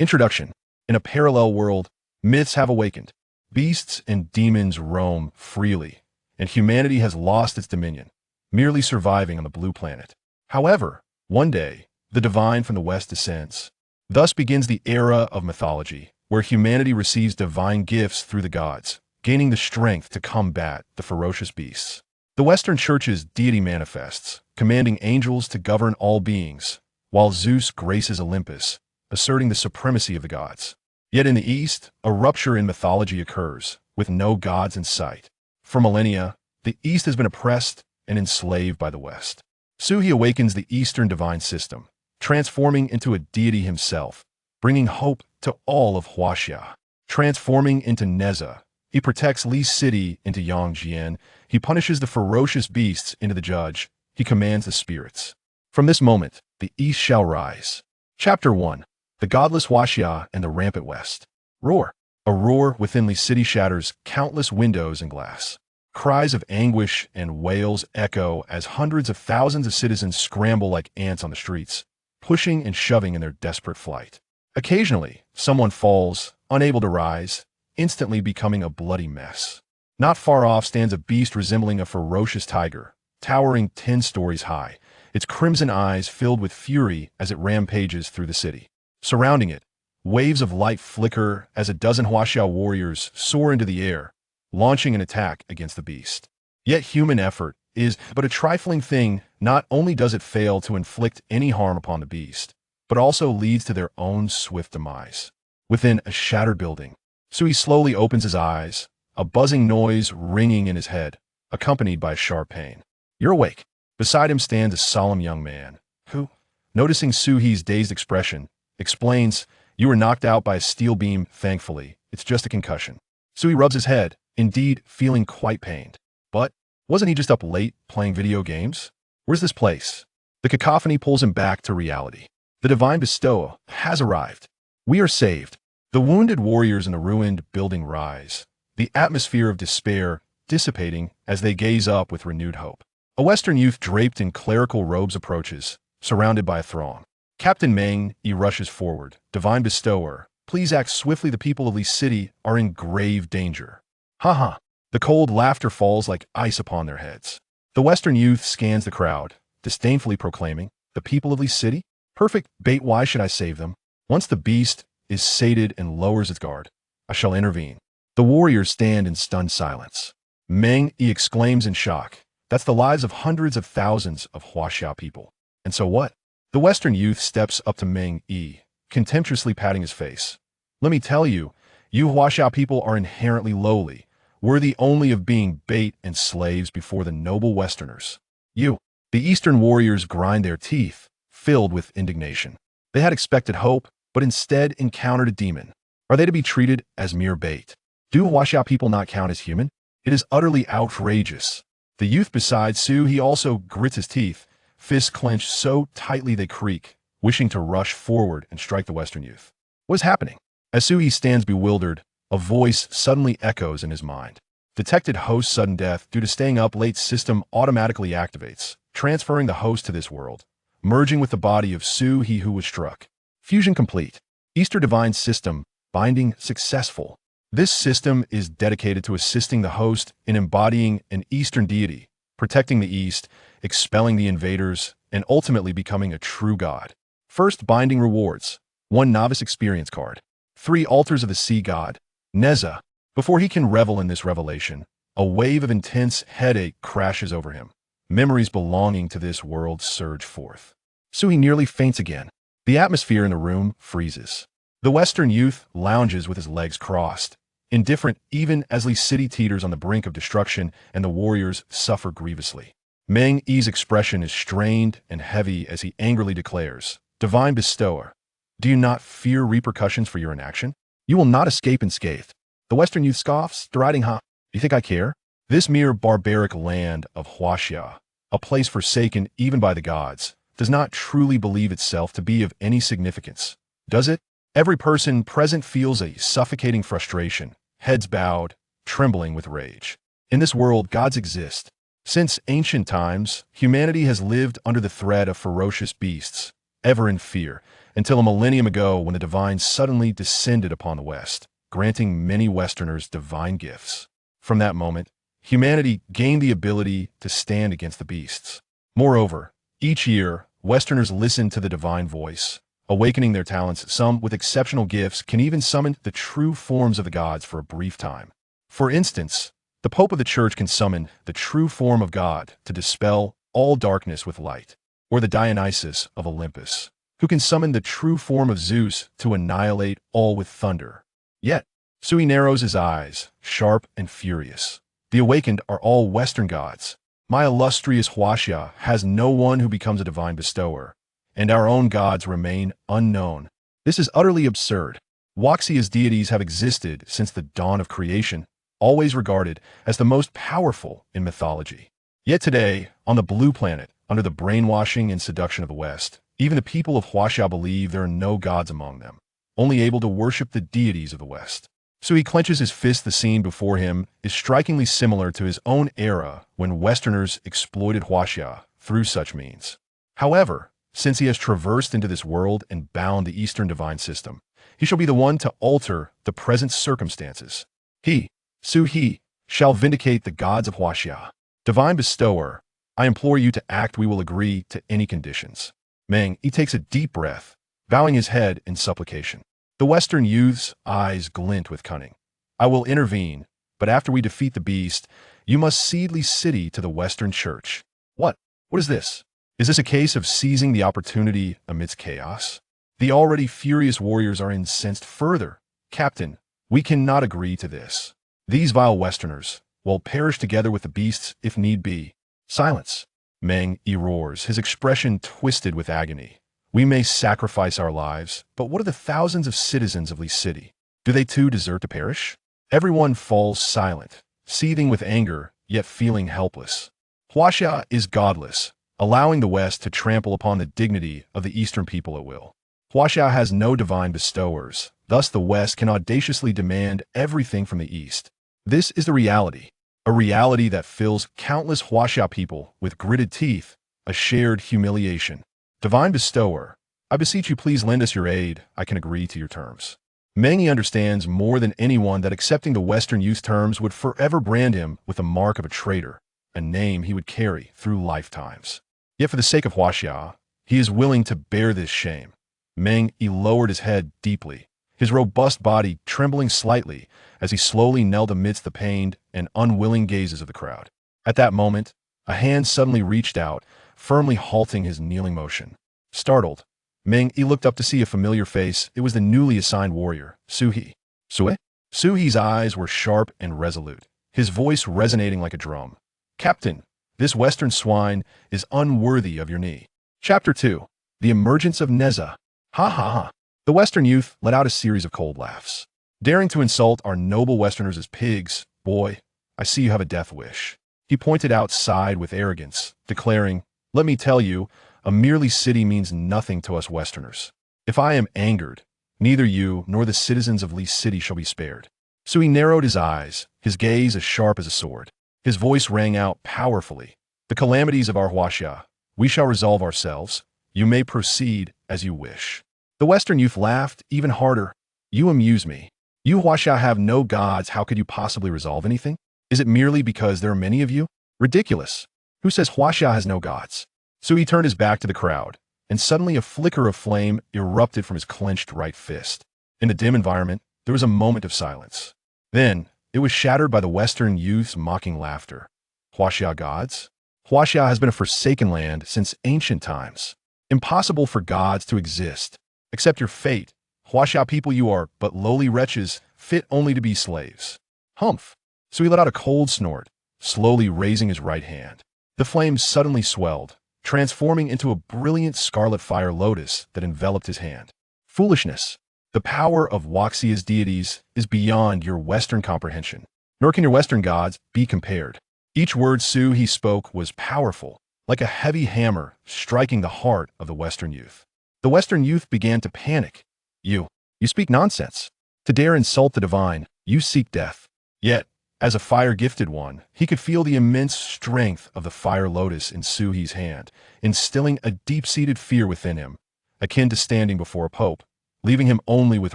Introduction. In a parallel world, myths have awakened. Beasts and demons roam freely, and humanity has lost its dominion, merely surviving on the blue planet. However, one day, the divine from the west descends. Thus begins the era of mythology, where humanity receives divine gifts through the gods, gaining the strength to combat the ferocious beasts. The Western Church's deity manifests, commanding angels to govern all beings, while Zeus graces Olympus, asserting the supremacy of the gods. Yet in the East, a rupture in mythology occurs, with no gods in sight. For millennia, the East has been oppressed and enslaved by the West. Suhi awakens the Eastern divine system, transforming into a deity himself, bringing hope to all of Huaxia. Transforming into Nezha, he protects Li's city into Yang Jian. He punishes the ferocious beasts into the judge. He commands the spirits. From this moment, the East shall rise. Chapter 1. The godless Huaxia and the rampant West. Roar. A roar within Li's city shatters countless windows and glass. Cries of anguish and wails echo as hundreds of thousands of citizens scramble like ants on the streets, pushing and shoving in their desperate flight. Occasionally, someone falls, unable to rise, instantly becoming a bloody mess. Not far off stands a beast resembling a ferocious tiger, towering 10 stories high, its crimson eyes filled with fury as it rampages through the city. Surrounding it, waves of light flicker as a dozen Huaxia warriors soar into the air, launching an attack against the beast. Yet human effort is but a trifling thing. Not only does it fail to inflict any harm upon the beast, but also leads to their own swift demise. Within a shattered building, Sui slowly opens his eyes, a buzzing noise ringing in his head, accompanied by a sharp pain. "You're awake." Beside him stands a solemn young man, who, noticing Suhi's dazed expression, explains, "You were knocked out by a steel beam, thankfully. It's just a concussion." Sui rubs his head, indeed feeling quite pained. But wasn't he just up late playing video games? Where's this place? The cacophony pulls him back to reality. The divine bestower has arrived. We are saved. The wounded warriors in the ruined building rise, the atmosphere of despair dissipating as they gaze up with renewed hope. A Western youth draped in clerical robes approaches, surrounded by a throng. Captain Meng Yi rushes forward. "Divine bestower, please act swiftly. The people of Li's city are in grave danger." "Ha ha." The cold laughter falls like ice upon their heads. The Western youth scans the crowd, disdainfully proclaiming, "The people of Li's city? Perfect bait. Why should I save them? Once the beast is sated and lowers its guard, I shall intervene." The warriors stand in stunned silence. Meng Yi exclaims in shock, "That's the lives of hundreds of thousands of Huaxia people. And so what?" The Western youth steps up to Meng Yi, contemptuously patting his face. "Let me tell you, you Huaxia people are inherently lowly, worthy only of being bait and slaves before the noble Westerners. You." The Eastern warriors grind their teeth, filled with indignation. They had expected hope, but instead encountered a demon. Are they to be treated as mere bait? Do Huaxia people not count as human? It is utterly outrageous. The youth beside Su, he also grits his teeth, fists clenched so tightly they creak, wishing to rush forward and strike the Western youth. What is happening? As Sui stands bewildered, a voice suddenly echoes in his mind. Detected host sudden death due to staying up late system automatically activates, transferring the host to this world, merging with the body of Su, he who was struck. Fusion complete. Easter divine system, binding successful. This system is dedicated to assisting the host in embodying an Eastern deity, protecting the East, expelling the invaders, and ultimately becoming a true god. First binding rewards: 1 novice experience card, 3 altars of the sea god, Nezha. Before he can revel in this revelation, a wave of intense headache crashes over him. Memories belonging to this world surge forth. Sui nearly faints again. The atmosphere in the room freezes. The Western youth lounges with his legs crossed, indifferent even as Li's city teeters on the brink of destruction and the warriors suffer grievously. Meng Yi's expression is strained and heavy as he angrily declares, "Divine bestower, do you not fear repercussions for your inaction? You will not escape unscathed." The Western youth scoffs, deriding, "Ha, you think I care? This mere barbaric land of Huaxia, a place forsaken even by the gods, does not truly believe itself to be of any significance, does it?" Every person present feels a suffocating frustration, heads bowed, trembling with rage. In this world, gods exist. Since ancient times, humanity has lived under the threat of ferocious beasts, ever in fear, until a millennium ago when the divine suddenly descended upon the West, granting many Westerners divine gifts. From that moment, humanity gained the ability to stand against the beasts. Moreover, each year, Westerners listened to the divine voice, awakening their talents. Some with exceptional gifts can even summon the true forms of the gods for a brief time. For instance, the Pope of the Church can summon the true form of God to dispel all darkness with light, or the Dionysus of Olympus, who can summon the true form of Zeus to annihilate all with thunder. Yet, Sui narrows his eyes, sharp and furious. The awakened are all Western gods. My illustrious Huaxia has no one who becomes a divine bestower, and our own gods remain unknown. This is utterly absurd. Huaxia's deities have existed since the dawn of creation, always regarded as the most powerful in mythology. Yet today, on the blue planet, under the brainwashing and seduction of the West, even the people of Huaxia believe there are no gods among them, only able to worship the deities of the West. So he clenches his fist. The scene before him is strikingly similar to his own era when Westerners exploited Huaxia through such means. However, since he has traversed into this world and bound the Eastern divine system, he shall be the one to alter the present circumstances. He, He, shall vindicate the gods of Huaxia. Divine bestower, I implore you to act. We will agree to any conditions. Meng, he takes a deep breath, bowing his head in supplication. The Western youth's eyes glint with cunning. I will intervene, but after we defeat the beast, you must cede the city to the Western Church. What? What is this? Is this a case of seizing the opportunity amidst chaos? The already furious warriors are incensed further. Captain, we cannot agree to this. These vile Westerners will perish together with the beasts if need be. Silence. Meng, he roars, his expression twisted with agony. We may sacrifice our lives, but what of the thousands of citizens of Li City? Do they too deserve to perish? Everyone falls silent, seething with anger, yet feeling helpless. Huaxia is godless, allowing the West to trample upon the dignity of the Eastern people at will. Huaxia has no divine bestowers, thus the West can audaciously demand everything from the East. This is the reality, a reality that fills countless Huaxia people with gritted teeth, a shared humiliation. Divine bestower, I beseech you please lend us your aid. I can agree to your terms. Mengi understands more than anyone that accepting the Western youth's terms would forever brand him with the mark of a traitor, a name he would carry through lifetimes. Yet for the sake of Huaxia, he is willing to bear this shame. Meng lowered his head deeply, his robust body trembling slightly as he slowly knelt amidst the pained and unwilling gazes of the crowd. At that moment, a hand suddenly reached out, firmly halting his kneeling motion. Startled, Meng looked up to see a familiar face. It was the newly assigned warrior, Suhi. Sue? Suhi's eyes were sharp and resolute, his voice resonating like a drum. Captain, this Western swine is unworthy of your knee. Chapter 2. The Emergence of Nezha. Ha ha ha. The Western youth let out a series of cold laughs. Daring to insult our noble Westerners as pigs, boy, I see you have a death wish. He pointed outside with arrogance, declaring, let me tell you, a merely city means nothing to us Westerners. If I am angered, neither you nor the citizens of Li City shall be spared. So he narrowed his eyes, his gaze as sharp as a sword. His voice rang out powerfully. The calamities of our Huaxia, we shall resolve ourselves. You may proceed as you wish. The Western youth laughed even harder. You amuse me. You Huaxia have no gods. How could you possibly resolve anything? Is it merely because there are many of you? Ridiculous. Who says Huaxia has no gods? So he turned his back to the crowd, and suddenly a flicker of flame erupted from his clenched right fist. In the dim environment, there was a moment of silence. Then, it was shattered by the Western youth's mocking laughter. Huaxia gods? Huaxia has been a forsaken land since ancient times. Impossible for gods to exist. Accept your fate. Huaxia people, you are but lowly wretches, fit only to be slaves. Humph. So he let out a cold snort, slowly raising his right hand. The flames suddenly swelled, transforming into a brilliant scarlet fire lotus that enveloped his hand. Foolishness. The power of Huaxia's deities is beyond your Western comprehension, nor can your Western gods be compared. Each word he spoke was powerful, like a heavy hammer striking the heart of the Western youth. The Western youth began to panic. You speak nonsense. To dare insult the divine, you seek death. Yet, as a fire-gifted one, he could feel the immense strength of the fire lotus in Suhi's hand, instilling a deep-seated fear within him, akin to standing before a pope, leaving him only with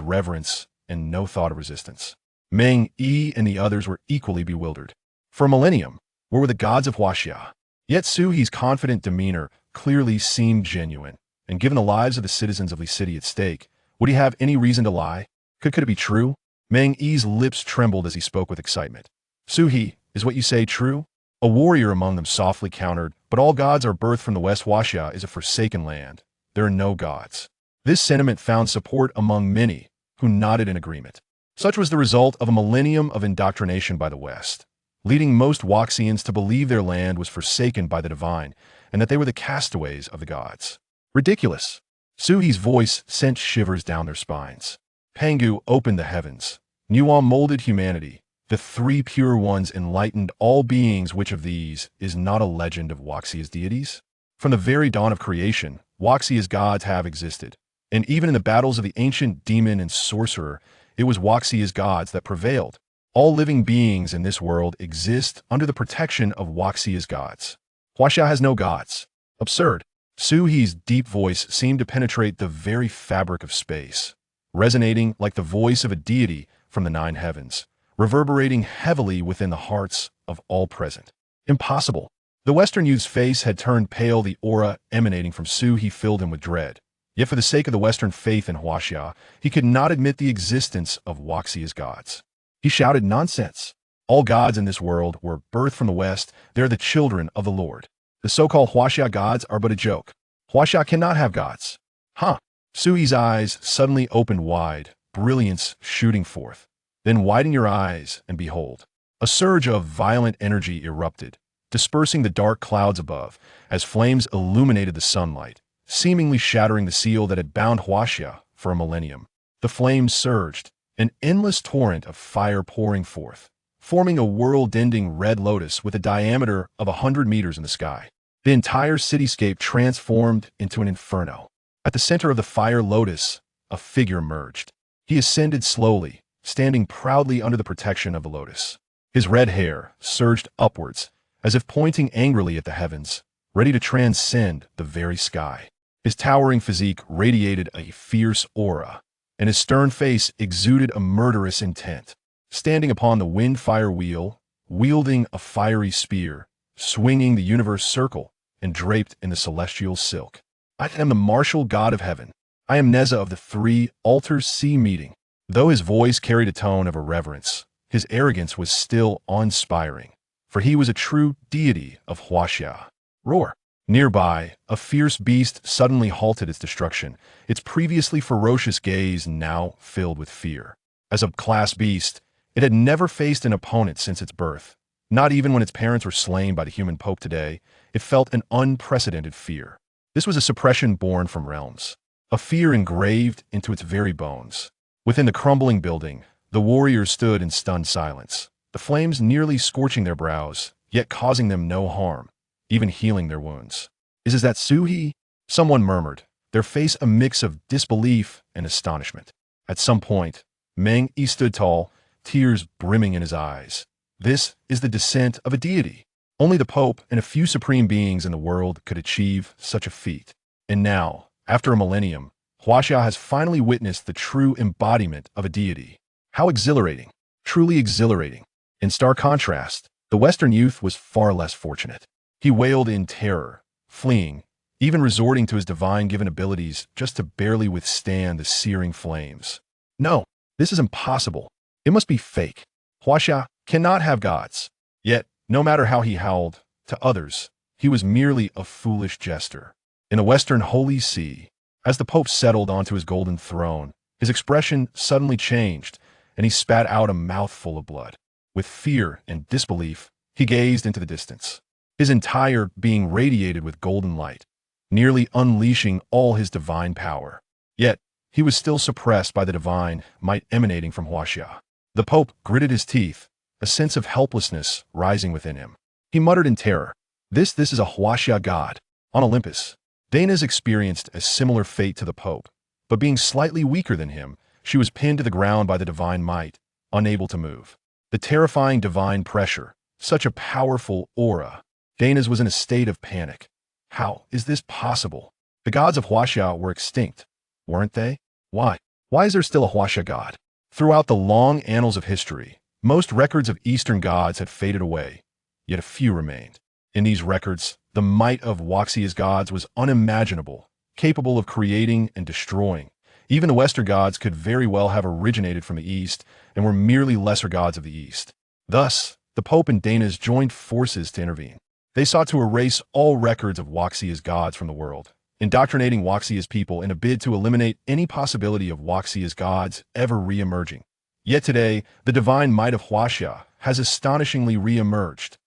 reverence and no thought of resistance. Meng Yi and the others were equally bewildered. For a millennium, where were the gods of Huaxia? Yet Su He's confident demeanor clearly seemed genuine, and given the lives of the citizens of Li City at stake, would he have any reason to lie? Could it be true? Meng Yi's lips trembled as he spoke with excitement. Su He, is what you say true? A warrior among them softly countered, but all gods are birthed from the West. Huaxia is a forsaken land. There are no gods. This sentiment found support among many, who nodded in agreement. Such was the result of a millennium of indoctrination by the West, leading most Huaxians to believe their land was forsaken by the divine and that they were the castaways of the gods. Ridiculous. Su He's voice sent shivers down their spines. Pangu opened the heavens. Nuam molded humanity. The three pure ones enlightened all beings. Which of these is not a legend of Huaxia's deities? From the very dawn of creation, Huaxia's gods have existed, and even in the battles of the ancient demon and sorcerer, it was Huaxia's gods that prevailed. All living beings in this world exist under the protection of Huaxia's gods. Huaxia has no gods. Absurd. Su He's deep voice seemed to penetrate the very fabric of space, resonating like the voice of a deity from the nine heavens, reverberating heavily within the hearts of all present. Impossible. The Western youth's face had turned pale. The aura emanating from Su He filled him with dread. Yet for the sake of the Western faith in Huaxia, he could not admit the existence of Huaxia's gods. He shouted, nonsense. All gods in this world were birthed from the West. They're the children of the Lord. The so-called Huaxia gods are but a joke. Huaxia cannot have gods. Huh. Su He's eyes suddenly opened wide, brilliance shooting forth. Then widen your eyes and behold. A surge of violent energy erupted, dispersing the dark clouds above as flames illuminated the sunlight, seemingly shattering the seal that had bound Huaxia for a millennium. The flames surged, an endless torrent of fire pouring forth, forming a world-ending red lotus with a diameter of 100 meters in the sky. The entire cityscape transformed into an inferno. At the center of the fire lotus, a figure emerged. He ascended slowly, standing proudly under the protection of the lotus. His red hair surged upwards, as if pointing angrily at the heavens, ready to transcend the very sky. His towering physique radiated a fierce aura, and his stern face exuded a murderous intent. Standing upon the wind-fire wheel, wielding a fiery spear, swinging the universe circle, and draped in the celestial silk. I am the martial god of heaven. I am Nezha of the three altars sea meeting. Though his voice carried a tone of irreverence, his arrogance was still awe-inspiring, for he was a true deity of Huaxia. Roar! Nearby, a fierce beast suddenly halted its destruction, its previously ferocious gaze now filled with fear. As a class beast, it had never faced an opponent since its birth. Not even when its parents were slain by the human pope today, it felt an unprecedented fear. This was a suppression born from realms, a fear engraved into its very bones. Within the crumbling building, the warriors stood in stunned silence, the flames nearly scorching their brows, yet causing them no harm, even healing their wounds. Is that Su He? Someone murmured, their face a mix of disbelief and astonishment. At some point, Meng Yi stood tall, tears brimming in his eyes. This is the descent of a deity. Only the Pope and a few supreme beings in the world could achieve such a feat. And now, after a millennium, Huaxia has finally witnessed the true embodiment of a deity. How exhilarating, truly exhilarating. In stark contrast, the Western youth was far less fortunate. He wailed in terror, fleeing, even resorting to his divine-given abilities just to barely withstand the searing flames. No, this is impossible. It must be fake. Huaxia cannot have gods. Yet, no matter how he howled, to others, he was merely a foolish jester. In the Western Holy See, as the Pope settled onto his golden throne, his expression suddenly changed, and he spat out a mouthful of blood. With fear and disbelief, he gazed into the distance. His entire being radiated with golden light, nearly unleashing all his divine power. Yet, he was still suppressed by the divine might emanating from Huaxia. The Pope gritted his teeth, a sense of helplessness rising within him. He muttered in terror, This is a Huaxia god. On Olympus, Dana's experienced a similar fate to the Pope, but being slightly weaker than him, she was pinned to the ground by the divine might, unable to move. The terrifying divine pressure, such a powerful aura. Dana's was in a state of panic. How is this possible? The gods of Huaxia were extinct, weren't they? Why? Why is there still a Huaxia god? Throughout the long annals of history, most records of Eastern gods had faded away, yet a few remained. In these records, the might of Huaxia's gods was unimaginable, capable of creating and destroying. Even the Western gods could very well have originated from the East and were merely lesser gods of the East. Thus, the Pope and Danas joined forces to intervene. They sought to erase all records of Huaxia's gods from the world, indoctrinating Huaxia's people in a bid to eliminate any possibility of Huaxia's gods ever re-emerging. Yet today, the divine might of Huaxia has astonishingly re-emerged.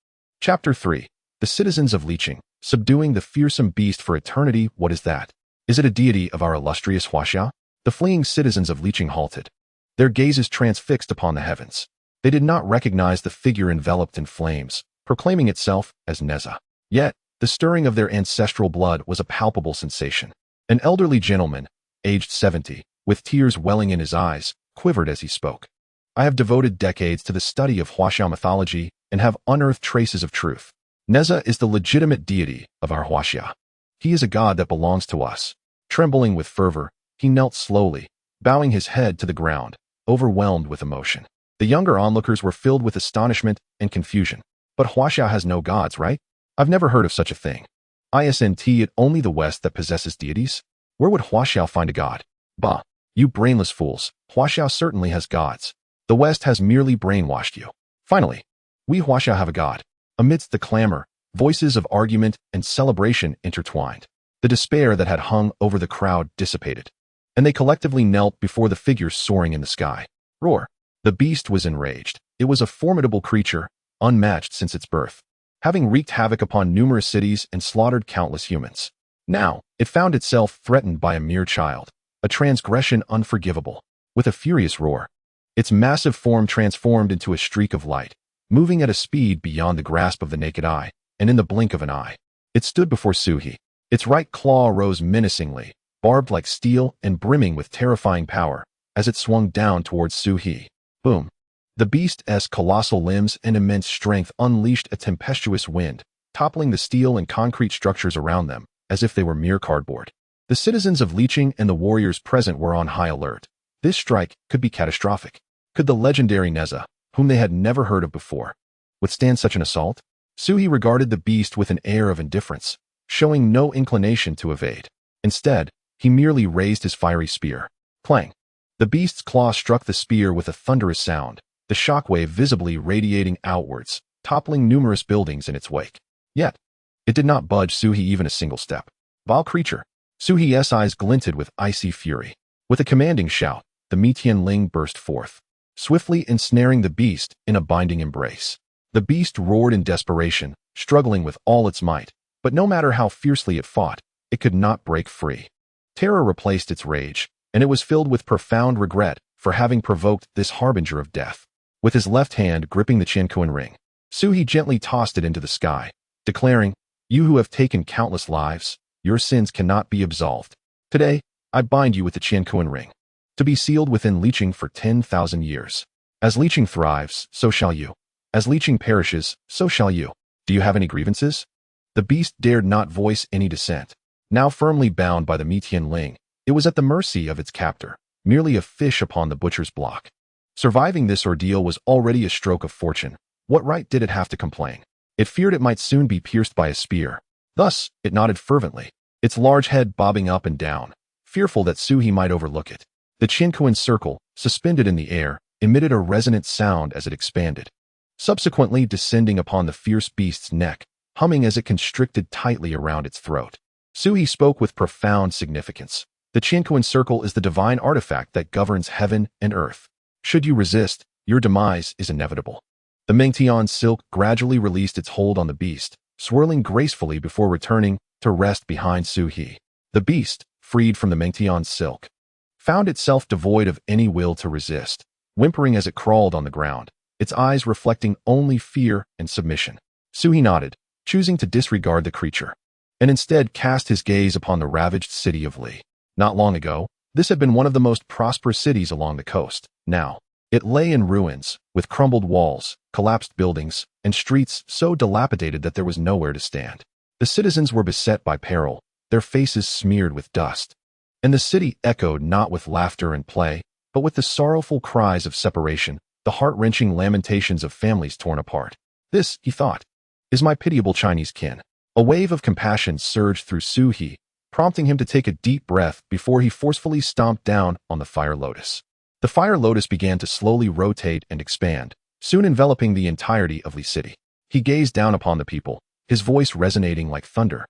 Chapter 3. The Citizens of Leeching. Subduing the fearsome beast for eternity. What is that? Is it a deity of our illustrious Huaxia? The fleeing citizens of Leeching halted, their gazes transfixed upon the heavens. They did not recognize the figure enveloped in flames, proclaiming itself as Nezha. Yet, the stirring of their ancestral blood was a palpable sensation. An elderly gentleman, aged 70, with tears welling in his eyes, quivered as he spoke. I have devoted decades to the study of Huaxia mythology and have unearthed traces of truth. Nezha is the legitimate deity of our Huaxia. He is a god that belongs to us. Trembling with fervor, he knelt slowly, bowing his head to the ground, overwhelmed with emotion. The younger onlookers were filled with astonishment and confusion. But Huaxia has no gods, right? I've never heard of such a thing. Isn't it only the West that possesses deities? Where would Huaxia find a god? Bah, you brainless fools. Huaxia certainly has gods. The West has merely brainwashed you. Finally, we Huaxia have a god. Amidst the clamor, voices of argument and celebration intertwined. The despair that had hung over the crowd dissipated, and they collectively knelt before the figure soaring in the sky. Roar. The beast was enraged. It was a formidable creature, unmatched since its birth, having wreaked havoc upon numerous cities and slaughtered countless humans. Now, it found itself threatened by a mere child, a transgression unforgivable. With a furious roar, its massive form transformed into a streak of light, moving at a speed beyond the grasp of the naked eye, and in the blink of an eye, it stood before Suhi. Its right claw rose menacingly, barbed like steel and brimming with terrifying power, as it swung down towards Suhi. Boom. The beast's colossal limbs and immense strength unleashed a tempestuous wind, toppling the steel and concrete structures around them, as if they were mere cardboard. The citizens of Leeching and the warriors present were on high alert. This strike could be catastrophic. Could the legendary Nezha, whom they had never heard of before, withstand such an assault? Suhi regarded the beast with an air of indifference, showing no inclination to evade. Instead, he merely raised his fiery spear. Clang! The beast's claw struck the spear with a thunderous sound, the shockwave visibly radiating outwards, toppling numerous buildings in its wake. Yet, it did not budge Suhi even a single step. Vile creature! Suhi's eyes glinted with icy fury. With a commanding shout, the Tianling burst forth, swiftly ensnaring the beast in a binding embrace. The beast roared in desperation, struggling with all its might, but no matter how fiercely it fought, it could not break free. Terror replaced its rage, and it was filled with profound regret for having provoked this harbinger of death. With his left hand gripping the Qiankuan ring, Suhi gently tossed it into the sky, declaring, "You who have taken countless lives, your sins cannot be absolved. Today, I bind you with the Qiankuan ring, to be sealed within Leeching for 10,000 years. As Leeching thrives, so shall you. As Leeching perishes, so shall you. Do you have any grievances?" The beast dared not voice any dissent. Now firmly bound by the Tianling, it was at the mercy of its captor, merely a fish upon the butcher's block. Surviving this ordeal was already a stroke of fortune. What right did it have to complain? It feared it might soon be pierced by a spear. Thus, it nodded fervently, its large head bobbing up and down, fearful that Suhi might overlook it. The Qiankuan circle, suspended in the air, emitted a resonant sound as it expanded, subsequently descending upon the fierce beast's neck, humming as it constricted tightly around its throat. Suhi spoke with profound significance. The Qiankuan circle is the divine artifact that governs heaven and earth. Should you resist, your demise is inevitable. The Mengtian silk gradually released its hold on the beast, swirling gracefully before returning to rest behind Suhi. The beast, freed from the Mengtian silk, found itself devoid of any will to resist, whimpering as it crawled on the ground, its eyes reflecting only fear and submission. Suhi nodded, choosing to disregard the creature, and instead cast his gaze upon the ravaged city of Li. Not long ago, this had been one of the most prosperous cities along the coast. Now, it lay in ruins, with crumbled walls, collapsed buildings, and streets so dilapidated that there was nowhere to stand. The citizens were beset by peril, their faces smeared with dust. And the city echoed not with laughter and play, but with the sorrowful cries of separation, the heart-wrenching lamentations of families torn apart. This, he thought, is my pitiable Chinese kin. A wave of compassion surged through Su He, prompting him to take a deep breath before he forcefully stomped down on the fire lotus. The fire lotus began to slowly rotate and expand, soon enveloping the entirety of Li City. He gazed down upon the people, his voice resonating like thunder,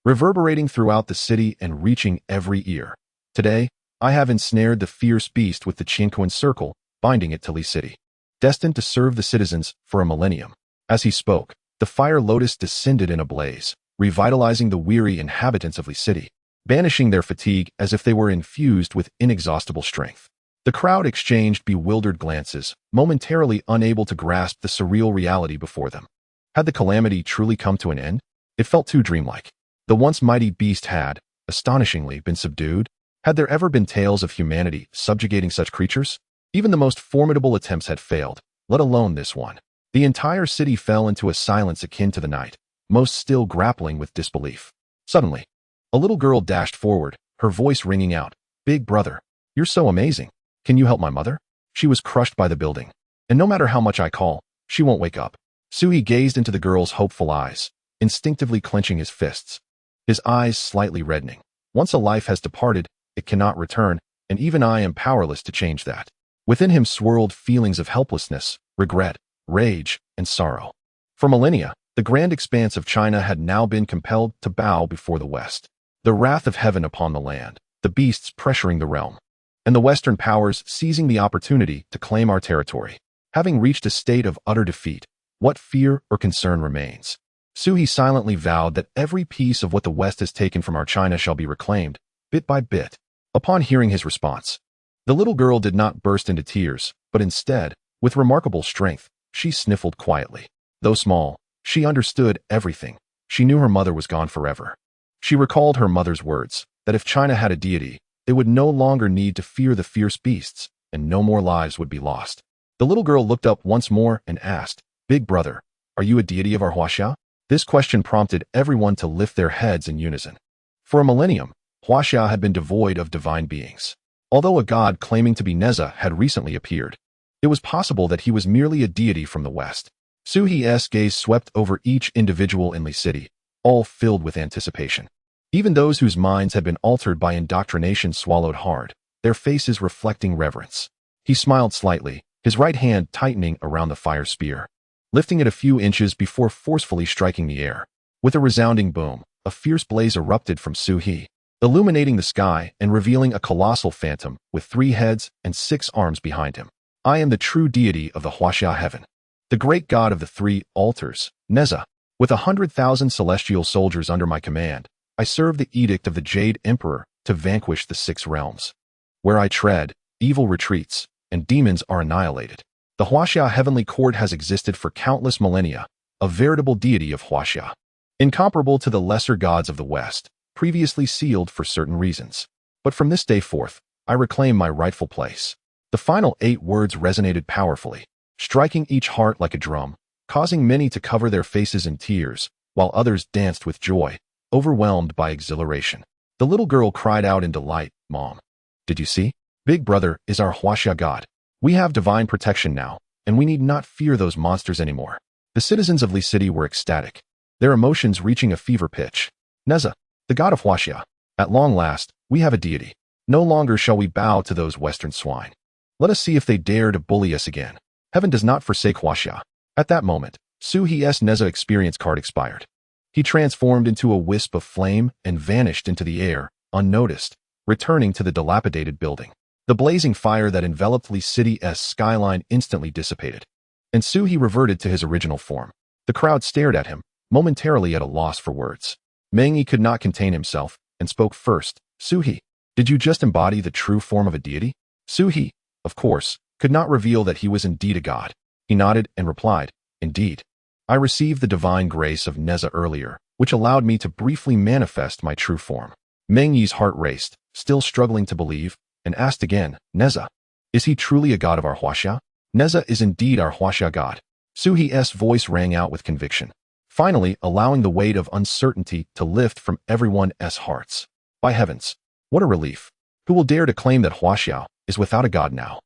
reverberating throughout the city and reaching every ear. Today, I have ensnared the fierce beast with the Qinquan circle, binding it to Li City, destined to serve the citizens for a millennium. As he spoke, the fire lotus descended in a blaze, revitalizing the weary inhabitants of Li City, banishing their fatigue as if they were infused with inexhaustible strength. The crowd exchanged bewildered glances, momentarily unable to grasp the surreal reality before them. Had the calamity truly come to an end? It felt too dreamlike. The once mighty beast had, astonishingly, been subdued. Had there ever been tales of humanity subjugating such creatures? Even the most formidable attempts had failed, let alone this one. The entire city fell into a silence akin to the night, most still grappling with disbelief. Suddenly, a little girl dashed forward, her voice ringing out, "Big brother, you're so amazing. Can you help my mother? She was crushed by the building, and no matter how much I call, she won't wake up." Su He gazed into the girl's hopeful eyes, instinctively clenching his fists, his eyes slightly reddening. Once a life has departed, it cannot return, and even I am powerless to change that. Within him swirled feelings of helplessness, regret, rage, and sorrow. For millennia, the grand expanse of China had now been compelled to bow before the West. The wrath of heaven upon the land, the beasts pressuring the realm, and the Western powers seizing the opportunity to claim our territory. Having reached a state of utter defeat, what fear or concern remains? Su He silently vowed that every piece of what the West has taken from our China shall be reclaimed, bit by bit. Upon hearing his response, the little girl did not burst into tears, but instead, with remarkable strength, she sniffled quietly. Though small, she understood everything. She knew her mother was gone forever. She recalled her mother's words, that if China had a deity, they would no longer need to fear the fierce beasts, and no more lives would be lost. The little girl looked up once more and asked, "Big brother, are you a deity of our Huaxia?" This question prompted everyone to lift their heads in unison. For a millennium, Huaxia had been devoid of divine beings. Although a god claiming to be Nezha had recently appeared, it was possible that he was merely a deity from the West. Su He's gaze swept over each individual in Li City, all filled with anticipation. Even those whose minds had been altered by indoctrination swallowed hard, their faces reflecting reverence. He smiled slightly, his right hand tightening around the fire spear, lifting it a few inches before forcefully striking the air. With a resounding boom, a fierce blaze erupted from Su He, illuminating the sky and revealing a colossal phantom with 3 heads and 6 arms behind him. "I am the true deity of the Huaxia heaven, the great god of the 3 altars, Nezha. With 100,000 celestial soldiers under my command, I serve the edict of the Jade Emperor to vanquish the 6 realms. Where I tread, evil retreats, and demons are annihilated. The Huaxia heavenly court has existed for countless millennia, a veritable deity of Huaxia, incomparable to the lesser gods of the West, previously sealed for certain reasons. But from this day forth, I reclaim my rightful place." The final 8 words resonated powerfully, striking each heart like a drum, causing many to cover their faces in tears, while others danced with joy, overwhelmed by exhilaration. The little girl cried out in delight, "Mom, did you see? Big brother is our Huaxia god. We have divine protection now, and we need not fear those monsters anymore." The citizens of Li City were ecstatic, their emotions reaching a fever pitch. "Nezha, the god of Huaxia, at long last, we have a deity. No longer shall we bow to those Western swine. Let us see if they dare to bully us again. Heaven does not forsake Huaxia." At that moment, Su He's Nezha experience card expired. He transformed into a wisp of flame and vanished into the air, unnoticed, returning to the dilapidated building. The blazing fire that enveloped Li City's skyline instantly dissipated, and Su He reverted to his original form. The crowd stared at him, momentarily at a loss for words. Meng Yi could not contain himself, and spoke first. "Su He, did you just embody the true form of a deity?" Su He, of course, could not reveal that he was indeed a god. He nodded and replied, "Indeed. I received the divine grace of Nezha earlier, which allowed me to briefly manifest my true form." Meng Yi's heart raced, still struggling to believe, and asked again, "Nezha, is he truly a god of our Huaxia?" "Nezha is indeed our Huaxia god." Su He's voice rang out with conviction. finally allowing the weight of uncertainty to lift from everyone's hearts. By heavens, what a relief! Who will dare to claim that Huaxia is without a god now?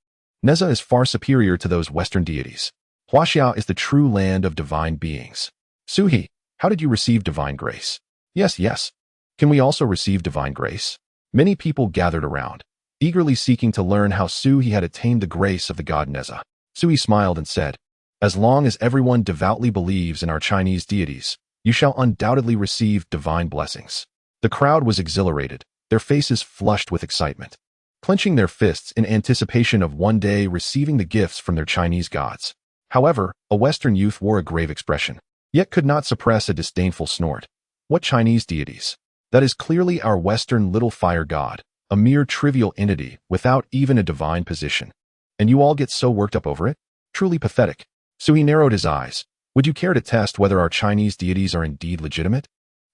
Nezha is far superior to those Western deities. Huaxia is the true land of divine beings. Suhi, how did you receive divine grace? Yes, yes. Can we also receive divine grace? Many people gathered around, eagerly seeking to learn how Suhi had attained the grace of the god Nezha. Suhi smiled and said, as long as everyone devoutly believes in our Chinese deities, you shall undoubtedly receive divine blessings. The crowd was exhilarated, their faces flushed with excitement, clenching their fists in anticipation of one day receiving the gifts from their Chinese gods. However, a Western youth wore a grave expression, yet could not suppress a disdainful snort. What Chinese deities? That is clearly our Western little fire god, a mere trivial entity without even a divine position. And you all get so worked up over it? Truly pathetic. So he narrowed his eyes. Would you care to test whether our Chinese deities are indeed legitimate?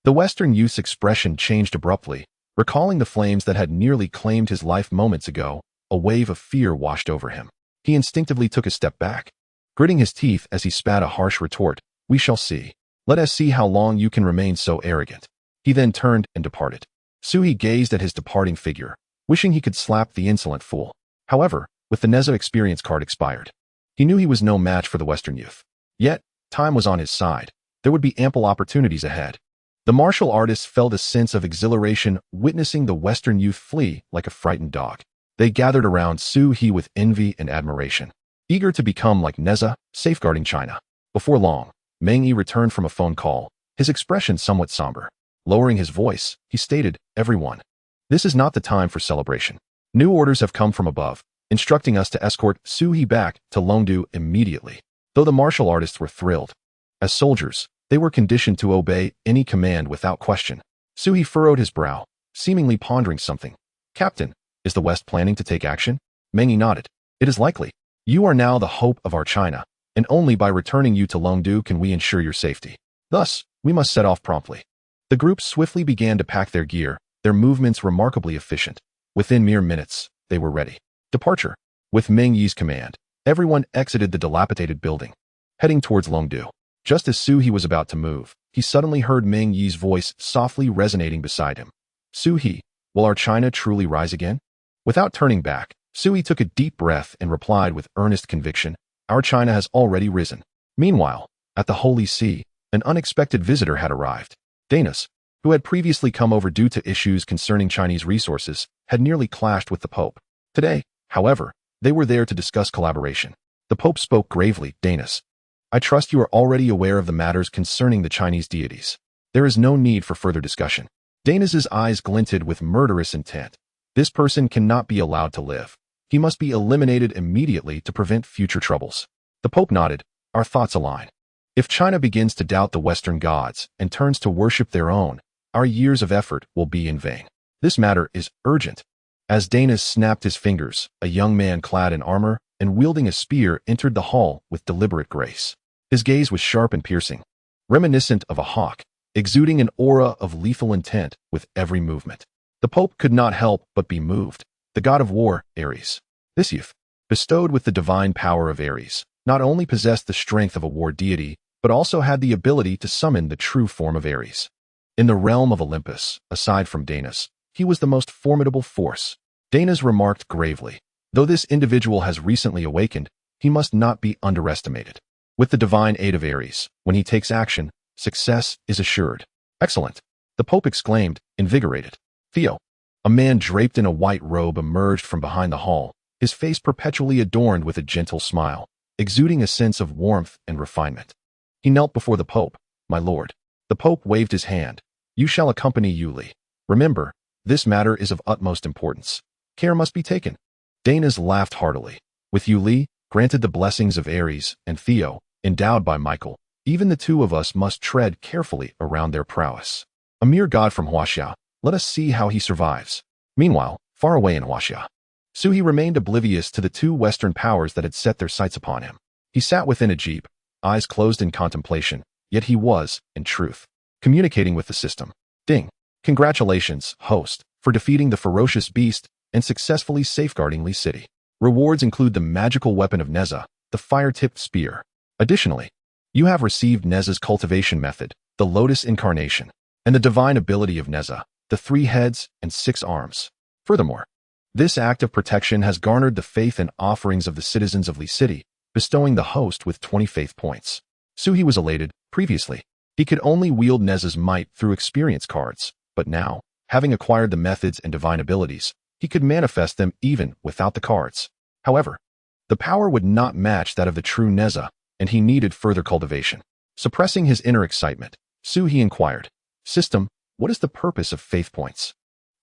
The Western youth's expression changed abruptly. Recalling the flames that had nearly claimed his life moments ago, a wave of fear washed over him. He instinctively took a step back, gritting his teeth as he spat a harsh retort. We shall see. Let us see how long you can remain so arrogant. He then turned and departed. Suhi gazed at his departing figure, wishing he could slap the insolent fool. However, with the Nezha experience card expired, he knew he was no match for the Western youth. Yet, time was on his side. There would be ample opportunities ahead. The martial artist felt a sense of exhilaration witnessing the Western youth flee like a frightened dog. They gathered around Suhi with envy and admiration, eager to become like Nezha, safeguarding China. Before long, Meng Yi returned from a phone call, his expression somewhat somber. Lowering his voice, he stated, everyone, this is not the time for celebration. New orders have come from above, instructing us to escort Suhi back to Longdu immediately. Though the martial artists were thrilled, as soldiers, they were conditioned to obey any command without question. Suhi furrowed his brow, seemingly pondering something. Captain, is the West planning to take action? Meng Yi nodded. It is likely. You are now the hope of our China, and only by returning you to Longdu can we ensure your safety. Thus, we must set off promptly. The group swiftly began to pack their gear, their movements remarkably efficient. Within mere minutes, they were ready. Departure. With Meng Yi's command, everyone exited the dilapidated building, heading towards Longdu. Just as Suhi was about to move, he suddenly heard Meng Yi's voice softly resonating beside him. Suhi, will our China truly rise again? Without turning back, Suhi took a deep breath and replied with earnest conviction, our China has already risen. Meanwhile, at the Holy See, an unexpected visitor had arrived. Danis, who had previously come over due to issues concerning Chinese resources, had nearly clashed with the Pope. Today, however, they were there to discuss collaboration. The Pope spoke gravely, Danis, I trust you are already aware of the matters concerning the Chinese deities. There is no need for further discussion. Danis's eyes glinted with murderous intent. This person cannot be allowed to live. He must be eliminated immediately to prevent future troubles. The Pope nodded. Our thoughts align. If China begins to doubt the Western gods and turns to worship their own, our years of effort will be in vain. This matter is urgent. As Danis snapped his fingers, a young man clad in armor and wielding a spear entered the hall with deliberate grace. His gaze was sharp and piercing, reminiscent of a hawk, exuding an aura of lethal intent with every movement. The Pope could not help but be moved. The god of war, Ares. This youth, bestowed with the divine power of Ares, not only possessed the strength of a war deity, but also had the ability to summon the true form of Ares. In the realm of Olympus, aside from Danis, he was the most formidable force. Danis remarked gravely, though this individual has recently awakened, he must not be underestimated. With the divine aid of Ares, when he takes action, success is assured. Excellent, the Pope exclaimed, invigorated. Theo, a man draped in a white robe emerged from behind the hall, his face perpetually adorned with a gentle smile, exuding a sense of warmth and refinement. He knelt before the Pope. My lord. The Pope waved his hand. You shall accompany Yuli. Remember, this matter is of utmost importance. Care must be taken. Danis laughed heartily. With Yuli, granted the blessings of Ares, and Theo, endowed by Michael, even the two of us must tread carefully around their prowess. A mere god from Huaxia, let us see how he survives. Meanwhile, far away in Huaxia, Suhi remained oblivious to the two Western powers that had set their sights upon him. He sat within a jeep, eyes closed in contemplation, yet he was, in truth, communicating with the system. Ding. Congratulations, host, for defeating the ferocious beast and successfully safeguarding Li City. Rewards include the magical weapon of Nezha, the fire-tipped spear. Additionally, You have received Nezha's cultivation method, the Lotus Incarnation, and the divine ability of Nezha, the 3 heads and 6 arms. Furthermore, this act of protection has garnered the faith and offerings of the citizens of Li City, bestowing the host with 20 faith points. Suhi was elated. Previously, he could only wield Nezha's might through experience cards, but now, having acquired the methods and divine abilities, he could manifest them even without the cards. However, the power would not match that of the true Nezha, and he needed further cultivation. Suppressing his inner excitement, Suhi inquired, "System, what is the purpose of faith points?"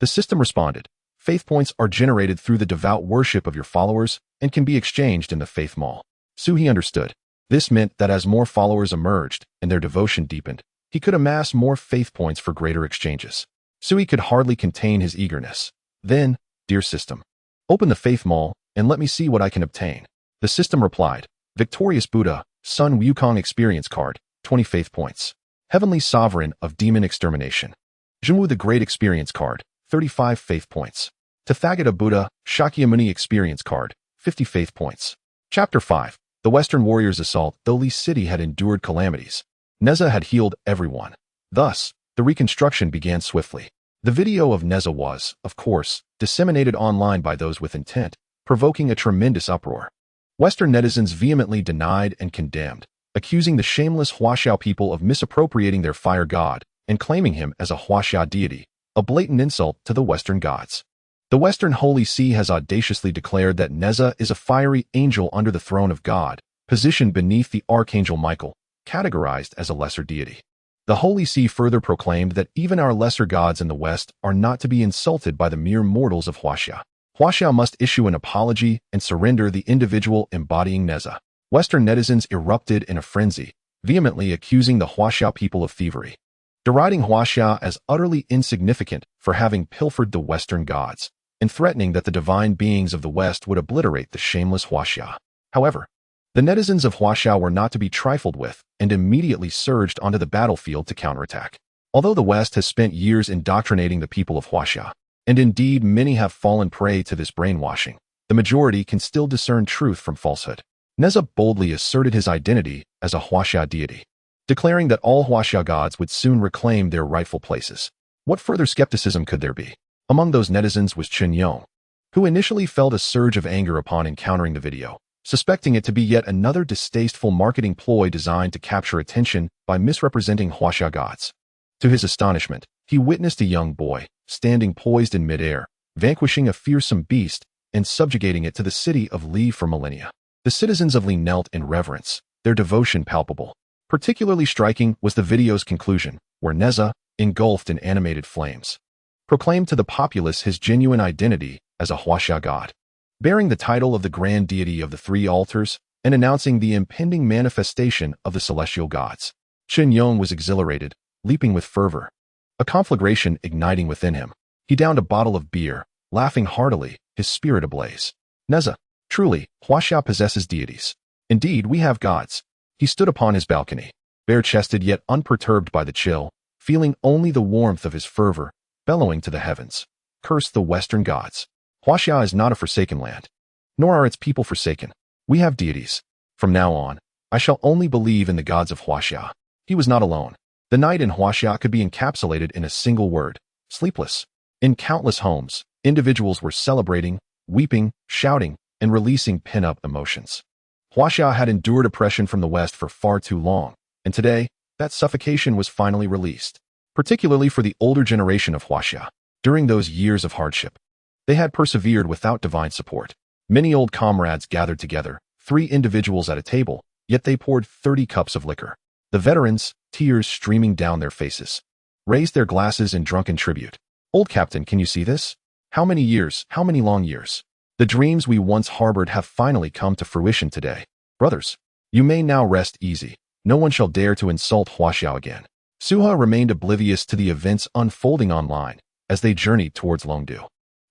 The system responded, "Faith points are generated through the devout worship of your followers and can be exchanged in the faith mall." Suhi understood. This meant that as more followers emerged and their devotion deepened, he could amass more faith points for greater exchanges. Suhi could hardly contain his eagerness. Then, "Dear system, open the faith mall and let me see what I can obtain." The system replied, "Victorious Buddha, Sun Wukong experience card, 20 faith points. Heavenly Sovereign of Demon Extermination. Zhenwu the Great experience card, 35 faith points. Tathagata Buddha, Shakyamuni experience card, 50 faith points." Chapter 5. The Western Warriors' Assault. Though Li City had endured calamities, Nezha had healed everyone. Thus, the reconstruction began swiftly. The video of Nezha was, of course, disseminated online by those with intent, provoking a tremendous uproar. Western netizens vehemently denied and condemned, accusing the shameless Huaxia people of misappropriating their fire god and claiming him as a Huaxia deity, a blatant insult to the Western gods. The Western Holy See has audaciously declared that Nezha is a fiery angel under the throne of God, positioned beneath the Archangel Michael, categorized as a lesser deity. The Holy See further proclaimed that even our lesser gods in the West are not to be insulted by the mere mortals of Huaxia. Huaxia must issue an apology and surrender the individual embodying Nezha. Western netizens erupted in a frenzy, vehemently accusing the Huaxia people of thievery, deriding Huaxia as utterly insignificant for having pilfered the Western gods, and threatening that the divine beings of the West would obliterate the shameless Huaxia. However, the netizens of Huaxia were not to be trifled with and immediately surged onto the battlefield to counterattack. Although the West has spent years indoctrinating the people of Huaxia, and indeed many have fallen prey to this brainwashing, the majority can still discern truth from falsehood. Nezha boldly asserted his identity as a Huaxia deity, declaring that all Huaxia gods would soon reclaim their rightful places. What further skepticism could there be? Among those netizens was Chen Yong, who initially felt a surge of anger upon encountering the video, suspecting it to be yet another distasteful marketing ploy designed to capture attention by misrepresenting Huaxia gods. To his astonishment, he witnessed a young boy, standing poised in midair, vanquishing a fearsome beast and subjugating it to the city of Li for millennia. The citizens of Li knelt in reverence, their devotion palpable. Particularly striking was the video's conclusion, where Nezha, engulfed in animated flames, proclaimed to the populace his genuine identity as a Huaxia god, bearing the title of the grand deity of the 3 altars and announcing the impending manifestation of the celestial gods. Chen Yong was exhilarated, leaping with fervor, a conflagration igniting within him. He downed a bottle of beer, laughing heartily, his spirit ablaze. "Nezha, truly, Huaxia possesses deities. Indeed, we have gods." He stood upon his balcony, bare-chested yet unperturbed by the chill, feeling only the warmth of his fervor, bellowing to the heavens, "Curse the Western gods. Huaxia is not a forsaken land, nor are its people forsaken. We have deities. From now on, I shall only believe in the gods of Huaxia." He was not alone. The night in Huaxia could be encapsulated in a single word: sleepless. In countless homes, individuals were celebrating, weeping, shouting, and releasing pent-up emotions. Huaxia had endured oppression from the West for far too long, and today, that suffocation was finally released. Particularly for the older generation of Huaxia. During those years of hardship, they had persevered without divine support. Many old comrades gathered together, 3 individuals at a table, yet they poured 30 cups of liquor. The veterans, tears streaming down their faces, raised their glasses in drunken tribute. "Old Captain, can you see this? How many years, how many long years? The dreams we once harbored have finally come to fruition today. Brothers, you may now rest easy. No one shall dare to insult Huaxia again." Suha remained oblivious to the events unfolding online as they journeyed towards Longdu.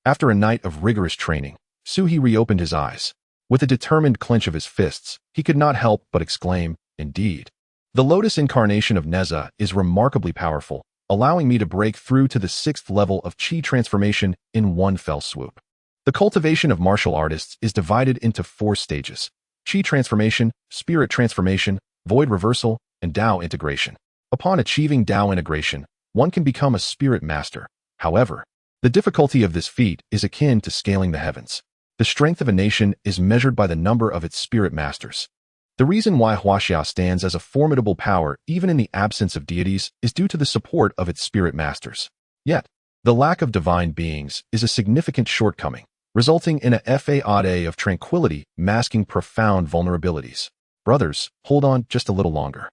After a night of rigorous training, Suhi reopened his eyes. With a determined clench of his fists, he could not help but exclaim, "Indeed. The Lotus Incarnation of Nezha is remarkably powerful, allowing me to break through to the 6th level of Qi transformation in one fell swoop." The cultivation of martial artists is divided into 4 stages: Qi transformation, spirit transformation, void reversal, and Tao integration. Upon achieving Tao integration, one can become a spirit master. However, the difficulty of this feat is akin to scaling the heavens. The strength of a nation is measured by the number of its spirit masters. The reason why Huaxia stands as a formidable power even in the absence of deities is due to the support of its spirit masters. Yet, the lack of divine beings is a significant shortcoming, resulting in a fade of tranquility masking profound vulnerabilities. Brothers, hold on just a little longer.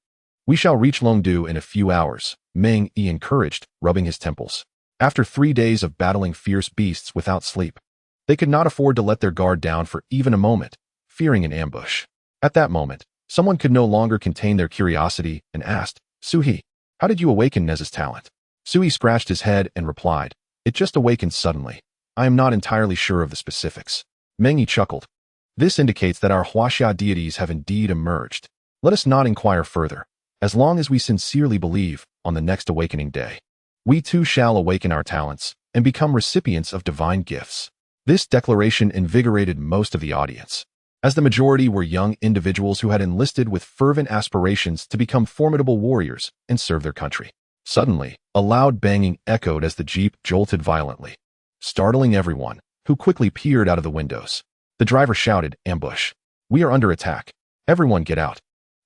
We shall reach Longdu in a few hours, Meng Yi encouraged, rubbing his temples. After 3 days of battling fierce beasts without sleep, they could not afford to let their guard down for even a moment, fearing an ambush. At that moment, someone could no longer contain their curiosity and asked, Suhi, how did you awaken Nezha's talent? Suhi scratched his head and replied, it just awakened suddenly. I am not entirely sure of the specifics. Meng Yi chuckled. This indicates that our Huaxia deities have indeed emerged. Let us not inquire further. As long as we sincerely believe, on the next awakening day, we too shall awaken our talents and become recipients of divine gifts. This declaration invigorated most of the audience, as the majority were young individuals who had enlisted with fervent aspirations to become formidable warriors and serve their country. Suddenly, a loud banging echoed as the jeep jolted violently, startling everyone, who quickly peered out of the windows. The driver shouted, ambush. We are under attack. Everyone get out.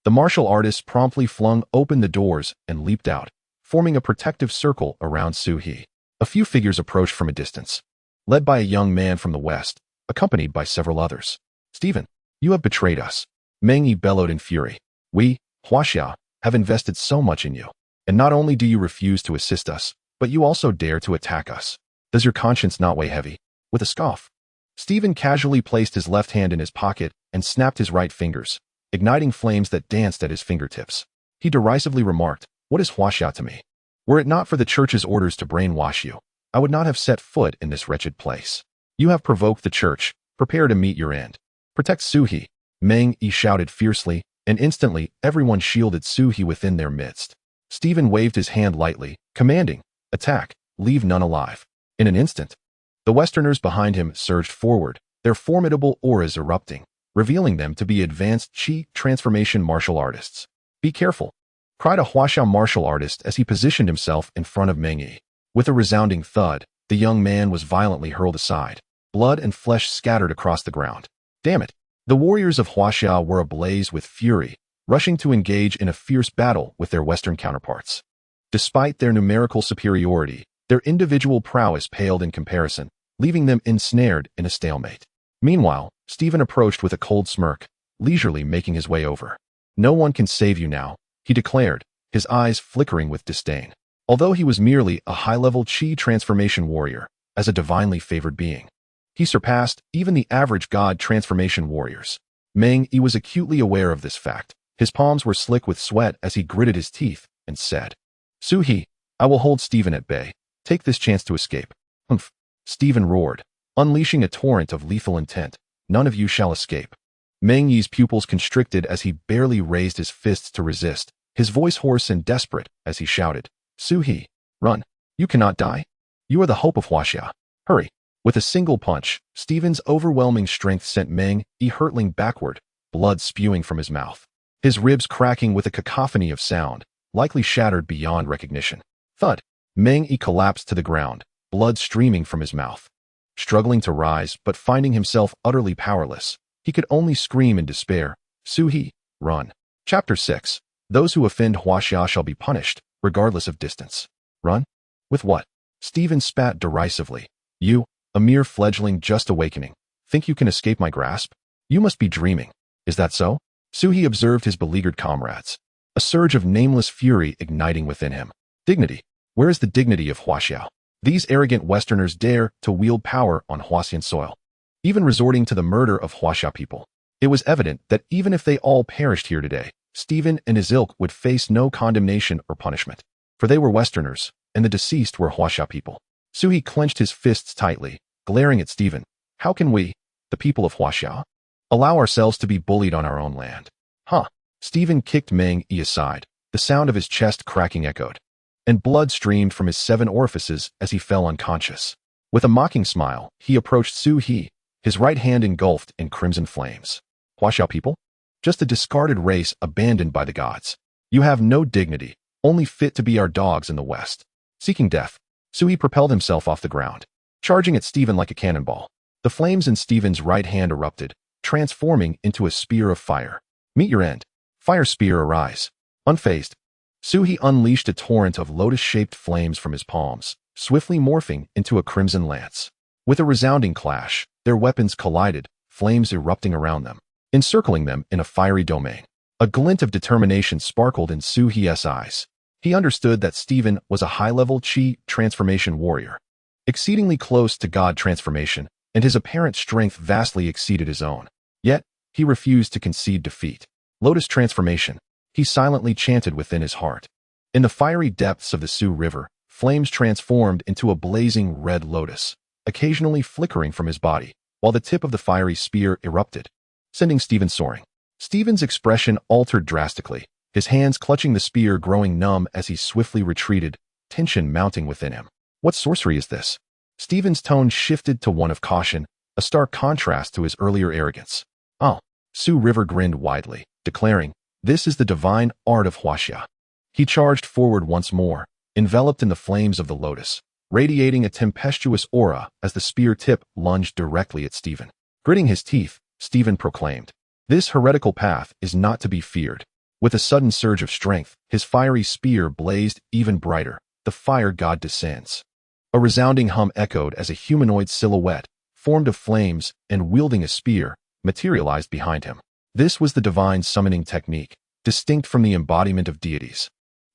The martial artist promptly flung open the doors and leaped out, forming a protective circle around Suhi. A few figures approached from a distance, led by a young man from the west, accompanied by several others. Stephen, you have betrayed us. Meng Yi bellowed in fury. We, Huaxia, have invested so much in you. And not only do you refuse to assist us, but you also dare to attack us. Does your conscience not weigh heavy? With a scoff, Stephen casually placed his left hand in his pocket and snapped his right fingers, igniting flames that danced at his fingertips. He derisively remarked, what is Huaxia to me? Were it not for the church's orders to brainwash you, I would not have set foot in this wretched place. You have provoked the church. Prepare to meet your end. Protect Suhi, Meng Yi shouted fiercely, and instantly everyone shielded Suhi within their midst. Stephen waved his hand lightly, commanding, attack, leave none alive. In an instant, the Westerners behind him surged forward, their formidable auras erupting, revealing them to be advanced Qi transformation martial artists. Be careful, cried a Huaxia martial artist as he positioned himself in front of Meng Yi. With a resounding thud, the young man was violently hurled aside. Blood and flesh scattered across the ground. Damn it! The warriors of Huaxia were ablaze with fury, rushing to engage in a fierce battle with their Western counterparts. Despite their numerical superiority, their individual prowess paled in comparison, leaving them ensnared in a stalemate. Meanwhile, Stephen approached with a cold smirk, leisurely making his way over. No one can save you now, he declared, his eyes flickering with disdain. Although he was merely a high-level Qi transformation warrior, as a divinely favored being, he surpassed even the average god transformation warriors. Meng Yi was acutely aware of this fact. His palms were slick with sweat as he gritted his teeth and said, Suhi, I will hold Stephen at bay. Take this chance to escape. Humph. Stephen roared, unleashing a torrent of lethal intent. None of you shall escape. Meng Yi's pupils constricted as he barely raised his fists to resist, his voice hoarse and desperate as he shouted, Suhi, run. You cannot die. You are the hope of Huaxia. Hurry. With a single punch, Stephen's overwhelming strength sent Meng Yi hurtling backward, blood spewing from his mouth. His ribs cracking with a cacophony of sound, likely shattered beyond recognition. Thud. Meng Yi collapsed to the ground, blood streaming from his mouth. Struggling to rise but finding himself utterly powerless, he could only scream in despair, Suhi, run. Chapter 6. Those who offend Huaxia shall be punished, regardless of distance. Run? With what? Stephen spat derisively. You, a mere fledgling just awakening, think you can escape my grasp? You must be dreaming. Is that so? Suhi observed his beleaguered comrades, a surge of nameless fury igniting within him. Dignity. Where is the dignity of Huaxia? These arrogant Westerners dare to wield power on Huaxian soil, even resorting to the murder of Huaxia people. It was evident that even if they all perished here today, Stephen and his ilk would face no condemnation or punishment, for they were Westerners, and the deceased were Huaxia people. Suhi clenched his fists tightly, glaring at Stephen. How can we, the people of Huaxia, allow ourselves to be bullied on our own land? Huh? Stephen kicked Meng Yi aside, the sound of his chest cracking echoed, and blood streamed from his 7 orifices as he fell unconscious. With a mocking smile, he approached Suhi, his right hand engulfed in crimson flames. Huaxia people? just a discarded race abandoned by the gods. You have no dignity, only fit to be our dogs in the West. Seeking death, Sui propelled himself off the ground, charging at Stephen like a cannonball. The flames in Stephen's right hand erupted, transforming into a spear of fire. Meet your end. Fire spear arise. Unfazed, Sui unleashed a torrent of lotus-shaped flames from his palms, swiftly morphing into a crimson lance. With a resounding clash, their weapons collided, flames erupting around them, encircling them in a fiery domain. A glint of determination sparkled in Sui's eyes. He understood that Stephen was a high-level Qi transformation warrior, exceedingly close to God transformation, and his apparent strength vastly exceeded his own. Yet, he refused to concede defeat. Lotus transformation, he silently chanted within his heart. In the fiery depths of the Su River, flames transformed into a blazing red lotus, occasionally flickering from his body, while the tip of the fiery spear erupted, sending Stephen soaring. Stephen's expression altered drastically, his hands clutching the spear growing numb as he swiftly retreated, tension mounting within him. What sorcery is this? Stephen's tone shifted to one of caution, a stark contrast to his earlier arrogance. Oh, Su River grinned widely, declaring, "This is the divine art of Huaxia." He charged forward once more, enveloped in the flames of the lotus, radiating a tempestuous aura as the spear tip lunged directly at Stephen. Gritting his teeth, Stephen proclaimed, "This heretical path is not to be feared." With a sudden surge of strength, his fiery spear blazed even brighter. The fire god descends. A resounding hum echoed as a humanoid silhouette, formed of flames and wielding a spear, materialized behind him. This was the divine summoning technique, distinct from the embodiment of deities,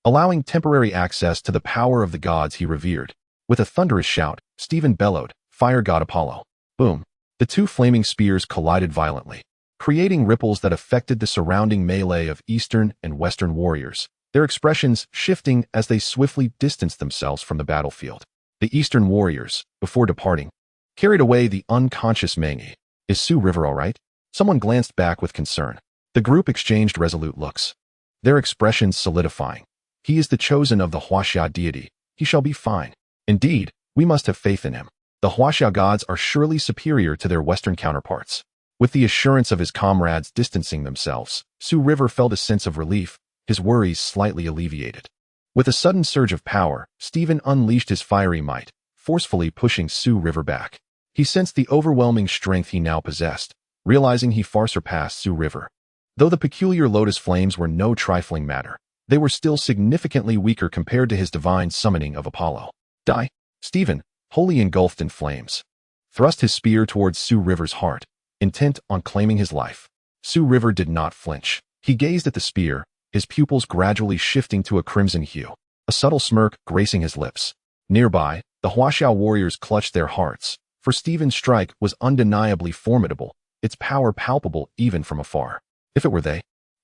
allowing temporary access to the power of the gods he revered. With a thunderous shout, Stephen bellowed, "Fire god Apollo." Boom! The two flaming spears collided violently, creating ripples that affected the surrounding melee of Eastern and Western warriors, their expressions shifting as they swiftly distanced themselves from the battlefield. The Eastern warriors, before departing, carried away the unconscious Mangi. "Is Su River all right?" Someone glanced back with concern. The group exchanged resolute looks, their expressions solidifying. "He is the chosen of the Huaxia deity. He shall be fine. Indeed, we must have faith in him. The Huaxia gods are surely superior to their Western counterparts." With the assurance of his comrades distancing themselves, Su River felt a sense of relief, his worries slightly alleviated. With a sudden surge of power, Stephen unleashed his fiery might, forcefully pushing Su River back. He sensed the overwhelming strength he now possessed, realizing he far surpassed Su River. Though the peculiar lotus flames were no trifling matter, they were still significantly weaker compared to his divine summoning of Apollo. "Die!" Stephen, wholly engulfed in flames, thrust his spear towards Su River's heart, intent on claiming his life. Su River did not flinch. He gazed at the spear, his pupils gradually shifting to a crimson hue, a subtle smirk gracing his lips. Nearby, the Huaxia warriors clutched their hearts, for Stephen's strike was undeniably formidable, its power palpable even from afar. If it were they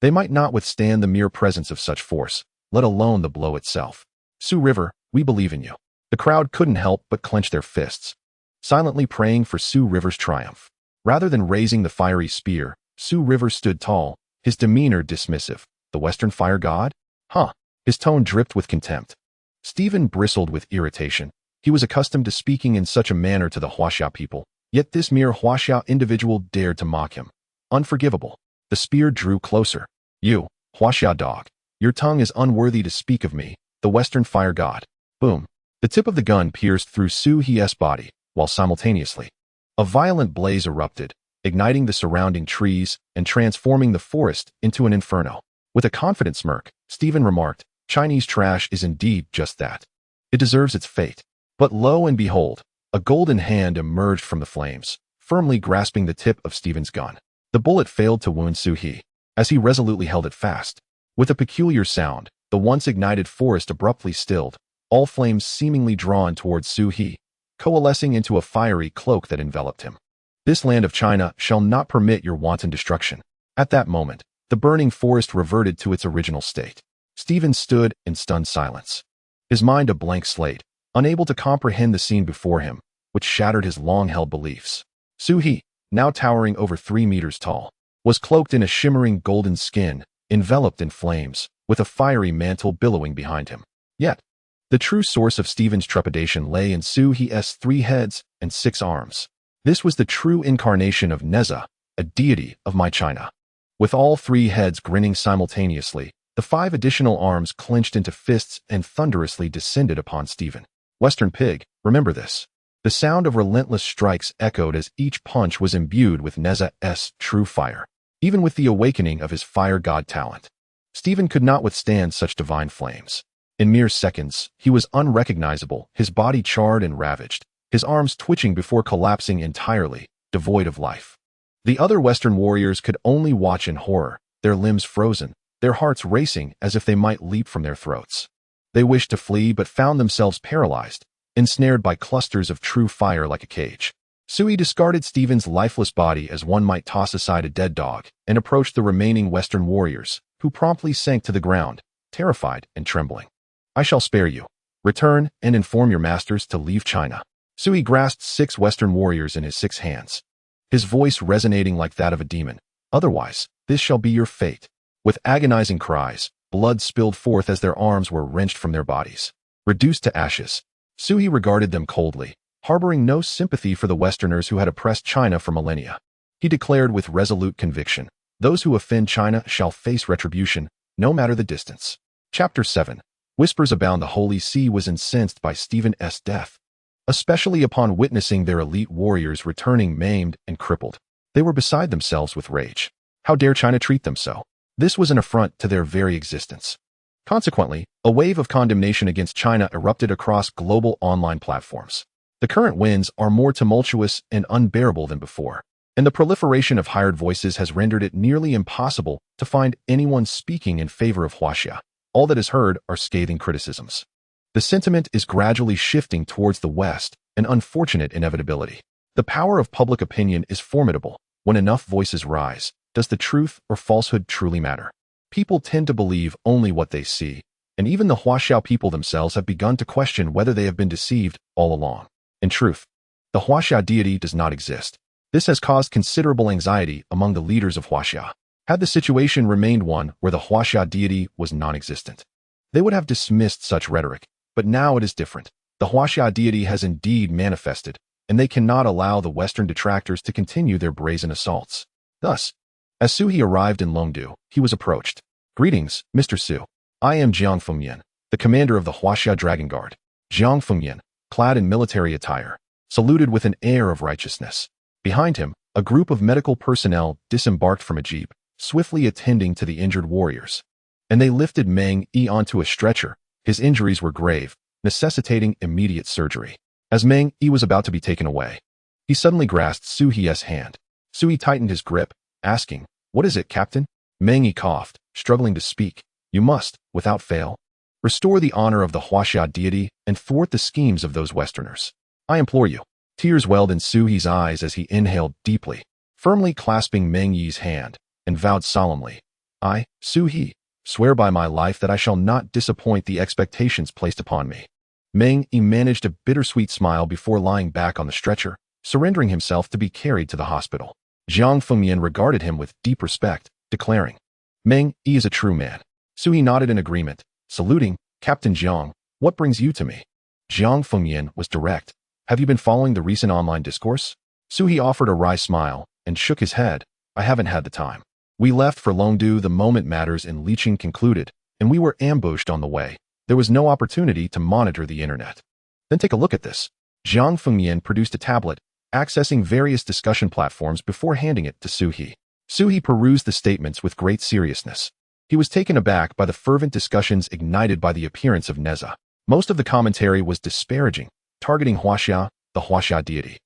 might not withstand the mere presence of such force, let alone the blow itself. "Su River, we believe in you." The crowd couldn't help but clench their fists, silently praying for Su River's triumph. Rather than raising the fiery spear, Su River stood tall, his demeanor dismissive. "The Western fire god? Huh." His tone dripped with contempt. Stephen bristled with irritation. He was accustomed to speaking in such a manner to the Huaxia people, yet this mere Huaxia individual dared to mock him. Unforgivable. The spear drew closer. "You, Huaxia dog, your tongue is unworthy to speak of me, the Western fire god." Boom. The tip of the gun pierced through Sui's body, while simultaneously, a violent blaze erupted, igniting the surrounding trees and transforming the forest into an inferno. With a confident smirk, Stephen remarked, "Chinese trash is indeed just that. It deserves its fate." But lo and behold, a golden hand emerged from the flames, firmly grasping the tip of Stephen's gun. The bullet failed to wound Sui, as he resolutely held it fast. With a peculiar sound, the once ignited forest abruptly stilled, all flames seemingly drawn towards Sui, coalescing into a fiery cloak that enveloped him. "This land of China shall not permit your wanton destruction." At that moment, the burning forest reverted to its original state. Stephen stood in stunned silence, his mind a blank slate, unable to comprehend the scene before him, which shattered his long-held beliefs. Sui, now towering over 3 meters tall, was cloaked in a shimmering golden skin, enveloped in flames, with a fiery mantle billowing behind him. Yet, the true source of Stephen's trepidation lay in Sui's 3 heads and 6 arms. This was the true incarnation of Nezha, a deity of my China. With all three heads grinning simultaneously, the 5 additional arms clenched into fists and thunderously descended upon Stephen. Western Pig, remember this. The sound of relentless strikes echoed as each punch was imbued with Nezha's true fire. Even with the awakening of his fire god talent, Stephen could not withstand such divine flames. In mere seconds, he was unrecognizable, his body charred and ravaged, his arms twitching before collapsing entirely, devoid of life. The other Western warriors could only watch in horror, their limbs frozen, their hearts racing as if they might leap from their throats. They wished to flee but found themselves paralyzed, ensnared by clusters of true fire like a cage. Sui discarded Stephen's lifeless body as one might toss aside a dead dog and approached the remaining Western warriors, who promptly sank to the ground, terrified and trembling. I shall spare you. Return and inform your masters to leave China. Sui grasped 6 Western warriors in his 6 hands, his voice resonating like that of a demon. Otherwise, this shall be your fate. With agonizing cries, blood spilled forth as their arms were wrenched from their bodies. Reduced to ashes, Sui regarded them coldly, harboring no sympathy for the Westerners who had oppressed China for millennia. He declared with resolute conviction, those who offend China shall face retribution, no matter the distance. Chapter 7. Whispers abound. The Holy See was incensed by Stephen's death, especially upon witnessing their elite warriors returning maimed and crippled. They were beside themselves with rage. How dare China treat them so? This was an affront to their very existence. Consequently, a wave of condemnation against China erupted across global online platforms. The current winds are more tumultuous and unbearable than before, and the proliferation of hired voices has rendered it nearly impossible to find anyone speaking in favor of Huaxia. All that is heard are scathing criticisms. The sentiment is gradually shifting towards the West, an unfortunate inevitability. The power of public opinion is formidable. When enough voices rise, does the truth or falsehood truly matter? People tend to believe only what they see, and even the Huaxia people themselves have begun to question whether they have been deceived all along. In truth, the Huaxia deity does not exist. This has caused considerable anxiety among the leaders of Huaxia. Had the situation remained one where the Huaxia deity was non-existent, they would have dismissed such rhetoric, but now it is different. The Huaxia deity has indeed manifested, and they cannot allow the Western detractors to continue their brazen assaults. Thus, as Sui arrived in Longdu, he was approached. Greetings, Mr. Su. I am Jiang Fengyan, the commander of the Huaxia Dragon Guard. Jiang Fengyan, clad in military attire, saluted with an air of righteousness. Behind him, a group of medical personnel disembarked from a jeep, swiftly attending to the injured warriors. And they lifted Meng Yi onto a stretcher. His injuries were grave, necessitating immediate surgery. As Meng Yi was about to be taken away, he suddenly grasped Sui's hand. Sui tightened his grip, asking, "What is it, Captain?" Meng Yi coughed, struggling to speak. "You must, without fail, restore the honor of the Huaxia deity and thwart the schemes of those Westerners. I implore you." Tears welled in Sui's eyes as he inhaled deeply, firmly clasping Meng Yi's hand, and vowed solemnly, "I, Sui, swear by my life that I shall not disappoint the expectations placed upon me." Meng Yi managed a bittersweet smile before lying back on the stretcher, surrendering himself to be carried to the hospital. Jiang Fengyan regarded him with deep respect, declaring, "Meng Yi is a true man." Sui nodded in agreement, saluting, "Captain Jiang, what brings you to me?" Jiang Fengyan was direct. "Have you been following the recent online discourse?" Sui offered a wry smile and shook his head. "I haven't had the time. We left for Longdu the moment matters in Liqing concluded, and we were ambushed on the way. There was no opportunity to monitor the internet." "Then take a look at this." Jiang Fengyan produced a tablet, accessing various discussion platforms before handing it to Sui. Sui perused the statements with great seriousness. He was taken aback by the fervent discussions ignited by the appearance of Nezha. Most of the commentary was disparaging, targeting Huaxia, the Huaxia deity,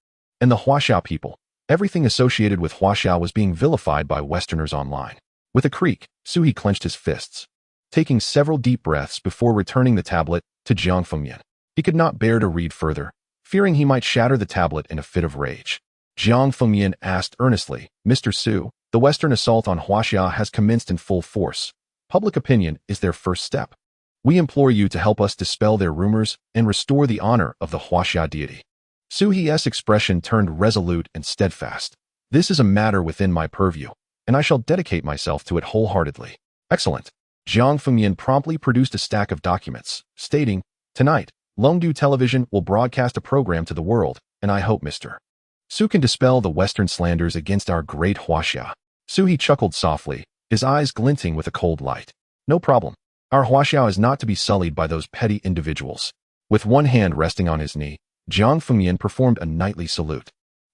and the Huaxia people. Everything associated with Huaxia was being vilified by Westerners online. With a creak, Sui clenched his fists, taking several deep breaths before returning the tablet to Jiang Fengyan. He could not bear to read further, fearing he might shatter the tablet in a fit of rage. Jiang Fengyan asked earnestly, "Mr. Su, the Western assault on Huaxia has commenced in full force. Public opinion is their first step. We implore you to help us dispel their rumors and restore the honor of the Huaxia deity." Sui's expression turned resolute and steadfast. "This is a matter within my purview, and I shall dedicate myself to it wholeheartedly." "Excellent." Jiang Fengyan promptly produced a stack of documents, stating, "Tonight, Longdu Television will broadcast a program to the world, and I hope Mr. Su can dispel the Western slanders against our great Huaxia." Suhi chuckled softly, his eyes glinting with a cold light. No problem. Our Huaxia is not to be sullied by those petty individuals. With one hand resting on his knee, Jiang Fengyan performed a knightly salute.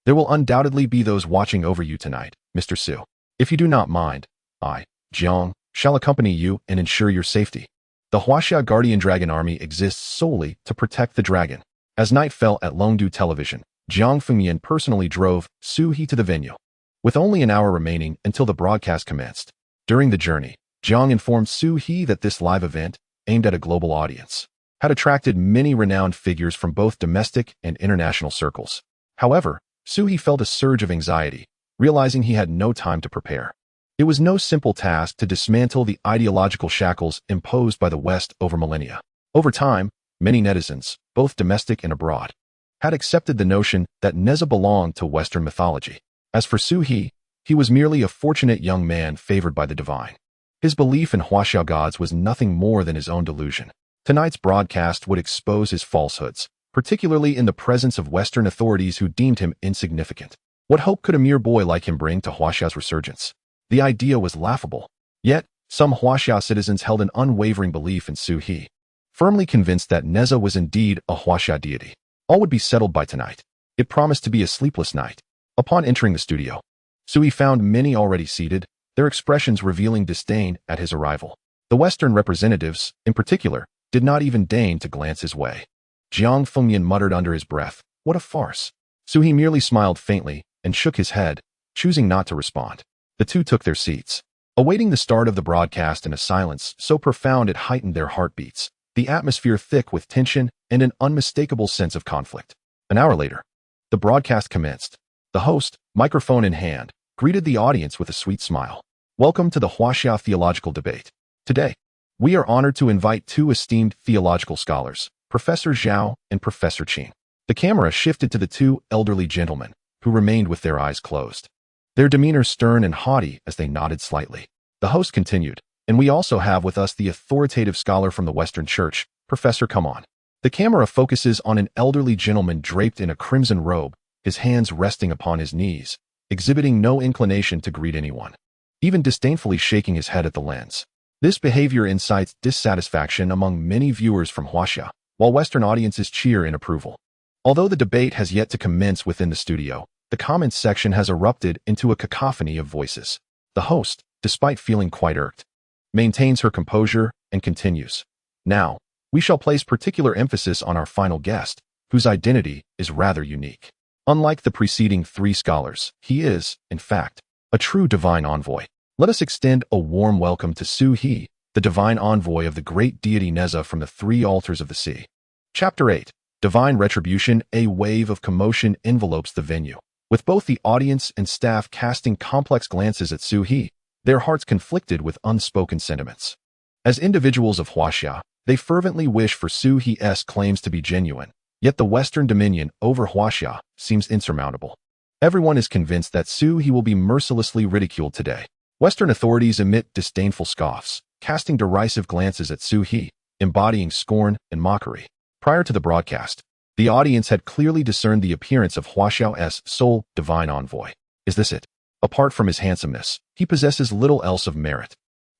There will undoubtedly be those watching over you tonight, Mr. Su. If you do not mind, I, Jiang, shall accompany you and ensure your safety. The Huaxia Guardian Dragon Army exists solely to protect the dragon. As night fell at Longdu Television, Jiang Fengyan personally drove Su He to the venue. With only an hour remaining until the broadcast commenced. During the journey, Jiang informed Su He that this live event, aimed at a global audience, had attracted many renowned figures from both domestic and international circles. However, Su He felt a surge of anxiety, realizing he had no time to prepare. It was no simple task to dismantle the ideological shackles imposed by the West over millennia. Over time, many netizens, both domestic and abroad, had accepted the notion that Nezha belonged to Western mythology. As for Su He was merely a fortunate young man favored by the divine. His belief in Huaxia gods was nothing more than his own delusion. Tonight's broadcast would expose his falsehoods, particularly in the presence of Western authorities who deemed him insignificant. What hope could a mere boy like him bring to Huaxia's resurgence? The idea was laughable. Yet, some Huaxia citizens held an unwavering belief in Su He, firmly convinced that Nezha was indeed a Huaxia deity. All would be settled by tonight. It promised to be a sleepless night. Upon entering the studio, Su He found many already seated, their expressions revealing disdain at his arrival. The Western representatives, in particular, did not even deign to glance his way. Jiang Fengyan muttered under his breath, "What a farce." Su He merely smiled faintly and shook his head, choosing not to respond. The two took their seats, awaiting the start of the broadcast in a silence so profound it heightened their heartbeats, the atmosphere thick with tension and an unmistakable sense of conflict. An hour later, the broadcast commenced. The host, microphone in hand, greeted the audience with a sweet smile. "Welcome to the Huaxia Theological Debate. Today, we are honored to invite two esteemed theological scholars, Professor Zhao and Professor Qin." The camera shifted to the two elderly gentlemen, who remained with their eyes closed, their demeanor stern and haughty as they nodded slightly. The host continued, "And we also have with us the authoritative scholar from the Western Church, Professor Come On." The camera focuses on an elderly gentleman draped in a crimson robe, his hands resting upon his knees, exhibiting no inclination to greet anyone, even disdainfully shaking his head at the lens. This behavior incites dissatisfaction among many viewers from Huaxia, while Western audiences cheer in approval. Although the debate has yet to commence within the studio, the comments section has erupted into a cacophony of voices. The host, despite feeling quite irked, maintains her composure and continues. "Now, we shall place particular emphasis on our final guest, whose identity is rather unique. Unlike the preceding three scholars, he is, in fact, a true divine envoy. Let us extend a warm welcome to Su He, the divine envoy of the great deity Nezha from the three altars of the sea." Chapter 8, Divine Retribution. A wave of commotion envelopes the venue, with both the audience and staff casting complex glances at Su He, their hearts conflicted with unspoken sentiments. As individuals of Huaxia, they fervently wish for Su He's claims to be genuine, yet the Western dominion over Huaxia seems insurmountable. Everyone is convinced that Su He will be mercilessly ridiculed today. Western authorities emit disdainful scoffs, casting derisive glances at Su He, embodying scorn and mockery. Prior to the broadcast, the audience had clearly discerned the appearance of Huaxia's sole divine envoy. Is this it? Apart from his handsomeness, he possesses little else of merit.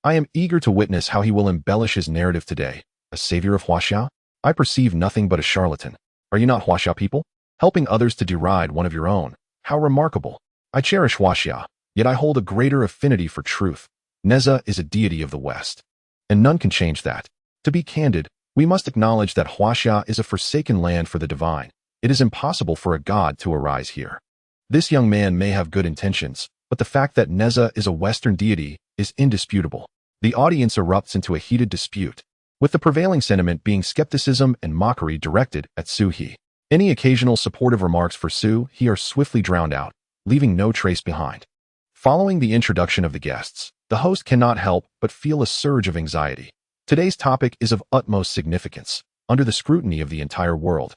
I am eager to witness how he will embellish his narrative today. A savior of Huaxia? I perceive nothing but a charlatan. Are you not Huaxia people? Helping others to deride one of your own. How remarkable. I cherish Huaxia, yet I hold a greater affinity for truth. Nezha is a deity of the West, and none can change that. To be candid, we must acknowledge that Huaxia is a forsaken land for the divine. It is impossible for a god to arise here. This young man may have good intentions, but the fact that Nezha is a Western deity is indisputable. The audience erupts into a heated dispute, with the prevailing sentiment being skepticism and mockery directed at Su He. Any occasional supportive remarks for Su He are swiftly drowned out, leaving no trace behind. Following the introduction of the guests, the host cannot help but feel a surge of anxiety. Today's topic is of utmost significance, under the scrutiny of the entire world.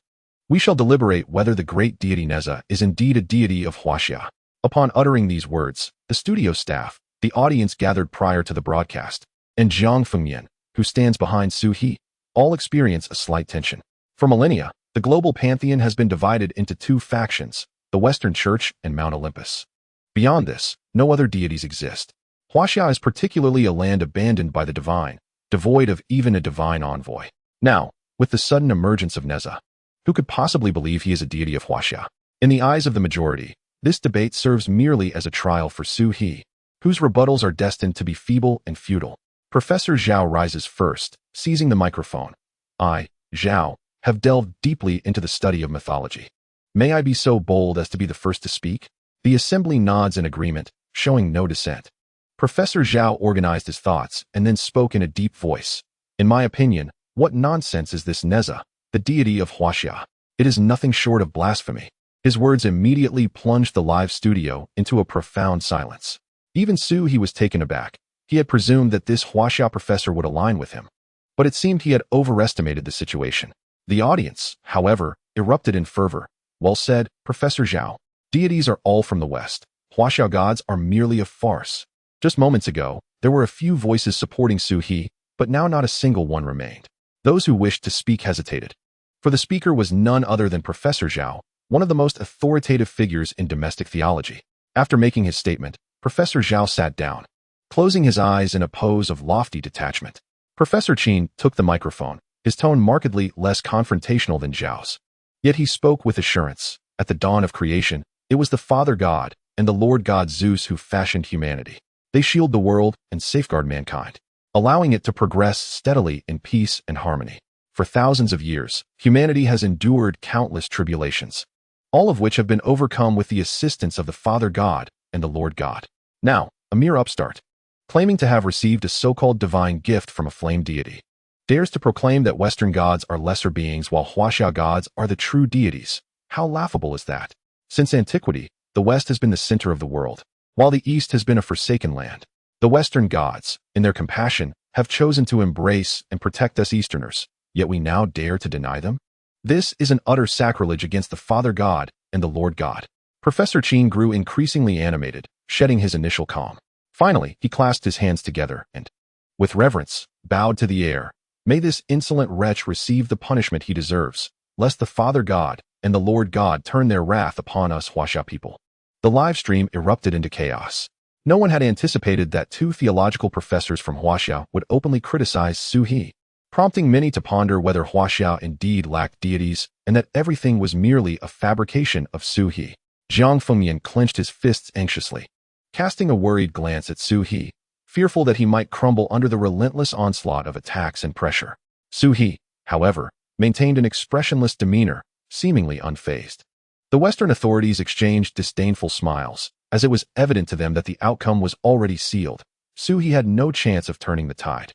We shall deliberate whether the great deity Nezha is indeed a deity of Huaxia. Upon uttering these words, the studio staff, the audience gathered prior to the broadcast, and Jiang Fengyan, who stands behind Su He, all experience a slight tension. For millennia, the global pantheon has been divided into two factions, the Western Church and Mount Olympus. Beyond this, no other deities exist. Huaxia is particularly a land abandoned by the divine, devoid of even a divine envoy. Now, with the sudden emergence of Nezha, who could possibly believe he is a deity of Huaxia? In the eyes of the majority, this debate serves merely as a trial for Su He, whose rebuttals are destined to be feeble and futile. Professor Zhao rises first, seizing the microphone. I, Zhao, have delved deeply into the study of mythology. May I be so bold as to be the first to speak? The assembly nods in agreement, showing no dissent. Professor Zhao organized his thoughts and then spoke in a deep voice. In my opinion, what nonsense is this Nezha, the deity of Huaxia? It is nothing short of blasphemy. His words immediately plunged the live studio into a profound silence. Even Su He was taken aback. He had presumed that this Huaxia professor would align with him. But it seemed he had overestimated the situation. The audience, however, erupted in fervor. Well said, Professor Zhao. Deities are all from the West. Huaxia gods are merely a farce. Just moments ago, there were a few voices supporting Su He, but now not a single one remained. Those who wished to speak hesitated. For the speaker was none other than Professor Zhao, one of the most authoritative figures in domestic theology. After making his statement, Professor Zhao sat down, closing his eyes in a pose of lofty detachment. Professor Qin took the microphone, his tone markedly less confrontational than Zhao's. Yet he spoke with assurance. At the dawn of creation, it was the Father God and the Lord God Zeus who fashioned humanity. They shield the world and safeguard mankind, allowing it to progress steadily in peace and harmony. For thousands of years, humanity has endured countless tribulations, all of which have been overcome with the assistance of the Father God and the Lord God. Now, a mere upstart, claiming to have received a so-called divine gift from a flame deity, dares to proclaim that Western gods are lesser beings while Huaxia gods are the true deities. How laughable is that? Since antiquity, the West has been the center of the world, while the East has been a forsaken land. The Western gods, in their compassion, have chosen to embrace and protect us Easterners, yet we now dare to deny them? This is an utter sacrilege against the Father God and the Lord God. Professor Qin grew increasingly animated, shedding his initial calm. Finally, he clasped his hands together and, with reverence, bowed to the air. May this insolent wretch receive the punishment he deserves, lest the Father God and the Lord God turn their wrath upon us Huaxia people. The live stream erupted into chaos. No one had anticipated that two theological professors from Huaxia would openly criticize Su He, prompting many to ponder whether Huaxia indeed lacked deities and that everything was merely a fabrication of Su He. Jiang Fengyan clenched his fists anxiously, casting a worried glance at Su He, fearful that he might crumble under the relentless onslaught of attacks and pressure. Su He, however, maintained an expressionless demeanor, seemingly unfazed. The Western authorities exchanged disdainful smiles, as it was evident to them that the outcome was already sealed. Su He had no chance of turning the tide.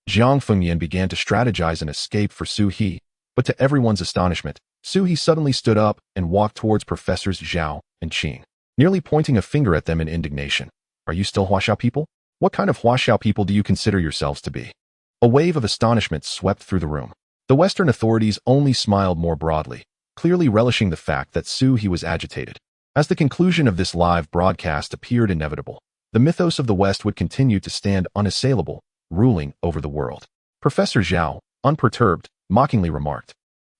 Jiang Fengyan began to strategize an escape for Su He, but to everyone's astonishment, Su He suddenly stood up and walked towards Professors Zhao and Qin, nearly pointing a finger at them in indignation. Are you still Huaxia people? What kind of Huaxia people do you consider yourselves to be? A wave of astonishment swept through the room. The Western authorities only smiled more broadly, clearly relishing the fact that Su He was agitated. As the conclusion of this live broadcast appeared inevitable, the mythos of the West would continue to stand unassailable, ruling over the world. Professor Zhao, unperturbed, mockingly remarked,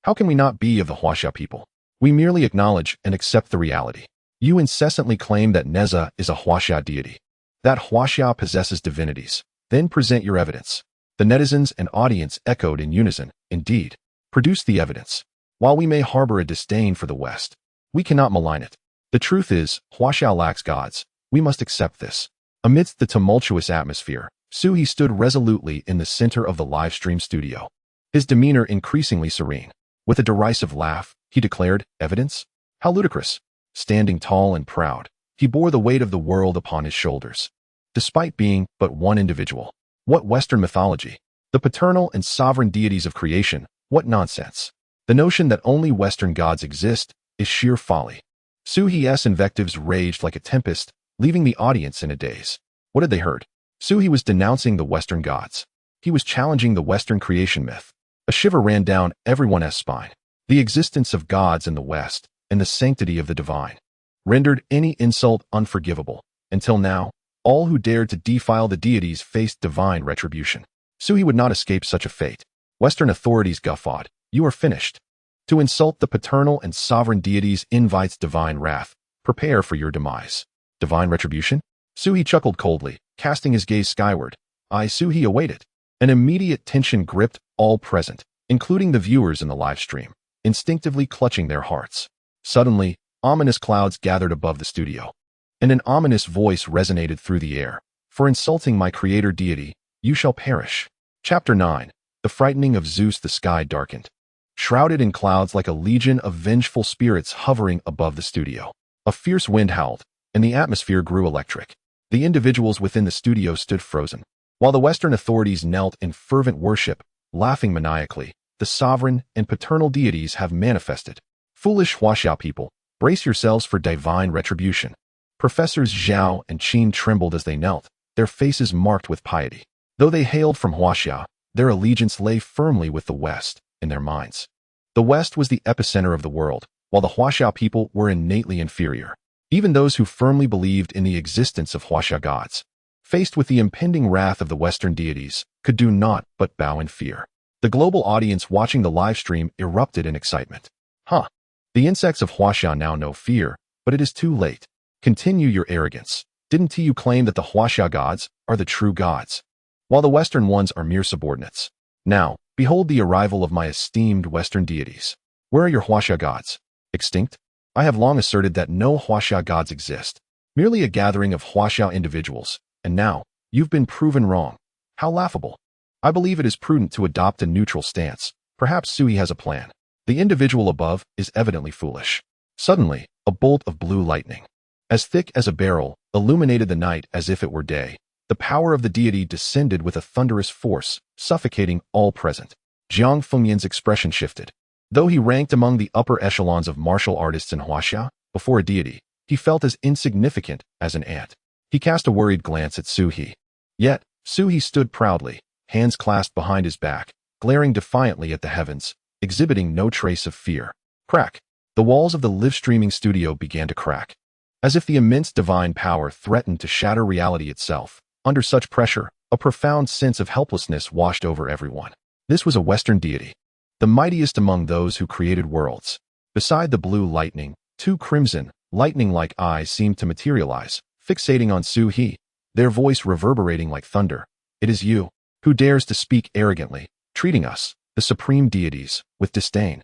"How can we not be of the Huaxia people? We merely acknowledge and accept the reality. You incessantly claim that Nezha is a Huaxia deity, that Huaxia possesses divinities. Then present your evidence." The netizens and audience echoed in unison, "Indeed, produce the evidence. While we may harbor a disdain for the West, we cannot malign it. The truth is, Huaxia lacks gods. We must accept this." Amidst the tumultuous atmosphere, Su He stood resolutely in the center of the live stream studio, his demeanor increasingly serene. With a derisive laugh, he declared, "Evidence? How ludicrous." Standing tall and proud, he bore the weight of the world upon his shoulders, despite being but one individual. What Western mythology? The paternal and sovereign deities of creation? What nonsense! The notion that only Western gods exist is sheer folly. Su He's invectives raged like a tempest, leaving the audience in a daze. What had they heard? Su He was denouncing the Western gods. He was challenging the Western creation myth. A shiver ran down everyone's spine. The existence of gods in the West and the sanctity of the divine rendered any insult unforgivable. Until now, all who dared to defile the deities faced divine retribution. Su He would not escape such a fate. Western authorities guffawed. "You are finished. To insult the paternal and sovereign deities invites divine wrath. Prepare for your demise." Divine retribution? Suhi chuckled coldly, casting his gaze skyward. Suhi awaited. An immediate tension gripped all present, including the viewers in the live stream, instinctively clutching their hearts. Suddenly, ominous clouds gathered above the studio, and an ominous voice resonated through the air. For insulting my creator deity, you shall perish. Chapter 9. The frightening of Zeus. The sky darkened, shrouded in clouds like a legion of vengeful spirits hovering above the studio. A fierce wind howled, and the atmosphere grew electric. The individuals within the studio stood frozen, while the Western authorities knelt in fervent worship, laughing maniacally. The sovereign and paternal deities have manifested. Foolish Huaxia people, brace yourselves for divine retribution. Professors Zhao and Qin trembled as they knelt, their faces marked with piety. Though they hailed from Huaxia, their allegiance lay firmly with the West in their minds. The West was the epicenter of the world, while the Huaxia people were innately inferior. Even those who firmly believed in the existence of Huaxia gods, faced with the impending wrath of the Western deities, could do naught but bow in fear. The global audience watching the live stream erupted in excitement. The insects of Huaxia now know fear, but it is too late. Continue your arrogance. Didn't you claim that the Huaxia gods are the true gods, while the Western ones are mere subordinates? Now, behold the arrival of my esteemed Western deities. Where are your Huaxia gods? Extinct? I have long asserted that no Huaxia gods exist, merely a gathering of Huaxia individuals, and now, you've been proven wrong. How laughable. I believe it is prudent to adopt a neutral stance. Perhaps Suhi has a plan. The individual above is evidently foolish. Suddenly, a bolt of blue lightning, as thick as a barrel, illuminated the night as if it were day. The power of the deity descended with a thunderous force, suffocating all present. Jiang Fengyan's expression shifted. Though he ranked among the upper echelons of martial artists in Huaxia, before a deity, he felt as insignificant as an ant. He cast a worried glance at Suhi. Yet, Suhi stood proudly, hands clasped behind his back, glaring defiantly at the heavens, exhibiting no trace of fear. Crack! The walls of the live-streaming studio began to crack, as if the immense divine power threatened to shatter reality itself. Under such pressure, a profound sense of helplessness washed over everyone. This was a Western deity, the mightiest among those who created worlds. Beside the blue lightning, two crimson, lightning-like eyes seemed to materialize, fixating on Suhi, their voice reverberating like thunder. It is you, who dares to speak arrogantly, treating us, the supreme deities, with disdain.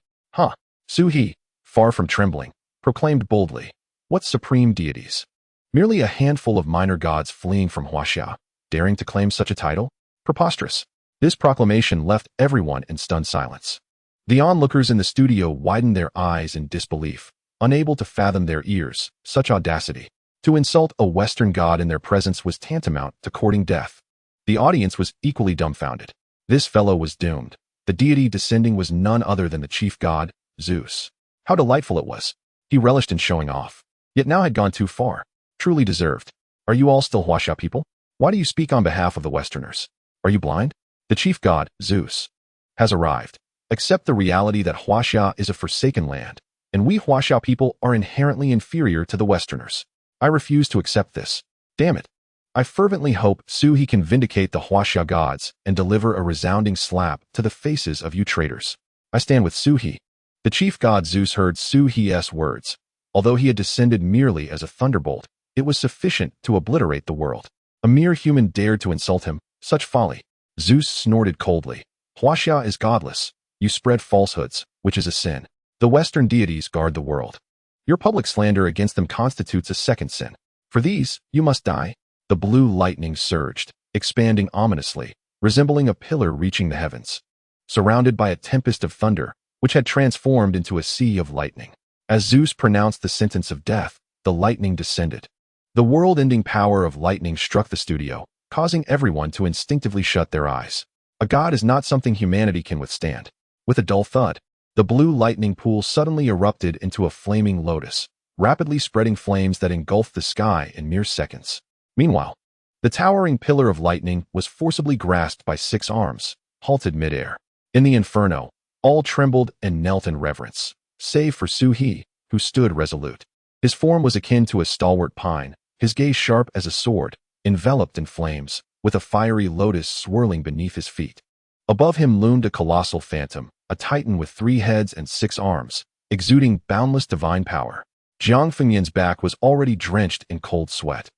Suhi, far from trembling, proclaimed boldly. What supreme deities? Merely a handful of minor gods fleeing from Huaxia, daring to claim such a title? Preposterous. This proclamation left everyone in stunned silence. The onlookers in the studio widened their eyes in disbelief, unable to fathom their ears. Such audacity. To insult a Western god in their presence was tantamount to courting death. The audience was equally dumbfounded. This fellow was doomed. The deity descending was none other than the chief god, Zeus. How delightful it was. He relished in showing off, yet now had gone too far. Truly deserved. Are you all still Huaxia people? Why do you speak on behalf of the Westerners? Are you blind? The chief god, Zeus, has arrived. Accept the reality that Huaxia is a forsaken land, and we Huaxia people are inherently inferior to the Westerners. I refuse to accept this. Damn it. I fervently hope Suhi can vindicate the Huaxia gods and deliver a resounding slap to the faces of you traitors. I stand with Suhi. The chief god Zeus heard Suhi's words. Although he had descended merely as a thunderbolt, it was sufficient to obliterate the world. A mere human dared to insult him. Such folly. Zeus snorted coldly. Huaxia is godless. You spread falsehoods, which is a sin. The Western deities guard the world. Your public slander against them constitutes a second sin. For these, you must die. The blue lightning surged, expanding ominously, resembling a pillar reaching the heavens, surrounded by a tempest of thunder, which had transformed into a sea of lightning. As Zeus pronounced the sentence of death, the lightning descended. The world-ending power of lightning struck the studio, causing everyone to instinctively shut their eyes. A god is not something humanity can withstand. With a dull thud, the blue lightning pool suddenly erupted into a flaming lotus, rapidly spreading flames that engulfed the sky in mere seconds. Meanwhile, the towering pillar of lightning was forcibly grasped by 6 arms, halted midair. In the inferno, all trembled and knelt in reverence, save for Suhi, who stood resolute. His form was akin to a stalwart pine, his gaze sharp as a sword, enveloped in flames, with a fiery lotus swirling beneath his feet. Above him loomed a colossal phantom, a titan with 3 heads and 6 arms, exuding boundless divine power. Jiang Fengyan's back was already drenched in cold sweat.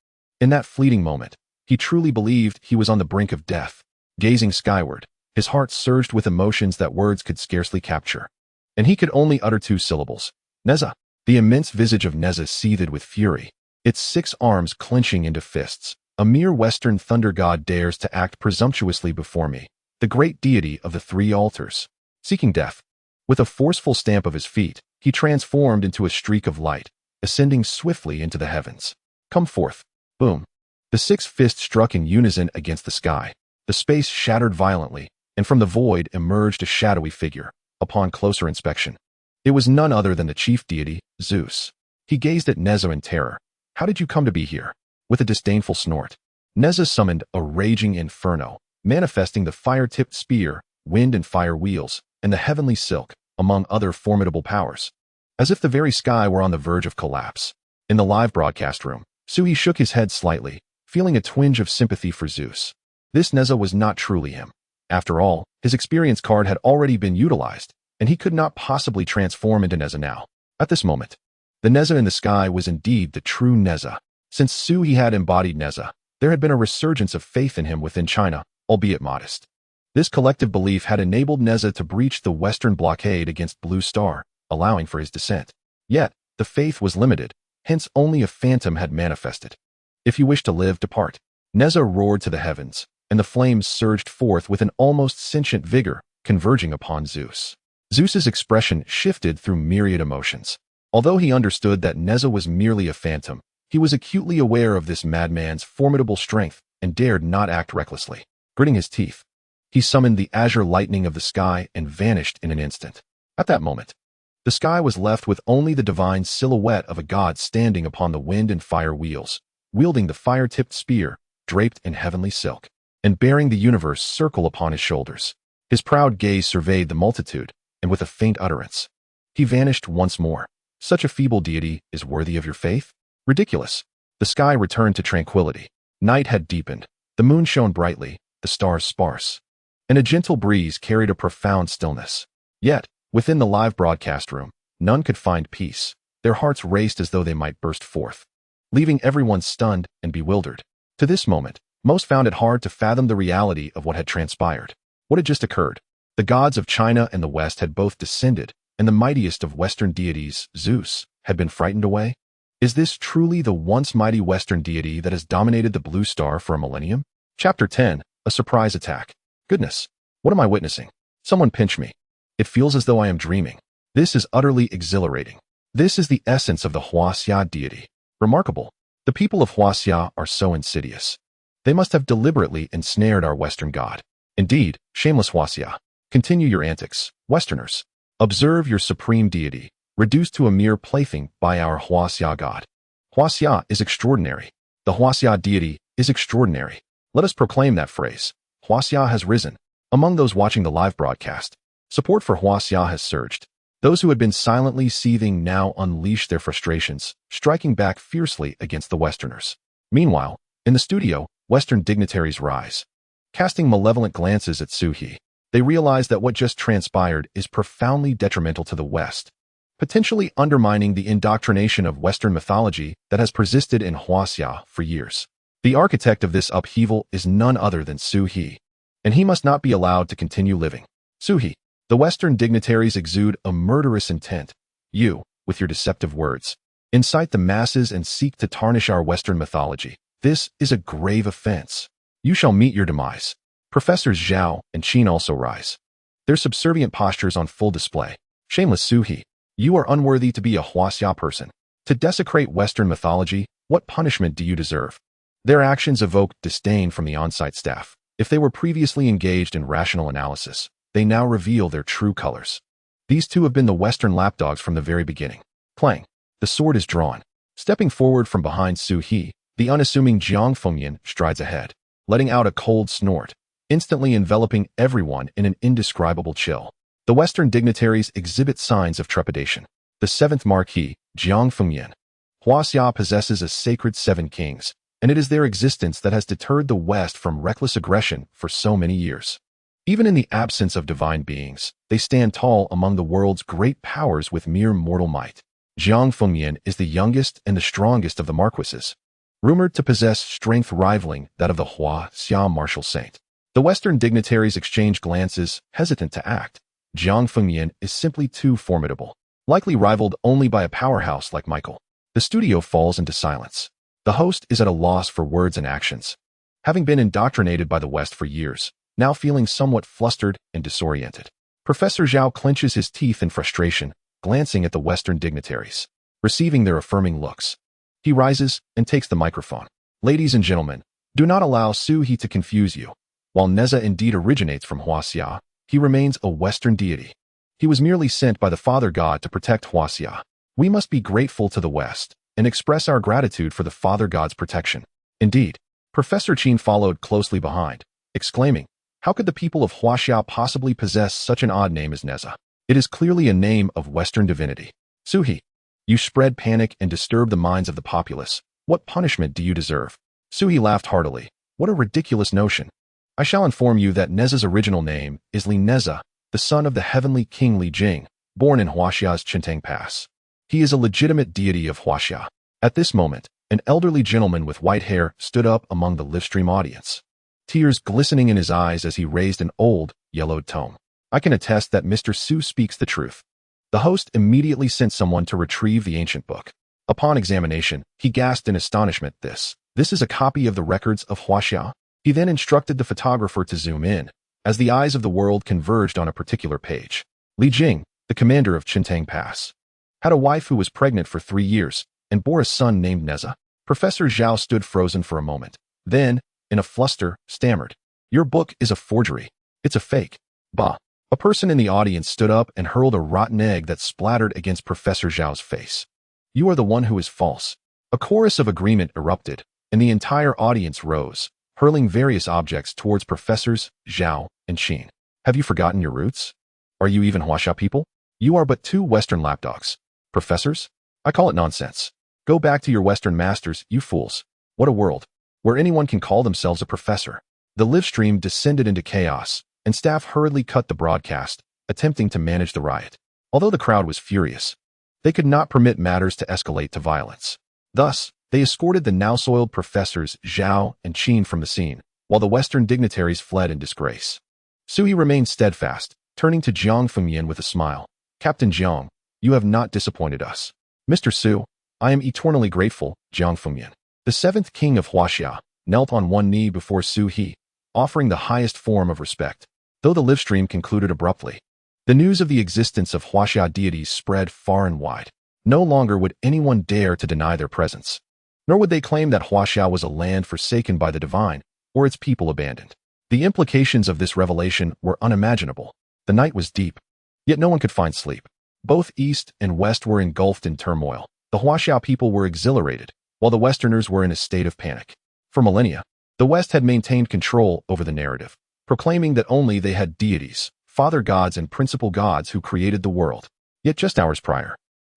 In that fleeting moment, he truly believed he was on the brink of death. Gazing skyward, his heart surged with emotions that words could scarcely capture. And he could only utter two syllables. Nezha. The immense visage of Nezha seethed with fury, its 6 arms clenching into fists. A mere Western thunder god dares to act presumptuously before me, the great deity of the 3 altars. Seeking death. With a forceful stamp of his feet, he transformed into a streak of light, ascending swiftly into the heavens. Come forth. Boom. The 6 fists struck in unison against the sky. The space shattered violently, and from the void emerged a shadowy figure. Upon closer inspection, it was none other than the chief deity, Zeus. He gazed at Nezha in terror. How did you come to be here? With a disdainful snort, Nezha summoned a raging inferno, manifesting the fire-tipped spear, wind and fire wheels, and the heavenly silk, among other formidable powers. As if the very sky were on the verge of collapse. In the live broadcast room, Sui shook his head slightly, feeling a twinge of sympathy for Zeus. This Nezha was not truly him. After all, his experience card had already been utilized, and he could not possibly transform into Nezha now. At this moment, the Nezha in the sky was indeed the true Nezha. Since Sui had embodied Nezha, there had been a resurgence of faith in him within China, albeit modest. This collective belief had enabled Nezha to breach the Western blockade against Blue Star, allowing for his descent. Yet, the faith was limited, hence only a phantom had manifested. If you wish to live, depart. Nezha roared to the heavens, and the flames surged forth with an almost sentient vigor, converging upon Zeus. Zeus's expression shifted through myriad emotions. Although he understood that Nezha was merely a phantom, he was acutely aware of this madman's formidable strength and dared not act recklessly. Gritting his teeth, he summoned the azure lightning of the sky and vanished in an instant. At that moment, the sky was left with only the divine silhouette of a god standing upon the wind and fire wheels, wielding the fire-tipped spear, draped in heavenly silk, and bearing the universe circle upon his shoulders. His proud gaze surveyed the multitude, and with a faint utterance, he vanished once more. Such a feeble deity is worthy of your faith? Ridiculous. The sky returned to tranquility. Night had deepened. The moon shone brightly, the stars sparse, and a gentle breeze carried a profound stillness. Yet, within the live broadcast room, none could find peace. Their hearts raced as though they might burst forth, leaving everyone stunned and bewildered. To this moment, most found it hard to fathom the reality of what had transpired. What had just occurred? The gods of China and the West had both descended, and the mightiest of Western deities, Zeus, had been frightened away? Is this truly the once mighty Western deity that has dominated the Blue Star for a millennium? Chapter 10, A Surprise Attack. Goodness, what am I witnessing? Someone pinch me. It feels as though I am dreaming. This is utterly exhilarating. This is the essence of the Huaxia deity. Remarkable. The people of Huaxia are so insidious. They must have deliberately ensnared our Western god. Indeed, shameless Huaxia. Continue your antics, Westerners. Observe your supreme deity, reduced to a mere plaything by our Huaxia god. Huaxia is extraordinary. The Huaxia deity is extraordinary. Let us proclaim that phrase. Huaxia has risen. Among those watching the live broadcast, support for Huaxia has surged. Those who had been silently seething now unleashed their frustrations, striking back fiercely against the Westerners. Meanwhile, in the studio, Western dignitaries rise. Casting malevolent glances at Sui, they realize that what just transpired is profoundly detrimental to the West, potentially undermining the indoctrination of Western mythology that has persisted in Huaxia for years. The architect of this upheaval is none other than Sui, and he must not be allowed to continue living. Sui, the Western dignitaries exude a murderous intent. You, with your deceptive words, incite the masses and seek to tarnish our Western mythology. This is a grave offense. You shall meet your demise. Professors Zhao and Qin also rise, their subservient postures on full display. Shameless Sui, you are unworthy to be a Huaxia person. To desecrate Western mythology, what punishment do you deserve? Their actions evoke disdain from the on-site staff. If they were previously engaged in rational analysis, they now reveal their true colors. These two have been the Western lapdogs from the very beginning. Clang. The sword is drawn. Stepping forward from behind Sui, the unassuming Jiang Fengyan strides ahead, letting out a cold snort, instantly enveloping everyone in an indescribable chill. The Western dignitaries exhibit signs of trepidation. The 7th Marquis, Jiang Fengyan. Huaxia possesses a sacred 7 kings, and it is their existence that has deterred the West from reckless aggression for so many years. Even in the absence of divine beings, they stand tall among the world's great powers with mere mortal might. Jiang Fengyan is the youngest and the strongest of the marquises. rumored to possess strength rivaling that of the Huaxia martial saint. The Western dignitaries exchange glances, hesitant to act. Jiang Fengyan is simply too formidable, likely rivaled only by a powerhouse like Michael. The studio falls into silence. The host is at a loss for words and actions. Having been indoctrinated by the West for years, now feeling somewhat flustered and disoriented, Professor Zhao clenches his teeth in frustration, glancing at the Western dignitaries, receiving their affirming looks. He rises and takes the microphone. Ladies and gentlemen, do not allow Suhi to confuse you. While Nezha indeed originates from Huaxia, he remains a Western deity. He was merely sent by the Father God to protect Huaxia. We must be grateful to the West and express our gratitude for the Father God's protection. Indeed, Professor Qin followed closely behind, exclaiming, "How could the people of Huaxia possibly possess such an odd name as Nezha? It is clearly a name of Western divinity. Suhi, you spread panic and disturb the minds of the populace. What punishment do you deserve?" Suhi laughed heartily. "What a ridiculous notion. I shall inform you that Nezha's original name is Li Nezha, the son of the heavenly king Li Jing, born in Huaxia's Chintang Pass. He is a legitimate deity of Huaxia." At this moment, an elderly gentleman with white hair stood up among the livestream audience, tears glistening in his eyes as he raised an old, yellowed tome. "I can attest that Mr. Su speaks the truth." The host immediately sent someone to retrieve the ancient book. Upon examination, he gasped in astonishment, This is a copy of the records of Huaxia." He then instructed the photographer to zoom in, as the eyes of the world converged on a particular page. Li Jing, the commander of Chintang Pass, had a wife who was pregnant for 3 years and bore a son named Nezha. Professor Zhao stood frozen for a moment. Then, in a fluster, stammered, "Your book is a forgery. It's a fake." Bah! A person in the audience stood up and hurled a rotten egg that splattered against Professor Zhao's face. "You are the one who is false." A chorus of agreement erupted, and the entire audience rose, hurling various objects towards Professors Zhao and Qin. "Have you forgotten your roots? Are you even Huaxia people? You are but 2 Western lapdogs. Professors? I call it nonsense. Go back to your Western masters, you fools. What a world, where anyone can call themselves a professor." The live stream descended into chaos, and staff hurriedly cut the broadcast, attempting to manage the riot. Although the crowd was furious, they could not permit matters to escalate to violence. Thus, they escorted the now-soiled Professors Zhao and Qin from the scene, while the Western dignitaries fled in disgrace. Suhi remained steadfast, turning to Jiang Fengyan with a smile. "Captain Jiang, you have not disappointed us." "Mr. Su, I am eternally grateful." Jiang Fengyan, the 7th king of Huaxia, knelt on one knee before Suhi, offering the highest form of respect. Though the live stream concluded abruptly, the news of the existence of Huaxia deities spread far and wide. No longer would anyone dare to deny their presence, nor would they claim that Huaxia was a land forsaken by the divine, or its people abandoned. The implications of this revelation were unimaginable. The night was deep, yet no one could find sleep. Both East and West were engulfed in turmoil. The Huaxia people were exhilarated, while the Westerners were in a state of panic. For millennia, the West had maintained control over the narrative, proclaiming that only they had deities, father gods and principal gods who created the world. Yet just hours prior,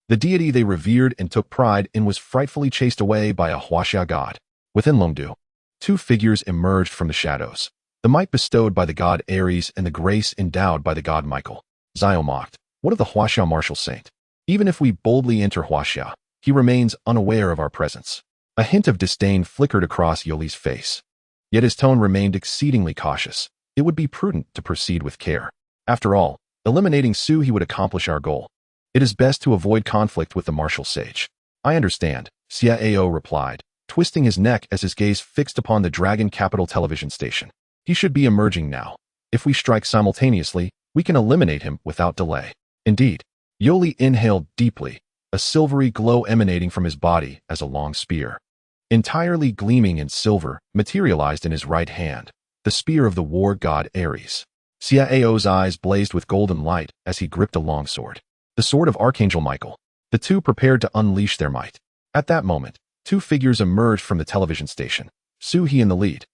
the deity they revered and took pride in was frightfully chased away by a Huaxia god. Within Longdu, 2 figures emerged from the shadows, the might bestowed by the god Ares and the grace endowed by the god Michael. Zio mocked, "What of the Huaxia martial saint? Even if we boldly enter Huaxia, he remains unaware of our presence." A hint of disdain flickered across Yoli's face, yet his tone remained exceedingly cautious. It would be prudent to proceed with care. After all, eliminating Suhi would accomplish our goal. It is best to avoid conflict with the martial sage. "I understand," Xiao replied, twisting his neck as his gaze fixed upon the Dragon Capital television station. "He should be emerging now. If we strike simultaneously, we can eliminate him without delay." Indeed, Yoli inhaled deeply, a silvery glow emanating from his body as a long spear, entirely gleaming in silver, materialized in his right hand, the spear of the war god Ares. Xiao's eyes blazed with golden light as he gripped a long sword, the sword of Archangel Michael. The two prepared to unleash their might. At that moment, 2 figures emerged from the television station, Suhi in the lead,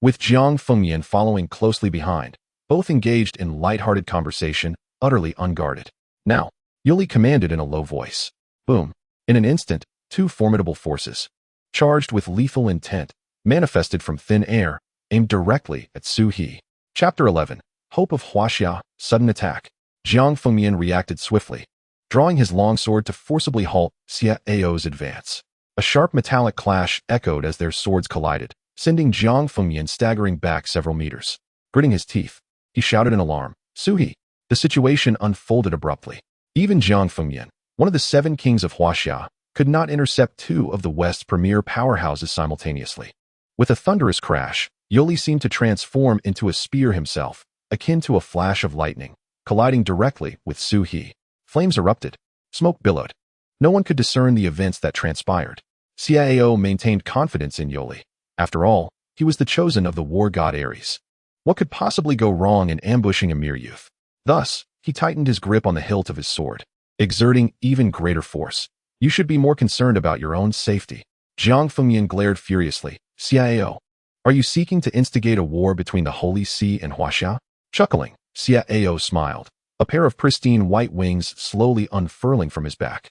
with Jiang Fengyan following closely behind, both engaged in light-hearted conversation, utterly unguarded. "Now," Yoli commanded in a low voice. Boom. In an instant, 2 formidable forces, charged with lethal intent, manifested from thin air, aimed directly at Suhi. Chapter 11. Hope of Huaxia, Sudden Attack. Jiang Fengyan reacted swiftly, drawing his longsword to forcibly halt Xiao's advance. A sharp metallic clash echoed as their swords collided, sending Jiang Fengyan staggering back several meters. Gritting his teeth, he shouted in alarm, "Suhi!" The situation unfolded abruptly. Even Jiang Fengyan, one of the 7 kings of Huaxia, could not intercept 2 of the West's premier powerhouses simultaneously. With a thunderous crash, Yoli seemed to transform into a spear himself, akin to a flash of lightning, colliding directly with Suhi. Flames erupted. Smoke billowed. No one could discern the events that transpired. Ciao maintained confidence in Yoli. After all, he was the chosen of the war god Ares. What could possibly go wrong in ambushing a mere youth? Thus, he tightened his grip on the hilt of his sword, exerting even greater force. You should be more concerned about your own safety. Jiang Fengyan glared furiously. Ciao, are you seeking to instigate a war between the Holy See and Huaxia? Chuckling, Ciao smiled, a pair of pristine white wings slowly unfurling from his back,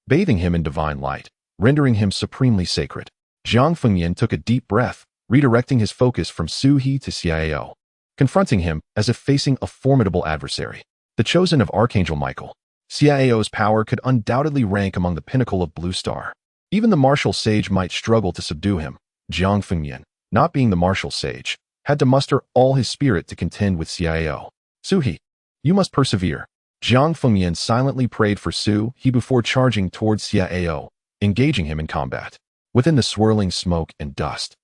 bathing him in divine light, rendering him supremely sacred. Jiang Fengyan took a deep breath, redirecting his focus from Suhi to Ciao, confronting him as if facing a formidable adversary. The chosen of Archangel Michael, Ciao's power could undoubtedly rank among the pinnacle of Blue Star. Even the martial sage might struggle to subdue him. Jiang Fengyan, not being the martial sage, had to muster all his spirit to contend with Ciao. Suhi, you must persevere. Jiang Fengyan silently prayed for Suhi before charging towards Ciao, engaging him in combat. Within the swirling smoke and dust,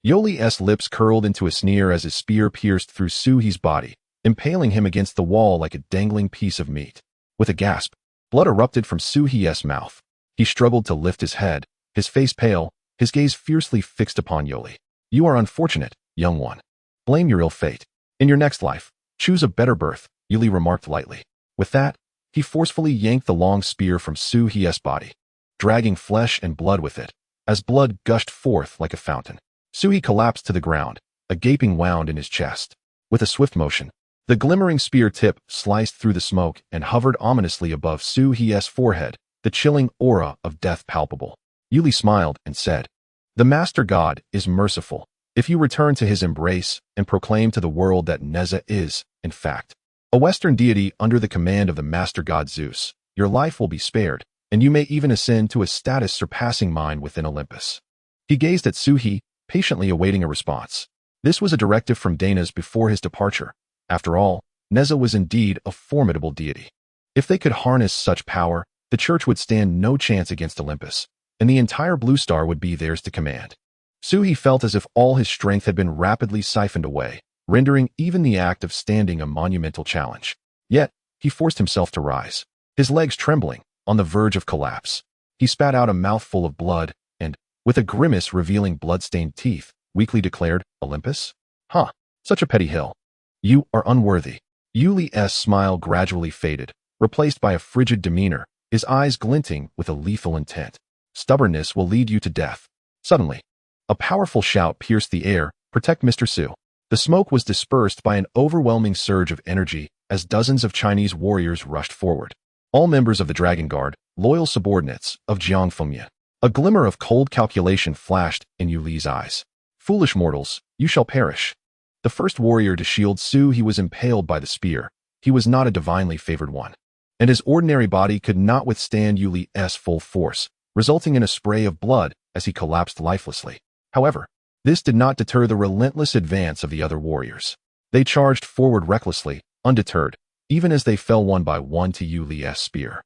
Yoli's lips curled into a sneer as his spear pierced through Suhi's body, impaling him against the wall like a dangling piece of meat. With a gasp, blood erupted from Suhi's mouth. He struggled to lift his head, his face pale, his gaze fiercely fixed upon Yoli. You are unfortunate, young one. Blame your ill fate. In your next life, choose a better birth, Yoli remarked lightly. With that, he forcefully yanked the long spear from Suhi's body, dragging flesh and blood with it, as blood gushed forth like a fountain. Suhi collapsed to the ground, a gaping wound in his chest. With a swift motion, the glimmering spear tip sliced through the smoke and hovered ominously above Suhi's forehead, the chilling aura of death palpable. Yuli smiled and said, "The Master God is merciful. If you return to his embrace and proclaim to the world that Nezha is, in fact, a Western deity under the command of the Master God Zeus, your life will be spared, and you may even ascend to a status surpassing mine within Olympus." He gazed at Suhi, patiently awaiting a response. This was a directive from Dana's before his departure. After all, Nezha was indeed a formidable deity. If they could harness such power, the church would stand no chance against Olympus, and the entire Blue Star would be theirs to command. Suhi felt as if all his strength had been rapidly siphoned away, rendering even the act of standing a monumental challenge. Yet, he forced himself to rise, his legs trembling, on the verge of collapse. He spat out a mouthful of blood, and, with a grimace revealing blood-stained teeth, weakly declared, "Olympus? Huh, such a petty hill. You are unworthy." Yuli's smile gradually faded, replaced by a frigid demeanor, his eyes glinting with a lethal intent. "Stubbornness will lead you to death." Suddenly, a powerful shout pierced the air, "Protect Mr. Su." The smoke was dispersed by an overwhelming surge of energy as dozens of Chinese warriors rushed forward. All members of the Dragon Guard, loyal subordinates of Jiang Fengyan. A glimmer of cold calculation flashed in Yuli's eyes. "Foolish mortals, you shall perish." The first warrior to shield Su, he was impaled by the spear. He was not a divinely favored one, and his ordinary body could not withstand Yuli's full force, resulting in a spray of blood as he collapsed lifelessly. However, this did not deter the relentless advance of the other warriors. They charged forward recklessly, undeterred, even as they fell one by one to Yuli's spear.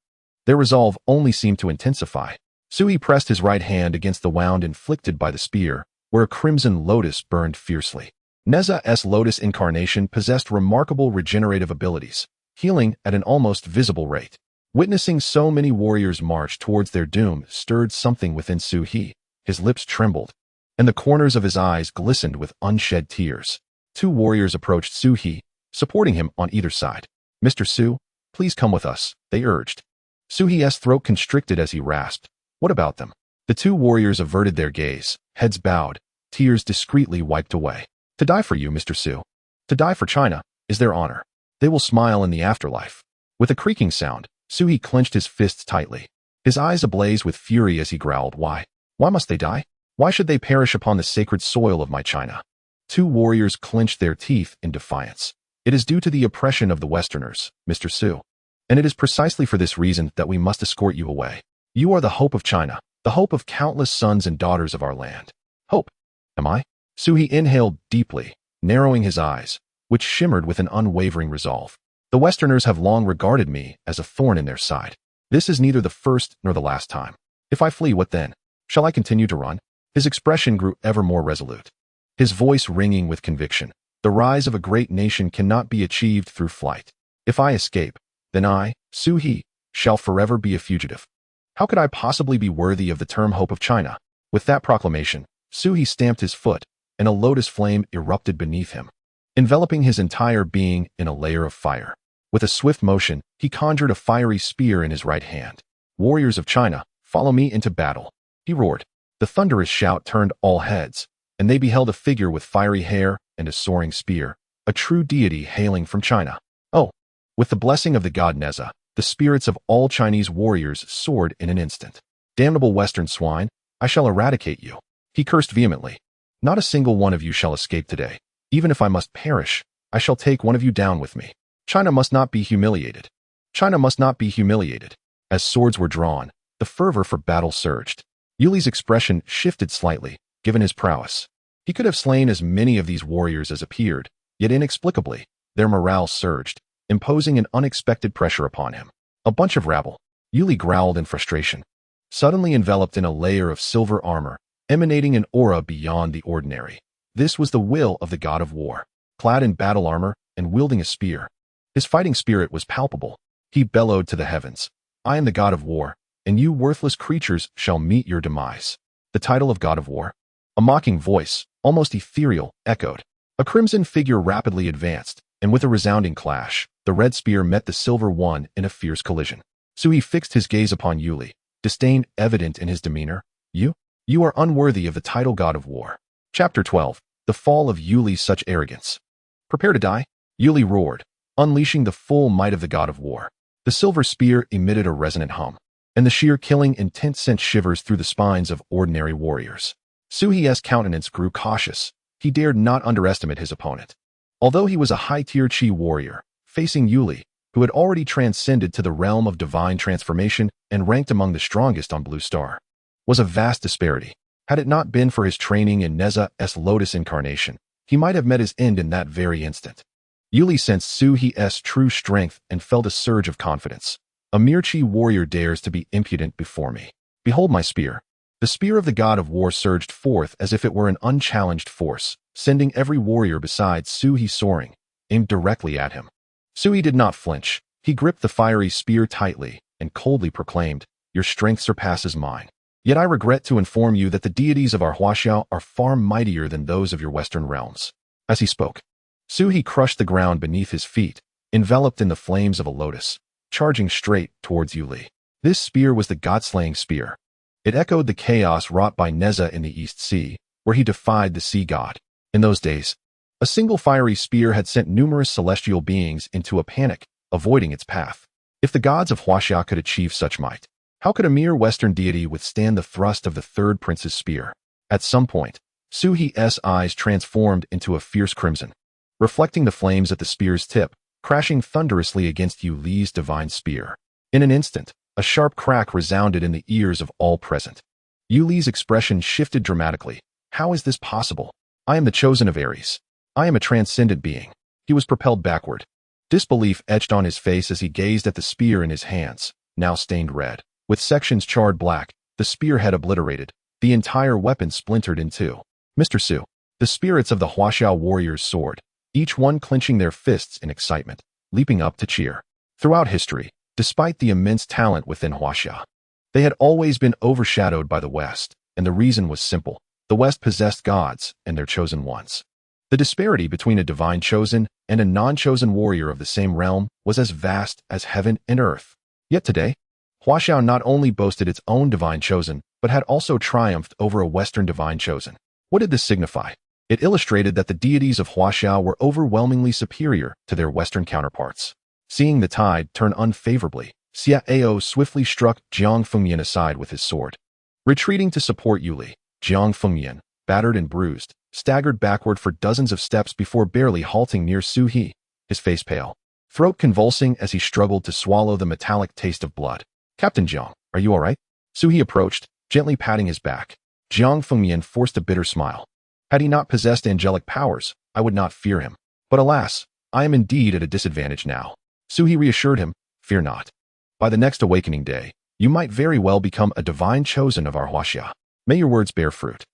Their resolve only seemed to intensify. Sui pressed his right hand against the wound inflicted by the spear, where a crimson lotus burned fiercely. Nezha's lotus incarnation possessed remarkable regenerative abilities, healing at an almost visible rate. Witnessing so many warriors march towards their doom stirred something within Suhi. His lips trembled, and the corners of his eyes glistened with unshed tears. Two warriors approached Suhi, supporting him on either side. "Mr. Su, please come with us," they urged. Suhi's throat constricted as he rasped, "What about them?" The two warriors averted their gaze, heads bowed, tears discreetly wiped away. "To die for you, Mr. Su. To die for China is their honor. They will smile in the afterlife." With a creaking sound, Suhi clenched his fists tightly, his eyes ablaze with fury as he growled, "Why? Why must they die? Why should they perish upon the sacred soil of my China?" Two warriors clenched their teeth in defiance. "It is due to the oppression of the Westerners, Mr. Su. And it is precisely for this reason that we must escort you away. You are the hope of China. the hope of countless sons and daughters of our land. Hope, am I? Suhi inhaled deeply, narrowing his eyes, which shimmered with an unwavering resolve. The Westerners have long regarded me as a thorn in their side. This is neither the first nor the last time. If I flee, what then? Shall I continue to run? His expression grew ever more resolute, his voice ringing with conviction. The rise of a great nation cannot be achieved through flight. If I escape, then I, Suhi, shall forever be a fugitive. How could I possibly be worthy of the term hope of China? With that proclamation, Suhi stamped his foot, and a lotus flame erupted beneath him, enveloping his entire being in a layer of fire. With a swift motion, he conjured a fiery spear in his right hand. Warriors of China, follow me into battle, he roared. The thunderous shout turned all heads, and they beheld a figure with fiery hair and a soaring spear, a true deity hailing from China. Oh, with the blessing of the god Nezha, the spirits of all Chinese warriors soared in an instant. Damnable Western swine, I shall eradicate you. He cursed vehemently. Not a single one of you shall escape today. Even if I must perish, I shall take one of you down with me. China must not be humiliated. China must not be humiliated. As swords were drawn, the fervor for battle surged. Yuli's expression shifted slightly, given his prowess. He could have slain as many of these warriors as appeared, yet inexplicably, their morale surged, imposing an unexpected pressure upon him. A bunch of rabble, Yuli growled in frustration. Suddenly enveloped in a layer of silver armor, emanating an aura beyond the ordinary. This was the will of the god of war, clad in battle armor and wielding a spear. His fighting spirit was palpable. He bellowed to the heavens, I am the god of war, and you worthless creatures shall meet your demise. The title of god of war? A mocking voice, almost ethereal, echoed. A crimson figure rapidly advanced, and with a resounding clash, the red spear met the silver one in a fierce collision. Suhi fixed his gaze upon Yuli, disdain evident in his demeanor. You are unworthy of the title god of war. Chapter 12. The fall of Yuli's such arrogance. Prepare to die? Yuli roared, unleashing the full might of the god of war. The silver spear emitted a resonant hum, and the sheer killing intent sent shivers through the spines of ordinary warriors. Suhi's countenance grew cautious. He dared not underestimate his opponent. Although he was a high-tier Qi warrior, facing Yuli, who had already transcended to the realm of divine transformation and ranked among the strongest on Blue Star, was a vast disparity. Had it not been for his training in Nezha's lotus incarnation, he might have met his end in that very instant. Yuli sensed Suhi's true strength and felt a surge of confidence. A mere Qi warrior dares to be impudent before me. Behold my spear. The spear of the god of war surged forth as if it were an unchallenged force, sending every warrior besides Suhi soaring, aimed directly at him. Suhi did not flinch. He gripped the fiery spear tightly and coldly proclaimed, Your strength surpasses mine. Yet I regret to inform you that the deities of our Huaxia are far mightier than those of your western realms. As he spoke, Suhi crushed the ground beneath his feet, enveloped in the flames of a lotus, charging straight towards Yuli. This spear was the god-slaying spear. It echoed the chaos wrought by Nezha in the East Sea, where he defied the sea god. In those days, a single fiery spear had sent numerous celestial beings into a panic, avoiding its path. If the gods of Huaxia could achieve such might, how could a mere Western deity withstand the thrust of the third prince's spear? At some point, Suhi's eyes transformed into a fierce crimson, reflecting the flames at the spear's tip, crashing thunderously against Yuli's divine spear. In an instant, a sharp crack resounded in the ears of all present. Yuli's expression shifted dramatically. How is this possible? I am the chosen of Ares. I am a transcendent being. He was propelled backward. Disbelief etched on his face as he gazed at the spear in his hands, now stained red. With sections charred black, the spearhead obliterated, the entire weapon splintered in two. Mr. Su. The spirits of the Huaxia warriors soared, each one clenching their fists in excitement, leaping up to cheer. Throughout history, despite the immense talent within Huaxia, they had always been overshadowed by the West, and the reason was simple. The West possessed gods and their chosen ones. The disparity between a divine chosen and a non-chosen warrior of the same realm was as vast as heaven and earth. Yet today, Huaxia not only boasted its own divine chosen, but had also triumphed over a Western divine chosen. What did this signify? It illustrated that the deities of Huaxia were overwhelmingly superior to their Western counterparts. Seeing the tide turn unfavorably, Xiao swiftly struck Jiang Fengyan aside with his sword. Retreating to support Yuli, Jiang Fengyan, battered and bruised, staggered backward for dozens of steps before barely halting near Suhi, his face pale, throat convulsing as he struggled to swallow the metallic taste of blood. Captain Jiang, are you all right? Suhi approached, gently patting his back. Jiang Fengmian forced a bitter smile. Had he not possessed angelic powers, I would not fear him. But alas, I am indeed at a disadvantage now. Suhi reassured him, fear not. By the next awakening day, you might very well become a divine chosen of our Huaxia. May your words bear fruit.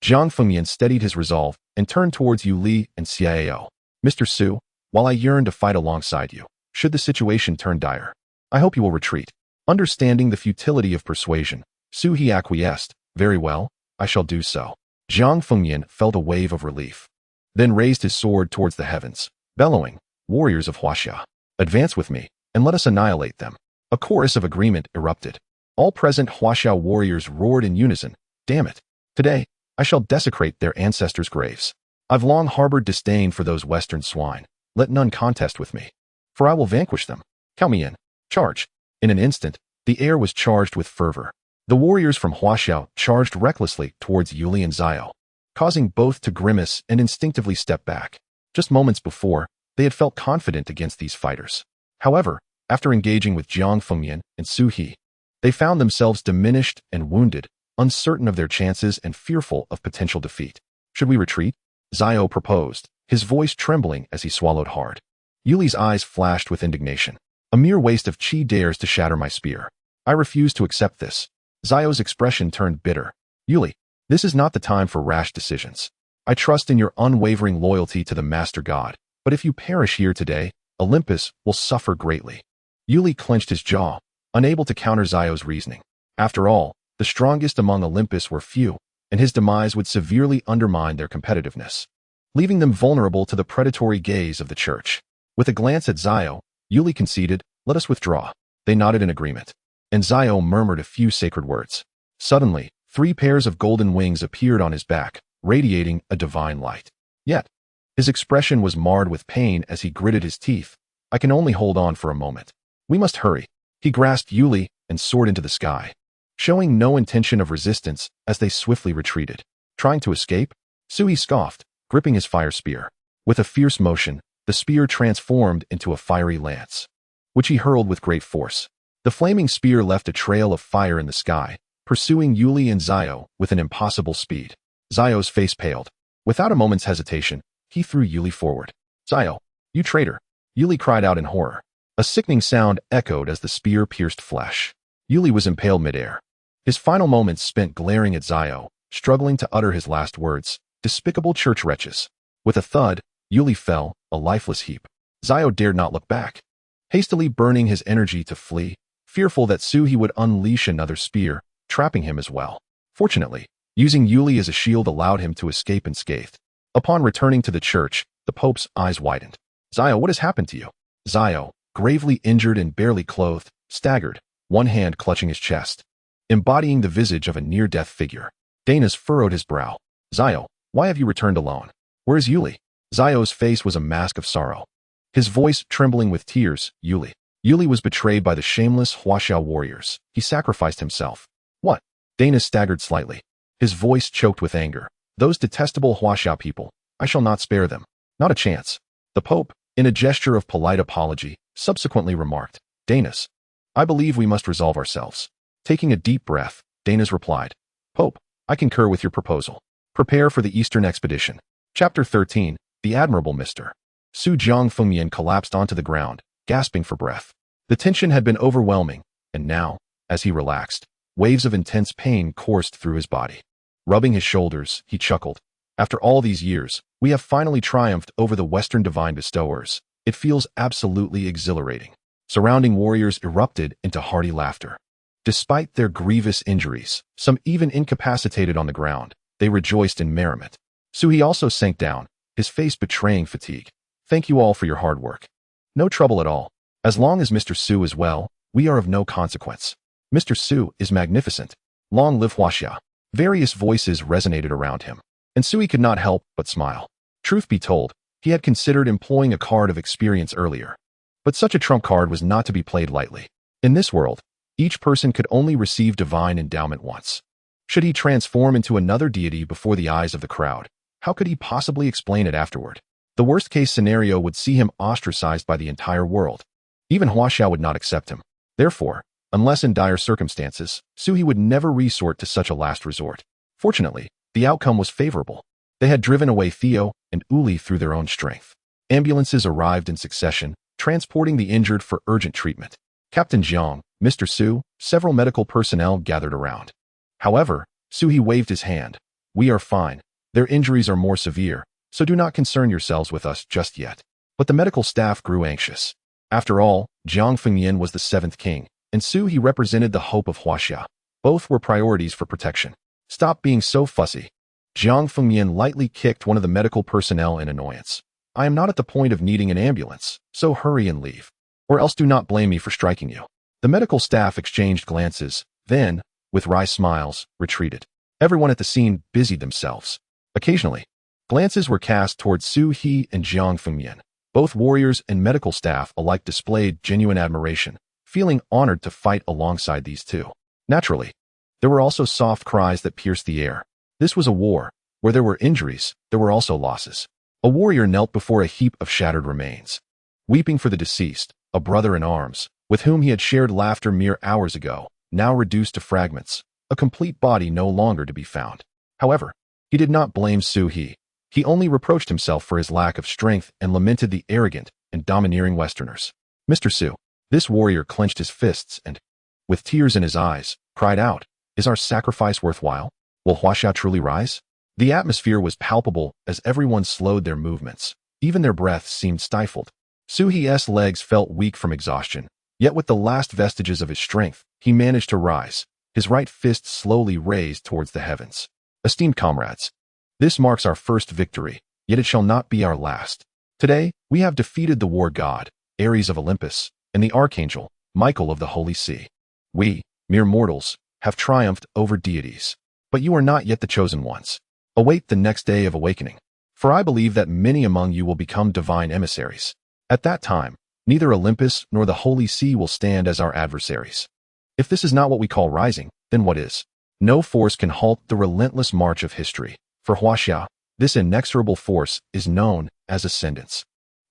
Jiang Fengmian steadied his resolve and turned towards Yu Li and Xiao. Mr. Su, while I yearn to fight alongside you, should the situation turn dire, I hope you will retreat. Understanding the futility of persuasion, Su He acquiesced. Very well, I shall do so. Jiang Fengmian felt a wave of relief, then raised his sword towards the heavens, bellowing, warriors of Huaxia, advance with me, and let us annihilate them. A chorus of agreement erupted. All present Huaxia warriors roared in unison, damn it. Today, I shall desecrate their ancestors' graves. I've long harbored disdain for those western swine. Let none contest with me, for I will vanquish them. Count me in. Charge. In an instant, the air was charged with fervor. The warriors from Huaxia charged recklessly towards Yuli and Zio, causing both to grimace and instinctively step back. Just moments before, they had felt confident against these fighters. However, after engaging with Jiang Fengmian and Su He, they found themselves diminished and wounded, uncertain of their chances and fearful of potential defeat. Should we retreat? Zio proposed, his voice trembling as he swallowed hard. Yuli's eyes flashed with indignation. A mere waste of chi dares to shatter my spear. I refuse to accept this. Zio's expression turned bitter. Yuli, this is not the time for rash decisions. I trust in your unwavering loyalty to the Master God, but if you perish here today, Olympus will suffer greatly. Yuli clenched his jaw, unable to counter Zio's reasoning. After all, the strongest among Olympus were few, and his demise would severely undermine their competitiveness, leaving them vulnerable to the predatory gaze of the church. With a glance at Zio, Yuli conceded, let us withdraw. They nodded in agreement, and Zio murmured a few sacred words. Suddenly, 3 pairs of golden wings appeared on his back, radiating a divine light. Yet, his expression was marred with pain as he gritted his teeth. I can only hold on for a moment. We must hurry. He grasped Yuli and soared into the sky, showing no intention of resistance as they swiftly retreated. Trying to escape? Sui scoffed, gripping his fire spear. With a fierce motion, the spear transformed into a fiery lance, which he hurled with great force. The flaming spear left a trail of fire in the sky, pursuing Yuli and Zio with an impossible speed. Zio's face paled. Without a moment's hesitation, he threw Yuli forward. Zio, you traitor! Yuli cried out in horror. A sickening sound echoed as the spear pierced flesh. Yuli was impaled midair, his final moments spent glaring at Zio, struggling to utter his last words. Despicable church wretches. With a thud, Yuli fell, a lifeless heap. Zio dared not look back, hastily burning his energy to flee, fearful that Suhi would unleash another spear, trapping him as well. Fortunately, using Yuli as a shield allowed him to escape unscathed. Upon returning to the church, the Pope's eyes widened. Zio, what has happened to you? Zio, gravely injured and barely clothed, staggered, one hand clutching his chest, embodying the visage of a near-death figure. Dana's furrowed his brow. Zio, why have you returned alone? Where is Yuli? Zio's face was a mask of sorrow, his voice trembling with tears. Yuli. Yuli was betrayed by the shameless Huaxia warriors. He sacrificed himself. What? Dana staggered slightly, his voice choked with anger. Those detestable Huaxia people, I shall not spare them. Not a chance. The Pope, in a gesture of polite apology, subsequently remarked, Danas, I believe we must resolve ourselves. Taking a deep breath, Danas replied, Pope, I concur with your proposal. Prepare for the Eastern expedition. Chapter 13, The Admirable Mr. Su Jiang Fengmian collapsed onto the ground, gasping for breath. The tension had been overwhelming, and now, as he relaxed, waves of intense pain coursed through his body. Rubbing his shoulders, he chuckled. After all these years, we have finally triumphed over the Western divine bestowers. It feels absolutely exhilarating. Surrounding warriors erupted into hearty laughter. Despite their grievous injuries, some even incapacitated on the ground, they rejoiced in merriment. Suhi also sank down, his face betraying fatigue. Thank you all for your hard work. No trouble at all. As long as Mr. Su is well, we are of no consequence. Mr. Su is magnificent. Long live Huaxia. Various voices resonated around him, and Sui could not help but smile. Truth be told, he had considered employing a card of experience earlier, but such a trump card was not to be played lightly. In this world, each person could only receive divine endowment once. Should he transform into another deity before the eyes of the crowd, how could he possibly explain it afterward? The worst-case scenario would see him ostracized by the entire world. Even Huaxia would not accept him. Therefore, Unless in dire circumstances, Suhi would never resort to such a last resort. Fortunately, the outcome was favorable. They had driven away Theo and Uli through their own strength. Ambulances arrived in succession, transporting the injured for urgent treatment. Captain Jiang, Mr. Su, several medical personnel gathered around. However, Suhi waved his hand. We are fine. Their injuries are more severe, so do not concern yourselves with us just yet. But the medical staff grew anxious. After all, Jiang Fengyan was the seventh king, and Suhi represented the hope of Huaxia. Both were priorities for protection. Stop being so fussy. Jiang Fengyan lightly kicked one of the medical personnel in annoyance. I am not at the point of needing an ambulance, so hurry and leave. Or else do not blame me for striking you. The medical staff exchanged glances, then, with wry smiles, retreated. Everyone at the scene busied themselves. Occasionally, glances were cast towards Su He and Jiang Fengyan. Both warriors and medical staff alike displayed genuine admiration, feeling honored to fight alongside these two. Naturally, there were also soft cries that pierced the air. This was a war. Where there were injuries, there were also losses. A warrior knelt before a heap of shattered remains. Weeping for the deceased, a brother in arms, with whom he had shared laughter mere hours ago, now reduced to fragments, a complete body no longer to be found. However, he did not blame Su He. He only reproached himself for his lack of strength and lamented the arrogant and domineering Westerners. Mr. Su, this warrior clenched his fists and, with tears in his eyes, cried out, Is our sacrifice worthwhile? Will Huaxia truly rise? The atmosphere was palpable as everyone slowed their movements. Even their breaths seemed stifled. Su He's legs felt weak from exhaustion, yet with the last vestiges of his strength, he managed to rise, his right fist slowly raised towards the heavens. Esteemed comrades, this marks our first victory, yet it shall not be our last. Today, we have defeated the war god, Ares of Olympus, and the archangel, Michael of the Holy See. We, mere mortals, have triumphed over deities. But you are not yet the chosen ones. Await the next day of awakening. For I believe that many among you will become divine emissaries. At that time, neither Olympus nor the Holy See will stand as our adversaries. If this is not what we call rising, then what is? No force can halt the relentless march of history. For Huaxia, this inexorable force is known as ascendance.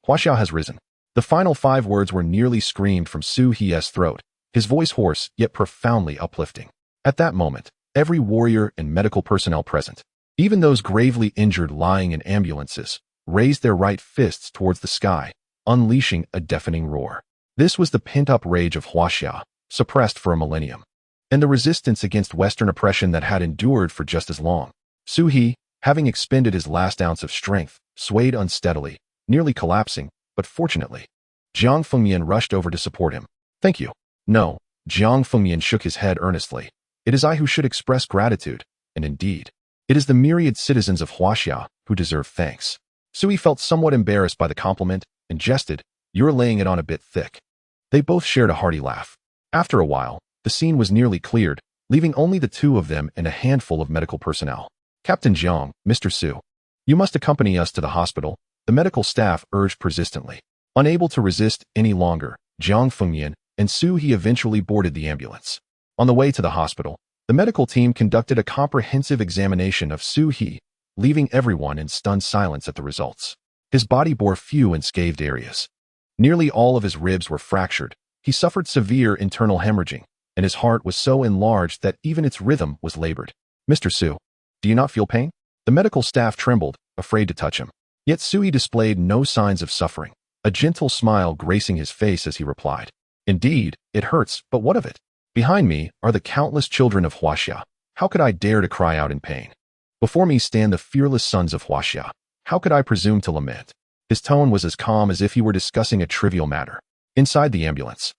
Huaxia has risen. The final 5 words were nearly screamed from Su He's throat, his voice hoarse yet profoundly uplifting. At that moment, every warrior and medical personnel present, even those gravely injured lying in ambulances, raised their right fists towards the sky, unleashing a deafening roar. This was the pent-up rage of Huaxia, suppressed for a millennium, and the resistance against Western oppression that had endured for just as long. Su He, having expended his last ounce of strength, swayed unsteadily, nearly collapsing, but fortunately, Jiang Fengyan rushed over to support him. Thank you. No, Jiang Fengyan shook his head earnestly. It is I who should express gratitude, and indeed, it is the myriad citizens of Huaxia who deserve thanks. Sui felt somewhat embarrassed by the compliment and jested, You're laying it on a bit thick. They both shared a hearty laugh. After a while, the scene was nearly cleared, leaving only the two of them and a handful of medical personnel. Captain Jiang, Mr. Su, you must accompany us to the hospital, the medical staff urged persistently. Unable to resist any longer, Jiang Fengyan and Su He eventually boarded the ambulance. On the way to the hospital, the medical team conducted a comprehensive examination of Su He, leaving everyone in stunned silence at the results. His body bore few unscathed areas. Nearly all of his ribs were fractured. He suffered severe internal hemorrhaging, and his heart was so enlarged that even its rhythm was labored. Mr. Su, do you not feel pain? The medical staff trembled, afraid to touch him. Yet Sui displayed no signs of suffering, a gentle smile gracing his face as he replied. Indeed, it hurts, but what of it? Behind me are the countless children of Huaxia. How could I dare to cry out in pain? Before me stand the fearless sons of Huaxia. How could I presume to lament? His tone was as calm as if he were discussing a trivial matter. Inside the ambulance,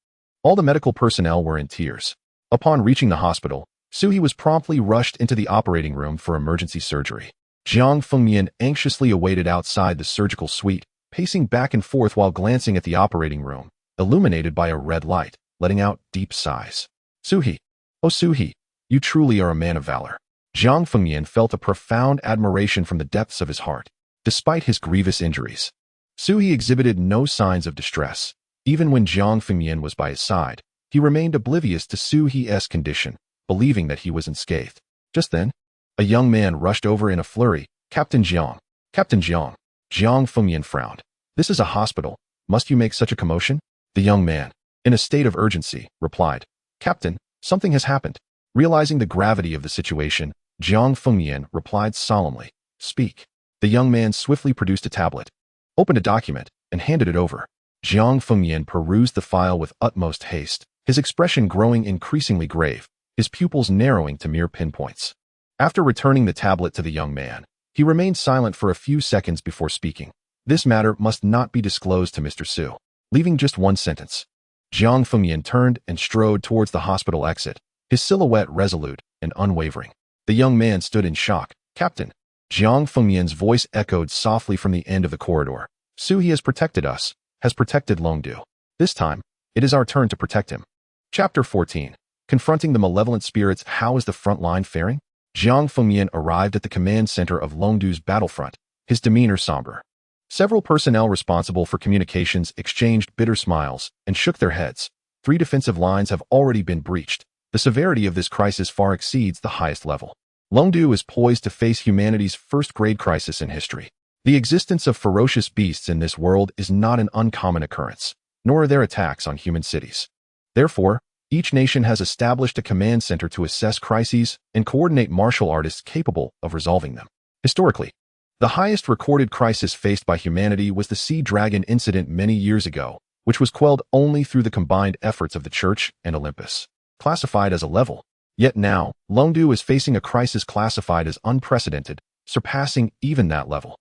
all the medical personnel were in tears. Upon reaching the hospital, Suhi was promptly rushed into the operating room for emergency surgery. Jiang Fengyan anxiously awaited outside the surgical suite, pacing back and forth while glancing at the operating room, illuminated by a red light, letting out deep sighs. Suhi, oh Suhi, you truly are a man of valor. Jiang Fengyan felt a profound admiration from the depths of his heart. Despite his grievous injuries, Suhi exhibited no signs of distress. Even when Jiang Fengyan was by his side, he remained oblivious to Su He's condition, believing that he was unscathed. Just then, a young man rushed over in a flurry. Captain Jiang. Captain Jiang. Jiang Fengyan frowned. This is a hospital. Must you make such a commotion? The young man, in a state of urgency, replied. Captain, something has happened. Realizing the gravity of the situation, Jiang Fengyan replied solemnly, "Speak." The young man swiftly produced a tablet, opened a document, and handed it over. Jiang Fengyan perused the file with utmost haste, his expression growing increasingly grave, his pupils narrowing to mere pinpoints. After returning the tablet to the young man, he remained silent for a few seconds before speaking. This matter must not be disclosed to Mr. Su. Leaving just one sentence. Jiang Fengyan turned and strode towards the hospital exit, his silhouette resolute and unwavering. The young man stood in shock. "Captain." Jiang Fengyan's voice echoed softly from the end of the corridor. "Su, he has protected us, has protected Longdu. This time, it is our turn to protect him." Chapter 14. Confronting the malevolent spirits. How is the front line faring? Jiang Fengyan arrived at the command center of Longdu's battlefront, his demeanor somber. Several personnel responsible for communications exchanged bitter smiles and shook their heads. 3 defensive lines have already been breached. The severity of this crisis far exceeds the highest level. Longdu is poised to face humanity's first-grade crisis in history. The existence of ferocious beasts in this world is not an uncommon occurrence, nor are there attacks on human cities. Therefore, each nation has established a command center to assess crises and coordinate martial artists capable of resolving them. Historically, the highest recorded crisis faced by humanity was the Sea Dragon incident many years ago, which was quelled only through the combined efforts of the Church and Olympus, classified as a level. Yet now, Longdu is facing a crisis classified as unprecedented, surpassing even that level.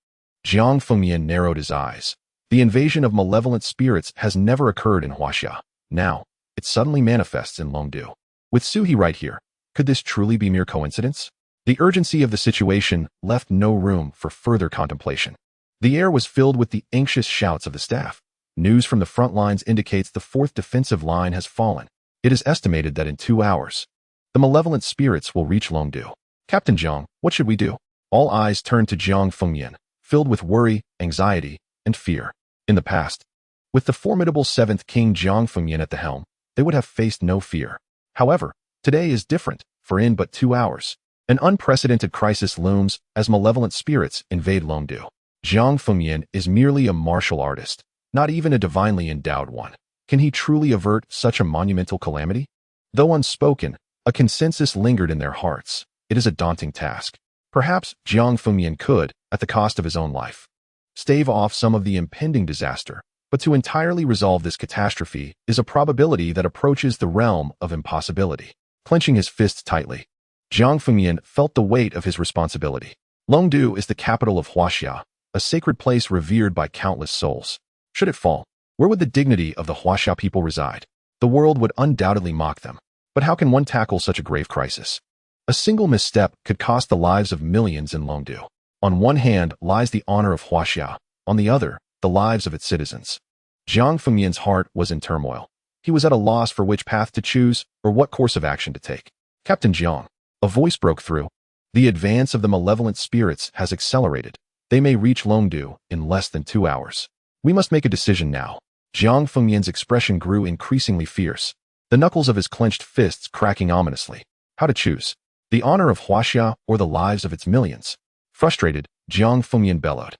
Jiang Fengyan narrowed his eyes. The invasion of malevolent spirits has never occurred in Huaxia. Now, it suddenly manifests in Longdu. With Suhi right here, could this truly be mere coincidence? The urgency of the situation left no room for further contemplation. The air was filled with the anxious shouts of the staff. News from the front lines indicates the 4th defensive line has fallen. It is estimated that in 2 hours, the malevolent spirits will reach Longdu. "Captain Jiang, what should we do?" All eyes turned to Jiang Fengyan, filled with worry, anxiety, and fear. In the past, with the formidable 7th King Jiang Fengyan at the helm, they would have faced no fear. However, today is different, for in but 2 hours, an unprecedented crisis looms as malevolent spirits invade Longdu. Jiang Fengyan is merely a martial artist, not even a divinely endowed one. Can he truly avert such a monumental calamity? Though unspoken, a consensus lingered in their hearts. It is a daunting task. Perhaps Jiang Fengyan could, at the cost of his own life, stave off some of the impending disaster, but to entirely resolve this catastrophe is a probability that approaches the realm of impossibility. Clenching his fists tightly, Jiang Fengyan felt the weight of his responsibility. Longdu is the capital of Huaxia, a sacred place revered by countless souls. Should it fall, where would the dignity of the Huaxia people reside? The world would undoubtedly mock them. But how can one tackle such a grave crisis? A single misstep could cost the lives of millions in Longdu. On one hand lies the honor of Huaxia, on the other, the lives of its citizens. Jiang Fengyan's heart was in turmoil. He was at a loss for which path to choose or what course of action to take. "Captain Jiang," a voice broke through. "The advance of the malevolent spirits has accelerated. They may reach Longdu in less than 2 hours. We must make a decision now." Jiang Fengyan's expression grew increasingly fierce, the knuckles of his clenched fists cracking ominously. How to choose? The honor of Huaxia or the lives of its millions? Frustrated, Jiang Fengyan bellowed.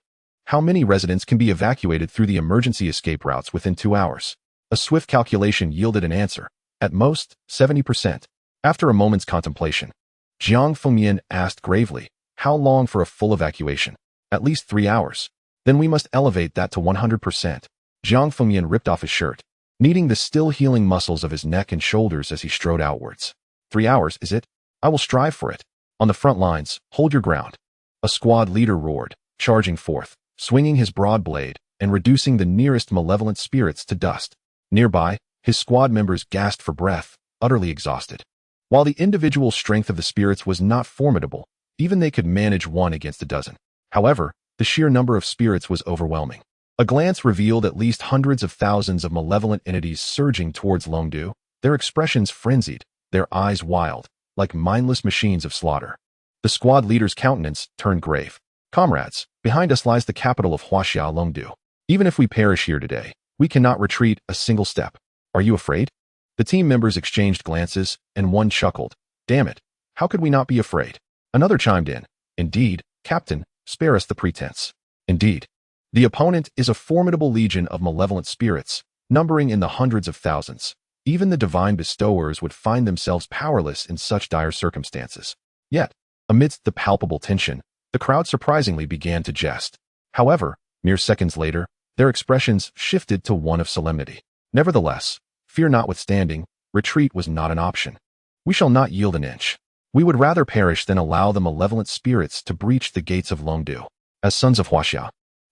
How many residents can be evacuated through the emergency escape routes within 2 hours? A swift calculation yielded an answer. At most, 70%. After a moment's contemplation, Jiang Fengyan asked gravely, "How long for a full evacuation?" "At least 3 hours. Then we must elevate that to 100%. Jiang Fengyan ripped off his shirt, kneading the still healing muscles of his neck and shoulders as he strode outwards. 3 hours, is it? I will strive for it. On the front lines, hold your ground." A squad leader roared, charging forth, swinging his broad blade and reducing the nearest malevolent spirits to dust. Nearby, his squad members gasped for breath, utterly exhausted. While the individual strength of the spirits was not formidable, even they could manage one against a dozen. However, the sheer number of spirits was overwhelming. A glance revealed at least hundreds of thousands of malevolent entities surging towards Longdu, their expressions frenzied, their eyes wild, like mindless machines of slaughter. The squad leader's countenance turned grave. "Comrades, behind us lies the capital of Huaxia, Longdu. Even if we perish here today, we cannot retreat a single step. Are you afraid?" The team members exchanged glances, and one chuckled. "Damn it, how could we not be afraid?" Another chimed in. "Indeed, Captain, spare us the pretense." Indeed, the opponent is a formidable legion of malevolent spirits, numbering in the hundreds of thousands. Even the divine bestowers would find themselves powerless in such dire circumstances. Yet, amidst the palpable tension, the crowd surprisingly began to jest. However, mere seconds later, their expressions shifted to one of solemnity. Nevertheless, fear notwithstanding, retreat was not an option. We shall not yield an inch. We would rather perish than allow the malevolent spirits to breach the gates of Longdu. As sons of Huaxia,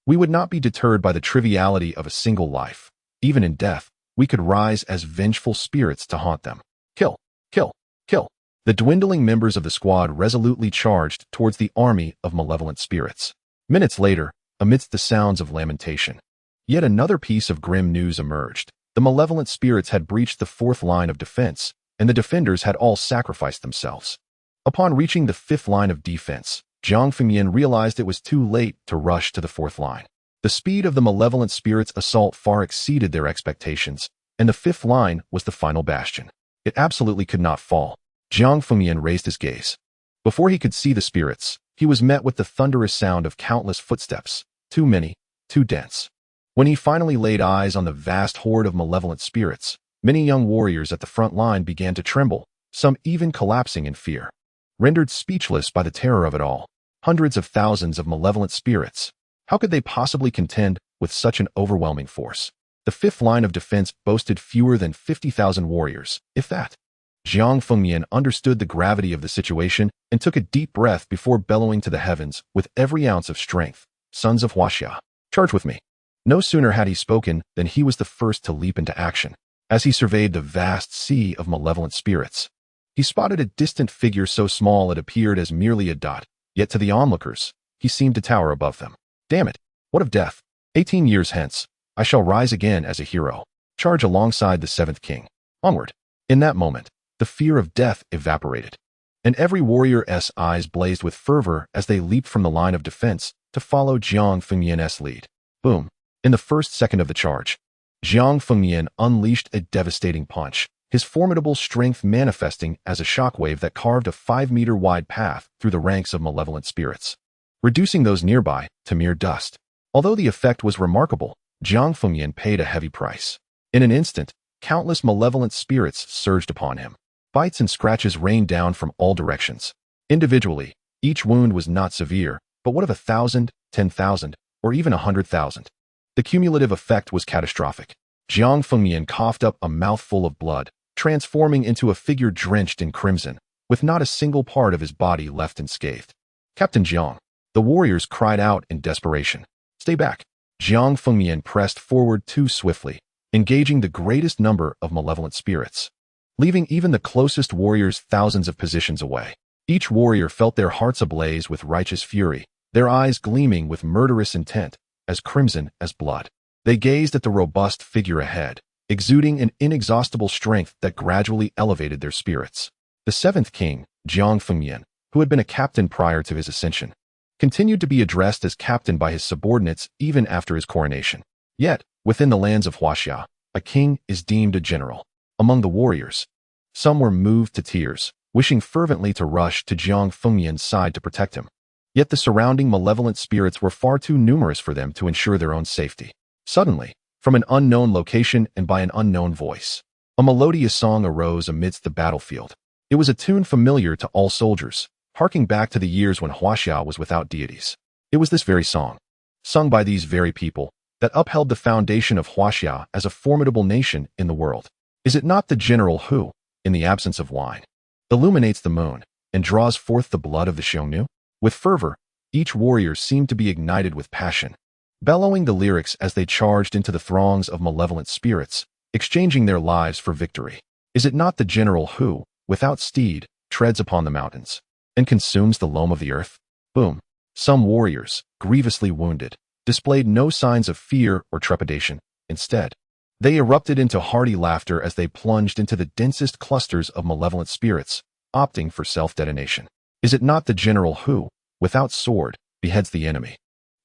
we would not be deterred by the triviality of a single life. Even in death, we could rise as vengeful spirits to haunt them. Kill, kill, kill. The dwindling members of the squad resolutely charged towards the army of malevolent spirits. Minutes later, amidst the sounds of lamentation, yet another piece of grim news emerged. The malevolent spirits had breached the fourth line of defense, and the defenders had all sacrificed themselves. Upon reaching the fifth line of defense, Jiang Fengyan realized it was too late to rush to the fourth line. The speed of the malevolent spirits' assault far exceeded their expectations, and the fifth line was the final bastion. It absolutely could not fall. Jiang Fengyan raised his gaze. Before he could see the spirits, he was met with the thunderous sound of countless footsteps, too many, too dense. When he finally laid eyes on the vast horde of malevolent spirits, many young warriors at the front line began to tremble, some even collapsing in fear. Rendered speechless by the terror of it all, hundreds of thousands of malevolent spirits. How could they possibly contend with such an overwhelming force? The fifth line of defense boasted fewer than 50,000 warriors, if that. Jiang Fengyan understood the gravity of the situation and took a deep breath before bellowing to the heavens with every ounce of strength. Sons of Huaxia, charge with me. No sooner had he spoken than he was the first to leap into action. As he surveyed the vast sea of malevolent spirits, he spotted a distant figure so small it appeared as merely a dot, yet to the onlookers, he seemed to tower above them. Damn it, what of death? 18 years hence, I shall rise again as a hero. Charge alongside the seventh king. Onward. In that moment, the fear of death evaporated, and every warrior's eyes blazed with fervor as they leaped from the line of defense to follow Jiang Fengyan's lead. Boom. In the first second of the charge, Jiang Fengyan unleashed a devastating punch, his formidable strength manifesting as a shockwave that carved a 5-meter wide path through the ranks of malevolent spirits, reducing those nearby to mere dust. Although the effect was remarkable, Jiang Fengyan paid a heavy price. In an instant, countless malevolent spirits surged upon him. Bites and scratches rained down from all directions. Individually, each wound was not severe, but what of 1,000, 10,000, or even 100,000? The cumulative effect was catastrophic. Jiang Fengyan coughed up a mouthful of blood, transforming into a figure drenched in crimson, with not a single part of his body left unscathed. Captain Jiang, the warriors cried out in desperation. Stay back. Jiang Fengyan pressed forward too swiftly, engaging the greatest number of malevolent spirits, leaving even the closest warriors thousands of positions away. Each warrior felt their hearts ablaze with righteous fury, their eyes gleaming with murderous intent, as crimson as blood. They gazed at the robust figure ahead, exuding an inexhaustible strength that gradually elevated their spirits. The seventh king, Jiang Fengyan, who had been a captain prior to his ascension, continued to be addressed as captain by his subordinates even after his coronation. Yet, within the lands of Huaxia, a king is deemed a general. Among the warriors, some were moved to tears, wishing fervently to rush to Jiang Fengyan's side to protect him. Yet the surrounding malevolent spirits were far too numerous for them to ensure their own safety. Suddenly, from an unknown location and by an unknown voice, a melodious song arose amidst the battlefield. It was a tune familiar to all soldiers, harking back to the years when Huaxia was without deities. It was this very song, sung by these very people, that upheld the foundation of Huaxia as a formidable nation in the world. Is it not the general who, in the absence of wine, illuminates the moon and draws forth the blood of the Xiongnu? With fervor, each warrior seemed to be ignited with passion, bellowing the lyrics as they charged into the throngs of malevolent spirits, exchanging their lives for victory. Is it not the general who, without steed, treads upon the mountains and consumes the loam of the earth? Boom. Some warriors, grievously wounded, displayed no signs of fear or trepidation. Instead, they erupted into hearty laughter as they plunged into the densest clusters of malevolent spirits, opting for self-detonation. Is it not the general who, without sword, beheads the enemy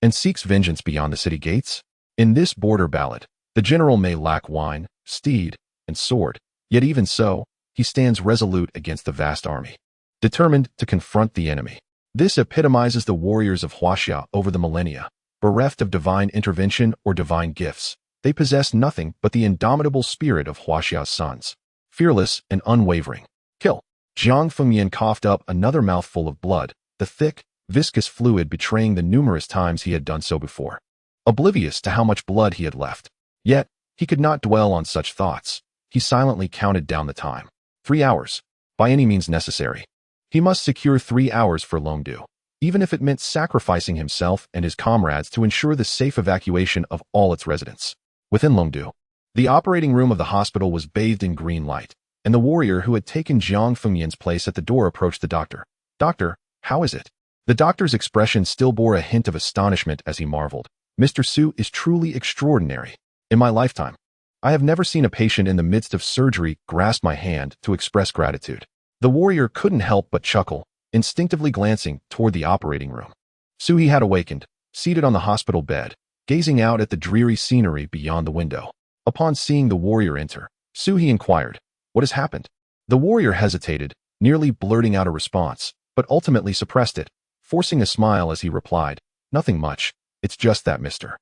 and seeks vengeance beyond the city gates? In this border ballad, the general may lack wine, steed, and sword, yet even so, he stands resolute against the vast army, determined to confront the enemy. This epitomizes the warriors of Huaxia over the millennia. Bereft of divine intervention or divine gifts, They possessed nothing but the indomitable spirit of Huaxia's sons. Fearless and unwavering. Kill. Jiang Fengyan coughed up another mouthful of blood, the thick, viscous fluid betraying the numerous times he had done so before. Oblivious to how much blood he had left. Yet, he could not dwell on such thoughts. He silently counted down the time. 3 hours. By any means necessary. He must secure 3 hours for Longdu, even if it meant sacrificing himself and his comrades to ensure the safe evacuation of all its residents. Within Longdu, the operating room of the hospital was bathed in green light, and the warrior who had taken Jiang Fengyan's place at the door approached the doctor. "Doctor, how is it?" The doctor's expression still bore a hint of astonishment as he marveled. "Mr. Su is truly extraordinary. In my lifetime, I have never seen a patient in the midst of surgery grasp my hand to express gratitude." The warrior couldn't help but chuckle, instinctively glancing toward the operating room. Sui had awakened, seated on the hospital bed, gazing out at the dreary scenery beyond the window. Upon seeing the warrior enter, Sui inquired, "What has happened?" The warrior hesitated, nearly blurting out a response, but ultimately suppressed it, forcing a smile as he replied, "Nothing much. It's just that Mr.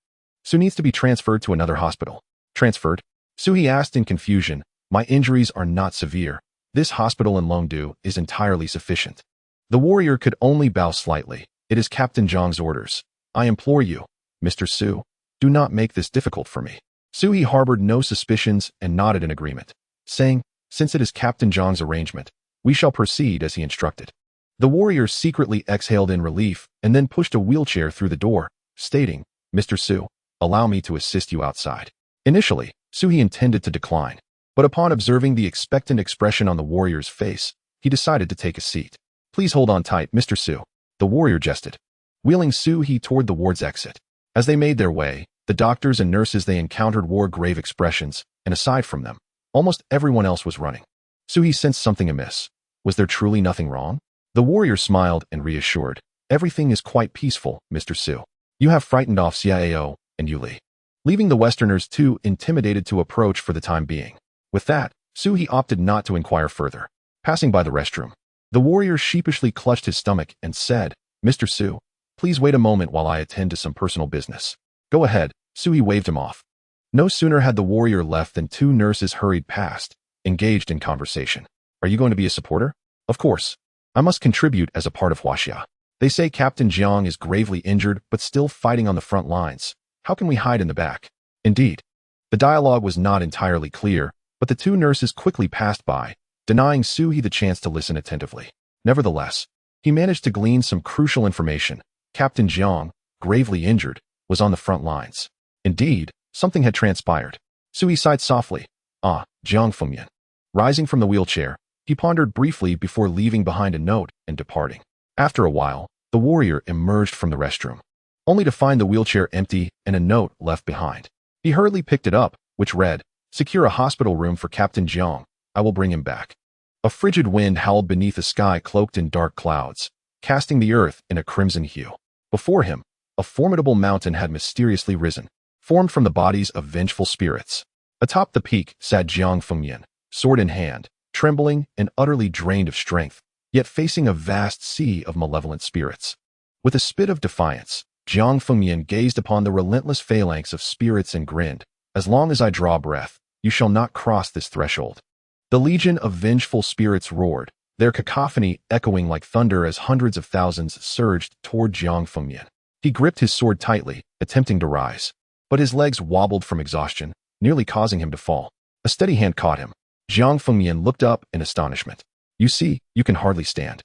Su needs to be transferred to another hospital." "Transferred?" Sui asked in confusion. "My injuries are not severe. This hospital in Longdu is entirely sufficient." The warrior could only bow slightly. "It is Captain Zhang's orders. I implore you, Mr. Su, do not make this difficult for me." Sui harbored no suspicions and nodded in agreement, saying, "Since it is Captain Zhang's arrangement, we shall proceed as he instructed." The warrior secretly exhaled in relief and then pushed a wheelchair through the door, stating, "Mr. Su, allow me to assist you outside." Initially, Sui intended to decline, but upon observing the expectant expression on the warrior's face, he decided to take a seat. "Please hold on tight, Mr. Su," the warrior gestured, wheeling Sui toward the ward's exit. As they made their way, the doctors and nurses they encountered wore grave expressions, and aside from them, almost everyone else was running. Sui sensed something amiss. Was there truly nothing wrong? The warrior smiled and reassured, "Everything is quite peaceful, Mr. Su. You have frightened off Xiao and Yuli, leaving the Westerners too intimidated to approach for the time being." With that, Sui opted not to inquire further. Passing by the restroom, the warrior sheepishly clutched his stomach and said, "Mr. Su, please wait a moment while I attend to some personal business." "Go ahead," Sui waved him off. No sooner had the warrior left than 2 nurses hurried past, engaged in conversation. "Are you going to be a supporter?" "Of course. I must contribute as a part of Huaxia. They say Captain Jiang is gravely injured but still fighting on the front lines. How can we hide in the back?" Indeed, the dialogue was not entirely clear, but the 2 nurses quickly passed by, denying Sui the chance to listen attentively. Nevertheless, he managed to glean some crucial information. Captain Jiang, gravely injured, was on the front lines. Indeed, something had transpired. Sui sighed softly. Jiang Fengyan. Rising from the wheelchair, he pondered briefly before leaving behind a note and departing. After a while, the warrior emerged from the restroom, only to find the wheelchair empty and a note left behind. He hurriedly picked it up, which read, "Secure a hospital room for Captain Jiang. I will bring him back." A frigid wind howled beneath a sky cloaked in dark clouds, casting the earth in a crimson hue. Before him, a formidable mountain had mysteriously risen, formed from the bodies of vengeful spirits. Atop the peak sat Jiang Fengyan, sword in hand, trembling and utterly drained of strength, yet facing a vast sea of malevolent spirits. With a spit of defiance, Jiang Fengyan gazed upon the relentless phalanx of spirits and grinned, "As long as I draw breath, you shall not cross this threshold." The legion of vengeful spirits roared, their cacophony echoing like thunder as hundreds of thousands surged toward Jiang Fengyan. He gripped his sword tightly, attempting to rise, but his legs wobbled from exhaustion, nearly causing him to fall. A steady hand caught him. Jiang Fengyan looked up in astonishment. "You see, you can hardly stand,"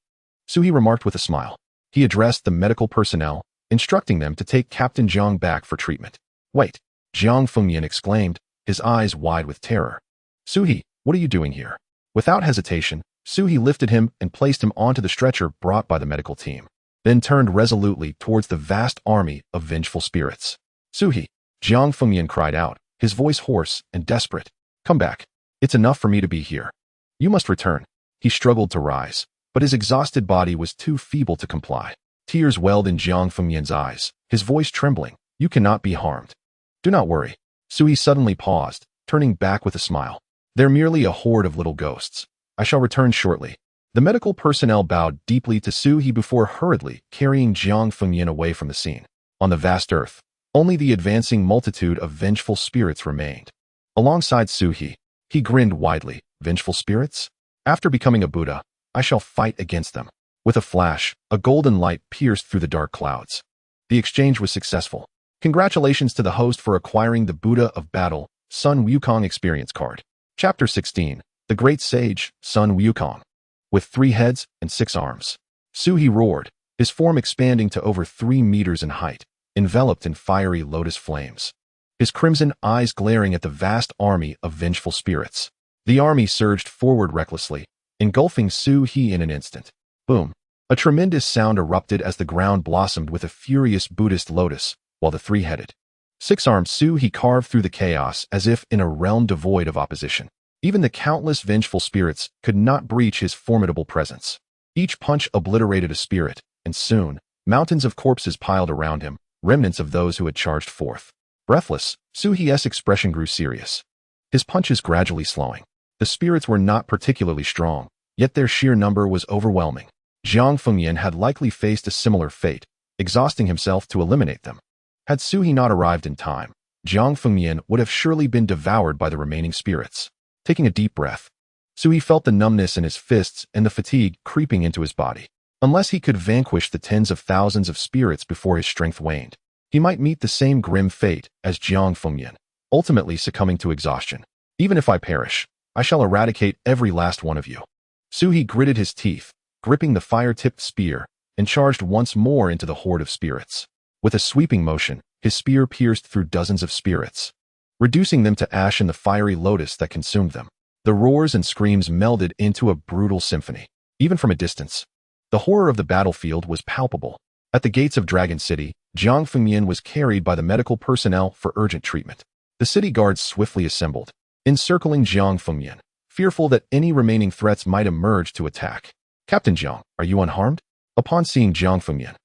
Sui remarked with a smile. He addressed the medical personnel, instructing them to take Captain Jiang back for treatment. "Wait," Jiang Fengyan exclaimed, his eyes wide with terror. "Sui, what are you doing here?" Without hesitation, Sui lifted him and placed him onto the stretcher brought by the medical team, then turned resolutely towards the vast army of vengeful spirits. "Sui," Jiang Fengyan cried out, his voice hoarse and desperate. "Come back. It's enough for me to be here. You must return." He struggled to rise, but his exhausted body was too feeble to comply. Tears welled in Jiang Fengyan's eyes, his voice trembling. "You cannot be harmed. Do not worry." Sui suddenly paused, turning back with a smile. "They're merely a horde of little ghosts. I shall return shortly." The medical personnel bowed deeply to Sui before hurriedly carrying Jiang Fengyan away from the scene. On the vast earth, Only the advancing multitude of vengeful spirits remained. Alongside Su-he, he grinned widely. Vengeful spirits? After becoming a Buddha, I shall fight against them. With a flash, a golden light pierced through the dark clouds. The exchange was successful. Congratulations to the host for acquiring the Buddha of Battle, Sun Wukong Experience Card. Chapter 16. The Great Sage, Sun Wukong. With 3 heads and 6 arms. Su-he roared, his form expanding to over 3 meters in height, enveloped in fiery lotus flames. His crimson eyes glaring at the vast army of vengeful spirits. The army surged forward recklessly, engulfing Su-he in an instant. Boom. A tremendous sound erupted as the ground blossomed with a furious Buddhist lotus, while the 3-headed, 6-armed Su-he carved through the chaos as if in a realm devoid of opposition. Even the countless vengeful spirits could not breach his formidable presence. Each punch obliterated a spirit, and soon, mountains of corpses piled around him, remnants of those who had charged forth. Breathless, Su-he's expression grew serious. His punches gradually slowing. The spirits were not particularly strong, yet their sheer number was overwhelming. Jiang Fengyan had likely faced a similar fate, exhausting himself to eliminate them. Had Su-he not arrived in time, Jiang Fengyan would have surely been devoured by the remaining spirits. Taking a deep breath, Su-he felt the numbness in his fists and the fatigue creeping into his body. Unless he could vanquish the tens of thousands of spirits before his strength waned, he might meet the same grim fate as Jiang Fengyan, ultimately succumbing to exhaustion. Even if I perish, I shall eradicate every last one of you. Su-he gritted his teeth, gripping the fire-tipped spear, and charged once more into the horde of spirits. With a sweeping motion, his spear pierced through dozens of spirits, reducing them to ash in the fiery lotus that consumed them. The roars and screams melded into a brutal symphony. Even from a distance, the horror of the battlefield was palpable. At the gates of Dragon City, Jiang Fengyan was carried by the medical personnel for urgent treatment. The city guards swiftly assembled, encircling Jiang Fengyan, fearful that any remaining threats might emerge to attack. Captain Jiang, are you unharmed? Upon seeing Jiang Fengyan,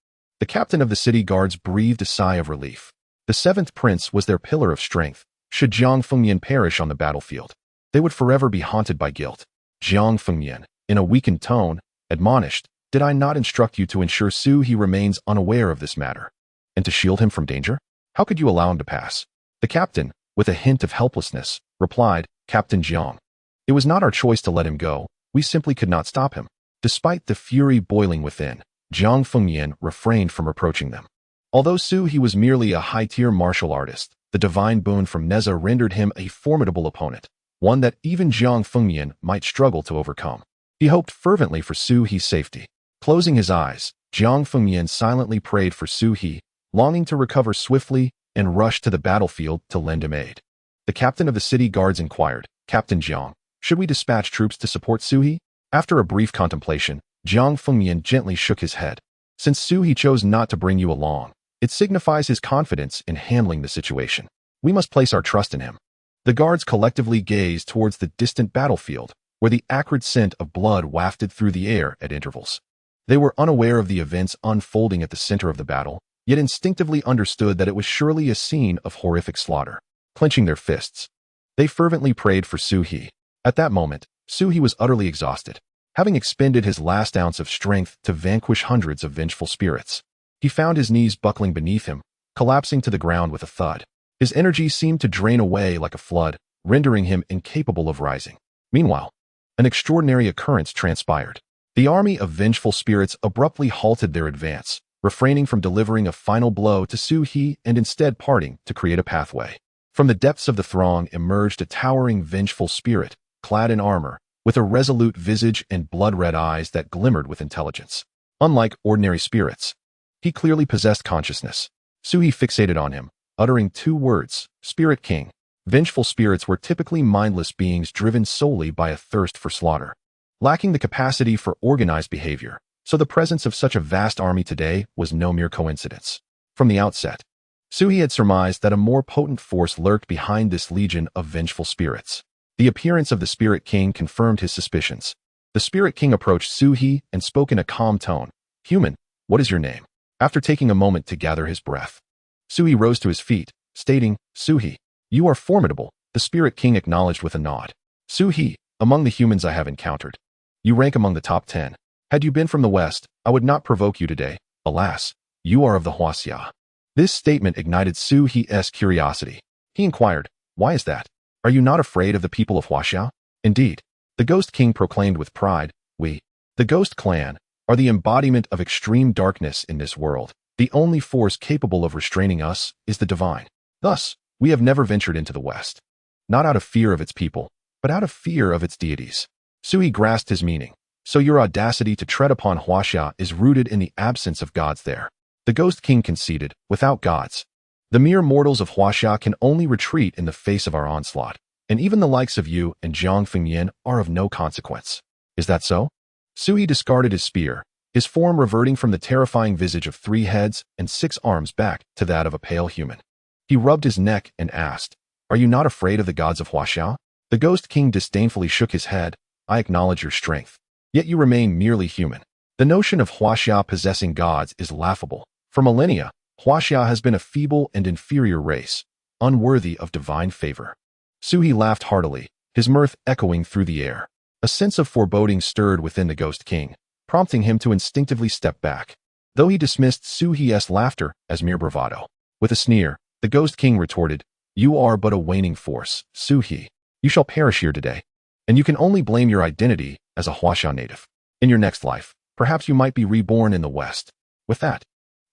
the captain of the city guards breathed a sigh of relief. The 7th prince was their pillar of strength. Should Jiang Fengyan perish on the battlefield, they would forever be haunted by guilt. Jiang Fengyan, in a weakened tone, admonished, did I not instruct you to ensure Su-he remains unaware of this matter, and to shield him from danger? How could you allow him to pass? The captain, with a hint of helplessness, replied, Captain Jiang, it was not our choice to let him go. We simply could not stop him. Despite the fury boiling within, Jiang Fengyan refrained from approaching them. Although Su-he was merely a high-tier martial artist, the divine boon from Nezha rendered him a formidable opponent, one that even Jiang Fengyan might struggle to overcome. He hoped fervently for Su-he's safety. Closing his eyes, Jiang Fengyan silently prayed for Su-he, longing to recover swiftly and rush to the battlefield to lend him aid. The captain of the city guards inquired, Captain Jiang, should we dispatch troops to support Su-he? After a brief contemplation, Jiang Fengyan gently shook his head. Since Su-he chose not to bring you along, it signifies his confidence in handling the situation. We must place our trust in him. The guards collectively gazed towards the distant battlefield, where the acrid scent of blood wafted through the air at intervals. They were unaware of the events unfolding at the center of the battle, yet instinctively understood that it was surely a scene of horrific slaughter. Clenching their fists, they fervently prayed for Su-he. At that moment, Su-he was utterly exhausted, having expended his last ounce of strength to vanquish hundreds of vengeful spirits. He found his knees buckling beneath him, collapsing to the ground with a thud. His energy seemed to drain away like a flood, rendering him incapable of rising. Meanwhile, an extraordinary occurrence transpired. The army of vengeful spirits abruptly halted their advance, refraining from delivering a final blow to Su-he and instead parting to create a pathway. From the depths of the throng emerged a towering vengeful spirit, clad in armor, with a resolute visage and blood-red eyes that glimmered with intelligence. Unlike ordinary spirits, he clearly possessed consciousness. Su-he fixated on him, uttering 2 words, Spirit King. Vengeful spirits were typically mindless beings driven solely by a thirst for slaughter, lacking the capacity for organized behavior, so the presence of such a vast army today was no mere coincidence. From the outset, Su-he had surmised that a more potent force lurked behind this legion of vengeful spirits. The appearance of the Spirit King confirmed his suspicions. The Spirit King approached Su-he and spoke in a calm tone. Human, what is your name? After taking a moment to gather his breath, Su-he rose to his feet, stating, Su-he, you are formidable, the Spirit King acknowledged with a nod. Su-he, among the humans I have encountered, you rank among the top 10. Had you been from the West, I would not provoke you today. Alas, you are of the Huaxia. This statement ignited Su He's curiosity. He inquired, "Why is that? Are you not afraid of the people of Huaxia?" "Indeed," the Ghost King proclaimed with pride, "we, the Ghost Clan, are the embodiment of extreme darkness in this world. The only force capable of restraining us is the divine. Thus, we have never ventured into the West. Not out of fear of its people, but out of fear of its deities." Sui grasped his meaning. "So your audacity to tread upon Huaxia is rooted in the absence of gods there." The Ghost King conceded, "Without gods, the mere mortals of Huaxia can only retreat in the face of our onslaught, and even the likes of you and Jiang Fengyan are of no consequence." "Is that so?" Sui discarded his spear, his form reverting from the terrifying visage of 3 heads and 6 arms back to that of a pale human. He rubbed his neck and asked, "Are you not afraid of the gods of Huaxia?" The Ghost King disdainfully shook his head. "I acknowledge your strength, yet you remain merely human. The notion of Huaxia possessing gods is laughable. For millennia, Huaxia has been a feeble and inferior race, unworthy of divine favor." Sui laughed heartily, his mirth echoing through the air. A sense of foreboding stirred within the Ghost King, prompting him to instinctively step back, though he dismissed Suhi's laughter as mere bravado. With a sneer, the Ghost King retorted, "You are but a waning force, Suhi. You shall perish here today, and you can only blame your identity as a Huaxia native. In your next life, perhaps you might be reborn in the West." With that,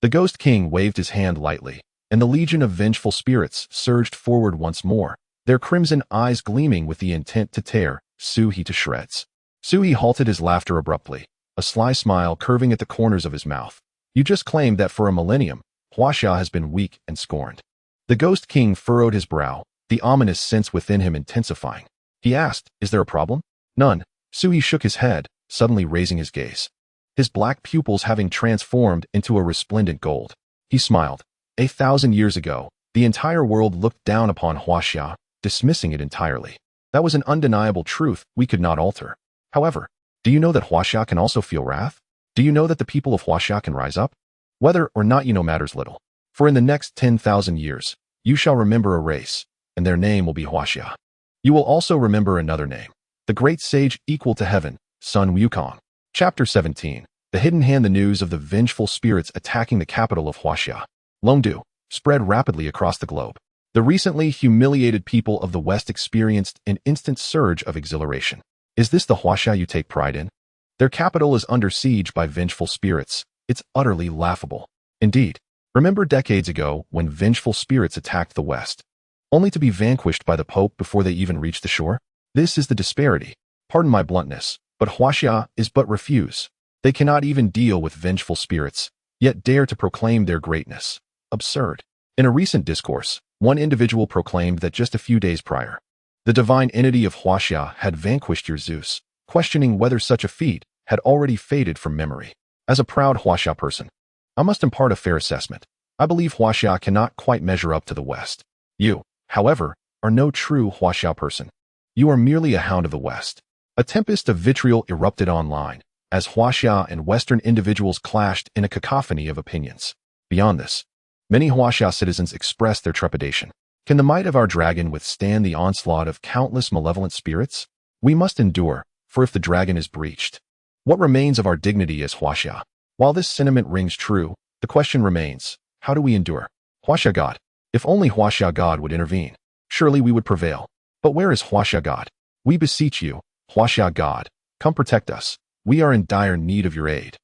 the Ghost King waved his hand lightly, and the legion of vengeful spirits surged forward once more, their crimson eyes gleaming with the intent to tear Suhi to shreds. Suhi halted his laughter abruptly, a sly smile curving at the corners of his mouth. "You just claimed that for a millennium, Huaxia has been weak and scorned." The Ghost King furrowed his brow, the ominous sense within him intensifying. He asked, "Is there a problem?" "None." Sui shook his head, suddenly raising his gaze, his black pupils having transformed into a resplendent gold. He smiled. "1,000 years ago, the entire world looked down upon Huaxia, dismissing it entirely. That was an undeniable truth we could not alter. However, do you know that Huaxia can also feel wrath? Do you know that the people of Huaxia can rise up? Whether or not you know matters little. For in the next 10,000 years, you shall remember a race, and their name will be Huaxia. You will also remember another name, the great sage equal to heaven, Sun Wukong." Chapter 17. The Hidden Hand. The news of the vengeful spirits attacking the capital of Huaxia, Longdu, spread rapidly across the globe. The recently humiliated people of the West experienced an instant surge of exhilaration. "Is this the Huaxia you take pride in? Their capital is under siege by vengeful spirits. It's utterly laughable." Indeed, remember decades ago when vengeful spirits attacked the West, only to be vanquished by the Pope before they even reached the shore? This is the disparity. Pardon my bluntness, but Huaxia is but refuse. They cannot even deal with vengeful spirits, yet dare to proclaim their greatness. Absurd. In a recent discourse, one individual proclaimed that just a few days prior, the divine entity of Huaxia had vanquished your Zeus, questioning whether such a feat had already faded from memory. As a proud Huaxia person, I must impart a fair assessment. I believe Huaxia cannot quite measure up to the West. You, however, are no true Huaxia person. You are merely a hound of the West. A tempest of vitriol erupted online, as Huaxia and Western individuals clashed in a cacophony of opinions. Beyond this, many Huaxia citizens expressed their trepidation. Can the might of our dragon withstand the onslaught of countless malevolent spirits? We must endure, for if the dragon is breached, what remains of our dignity as Huaxia? While this sentiment rings true, the question remains, how do we endure? Huaxia God. If only Huaxia God would intervene, surely we would prevail. But where is Huaxia God? We beseech you, Huaxia God, come protect us. We are in dire need of your aid.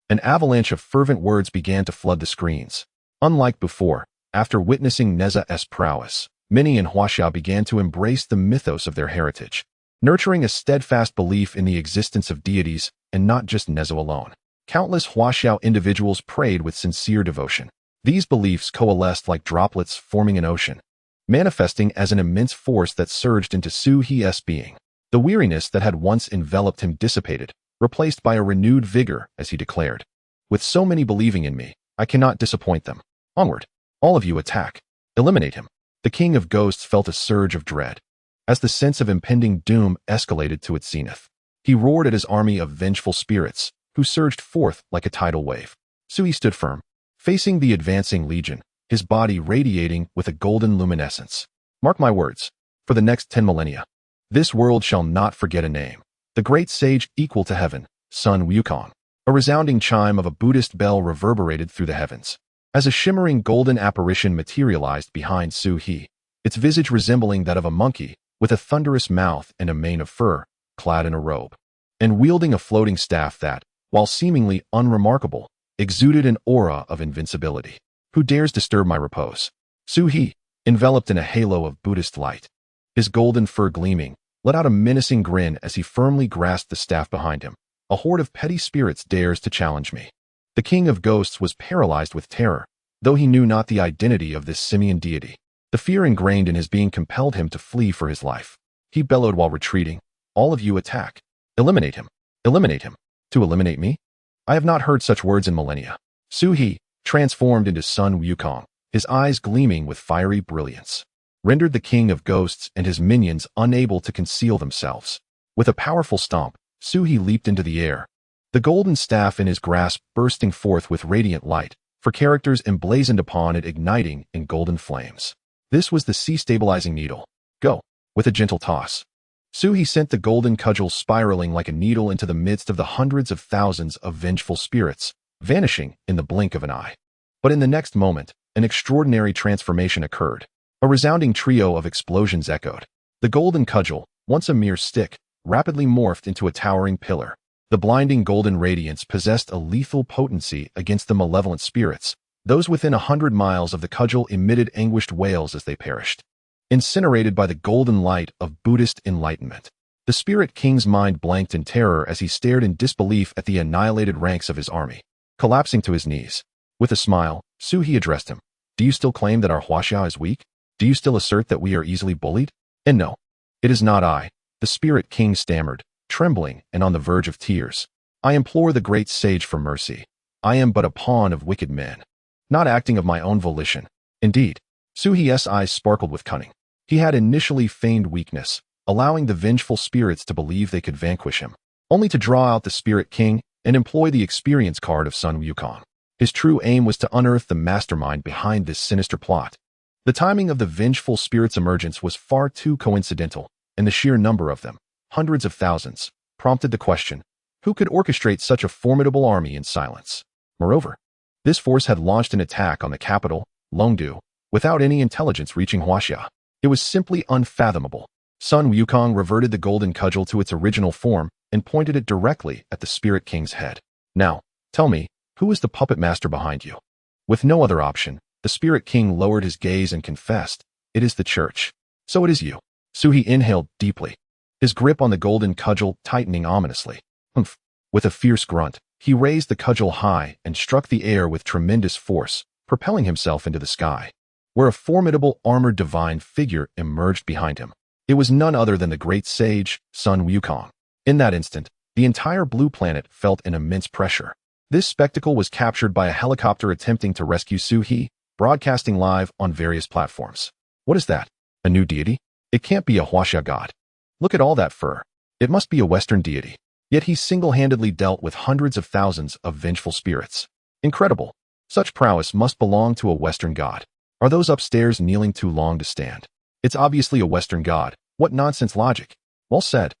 An avalanche of fervent words began to flood the screens. Unlike before, after witnessing Nezha's prowess, many in Huaxia began to embrace the mythos of their heritage, nurturing a steadfast belief in the existence of deities and not just Nezha alone. Countless Huaxia individuals prayed with sincere devotion. These beliefs coalesced like droplets forming an ocean, manifesting as an immense force that surged into Su He's being. The weariness that had once enveloped him dissipated, replaced by a renewed vigor as he declared, "With so many believing in me, I cannot disappoint them. Onward, all of you attack. Eliminate him." The King of Ghosts felt a surge of dread, as the sense of impending doom escalated to its zenith. He roared at his army of vengeful spirits, who surged forth like a tidal wave. Sui stood firm, facing the advancing legion, his body radiating with a golden luminescence. "Mark my words, for the next 10 millennia, this world shall not forget a name. The great sage equal to heaven, Sun Wukong." A resounding chime of a Buddhist bell reverberated through the heavens. as a shimmering golden apparition materialized behind Su He, its visage resembling that of a monkey, with a thunderous mouth and a mane of fur, clad in a robe, and wielding a floating staff that, while seemingly unremarkable, exuded an aura of invincibility. Who dares disturb my repose? Su He, enveloped in a halo of Buddhist light, his golden fur gleaming, let out a menacing grin as he firmly grasped the staff behind him. A horde of petty spirits dares to challenge me. The king of ghosts was paralyzed with terror, though he knew not the identity of this simian deity. The fear ingrained in his being compelled him to flee for his life. He bellowed while retreating, "All of you attack. Eliminate him. Eliminate him. To eliminate me? I have not heard such words in millennia." Su He, transformed into Sun Wukong, his eyes gleaming with fiery brilliance, rendered the king of ghosts and his minions unable to conceal themselves. With a powerful stomp, Su He leaped into the air, the golden staff in his grasp bursting forth with radiant light, for characters emblazoned upon it igniting in golden flames. This was the sea-stabilizing needle. Go. With a gentle toss, Su He sent the golden cudgel spiraling like a needle into the midst of the hundreds of thousands of vengeful spirits, vanishing in the blink of an eye. But in the next moment, an extraordinary transformation occurred. A resounding trio of explosions echoed. The golden cudgel, once a mere stick, rapidly morphed into a towering pillar. The blinding golden radiance possessed a lethal potency against the malevolent spirits. Those within 100 miles of the cudgel emitted anguished wails as they perished, incinerated by the golden light of Buddhist enlightenment. The spirit king's mind blanked in terror as he stared in disbelief at the annihilated ranks of his army. Collapsing to his knees, with a smile, Su He addressed him. "Do you still claim that our Huaxia is weak? Do you still assert that we are easily bullied?" "And no, it is not I," the spirit king stammered, trembling and on the verge of tears. "I implore the great sage for mercy. I am but a pawn of wicked men, not acting of my own volition." Indeed, Su He's eyes sparkled with cunning. He had initially feigned weakness, allowing the vengeful spirits to believe they could vanquish him, only to draw out the spirit king and employ the experience card of Sun Wukong. His true aim was to unearth the mastermind behind this sinister plot. The timing of the vengeful spirit's emergence was far too coincidental, and the sheer number of them, hundreds of thousands, prompted the question, who could orchestrate such a formidable army in silence? Moreover, this force had launched an attack on the capital, Longdu, without any intelligence reaching Huaxia. It was simply unfathomable. Sun Wukong reverted the golden cudgel to its original form and pointed it directly at the spirit king's head. "Now, tell me, who is the puppet master behind you?" With no other option, the spirit king lowered his gaze and confessed, "It is the church." "So it is you." Su He inhaled deeply, his grip on the golden cudgel tightening ominously. "Humph." With a fierce grunt, he raised the cudgel high and struck the air with tremendous force, propelling himself into the sky, where a formidable armored divine figure emerged behind him. It was none other than the great sage, Sun Wukong. In that instant, the entire blue planet felt an immense pressure. This spectacle was captured by a helicopter attempting to rescue Su He, broadcasting live on various platforms. "What is that? A new deity? It can't be a Huaxia god. Look at all that fur. It must be a Western deity." Yet he single-handedly dealt with hundreds of thousands of vengeful spirits. Incredible. Such prowess must belong to a Western god. Are those upstairs kneeling too long to stand? It's obviously a Western god. What nonsense logic. Well said.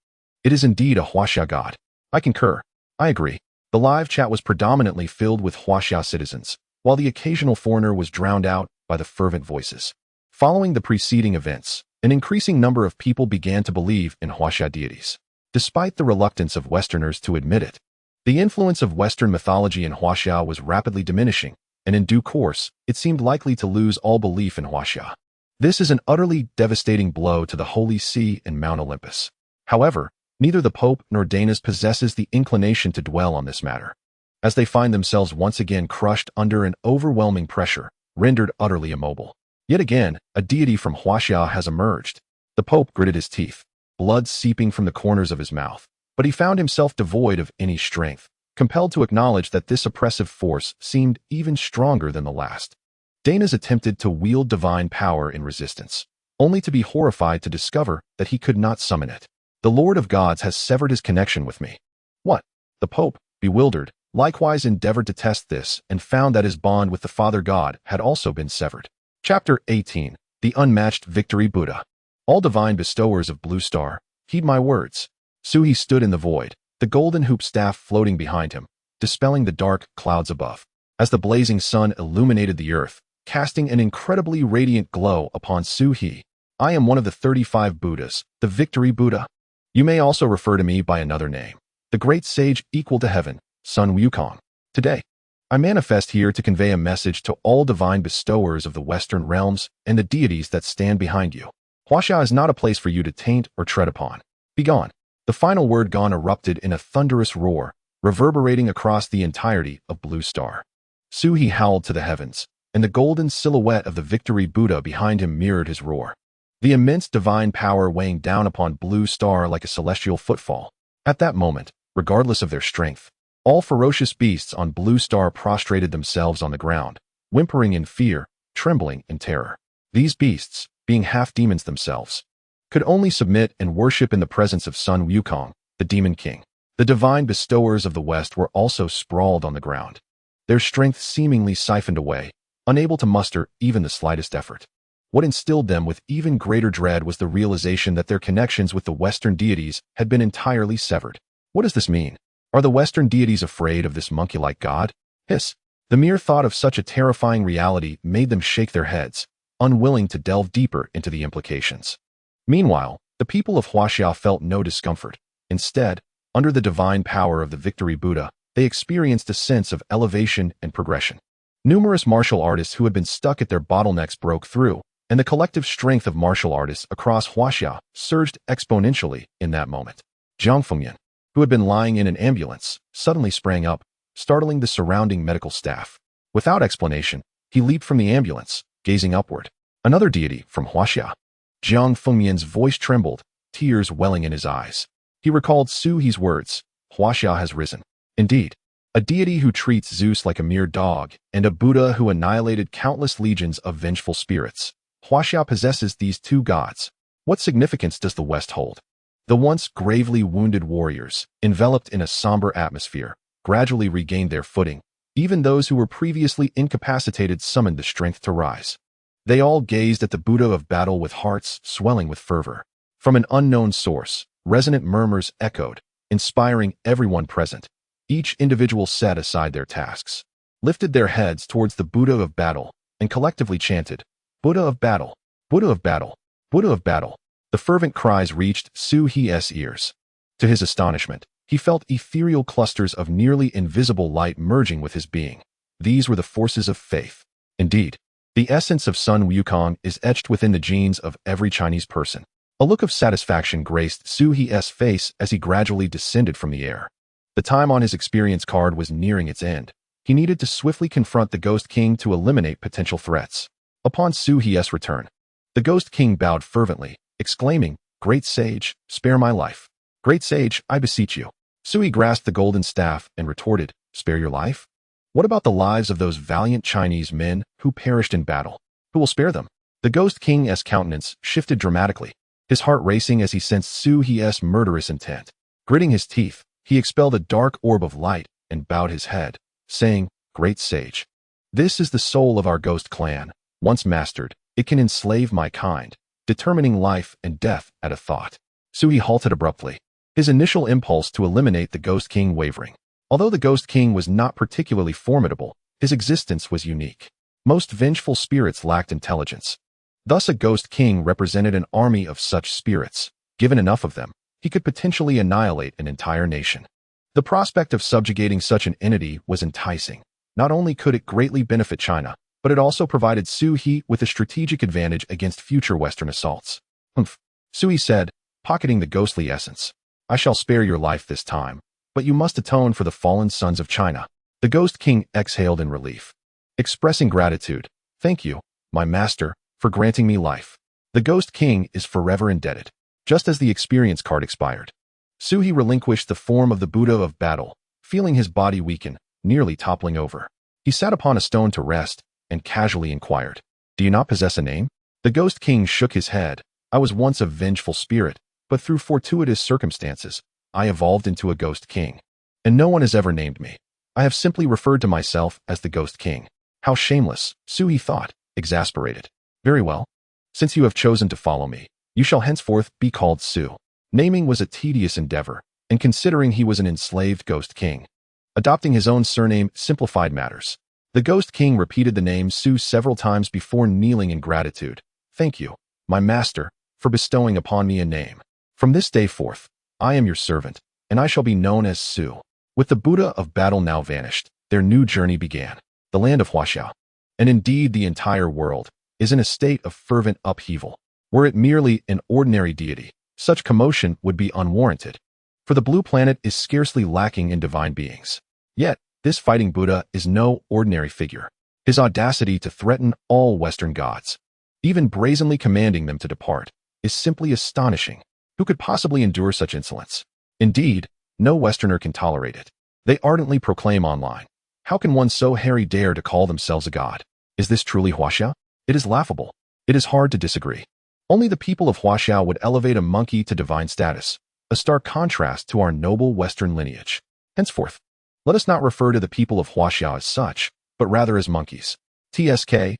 It is indeed a Huaxia god. I concur. I agree. The live chat was predominantly filled with Huaxia citizens, while the occasional foreigner was drowned out by the fervent voices. Following the preceding events, an increasing number of people began to believe in Huaxia deities, despite the reluctance of Westerners to admit it. The influence of Western mythology in Huaxia was rapidly diminishing, and in due course, it seemed likely to lose all belief in Huaxia. This is an utterly devastating blow to the Holy See and Mount Olympus. However, neither the Pope nor Dana's possesses the inclination to dwell on this matter, as they find themselves once again crushed under an overwhelming pressure, rendered utterly immobile. Yet again, a deity from Huaxia has emerged. The Pope gritted his teeth, blood seeping from the corners of his mouth, but he found himself devoid of any strength, compelled to acknowledge that this oppressive force seemed even stronger than the last. Dana's attempted to wield divine power in resistance, only to be horrified to discover that he could not summon it. "The Lord of Gods has severed his connection with me." "What?" The Pope, bewildered, likewise endeavored to test this and found that his bond with the Father God had also been severed. Chapter 18. The Unmatched Victory Buddha. All divine bestowers of Blue Star, heed my words. Su He stood in the void, the golden hoop staff floating behind him, dispelling the dark clouds above. as the blazing sun illuminated the earth, casting an incredibly radiant glow upon Su-He. I am one of the 35 Buddhas, the Victory Buddha. You may also refer to me by another name, the Great Sage equal to heaven, Sun Wukong. Today, I manifest here to convey a message to all divine bestowers of the Western realms and the deities that stand behind you. Huaxia is not a place for you to taint or tread upon. Begone. The final word gone erupted in a thunderous roar, reverberating across the entirety of Blue Star. Su-He howled to the heavens, and the golden silhouette of the Victory Buddha behind him mirrored his roar. The immense divine power weighing down upon Blue Star like a celestial footfall. At that moment, regardless of their strength, all ferocious beasts on Blue Star prostrated themselves on the ground, whimpering in fear, trembling in terror. These beasts, being half demons themselves, could only submit and worship in the presence of Sun Wukong, the Demon King. The divine bestowers of the West were also sprawled on the ground, their strength seemingly siphoned away, unable to muster even the slightest effort. What instilled them with even greater dread was the realization that their connections with the Western deities had been entirely severed. What does this mean? Are the Western deities afraid of this monkey-like god? Hiss. The mere thought of such a terrifying reality made them shake their heads, unwilling to delve deeper into the implications. Meanwhile, the people of Huaxia felt no discomfort. Instead, under the divine power of the Victory Buddha, they experienced a sense of elevation and progression. Numerous martial artists who had been stuck at their bottlenecks broke through, and the collective strength of martial artists across Huaxia surged exponentially in that moment. Jiang Fengyan, who had been lying in an ambulance, suddenly sprang up, startling the surrounding medical staff. Without explanation, he leaped from the ambulance, gazing upward. Another deity from Huaxia. Jiang Fengyan's voice trembled, tears welling in his eyes. He recalled Su-He's words, Huaxia has risen. Indeed, a deity who treats Zeus like a mere dog, and a Buddha who annihilated countless legions of vengeful spirits. Huaxia possesses these two gods. What significance does the West hold? The once gravely wounded warriors, enveloped in a somber atmosphere, gradually regained their footing. Even those who were previously incapacitated summoned the strength to rise. They all gazed at the Buddha of battle with hearts swelling with fervor. From an unknown source, resonant murmurs echoed, inspiring everyone present. Each individual set aside their tasks, lifted their heads towards the Buddha of battle, and collectively chanted, Buddha of battle, Buddha of battle, Buddha of battle. The fervent cries reached Su-He's ears. To his astonishment, he felt ethereal clusters of nearly invisible light merging with his being. These were the forces of faith. Indeed, the essence of Sun Wukong is etched within the genes of every Chinese person. A look of satisfaction graced Su-He's face as he gradually descended from the air. The time on his experience card was nearing its end. He needed to swiftly confront the Ghost King to eliminate potential threats. Upon Su-He's return, the Ghost King bowed fervently, exclaiming, Great Sage, spare my life. Great Sage, I beseech you. Su-He grasped the golden staff and retorted, Spare your life? What about the lives of those valiant Chinese men who perished in battle? Who will spare them? The Ghost King's countenance shifted dramatically, his heart racing as he sensed Su-He's murderous intent. Gritting his teeth, he expelled a dark orb of light and bowed his head, saying, Great Sage, this is the soul of our ghost clan. Once mastered, it can enslave my kind, determining life and death at a thought. Su-He halted abruptly, his initial impulse to eliminate the Ghost King wavering. Although the Ghost King was not particularly formidable, his existence was unique. Most vengeful spirits lacked intelligence. Thus a Ghost King represented an army of such spirits. Given enough of them, he could potentially annihilate an entire nation. The prospect of subjugating such an entity was enticing. Not only could it greatly benefit China, but it also provided Su-He with a strategic advantage against future Western assaults. Humph, Su-He said, pocketing the ghostly essence. I shall spare your life this time, but you must atone for the fallen sons of China. The Ghost King exhaled in relief, expressing gratitude. Thank you, my master, for granting me life. The Ghost King is forever indebted. Just as the experience card expired, Su-He relinquished the form of the Buddha of battle, feeling his body weaken, nearly toppling over. He sat upon a stone to rest, and casually inquired, Do you not possess a name? The Ghost King shook his head. I was once a vengeful spirit, but through fortuitous circumstances, I evolved into a Ghost King. And no one has ever named me. I have simply referred to myself as the Ghost King. How shameless, Su-He thought, exasperated. Very well. Since you have chosen to follow me, you shall henceforth be called Su. Naming was a tedious endeavor, and considering he was an enslaved Ghost King, adopting his own surname simplified matters. The Ghost King repeated the name Su several times before kneeling in gratitude. Thank you, my master, for bestowing upon me a name. From this day forth, I am your servant, and I shall be known as Su. With the Buddha of battle now vanished, their new journey began. The land of Huaxia, and indeed the entire world, is in a state of fervent upheaval. Were it merely an ordinary deity, such commotion would be unwarranted, for the blue planet is scarcely lacking in divine beings. Yet, this fighting Buddha is no ordinary figure. His audacity to threaten all Western gods, even brazenly commanding them to depart, is simply astonishing. Who could possibly endure such insolence? Indeed, no Westerner can tolerate it. They ardently proclaim online, how can one so hairy dare to call themselves a god? Is this truly Huaxia? It is laughable. It is hard to disagree. Only the people of Huaxia would elevate a monkey to divine status, a stark contrast to our noble Western lineage. Henceforth, let us not refer to the people of Huaxia as such, but rather as monkeys. TSK,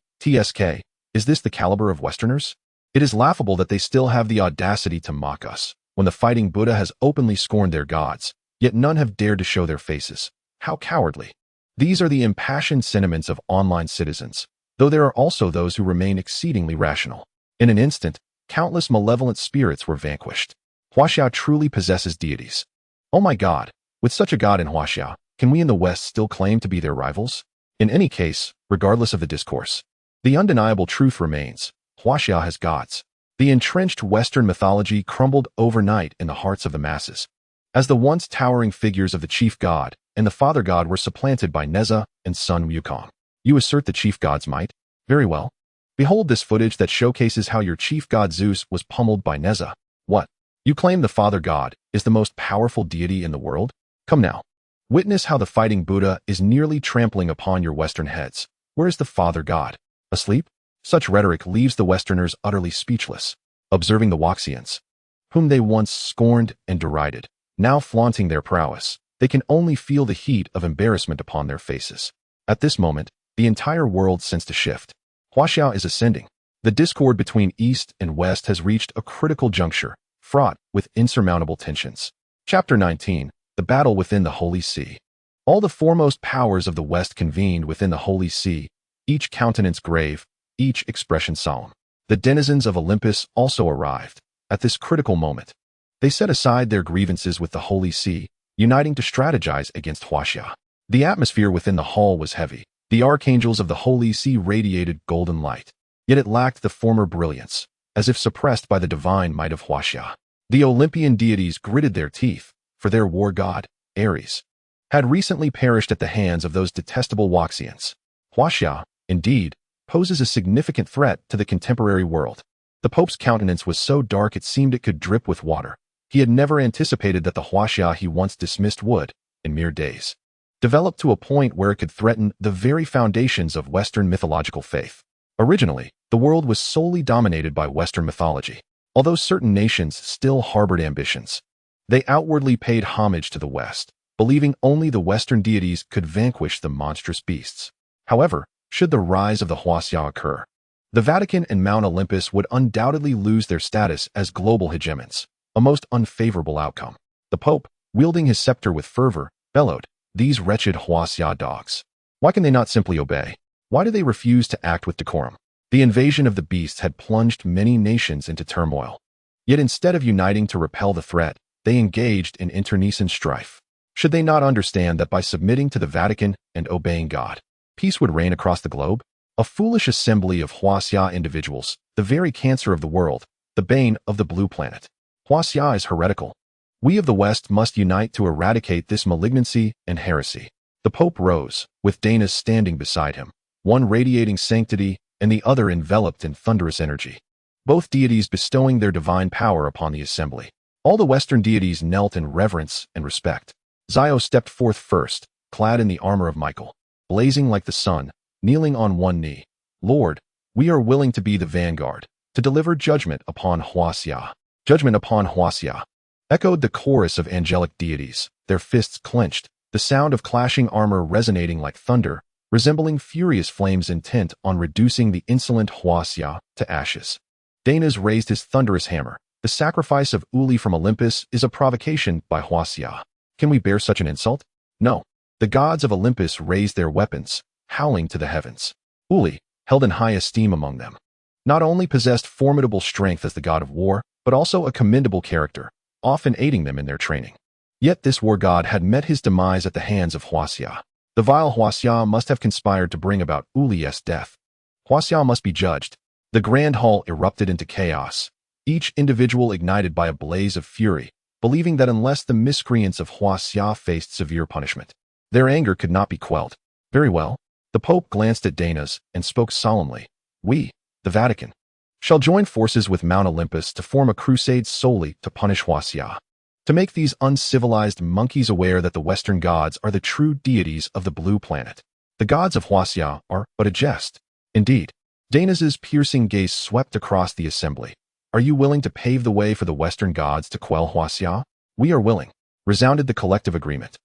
is this the caliber of Westerners? It is laughable that they still have the audacity to mock us, when the fighting Buddha has openly scorned their gods, yet none have dared to show their faces. How cowardly. These are the impassioned sentiments of online citizens, though there are also those who remain exceedingly rational. In an instant, countless malevolent spirits were vanquished. Huaxia truly possesses deities. Oh my God, with such a god in Huaxia, can we in the West still claim to be their rivals? In any case, regardless of the discourse, the undeniable truth remains. Huaxia has gods. The entrenched Western mythology crumbled overnight in the hearts of the masses, as the once towering figures of the chief god and the father god were supplanted by Nezha and son Wukong. You assert the chief god's might? Very well. Behold this footage that showcases how your chief god Zeus was pummeled by Nezha. What? You claim the father god is the most powerful deity in the world? Come now. Witness how the fighting Buddha is nearly trampling upon your Western heads. Where is the father god? Asleep? Such rhetoric leaves the Westerners utterly speechless, observing the Huaxians, whom they once scorned and derided, now flaunting their prowess. They can only feel the heat of embarrassment upon their faces. At this moment, the entire world sensed a shift. Huaxia is ascending. The discord between East and West has reached a critical juncture, fraught with insurmountable tensions. Chapter 19, The Battle Within the Holy See. All the foremost powers of the West convened within the Holy See, each countenance grave, each expression solemn. The denizens of Olympus also arrived. At this critical moment, they set aside their grievances with the Holy See, uniting to strategize against Huaxia. The atmosphere within the hall was heavy. The archangels of the Holy See radiated golden light, yet it lacked the former brilliance, as if suppressed by the divine might of Huaxia. The Olympian deities gritted their teeth, for their war god, Ares, had recently perished at the hands of those detestable Huaxians. Huaxia, indeed, poses a significant threat to the contemporary world. The Pope's countenance was so dark it seemed it could drip with water. He had never anticipated that the Huaxia he once dismissed would, in mere days, develop to a point where it could threaten the very foundations of Western mythological faith. Originally, the world was solely dominated by Western mythology. Although certain nations still harbored ambitions, they outwardly paid homage to the West, believing only the Western deities could vanquish the monstrous beasts. However, should the rise of the Huaxia occur, the Vatican and Mount Olympus would undoubtedly lose their status as global hegemons, a most unfavorable outcome. The Pope, wielding his scepter with fervor, bellowed, "These wretched Huaxia dogs. Why can they not simply obey? Why do they refuse to act with decorum?" The invasion of the beasts had plunged many nations into turmoil. Yet instead of uniting to repel the threat, they engaged in internecine strife. Should they not understand that by submitting to the Vatican and obeying God, peace would reign across the globe? A foolish assembly of Huaxia individuals, the very cancer of the world, the bane of the blue planet. Huaxia is heretical. We of the West must unite to eradicate this malignancy and heresy. The Pope rose, with Dana standing beside him, one radiating sanctity and the other enveloped in thunderous energy, both deities bestowing their divine power upon the assembly. All the Western deities knelt in reverence and respect. Zeus stepped forth first, clad in the armor of Michael, blazing like the sun, kneeling on one knee. "Lord, we are willing to be the vanguard, to deliver judgment upon Huaxia." "Judgment upon Huaxia," echoed the chorus of angelic deities, their fists clenched, the sound of clashing armor resonating like thunder, resembling furious flames intent on reducing the insolent Huaxia to ashes. Dana's raised his thunderous hammer. "The sacrifice of Uli from Olympus is a provocation by Huaxia. Can we bear such an insult? No." The gods of Olympus raised their weapons, howling to the heavens. Uli, held in high esteem among them, not only possessed formidable strength as the god of war, but also a commendable character, often aiding them in their training. Yet this war god had met his demise at the hands of Huaxia. The vile Huaxia must have conspired to bring about Uli's death. Huaxia must be judged. The grand hall erupted into chaos, each individual ignited by a blaze of fury, believing that unless the miscreants of Huaxia faced severe punishment, their anger could not be quelled. Very well. The Pope glanced at Dana's and spoke solemnly. We, the Vatican, shall join forces with Mount Olympus to form a crusade solely to punish Huaxia, to make these uncivilized monkeys aware that the Western gods are the true deities of the blue planet. The gods of Huaxia are but a jest. Indeed, Dana's piercing gaze swept across the assembly. Are you willing to pave the way for the Western gods to quell Huaxia? We are willing, resounded the collective agreement.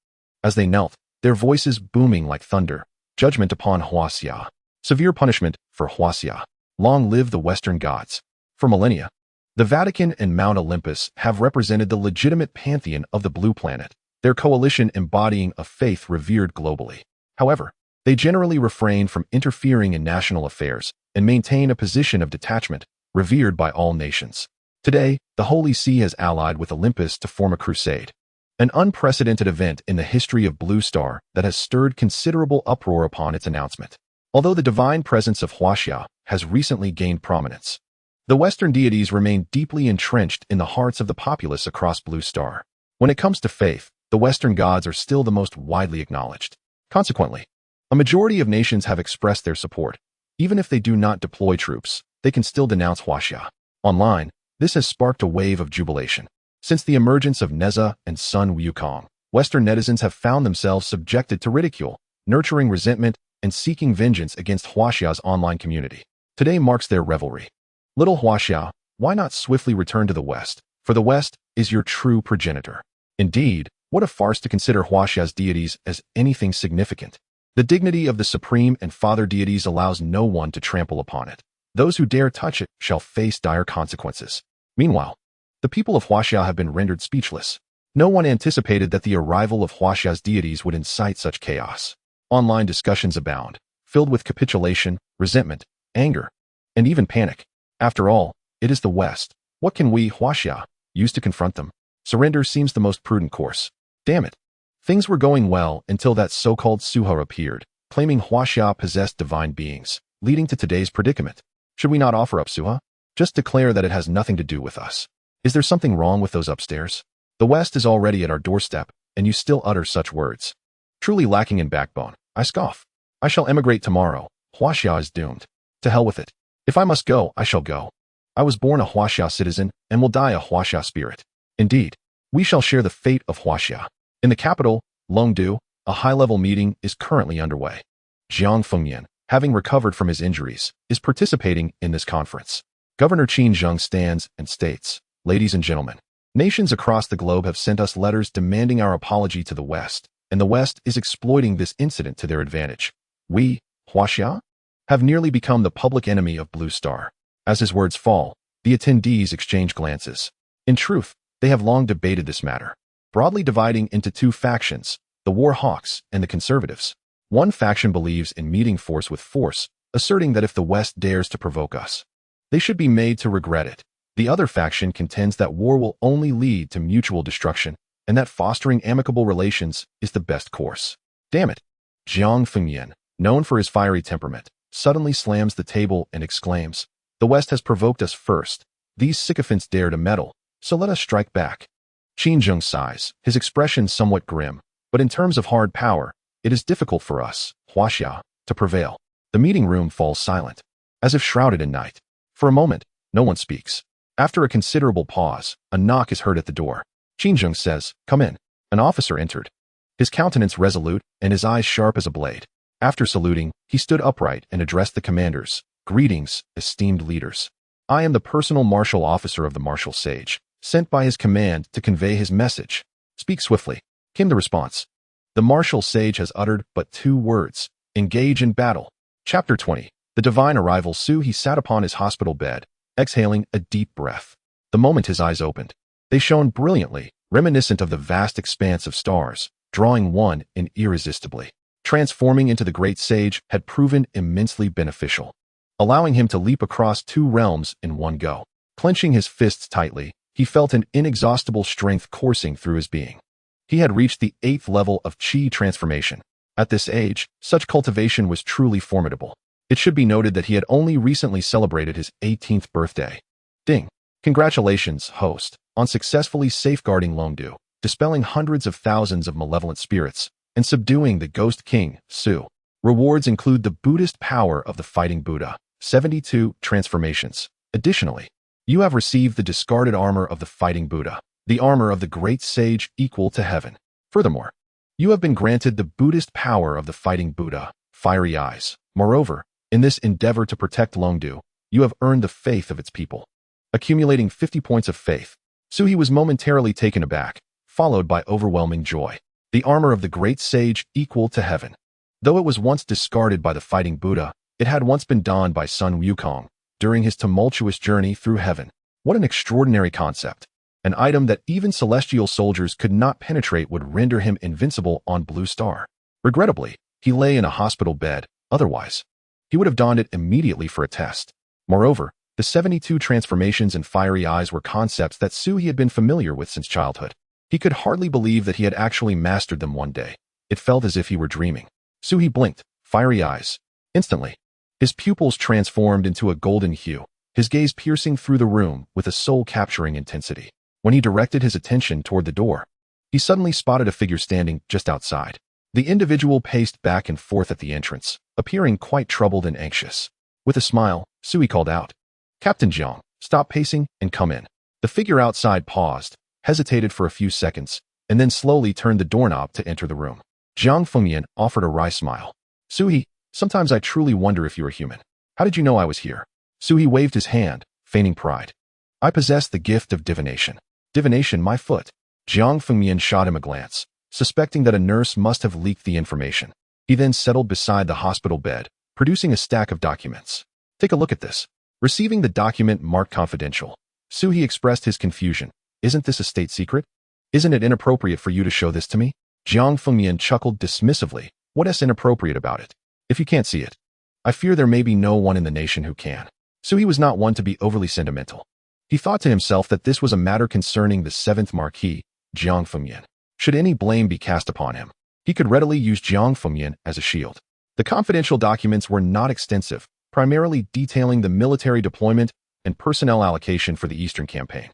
As they knelt, their voices booming like thunder, judgment upon Huaxia, severe punishment for Huaxia. Long live the Western gods. For millennia, the Vatican and Mount Olympus have represented the legitimate pantheon of the blue planet, their coalition embodying a faith revered globally. However, they generally refrain from interfering in national affairs and maintain a position of detachment, revered by all nations. Today, the Holy See has allied with Olympus to form a crusade, an unprecedented event in the history of Blue Star that has stirred considerable uproar upon its announcement. Although the divine presence of Huaxia has recently gained prominence, the Western deities remain deeply entrenched in the hearts of the populace across Blue Star. When it comes to faith, the Western gods are still the most widely acknowledged. Consequently, a majority of nations have expressed their support. Even if they do not deploy troops, they can still denounce Huaxia. Online, this has sparked a wave of jubilation. Since the emergence of Nezha and Sun Wukong, Western netizens have found themselves subjected to ridicule, nurturing resentment, and seeking vengeance against Huaxia's online community. Today marks their revelry. Little Huaxia, why not swiftly return to the West? For the West is your true progenitor. Indeed, what a farce to consider Huaxia's deities as anything significant. The dignity of the supreme and father deities allows no one to trample upon it. Those who dare touch it shall face dire consequences. Meanwhile, the people of Huaxia have been rendered speechless. No one anticipated that the arrival of Huaxia's deities would incite such chaos. Online discussions abound, filled with capitulation, resentment, anger, and even panic. After all, it is the West. What can we, Huaxia, use to confront them? Surrender seems the most prudent course. Damn it. Things were going well until that so-called Suha appeared, claiming Huaxia possessed divine beings, leading to today's predicament. Should we not offer up Suha? Just declare that it has nothing to do with us. Is there something wrong with those upstairs? The West is already at our doorstep, and you still utter such words. Truly lacking in backbone, I scoff. I shall emigrate tomorrow. Huaxia is doomed. To hell with it. If I must go, I shall go. I was born a Huaxia citizen and will die a Huaxia spirit. Indeed, we shall share the fate of Huaxia. In the capital, Longdu, a high-level meeting is currently underway. Jiang Fengyan, having recovered from his injuries, is participating in this conference. Governor Qin Zheng stands and states, "Ladies and gentlemen, nations across the globe have sent us letters demanding our apology to the West, and the West is exploiting this incident to their advantage. We, Huaxia, have nearly become the public enemy of Blue Star." As his words fall, the attendees exchange glances. In truth, they have long debated this matter, broadly dividing into two factions, the war hawks and the conservatives. One faction believes in meeting force with force, asserting that if the West dares to provoke us, they should be made to regret it. The other faction contends that war will only lead to mutual destruction, and that fostering amicable relations is the best course. Damn it. Jiang Fengyan, known for his fiery temperament, suddenly slams the table and exclaims, "The West has provoked us first. These sycophants dare to meddle, so let us strike back." Qin Zheng sighs, his expression somewhat grim, but in terms of hard power, it is difficult for us, Huaxia, to prevail. The meeting room falls silent, as if shrouded in night. For a moment, no one speaks. After a considerable pause, a knock is heard at the door. Qin Zheng says, "Come in." An officer entered, his countenance resolute and his eyes sharp as a blade. After saluting, he stood upright and addressed the commanders. "Greetings, esteemed leaders. I am the personal martial officer of the martial sage, sent by his command to convey his message." "Speak swiftly," came the response. The martial sage has uttered but two words: "Engage in battle." Chapter 20. The divine arrival. He sat upon his hospital bed, exhaling a deep breath. The moment his eyes opened, they shone brilliantly, reminiscent of the vast expanse of stars, drawing one in irresistibly. transforming into the great sage had proven immensely beneficial, allowing him to leap across two realms in one go. Clenching his fists tightly, he felt an inexhaustible strength coursing through his being. He had reached the 8th level of Qi transformation. At this age, such cultivation was truly formidable. It should be noted that he had only recently celebrated his 18th birthday. Ding! Congratulations, host, on successfully safeguarding Longdu, dispelling hundreds of thousands of malevolent spirits, and subduing the Ghost King, Su. Rewards include the Buddhist power of the Fighting Buddha, 72 transformations. Additionally, you have received the discarded armor of the Fighting Buddha, the armor of the Great Sage equal to heaven. Furthermore, you have been granted the Buddhist power of the Fighting Buddha, Fiery Eyes. Moreover, in this endeavor to protect Longdu, you have earned the faith of its people. Accumulating 50 points of faith, Suhi was momentarily taken aback, followed by overwhelming joy. The armor of the Great Sage equal to heaven. Though it was once discarded by the Fighting Buddha, it had once been donned by Sun Wukong during his tumultuous journey through heaven. What an extraordinary concept. An item that even celestial soldiers could not penetrate would render him invincible on Blue Star. Regrettably, he lay in a hospital bed. Otherwise, he would have donned it immediately for a test. Moreover, the 72 transformations and Fiery Eyes were concepts that Suhi had been familiar with since childhood. He could hardly believe that he had actually mastered them one day. It felt as if he were dreaming. Suhi blinked, Fiery Eyes. Instantly, his pupils transformed into a golden hue, his gaze piercing through the room with a soul-capturing intensity. When he directed his attention toward the door, he suddenly spotted a figure standing just outside. The individual paced back and forth at the entrance, appearing quite troubled and anxious. With a smile, Suhi called out, "Captain Jiang, stop pacing and come in." The figure outside paused, hesitated for a few seconds, and then slowly turned the doorknob to enter the room. Jiang Fengyan offered a wry smile. "Suhi, sometimes I truly wonder if you are human. How did you know I was here?" Suhi waved his hand, feigning pride. "I possess the gift of divination." "Divination, my foot." Jiang Fengyan shot him a glance, suspecting that a nurse must have leaked the information. He then settled beside the hospital bed, producing a stack of documents. "Take a look at this." Receiving the document marked confidential, Suhi expressed his confusion. "Isn't this a state secret? Isn't it inappropriate for you to show this to me?" Jiang Fengyan chuckled dismissively. "What is inappropriate about it? If you can't see it, I fear there may be no one in the nation who can." Suhi was not one to be overly sentimental. He thought to himself that this was a matter concerning the 7th Marquis, Jiang Fengyan. Should any blame be cast upon him, he could readily use Jiang Fengyan as a shield. The confidential documents were not extensive, primarily detailing the military deployment and personnel allocation for the Eastern campaign.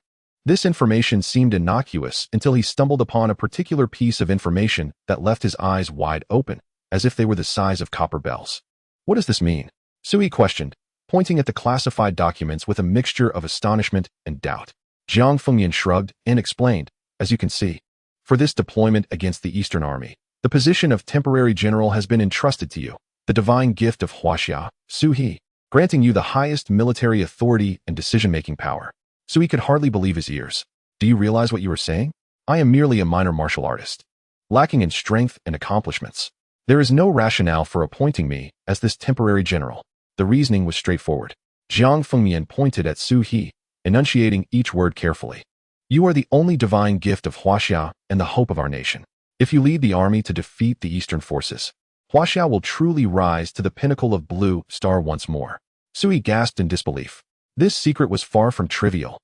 This information seemed innocuous until he stumbled upon a particular piece of information that left his eyes wide open, as if they were the size of copper bells. "What does this mean?" Suhi questioned, pointing at the classified documents with a mixture of astonishment and doubt. Jiang Fengyan shrugged and explained, "As you can see, for this deployment against the Eastern Army, the position of temporary general has been entrusted to you, the divine gift of Huaxia, Suhi, granting you the highest military authority and decision-making power." Suhi could hardly believe his ears. "Do you realize what you are saying? I am merely a minor martial artist, lacking in strength and accomplishments. There is no rationale for appointing me as this temporary general." The reasoning was straightforward. Jiang Fengyan pointed at Suhi, enunciating each word carefully. "You are the only divine gift of Huaxia and the hope of our nation. If you lead the army to defeat the Eastern forces, Huaxia will truly rise to the pinnacle of Blue Star once more." Suhi gasped in disbelief. This secret was far from trivial.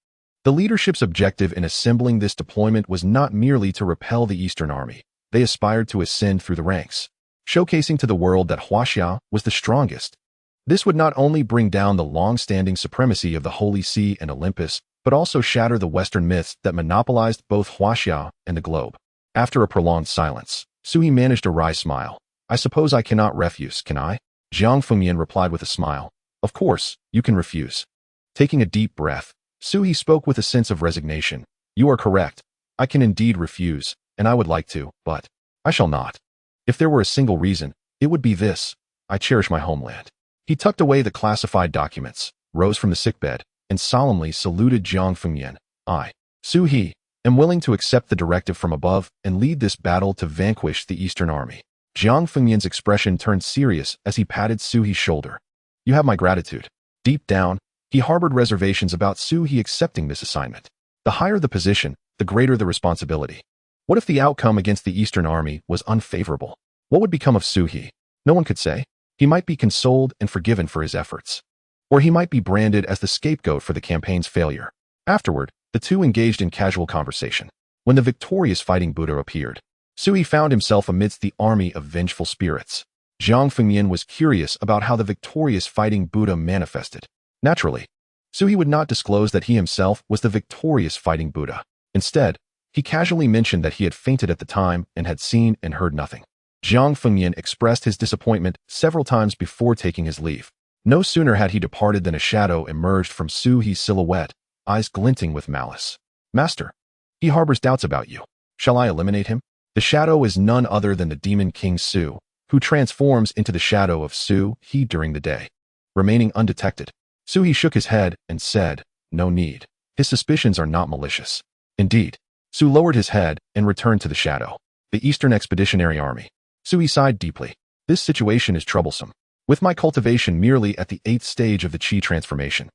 The leadership's objective in assembling this deployment was not merely to repel the Eastern Army. They aspired to ascend through the ranks, showcasing to the world that Huaxia was the strongest. This would not only bring down the long-standing supremacy of the Holy See and Olympus, but also shatter the Western myths that monopolized both Huaxia and the globe. After a prolonged silence, Suhi managed a wry smile. "I suppose I cannot refuse, can I?" Jiang Fengyan replied with a smile. "Of course, you can refuse." Taking a deep breath, Suhi spoke with a sense of resignation. "You are correct. I can indeed refuse, and I would like to, but I shall not. If there were a single reason, it would be this: I cherish my homeland." He tucked away the classified documents, rose from the sickbed, and solemnly saluted Jiang Fengyan. "I, Suhi, am willing to accept the directive from above and lead this battle to vanquish the Eastern Army." Jiang Fengyan's expression turned serious as he patted Suhi's shoulder. "You have my gratitude." Deep down, he harbored reservations about Suhi accepting this assignment. The higher the position, the greater the responsibility. What if the outcome against the Eastern Army was unfavorable? What would become of Su He? No one could say. He might be consoled and forgiven for his efforts. Or he might be branded as the scapegoat for the campaign's failure. Afterward, the two engaged in casual conversation. When the victorious fighting Buddha appeared, Su He found himself amidst the army of vengeful spirits. Jiang Fengyan was curious about how the victorious fighting Buddha manifested. Naturally, Su He would not disclose that he himself was the victorious fighting Buddha. Instead, he casually mentioned that he had fainted at the time and had seen and heard nothing. Jiang Fengyan expressed his disappointment several times before taking his leave. No sooner had he departed than a shadow emerged from Su He's silhouette, eyes glinting with malice. Master, he harbors doubts about you. Shall I eliminate him? The shadow is none other than the demon king Su, who transforms into the shadow of Su He during the day. Remaining undetected, Su He shook his head and said, "No need. His suspicions are not malicious." Indeed, Su lowered his head and returned to the shadow. The Eastern Expeditionary Army. Su He sighed deeply. This situation is troublesome. With my cultivation merely at the 8th stage of the Qi transformation,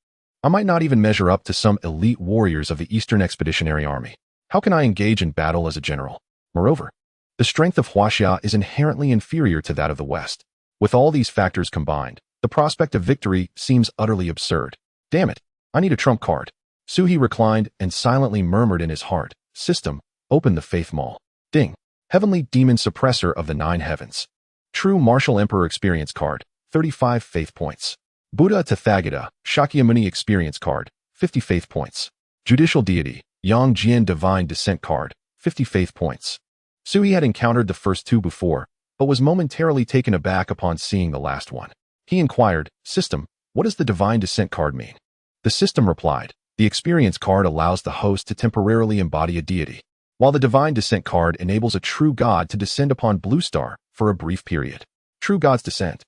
I might not even measure up to some elite warriors of the Eastern Expeditionary Army. How can I engage in battle as a general? Moreover, the strength of Huaxia is inherently inferior to that of the West. With all these factors combined, the prospect of victory seems utterly absurd. Damn it, I need a trump card. Su He reclined and silently murmured in his heart, "System, open the Faith Mall." Ding. Heavenly Demon Suppressor of the 9 Heavens. True Martial Emperor Experience Card, 35 Faith Points. Buddha Tathagata, Shakyamuni Experience Card, 50 Faith Points. Judicial Deity, Yang Jian Divine Descent Card, 50 Faith Points. Su He had encountered the first two before, but was momentarily taken aback upon seeing the last one. He inquired, "System, what does the Divine Descent card mean?" The system replied, "The Experience card allows the host to temporarily embody a deity, while the Divine Descent card enables a true god to descend upon Blue Star for a brief period." True God's Descent.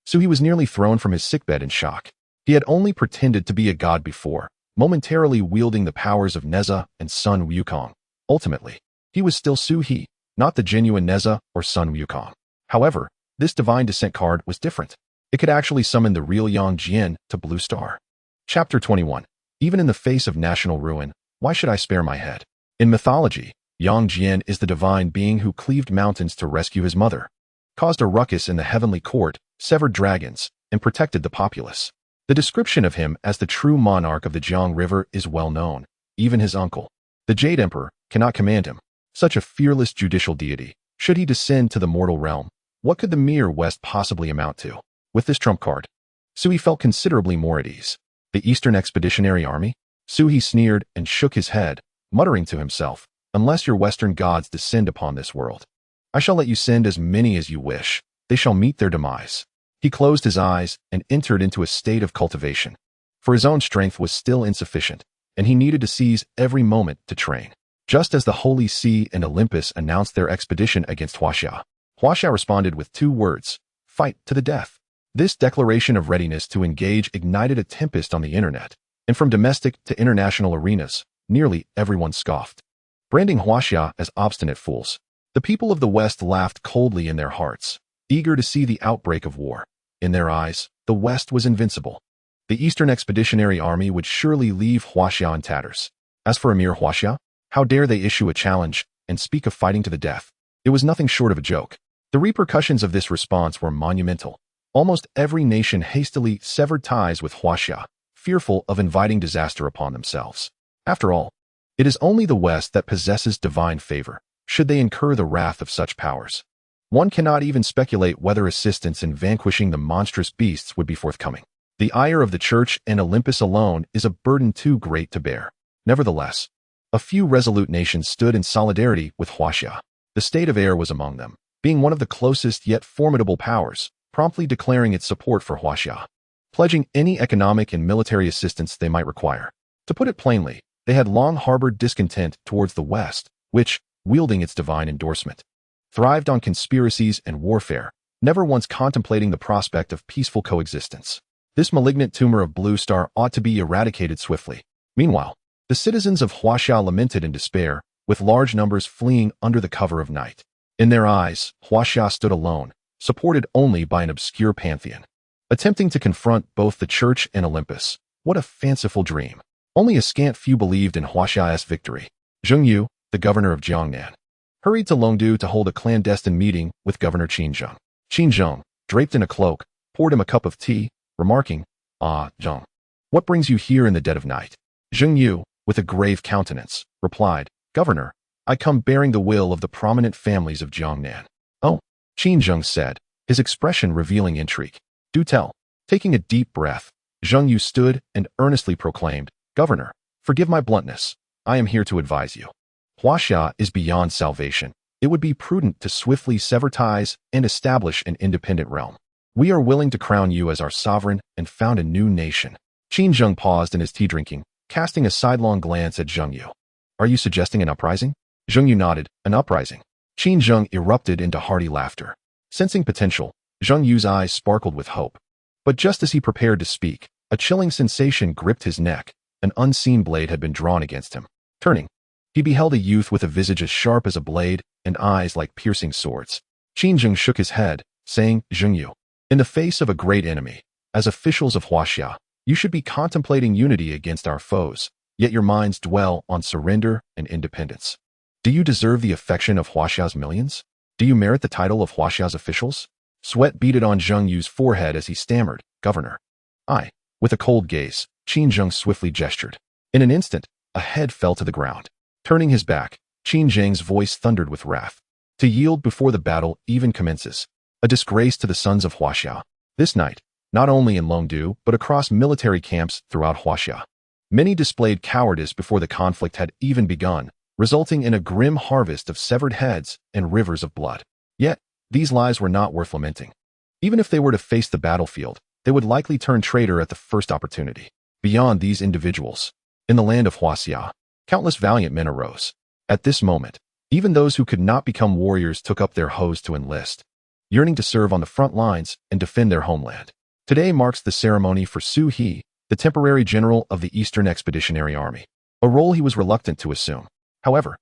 So he was nearly thrown from his sickbed in shock. He had only pretended to be a god before, momentarily wielding the powers of Nezha and Sun Wukong. Ultimately, he was still Su He, not the genuine Nezha or Sun Wukong. However, this Divine Descent card was different. It could actually summon the real Yang Jian to Blue Star. Chapter 21. Even in the face of national ruin, why should I spare my head? In mythology, Yang Jian is the divine being who cleaved mountains to rescue his mother, caused a ruckus in the heavenly court, severed dragons, and protected the populace. The description of him as the true monarch of the Jiang River is well known. Even his uncle, the Jade Emperor, cannot command him. Such a fearless judicial deity, should he descend to the mortal realm, what could the mere West possibly amount to? With this trump card, Su He felt considerably more at ease. The Eastern Expeditionary Army? Su He sneered and shook his head, muttering to himself, "Unless your Western gods descend upon this world, I shall let you send as many as you wish. They shall meet their demise." He closed his eyes and entered into a state of cultivation. For his own strength was still insufficient, and he needed to seize every moment to train. Just as the Holy See and Olympus announced their expedition against Huaxia, Huaxia responded with 2 words, "Fight to the death." This declaration of readiness to engage ignited a tempest on the internet, and from domestic to international arenas, nearly everyone scoffed, branding Huaxia as obstinate fools. The people of the West laughed coldly in their hearts, eager to see the outbreak of war. In their eyes, the West was invincible. The Eastern Expeditionary Army would surely leave Huaxia in tatters. As for Emir Huaxia, how dare they issue a challenge and speak of fighting to the death? It was nothing short of a joke. The repercussions of this response were monumental. Almost every nation hastily severed ties with Huaxia, fearful of inviting disaster upon themselves. After all, it is only the West that possesses divine favor, should they incur the wrath of such powers. One cannot even speculate whether assistance in vanquishing the monstrous beasts would be forthcoming. The ire of the Church and Olympus alone is a burden too great to bear. Nevertheless, a few resolute nations stood in solidarity with Huaxia. The State of Air was among them, being one of the closest yet formidable powers, promptly declaring its support for Huaxia, pledging any economic and military assistance they might require. To put it plainly, they had long harbored discontent towards the West, which, wielding its divine endorsement, thrived on conspiracies and warfare, never once contemplating the prospect of peaceful coexistence. This malignant tumor of Blue Star ought to be eradicated swiftly. Meanwhile, the citizens of Huaxia lamented in despair, with large numbers fleeing under the cover of night. In their eyes, Huaxia stood alone, supported only by an obscure pantheon, attempting to confront both the Church and Olympus. What a fanciful dream. Only a scant few believed in Huaxia's victory. Zheng Yu, the governor of Jiangnan, hurried to Longdu to hold a clandestine meeting with Governor Qin Zheng. Qin Zheng, draped in a cloak, poured him a cup of tea, remarking, "Ah, Zheng, what brings you here in the dead of night?" Zheng Yu, with a grave countenance, replied, "Governor, I come bearing the will of the prominent families of Jiangnan." "Oh," Qin Zheng said, his expression revealing intrigue. "Do tell." Taking a deep breath, Zheng Yu stood and earnestly proclaimed, "Governor, forgive my bluntness. I am here to advise you. Huaxia is beyond salvation. It would be prudent to swiftly sever ties and establish an independent realm. We are willing to crown you as our sovereign and found a new nation." Qin Zheng paused in his tea drinking, casting a sidelong glance at Zheng Yu. "Are you suggesting an uprising?" Zheng Yu nodded. "An uprising." Qin Zheng erupted into hearty laughter. Sensing potential, Zheng Yu's eyes sparkled with hope. But just as he prepared to speak, a chilling sensation gripped his neck. An unseen blade had been drawn against him. Turning, he beheld a youth with a visage as sharp as a blade and eyes like piercing swords. Qin Zheng shook his head, saying, "Zheng Yu, in the face of a great enemy, as officials of Huaxia, you should be contemplating unity against our foes, yet your minds dwell on surrender and independence. Do you deserve the affection of Huaxia's millions? Do you merit the title of Huaxia's officials?" Sweat beaded on Zheng Yu's forehead as he stammered, "Governor." "I." With a cold gaze, Qin Zheng swiftly gestured. In an instant, a head fell to the ground. Turning his back, Qin Zheng's voice thundered with wrath. "To yield before the battle even commences. A disgrace to the sons of Huaxia. This night, not only in Longdu, but across military camps throughout Huaxia. Many displayed cowardice before the conflict had even begun, resulting in a grim harvest of severed heads and rivers of blood. Yet, these lives were not worth lamenting. Even if they were to face the battlefield, they would likely turn traitor at the first opportunity. Beyond these individuals, in the land of Huaxia, countless valiant men arose. At this moment, even those who could not become warriors took up their hoes to enlist, yearning to serve on the front lines and defend their homeland. Today marks the ceremony for Su He, the temporary general of the Eastern Expeditionary Army, a role he was reluctant to assume. However,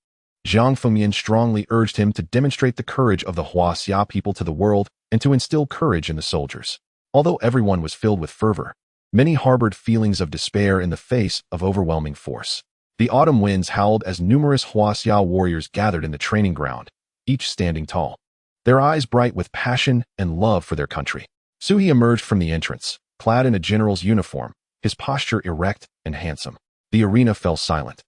Zhang Fengmian strongly urged him to demonstrate the courage of the Huaxia people to the world and to instill courage in the soldiers. Although everyone was filled with fervor, many harbored feelings of despair in the face of overwhelming force. The autumn winds howled as numerous Huaxia warriors gathered in the training ground, each standing tall, their eyes bright with passion and love for their country. Suhi emerged from the entrance, clad in a general's uniform, his posture erect and handsome. The arena fell silent,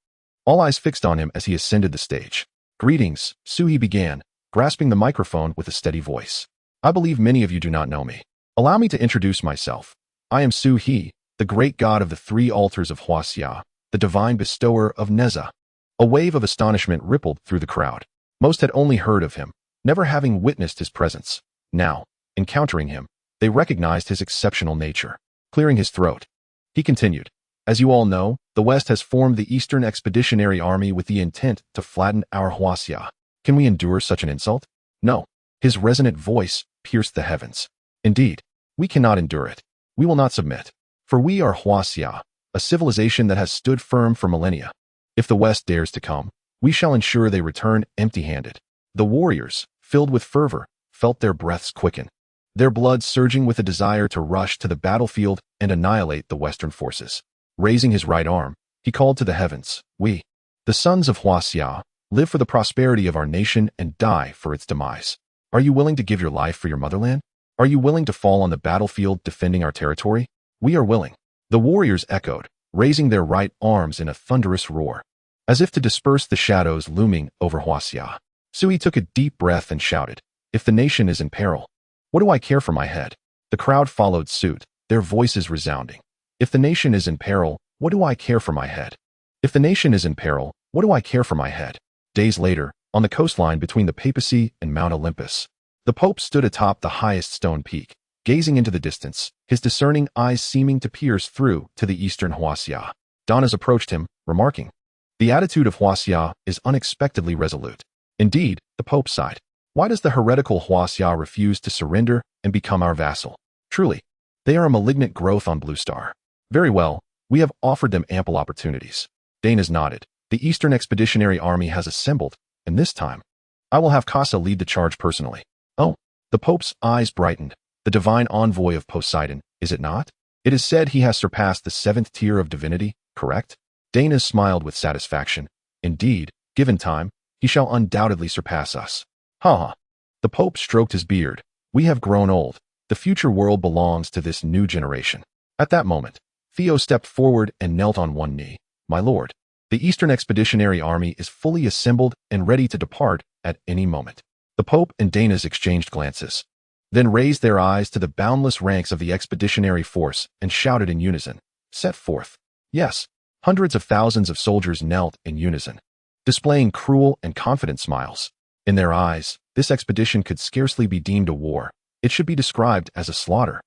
all eyes fixed on him as he ascended the stage. "Greetings," Suhi began, grasping the microphone with a steady voice. "I believe many of you do not know me. Allow me to introduce myself. I am Su He, the great god of the three altars of Huaxia, the divine bestower of Nezha." A wave of astonishment rippled through the crowd. Most had only heard of him, never having witnessed his presence. Now, encountering him, they recognized his exceptional nature. Clearing his throat, he continued, "As you all know, the West has formed the Eastern Expeditionary Army with the intent to flatten our Huaxia. Can we endure such an insult? No." His resonant voice pierced the heavens. "Indeed, we cannot endure it. We will not submit. For we are Huaxia, a civilization that has stood firm for millennia. If the West dares to come, we shall ensure they return empty-handed." The warriors, filled with fervor, felt their breaths quicken, their blood surging with a desire to rush to the battlefield and annihilate the Western forces. Raising his right arm, he called to the heavens, "We, the sons of Huaxia, live for the prosperity of our nation and die for its demise. Are you willing to give your life for your motherland? Are you willing to fall on the battlefield defending our territory? We are willing." The warriors echoed, raising their right arms in a thunderous roar, as if to disperse the shadows looming over Huaxia. Sui took a deep breath and shouted, "If the nation is in peril, what do I care for my head?" The crowd followed suit, their voices resounding. "If the nation is in peril, what do I care for my head? If the nation is in peril, what do I care for my head?" Days later, on the coastline between the papacy and Mount Olympus, the Pope stood atop the highest stone peak, gazing into the distance, his discerning eyes seeming to pierce through to the eastern Huaxia. Donas approached him, remarking, "The attitude of Huaxia is unexpectedly resolute." Indeed, the Pope sighed. "Why does the heretical Huaxia refuse to surrender and become our vassal? Truly, they are a malignant growth on Blue Star. Very well, we have offered them ample opportunities." Danas nodded. "The Eastern Expeditionary Army has assembled, and this time, I will have Casa lead the charge personally." "Oh," the Pope's eyes brightened. "The divine envoy of Poseidon, is it not? It is said he has surpassed the 7th tier of divinity, correct?" Danas smiled with satisfaction. "Indeed, given time, he shall undoubtedly surpass us. Ha ha. The Pope stroked his beard. We have grown old. The future world belongs to this new generation. At that moment, Theo stepped forward and knelt on one knee. My lord, the Eastern Expeditionary Army is fully assembled and ready to depart at any moment. The Pope and Danas exchanged glances, then raised their eyes to the boundless ranks of the expeditionary force and shouted in unison, set forth. Yes, hundreds of thousands of soldiers knelt in unison, displaying cruel and confident smiles. In their eyes, this expedition could scarcely be deemed a war. It should be described as a slaughter.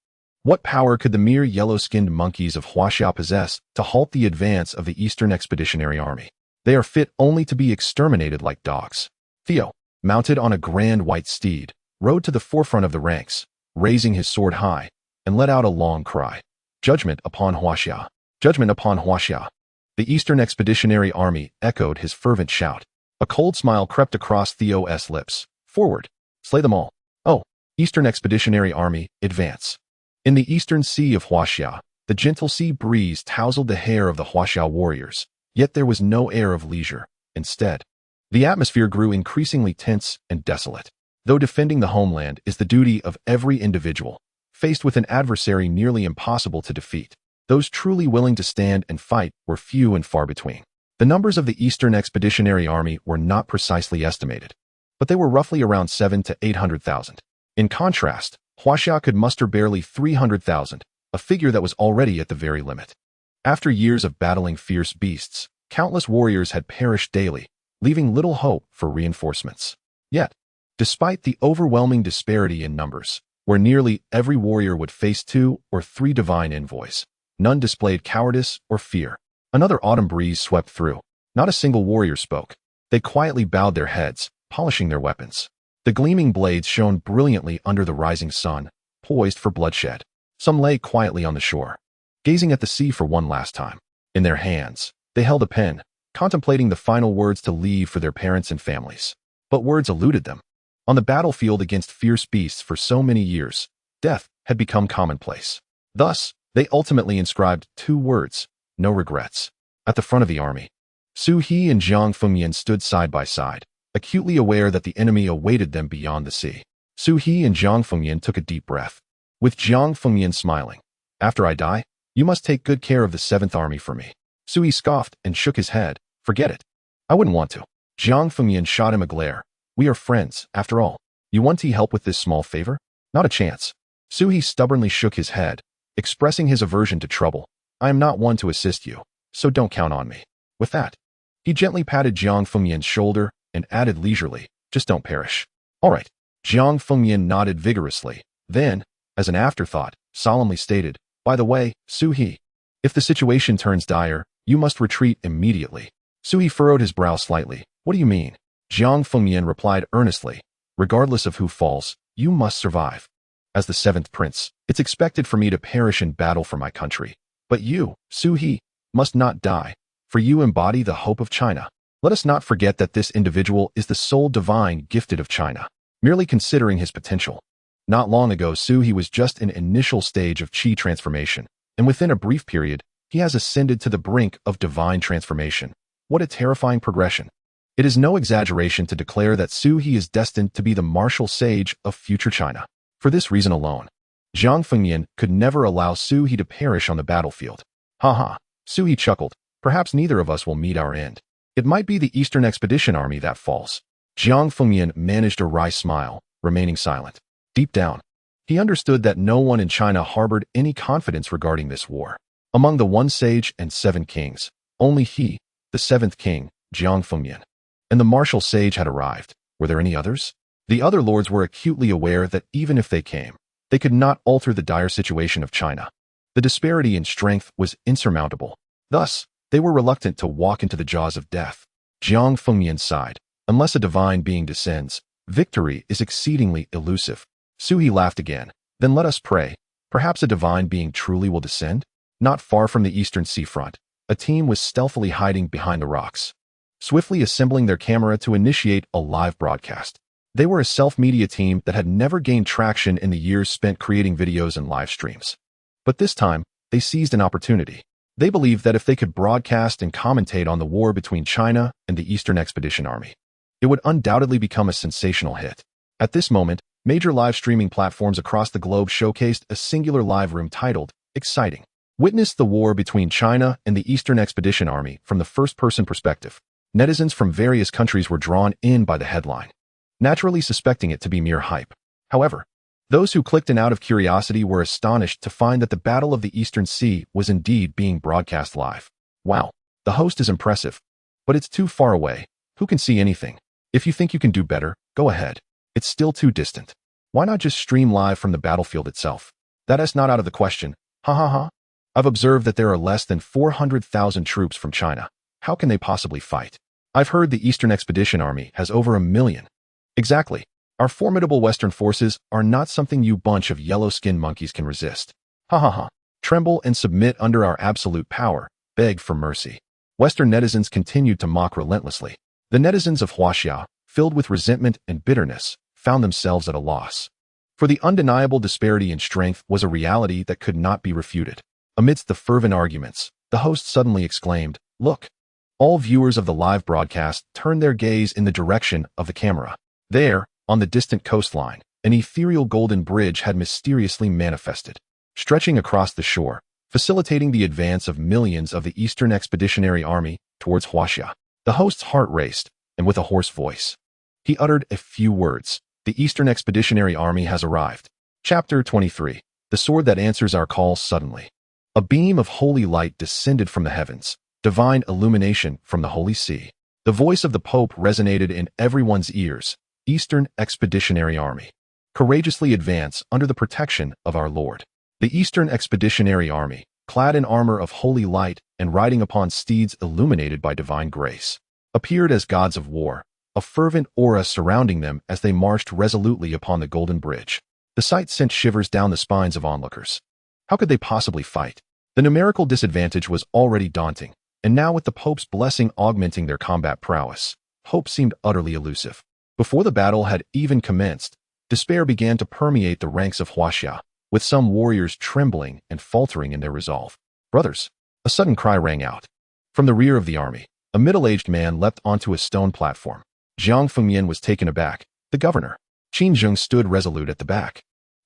What power could the mere yellow-skinned monkeys of Huaxia possess to halt the advance of the Eastern Expeditionary Army? They are fit only to be exterminated like dogs. Theo, mounted on a grand white steed, rode to the forefront of the ranks, raising his sword high, and let out a long cry. Judgment upon Huaxia! Judgment upon Huaxia! The Eastern Expeditionary Army echoed his fervent shout. A cold smile crept across Theo's lips. Forward! Slay them all! Oh, Eastern Expeditionary Army, advance! In the eastern sea of Huaxia, the gentle sea breeze tousled the hair of the Huaxia warriors, yet there was no air of leisure. Instead, the atmosphere grew increasingly tense and desolate. Though defending the homeland is the duty of every individual, faced with an adversary nearly impossible to defeat, those truly willing to stand and fight were few and far between. The numbers of the Eastern Expeditionary Army were not precisely estimated, but they were roughly around 700,000 to 800,000. In contrast, Huaxia could muster barely 300,000, a figure that was already at the very limit. After years of battling fierce beasts, countless warriors had perished daily, leaving little hope for reinforcements. Yet, despite the overwhelming disparity in numbers, where nearly every warrior would face 2 or 3 divine envoys, none displayed cowardice or fear. Another autumn breeze swept through. Not a single warrior spoke. They quietly bowed their heads, polishing their weapons. The gleaming blades shone brilliantly under the rising sun, poised for bloodshed. Some lay quietly on the shore, gazing at the sea for one last time. In their hands, they held a pen, contemplating the final words to leave for their parents and families. But words eluded them. On the battlefield against fierce beasts for so many years, death had become commonplace. Thus, they ultimately inscribed 2 words, no regrets, at the front of the army. Su He and Jiang Fengyan stood side by side, acutely aware that the enemy awaited them beyond the sea. Su He and Jiang Fengyan took a deep breath, with Jiang Fengyan smiling. After I die, you must take good care of the 7th Army for me. Su He scoffed and shook his head. Forget it. I wouldn't want to. Jiang Fengyan shot him a glare. We are friends, after all. You want to help with this small favor? Not a chance. Su He stubbornly shook his head, expressing his aversion to trouble. I am not one to assist you, so don't count on me. With that, he gently patted Jiang Fengyan's shoulder and added leisurely, just don't perish. All right. Jiang Fengyan nodded vigorously, then, as an afterthought, solemnly stated, by the way, Su He, if the situation turns dire, you must retreat immediately. Su He furrowed his brow slightly. What do you mean? Jiang Fengyan replied earnestly, regardless of who falls, you must survive. As the 7th prince, it's expected for me to perish in battle for my country. But you, Su He, must not die, for you embody the hope of China. Let us not forget that this individual is the sole divine gifted of China. Merely considering his potential. Not long ago, Su He was just an initial stage of Qi transformation, and within a brief period, he has ascended to the brink of divine transformation. What a terrifying progression. It is no exaggeration to declare that Su He is destined to be the martial sage of future China. For this reason alone, Jiang Fengyan could never allow Su He to perish on the battlefield. Ha ha, Su He chuckled. Perhaps neither of us will meet our end. It might be the Eastern Expedition Army that falls. Jiang Fengyan managed a wry smile, remaining silent. Deep down, he understood that no one in China harbored any confidence regarding this war. Among the 1 sage and 7 kings, only he, the 7th king, Jiang Fengyan, and the martial sage had arrived. Were there any others? The other lords were acutely aware that even if they came, they could not alter the dire situation of China. The disparity in strength was insurmountable. Thus, they were reluctant to walk into the jaws of death. Jiang Fengyan sighed. Unless a divine being descends, victory is exceedingly elusive. Su He laughed again. Then let us pray. Perhaps a divine being truly will descend? Not far from the eastern seafront, a team was stealthily hiding behind the rocks, swiftly assembling their camera to initiate a live broadcast. They were a self-media team that had never gained traction in the years spent creating videos and live streams. But this time, they seized an opportunity. They believed that if they could broadcast and commentate on the war between China and the Eastern Expedition Army, it would undoubtedly become a sensational hit. At this moment, major live streaming platforms across the globe showcased a singular live room titled, Exciting. Witness the war between China and the Eastern Expedition Army from the first-person perspective. Netizens from various countries were drawn in by the headline, naturally suspecting it to be mere hype. However, those who clicked in out of curiosity were astonished to find that the Battle of the Eastern Sea was indeed being broadcast live. Wow, the host is impressive, but it's too far away. Who can see anything? If you think you can do better, go ahead. It's still too distant. Why not just stream live from the battlefield itself? That is not out of the question. Ha ha ha. I've observed that there are less than 400,000 troops from China. How can they possibly fight? I've heard the Eastern Expedition Army has over 1 million. Exactly. Our formidable Western forces are not something you bunch of yellow-skinned monkeys can resist. Ha ha ha. Tremble and submit under our absolute power. Beg for mercy. Western netizens continued to mock relentlessly. The netizens of Huaxia, filled with resentment and bitterness, found themselves at a loss. For the undeniable disparity in strength was a reality that could not be refuted. Amidst the fervent arguments, the host suddenly exclaimed, "Look!" All viewers of the live broadcast turned their gaze in the direction of the camera. There, on the distant coastline, an ethereal golden bridge had mysteriously manifested, stretching across the shore, facilitating the advance of millions of the Eastern Expeditionary Army towards Huaxia. The host's heart raced, and with a hoarse voice, he uttered a few words. The Eastern Expeditionary Army has arrived. Chapter 23. The sword that answers our call suddenly. A beam of holy light descended from the heavens, divine illumination from the Holy See. The voice of the Pope resonated in everyone's ears. Eastern Expeditionary Army. Courageously advance under the protection of our Lord. The Eastern Expeditionary Army, clad in armor of holy light and riding upon steeds illuminated by divine grace, appeared as gods of war, a fervent aura surrounding them as they marched resolutely upon the golden bridge. The sight sent shivers down the spines of onlookers. How could they possibly fight? The numerical disadvantage was already daunting, and now with the Pope's blessing augmenting their combat prowess, hope seemed utterly elusive. Before the battle had even commenced, despair began to permeate the ranks of Huaxia, with some warriors trembling and faltering in their resolve. "Brothers!" A sudden cry rang out. From the rear of the army, a middle-aged man leapt onto a stone platform. Jiang Fengyan was taken aback. The governor, Qin Zheng, stood resolute at the back,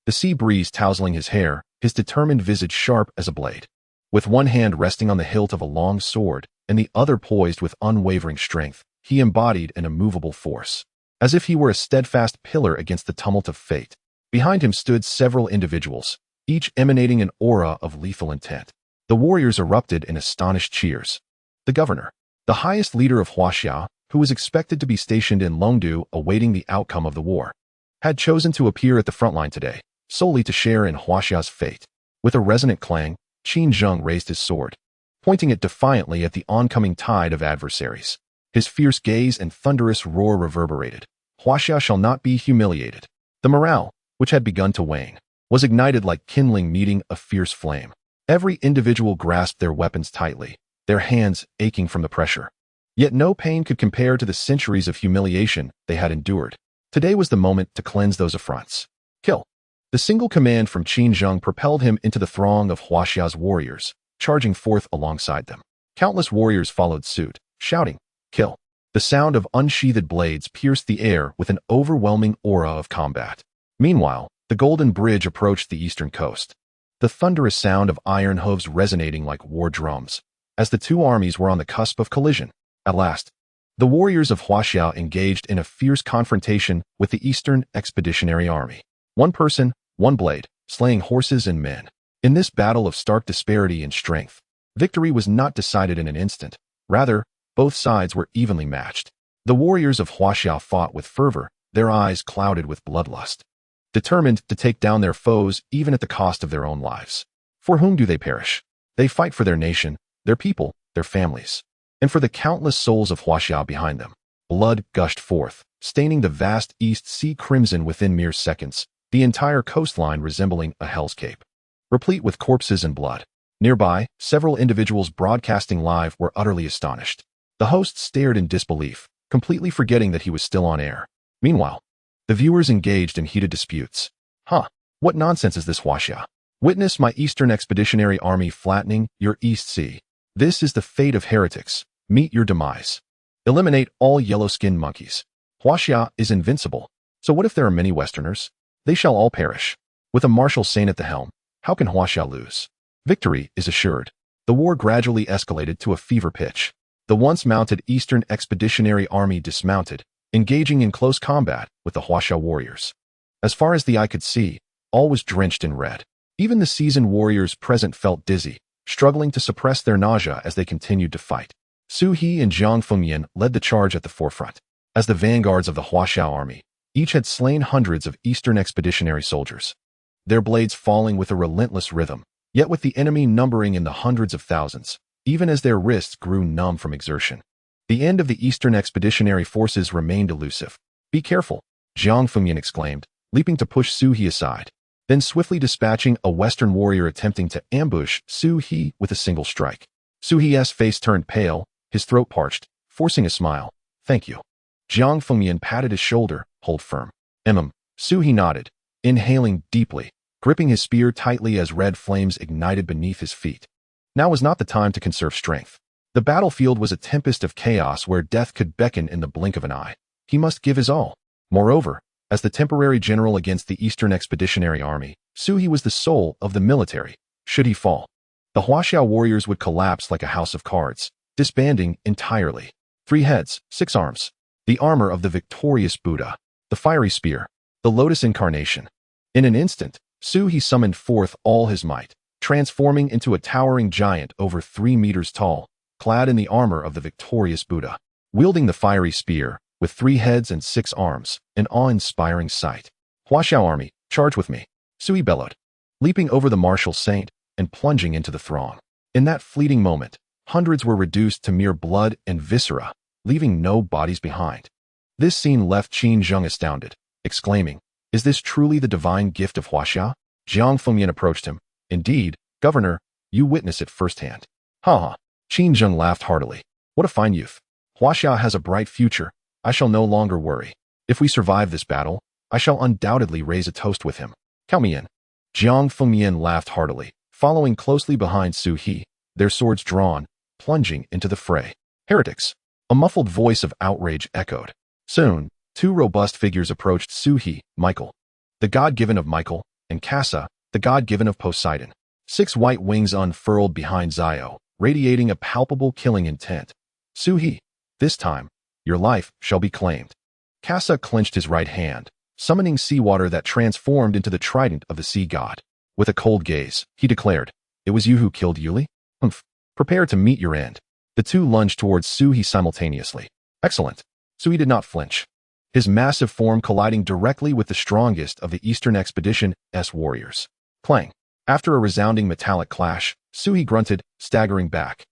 the sea breeze tousling his hair, his determined visage sharp as a blade. With one hand resting on the hilt of a long sword and the other poised with unwavering strength, he embodied an immovable force, as if he were a steadfast pillar against the tumult of fate. Behind him stood several individuals, each emanating an aura of lethal intent. The warriors erupted in astonished cheers. The governor, the highest leader of Huaxia, who was expected to be stationed in Longdu awaiting the outcome of the war, had chosen to appear at the front line today, solely to share in Huaxia's fate. With a resonant clang, Qin Zheng raised his sword, pointing it defiantly at the oncoming tide of adversaries. His fierce gaze and thunderous roar reverberated. Huaxia shall not be humiliated. The morale, which had begun to wane, was ignited like kindling meeting a fierce flame. Every individual grasped their weapons tightly, their hands aching from the pressure. Yet no pain could compare to the centuries of humiliation they had endured. Today was the moment to cleanse those affronts. Kill. The single command from Qin Zheng propelled him into the throng of Huaxia's warriors, charging forth alongside them. Countless warriors followed suit, shouting, "Kill." The sound of unsheathed blades pierced the air with an overwhelming aura of combat. Meanwhile, the golden bridge approached the eastern coast, the thunderous sound of iron hooves resonating like war drums, as the two armies were on the cusp of collision. At last, the warriors of Huaxia engaged in a fierce confrontation with the Eastern Expeditionary Army. One person, one blade, slaying horses and men. In this battle of stark disparity in strength, victory was not decided in an instant. Rather, both sides were evenly matched. The warriors of Huaxia fought with fervor, their eyes clouded with bloodlust, determined to take down their foes even at the cost of their own lives. For whom do they perish? They fight for their nation, their people, their families, and for the countless souls of Huaxia behind them. Blood gushed forth, staining the vast East Sea crimson within mere seconds, the entire coastline resembling a hell's cape, replete with corpses and blood. Nearby, several individuals broadcasting live were utterly astonished. The host stared in disbelief, completely forgetting that he was still on air. Meanwhile, the viewers engaged in heated disputes. What nonsense is this, Huaxia? Witness my Eastern Expeditionary Army flattening your East Sea. This is the fate of heretics. Meet your demise. Eliminate all yellow-skinned monkeys. Huaxia is invincible. So what if there are many Westerners? They shall all perish. With a martial saint at the helm, how can Huaxia lose? Victory is assured. The war gradually escalated to a fever pitch. The once mounted Eastern Expeditionary Army dismounted, engaging in close combat with the Huaxia warriors. As far as the eye could see, all was drenched in red. Even the seasoned warriors present felt dizzy, struggling to suppress their nausea as they continued to fight. Su He and Jiang Fengyan led the charge at the forefront. As the vanguards of the Huaxia army, each had slain hundreds of Eastern Expeditionary soldiers, their blades falling with a relentless rhythm, yet with the enemy numbering in the hundreds of thousands, even as their wrists grew numb from exertion. The end of the Eastern Expeditionary forces remained elusive. "Be careful," Jiang Fengyan exclaimed, leaping to push Su He aside, then swiftly dispatching a Western warrior attempting to ambush Su He with a single strike. Su He's face turned pale, his throat parched, forcing a smile. "Thank you." Jiang Fengyan patted his shoulder. "Hold firm." Su He nodded, inhaling deeply, gripping his spear tightly as red flames ignited beneath his feet. Now was not the time to conserve strength. The battlefield was a tempest of chaos where death could beckon in the blink of an eye. He must give his all. Moreover, as the temporary general against the Eastern Expeditionary Army, Su He was the soul of the military. Should he fall, the Huaxia warriors would collapse like a house of cards, disbanding entirely. 3 heads, 6 arms. The armor of the victorious Buddha. The fiery spear. The lotus incarnation. In an instant, Su He summoned forth all his might, transforming into a towering giant over 3 meters tall, clad in the armor of the victorious Buddha. Wielding the fiery spear, with 3 heads and 6 arms, an awe-inspiring sight. "Huaxia army, charge with me," Su He bellowed, leaping over the martial saint and plunging into the throng. In that fleeting moment, hundreds were reduced to mere blood and viscera, leaving no bodies behind. This scene left Qin Zheng astounded, exclaiming, "Is this truly the divine gift of Huaxia?" Jiang Fengyan approached him. "Indeed, Governor, you witness it firsthand." "Ha ha." Qin Zheng laughed heartily. "What a fine youth. Huaxia has a bright future. I shall no longer worry. If we survive this battle, I shall undoubtedly raise a toast with him. Count me in." Jiang Fengyan laughed heartily, following closely behind Su He, their swords drawn, plunging into the fray. "Heretics!" A muffled voice of outrage echoed. Soon, 2 robust figures approached Su He, Michael, the god-given of Michael, and Kassa, the god-given of Poseidon. 6 white wings unfurled behind Zio, radiating a palpable killing intent. "Su He, this time, your life shall be claimed." Kassa clenched his right hand, summoning seawater that transformed into the trident of the sea god. With a cold gaze, he declared, "It was you who killed Yuli? Humph. Prepare to meet your end." The 2 lunged towards Su He simultaneously. "Excellent." Su He did not flinch, his massive form colliding directly with the strongest of the Eastern Expedition's warriors. Clang. After a resounding metallic clash, Su He grunted, staggering back,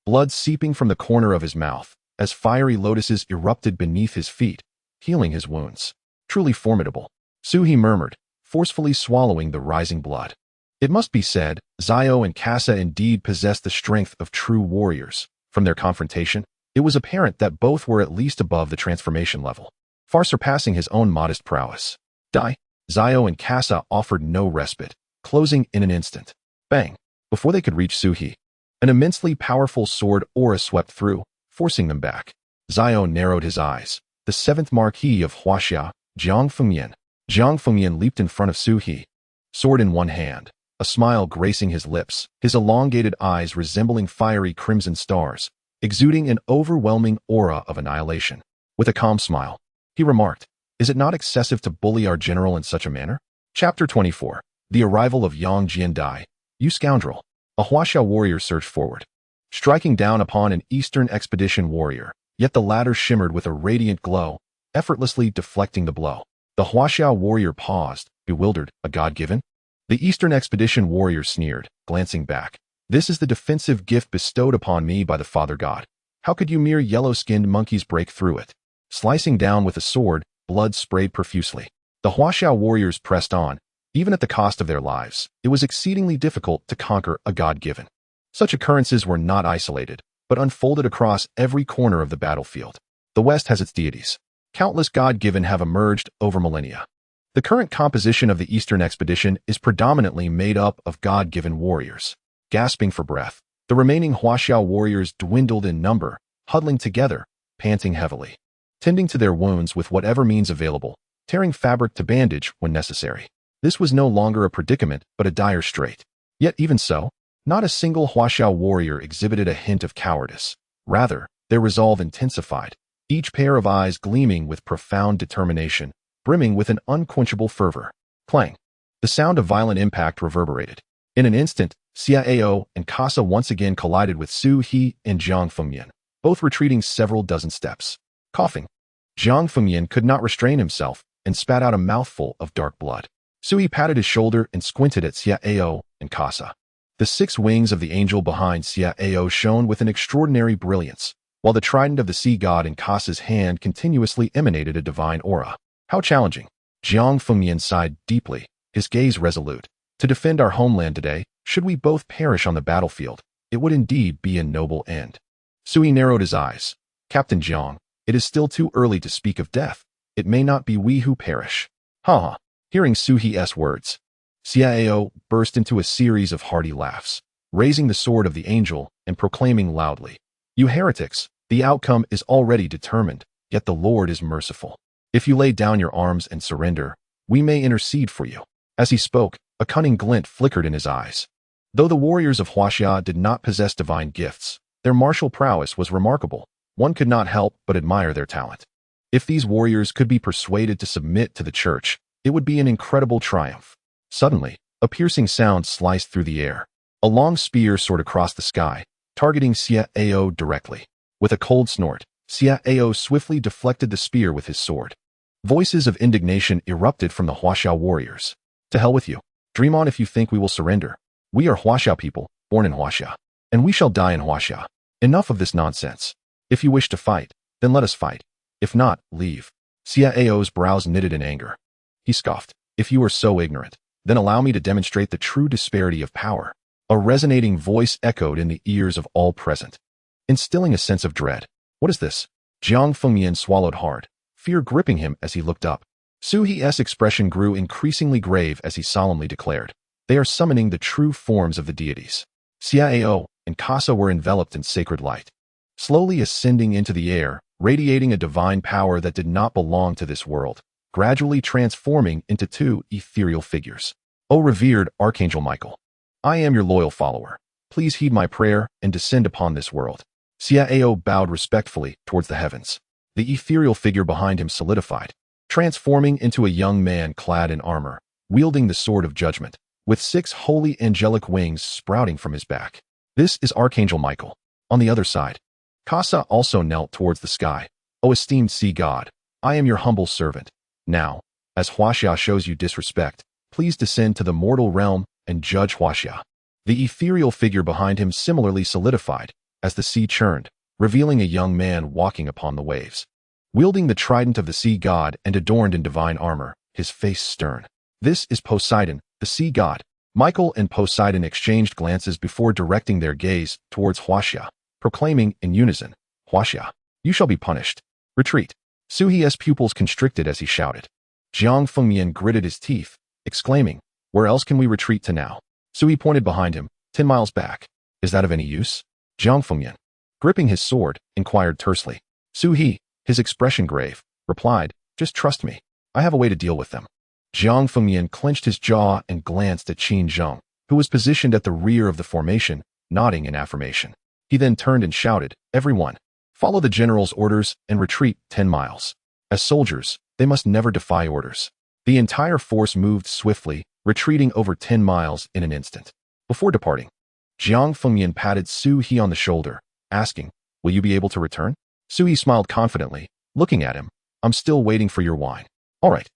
blood seeping from the corner of his mouth, as fiery lotuses erupted beneath his feet, healing his wounds. "Truly formidable," Su He murmured, forcefully swallowing the rising blood. It must be said, Zio and Kassa indeed possessed the strength of true warriors. From their confrontation, it was apparent that both were at least above the transformation level, far surpassing his own modest prowess. Die. Zio and Kassa offered no respite, closing in an instant. Bang. Before they could reach Su He, an immensely powerful sword aura swept through, forcing them back. Zio narrowed his eyes. The 7th Marquis of Huaxia, Jiang Fengyan. Jiang Fengyan leaped in front of Su He, sword in one hand, a smile gracing his lips, his elongated eyes resembling fiery crimson stars, exuding an overwhelming aura of annihilation. With a calm smile, he remarked, "Is it not excessive to bully our general in such a manner?" Chapter 24. The arrival of Yang Jian. "You scoundrel." A Huaxia warrior surged forward, striking down upon an Eastern Expedition warrior, yet the latter shimmered with a radiant glow, effortlessly deflecting the blow. The Huaxia warrior paused, bewildered. "A god-given?" The Eastern Expedition warrior sneered, glancing back. "This is the defensive gift bestowed upon me by the Father God. How could you mere yellow-skinned monkeys break through it?" Slicing down with a sword, blood sprayed profusely. The Huaxia warriors pressed on, even at the cost of their lives. It was exceedingly difficult to conquer a god-given. Such occurrences were not isolated, but unfolded across every corner of the battlefield. The West has its deities. Countless god-given have emerged over millennia. The current composition of the Eastern Expedition is predominantly made up of god-given warriors. Gasping for breath, the remaining Huaxia warriors dwindled in number, huddling together, panting heavily. tending to their wounds with whatever means available, tearing fabric to bandage when necessary. This was no longer a predicament, but a dire strait. Yet even so, not a single Huaxia warrior exhibited a hint of cowardice. Rather, their resolve intensified, each pair of eyes gleaming with profound determination, brimming with an unquenchable fervor. Clang! The sound of violent impact reverberated. In an instant, Xiao and Casa once again collided with Su He and Jiang Fengyan, both retreating several dozen steps. Coughing, Jiang Fengyan could not restrain himself and spat out a mouthful of dark blood. Su He patted his shoulder and squinted at Xiao and Casa. The 6 wings of the angel behind Xiao shone with an extraordinary brilliance, while the trident of the sea god in Casa's hand continuously emanated a divine aura. How challenging! Jiang Fengyan sighed deeply, his gaze resolute. To defend our homeland today, should we both perish on the battlefield, it would indeed be a noble end. Su He narrowed his eyes. Captain Jiang, it is still too early to speak of death. It may not be we who perish. Ha! Hearing Su He's words, Xiao burst into a series of hearty laughs, raising the sword of the angel and proclaiming loudly, "You heretics, the outcome is already determined, yet the Lord is merciful. If you lay down your arms and surrender, we may intercede for you." As he spoke, a cunning glint flickered in his eyes. Though the warriors of Huaxia did not possess divine gifts, their martial prowess was remarkable. One could not help but admire their talent. If these warriors could be persuaded to submit to the church, it would be an incredible triumph. Suddenly, a piercing sound sliced through the air. A long spear soared across the sky, targeting Xiao directly. With a cold snort, Xiao swiftly deflected the spear with his sword. Voices of indignation erupted from the Huaxia warriors. To hell with you. Dream on if you think we will surrender. We are Huaxia people, born in Huaxia, and we shall die in Huaxia. Enough of this nonsense. If you wish to fight, then let us fight. If not, leave. Xiao's brows knitted in anger. He scoffed. If you are so ignorant, then allow me to demonstrate the true disparity of power. A resonating voice echoed in the ears of all present, instilling a sense of dread. What is this? Jiang Fengyan swallowed hard, fear gripping him as he looked up. Su He's expression grew increasingly grave as he solemnly declared, "They are summoning the true forms of the deities." Xiao and Casa were enveloped in sacred light, slowly ascending into the air, radiating a divine power that did not belong to this world, gradually transforming into 2 ethereal figures. O revered Archangel Michael, I am your loyal follower. Please heed my prayer and descend upon this world. Xiao bowed respectfully towards the heavens. The ethereal figure behind him solidified, transforming into a young man clad in armor, wielding the sword of judgment, with 6 holy angelic wings sprouting from his back. This is Archangel Michael. On the other side, Casa also knelt towards the sky. O esteemed sea god, I am your humble servant. Now, as Huaxia shows you disrespect, please descend to the mortal realm and judge Huaxia. The ethereal figure behind him similarly solidified as the sea churned, revealing a young man walking upon the waves. Wielding the trident of the sea god and adorned in divine armor, his face stern. This is Poseidon, the sea god. Michael and Poseidon exchanged glances before directing their gaze towards Huaxia, proclaiming in unison, "Huaxia, you shall be punished. Retreat." Su He's pupils constricted as he shouted. Jiang Fengyan gritted his teeth, exclaiming, "Where else can we retreat to now?" Su He pointed behind him, 10 miles back. "Is that of any use?" Jiang Fengyan, gripping his sword, inquired tersely. Su He, his expression grave, replied, "Just trust me. I have a way to deal with them." Jiang Fengyan clenched his jaw and glanced at Qin Zheng, who was positioned at the rear of the formation, nodding in affirmation. He then turned and shouted, "Everyone, follow the general's orders and retreat 10 miles. As soldiers, they must never defy orders." The entire force moved swiftly, retreating over 10 miles in an instant. Before departing, Jiang Fengyan patted Su He on the shoulder, asking, "Will you be able to return?" Su He smiled confidently, looking at him. "I'm still waiting for your wine." "All right."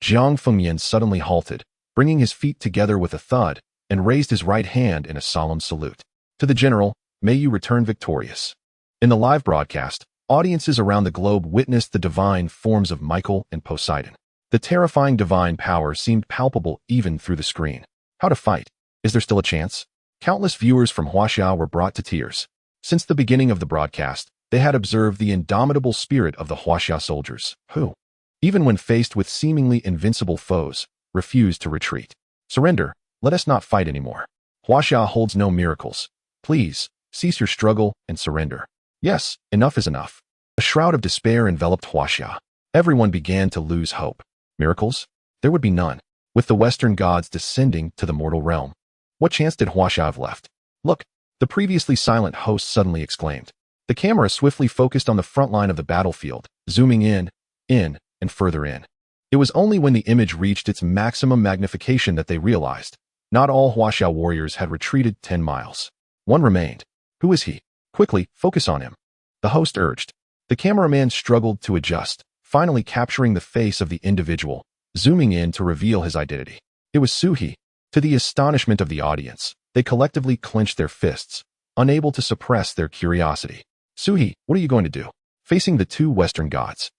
Jiang Fengyan suddenly halted, bringing his feet together with a thud, and raised his right hand in a solemn salute. "To the general, may you return victorious." In the live broadcast, audiences around the globe witnessed the divine forms of Michael and Poseidon. The terrifying divine power seemed palpable even through the screen. How to fight? Is there still a chance? Countless viewers from Huaxia were brought to tears. Since the beginning of the broadcast, they had observed the indomitable spirit of the Huaxia soldiers, who, even when faced with seemingly invincible foes, refused to retreat. "Surrender, let us not fight anymore. Huaxia holds no miracles. Please, cease your struggle and surrender. Yes, enough is enough." A shroud of despair enveloped Huaxia. Everyone began to lose hope. Miracles? There would be none. With the Western gods descending to the mortal realm, what chance did Huaxia have left? Look, the previously silent host suddenly exclaimed. The camera swiftly focused on the front line of the battlefield, zooming in, and further in. It was only when the image reached its maximum magnification that they realized. Not all Huaxia warriors had retreated 10 miles. One remained. Who is he? Quickly, focus on him. The host urged. The cameraman struggled to adjust, finally capturing the face of the individual, zooming in to reveal his identity. It was Suhi. To the astonishment of the audience, they collectively clenched their fists, unable to suppress their curiosity. Suhi, what are you going to do? Facing the two Western gods.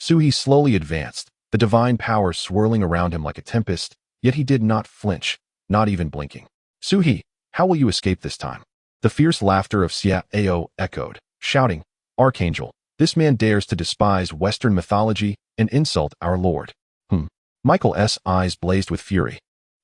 Suhi slowly advanced, the divine power swirling around him like a tempest, yet he did not flinch, not even blinking. Suhi, how will you escape this time? The fierce laughter of Xia Ao echoed, shouting, Archangel, this man dares to despise Western mythology and insult our Lord. Michael's eyes blazed with fury.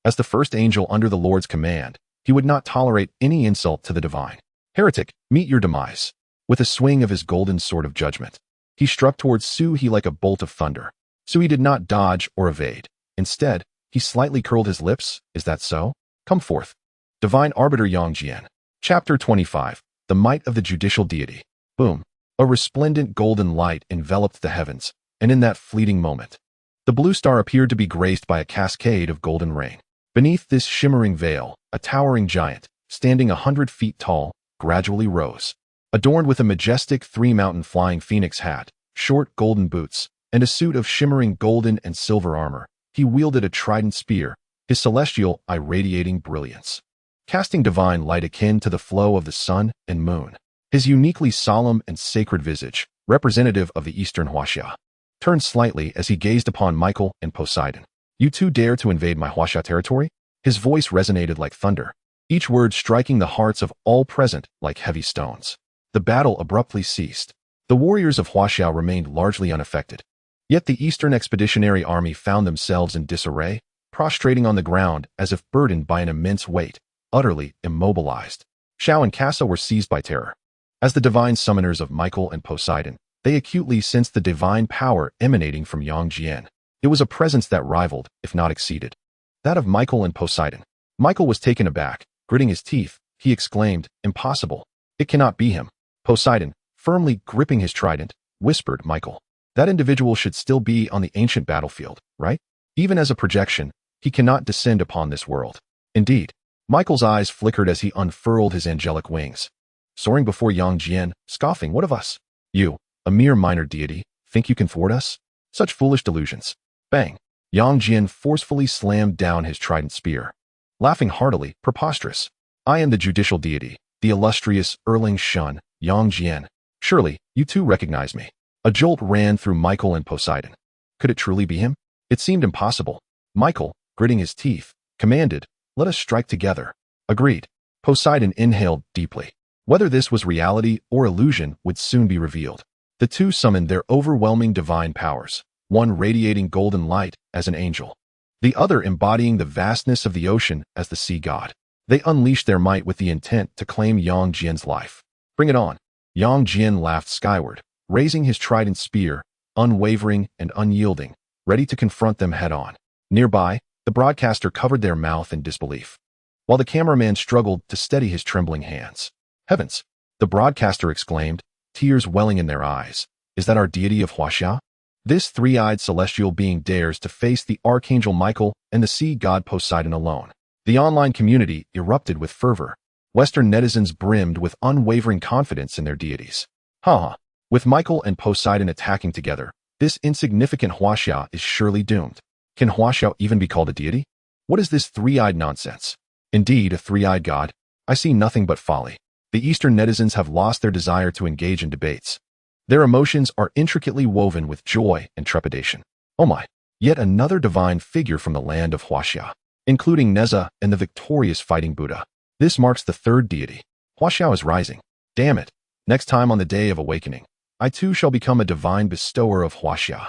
As the first angel under the Lord's command, he would not tolerate any insult to the divine. Heretic, meet your demise. With a swing of his golden sword of judgment, he struck towards Suhi like a bolt of thunder. Suhi did not dodge or evade. Instead, he slightly curled his lips. Is that so? Come forth. Divine Arbiter Yang Jian. Chapter 25. The Might of the Judicial Deity. Boom. A resplendent golden light enveloped the heavens, and in that fleeting moment, the blue star appeared to be graced by a cascade of golden rain. Beneath this shimmering veil, a towering giant, standing 100 feet tall, gradually rose. Adorned with a majestic three-mountain flying phoenix hat, short golden boots, and a suit of shimmering golden and silver armor, he wielded a trident spear, his celestial eye radiating brilliance, casting divine light akin to the flow of the sun and moon. His uniquely solemn and sacred visage, representative of the Eastern Huaxia, turned slightly as he gazed upon Michael and Poseidon. You two dare to invade my Huaxia territory? His voice resonated like thunder, each word striking the hearts of all present like heavy stones. The battle abruptly ceased. The warriors of Huaxia remained largely unaffected. Yet the Eastern Expeditionary Army found themselves in disarray, prostrating on the ground as if burdened by an immense weight, utterly immobilized. Xiao and Casa were seized by terror. As the divine summoners of Michael and Poseidon, they acutely sensed the divine power emanating from Yang Jian. It was a presence that rivaled, if not exceeded, that of Michael and Poseidon. Michael was taken aback. Gritting his teeth, he exclaimed, Impossible. It cannot be him. Poseidon, firmly gripping his trident, whispered, Michael. That individual should still be on the ancient battlefield, right? Even as a projection, he cannot descend upon this world. Indeed, Michael's eyes flickered as he unfurled his angelic wings. Soaring before Yang Jian, scoffing, what of us? You, a mere minor deity, think you can thwart us? Such foolish delusions. Bang! Yang Jian forcefully slammed down his trident spear. Laughing heartily, preposterous. I am the judicial deity, the illustrious Erling Shun, Yang Jian. Surely, you two recognize me. A jolt ran through Michael and Poseidon. Could it truly be him? It seemed impossible. Michael, gritting his teeth, commanded, let us strike together. Agreed. Poseidon inhaled deeply. Whether this was reality or illusion would soon be revealed. The two summoned their overwhelming divine powers, one radiating golden light as an angel, the other embodying the vastness of the ocean as the sea god. They unleashed their might with the intent to claim Yang Jian's life. Bring it on. Yang Jian laughed skyward, raising his trident spear, unwavering and unyielding, ready to confront them head-on. Nearby, the broadcaster covered their mouth in disbelief, while the cameraman struggled to steady his trembling hands. Heavens! The broadcaster exclaimed, tears welling in their eyes. Is that our deity of Huaxia? This three-eyed celestial being dares to face the Archangel Michael and the sea god Poseidon alone. The online community erupted with fervor. Western netizens brimmed with unwavering confidence in their deities. With Michael and Poseidon attacking together, this insignificant Huaxia is surely doomed. Can Huaxia even be called a deity? What is this three-eyed nonsense? Indeed, a three-eyed god? I see nothing but folly. The Eastern netizens have lost their desire to engage in debates. Their emotions are intricately woven with joy and trepidation. Oh my! Yet another divine figure from the land of Huaxia, including Nezha and the victorious fighting Buddha. This marks the third deity. Huaxia is rising. Damn it! Next time on the day of awakening, I too shall become a divine bestower of Huaxia.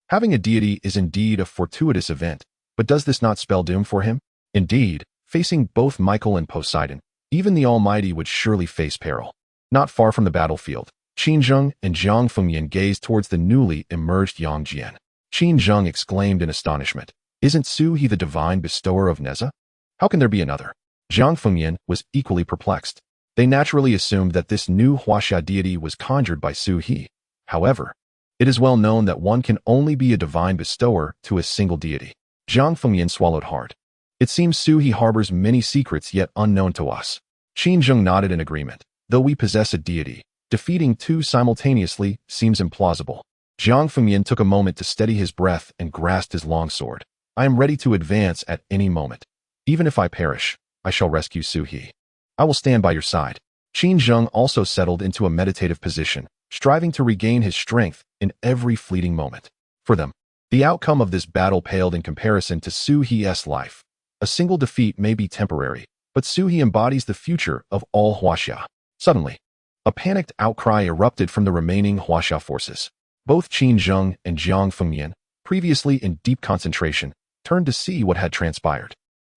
Having a deity is indeed a fortuitous event, but does this not spell doom for him? Indeed, facing both Michael and Poseidon, even the Almighty would surely face peril. Not far from the battlefield, Qin Zheng and Jiang Fengyan gazed towards the newly emerged Yang Jian. Qin Zheng exclaimed in astonishment, "Isn't Su He the divine bestower of Nezha? How can there be another?" Jiang Fengyan was equally perplexed. They naturally assumed that this new Huaxia deity was conjured by Su He. However, it is well known that one can only be a divine bestower to a single deity. Jiang Fengyan swallowed hard. It seems Su He harbors many secrets yet unknown to us. Qin Zheng nodded in agreement. Though we possess a deity, defeating two simultaneously seems implausible. Jiang Fengyan took a moment to steady his breath and grasped his longsword. I am ready to advance at any moment. Even if I perish, I shall rescue Su He. I will stand by your side. Qin Zheng also settled into a meditative position, striving to regain his strength in every fleeting moment. For them, the outcome of this battle paled in comparison to Su He's life. A single defeat may be temporary, but Su He embodies the future of all Huaxia. Suddenly, a panicked outcry erupted from the remaining Huaxia forces. Both Qin Zheng and Jiang Fengyan, previously in deep concentration, turned to see what had transpired.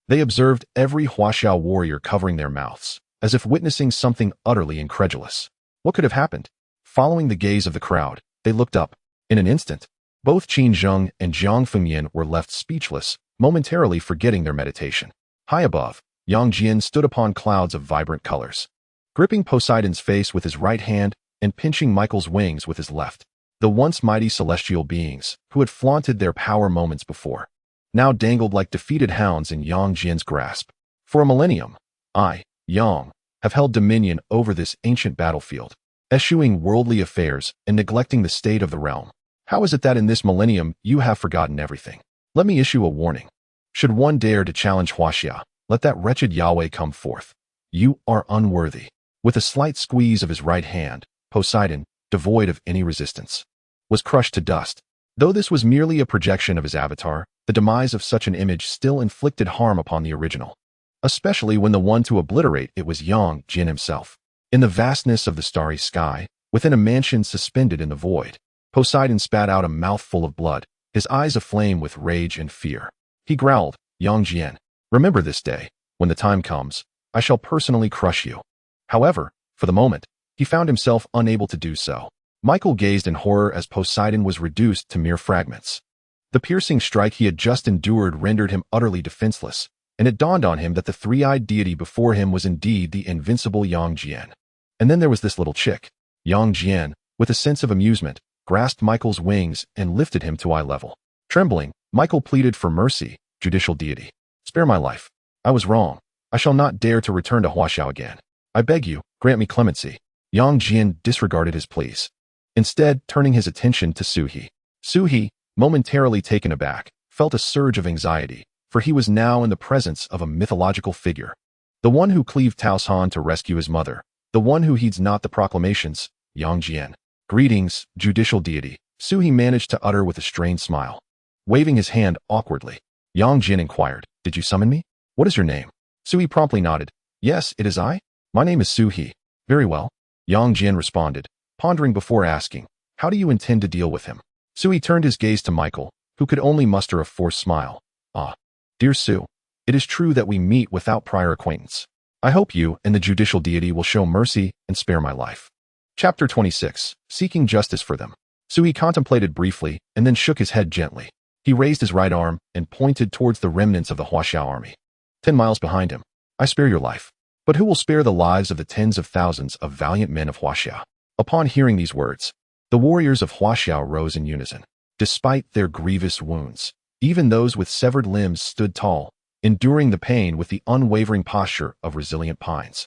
They observed every Huaxia warrior covering their mouths, as if witnessing something utterly incredulous. What could have happened? Following the gaze of the crowd, they looked up. In an instant, both Qin Zheng and Jiang Fengyan were left speechless, momentarily forgetting their meditation. High above, Yang Jian stood upon clouds of vibrant colors, gripping Poseidon's face with his right hand and pinching Michael's wings with his left. The once mighty celestial beings, who had flaunted their power moments before, now dangled like defeated hounds in Yang Jian's grasp. For a millennium, I, Yang, have held dominion over this ancient battlefield, eschewing worldly affairs and neglecting the state of the realm. How is it that in this millennium you have forgotten everything? Let me issue a warning. Should one dare to challenge Huaxia, let that wretched Yahweh come forth. You are unworthy. With a slight squeeze of his right hand, Poseidon, devoid of any resistance, was crushed to dust. Though this was merely a projection of his avatar, the demise of such an image still inflicted harm upon the original, especially when the one to obliterate it was Yang Jian himself. In the vastness of the starry sky, within a mansion suspended in the void, Poseidon spat out a mouthful of blood, his eyes aflame with rage and fear. He growled, Yang Jian, remember this day. When the time comes, I shall personally crush you. However, for the moment, he found himself unable to do so. Michael gazed in horror as Poseidon was reduced to mere fragments. The piercing strike he had just endured rendered him utterly defenseless, and it dawned on him that the three-eyed deity before him was indeed the invincible Yang Jian. And then there was this little chick. Yang Jian, with a sense of amusement, grasped Michael's wings and lifted him to eye level. Trembling, Michael pleaded for mercy, judicial deity. Spare my life. I was wrong. I shall not dare to return to Huaxia again. I beg you, grant me clemency. Yang Jian disregarded his pleas, instead turning his attention to Su He. Su He, momentarily taken aback, felt a surge of anxiety, for he was now in the presence of a mythological figure. The one who cleaved Taos Han to rescue his mother, the one who heeds not the proclamations, Yang Jian. Greetings, judicial deity, Su He managed to utter with a strained smile. Waving his hand awkwardly, Yang Jian inquired, did you summon me? What is your name? Su He promptly nodded. Yes, it is I. My name is Su He. Very well. Yang Jian responded, pondering before asking, how do you intend to deal with him? Su He turned his gaze to Michael, who could only muster a forced smile. Ah, dear Su, it is true that we meet without prior acquaintance. I hope you and the judicial deity will show mercy and spare my life. Chapter 26, Seeking Justice for Them. Su He contemplated briefly and then shook his head gently. He raised his right arm and pointed towards the remnants of the Huaxia army. 10 miles behind him. I spare your life. But who will spare the lives of the tens of thousands of valiant men of Huaxia? Upon hearing these words, the warriors of Huaxia rose in unison. Despite their grievous wounds, even those with severed limbs stood tall, enduring the pain with the unwavering posture of resilient pines.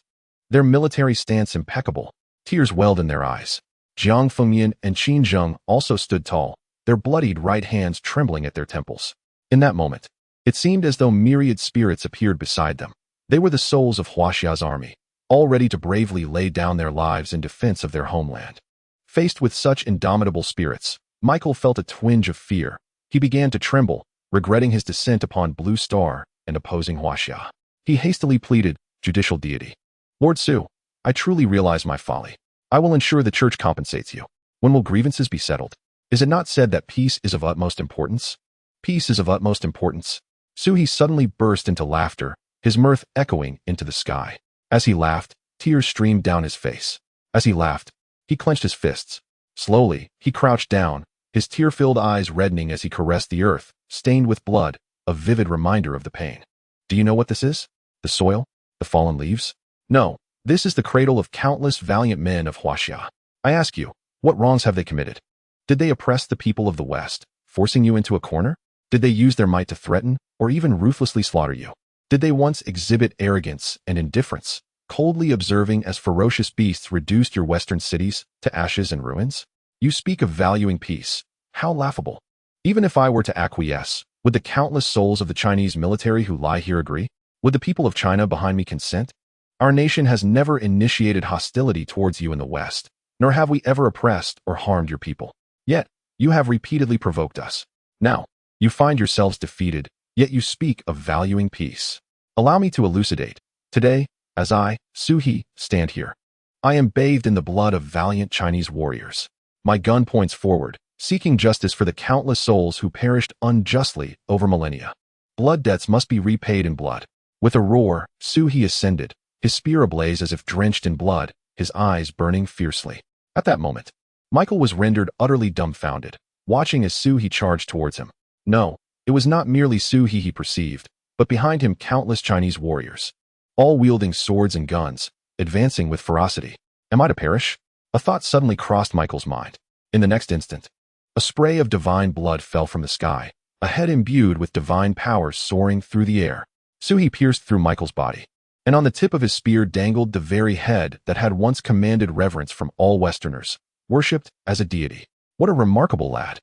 Their military stance impeccable, tears welled in their eyes. Jiang Fengyan and Qin Zheng also stood tall, their bloodied right hands trembling at their temples. In that moment, it seemed as though myriad spirits appeared beside them. They were the souls of Huaxia's army, all ready to bravely lay down their lives in defense of their homeland. Faced with such indomitable spirits, Michael felt a twinge of fear. He began to tremble, regretting his descent upon Blue Star and opposing Huaxia. He hastily pleaded, judicial deity. Lord Su, I truly realize my folly. I will ensure the church compensates you. When will grievances be settled? Is it not said that peace is of utmost importance? Peace is of utmost importance. Su He suddenly burst into laughter, his mirth echoing into the sky. As he laughed, tears streamed down his face. As he laughed, He clenched his fists. Slowly, he crouched down, his tear-filled eyes reddening as he caressed the earth, stained with blood, a vivid reminder of the pain. Do you know what this is? The soil? The fallen leaves? No, this is the cradle of countless valiant men of Huaxia. I ask you, what wrongs have they committed? Did they oppress the people of the West, forcing you into a corner? Did they use their might to threaten, or even ruthlessly slaughter you? Did they once exhibit arrogance and indifference, coldly observing as ferocious beasts reduced your Western cities to ashes and ruins? You speak of valuing peace. How laughable. Even if I were to acquiesce, would the countless souls of the Chinese military who lie here agree? Would the people of China behind me consent? Our nation has never initiated hostility towards you in the West, nor have we ever oppressed or harmed your people. Yet, you have repeatedly provoked us. Now, you find yourselves defeated, yet you speak of valuing peace. Allow me to elucidate. Today, as I, Su He, stand here, I am bathed in the blood of valiant Chinese warriors. My gun points forward, seeking justice for the countless souls who perished unjustly over millennia. Blood debts must be repaid in blood. With a roar, Su He ascended, his spear ablaze as if drenched in blood, his eyes burning fiercely. At that moment, Michael was rendered utterly dumbfounded, watching as Su He charged towards him. No, it was not merely Su He perceived, but behind him countless Chinese warriors, all wielding swords and guns, advancing with ferocity. Am I to perish? A thought suddenly crossed Michael's mind. In the next instant, a spray of divine blood fell from the sky, a head imbued with divine power soaring through the air. Su He pierced through Michael's body, and on the tip of his spear dangled the very head that had once commanded reverence from all Westerners, worshipped as a deity. What a remarkable lad.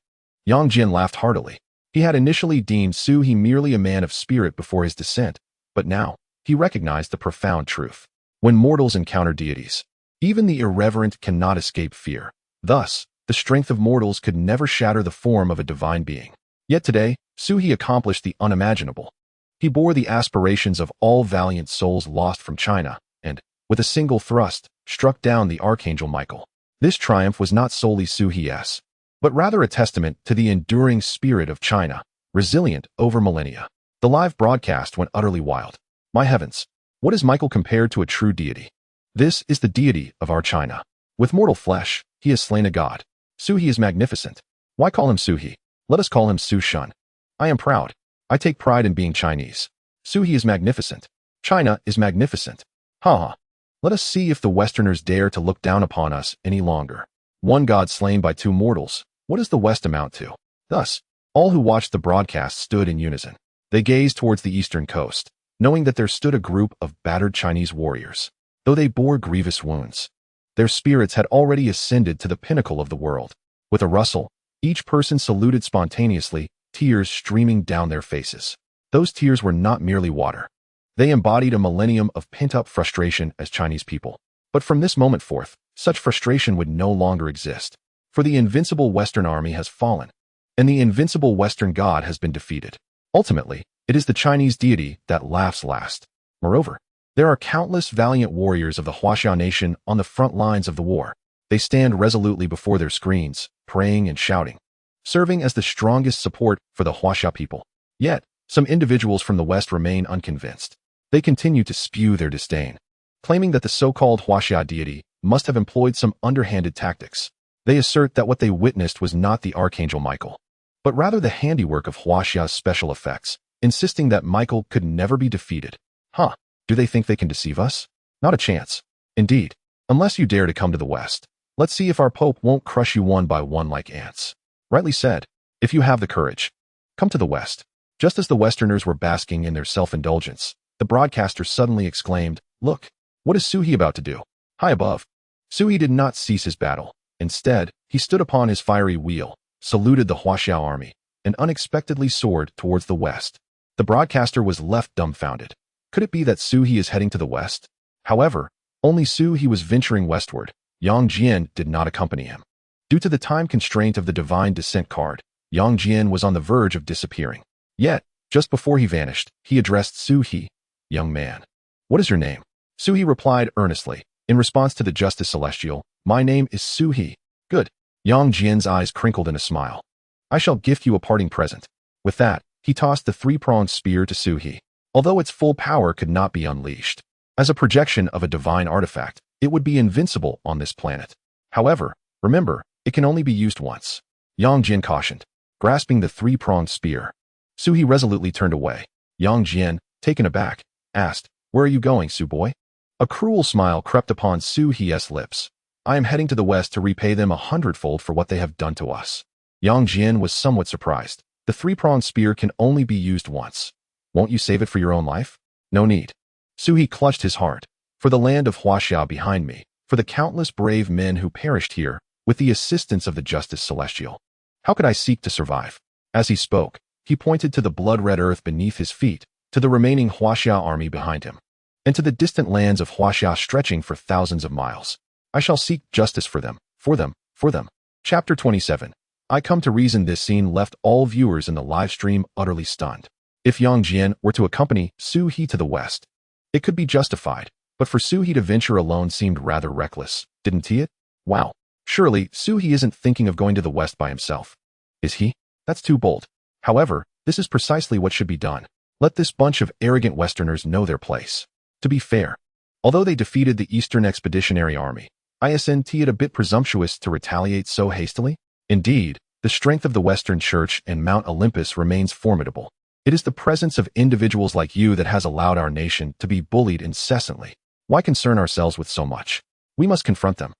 Yang Jian laughed heartily. He had initially deemed Su He merely a man of spirit before his descent, but now, he recognized the profound truth. When mortals encounter deities, even the irreverent cannot escape fear. Thus, the strength of mortals could never shatter the form of a divine being. Yet today, Su He accomplished the unimaginable. He bore the aspirations of all valiant souls lost from China, and, with a single thrust, struck down the Archangel Michael. This triumph was not solely Su He's, but rather a testament to the enduring spirit of China, resilient over millennia. The live broadcast went utterly wild. My heavens, what is Michael compared to a true deity? This is the deity of our China. With mortal flesh, he has slain a god. Su He is magnificent. Why call him Su He? Let us call him Su Shun. I am proud. I take pride in being Chinese. Su He is magnificent. China is magnificent. Ha ha. Let us see if the Westerners dare to look down upon us any longer. One god slain by two mortals. What does the West amount to? Thus, all who watched the broadcast stood in unison. They gazed towards the eastern coast, knowing that there stood a group of battered Chinese warriors. Though they bore grievous wounds, their spirits had already ascended to the pinnacle of the world. With a rustle, each person saluted spontaneously, tears streaming down their faces. Those tears were not merely water. They embodied a millennium of pent-up frustration as Chinese people. But from this moment forth, such frustration would no longer exist. For the invincible Western army has fallen, and the invincible Western god has been defeated. Ultimately, it is the Chinese deity that laughs last. Moreover, there are countless valiant warriors of the Huaxia nation on the front lines of the war. They stand resolutely before their screens, praying and shouting, serving as the strongest support for the Huaxia people. Yet, some individuals from the West remain unconvinced. They continue to spew their disdain, claiming that the so-called Huaxia deity must have employed some underhanded tactics. They assert that what they witnessed was not the Archangel Michael, but rather the handiwork of Huaxia's special effects, insisting that Michael could never be defeated. Huh, do they think they can deceive us? Not a chance. Indeed, unless you dare to come to the West. Let's see if our Pope won't crush you one by one like ants. Rightly said, if you have the courage, come to the West. Just as the Westerners were basking in their self-indulgence, the broadcaster suddenly exclaimed, "Look, what is Su He about to do?" High above, Su He did not cease his battle. Instead, he stood upon his fiery wheel, saluted the Huaxia army, and unexpectedly soared towards the west. The broadcaster was left dumbfounded. Could it be that Su He is heading to the west? However, only Su He was venturing westward. Yang Jian did not accompany him. Due to the time constraint of the divine descent card, Yang Jian was on the verge of disappearing. Yet, just before he vanished, he addressed Su He. "Young man, what is your name?" Su He replied earnestly, in response to the Justice Celestial, "My name is Su He." "Good." Yang Jian's eyes crinkled in a smile. "I shall gift you a parting present." With that, he tossed the three-pronged spear to Su He. Although its full power could not be unleashed, as a projection of a divine artifact, it would be invincible on this planet. However, remember, it can only be used once. Yang Jian cautioned, grasping the three-pronged spear. Su-He resolutely turned away. Yang Jian, taken aback, asked, "Where are you going, Su-Boy?" A cruel smile crept upon Su-He's lips. "I am heading to the west to repay them 100-fold for what they have done to us." Yang Jian was somewhat surprised. The three-pronged spear can only be used once. Won't you save it for your own life? No need. Su-He clutched his heart. For the land of Huaxia behind me, for the countless brave men who perished here, with the assistance of the Justice Celestial. How could I seek to survive? As he spoke, he pointed to the blood-red earth beneath his feet, to the remaining Huaxia army behind him, and to the distant lands of Huaxia stretching for thousands of miles. I shall seek justice for them, for them, for them. Chapter 27. I come to reason. This scene left all viewers in the live stream utterly stunned. If Yang Jian were to accompany Su-He to the west, it could be justified, but for Su-He to venture alone seemed rather reckless, didn't he? Wow. Surely, Su-He isn't thinking of going to the west by himself. Is he? That's too bold. However, this is precisely what should be done. Let this bunch of arrogant Westerners know their place. To be fair, although they defeated the Eastern Expeditionary Army, isn't it a bit presumptuous to retaliate so hastily? Indeed, the strength of the Western Church and Mount Olympus remains formidable. It is the presence of individuals like you that has allowed our nation to be bullied incessantly. Why concern ourselves with so much? We must confront them.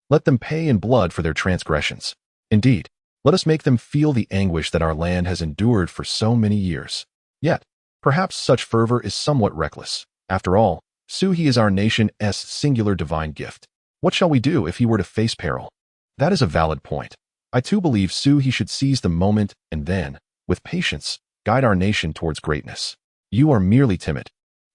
Let them pay in blood for their transgressions. Indeed, let us make them feel the anguish that our land has endured for so many years. Yet, perhaps such fervor is somewhat reckless. After all, Su-He is our nation's singular divine gift. What shall we do if he were to face peril? That is a valid point. I too believe Su-He should seize the moment and then, with patience, guide our nation towards greatness. You are merely timid.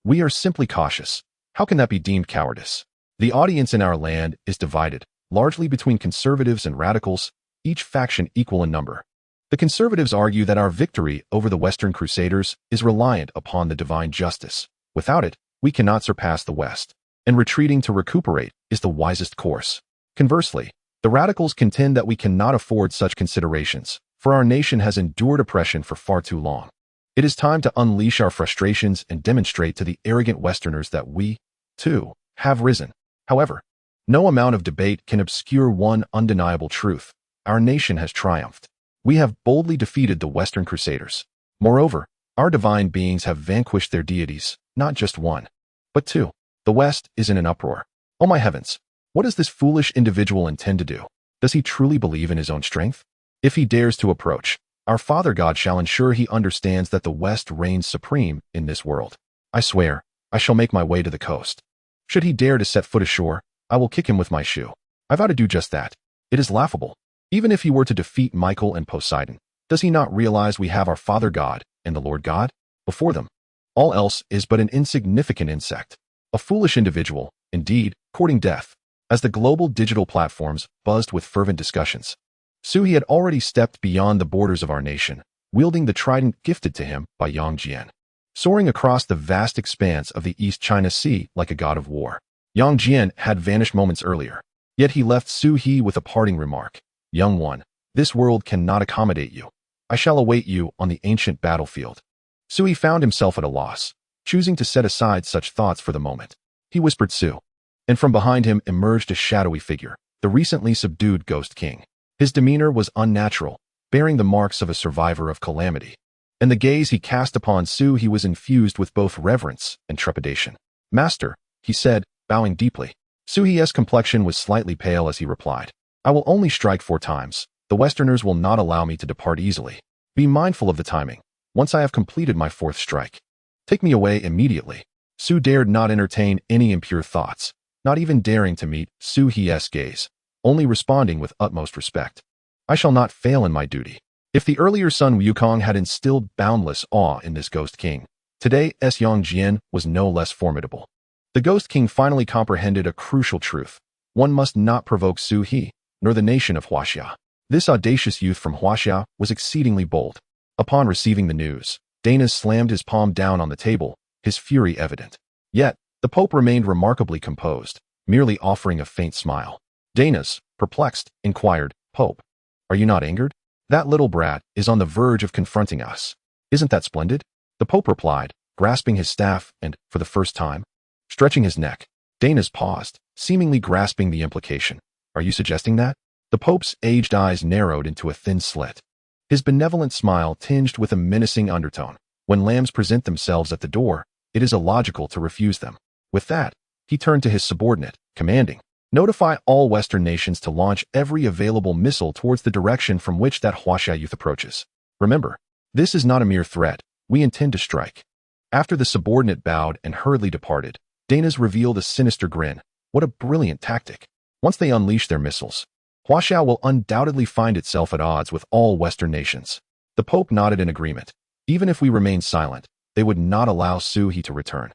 We are simply cautious. How can that be deemed cowardice? The audience in our land is divided, largely between conservatives and radicals, each faction equal in number. The conservatives argue that our victory over the Western Crusaders is reliant upon the divine justice. Without it, we cannot surpass the West, and retreating to recuperate is the wisest course. Conversely, the radicals contend that we cannot afford such considerations, for our nation has endured oppression for far too long. It is time to unleash our frustrations and demonstrate to the arrogant Westerners that we, too, have risen. However, no amount of debate can obscure one undeniable truth. Our nation has triumphed. We have boldly defeated the Western Crusaders. Moreover, our divine beings have vanquished their deities, not just one, but two. The West is in an uproar. Oh my heavens, what does this foolish individual intend to do? Does he truly believe in his own strength? If he dares to approach, our Father God shall ensure he understands that the West reigns supreme in this world. I swear, I shall make my way to the coast. Should he dare to set foot ashore, I will kick him with my shoe. I vow to do just that. It is laughable. Even if he were to defeat Michael and Poseidon, does he not realize we have our Father God and the Lord God before them? All else is but an insignificant insect. A foolish individual, indeed, courting death. As the global digital platforms buzzed with fervent discussions, Su-He had already stepped beyond the borders of our nation, wielding the trident gifted to him by Yang Jian, soaring across the vast expanse of the East China Sea like a god of war. Yang Jian had vanished moments earlier, yet he left Su-He with a parting remark. Young one, this world cannot accommodate you. I shall await you on the ancient battlefield. Su-He found himself at a loss, choosing to set aside such thoughts for the moment. He whispered Su, and from behind him emerged a shadowy figure, the recently subdued Ghost King. His demeanor was unnatural, bearing the marks of a survivor of calamity, and the gaze he cast upon Su-He was infused with both reverence and trepidation. Master, he said, bowing deeply. Su-He's complexion was slightly pale as he replied, I will only strike 4 times. The Westerners will not allow me to depart easily. Be mindful of the timing. Once I have completed my 4th strike, take me away immediately. Su dared not entertain any impure thoughts, not even daring to meet Su-He's gaze, only responding with utmost respect. I shall not fail in my duty. If the earlier Sun Wukong had instilled boundless awe in this Ghost King, today's Yang Jian was no less formidable. The Ghost King finally comprehended a crucial truth. One must not provoke Su-He, nor the nation of Huaxia. This audacious youth from Huaxia was exceedingly bold. Upon receiving the news, Danas slammed his palm down on the table, his fury evident. Yet, the Pope remained remarkably composed, merely offering a faint smile. Danas, perplexed, inquired, Pope, are you not angered? That little brat is on the verge of confronting us. Isn't that splendid? The Pope replied, grasping his staff and, for the first time, stretching his neck. Danas paused, seemingly grasping the implication. Are you suggesting that? The Pope's aged eyes narrowed into a thin slit. His benevolent smile tinged with a menacing undertone. When lambs present themselves at the door, it is illogical to refuse them. With that, he turned to his subordinate, commanding, "Notify all Western nations to launch every available missile towards the direction from which that Huaxia youth approaches. Remember, this is not a mere threat. We intend to strike." After the subordinate bowed and hurriedly departed, Dana's revealed a sinister grin. What a brilliant tactic. Once they unleash their missiles, Huaxia will undoubtedly find itself at odds with all Western nations. The Pope nodded in agreement. Even if we remain silent, they would not allow Suhi to return.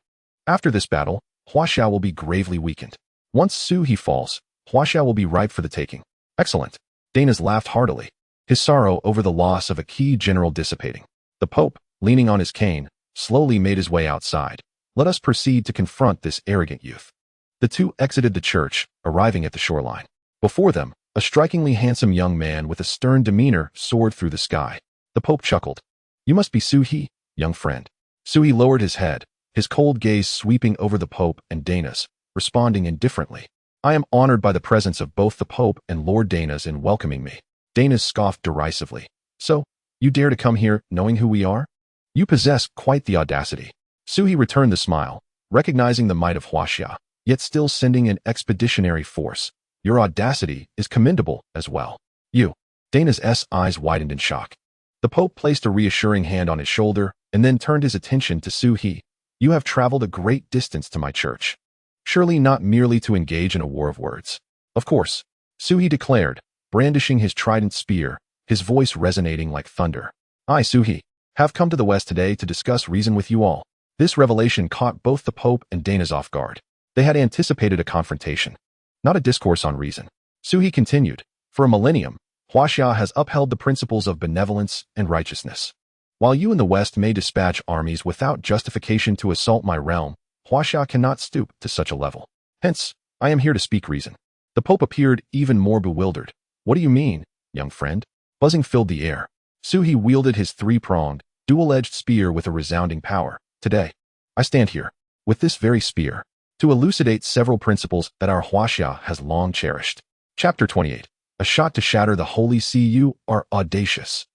After this battle, Huaxia will be gravely weakened. Once Suhi falls, Huaxia will be ripe for the taking. Excellent. Danas laughed heartily, his sorrow over the loss of a key general dissipating. The Pope, leaning on his cane, slowly made his way outside. Let us proceed to confront this arrogant youth. The two exited the church, arriving at the shoreline. Before them, a strikingly handsome young man with a stern demeanor soared through the sky. The Pope chuckled. "You must be Suhi, young friend." Suhi lowered his head, his cold gaze sweeping over the Pope and Danas, responding indifferently. "I am honored by the presence of both the Pope and Lord Danas in welcoming me." Danas scoffed derisively. "So, you dare to come here knowing who we are? You possess quite the audacity." Suhi returned the smile, recognizing the might of Huaxia, yet still sending an expeditionary force. "Your audacity is commendable as well." "You." Danas' eyes widened in shock. The Pope placed a reassuring hand on his shoulder and then turned his attention to Suhi. "You have traveled a great distance to my church. Surely not merely to engage in a war of words." "Of course," Suhi declared, brandishing his trident spear, his voice resonating like thunder. "I, Suhi, have come to the West today to discuss reason with you all." This revelation caught both the Pope and Danas off guard. They had anticipated a confrontation, not a discourse on reason. Suhi continued, "For a millennium, Huaxia has upheld the principles of benevolence and righteousness. While you in the West may dispatch armies without justification to assault my realm, Huaxia cannot stoop to such a level. Hence, I am here to speak reason." The Pope appeared even more bewildered. "What do you mean, young friend?" Buzzing filled the air. Suhi wielded his three-pronged, dual-edged spear with a resounding power. "Today, I stand here, with this very spear, to elucidate several principles that our Huaxia has long cherished." Chapter 28. A shot to shatter the holy sea. You are audacious.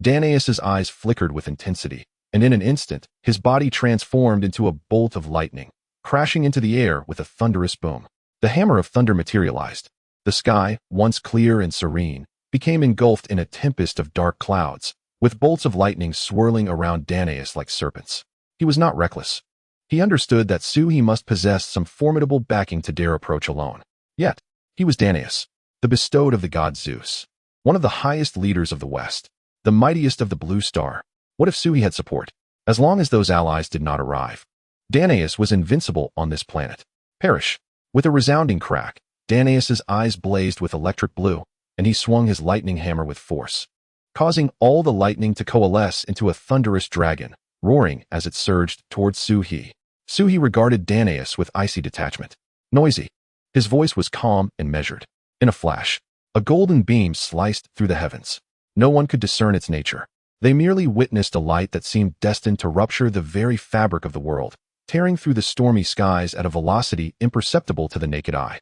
Danaus's eyes flickered with intensity, and in an instant, his body transformed into a bolt of lightning, crashing into the air with a thunderous boom. The hammer of thunder materialized. The sky, once clear and serene, became engulfed in a tempest of dark clouds, with bolts of lightning swirling around Danaus like serpents. He was not reckless. He understood that Suhi must possess some formidable backing to dare approach alone. Yet, he was Danaus, the bestowed of the god Zeus, one of the highest leaders of the West, the mightiest of the Blue Star. What if Suhi had support? As long as those allies did not arrive, Danaus was invincible on this planet. Perish. With a resounding crack, Danaus's eyes blazed with electric blue, and he swung his lightning hammer with force, causing all the lightning to coalesce into a thunderous dragon, roaring as it surged towards Suhi. Suhi regarded Danaus with icy detachment. Noisy. His voice was calm and measured. In a flash, a golden beam sliced through the heavens. No one could discern its nature. They merely witnessed a light that seemed destined to rupture the very fabric of the world, tearing through the stormy skies at a velocity imperceptible to the naked eye.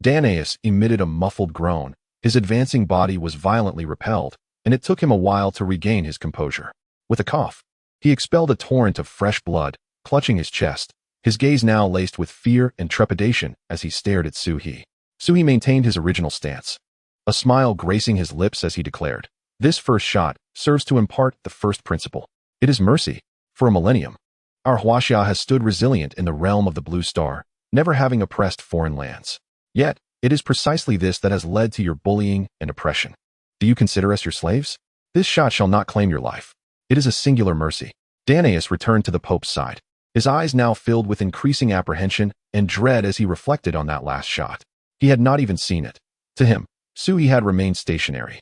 Danaus emitted a muffled groan. His advancing body was violently repelled, and it took him a while to regain his composure. With a cough, he expelled a torrent of fresh blood, clutching his chest, his gaze now laced with fear and trepidation as he stared at Suhi. Suhi maintained his original stance, a smile gracing his lips as he declared, "This first shot serves to impart the first principle. It is mercy. For a millennium, our Huaxia has stood resilient in the realm of the Blue Star, never having oppressed foreign lands. Yet, it is precisely this that has led to your bullying and oppression. Do you consider us your slaves? This shot shall not claim your life. It is a singular mercy." Danaus returned to the Pope's side, his eyes now filled with increasing apprehension and dread as he reflected on that last shot. He had not even seen it. To him, Suhi had remained stationary,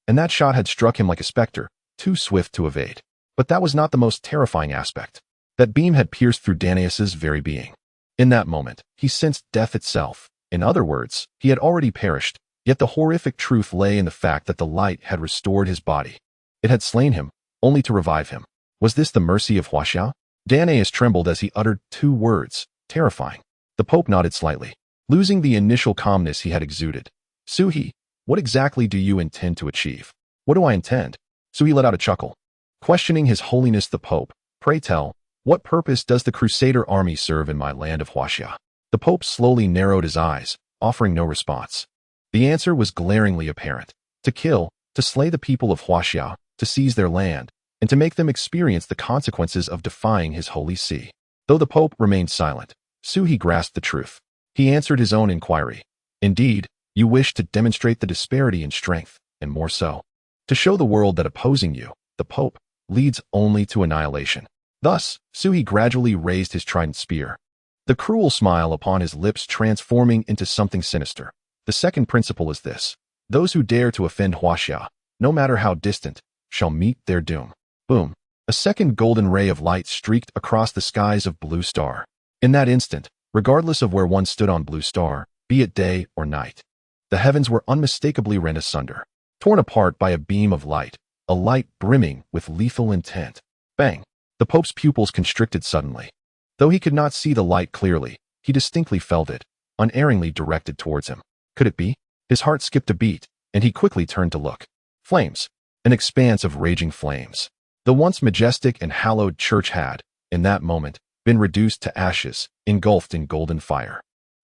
and that shot had struck him like a specter, too swift to evade. But that was not the most terrifying aspect. That beam had pierced through Danaus's very being. In that moment, he sensed death itself. In other words, he had already perished, yet the horrific truth lay in the fact that the light had restored his body. It had slain him, only to revive him. Was this the mercy of Huaxia? Danaus trembled as he uttered two words, terrifying. The Pope nodded slightly, losing the initial calmness he had exuded. Suhi, what exactly do you intend to achieve? What do I intend? Suhi let out a chuckle. Questioning His Holiness the Pope, pray tell, what purpose does the Crusader army serve in my land of Huaxia? The Pope slowly narrowed his eyes, offering no response. The answer was glaringly apparent. To kill, to slay the people of Huaxia, to seize their land, and to make them experience the consequences of defying his holy see. Though the Pope remained silent, Suhi grasped the truth. He answered his own inquiry. Indeed, you wish to demonstrate the disparity in strength, and more so, to show the world that opposing you, the Pope, leads only to annihilation. Thus, Suhi gradually raised his trident spear, the cruel smile upon his lips transforming into something sinister. The second principle is this: those who dare to offend Huaxia, no matter how distant, shall meet their doom. Boom. A second golden ray of light streaked across the skies of Blue Star. In that instant, regardless of where one stood on Blue Star, be it day or night, the heavens were unmistakably rent asunder, torn apart by a beam of light, a light brimming with lethal intent. Bang! The Pope's pupils constricted suddenly. Though he could not see the light clearly, he distinctly felt it, unerringly directed towards him. Could it be? His heart skipped a beat, and he quickly turned to look. Flames. An expanse of raging flames. The once majestic and hallowed church had, in that moment, been reduced to ashes, engulfed in golden fire.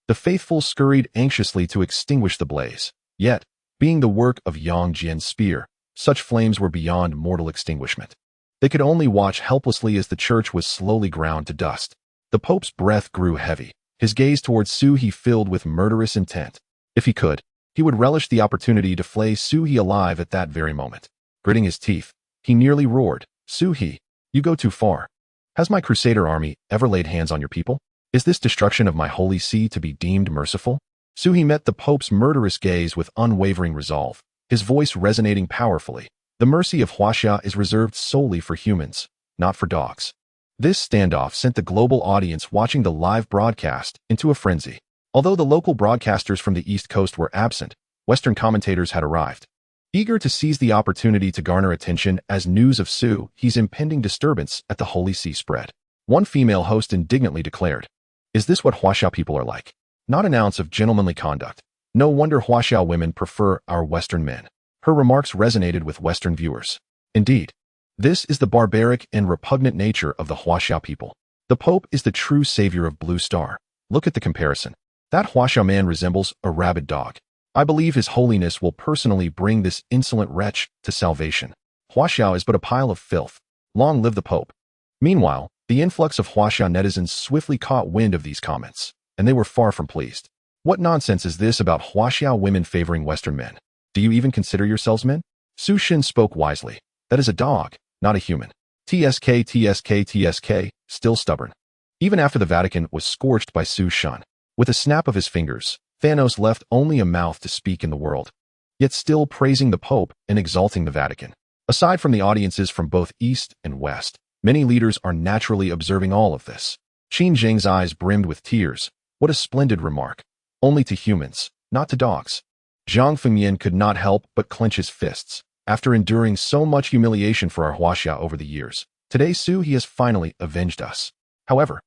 The faithful scurried anxiously to extinguish the blaze. Yet, being the work of Yang Jian's spear, such flames were beyond mortal extinguishment. They could only watch helplessly as the church was slowly ground to dust. The Pope's breath grew heavy, his gaze towards Suhi filled with murderous intent. If he could, he would relish the opportunity to flay Suhi alive at that very moment. Gritting his teeth, he nearly roared, Suhi, you go too far. Has my Crusader army ever laid hands on your people? Is this destruction of my holy see to be deemed merciful? Suhi met the Pope's murderous gaze with unwavering resolve, his voice resonating powerfully. The mercy of Huaxia is reserved solely for humans, not for dogs. This standoff sent the global audience watching the live broadcast into a frenzy. Although the local broadcasters from the East Coast were absent, Western commentators had arrived, eager to seize the opportunity to garner attention as news of Suhi's impending disturbance at the Holy See spread. One female host indignantly declared, "Is this what Huaxia people are like? Not an ounce of gentlemanly conduct. No wonder Huaxia women prefer our Western men." Her remarks resonated with Western viewers. Indeed, this is the barbaric and repugnant nature of the Huaxia people. The Pope is the true savior of Blue Star. Look at the comparison. That Huaxia man resembles a rabid dog. I believe His Holiness will personally bring this insolent wretch to salvation. Huaxia is but a pile of filth. Long live the Pope. Meanwhile, the influx of Huaxia netizens swiftly caught wind of these comments, and they were far from pleased. What nonsense is this about Huaxia women favoring Western men? Do you even consider yourselves men? Su Xin spoke wisely. That is a dog, not a human. TSK, TSK, TSK, still stubborn. Even after the Vatican was scorched by Su Xin, with a snap of his fingers, Thanos left only a mouth to speak in the world, yet still praising the Pope and exalting the Vatican. Aside from the audiences from both East and West, many leaders are naturally observing all of this. Qin Zheng's eyes brimmed with tears. What a splendid remark. Only to humans, not to dogs. Zhang Fengyan could not help but clench his fists. After enduring so much humiliation for our Huaxia over the years, today Suhi has finally avenged us. However,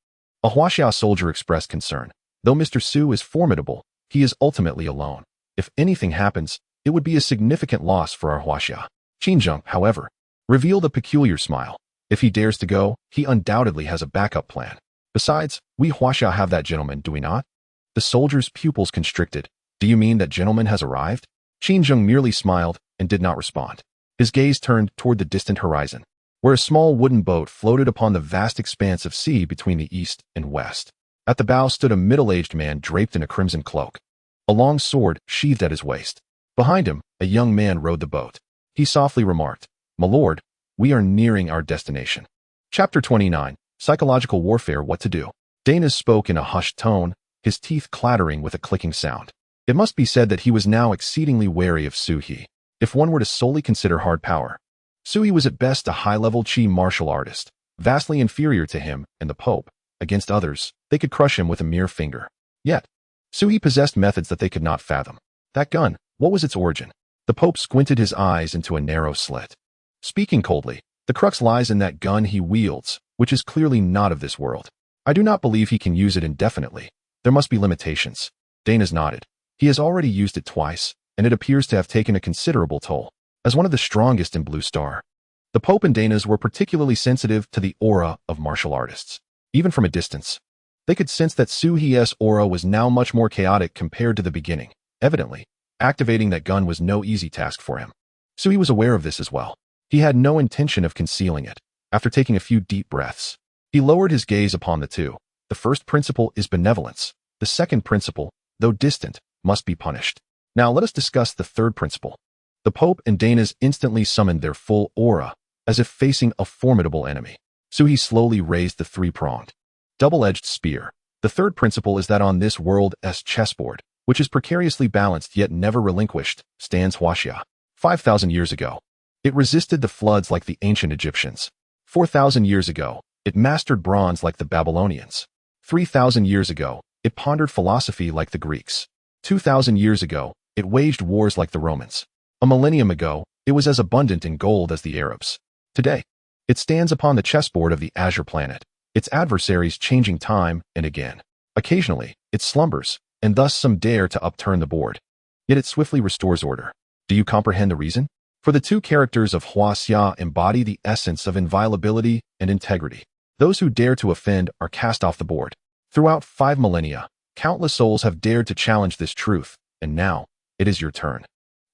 a Huaxia soldier expressed concern. Though Mr. Su is formidable, he is ultimately alone. If anything happens, it would be a significant loss for our Huaxia. Qinzheng, however, revealed a peculiar smile. If he dares to go, he undoubtedly has a backup plan. Besides, we Huaxia have that gentleman, do we not? The soldier's pupils constricted. Do you mean that gentleman has arrived? Qinzheng merely smiled and did not respond. His gaze turned toward the distant horizon, where a small wooden boat floated upon the vast expanse of sea between the east and west. At the bow stood a middle-aged man draped in a crimson cloak, a long sword sheathed at his waist. Behind him, a young man rowed the boat. He softly remarked, "My lord, we are nearing our destination." Chapter 29, Psychological Warfare, What to Do. Dana spoke in a hushed tone, his teeth clattering with a clicking sound. It must be said that he was now exceedingly wary of Suhi. If one were to solely consider hard power, Suhi was at best a high-level Qi martial artist, vastly inferior to him and the Pope. Against others, they could crush him with a mere finger. Yet, Suhi possessed methods that they could not fathom. That gun, what was its origin? The Pope squinted his eyes into a narrow slit. Speaking coldly, the crux lies in that gun he wields, which is clearly not of this world. I do not believe he can use it indefinitely. There must be limitations. Dana's nodded. He has already used it twice, and it appears to have taken a considerable toll. As one of the strongest in Blue Star, the Pope and Danas were particularly sensitive to the aura of martial artists. Even from a distance, they could sense that Su He's aura was now much more chaotic compared to the beginning. Evidently, activating that gun was no easy task for him. Su He was aware of this as well. He had no intention of concealing it. After taking a few deep breaths, he lowered his gaze upon the two. The first principle is benevolence. The second principle, though distant, must be punished. Now let us discuss the third principle. The Pope and Danas instantly summoned their full aura, as if facing a formidable enemy. Su He slowly raised the three-pronged, double-edged spear. The third principle is that on this world's chessboard, which is precariously balanced yet never relinquished, stands Huaxia. 5,000 years ago, it resisted the floods like the ancient Egyptians. 4,000 years ago, it mastered bronze like the Babylonians. 3,000 years ago, it pondered philosophy like the Greeks. 2,000 years ago, it waged wars like the Romans. A millennium ago, it was as abundant in gold as the Arabs. Today, it stands upon the chessboard of the Azure planet, its adversaries changing time and again. Occasionally, it slumbers, and thus some dare to upturn the board. Yet it swiftly restores order. Do you comprehend the reason? For the two characters of Huaxia embody the essence of inviolability and integrity. Those who dare to offend are cast off the board. Throughout 5 millennia, countless souls have dared to challenge this truth, and now, it is your turn.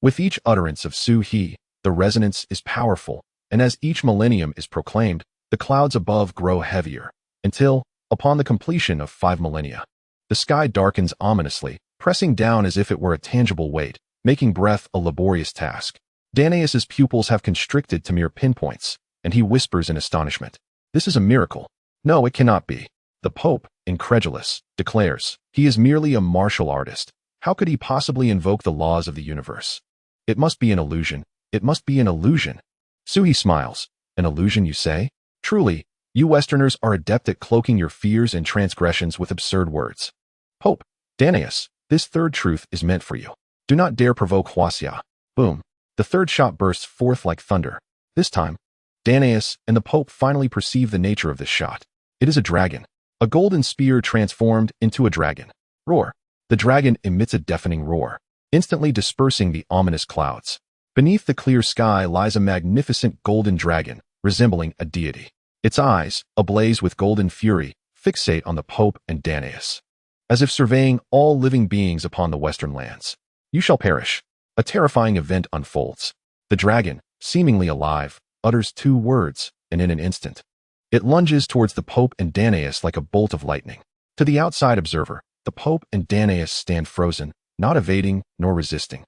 With each utterance of Su He, the resonance is powerful, and as each millennium is proclaimed, the clouds above grow heavier, until, upon the completion of 5 millennia, the sky darkens ominously, pressing down as if it were a tangible weight, making breath a laborious task. Danaus's pupils have constricted to mere pinpoints, and he whispers in astonishment. This is a miracle. No, it cannot be. The Pope, incredulous, declares, he is merely a martial artist. How could he possibly invoke the laws of the universe? It must be an illusion. It must be an illusion. Su He smiles. An illusion, you say? Truly, you Westerners are adept at cloaking your fears and transgressions with absurd words. Pope, Danaus, this third truth is meant for you. Do not dare provoke Huaxia. Boom. The third shot bursts forth like thunder. This time, Danaus and the Pope finally perceive the nature of this shot. It is a dragon. A golden spear transformed into a dragon. Roar. The dragon emits a deafening roar, instantly dispersing the ominous clouds. Beneath the clear sky lies a magnificent golden dragon, resembling a deity. Its eyes, ablaze with golden fury, fixate on the Pope and Danaus, as if surveying all living beings upon the western lands. You shall perish. A terrifying event unfolds. The dragon, seemingly alive, utters 2 words, and in an instant, it lunges towards the Pope and Danaus like a bolt of lightning. To the outside observer, the Pope and Danaus stand frozen, not evading nor resisting,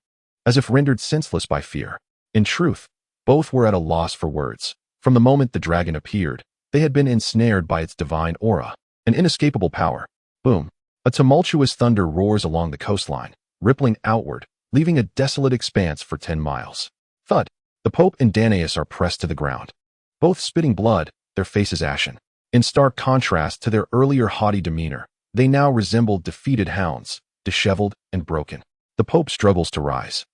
as if rendered senseless by fear. In truth, both were at a loss for words. From the moment the dragon appeared, they had been ensnared by its divine aura, an inescapable power. Boom. A tumultuous thunder roars along the coastline, rippling outward, leaving a desolate expanse for 10 miles. Thud. The Pope and Danaus are pressed to the ground, both spitting blood, their faces ashen. In stark contrast to their earlier haughty demeanor, they now resembled defeated hounds, disheveled and broken. The Pope struggles to rise,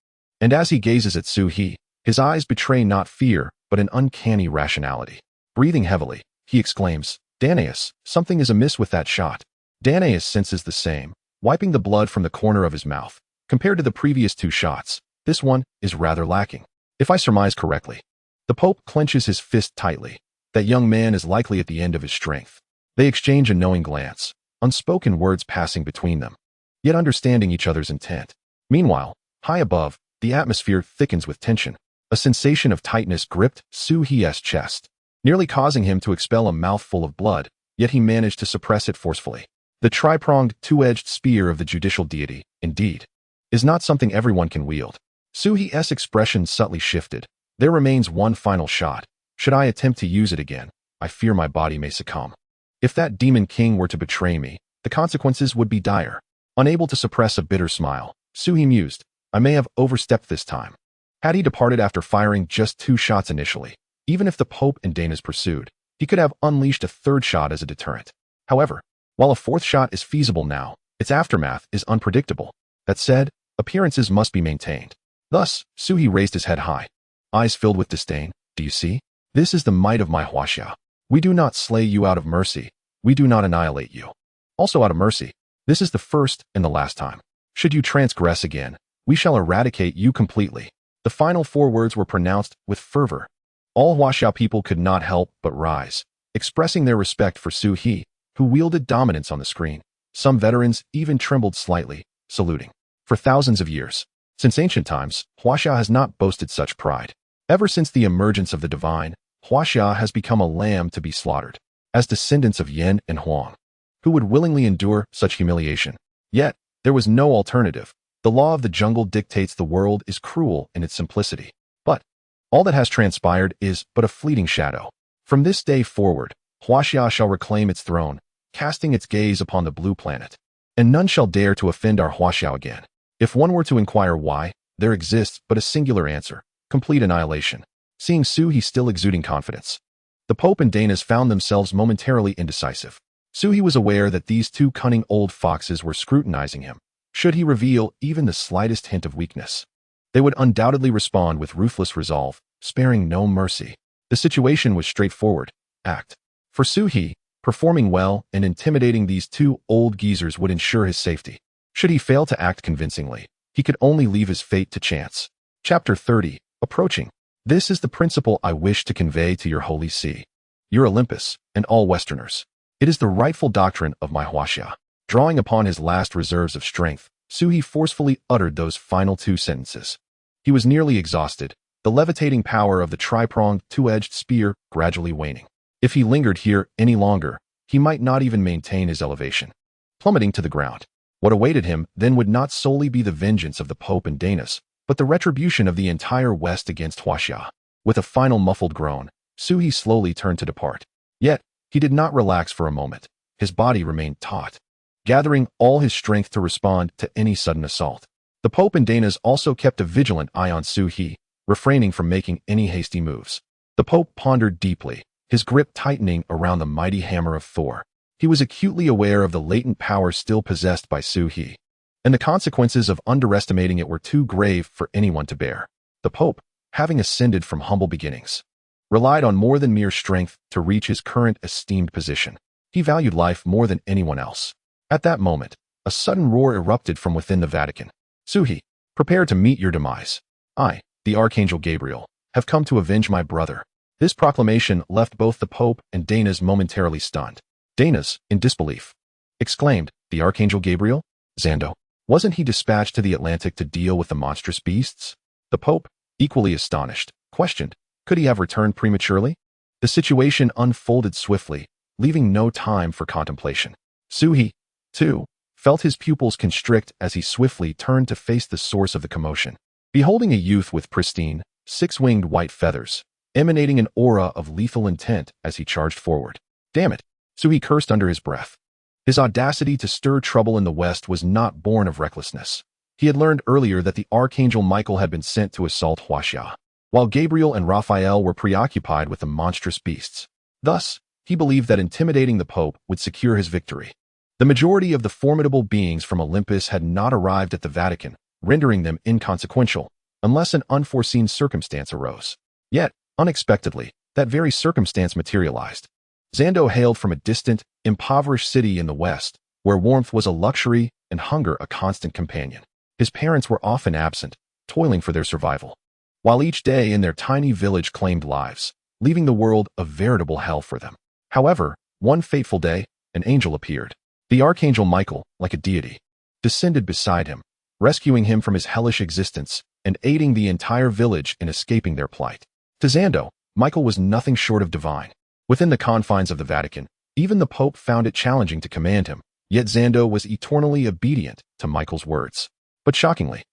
and as he gazes at Su He, his eyes betray not fear, but an uncanny rationality. Breathing heavily, he exclaims, Danaus, something is amiss with that shot. Danaus senses the same, wiping the blood from the corner of his mouth. Compared to the previous 2 shots, this one is rather lacking. If I surmise correctly, the Pope clenches his fist tightly. That young man is likely at the end of his strength. They exchange a knowing glance, unspoken words passing between them, yet understanding each other's intent. Meanwhile, high above, the atmosphere thickens with tension. A sensation of tightness gripped Su He's chest, nearly causing him to expel a mouthful of blood, yet he managed to suppress it forcefully. The tri-pronged, 2-edged spear of the judicial deity, indeed, is not something everyone can wield. Su He's expression subtly shifted. There remains one final shot. Should I attempt to use it again, I fear my body may succumb. If that demon king were to betray me, the consequences would be dire. Unable to suppress a bitter smile, Su He mused, I may have overstepped this time. Had he departed after firing just 2 shots initially, even if the Pope and Danas pursued, he could have unleashed a 3rd shot as a deterrent. However, while a 4th shot is feasible now, its aftermath is unpredictable. That said, appearances must be maintained. Thus, Su He raised his head high, eyes filled with disdain. Do you see? This is the might of my Huaxia. We do not slay you out of mercy. We do not annihilate you. Also out of mercy. This is the first and the last time. Should you transgress again, We shall eradicate you completely. The final 4 words were pronounced with fervor. All Huaxia people could not help but rise, expressing their respect for Su He, who wielded dominance on the screen. Some veterans even trembled slightly, saluting. For thousands of years, since ancient times, Huaxia has not boasted such pride. Ever since the emergence of the divine, Huaxia has become a lamb to be slaughtered, as descendants of Yin and Huang, who would willingly endure such humiliation. Yet, there was no alternative. The law of the jungle dictates the world is cruel in its simplicity. But all that has transpired is but a fleeting shadow. From this day forward, Huaxia shall reclaim its throne, casting its gaze upon the blue planet. And none shall dare to offend our Huaxia again. If one were to inquire why, there exists but a singular answer: complete annihilation. Seeing Su He still exuding confidence, the Pope and Danas found themselves momentarily indecisive. Su He was aware that these 2 cunning old foxes were scrutinizing him. Should he reveal even the slightest hint of weakness, they would undoubtedly respond with ruthless resolve, sparing no mercy. The situation was straightforward. Act. For Su He, performing well and intimidating these 2 old geezers would ensure his safety. Should he fail to act convincingly, he could only leave his fate to chance. Chapter 30. Approaching. This is the principle I wish to convey to your holy see, your Olympus, and all Westerners. It is the rightful doctrine of my Huaxia. Drawing upon his last reserves of strength, Su He forcefully uttered those final 2 sentences. He was nearly exhausted, the levitating power of the tri-pronged, 2-edged spear gradually waning. If he lingered here any longer, he might not even maintain his elevation, plummeting to the ground. What awaited him then would not solely be the vengeance of the Pope and Danas, but the retribution of the entire West against Huaxia. With a final muffled groan, Su He slowly turned to depart. Yet, he did not relax for a moment. His body remained taut, gathering all his strength to respond to any sudden assault. The Pope and Danas also kept a vigilant eye on Su He, refraining from making any hasty moves. The Pope pondered deeply, his grip tightening around the mighty hammer of Thor. He was acutely aware of the latent power still possessed by Su He, and the consequences of underestimating it were too grave for anyone to bear. The Pope, having ascended from humble beginnings, relied on more than mere strength to reach his current esteemed position. He valued life more than anyone else. At that moment, a sudden roar erupted from within the Vatican. Su He, prepare to meet your demise. I, the Archangel Gabriel, have come to avenge my brother. This proclamation left both the Pope and Danas momentarily stunned. Danas, in disbelief, exclaimed, the Archangel Gabriel? Zando, wasn't he dispatched to the Atlantic to deal with the monstrous beasts? The Pope, equally astonished, questioned, could he have returned prematurely? The situation unfolded swiftly, leaving no time for contemplation. Su He, too, felt his pupils constrict as he swiftly turned to face the source of the commotion. Beholding a youth with pristine, 6-winged white feathers, emanating an aura of lethal intent as he charged forward. Damn it, Su He cursed under his breath. His audacity to stir trouble in the West was not born of recklessness. He had learned earlier that the Archangel Michael had been sent to assault Huaxia, while Gabriel and Raphael were preoccupied with the monstrous beasts. Thus, he believed that intimidating the Pope would secure his victory. The majority of the formidable beings from Olympus had not arrived at the Vatican, rendering them inconsequential, unless an unforeseen circumstance arose. Yet, unexpectedly, that very circumstance materialized. Zando hailed from a distant, impoverished city in the West, where warmth was a luxury and hunger a constant companion. His parents were often absent, toiling for their survival, while each day in their tiny village claimed lives, leaving the world a veritable hell for them. However, one fateful day, an angel appeared. The Archangel Michael, like a deity, descended beside him, rescuing him from his hellish existence and aiding the entire village in escaping their plight. To Zando, Michael was nothing short of divine. Within the confines of the Vatican, even the Pope found it challenging to command him, yet Zando was eternally obedient to Michael's words. But shockingly,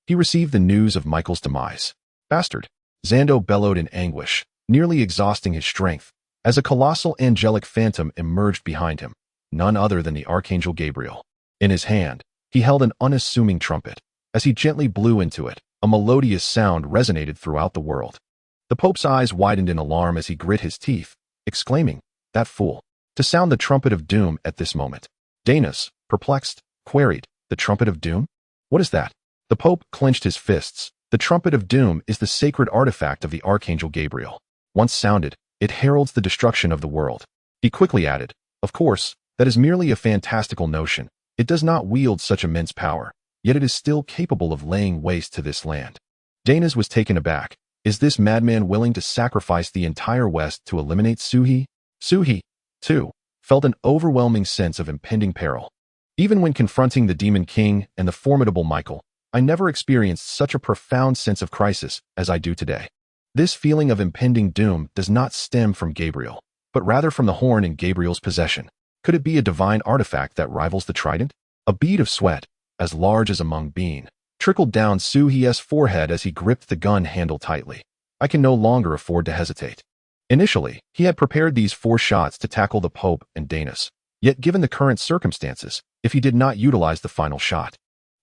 he received the news of Michael's demise. Bastard! Zando bellowed in anguish, nearly exhausting his strength, as a colossal angelic phantom emerged behind him, none other than the Archangel Gabriel. In his hand, he held an unassuming trumpet. As he gently blew into it, a melodious sound resonated throughout the world. The Pope's eyes widened in alarm as he grit his teeth, exclaiming, that fool, to sound the trumpet of doom at this moment. Danas, perplexed, queried, the trumpet of doom? What is that? The Pope clenched his fists. The trumpet of doom is the sacred artifact of the Archangel Gabriel. Once sounded, it heralds the destruction of the world. He quickly added, of course, that is merely a fantastical notion. It does not wield such immense power. yet it is still capable of laying waste to this land. Dana's was taken aback. Is this madman willing to sacrifice the entire West to eliminate Suhi? Suhi, too, felt an overwhelming sense of impending peril. Even when confronting the Demon King and the formidable Michael, I never experienced such a profound sense of crisis as I do today. This feeling of impending doom does not stem from Gabriel, but rather from the horn in Gabriel's possession. Could it be a divine artifact that rivals the trident? A bead of sweat, as large as a mung bean, trickled down Suhi's forehead as he gripped the gun handle tightly. I can no longer afford to hesitate. Initially, he had prepared these 4 shots to tackle the Pope and Danas. Yet given the current circumstances, if he did not utilize the final shot,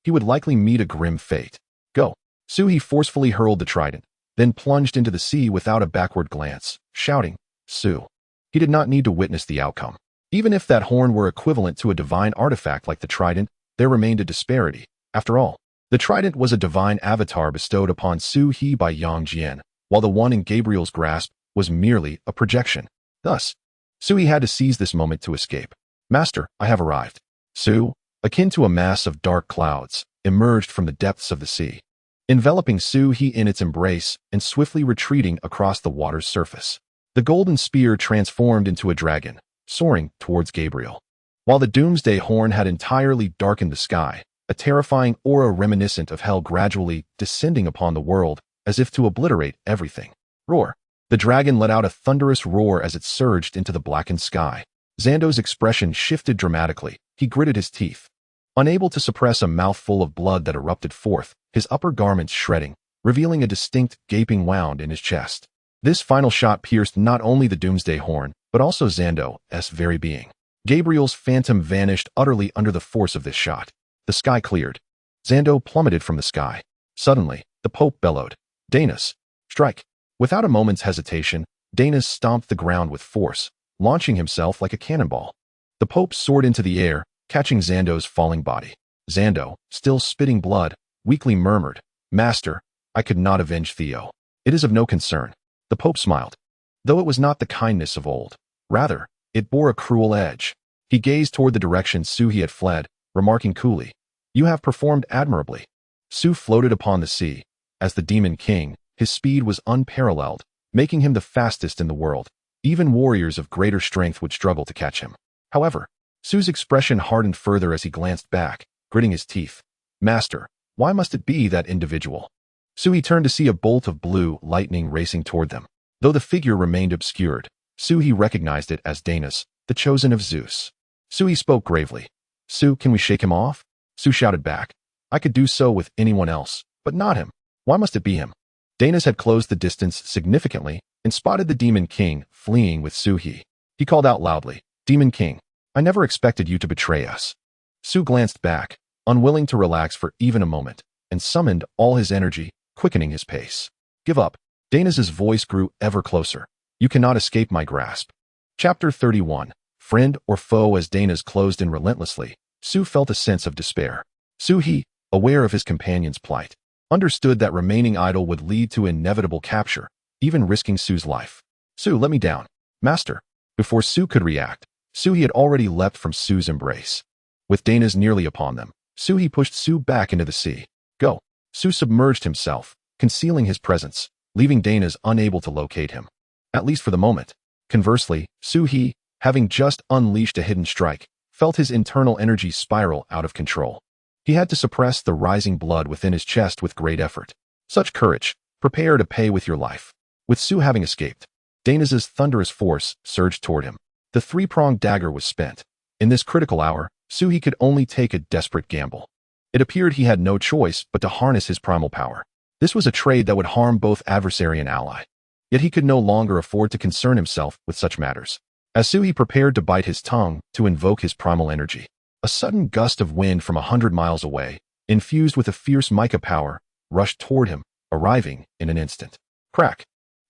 he would likely meet a grim fate. Go. Suhi forcefully hurled the trident, then plunged into the sea without a backward glance, shouting, Su. He did not need to witness the outcome. Even if that horn were equivalent to a divine artifact like the trident, there remained a disparity. After all, the trident was a divine avatar bestowed upon Suhi by Yang Jian, while the one in Gabriel's grasp was merely a projection. Thus, Suhi had to seize this moment to escape. Master, I have arrived. Su, akin to a mass of dark clouds, emerged from the depths of the sea, enveloping Suhi in its embrace and swiftly retreating across the water's surface. The golden spear transformed into a dragon, soaring towards Gabriel. While the doomsday horn had entirely darkened the sky, a terrifying aura reminiscent of hell gradually descending upon the world as if to obliterate everything. Roar. The dragon let out a thunderous roar as it surged into the blackened sky. Zando's expression shifted dramatically. He gritted his teeth, unable to suppress a mouthful of blood that erupted forth, his upper garments shredding, revealing a distinct gaping wound in his chest. This final shot pierced not only the doomsday horn, but also Zando's very being. Gabriel's phantom vanished utterly under the force of this shot. The sky cleared. Zando plummeted from the sky. Suddenly, the Pope bellowed, Danas, strike. Without a moment's hesitation, Danas stomped the ground with force, launching himself like a cannonball. The Pope soared into the air, catching Zando's falling body. Zando, still spitting blood, weakly murmured, Master, I could not avenge Theo. It is of no concern. The Pope smiled, though it was not the kindness of old. Rather, it bore a cruel edge. He gazed toward the direction Suhi had fled, remarking coolly, You have performed admirably. Su floated upon the sea. As the Demon King, his speed was unparalleled, making him the fastest in the world. Even warriors of greater strength would struggle to catch him. However, Su's expression hardened further as he glanced back, gritting his teeth. Master, why must it be that individual? Suhi turned to see a bolt of blue lightning racing toward them. Though the figure remained obscured, Suhi recognized it as Danas, the chosen of Zeus. Suhi spoke gravely. Su, can we shake him off? Su shouted back. I could do so with anyone else, but not him. Why must it be him? Danas had closed the distance significantly and spotted the Demon King fleeing with Suhi. He called out loudly, Demon King, I never expected you to betray us. Su glanced back, unwilling to relax for even a moment, and summoned all his energy, quickening his pace. Give up. Danas's voice grew ever closer. You cannot escape my grasp. Chapter 31. Friend or foe? As Danas closed in relentlessly, Su felt a sense of despair. Suhi, aware of his companion's plight, understood that remaining idle would lead to inevitable capture, even risking Su's life. Su, let me down. Master. Before Su could react, Suhi had already leapt from Su's embrace. With Danas nearly upon them, Suhi pushed Su back into the sea. Go. Su submerged himself, concealing his presence, leaving Danas unable to locate him. At least for the moment. Conversely, Suhi, having just unleashed a hidden strike, felt his internal energy spiral out of control. He had to suppress the rising blood within his chest with great effort. Such courage, prepare to pay with your life. With Su having escaped, Danas's thunderous force surged toward him. The 3-pronged dagger was spent. In this critical hour, Suhi could only take a desperate gamble. It appeared he had no choice but to harness his primal power. This was a trade that would harm both adversary and ally. Yet he could no longer afford to concern himself with such matters. As Suhi prepared to bite his tongue to invoke his primal energy, a sudden gust of wind from 100 miles away, infused with a fierce mica power, rushed toward him, arriving in an instant. Crack!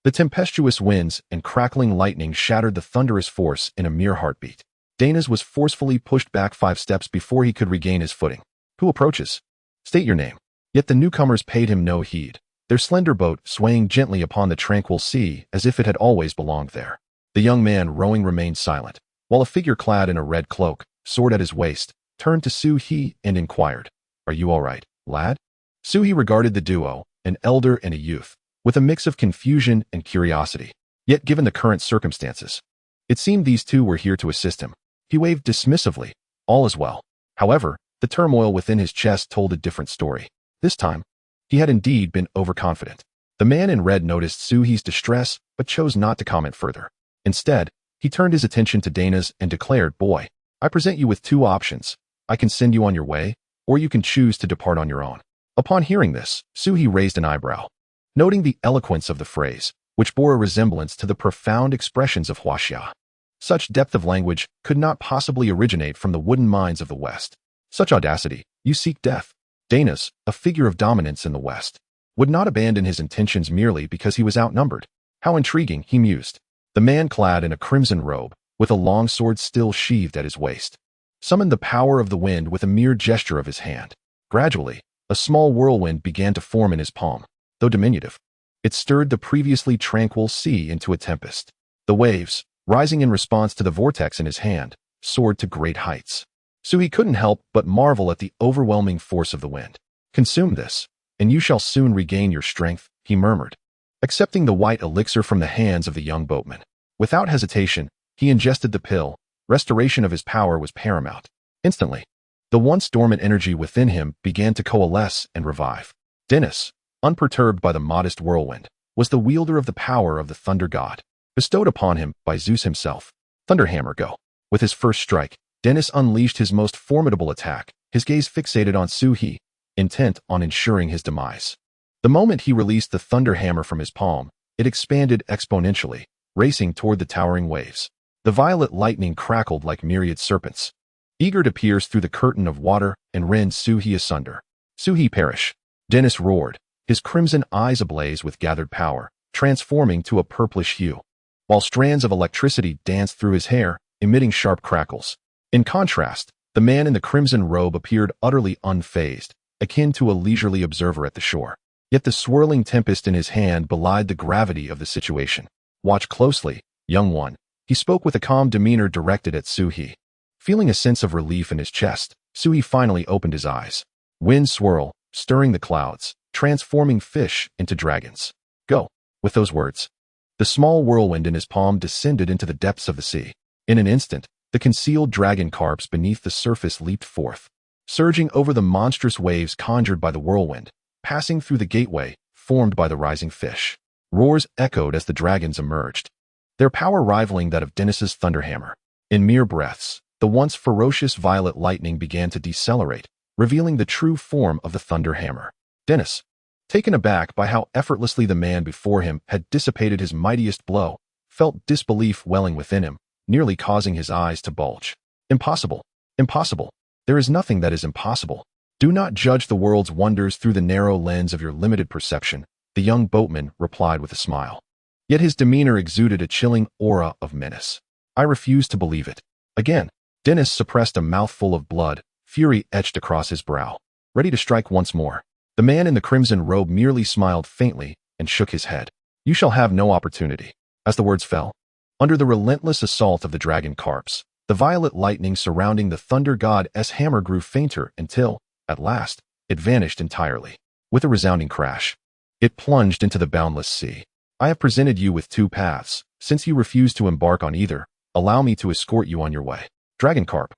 The tempestuous winds and crackling lightning shattered the thunderous force in a mere heartbeat. Danas was forcefully pushed back 5 steps before he could regain his footing. Who approaches? State your name. Yet the newcomers paid him no heed, their slender boat swaying gently upon the tranquil sea as if it had always belonged there. The young man rowing remained silent, while a figure clad in a red cloak, sword at his waist, turned to Suhi and inquired, Are you all right, lad? Suhi regarded the duo, an elder and a youth, with a mix of confusion and curiosity. Yet given the current circumstances, it seemed these two were here to assist him. He waved dismissively. All is well. However, the turmoil within his chest told a different story. This time, he had indeed been overconfident. The man in red noticed Suhi's distress, but chose not to comment further. Instead, he turned his attention to Dana's and declared, "Boy, I present you with two options. I can send you on your way, or you can choose to depart on your own." Upon hearing this, Suhi raised an eyebrow, noting the eloquence of the phrase, which bore a resemblance to the profound expressions of Huaxia. Such depth of language could not possibly originate from the wooden minds of the West. Such audacity, you seek death. Danas, a figure of dominance in the West, would not abandon his intentions merely because he was outnumbered. How intriguing, he mused. The man clad in a crimson robe, with a long sword still sheathed at his waist, summoned the power of the wind with a mere gesture of his hand. Gradually, a small whirlwind began to form in his palm. Though diminutive, it stirred the previously tranquil sea into a tempest. The waves, rising in response to the vortex in his hand, soared to great heights. Suhi couldn't help but marvel at the overwhelming force of the wind. "Consume this, and you shall soon regain your strength," he murmured, accepting the white elixir from the hands of the young boatman. Without hesitation, he ingested the pill. Restoration of his power was paramount. Instantly, the once dormant energy within him began to coalesce and revive. Dinas, unperturbed by the modest whirlwind, was the wielder of the power of the thunder god, bestowed upon him by Zeus himself. Thunderhammer, go. With his first strike, Dinas unleashed his most formidable attack, his gaze fixated on Suhi, intent on ensuring his demise. The moment he released the thunderhammer from his palm, it expanded exponentially, racing toward the towering waves. The violet lightning crackled like myriad serpents, eager to pierce through the curtain of water and rend Suhi asunder. "Suhi, perish!" Dinas roared, his crimson eyes ablaze with gathered power, transforming to a purplish hue, while strands of electricity danced through his hair, emitting sharp crackles. In contrast, the man in the crimson robe appeared utterly unfazed, akin to a leisurely observer at the shore. Yet the swirling tempest in his hand belied the gravity of the situation. "Watch closely, young one," he spoke with a calm demeanor directed at Suhi. Feeling a sense of relief in his chest, Suhi finally opened his eyes. Winds swirl, stirring the clouds, transforming fish into dragons. "Go." With those words, the small whirlwind in his palm descended into the depths of the sea. In an instant, the concealed dragon carps beneath the surface leaped forth, surging over the monstrous waves conjured by the whirlwind, passing through the gateway formed by the rising fish. Roars echoed as the dragons emerged, their power rivaling that of Dinas's thunderhammer. In mere breaths, the once ferocious violet lightning began to decelerate, revealing the true form of the thunderhammer. Dinas, taken aback by how effortlessly the man before him had dissipated his mightiest blow, felt disbelief welling within him, nearly causing his eyes to bulge. "Impossible! Impossible! There is nothing that is impossible. Do not judge the world's wonders through the narrow lens of your limited perception," the young boatman replied with a smile. Yet his demeanor exuded a chilling aura of menace. "I refuse to believe it." Again, Dinas suppressed a mouthful of blood, fury etched across his brow, ready to strike once more. The man in the crimson robe merely smiled faintly and shook his head. "You shall have no opportunity." As the words fell, under the relentless assault of the dragon carps, the violet lightning surrounding the thunder god's hammer grew fainter until, at last, it vanished entirely. With a resounding crash, it plunged into the boundless sea. "I have presented you with two paths. Since you refuse to embark on either, allow me to escort you on your way. Dragon carp,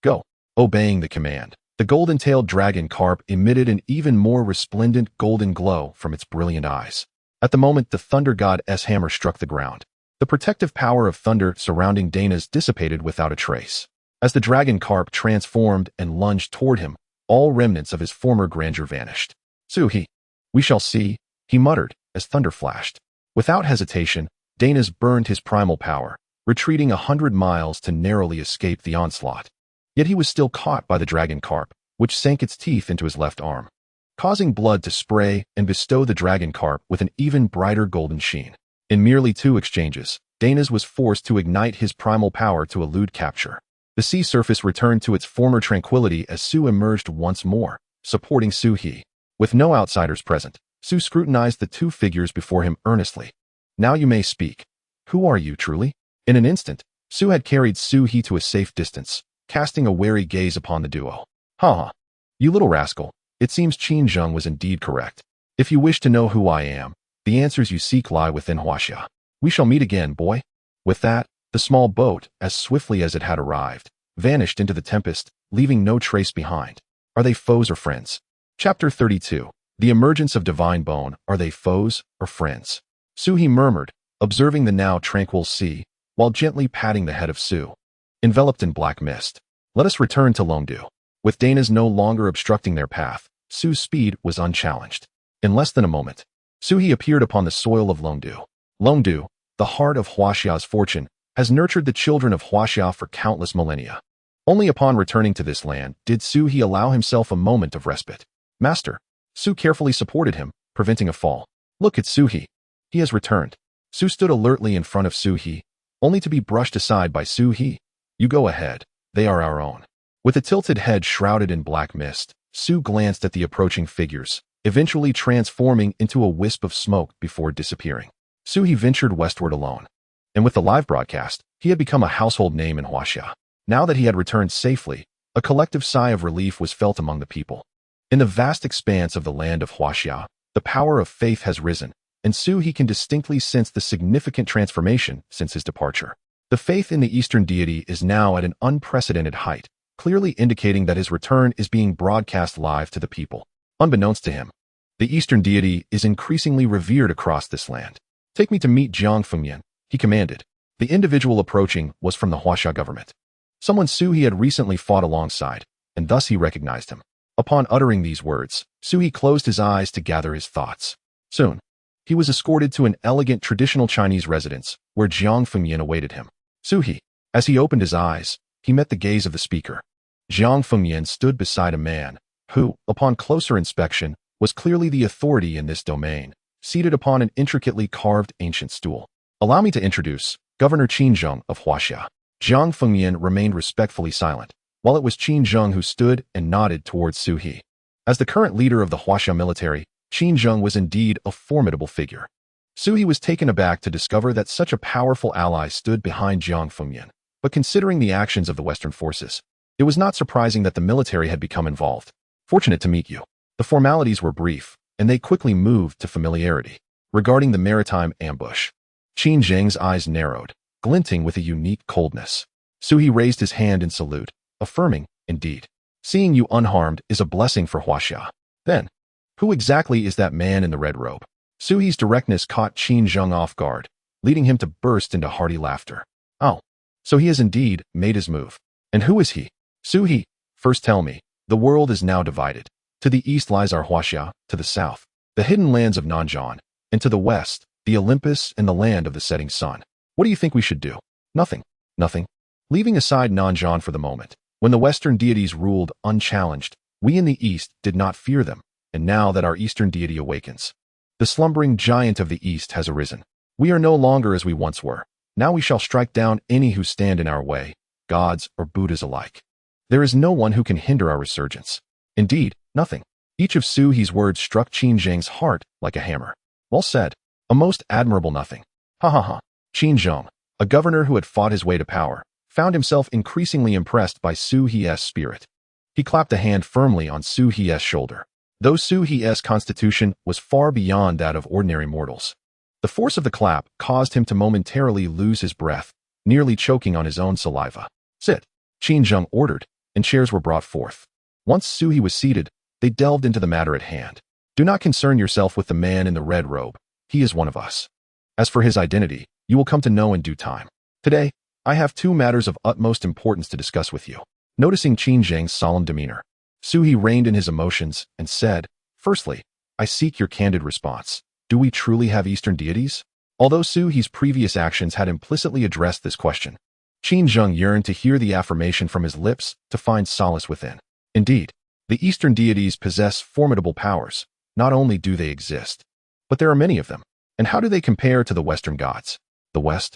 go." Obeying the command, the golden-tailed dragon carp emitted an even more resplendent golden glow from its brilliant eyes. At the moment the thunder god's hammer struck the ground, the protective power of thunder surrounding Dana's dissipated without a trace. As the dragon carp transformed and lunged toward him, all remnants of his former grandeur vanished. "Suhi, we shall see," he muttered as thunder flashed. Without hesitation, Dana's burned his primal power, retreating 100 miles to narrowly escape the onslaught. Yet he was still caught by the dragon carp, which sank its teeth into his left arm, causing blood to spray and bestow the dragon carp with an even brighter golden sheen. In merely 2 exchanges, Dana's was forced to ignite his primal power to elude capture. The sea surface returned to its former tranquility as Su emerged once more, supporting Suhi. With no outsiders present, Su scrutinized the 2 figures before him earnestly. "Now you may speak. Who are you, truly?" In an instant, Su had carried Suhi to a safe distance, casting a wary gaze upon the duo. "Ha! You little rascal," It seems Qin Zheng was indeed correct. If you wish to know who I am, the answers you seek lie within Huaxia. We shall meet again, boy. With that, the small boat, as swiftly as it had arrived, vanished into the tempest, leaving no trace behind. Are they foes or friends? Chapter 32. The emergence of divine bone. Are they foes or friends? Suhi murmured, observing the now tranquil sea, while gently patting the head of Su. Enveloped in black mist. Let us return to Longdu. With Dana's no longer obstructing their path, Su's speed was unchallenged. In less than a moment, Suhi appeared upon the soil of Longdu. Longdu, the heart of Huaxia's fortune, has nurtured the children of Huaxia for countless millennia. Only upon returning to this land did Suhi allow himself a moment of respite. Master. Su carefully supported him, preventing a fall. Look at Suhi. He has returned. Su stood alertly in front of Suhi, only to be brushed aside by Suhi. You go ahead. They are our own. With a tilted head shrouded in black mist, Su glanced at the approaching figures, eventually transforming into a wisp of smoke before disappearing. Suhi ventured westward alone. And with the live broadcast, he had become a household name in Huaxia. Now that he had returned safely, a collective sigh of relief was felt among the people. In the vast expanse of the land of Huaxia, the power of faith has risen, and Suhi can distinctly sense the significant transformation since his departure. The faith in the Eastern deity is now at an unprecedented height, clearly indicating that his return is being broadcast live to the people. Unbeknownst to him, the Eastern deity is increasingly revered across this land. Take me to meet Jiang Fengyan, he commanded. The individual approaching was from the Huaxia government. Someone Suhi had recently fought alongside, and thus he recognized him. Upon uttering these words, Suhi closed his eyes to gather his thoughts. Soon, he was escorted to an elegant traditional Chinese residence, where Jiang Fengyan awaited him. Suhi. As he opened his eyes, he met the gaze of the speaker. Jiang Fengyan stood beside a man, who, upon closer inspection, was clearly the authority in this domain, seated upon an intricately carved ancient stool. Allow me to introduce Governor Qin Zheng of Huaxia. Jiang Fengyan remained respectfully silent, while it was Qin Zheng who stood and nodded towards Suhi. As the current leader of the Huaxia military, Qin Zheng was indeed a formidable figure. Suhi was taken aback to discover that such a powerful ally stood behind Jiang Fengyan, but considering the actions of the Western forces, it was not surprising that the military had become involved. Fortunate to meet you. The formalities were brief, and they quickly moved to familiarity. Regarding the maritime ambush, Qin Zheng's eyes narrowed, glinting with a unique coldness. Suhi raised his hand in salute, affirming, indeed. Seeing you unharmed is a blessing for Huaxia. Then, who exactly is that man in the red robe? Suhi's directness caught Qin Zheng off guard, leading him to burst into hearty laughter. Oh, so he has indeed made his move. And who is he? Suhi, first tell me. The world is now divided. To the east lies our Huaxia, to the south, the hidden lands of Nanjian, and to the west, the Olympus and the land of the setting sun. What do you think we should do? Nothing. Nothing. Leaving aside Nanjian for the moment, when the Western deities ruled unchallenged, we in the East did not fear them, and now that our Eastern deity awakens, the slumbering giant of the East has arisen. We are no longer as we once were. Now we shall strike down any who stand in our way, gods or Buddhas alike. There is no one who can hinder our resurgence. Indeed, nothing. Each of Suhi's words struck Qin Zheng's heart like a hammer. Well said. A most admirable nothing. Ha ha ha. Qin Zheng, a governor who had fought his way to power, found himself increasingly impressed by Suhi's spirit. He clapped a hand firmly on Suhi's shoulder. Though Suhi's constitution was far beyond that of ordinary mortals, the force of the clap caused him to momentarily lose his breath, nearly choking on his own saliva. Sit, Qin Zheng ordered, and chairs were brought forth. Once Suhi was seated, they delved into the matter at hand. Do not concern yourself with the man in the red robe. He is one of us. As for his identity, you will come to know in due time. Today, I have two matters of utmost importance to discuss with you. Noticing Qin Zheng's solemn demeanor, Suhi reined in his emotions and said, Firstly, I seek your candid response. Do we truly have Eastern deities? Although Suhi's previous actions had implicitly addressed this question, Qin Zheng yearned to hear the affirmation from his lips to find solace within. Indeed, the Eastern deities possess formidable powers. Not only do they exist, but there are many of them. And how do they compare to the Western gods? The West?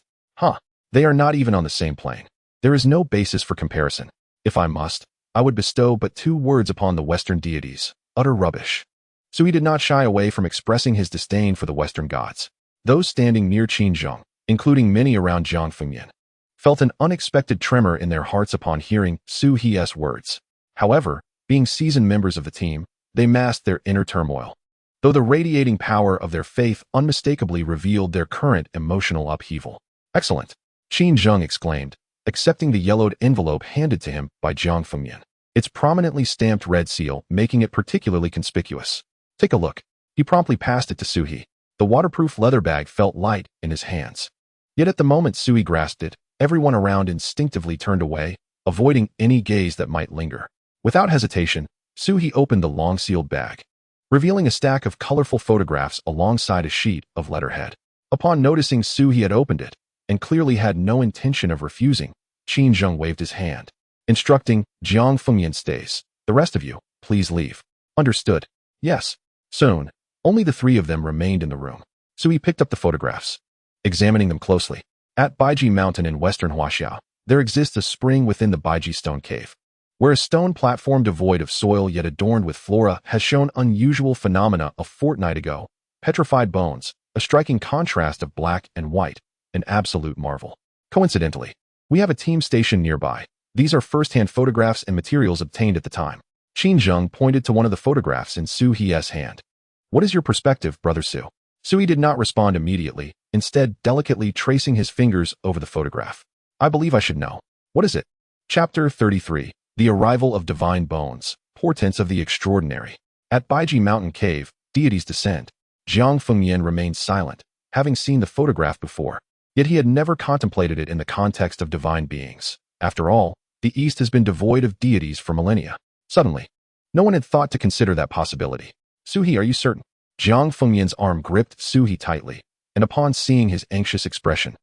They are not even on the same plane. There is no basis for comparison. If I must, I would bestow but 2 words upon the Western deities: utter rubbish. So he did not shy away from expressing his disdain for the Western gods. Those standing near Qin Zheng, including many around Jiang Fengyan, felt an unexpected tremor in their hearts upon hearing Suhi's words. However, being seasoned members of the team, they masked their inner turmoil, though the radiating power of their faith unmistakably revealed their current emotional upheaval. Excellent, Qin Zheng exclaimed, accepting the yellowed envelope handed to him by Jiang Fengyan, its prominently stamped red seal making it particularly conspicuous. Take a look. He promptly passed it to Suhi. The waterproof leather bag felt light in his hands. Yet at the moment Suhi grasped it, everyone around instinctively turned away, avoiding any gaze that might linger. Without hesitation, Suhi opened the long-sealed bag, revealing a stack of colorful photographs alongside a sheet of letterhead. Upon noticing Suhi had opened it, and clearly had no intention of refusing, Qin Zheng waved his hand, instructing Jiang Fengyan stays. The rest of you, please leave. Understood. Yes. Soon, only the three of them remained in the room. Suhi picked up the photographs, examining them closely. At Baiji Mountain in western Huaxia, there exists a spring within the Baiji Stone Cave, where a stone platform devoid of soil yet adorned with flora has shown unusual phenomena a fortnight ago. Petrified bones, a striking contrast of black and white, an absolute marvel. Coincidentally, we have a team stationed nearby. These are first-hand photographs and materials obtained at the time. Qin Zheng pointed to one of the photographs in Suhi's hand. What is your perspective, Brother Su? Suhi did not respond immediately, instead delicately tracing his fingers over the photograph. I believe I should know. What is it? Chapter 33. The Arrival of Divine Bones, Portents of the Extraordinary. At Baiji Mountain Cave, deities descend. Jiang Fengyan remained silent, having seen the photograph before. Yet he had never contemplated it in the context of divine beings. After all, the East has been devoid of deities for millennia. Suddenly, no one had thought to consider that possibility. Suhi, are you certain? Jiang Fengyan's arm gripped Suhi tightly, and upon seeing his anxious expression,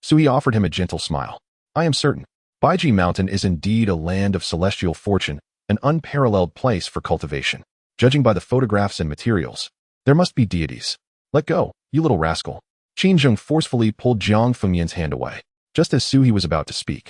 Suhi offered him a gentle smile. I am certain. Baiji Mountain is indeed a land of celestial fortune, an unparalleled place for cultivation. Judging by the photographs and materials, there must be deities. Let go, you little rascal. Qin Zheng forcefully pulled Jiang Fengyan's hand away, just as Suhi was about to speak.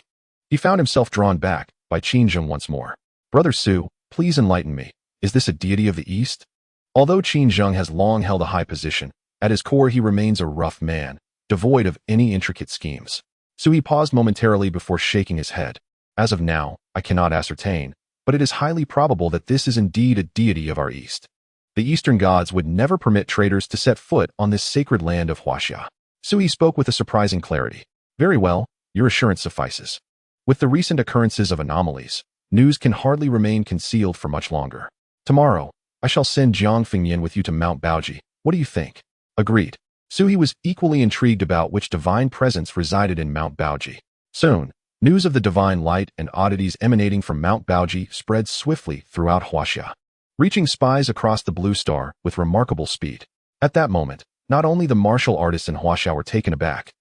He found himself drawn back by Qin Zheng once more. Brother Su, please enlighten me. Is this a deity of the East? Although Qin Zheng has long held a high position, at his core he remains a rough man, devoid of any intricate schemes. Suhi paused momentarily before shaking his head. As of now, I cannot ascertain, but it is highly probable that this is indeed a deity of our East. The Eastern gods would never permit traders to set foot on this sacred land of Huaxia. Suhi spoke with a surprising clarity. Very well, your assurance suffices. With the recent occurrences of anomalies, news can hardly remain concealed for much longer. Tomorrow, I shall send Jiang Fengyan with you to Mount Baoji. What do you think? Agreed. Suhi was equally intrigued about which divine presence resided in Mount Baoji. Soon, news of the divine light and oddities emanating from Mount Baoji spread swiftly throughout Huaxia, reaching spies across the Blue Star with remarkable speed. At that moment, not only the martial artists in Huaxia were taken aback,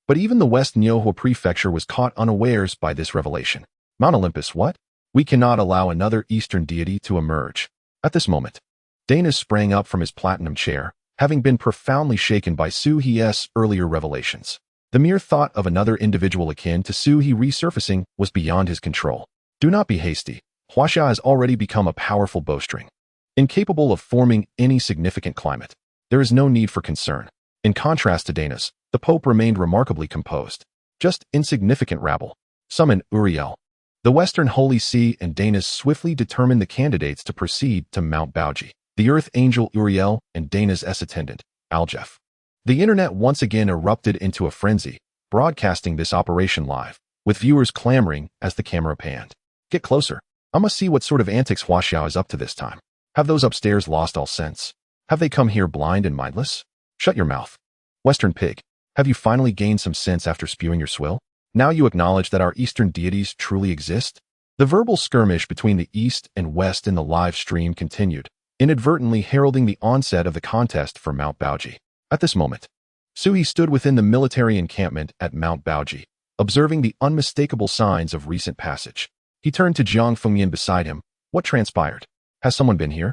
but even the West Nyohua prefecture was caught unawares by this revelation. Mount Olympus, what? We cannot allow another Eastern deity to emerge. At this moment, Dana sprang up from his platinum chair, having been profoundly shaken by Suhi's earlier revelations. The mere thought of another individual akin to Suhi resurfacing was beyond his control. Do not be hasty. Huaxia has already become a powerful bowstring, incapable of forming any significant climate. There is no need for concern. In contrast to Dana's, the Pope remained remarkably composed. Just insignificant rabble. Summon Uriel. The Western Holy See and Dana's swiftly determined the candidates to proceed to Mount Baoji. The Earth Angel Uriel and Dana's attendant, Aljef. The internet once again erupted into a frenzy, broadcasting this operation live, with viewers clamoring as the camera panned. Get closer. I must see what sort of antics Huaxia is up to this time. Have those upstairs lost all sense? Have they come here blind and mindless? Shut your mouth. Western pig, have you finally gained some sense after spewing your swill? Now you acknowledge that our Eastern deities truly exist? The verbal skirmish between the East and West in the live stream continued, inadvertently heralding the onset of the contest for Mount Baoji. At this moment, Suhi stood within the military encampment at Mount Baoji, observing the unmistakable signs of recent passage. He turned to Jiang Fengyan beside him. What transpired? Has someone been here?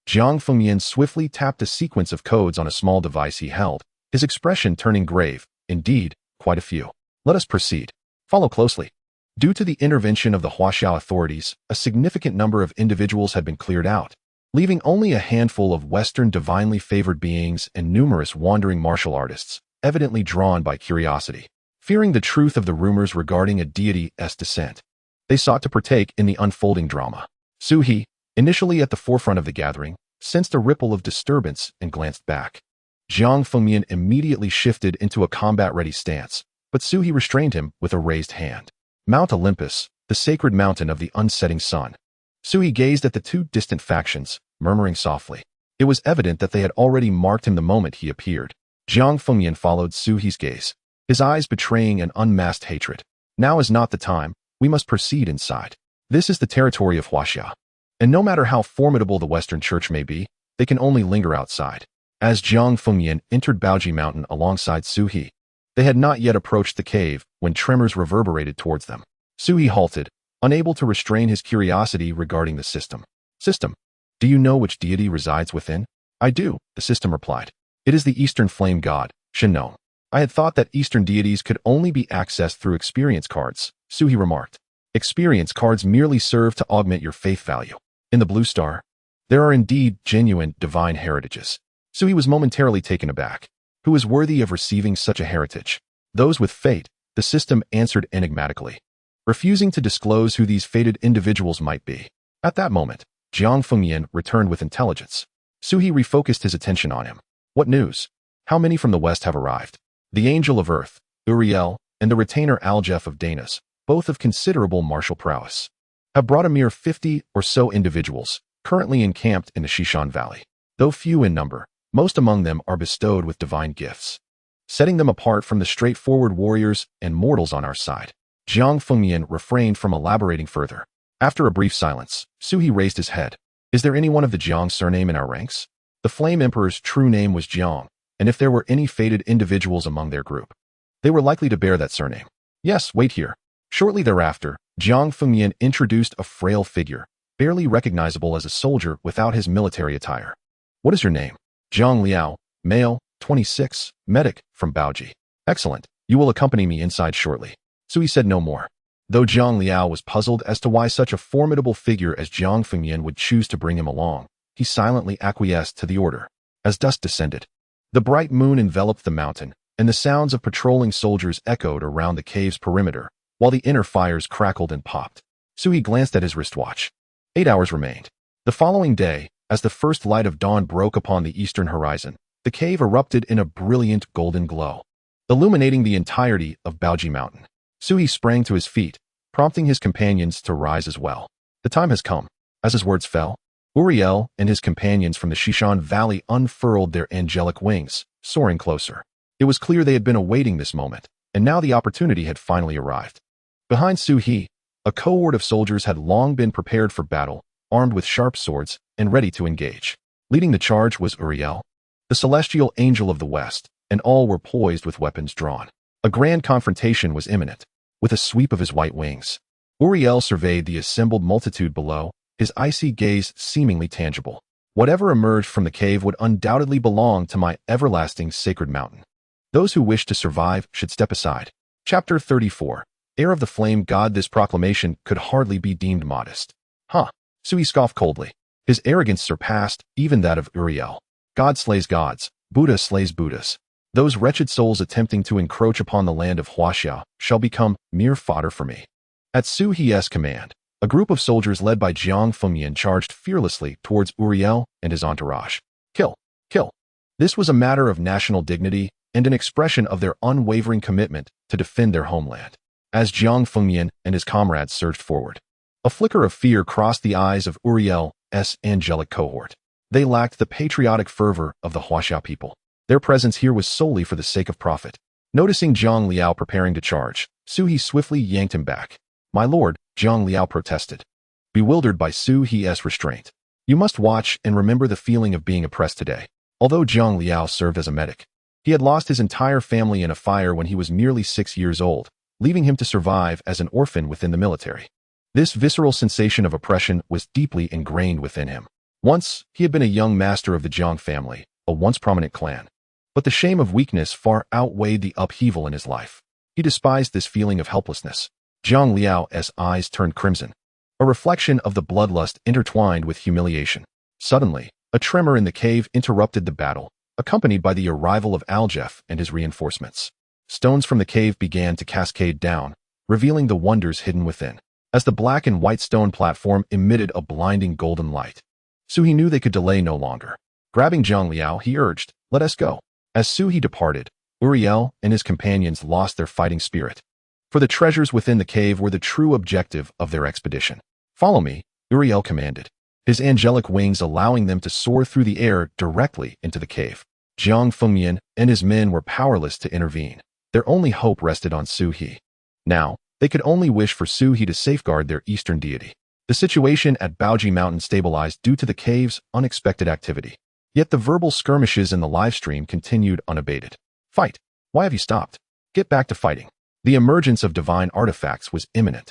Jiang Fengyan swiftly tapped a sequence of codes on a small device he held, his expression turning grave. Indeed, quite a few. Let us proceed. Follow closely. Due to the intervention of the Huaxia authorities, a significant number of individuals had been cleared out, leaving only a handful of Western divinely favored beings and numerous wandering martial artists, evidently drawn by curiosity. Fearing the truth of the rumors regarding a deity's descent, they sought to partake in the unfolding drama. Suhi, initially at the forefront of the gathering, sensed a ripple of disturbance and glanced back. Jiang Fengmian immediately shifted into a combat-ready stance, but Suhi restrained him with a raised hand. Mount Olympus, the sacred mountain of the unsetting sun. Suhi gazed at the two distant factions, murmuring softly. It was evident that they had already marked him the moment he appeared. Jiang Fengmian followed Suhi's gaze, his eyes betraying an unmasked hatred. Now is not the time. We must proceed inside. This is the territory of Huaxia. And no matter how formidable the Western Church may be, they can only linger outside. As Jiang Fengmian entered Baoji Mountain alongside Suhi, they had not yet approached the cave when tremors reverberated towards them. Suhi halted, unable to restrain his curiosity regarding the system. System. Do you know which deity resides within? I do, the system replied. It is the Eastern Flame God, Shinnon. I had thought that Eastern deities could only be accessed through experience cards, Suhi remarked. Experience cards merely serve to augment your faith value. In the Blue Star, there are indeed genuine divine heritages. Suhi was momentarily taken aback. Who is worthy of receiving such a heritage? Those with fate, the system answered enigmatically, refusing to disclose who these fated individuals might be. At that moment, Jiang Fengmian returned with intelligence. Suhi refocused his attention on him. What news? How many from the west have arrived? The Angel of Earth, Uriel, and the retainer Aljef of Danas, both of considerable martial prowess, have brought a mere 50 or so individuals, currently encamped in the Shishan Valley. Though few in number, most among them are bestowed with divine gifts, setting them apart from the straightforward warriors and mortals on our side. Jiang Fengmian refrained from elaborating further. After a brief silence, Suhi raised his head. Is there anyone of the Jiang surname in our ranks? The Flame Emperor's true name was Jiang, and if there were any fated individuals among their group, they were likely to bear that surname. Yes, wait here. Shortly thereafter, Jiang Fengmian introduced a frail figure, barely recognizable as a soldier without his military attire. What is your name? Zhang Liao, male, 26, medic, from Baoji. Excellent. You will accompany me inside shortly. Suhi said no more. Though Zhang Liao was puzzled as to why such a formidable figure as Jiang Fengmian would choose to bring him along, he silently acquiesced to the order. As dusk descended, the bright moon enveloped the mountain, and the sounds of patrolling soldiers echoed around the cave's perimeter, while the inner fires crackled and popped. Suhi glanced at his wristwatch. 8 hours remained. The following day, as the first light of dawn broke upon the eastern horizon, the cave erupted in a brilliant golden glow, illuminating the entirety of Baoji Mountain. Suhi sprang to his feet, prompting his companions to rise as well. The time has come. As his words fell, Uriel and his companions from the Shishan Valley unfurled their angelic wings, soaring closer. It was clear they had been awaiting this moment, and now the opportunity had finally arrived. Behind Suhi, a cohort of soldiers had long been prepared for battle, armed with sharp swords and ready to engage. Leading the charge was Uriel, the celestial angel of the west, and all were poised with weapons drawn. A grand confrontation was imminent. With a sweep of his white wings, Uriel surveyed the assembled multitude below, his icy gaze seemingly tangible. Whatever emerged from the cave would undoubtedly belong to my everlasting sacred mountain. Those who wish to survive should step aside. Chapter 34. Heir of the Flame God. This proclamation could hardly be deemed modest. Huh. Suhi scoffed coldly. His arrogance surpassed even that of Uriel. God slays gods, Buddha slays Buddhas. Those wretched souls attempting to encroach upon the land of Huaxia shall become mere fodder for me. At Suhi's command, a group of soldiers led by Jiang Fengmian charged fearlessly towards Uriel and his entourage. Kill! Kill! This was a matter of national dignity and an expression of their unwavering commitment to defend their homeland. As Jiang Fengmian and his comrades surged forward, a flicker of fear crossed the eyes of Uriel's angelic cohort. They lacked the patriotic fervor of the Huaxia people. Their presence here was solely for the sake of profit. Noticing Zhang Liao preparing to charge, Suhi swiftly yanked him back. My lord, Zhang Liao protested, bewildered by Suhi's restraint. You must watch and remember the feeling of being oppressed today. Although Zhang Liao served as a medic, he had lost his entire family in a fire when he was merely 6 years old, leaving him to survive as an orphan within the military. This visceral sensation of oppression was deeply ingrained within him. Once, he had been a young master of the Jiang family, a once prominent clan. But the shame of weakness far outweighed the upheaval in his life. He despised this feeling of helplessness. Zhang Liao's eyes turned crimson, a reflection of the bloodlust intertwined with humiliation. Suddenly, a tremor in the cave interrupted the battle, accompanied by the arrival of Aljef and his reinforcements. Stones from the cave began to cascade down, revealing the wonders hidden within. As the black and white stone platform emitted a blinding golden light, Suhi knew they could delay no longer. Grabbing Zhang Liao, he urged, "Let us go." As Suhi departed, Uriel and his companions lost their fighting spirit. For the treasures within the cave were the true objective of their expedition. "Follow me," Uriel commanded, his angelic wings allowing them to soar through the air directly into the cave. Jiang Fengyan and his men were powerless to intervene. Their only hope rested on Suhi. Now, they could only wish for Suhi to safeguard their eastern deity. The situation at Baoji Mountain stabilized due to the cave's unexpected activity. Yet the verbal skirmishes in the livestream continued unabated. "Fight! Why have you stopped? Get back to fighting." The emergence of divine artifacts was imminent.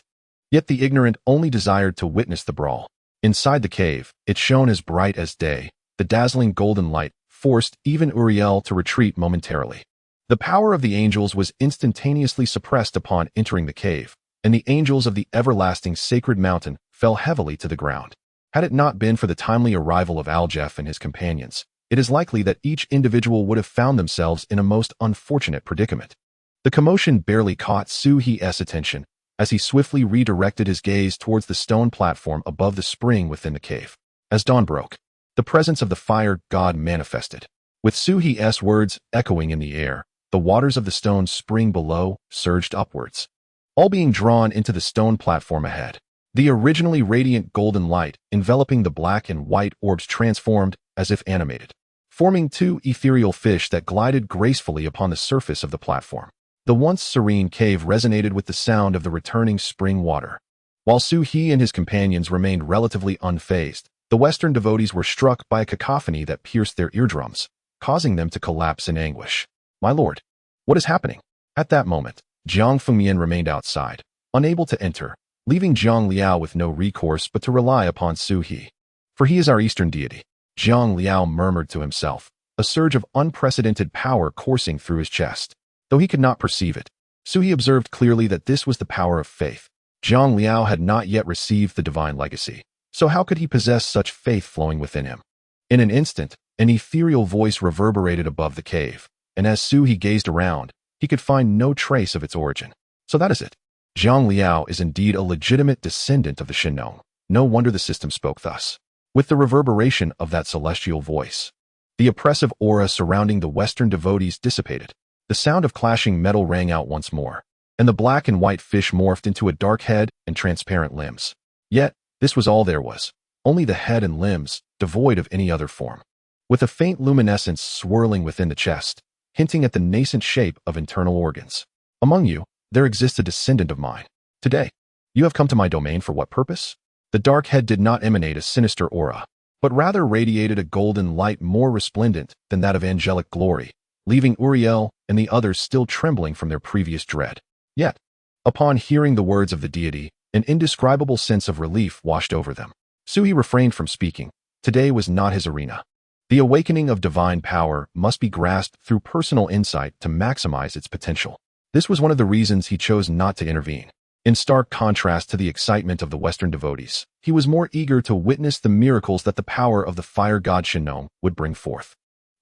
Yet the ignorant only desired to witness the brawl. Inside the cave, it shone as bright as day. The dazzling golden light forced even Uriel to retreat momentarily. The power of the angels was instantaneously suppressed upon entering the cave, and the angels of the everlasting sacred mountain fell heavily to the ground. Had it not been for the timely arrival of Aljef and his companions, it is likely that each individual would have found themselves in a most unfortunate predicament. The commotion barely caught Suhi's attention as he swiftly redirected his gaze towards the stone platform above the spring within the cave. As dawn broke, the presence of the fire god manifested. With Suhi's words echoing in the air, the waters of the stone spring below surged upwards, all being drawn into the stone platform ahead. The originally radiant golden light enveloping the black and white orbs transformed as if animated, forming two ethereal fish that glided gracefully upon the surface of the platform. The once serene cave resonated with the sound of the returning spring water. While Suhi and his companions remained relatively unfazed, the Western devotees were struck by a cacophony that pierced their eardrums, causing them to collapse in anguish. "My lord, what is happening?" At that moment, Jiang Fengyan remained outside, unable to enter, leaving Zhang Liao with no recourse but to rely upon Suhi. "For he is our eastern deity," Zhang Liao murmured to himself, a surge of unprecedented power coursing through his chest. Though he could not perceive it, Suhi observed clearly that this was the power of faith. Zhang Liao had not yet received the divine legacy, so how could he possess such faith flowing within him? In an instant, an ethereal voice reverberated above the cave, and as Suhi gazed around, he could find no trace of its origin. "So that is it. Zhang Liao is indeed a legitimate descendant of the Shinnong. No wonder the system spoke thus." With the reverberation of that celestial voice, the oppressive aura surrounding the Western devotees dissipated. The sound of clashing metal rang out once more, and the black and white fish morphed into a dark head and transparent limbs. Yet, this was all there was, only the head and limbs, devoid of any other form, with a faint luminescence swirling within the chest, hinting at the nascent shape of internal organs. "Among you, there exists a descendant of mine. Today, you have come to my domain for what purpose?" The dark head did not emanate a sinister aura, but rather radiated a golden light more resplendent than that of angelic glory, leaving Uriel and the others still trembling from their previous dread. Yet, upon hearing the words of the deity, an indescribable sense of relief washed over them. Suhi refrained from speaking. Today was not his arena. The awakening of divine power must be grasped through personal insight to maximize its potential. This was one of the reasons he chose not to intervene. In stark contrast to the excitement of the Western devotees, he was more eager to witness the miracles that the power of the fire god Shinnong would bring forth.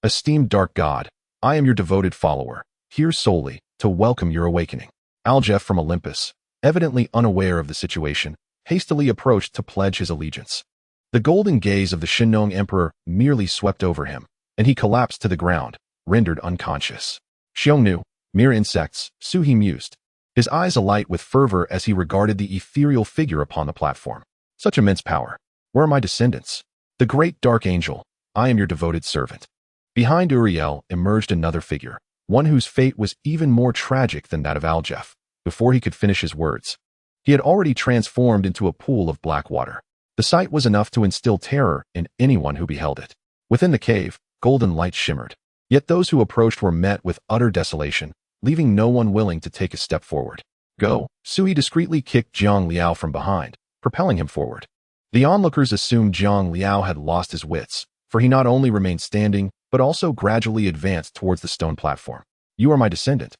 "Esteemed dark god, I am your devoted follower, here solely to welcome your awakening." Aljef from Olympus, evidently unaware of the situation, hastily approached to pledge his allegiance. The golden gaze of the Shinnong emperor merely swept over him, and he collapsed to the ground, rendered unconscious. "Xiongnu, mere insects," Suhi mused, his eyes alight with fervor as he regarded the ethereal figure upon the platform. "Such immense power. Where are my descendants?" "The great dark angel, I am your devoted servant." Behind Uriel emerged another figure, one whose fate was even more tragic than that of Aljef. Before he could finish his words, he had already transformed into a pool of black water. The sight was enough to instill terror in anyone who beheld it. Within the cave, golden light shimmered. Yet those who approached were met with utter desolation, leaving no one willing to take a step forward. "Go." Suhi discreetly kicked Zhang Liao from behind, propelling him forward. The onlookers assumed Zhang Liao had lost his wits, for he not only remained standing, but also gradually advanced towards the stone platform. "You are my descendant."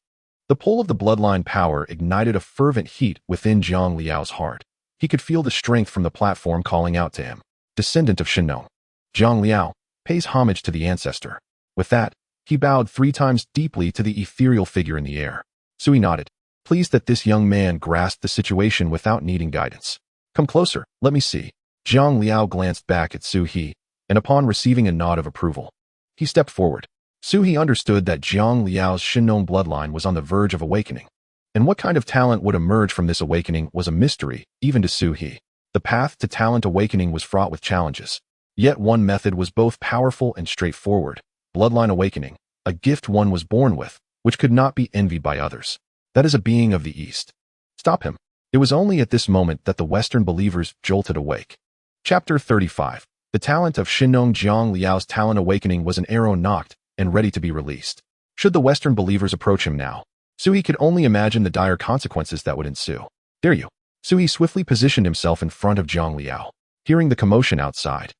The pull of the bloodline power ignited a fervent heat within Zhang Liao's heart. He could feel the strength from the platform calling out to him. "Descendant of Shinnong." Zhang Liao pays homage to the ancestor. With that, he bowed 3 times deeply to the ethereal figure in the air. Suhi nodded, pleased that this young man grasped the situation without needing guidance. "Come closer, let me see." Zhang Liao glanced back at Suhi, and upon receiving a nod of approval, he stepped forward. Su He understood that Jiang Liao's Shinnong bloodline was on the verge of awakening, and what kind of talent would emerge from this awakening was a mystery, even to Su He. The path to talent awakening was fraught with challenges. Yet one method was both powerful and straightforward: bloodline awakening, a gift one was born with, which could not be envied by others. That is a being of the East. Stop him. It was only at this moment that the Western believers jolted awake. Chapter 35. The talent of Shinnong. Jiang Liao's talent awakening was an arrow nocked and ready to be released. Should the Western believers approach him now, Su He could only imagine the dire consequences that would ensue. Dare you? Su He swiftly positioned himself in front of Jiang Liao. Hearing the commotion outside,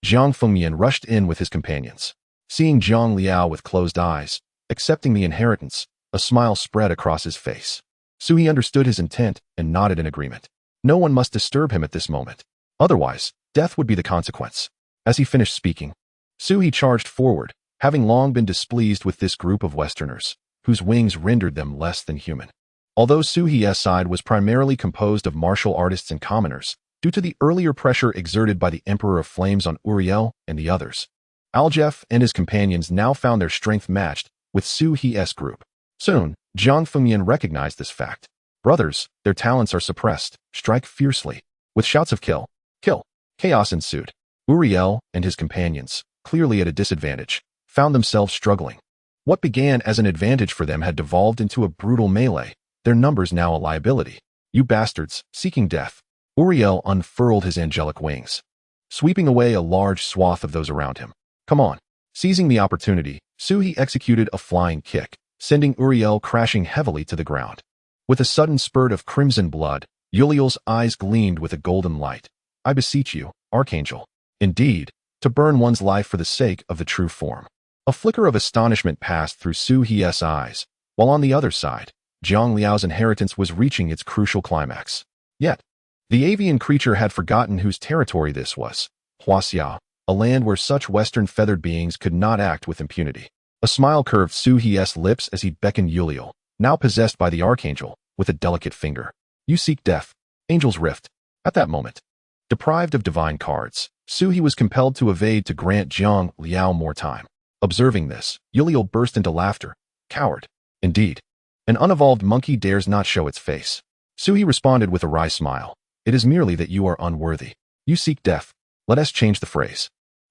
Jiang Fengmian rushed in with his companions. Seeing Jiang Liao with closed eyes, accepting the inheritance, a smile spread across his face. Su He understood his intent and nodded in agreement. No one must disturb him at this moment. Otherwise, death would be the consequence. As he finished speaking, Su He charged forward, having long been displeased with this group of Westerners, whose wings rendered them less than human. Although Su He's side was primarily composed of martial artists and commoners, due to the earlier pressure exerted by the Emperor of Flames on Uriel and the others, Aljef and his companions now found their strength matched with Su He's group. Soon, Jiang Fengmian recognized this fact. Brothers, their talents are suppressed. Strike fiercely. With shouts of kill, kill, chaos ensued. Uriel and his companions, clearly at a disadvantage, found themselves struggling. What began as an advantage for them had devolved into a brutal melee, their numbers now a liability. You bastards, seeking death. Uriel unfurled his angelic wings, sweeping away a large swath of those around him. Come on. Seizing the opportunity, Su He executed a flying kick, sending Uriel crashing heavily to the ground. With a sudden spurt of crimson blood, Uriel's eyes gleamed with a golden light. I beseech you, Archangel. Indeed, to burn one's life for the sake of the true form. A flicker of astonishment passed through Su He's eyes, while on the other side, Jiang Liao's inheritance was reaching its crucial climax. Yet, the avian creature had forgotten whose territory this was. Huaxia, a land where such Western feathered beings could not act with impunity. A smile curved Su He's lips as he beckoned Uriel, now possessed by the Archangel, with a delicate finger. You seek death. Angel's Rift. At that moment, deprived of divine cards, Su He was compelled to evade to grant Jiang Liao more time. Observing this, Uriel burst into laughter. Coward. Indeed. An unevolved monkey dares not show its face. Su He responded with a wry smile. It is merely that you are unworthy. You seek death. Let us change the phrase.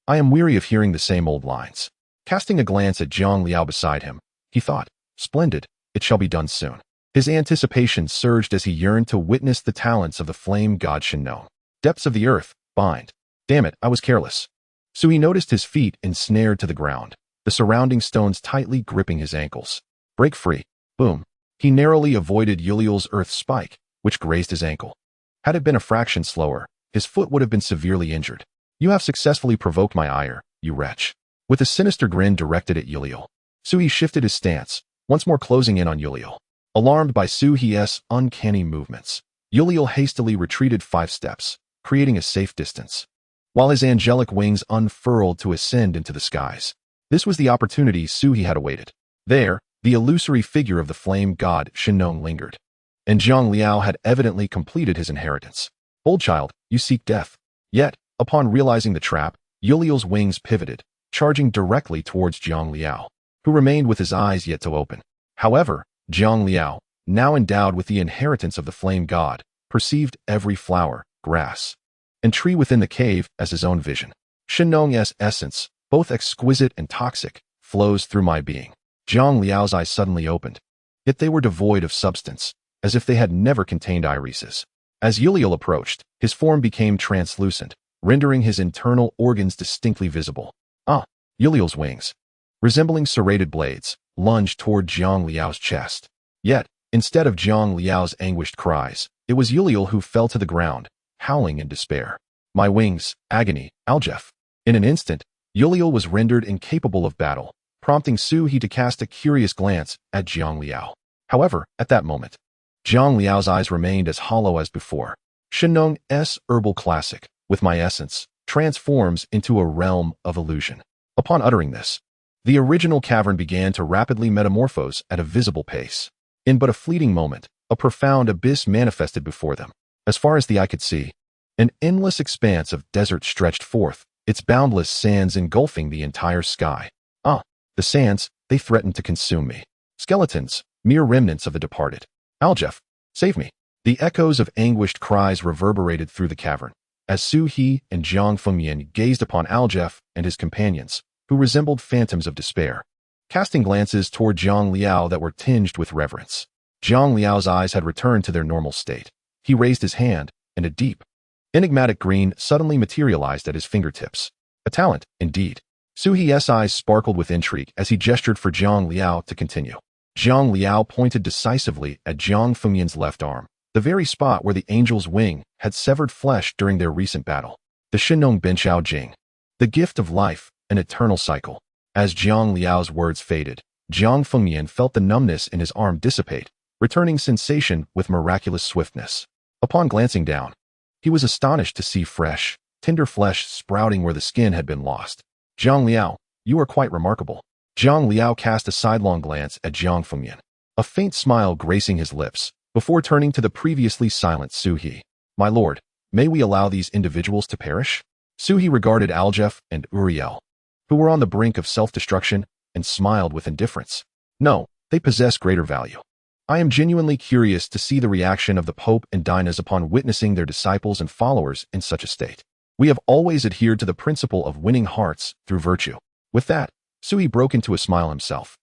I am weary of hearing the same old lines. Casting a glance at Jiang Liao beside him, he thought, splendid, it shall be done soon. His anticipation surged as he yearned to witness the talents of the flame god Shinnong. Depths of the earth, bind. Damn it, I was careless. Su He noticed his feet ensnared to the ground, the surrounding stones tightly gripping his ankles. Break free. Boom. He narrowly avoided Uriel's earth spike, which grazed his ankle. Had it been a fraction slower, his foot would have been severely injured. You have successfully provoked my ire, you wretch. With a sinister grin directed at Uriel, Su He shifted his stance, once more closing in on Uriel. Alarmed by Su He's uncanny movements, Uriel hastily retreated 5 steps, creating a safe distance, while his angelic wings unfurled to ascend into the skies. This was the opportunity Su He had awaited. There, the illusory figure of the flame god Shinnong lingered, and Jiang Liao had evidently completed his inheritance. Old child, you seek death. Yet, upon realizing the trap, Uriel's wings pivoted, charging directly towards Jiang Liao, who remained with his eyes yet to open. However, Jiang Liao, now endowed with the inheritance of the flame god, perceived every flower, grass, and tree within the cave as his own vision. Shinnong's essence, both exquisite and toxic, flows through my being. Jiang Liao's eyes suddenly opened, yet they were devoid of substance, as if they had never contained irises. As Uriel approached, his form became translucent, rendering his internal organs distinctly visible. Uriel's wings, resembling serrated blades, lunged toward Jiang Liao's chest. Yet, instead of Jiang Liao's anguished cries, it was Uriel who fell to the ground, howling in despair. My wings, agony, Aljef. In an instant, Uriel was rendered incapable of battle, prompting Su He to cast a curious glance at Jiang Liao. However, at that moment, Jiang Liao's eyes remained as hollow as before. Shinnong's herbal classic, with my essence, transforms into a realm of illusion. Upon uttering this, the original cavern began to rapidly metamorphose at a visible pace. In but a fleeting moment, a profound abyss manifested before them. As far as the eye could see, an endless expanse of desert stretched forth, its boundless sands engulfing the entire sky. Ah, the sands, they threatened to consume me. Skeletons, mere remnants of the departed. Aljef, save me. The echoes of anguished cries reverberated through the cavern, as Su He and Jiang Fengyan gazed upon Aljef and his companions, who resembled phantoms of despair, casting glances toward Zhang Liao that were tinged with reverence. Zhang Liao's eyes had returned to their normal state. He raised his hand, and a deep, enigmatic green suddenly materialized at his fingertips. A talent, indeed. Su He's eyes sparkled with intrigue as he gestured for Zhang Liao to continue. Zhang Liao pointed decisively at Jiang Fengyan's left arm, the very spot where the angel's wing had severed flesh during their recent battle. The Shinong Benchao Jing. The gift of life, an eternal cycle. As Zhang Liao's words faded, Jiang Fengyan felt the numbness in his arm dissipate, returning sensation with miraculous swiftness. Upon glancing down, he was astonished to see fresh, tender flesh sprouting where the skin had been lost. Zhang Liao, you are quite remarkable. Zhang Liao cast a sidelong glance at Jiang Fengyan, a faint smile gracing his lips, before turning to the previously silent Su He. My lord, may we allow these individuals to perish? Su He regarded Aljef and Uriel, who were on the brink of self-destruction, and smiled with indifference. No, they possess greater value. I am genuinely curious to see the reaction of the Pope and Dinas upon witnessing their disciples and followers in such a state. We have always adhered to the principle of winning hearts through virtue. With that, Su He broke into a smile himself.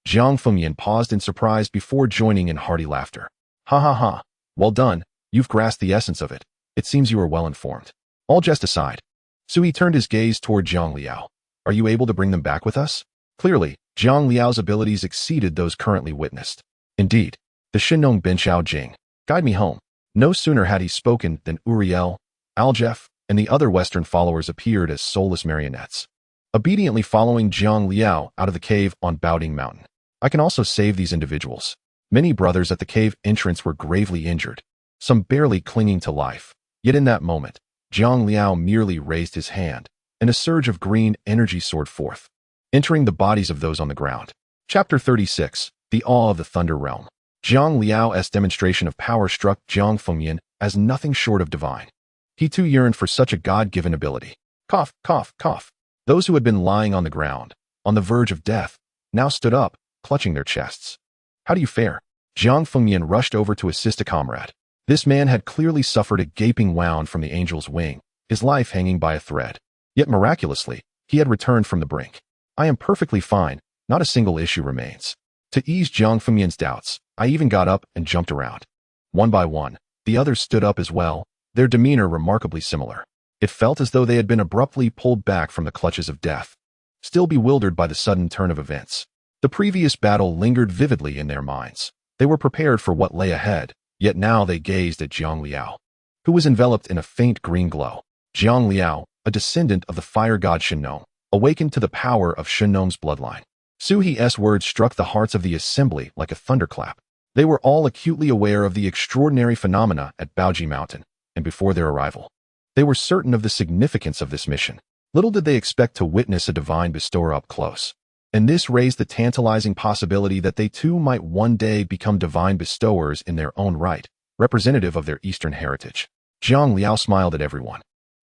Jiang Fengyan paused in surprise before joining in hearty laughter. Ha ha ha, well done, you've grasped the essence of it. It seems you are well informed. All jest aside, Su He turned his gaze toward Zhang Liao. Are you able to bring them back with us? Clearly, Zhang Liao's abilities exceeded those currently witnessed. Indeed, the Shinong Benchao Jing. Guide me home. No sooner had he spoken than Uriel, Aljef, and the other Western followers appeared as soulless marionettes, obediently following Zhang Liao out of the cave on Baoding Mountain. I can also save these individuals. Many brothers at the cave entrance were gravely injured, some barely clinging to life. Yet in that moment, Zhang Liao merely raised his hand, and a surge of green energy soared forth, entering the bodies of those on the ground. Chapter 36, The Awe of the Thunder Realm. Zhang Liao's demonstration of power struck Jiang Fengyan as nothing short of divine. He too yearned for such a God-given ability. Cough, cough, cough. Those who had been lying on the ground, on the verge of death, now stood up, clutching their chests. How do you fare? Jiang Fengyan rushed over to assist a comrade. This man had clearly suffered a gaping wound from the angel's wing, his life hanging by a thread. Yet miraculously, he had returned from the brink. I am perfectly fine, not a single issue remains. To ease Jiang Fengyan's doubts, I even got up and jumped around. One by one, the others stood up as well, their demeanor remarkably similar. It felt as though they had been abruptly pulled back from the clutches of death, still bewildered by the sudden turn of events. The previous battle lingered vividly in their minds. They were prepared for what lay ahead, yet now they gazed at Zhang Liao, who was enveloped in a faint green glow. Zhang Liao, a descendant of the fire god Shinong, awakened to the power of Shinong's bloodline. Su He's words struck the hearts of the assembly like a thunderclap. They were all acutely aware of the extraordinary phenomena at Baoji Mountain, and before their arrival, they were certain of the significance of this mission. Little did they expect to witness a divine bestower up close. And this raised the tantalizing possibility that they too might one day become divine bestowers in their own right, representative of their Eastern heritage. Zhang Liao smiled at everyone,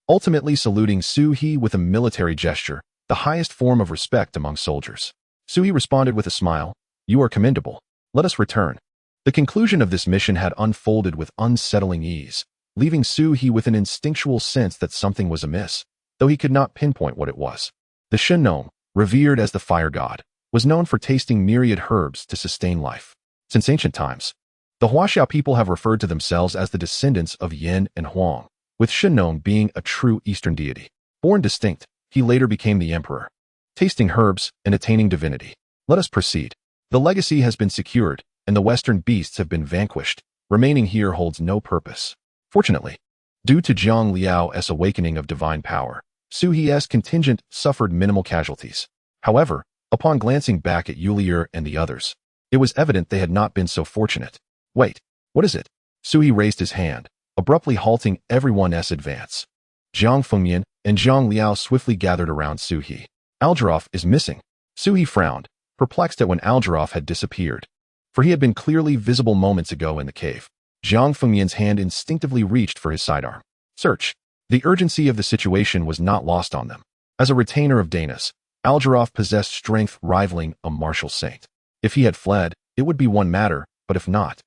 ultimately saluting Su He with a military gesture, the highest form of respect among soldiers. Su He responded with a smile, "You are commendable. Let us return." The conclusion of this mission had unfolded with unsettling ease, leaving Su He with an instinctual sense that something was amiss, though he could not pinpoint what it was. The Shinong, revered as the fire god, was known for tasting myriad herbs to sustain life. Since ancient times, the Huaxia people have referred to themselves as the descendants of Yin and Huang, with Shinong being a true Eastern deity. Born distinct, he later became the emperor, tasting herbs and attaining divinity. Let us proceed. The legacy has been secured, and the Western beasts have been vanquished. Remaining here holds no purpose. Fortunately, due to Zhang Liao's awakening of divine power, Su He's contingent suffered minimal casualties. However, upon glancing back at Yulier and the others, it was evident they had not been so fortunate. Wait, what is it? Su He raised his hand, abruptly halting everyone's advance. Jiang Fengyan and Zhang Liao swiftly gathered around Su He. Algeroff is missing. Su He frowned, perplexed at when Algeroff had disappeared, for he had been clearly visible moments ago in the cave. Jiang Fengyan's hand instinctively reached for his sidearm. Search. The urgency of the situation was not lost on them. As a retainer of Dana's, Algerov possessed strength rivaling a martial saint. If he had fled, it would be one matter, but if not,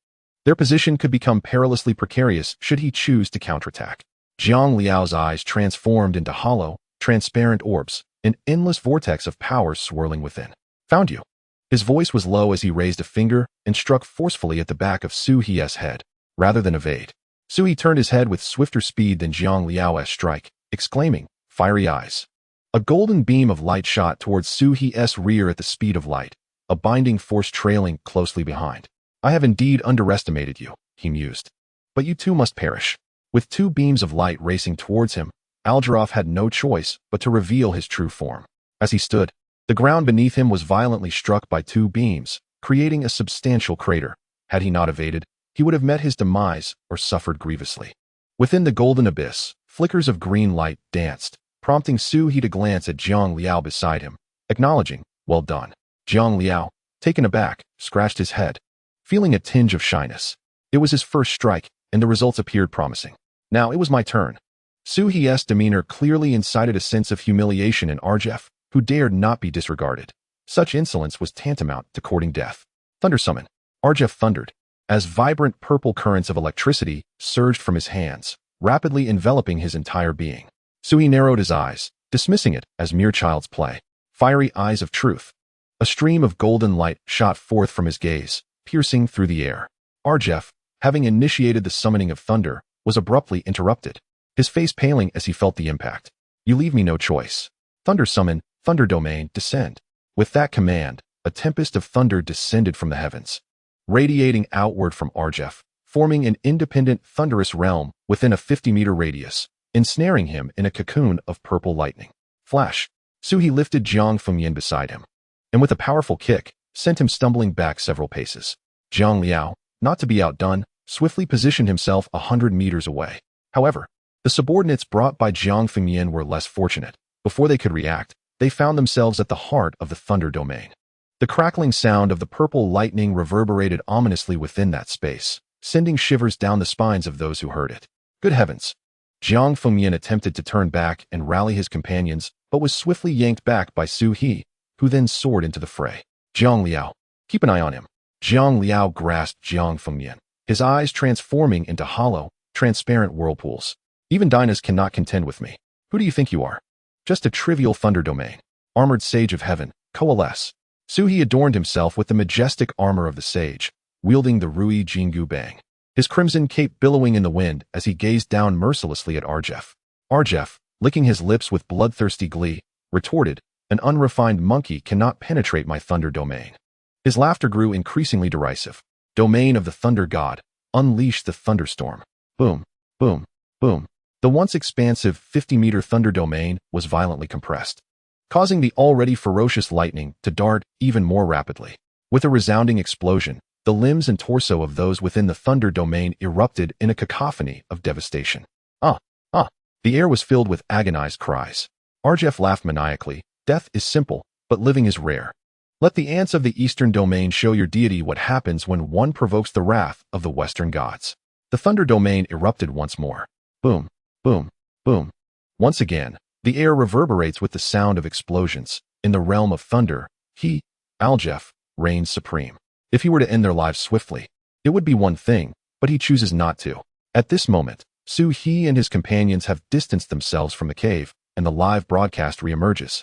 their position could become perilously precarious should he choose to counterattack. Zhang Liao's eyes transformed into hollow, transparent orbs, an endless vortex of power swirling within. Found you. His voice was low as he raised a finger and struck forcefully at the back of Su He's head, rather than evade. Su He turned his head with swifter speed than Zhang Liao's strike, exclaiming, "Fiery eyes." A golden beam of light shot towards Su He's rear at the speed of light, a binding force trailing closely behind. "I have indeed underestimated you," he mused. "But you too must perish." With two beams of light racing towards him, Algerov had no choice but to reveal his true form. As he stood, the ground beneath him was violently struck by two beams, creating a substantial crater. Had he not evaded, he would have met his demise or suffered grievously. Within the golden abyss, flickers of green light danced, prompting Su He to glance at Zhang Liao beside him, acknowledging, "Well done." Zhang Liao, taken aback, scratched his head, feeling a tinge of shyness. It was his first strike, and the results appeared promising. Now it was my turn. Su He's demeanor clearly incited a sense of humiliation in Arjef, who dared not be disregarded. Such insolence was tantamount to courting death. "Thunder summon." Arjef thundered, as vibrant purple currents of electricity surged from his hands, rapidly enveloping his entire being. Su He narrowed his eyes, dismissing it as mere child's play. Fiery eyes of truth. A stream of golden light shot forth from his gaze, piercing through the air. Arjef, having initiated the summoning of thunder, was abruptly interrupted, his face paling as he felt the impact. "You leave me no choice. Thunder summon, thunder domain, descend." With that command, a tempest of thunder descended from the heavens, radiating outward from Arjef, forming an independent thunderous realm within a 50-meter radius, ensnaring him in a cocoon of purple lightning. Flash! Su He lifted Jiang Fengyan beside him, and with a powerful kick, sent him stumbling back several paces. Zhang Liao, not to be outdone, swiftly positioned himself 100 meters away. However, the subordinates brought by Jiang Fengyan were less fortunate. Before they could react, they found themselves at the heart of the thunder domain. The crackling sound of the purple lightning reverberated ominously within that space, sending shivers down the spines of those who heard it. Good heavens! Jiang Fengyan attempted to turn back and rally his companions, but was swiftly yanked back by Su He, who then soared into the fray. "Zhang Liao, keep an eye on him." Zhang Liao grasped Jiang Fengyan, his eyes transforming into hollow, transparent whirlpools. "Even Dynas cannot contend with me. Who do you think you are? Just a trivial thunder domain. Armored sage of heaven, coalesce." Su He adorned himself with the majestic armor of the sage, wielding the Rui Jingu Bang, his crimson cape billowing in the wind as he gazed down mercilessly at Arjef. Arjef, licking his lips with bloodthirsty glee, retorted, "An unrefined monkey cannot penetrate my thunder domain." His laughter grew increasingly derisive. "Domain of the thunder god, unleash the thunderstorm." Boom, boom, boom. The once expansive 50-meter thunder domain was violently compressed, causing the already ferocious lightning to dart even more rapidly. With a resounding explosion, the limbs and torso of those within the thunder domain erupted in a cacophony of devastation. Ah! The air was filled with agonized cries. Arjef laughed maniacally. "Death is simple, but living is rare. Let the ants of the eastern domain show your deity what happens when one provokes the wrath of the western gods." The thunder domain erupted once more. Boom, boom, boom. Once again, the air reverberates with the sound of explosions. In the realm of thunder, he, Aljef, reigns supreme. If he were to end their lives swiftly, it would be one thing, but he chooses not to. At this moment, Su He and his companions have distanced themselves from the cave, and the live broadcast reemerges,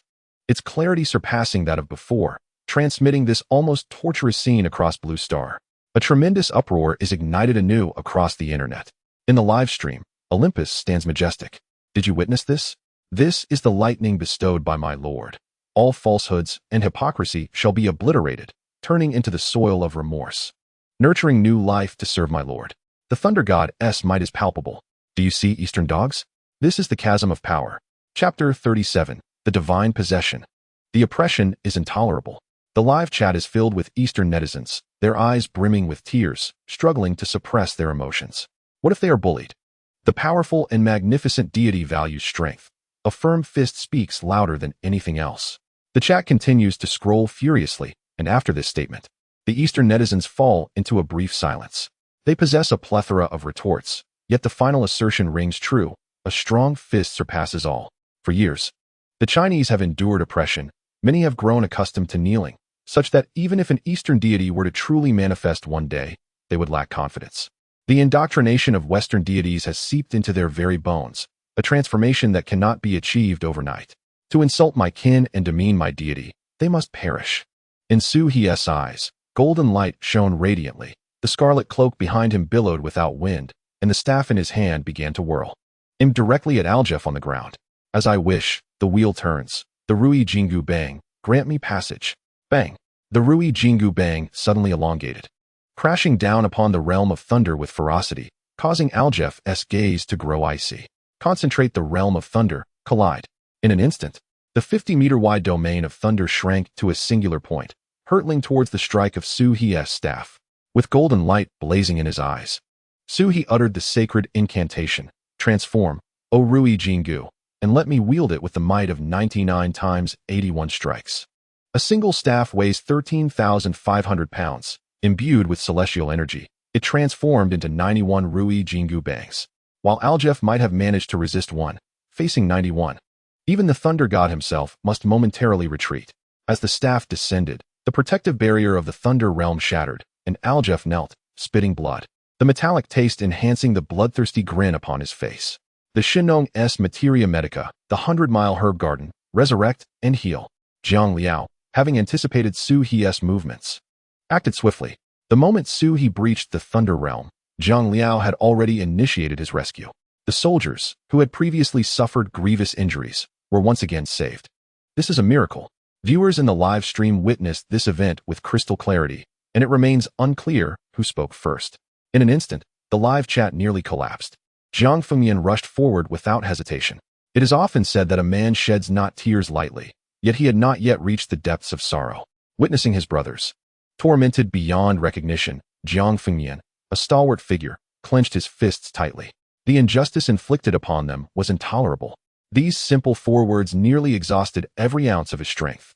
its clarity surpassing that of before, transmitting this almost torturous scene across Blue Star. A tremendous uproar is ignited anew across the internet. In the live stream, Olympus stands majestic. Did you witness this? This is the lightning bestowed by my lord. All falsehoods and hypocrisy shall be obliterated, turning into the soil of remorse, nurturing new life to serve my lord. The thunder god's might is palpable. Do you see, Eastern dogs? This is the chasm of power. Chapter 37, The Divine Possession. The oppression is intolerable. The live chat is filled with Eastern netizens, their eyes brimming with tears, struggling to suppress their emotions. What if they are bullied? The powerful and magnificent deity values strength. A firm fist speaks louder than anything else. The chat continues to scroll furiously, and after this statement, the Eastern netizens fall into a brief silence. They possess a plethora of retorts, yet the final assertion rings true: a strong fist surpasses all. For years, The Chinese have endured oppression. Many have grown accustomed to kneeling, such that even if an Eastern deity were to truly manifest one day, they would lack confidence. The indoctrination of Western deities has seeped into their very bones, a transformation that cannot be achieved overnight. To insult my kin and demean my deity, they must perish. In Suhi's eyes, golden light shone radiantly. The scarlet cloak behind him billowed without wind, and the staff in his hand began to whirl. Aimed directly at Aljef on the ground. As I wish, the wheel turns. The Rui Jingu bang, grant me passage. Bang. The Rui Jingu bang suddenly elongated, crashing down upon the realm of thunder with ferocity, causing Aljef's gaze to grow icy. Concentrate the realm of thunder, collide. In an instant, the 50-meter-wide domain of thunder shrank to a singular point, hurtling towards the strike of Suhi's staff, with golden light blazing in his eyes. Suhi uttered the sacred incantation, transform, O Rui Jingu, and let me wield it with the might of 99 times 81 strikes. A single staff weighs 13,500 pounds, imbued with celestial energy. It transformed into 91 Rui Jingu bangs, while Aljef might have managed to resist one, facing 91. Even the thunder god himself must momentarily retreat. As the staff descended, the protective barrier of the thunder realm shattered, and Aljef knelt, spitting blood, the metallic taste enhancing the bloodthirsty grin upon his face. The Shinong's Materia Medica, the 100-mile herb garden, resurrect and heal. Zhang Liao, having anticipated Suhi's movements, acted swiftly. The moment Suhi breached the thunder realm, Zhang Liao had already initiated his rescue. The soldiers, who had previously suffered grievous injuries, were once again saved. This is a miracle. Viewers in the live stream witnessed this event with crystal clarity, and it remains unclear who spoke first. In an instant, the live chat nearly collapsed. Zhang Fengyan rushed forward without hesitation. It is often said that a man sheds not tears lightly, yet he had not yet reached the depths of sorrow. Witnessing his brothers tormented beyond recognition, Zhang Fengyan, a stalwart figure, clenched his fists tightly. The injustice inflicted upon them was intolerable. These simple 4 words nearly exhausted every ounce of his strength.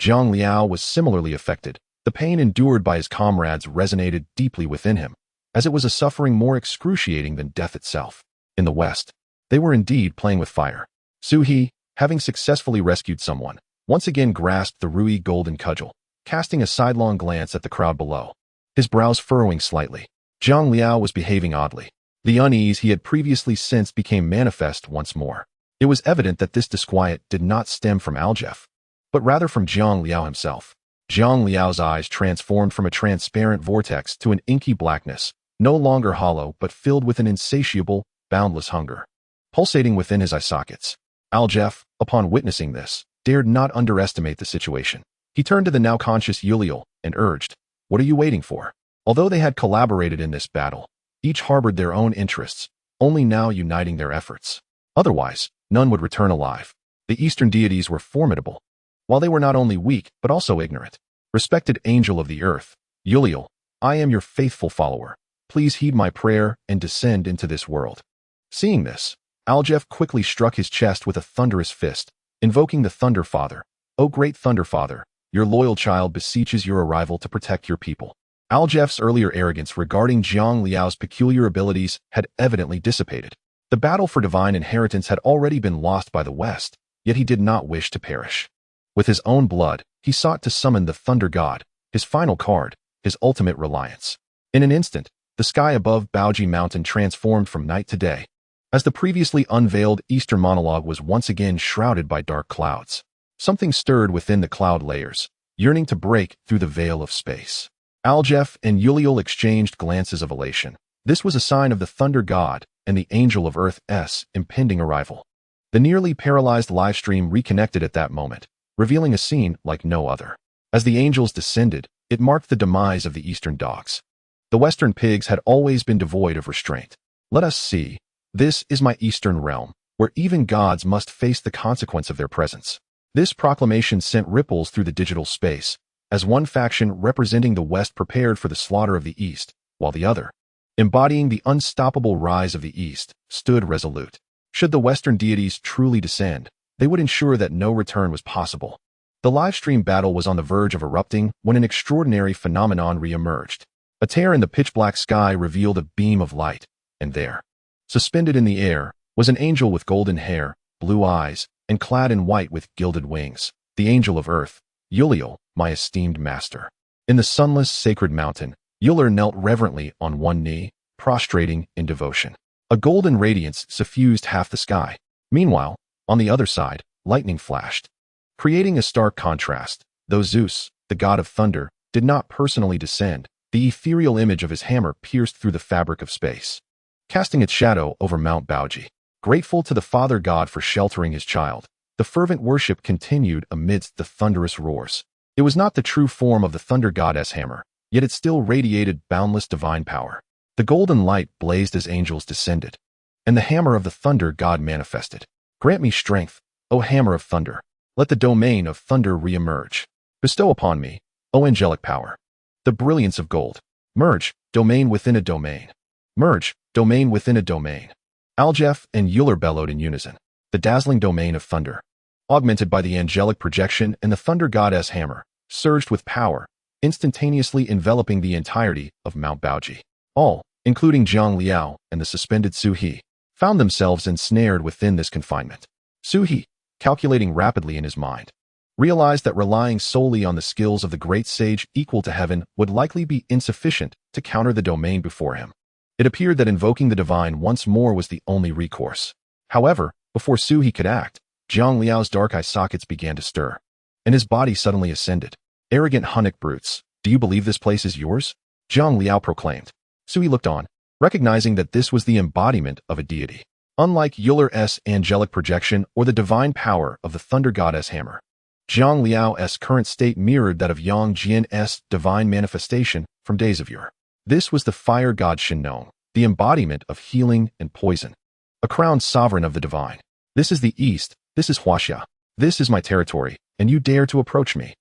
Zhang Liao was similarly affected. The pain endured by his comrades resonated deeply within him, as it was a suffering more excruciating than death itself. In the West, they were indeed playing with fire. Suhi, having successfully rescued someone, once again grasped the Rui golden cudgel, casting a sidelong glance at the crowd below, his brows furrowing slightly. Zhang Liao was behaving oddly. The unease he had previously sensed became manifest once more. It was evident that this disquiet did not stem from Aljef, but rather from Zhang Liao himself. Zhang Liao's eyes transformed from a transparent vortex to an inky blackness, no longer hollow but filled with an insatiable, boundless hunger, pulsating within his eye sockets. Aljef, upon witnessing this, dared not underestimate the situation. He turned to the now conscious Yuliel and urged, "What are you waiting for?" Although they had collaborated in this battle, each harbored their own interests, only now uniting their efforts. Otherwise, none would return alive. The Eastern deities were formidable, while they were not only weak but also ignorant. Respected angel of the earth, Yuliel, I am your faithful follower. Please heed my prayer and descend into this world. Seeing this, Aljef quickly struck his chest with a thunderous fist, invoking the Thunder Father. O great Thunder Father, your loyal child beseeches your arrival to protect your people. Aljef's earlier arrogance regarding Zhang Liao's peculiar abilities had evidently dissipated. The battle for divine inheritance had already been lost by the West, yet he did not wish to perish. With his own blood, he sought to summon the Thunder God, his final card, his ultimate reliance. In an instant, the sky above Baoji Mountain transformed from night to day, as the previously unveiled Eastern monologue was once again shrouded by dark clouds. Something stirred within the cloud layers, yearning to break through the veil of space. Aljef and Yuliel exchanged glances of elation. This was a sign of the Thunder God and the Angel of Earth's impending arrival. The nearly paralyzed livestream reconnected at that moment, revealing a scene like no other. As the angels descended, it marked the demise of the Eastern dogs. The Western pigs had always been devoid of restraint. Let us see. This is my Eastern realm, where even gods must face the consequence of their presence. This proclamation sent ripples through the digital space, as one faction representing the West prepared for the slaughter of the East, while the other, embodying the unstoppable rise of the East, stood resolute. Should the Western deities truly descend, they would ensure that no return was possible. The livestream battle was on the verge of erupting when an extraordinary phenomenon re-emerged. A tear in the pitch-black sky revealed a beam of light, and there, suspended in the air, was an angel with golden hair, blue eyes, and clad in white with gilded wings, the angel of earth, Ulil, my esteemed master. In the sunless, sacred mountain, Uller knelt reverently on one knee, prostrating in devotion. A golden radiance suffused half the sky. Meanwhile, on the other side, lightning flashed, creating a stark contrast. Though Zeus, the god of thunder, did not personally descend, the ethereal image of his hammer pierced through the fabric of space, casting its shadow over Mount Baoji. Grateful to the Father God for sheltering his child, the fervent worship continued amidst the thunderous roars. It was not the true form of the thunder goddess hammer, yet it still radiated boundless divine power. The golden light blazed as angels descended, and the hammer of the thunder god manifested. Grant me strength, O hammer of thunder. Let the domain of thunder re-emerge. Bestow upon me, O angelic power, the brilliance of gold. Merge, domain within a domain. Merge, domain within a domain. Aljef and Uller bellowed in unison. The dazzling domain of thunder, augmented by the angelic projection and the thunder goddess hammer, surged with power, instantaneously enveloping the entirety of Mount Baoji. All, including Zhang Liao and the suspended Su He, found themselves ensnared within this confinement. Su He, calculating rapidly in his mind, realized that relying solely on the skills of the great sage equal to heaven would likely be insufficient to counter the domain before him. It appeared that invoking the divine once more was the only recourse. However, before Su He could act, Zhang Liao's dark eye sockets began to stir, and his body suddenly ascended. Arrogant Hunnic brutes, do you believe this place is yours? Zhang Liao proclaimed. Su He looked on, recognizing that this was the embodiment of a deity. Unlike Uller's angelic projection or the divine power of the thunder goddess hammer, Zhang Liao's current state mirrored that of Yang Jian's divine manifestation from days of yore. This was the fire god Shinnong, the embodiment of healing and poison, a crowned sovereign of the divine. This is the East, this is Huaxia, this is my territory, and you dare to approach me.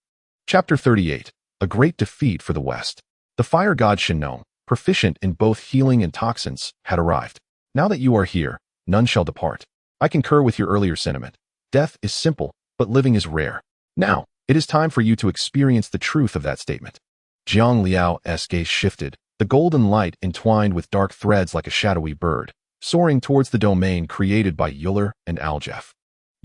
Chapter 38, A Great Defeat for the West. The fire god Shinnong, proficient in both healing and toxins, had arrived. Now that you are here, none shall depart. I concur with your earlier sentiment. Death is simple, but living is rare. Now, it is time for you to experience the truth of that statement. Zhang Liao's gaze shifted, the golden light entwined with dark threads like a shadowy bird, soaring towards the domain created by Uller and Aljef.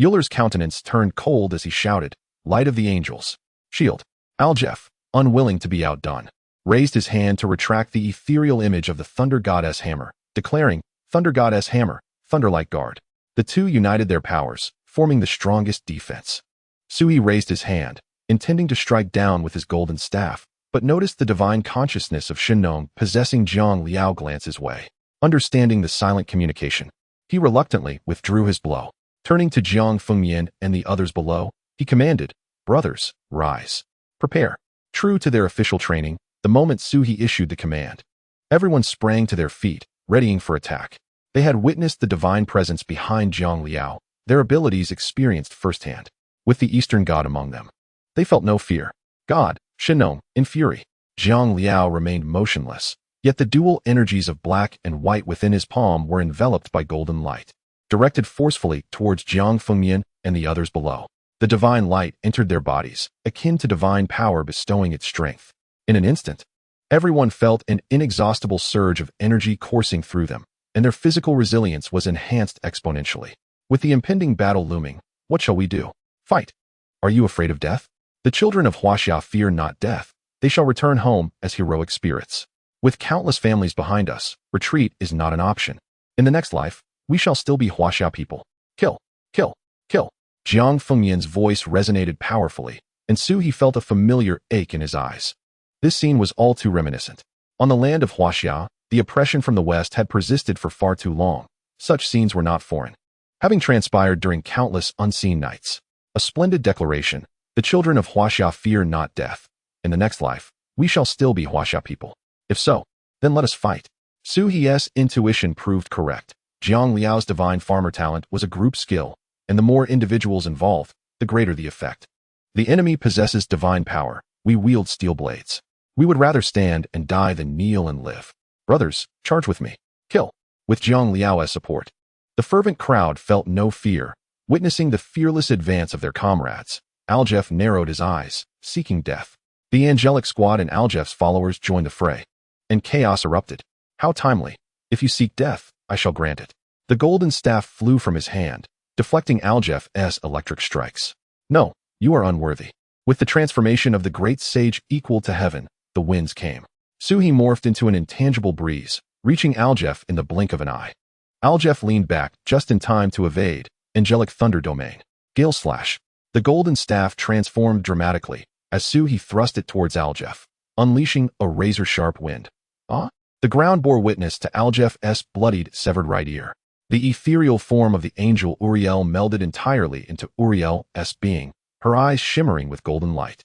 Uller's countenance turned cold as he shouted, Light of the angels, shield. Aljef, unwilling to be outdone, raised his hand to retract the ethereal image of the thunder goddess hammer, declaring, Thunder goddess hammer, thunder-like guard. The two united their powers, forming the strongest defense. Su He raised his hand, intending to strike down with his golden staff, but noticed the divine consciousness of Shinnong possessing Zhang Liao glance his way. Understanding the silent communication, he reluctantly withdrew his blow. Turning to Jiang Fengyan and the others below, he commanded, Brothers, rise. Prepare. True to their official training, the moment Su He issued the command, everyone sprang to their feet, readying for attack. They had witnessed the divine presence behind Zhang Liao, their abilities experienced firsthand, with the Eastern god among them. They felt no fear. God, Shinnong, in fury. Zhang Liao remained motionless, yet the dual energies of black and white within his palm were enveloped by golden light, directed forcefully towards Jiang Fengyan and the others below. The divine light entered their bodies, akin to divine power bestowing its strength. In an instant, everyone felt an inexhaustible surge of energy coursing through them, and their physical resilience was enhanced exponentially. With the impending battle looming, what shall we do? Fight. Are you afraid of death? The children of Huaxia fear not death. They shall return home as heroic spirits. With countless families behind us, retreat is not an option. In the next life, we shall still be Huaxia people. Kill, kill, kill. Jiang Fengyan's voice resonated powerfully, and Su He felt a familiar ache in his eyes. This scene was all too reminiscent. On the land of Huaxia, the oppression from the West had persisted for far too long. Such scenes were not foreign, having transpired during countless unseen nights. A splendid declaration. The children of Huaxia fear not death. In the next life, we shall still be Huaxia people. If so, then let us fight. Su He's intuition proved correct. Zhang Liao's divine farmer talent was a group skill, and the more individuals involved, the greater the effect. The enemy possesses divine power. We wield steel blades. We would rather stand and die than kneel and live. Brothers, charge with me. Kill. With Zhang Liao's support. The fervent crowd felt no fear, witnessing the fearless advance of their comrades. Aljef narrowed his eyes, seeking death. The angelic squad and Aljef's followers joined the fray, and chaos erupted. How timely. If you seek death, I shall grant it. The golden staff flew from his hand, deflecting Aljef's electric strikes. No, you are unworthy. With the transformation of the great sage equal to heaven, the winds came. Suhi morphed into an intangible breeze, reaching Aljef in the blink of an eye. Aljef leaned back just in time to evade. Angelic thunder domain. Gale slash. The golden staff transformed dramatically as Suhi thrust it towards Aljef, unleashing a razor-sharp wind. The ground bore witness to Aljef's bloodied, severed right ear. The ethereal form of the angel Uriel melded entirely into Uriel's being, her eyes shimmering with golden light.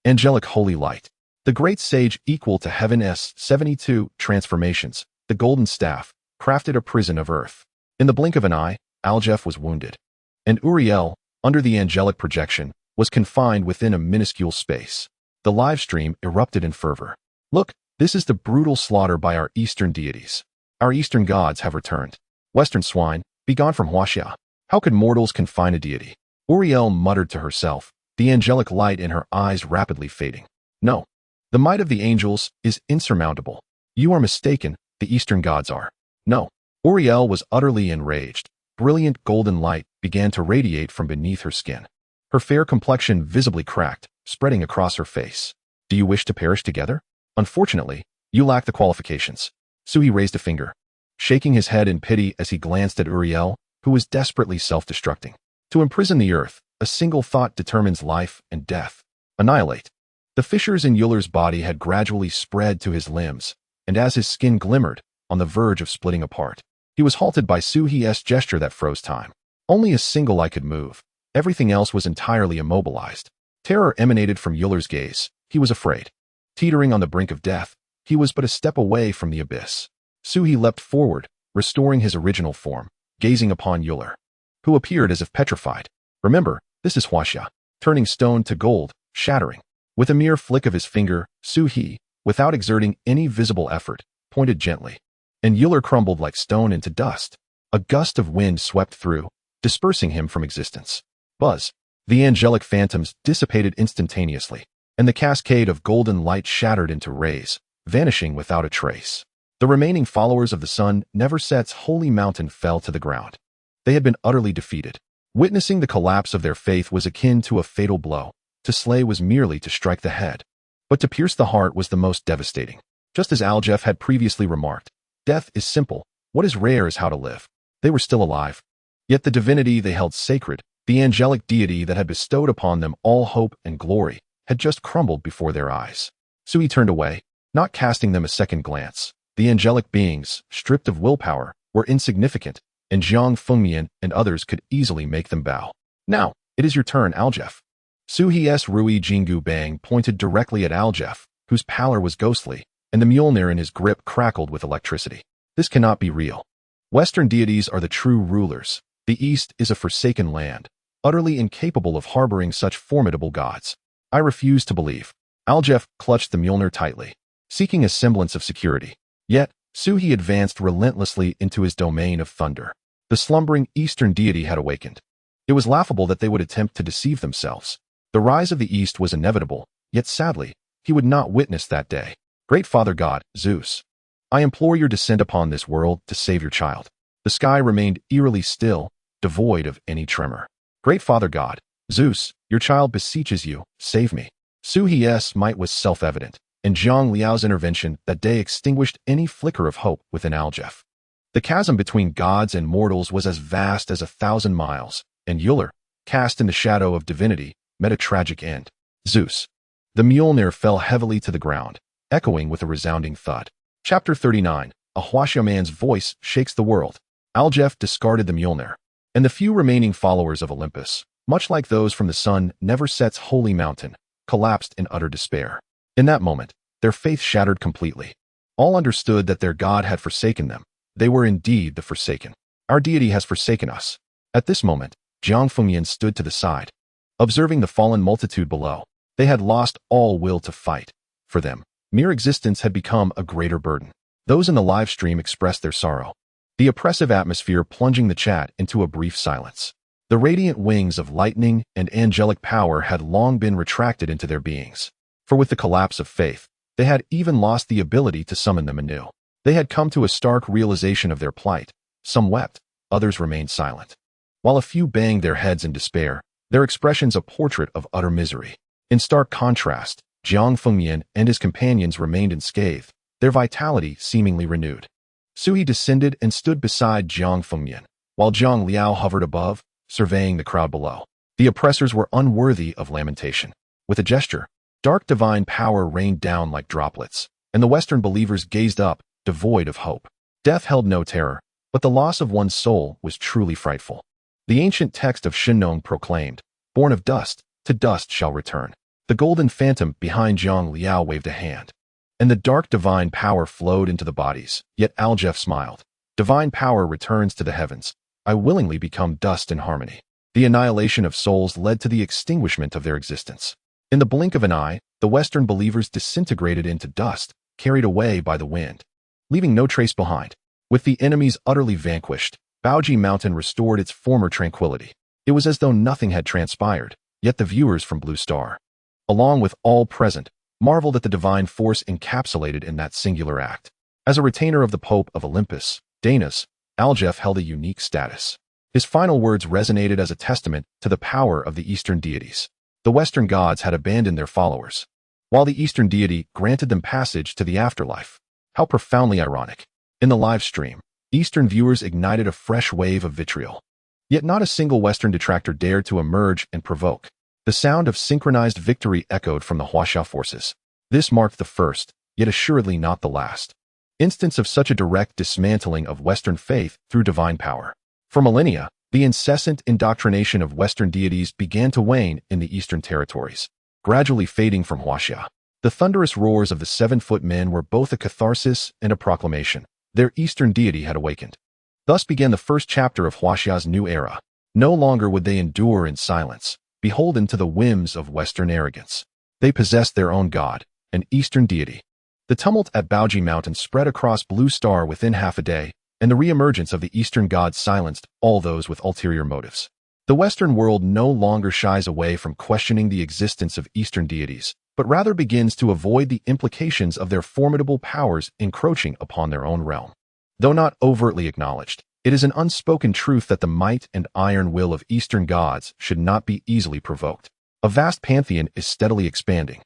Angelic holy light. The great sage equal to heaven's 72 transformations, the golden staff, crafted a prison of earth. In the blink of an eye, Aljef was wounded. And Uriel, under the angelic projection, was confined within a minuscule space. The live stream erupted in fervor. Look, this is the brutal slaughter by our eastern deities. Our eastern gods have returned. Western swine, be gone from Huaxia. How could mortals confine a deity? Uriel muttered to herself, the angelic light in her eyes rapidly fading. No. The might of the angels is insurmountable. You are mistaken, the eastern gods are. No. Uriel was utterly enraged. Brilliant golden light began to radiate from beneath her skin. Her fair complexion visibly cracked, spreading across her face. Do you wish to perish together? Unfortunately, you lack the qualifications. Suhi raised a finger, shaking his head in pity as he glanced at Uriel, who was desperately self-destructing. To imprison the earth, a single thought determines life and death. Annihilate. The fissures in Euler's body had gradually spread to his limbs, and as his skin glimmered, on the verge of splitting apart, he was halted by Suhi's gesture that froze time. Only a single eye could move. Everything else was entirely immobilized. Terror emanated from Euler's gaze. He was afraid. Teetering on the brink of death, he was but a step away from the abyss. Suhi leapt forward, restoring his original form, gazing upon Euler, who appeared as if petrified. Remember, this is Huaxia, turning stone to gold, shattering. With a mere flick of his finger, Suhi, without exerting any visible effort, pointed gently, and Euler crumbled like stone into dust. A gust of wind swept through, dispersing him from existence. Buzz. The angelic phantoms dissipated instantaneously, and the cascade of golden light shattered into rays, vanishing without a trace. The remaining followers of the sun never set's holy mountain fell to the ground. They had been utterly defeated. Witnessing the collapse of their faith was akin to a fatal blow. To slay was merely to strike the head, but to pierce the heart was the most devastating. Just as Aljef had previously remarked, death is simple, what is rare is how to live. They were still alive. Yet the divinity they held sacred, the angelic deity that had bestowed upon them all hope and glory, had just crumbled before their eyes. Suhi turned away, not casting them a second glance. The angelic beings, stripped of willpower, were insignificant, and Jiang Fengmian and others could easily make them bow. Now, it is your turn, Aljef. Suhi's Rui Jingu Bang pointed directly at Aljef, whose pallor was ghostly, and the Mjolnir in his grip crackled with electricity. This cannot be real. Western deities are the true rulers. The East is a forsaken land, utterly incapable of harboring such formidable gods. I refuse to believe. Aljef clutched the Mjolnir tightly, seeking a semblance of security. Yet, Suhi advanced relentlessly into his domain of thunder. The slumbering Eastern deity had awakened. It was laughable that they would attempt to deceive themselves. The rise of the East was inevitable, yet sadly, he would not witness that day. Great Father God, Zeus, I implore your descent upon this world to save your child. The sky remained eerily still, devoid of any tremor. Great Father God, Zeus, your child beseeches you, save me. Suhi's might was self-evident, and Zhang Liao's intervention that day extinguished any flicker of hope within Aljef. The chasm between gods and mortals was as vast as 1,000 miles, and Euler, cast in the shadow of divinity, met a tragic end. Zeus. The Mjolnir fell heavily to the ground, echoing with a resounding thud. Chapter 39. A Huaxia man's voice shakes the world. Aljef discarded the Mjolnir, and the few remaining followers of Olympus, much like those from the sun never set's holy mountain, collapsed in utter despair. In that moment, their faith shattered completely. All understood that their God had forsaken them. They were indeed the forsaken. Our deity has forsaken us. At this moment, Jiang Fengmian stood to the side, observing the fallen multitude below. They had lost all will to fight. For them, mere existence had become a greater burden. Those in the live stream expressed their sorrow, the oppressive atmosphere plunging the chat into a brief silence. The radiant wings of lightning and angelic power had long been retracted into their beings. For with the collapse of faith, they had even lost the ability to summon them anew. They had come to a stark realization of their plight. Some wept, others remained silent. While a few banged their heads in despair, their expressions a portrait of utter misery. In stark contrast, Jiang Fengmian and his companions remained unscathed, their vitality seemingly renewed. Sui descended and stood beside Jiang Fengmian, while Zhang Liao hovered above, surveying the crowd below. The oppressors were unworthy of lamentation. With a gesture, dark divine power rained down like droplets, and the Western believers gazed up, devoid of hope. Death held no terror, but the loss of one's soul was truly frightful. The ancient text of Shinnong proclaimed, "Born of dust, to dust shall return." The golden phantom behind Zhang Liao waved a hand, and the dark divine power flowed into the bodies. Yet Aljef smiled. Divine power returns to the heavens. I willingly become dust in harmony. The annihilation of souls led to the extinguishment of their existence. In the blink of an eye, the Western believers disintegrated into dust, carried away by the wind, leaving no trace behind. With the enemies utterly vanquished, Baoji Mountain restored its former tranquility. It was as though nothing had transpired, yet the viewers from Blue Star, along with all present, marveled at the divine force encapsulated in that singular act. As a retainer of the Pope of Olympus, Danas, Aljef held a unique status. His final words resonated as a testament to the power of the Eastern deities. The Western gods had abandoned their followers, while the Eastern deity granted them passage to the afterlife. How profoundly ironic. In the live stream, Eastern viewers ignited a fresh wave of vitriol. Yet not a single Western detractor dared to emerge and provoke. The sound of synchronized victory echoed from the Huaxia forces. This marked the first, yet assuredly not the last, instance of such a direct dismantling of Western faith through divine power. For millennia, the incessant indoctrination of Western deities began to wane in the Eastern territories, gradually fading from Huaxia. The thunderous roars of the 7-foot men were both a catharsis and a proclamation. Their Eastern deity had awakened. Thus began the first chapter of Huaxia's new era. No longer would they endure in silence, beholden to the whims of Western arrogance. They possessed their own god, an Eastern deity. The tumult at Baoji Mountain spread across Blue Star within half a day, and the re-emergence of the Eastern gods silenced all those with ulterior motives. The Western world no longer shies away from questioning the existence of Eastern deities, but rather begins to avoid the implications of their formidable powers encroaching upon their own realm. Though not overtly acknowledged, it is an unspoken truth that the might and iron will of Eastern gods should not be easily provoked. A vast pantheon is steadily expanding,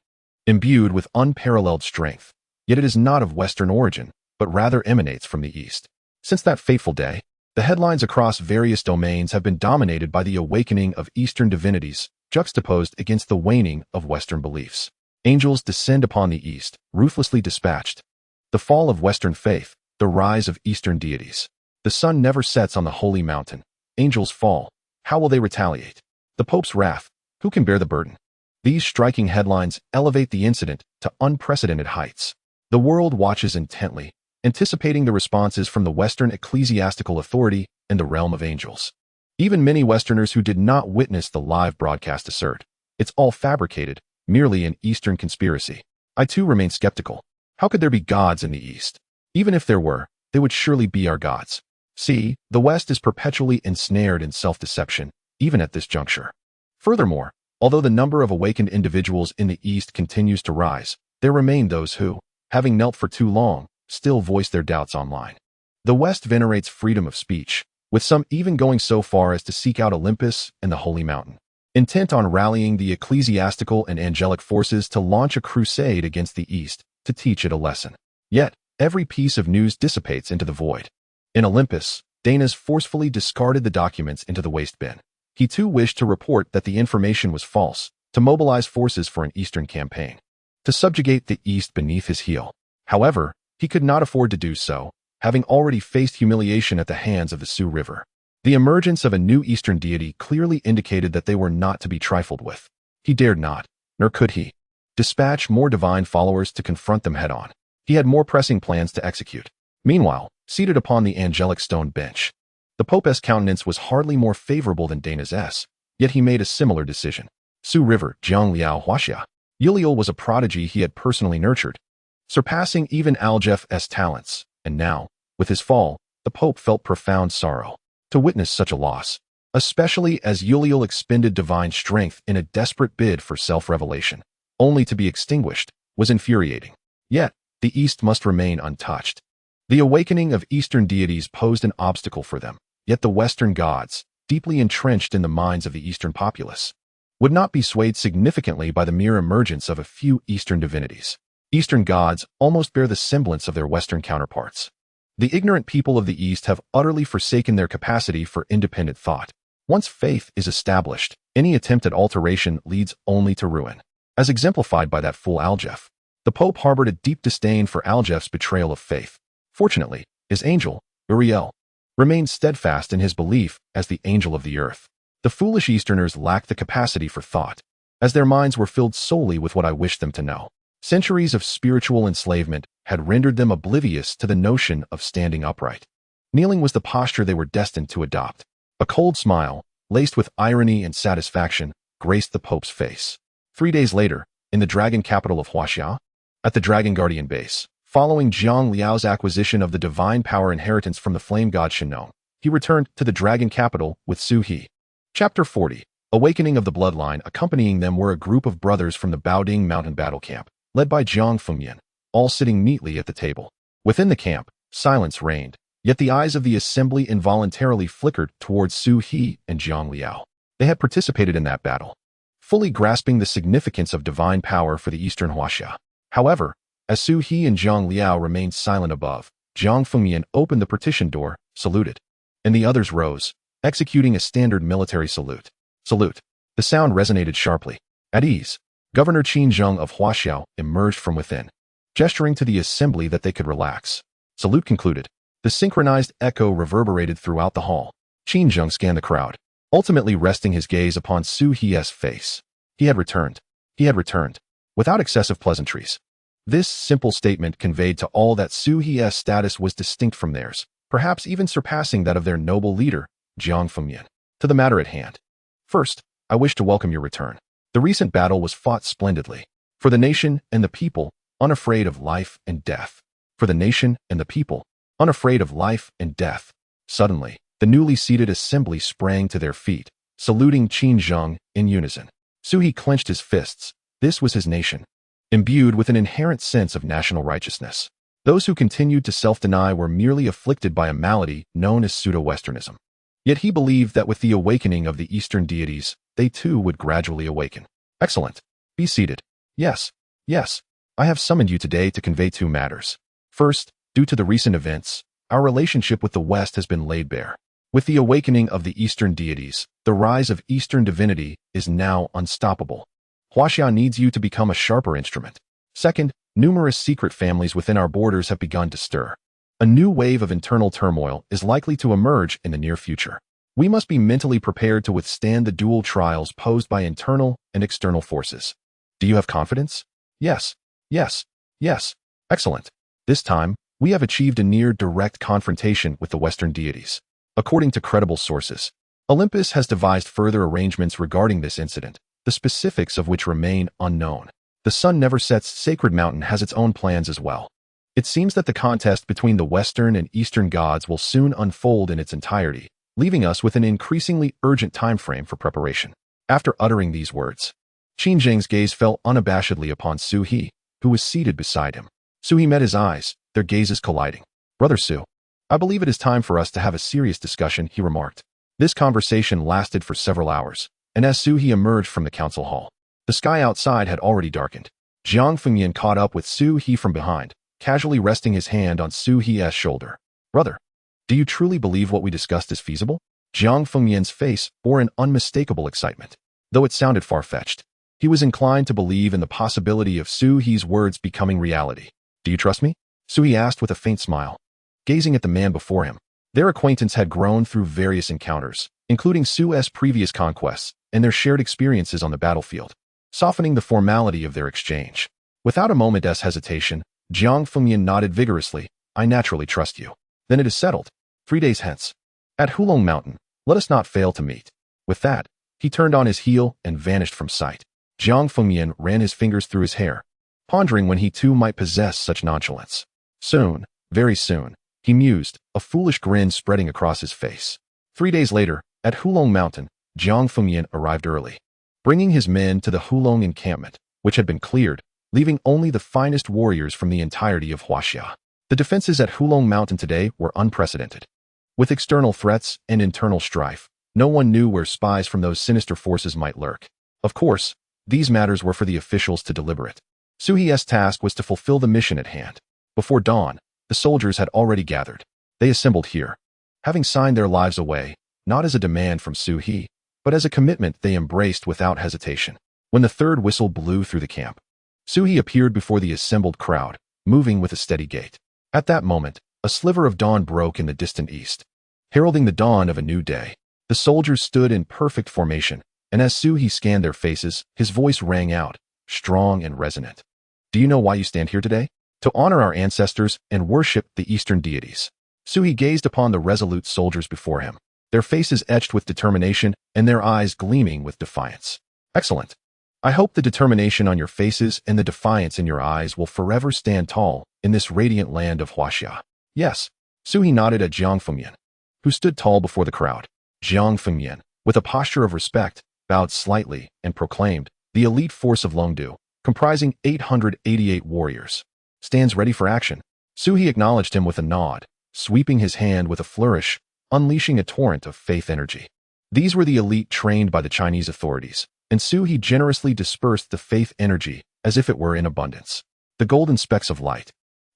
imbued with unparalleled strength, yet it is not of Western origin, but rather emanates from the East. Since that fateful day, the headlines across various domains have been dominated by the awakening of Eastern divinities, juxtaposed against the waning of Western beliefs. Angels descend upon the East, ruthlessly dispatched. The fall of Western faith, the rise of Eastern deities. The sun never sets on the holy mountain. Angels fall. How will they retaliate? The Pope's wrath. Who can bear the burden? These striking headlines elevate the incident to unprecedented heights. The world watches intently, anticipating the responses from the Western ecclesiastical authority and the realm of angels. Even many Westerners who did not witness the live broadcast assert, it's all fabricated, merely an Eastern conspiracy. I too remain skeptical. How could there be gods in the East? Even if there were, they would surely be our gods. See, the West is perpetually ensnared in self-deception, even at this juncture. Furthermore, although the number of awakened individuals in the East continues to rise, there remain those who, having knelt for too long, still voice their doubts online. The West venerates freedom of speech, with some even going so far as to seek out Olympus and the Holy Mountain, intent on rallying the ecclesiastical and angelic forces to launch a crusade against the East, to teach it a lesson. Yet, every piece of news dissipates into the void. In Olympus, Danas forcefully discarded the documents into the waste bin. He too wished to report that the information was false, to mobilize forces for an Eastern campaign, to subjugate the East beneath his heel. However, he could not afford to do so, having already faced humiliation at the hands of the Sioux River. The emergence of a new Eastern deity clearly indicated that they were not to be trifled with. He dared not, nor could he, dispatch more divine followers to confront them head-on. He had more pressing plans to execute. Meanwhile, seated upon the angelic stone bench, the Pope's countenance was hardly more favorable than Danas', yet he made a similar decision. Sioux River, Jiang Liao Huaxia. Ulil was a prodigy he had personally nurtured, surpassing even Aljef's talents, and now, with his fall, the Pope felt profound sorrow to witness such a loss, especially as Ulil expended divine strength in a desperate bid for self-revelation, only to be extinguished, was infuriating. Yet, the East must remain untouched. The awakening of Eastern deities posed an obstacle for them, yet the Western gods, deeply entrenched in the minds of the Eastern populace, would not be swayed significantly by the mere emergence of a few Eastern divinities. Eastern gods almost bear the semblance of their Western counterparts. The ignorant people of the East have utterly forsaken their capacity for independent thought. Once faith is established, any attempt at alteration leads only to ruin. As exemplified by that fool Aljef, the Pope harbored a deep disdain for Aljef's betrayal of faith. Fortunately, his angel, Uriel, remained steadfast in his belief as the angel of the earth. The foolish Easterners lacked the capacity for thought, as their minds were filled solely with what I wished them to know. Centuries of spiritual enslavement had rendered them oblivious to the notion of standing upright. Kneeling was the posture they were destined to adopt. A cold smile, laced with irony and satisfaction, graced the Pope's face. 3 days later, in the dragon capital of Huaxia, at the Dragon Guardian base, following Zhang Liao's acquisition of the divine power inheritance from the flame god Shenong, he returned to the dragon capital with Su He. Chapter 40. Awakening of the Bloodline. Accompanying them were a group of brothers from the Baoding Mountain battle camp, led by Jiang Fengyan, all sitting neatly at the table. Within the camp, silence reigned, yet the eyes of the assembly involuntarily flickered towards Su He and Zhang Liao. They had participated in that battle, fully grasping the significance of divine power for the Eastern Huaxia. However, as Su He and Zhang Liao remained silent above, Jiang Fengyan opened the partition door, saluted, and the others rose, executing a standard military salute. Salute. The sound resonated sharply. At ease, Governor Qin Zheng of Huaxiao emerged from within, gesturing to the assembly that they could relax. Salute concluded. The synchronized echo reverberated throughout the hall. Qin Zheng scanned the crowd, ultimately resting his gaze upon Su He's face. He had returned. He had returned. Without excessive pleasantries. This simple statement conveyed to all that Su He's status was distinct from theirs, perhaps even surpassing that of their noble leader, Jiang Fengyan. To the matter at hand. First, I wish to welcome your return. The recent battle was fought splendidly. For the nation and the people, unafraid of life and death. For the nation and the people, unafraid of life and death. Suddenly, the newly seated assembly sprang to their feet, saluting Qin Zheng in unison. Su He clenched his fists. This was his nation, imbued with an inherent sense of national righteousness. Those who continued to self-deny were merely afflicted by a malady known as pseudo-Westernism. Yet he believed that with the awakening of the Eastern deities, they too would gradually awaken. Excellent. Be seated. Yes, yes, I have summoned you today to convey 2 matters. First, due to the recent events, our relationship with the West has been laid bare. With the awakening of the Eastern deities, the rise of Eastern divinity is now unstoppable. Huaxia needs you to become a sharper instrument. Second, numerous secret families within our borders have begun to stir. A new wave of internal turmoil is likely to emerge in the near future. We must be mentally prepared to withstand the dual trials posed by internal and external forces. Do you have confidence? Yes, yes, yes. Excellent. This time, we have achieved a near direct confrontation with the Western deities. According to credible sources, Olympus has devised further arrangements regarding this incident, the specifics of which remain unknown. The Sun Never Sets Sacred Mountain has its own plans as well. It seems that the contest between the Western and Eastern gods will soon unfold in its entirety, leaving us with an increasingly urgent time frame for preparation. After uttering these words, Qin Zheng's gaze fell unabashedly upon Su He, who was seated beside him. Su He met his eyes, their gazes colliding. Brother Su, I believe it is time for us to have a serious discussion, he remarked. This conversation lasted for several hours, and as Su He emerged from the council hall, the sky outside had already darkened. Jiang Fengyan caught up with Su He from behind, casually resting his hand on Su He's shoulder. Brother, do you truly believe what we discussed is feasible? Jiang Fengyan's face bore an unmistakable excitement. Though it sounded far-fetched, he was inclined to believe in the possibility of Su He's words becoming reality. Do you trust me? Su He asked with a faint smile, gazing at the man before him. Their acquaintance had grown through various encounters, including Su's previous conquests and their shared experiences on the battlefield, softening the formality of their exchange. Without a moment's hesitation, Jiang Fengyan nodded vigorously. I naturally trust you. Then it is settled. 3 days hence, at Hulong Mountain, let us not fail to meet. With that, he turned on his heel and vanished from sight. Jiang Fengyan ran his fingers through his hair, pondering when he too might possess such nonchalance. Soon, very soon, he mused, a foolish grin spreading across his face. 3 days later, at Hulong Mountain, Jiang Fengyan arrived early, bringing his men to the Hulong encampment, which had been cleared, leaving only the finest warriors from the entirety of Huaxia. The defenses at Hulong Mountain today were unprecedented. With external threats and internal strife, No one knew where spies from those sinister forces might lurk. Of course, these matters were for the officials to deliberate. Suhi's task was to fulfill the mission at hand. Before dawn, the soldiers had already gathered. They assembled here, having signed their lives away, not as a demand from Suhi, but as a commitment they embraced without hesitation. When the third whistle blew through the camp, Suhi appeared before the assembled crowd, moving with a steady gait. At that moment, a sliver of dawn broke in the distant east, heralding the dawn of a new day. The soldiers stood in perfect formation, and as Suhi scanned their faces, his voice rang out, strong and resonant. Do you know why you stand here today? To honor our ancestors and worship the Eastern deities. Suhi gazed upon the resolute soldiers before him, their faces etched with determination and their eyes gleaming with defiance. Excellent. I hope the determination on your faces and the defiance in your eyes will forever stand tall in this radiant land of Huaxia. Yes. Suhi nodded at Jiang Fengyan, who stood tall before the crowd. Jiang Fengyan, with a posture of respect, bowed slightly and proclaimed, the elite force of Longdu, comprising 888 warriors, stands ready for action. Suhi acknowledged him with a nod, sweeping his hand with a flourish, unleashing a torrent of faith energy. These were the elite trained by the Chinese authorities, and Suhi generously dispersed the faith energy as if it were in abundance. The golden specks of light,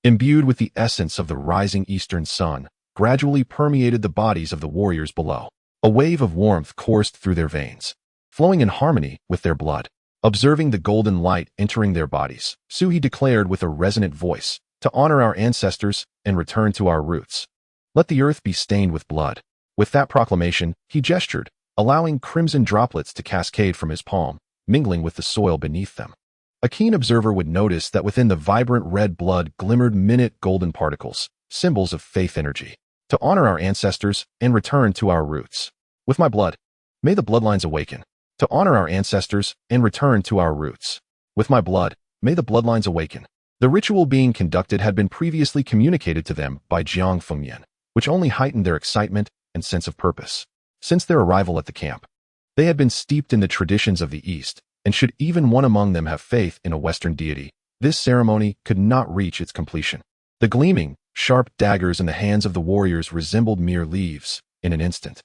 imbued with the essence of the rising eastern sun, gradually permeated the bodies of the warriors below. A wave of warmth coursed through their veins, flowing in harmony with their blood. Observing the golden light entering their bodies, Suhi declared with a resonant voice, to honor our ancestors and return to our roots. Let the earth be stained with blood. With that proclamation, he gestured, allowing crimson droplets to cascade from his palm, mingling with the soil beneath them. A keen observer would notice that within the vibrant red blood glimmered minute golden particles, symbols of faith energy. To honor our ancestors and return to our roots. With my blood, may the bloodlines awaken. To honor our ancestors and return to our roots. With my blood, may the bloodlines awaken. The ritual being conducted had been previously communicated to them by Jiang Fengyan, which only heightened their excitement and sense of purpose. Since their arrival at the camp, they had been steeped in the traditions of the East, and should even one among them have faith in a Western deity, this ceremony could not reach its completion. The gleaming, sharp daggers in the hands of the warriors resembled mere leaves in an instant.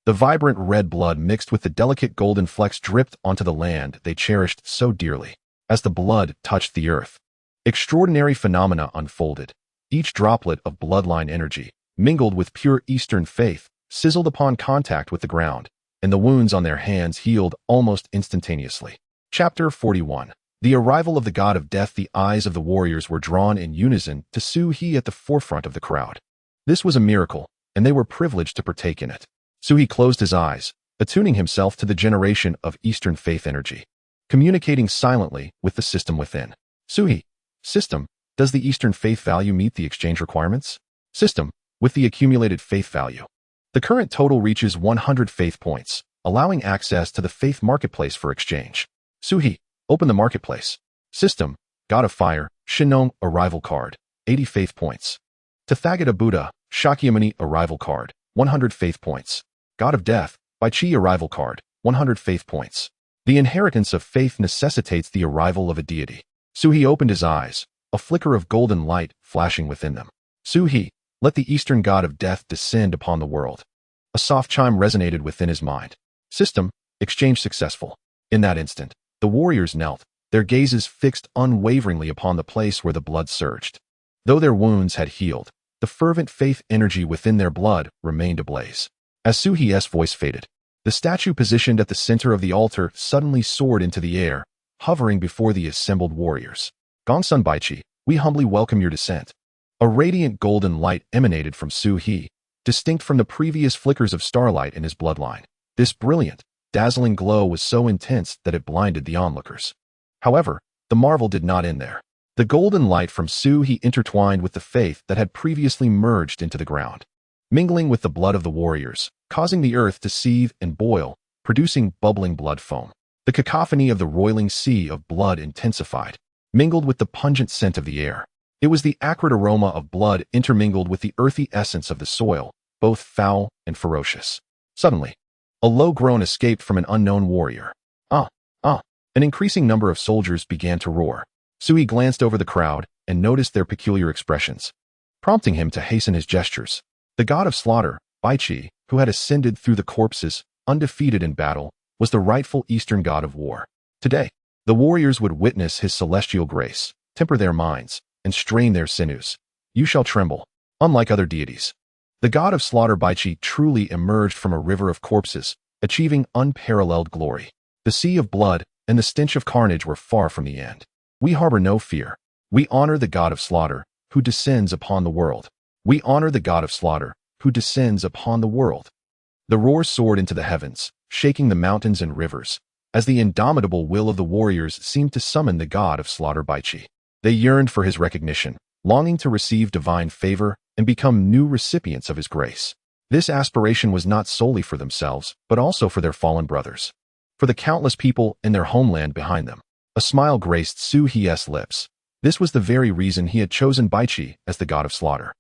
The vibrant red blood mixed with the delicate golden flecks dripped onto the land they cherished so dearly. As the blood touched the earth, extraordinary phenomena unfolded. Each droplet of bloodline energy, mingled with pure Eastern faith, sizzled upon contact with the ground, and the wounds on their hands healed almost instantaneously. Chapter 41. The arrival of the god of death. The eyes of the warriors were drawn in unison to Suhi at the forefront of the crowd. This was a miracle, and they were privileged to partake in it. Suhi closed his eyes, attuning himself to the generation of Eastern faith energy, communicating silently with the system within. Suhi, system, does the Eastern faith value meet the exchange requirements? System, with the accumulated faith value. The current total reaches 100 faith points, allowing access to the faith marketplace for exchange. Suhi, open the marketplace. System, God of Fire, Shinong, arrival card, 80 faith points. Tathagata Buddha, Shakyamuni, arrival card, 100 faith points. God of Death, Bai Chi, arrival card, 100 faith points. The inheritance of faith necessitates the arrival of a deity. Suhi opened his eyes, a flicker of golden light flashing within them. Suhi, let the Eastern god of death descend upon the world. A soft chime resonated within his mind. System, exchange successful. In that instant, the warriors knelt, their gazes fixed unwaveringly upon the place where the blood surged. Though their wounds had healed, the fervent faith energy within their blood remained ablaze. As Suhi's voice faded, the statue positioned at the center of the altar suddenly soared into the air, hovering before the assembled warriors. Gongsun Baichi, we humbly welcome your descent. A radiant golden light emanated from Suhi, distinct from the previous flickers of starlight in his bloodline. This brilliant, dazzling glow was so intense that it blinded the onlookers. However, the marvel did not end there. The golden light from Suhi intertwined with the faith that had previously merged into the ground, mingling with the blood of the warriors, causing the earth to seethe and boil, producing bubbling blood foam. The cacophony of the roiling sea of blood intensified, mingled with the pungent scent of the air. It was the acrid aroma of blood intermingled with the earthy essence of the soil, both foul and ferocious. Suddenly, a low groan escaped from an unknown warrior. An increasing number of soldiers began to roar. Suhi glanced over the crowd and noticed their peculiar expressions, prompting him to hasten his gestures. The god of slaughter, Bai Chi, who had ascended through the corpses, undefeated in battle, was the rightful Eastern god of war. Today, the warriors would witness his celestial grace, temper their minds, and strain their sinews. You shall tremble. Unlike other deities, the god of slaughter Baichi truly emerged from a river of corpses, achieving unparalleled glory. The sea of blood and the stench of carnage were far from the end. We harbor no fear. We honor the god of slaughter, who descends upon the world. We honor the god of slaughter, who descends upon the world. The roar soared into the heavens, shaking the mountains and rivers, as the indomitable will of the warriors seemed to summon the god of slaughter Baichi. They yearned for his recognition, longing to receive divine favor and become new recipients of his grace. This aspiration was not solely for themselves, but also for their fallen brothers, for the countless people in their homeland behind them. A smile graced Su He's lips. This was the very reason he had chosen Baichi as the god of slaughter.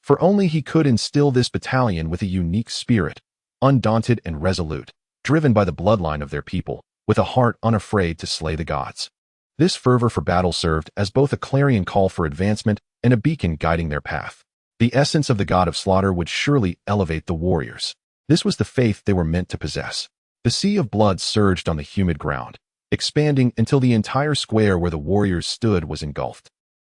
For only he could instill this battalion with a unique spirit, undaunted and resolute, driven by the bloodline of their people, with a heart unafraid to slay the gods. This fervor for battle served as both a clarion call for advancement and a beacon guiding their path. The essence of the god of slaughter would surely elevate the warriors. This was the faith they were meant to possess. The sea of blood surged on the humid ground, expanding until the entire square where the warriors stood was engulfed.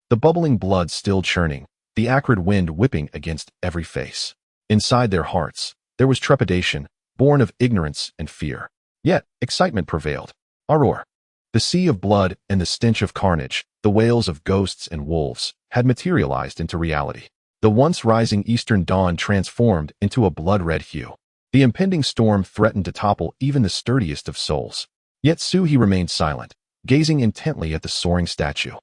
The bubbling blood still churning, the acrid wind whipping against every face. Inside their hearts, there was trepidation, born of ignorance and fear. Yet, excitement prevailed. Aurora. The sea of blood and the stench of carnage, the wails of ghosts and wolves, had materialized into reality. The once rising eastern dawn transformed into a blood-red hue. The impending storm threatened to topple even the sturdiest of souls. Yet Su He remained silent, gazing intently at the soaring statue.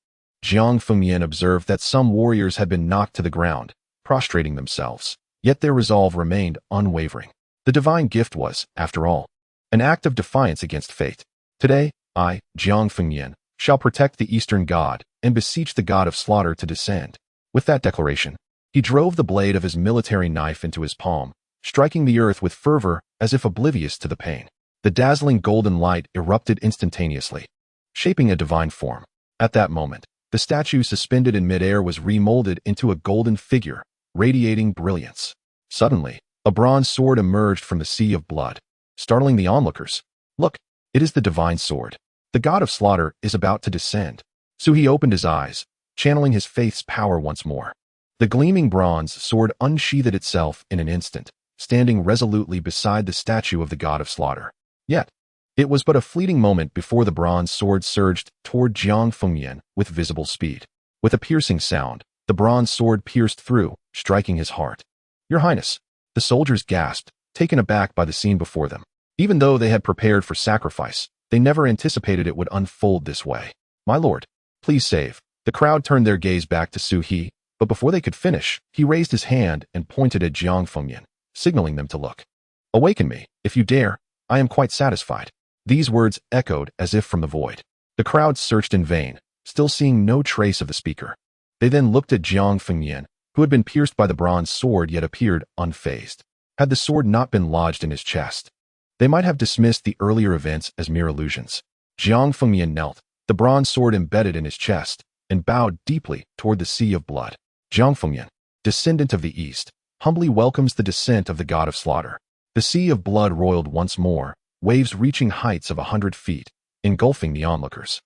Jiang Fengyan observed that some warriors had been knocked to the ground, prostrating themselves, yet their resolve remained unwavering. The divine gift was, after all, an act of defiance against fate. Today, I, Jiang Fengyan, shall protect the Eastern god and beseech the god of slaughter to descend. With that declaration, he drove the blade of his military knife into his palm, striking the earth with fervor as if oblivious to the pain. The dazzling golden light erupted instantaneously, shaping a divine form. At that moment, the statue suspended in midair was remolded into a golden figure, radiating brilliance. Suddenly, a bronze sword emerged from the sea of blood, startling the onlookers. Look, it is the divine sword. The god of slaughter is about to descend. Su He opened his eyes, channeling his faith's power once more. The gleaming bronze sword unsheathed itself in an instant, standing resolutely beside the statue of the god of slaughter. Yet, it was but a fleeting moment before the bronze sword surged toward Jiang Fengyan with visible speed. With a piercing sound, the bronze sword pierced through, striking his heart. Your Highness, the soldiers gasped, taken aback by the scene before them. Even though they had prepared for sacrifice, they never anticipated it would unfold this way. My lord, please save. The crowd turned their gaze back to Su He, but before they could finish, he raised his hand and pointed at Jiang Fengyan, signaling them to look. Awaken me, if you dare. I am quite satisfied. These words echoed as if from the void. The crowd searched in vain, still seeing no trace of the speaker. They then looked at Jiang Fengyan, who had been pierced by the bronze sword yet appeared unfazed. Had the sword not been lodged in his chest, they might have dismissed the earlier events as mere illusions. Jiang Fengyan knelt, the bronze sword embedded in his chest, and bowed deeply toward the sea of blood. Jiang Fengyan, descendant of the East, humbly welcomes the descent of the god of slaughter. The sea of blood roiled once more, waves reaching heights of 100 feet, engulfing the onlookers.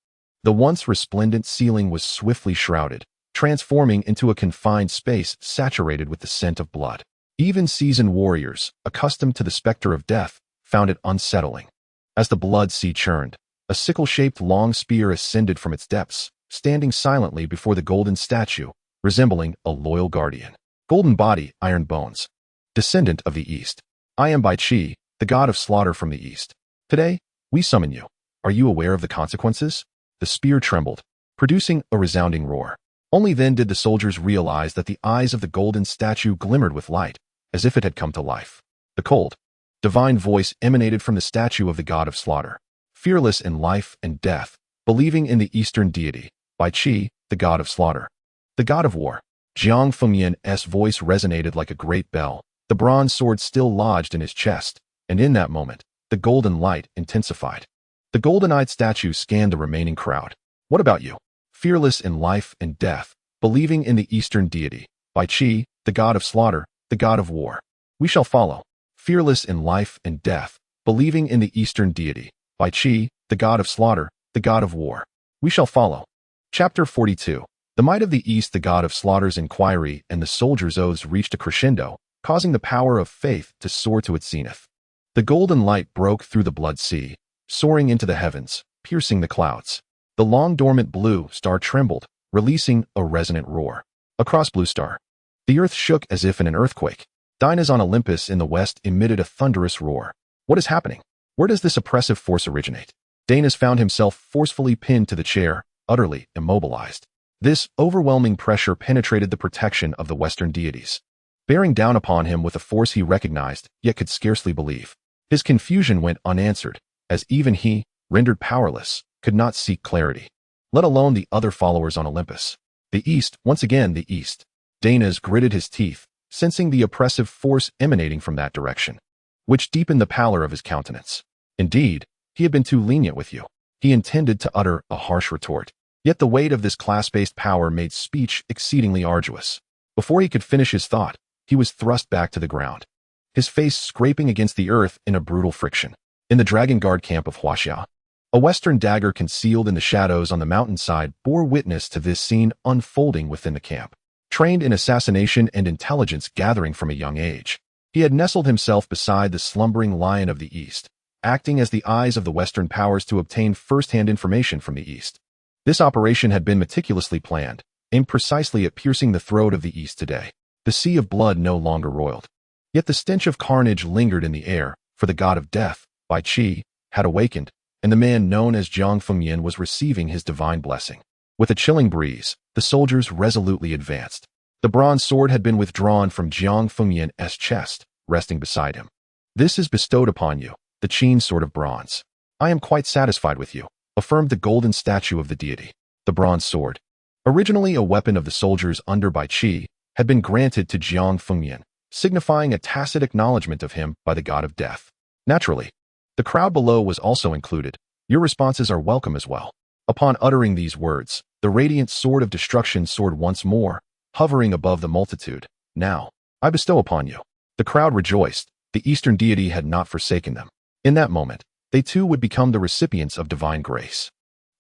The once resplendent ceiling was swiftly shrouded, transforming into a confined space saturated with the scent of blood. Even seasoned warriors, accustomed to the specter of death, found it unsettling. As the blood sea churned, a sickle-shaped long spear ascended from its depths, standing silently before the golden statue, resembling a loyal guardian. Golden body, iron bones. Descendant of the East. I am Baichi, the god of slaughter from the East. Today, we summon you. Are you aware of the consequences? The spear trembled, producing a resounding roar. Only then did the soldiers realize that the eyes of the golden statue glimmered with light, as if it had come to life. The cold, divine voice emanated from the statue of the god of slaughter. Fearless in life and death, believing in the Eastern deity, Baichi, the god of slaughter. The god of war. Jiang Fengyan's voice resonated like a great bell, the bronze sword still lodged in his chest, and in that moment, the golden light intensified. The golden-eyed statue scanned the remaining crowd. What about you? Fearless in life and death, believing in the Eastern deity, Baichi, the god of slaughter, the god of war. We shall follow. Fearless in life and death, believing in the Eastern deity, Bai Qi, the god of slaughter, the god of war. We shall follow. Chapter 42. The might of the East, the god of slaughter's inquiry and the soldier's oaths reached a crescendo, causing the power of faith to soar to its zenith. The golden light broke through the blood sea, soaring into the heavens, piercing the clouds. The long-dormant blue star trembled, releasing a resonant roar. Across Blue Star, the earth shook as if in an earthquake. Dinah's on Olympus in the west emitted a thunderous roar. What is happening? Where does this oppressive force originate? Dana's found himself forcefully pinned to the chair, utterly immobilized. This overwhelming pressure penetrated the protection of the Western deities, bearing down upon him with a force he recognized, yet could scarcely believe. His confusion went unanswered, as even he, rendered powerless, could not seek clarity, let alone the other followers on Olympus. The East, once again the East. Dana's gritted his teeth, sensing the oppressive force emanating from that direction, which deepened the pallor of his countenance. Indeed, he had been too lenient with you. He intended to utter a harsh retort. Yet the weight of this class-based power made speech exceedingly arduous. Before he could finish his thought, he was thrust back to the ground, his face scraping against the earth in a brutal friction. In the Dragon Guard camp of Huaxia, a Western dagger concealed in the shadows on the mountainside bore witness to this scene unfolding within the camp. Trained in assassination and intelligence gathering from a young age, he had nestled himself beside the slumbering lion of the East, acting as the eyes of the Western powers to obtain first-hand information from the East. This operation had been meticulously planned, aimed precisely at piercing the throat of the East today. The sea of blood no longer roiled. Yet the stench of carnage lingered in the air, for the god of death, Bai Qi, had awakened, and the man known as Jiang Fengyan was receiving his divine blessing. With a chilling breeze, the soldiers resolutely advanced. The bronze sword had been withdrawn from Jiang Fengyan's chest, resting beside him. This is bestowed upon you, the Qin sword of bronze. I am quite satisfied with you, affirmed the golden statue of the deity. The bronze sword, originally a weapon of the soldiers under Bai Qi, had been granted to Jiang Fengyan, signifying a tacit acknowledgement of him by the god of death. Naturally, the crowd below was also included. Your responses are welcome as well. Upon uttering these words, the radiant sword of destruction soared once more, hovering above the multitude. Now, I bestow upon you. The crowd rejoiced. The Eastern deity had not forsaken them. In that moment, they too would become the recipients of divine grace.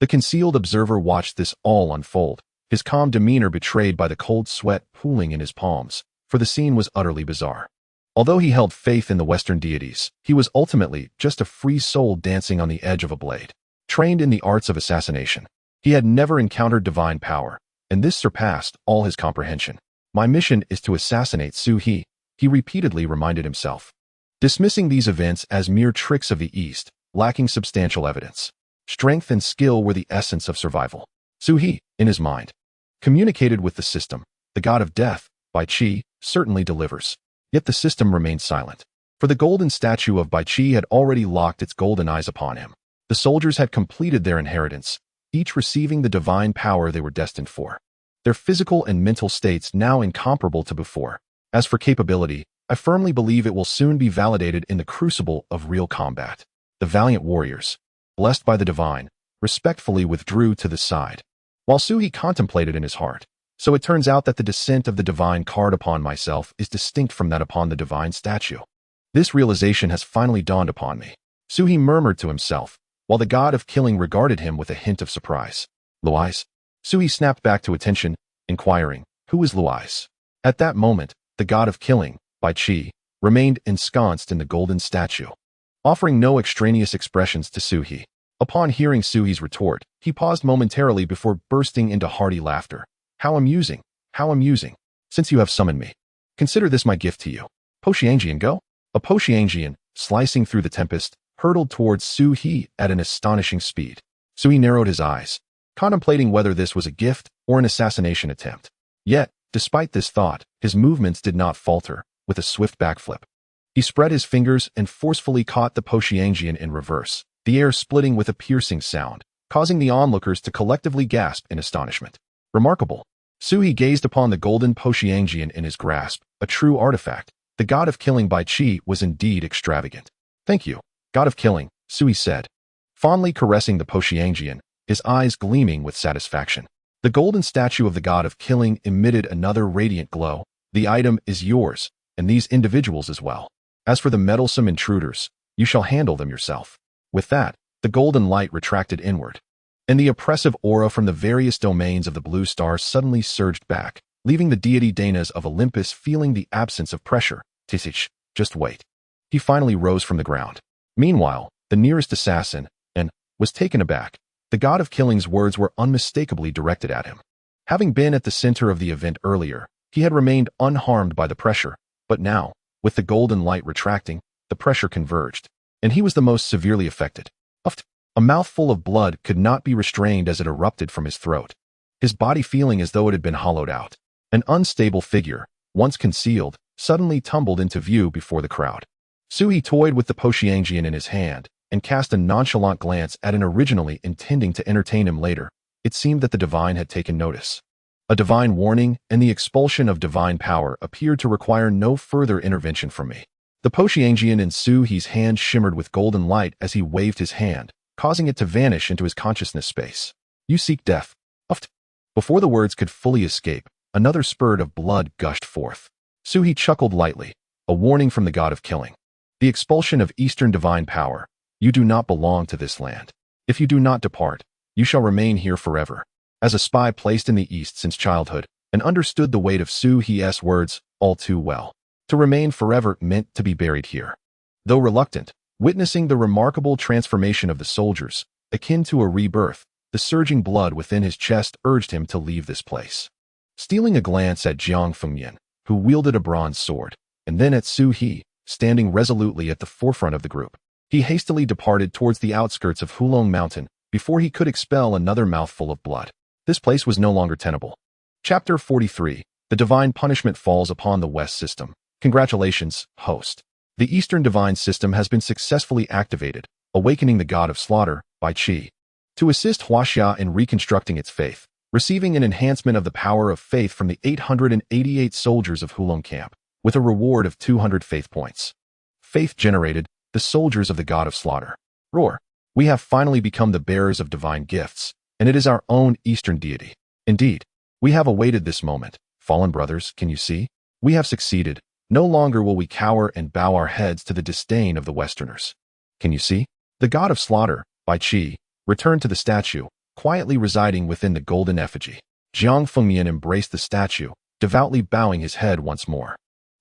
The concealed observer watched this all unfold, his calm demeanor betrayed by the cold sweat pooling in his palms, for the scene was utterly bizarre. Although he held faith in the Western deities, he was ultimately just a free soul dancing on the edge of a blade. Trained in the arts of assassination, he had never encountered divine power, and this surpassed all his comprehension. My mission is to assassinate Su He repeatedly reminded himself, dismissing these events as mere tricks of the East, lacking substantial evidence. Strength and skill were the essence of survival. Su He, in his mind, communicated with the system. The god of death, Bai Qi, certainly delivers. Yet the system remained silent, for the golden statue of Bai Qi had already locked its golden eyes upon him. The soldiers had completed their inheritance, each receiving the divine power they were destined for. Their physical and mental states now incomparable to before. As for capability, I firmly believe it will soon be validated in the crucible of real combat. The valiant warriors, blessed by the divine, respectfully withdrew to the side, while Su He contemplated in his heart. So it turns out that the descent of the divine card upon myself is distinct from that upon the divine statue. This realization has finally dawned upon me. Su He murmured to himself, while the god of killing regarded him with a hint of surprise. Luis? Su He snapped back to attention, inquiring, who is Luis? At that moment, the god of killing, Bai Qi, remained ensconced in the golden statue, offering no extraneous expressions to Su He. Upon hearing Su He's retort, he paused momentarily before bursting into hearty laughter. How amusing, how amusing. Since you have summoned me, consider this my gift to you. Po Yang Jian go? A Po Yang Jian, slicing through the tempest, hurtled towards Su He at an astonishing speed. Su He narrowed his eyes, contemplating whether this was a gift or an assassination attempt. Yet, despite this thought, his movements did not falter. With a swift backflip, he spread his fingers and forcefully caught the Po Yang Jian in reverse, the air splitting with a piercing sound, causing the onlookers to collectively gasp in astonishment. Remarkable. Su He gazed upon the golden Po Yang Jian in his grasp, a true artifact. The god of killing Bai Qi was indeed extravagant. Thank you, god of killing, Su He said, fondly caressing the Po Yang Jian, his eyes gleaming with satisfaction. The golden statue of the god of killing emitted another radiant glow. The item is yours, and these individuals as well. As for the meddlesome intruders, You shall handle them yourself. With that, the golden light retracted inward, and the oppressive aura from the various domains of the blue star suddenly surged back, leaving the deity Dana's of Olympus feeling the absence of pressure. Tisich, just wait. He finally rose from the ground. Meanwhile, the nearest assassin, and was taken aback. The god of killing's words were unmistakably directed at him. Having been at the center of the event earlier, he had remained unharmed by the pressure, but now, with the golden light retracting, the pressure converged, and he was the most severely affected. A mouthful of blood could not be restrained as it erupted from his throat, his body feeling as though it had been hollowed out. An unstable figure, once concealed, suddenly tumbled into view before the crowd. Suhi toyed with the Yang Jian in his hand and cast a nonchalant glance at an originally intending to entertain him later. It seemed that the divine had taken notice. A divine warning and the expulsion of divine power appeared to require no further intervention from me. The Yang Jian in Suhi's hand shimmered with golden light as he waved his hand, causing it to vanish into his consciousness space. You seek death. Before the words could fully escape, another spurt of blood gushed forth. Suhi chuckled lightly, a warning from the god of killing. The expulsion of Eastern divine power. You do not belong to this land. If you do not depart, you shall remain here forever. As a spy placed in the East since childhood, and understood the weight of Suhi's words all too well. To remain forever meant to be buried here. Though reluctant, witnessing the remarkable transformation of the soldiers, akin to a rebirth, the surging blood within his chest urged him to leave this place. Stealing a glance at Jiang Fengyan, who wielded a bronze sword, and then at Suhi, standing resolutely at the forefront of the group, he hastily departed towards the outskirts of Hulong Mountain before he could expel another mouthful of blood. This place was no longer tenable. Chapter 43. The divine punishment falls upon the West system. Congratulations, host. The Eastern divine system has been successfully activated, awakening the god of slaughter, by Qi. To assist Huaxia in reconstructing its faith, receiving an enhancement of the power of faith from the 888 soldiers of Hulong camp, with a reward of 200 faith points. Faith generated, the soldiers of the god of slaughter. Roar. We have finally become the bearers of divine gifts, and it is our own Eastern deity. Indeed, we have awaited this moment. Fallen brothers, can you see? We have succeeded. No longer will we cower and bow our heads to the disdain of the Westerners. Can you see? The god of slaughter, by Qi, returned to the statue, quietly residing within the golden effigy. Jiang Fengyan embraced the statue, devoutly bowing his head once more.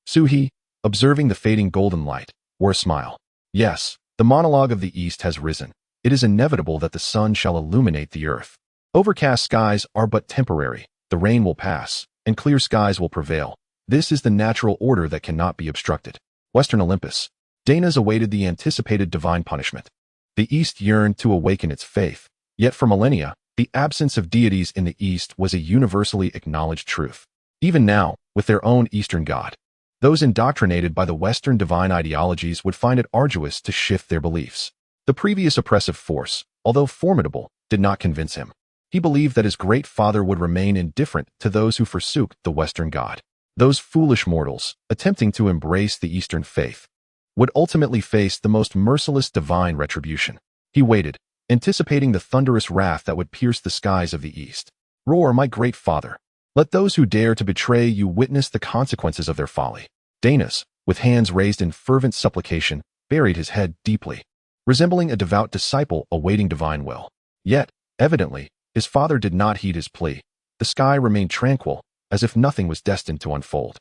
Suhi, observing the fading golden light, wore a smile. Yes, the monologue of the East has risen. It is inevitable that the sun shall illuminate the earth. Overcast skies are but temporary. The rain will pass, and clear skies will prevail. This is the natural order that cannot be obstructed. Western Olympus. Dana's awaited the anticipated divine punishment. The East yearned to awaken its faith, yet for millennia, the absence of deities in the East was a universally acknowledged truth. Even now, with their own Eastern god, those indoctrinated by the Western divine ideologies would find it arduous to shift their beliefs. The previous oppressive force, although formidable, did not convince him. He believed that his great father would remain indifferent to those who forsook the Western god. Those foolish mortals, attempting to embrace the Eastern faith, would ultimately face the most merciless divine retribution. He waited, anticipating the thunderous wrath that would pierce the skies of the East. Roar, my great father. Let those who dare to betray you witness the consequences of their folly. Danas, with hands raised in fervent supplication, buried his head deeply, resembling a devout disciple awaiting divine will. Yet, evidently, his father did not heed his plea. The sky remained tranquil, as if nothing was destined to unfold.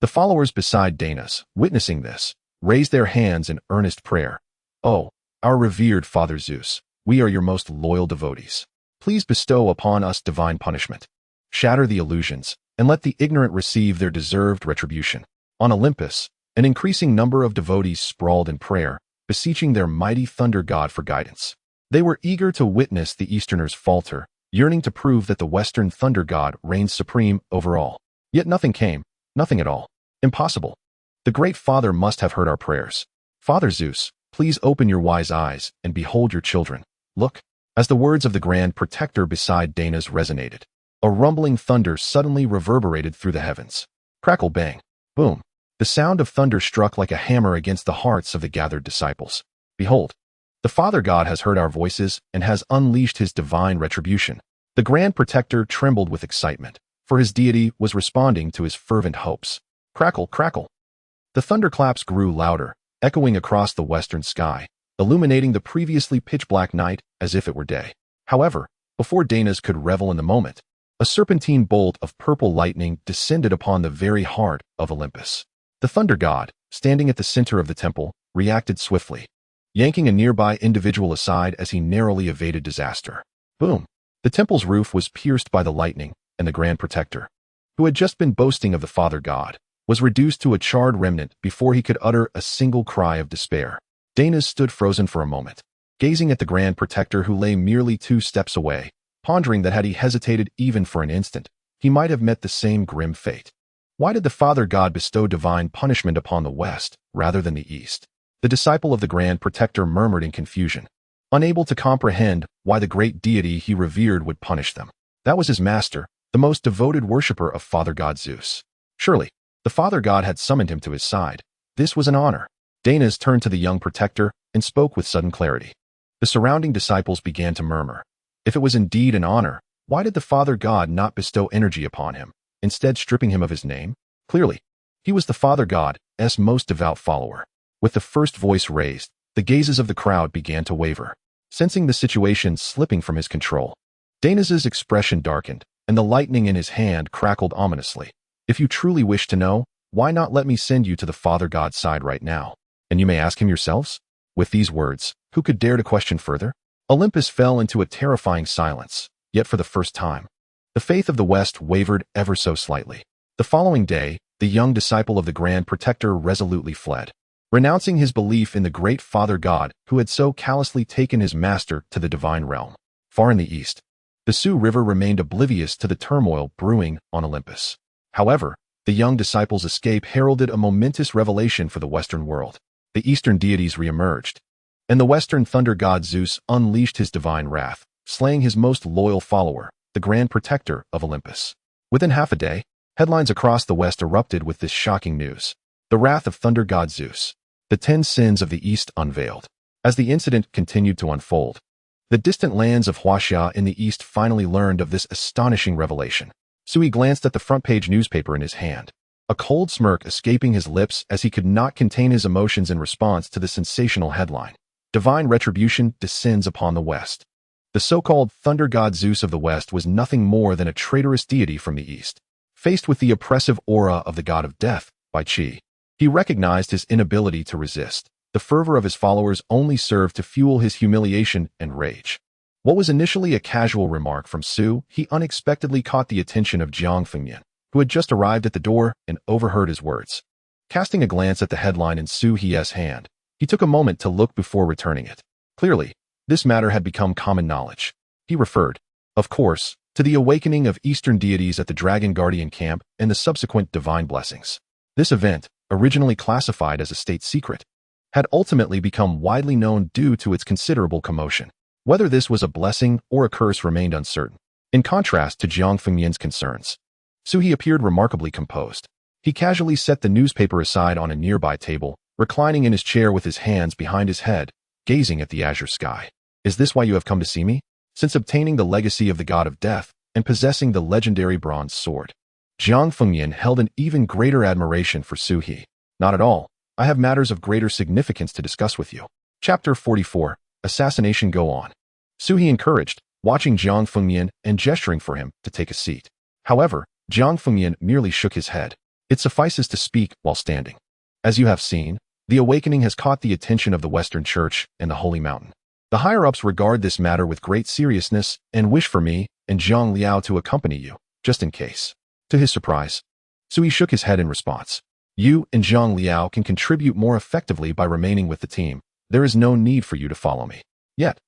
The followers beside Danas, witnessing this, raised their hands in earnest prayer. Oh, our revered Father Zeus, we are your most loyal devotees. Please bestow upon us divine punishment. Shatter the illusions, and let the ignorant receive their deserved retribution. On Olympus, an increasing number of devotees sprawled in prayer, beseeching their mighty thunder god for guidance. They were eager to witness the Easterners falter, yearning to prove that the Western thunder god reigns supreme over all. Yet nothing came, nothing at all. Impossible. The great Father must have heard our prayers. Father Zeus, please open your wise eyes and behold your children. Look. As the words of the Grand Protector beside Danas resonated, a rumbling thunder suddenly reverberated through the heavens. Crackle bang. Boom. The sound of thunder struck like a hammer against the hearts of the gathered disciples. Behold, the Father God has heard our voices and has unleashed his divine retribution. The Grand Protector trembled with excitement, for his deity was responding to his fervent hopes. Crackle, crackle. The thunderclaps grew louder, echoing across the western sky, illuminating the previously pitch-black night as if it were day. However, before Dana's could revel in the moment, a serpentine bolt of purple lightning descended upon the very heart of Olympus. The thunder god, standing at the center of the temple, reacted swiftly, yanking a nearby individual aside as he narrowly evaded disaster. Boom! The temple's roof was pierced by the lightning, and the Grand Protector, who had just been boasting of the Father God, was reduced to a charred remnant before he could utter a single cry of despair. Dana stood frozen for a moment, gazing at the Grand Protector who lay merely 2 steps away, pondering that had he hesitated even for an instant, he might have met the same grim fate. Why did the Father God bestow divine punishment upon the West rather than the East? The disciple of the Grand Protector murmured in confusion, unable to comprehend why the great deity he revered would punish them. That was his master, the most devoted worshipper of Father God Zeus. Surely, the Father God had summoned him to his side. This was an honor. Dana's turned to the young protector and spoke with sudden clarity. The surrounding disciples began to murmur. If it was indeed an honor, why did the Father God not bestow energy upon him, instead stripping him of his name? Clearly, he was the Father God's most devout follower. With the first voice raised, the gazes of the crowd began to waver, sensing the situation slipping from his control. Dana's expression darkened, and the lightning in his hand crackled ominously. If you truly wish to know, why not let me send you to the Father God's side right now? And you may ask him yourselves? With these words, who could dare to question further? Olympus fell into a terrifying silence, yet for the first time, the faith of the West wavered ever so slightly. The following day, the young disciple of the Grand Protector resolutely fled, renouncing his belief in the great Father God who had so callously taken his master to the divine realm. Far in the east, the Sioux River remained oblivious to the turmoil brewing on Olympus. However, the young disciple's escape heralded a momentous revelation for the Western world. The Eastern deities re-emerged, and the Western thunder god Zeus unleashed his divine wrath, slaying his most loyal follower, the Grand Protector of Olympus. Within half a day, headlines across the West erupted with this shocking news. The wrath of thunder god Zeus. The 10 sins of the East unveiled. As the incident continued to unfold, the distant lands of Huaxia in the East finally learned of this astonishing revelation. Sui glanced at the front-page newspaper in his hand, a cold smirk escaping his lips as he could not contain his emotions in response to the sensational headline. Divine retribution descends upon the West. The so-called thunder god Zeus of the West was nothing more than a traitorous deity from the East. Faced with the oppressive aura of the god of death, Bai Qi, he recognized his inability to resist. The fervor of his followers only served to fuel his humiliation and rage. What was initially a casual remark from Su, he unexpectedly caught the attention of Jiang Fengyan, who had just arrived at the door and overheard his words. Casting a glance at the headline in Su He's hand, he took a moment to look before returning it. Clearly, this matter had become common knowledge. He referred, of course, to the awakening of Eastern deities at the Dragon Guardian camp and the subsequent divine blessings. This event, originally classified as a state secret, had ultimately become widely known due to its considerable commotion. Whether this was a blessing or a curse remained uncertain. In contrast to Jiang Fengyan's concerns, Suhi appeared remarkably composed. He casually set the newspaper aside on a nearby table, reclining in his chair with his hands behind his head, gazing at the azure sky. Is this why you have come to see me? Since obtaining the legacy of the god of death and possessing the legendary bronze sword, Jiang Fengyan held an even greater admiration for Suhi. Not at all. I have matters of greater significance to discuss with you. Chapter 44. Assassination go on. Suhi encouraged, watching Jiang Fengyan and gesturing for him to take a seat. However, Jiang Fengyan merely shook his head. It suffices to speak while standing. As you have seen, the awakening has caught the attention of the Western Church and the Holy Mountain. The higher-ups regard this matter with great seriousness and wish for me and Zhang Liao to accompany you, just in case. To his surprise, Sui shook his head in response. You and Zhang Liao can contribute more effectively by remaining with the team. There is no need for you to follow me. Yet,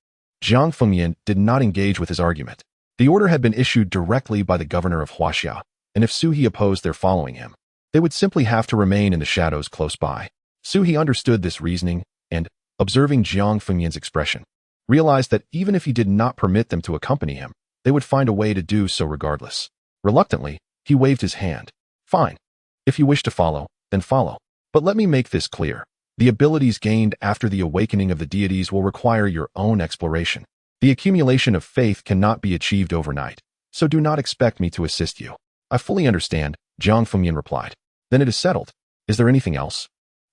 Jiang Fengyan did not engage with his argument. The order had been issued directly by the governor of Huaxia, and if Suhi opposed their following him, they would simply have to remain in the shadows close by. Suhi understood this reasoning and, observing Jiang Fengyan's expression, realized that even if he did not permit them to accompany him, they would find a way to do so regardless. Reluctantly, he waved his hand. Fine. If you wish to follow, then follow. But let me make this clear. The abilities gained after the awakening of the deities will require your own exploration. The accumulation of faith cannot be achieved overnight, so do not expect me to assist you. I fully understand, Jiang Fengyan replied. Then it is settled. Is there anything else?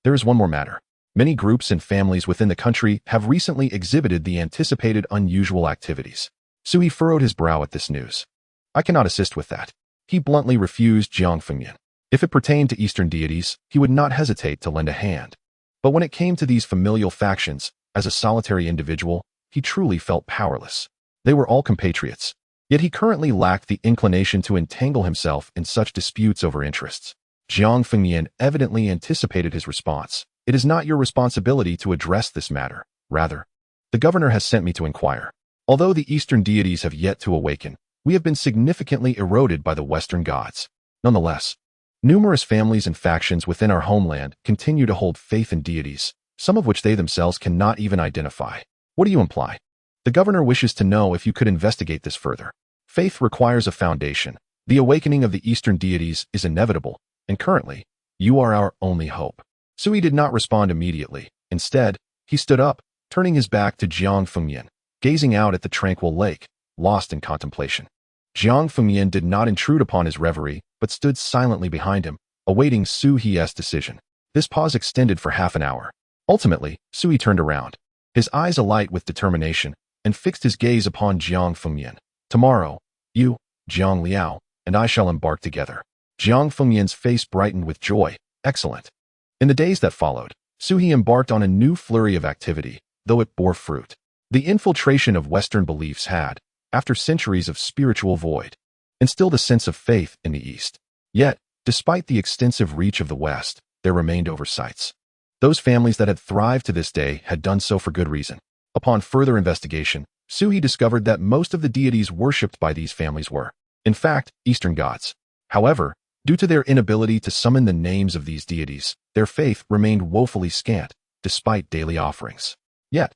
There is one more matter. Many groups and families within the country have recently exhibited the anticipated unusual activities. Sui furrowed his brow at this news. I cannot assist with that. He bluntly refused Jiang Fengyan. If it pertained to Eastern deities, he would not hesitate to lend a hand. But when it came to these familial factions, as a solitary individual, he truly felt powerless. They were all compatriots. Yet he currently lacked the inclination to entangle himself in such disputes over interests. Jiang Fengyan evidently anticipated his response. It is not your responsibility to address this matter. Rather, the governor has sent me to inquire. Although the Eastern deities have yet to awaken, we have been significantly eroded by the Western gods. Nonetheless, numerous families and factions within our homeland continue to hold faith in deities, some of which they themselves cannot even identify. What do you imply? The governor wishes to know if you could investigate this further. Faith requires a foundation. The awakening of the Eastern deities is inevitable, and currently, you are our only hope. Sui did not respond immediately. Instead, he stood up, turning his back to Jiang Fengyan, gazing out at the tranquil lake, lost in contemplation. Jiang Fengyan did not intrude upon his reverie, but stood silently behind him, awaiting Su He's decision. This pause extended for half an hour. Ultimately, Sui turned around, his eyes alight with determination, and fixed his gaze upon Jiang Fengyan. Tomorrow, you, Jiang Liao, and I shall embark together. Jiang Fengyan's face brightened with joy. Excellent. In the days that followed, Sui embarked on a new flurry of activity, though it bore fruit. The infiltration of Western beliefs had, after centuries of spiritual void, instilled a sense of faith in the East. Yet, despite the extensive reach of the West, there remained oversights. Those families that had thrived to this day had done so for good reason. Upon further investigation, Sui discovered that most of the deities worshipped by these families were, in fact, Eastern gods. However, due to their inability to summon the names of these deities, their faith remained woefully scant, despite daily offerings. Yet,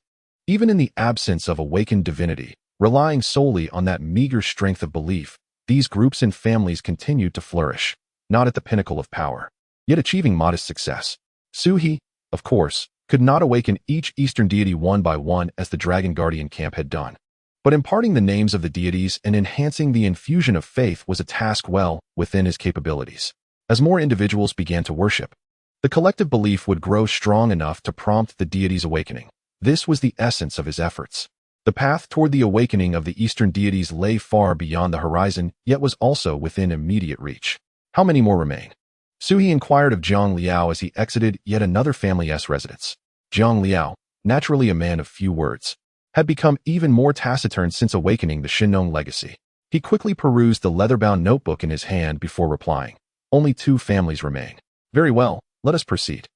even in the absence of awakened divinity, relying solely on that meager strength of belief, these groups and families continued to flourish, not at the pinnacle of power, yet achieving modest success. Sui, of course, could not awaken each Eastern deity one by one as the Dragon Guardian camp had done. But imparting the names of the deities and enhancing the infusion of faith was a task well within his capabilities. As more individuals began to worship, the collective belief would grow strong enough to prompt the deity's awakening. This was the essence of his efforts. The path toward the awakening of the Eastern deities lay far beyond the horizon, yet was also within immediate reach. How many more remain? Sui inquired of Jiang Liao as he exited yet another family's residence. Jiang Liao, naturally a man of few words, had become even more taciturn since awakening the Shinnong legacy. He quickly perused the leather-bound notebook in his hand before replying. Only 2 families remain. Very well, let us proceed.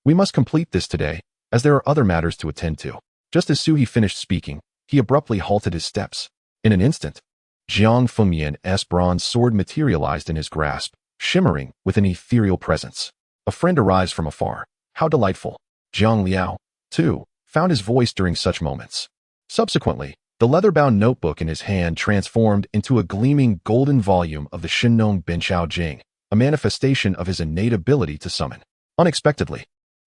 We must complete this today, as there are other matters to attend to. Just as Sui finished speaking, he abruptly halted his steps. In an instant, Jiang Fengyan's bronze sword materialized in his grasp, shimmering with an ethereal presence. A friend arrives from afar. How delightful. Jiang Liao, too, found his voice during such moments. Subsequently, the leather-bound notebook in his hand transformed into a gleaming golden volume of the Shinnong Benchao Jing, a manifestation of his innate ability to summon. Unexpectedly,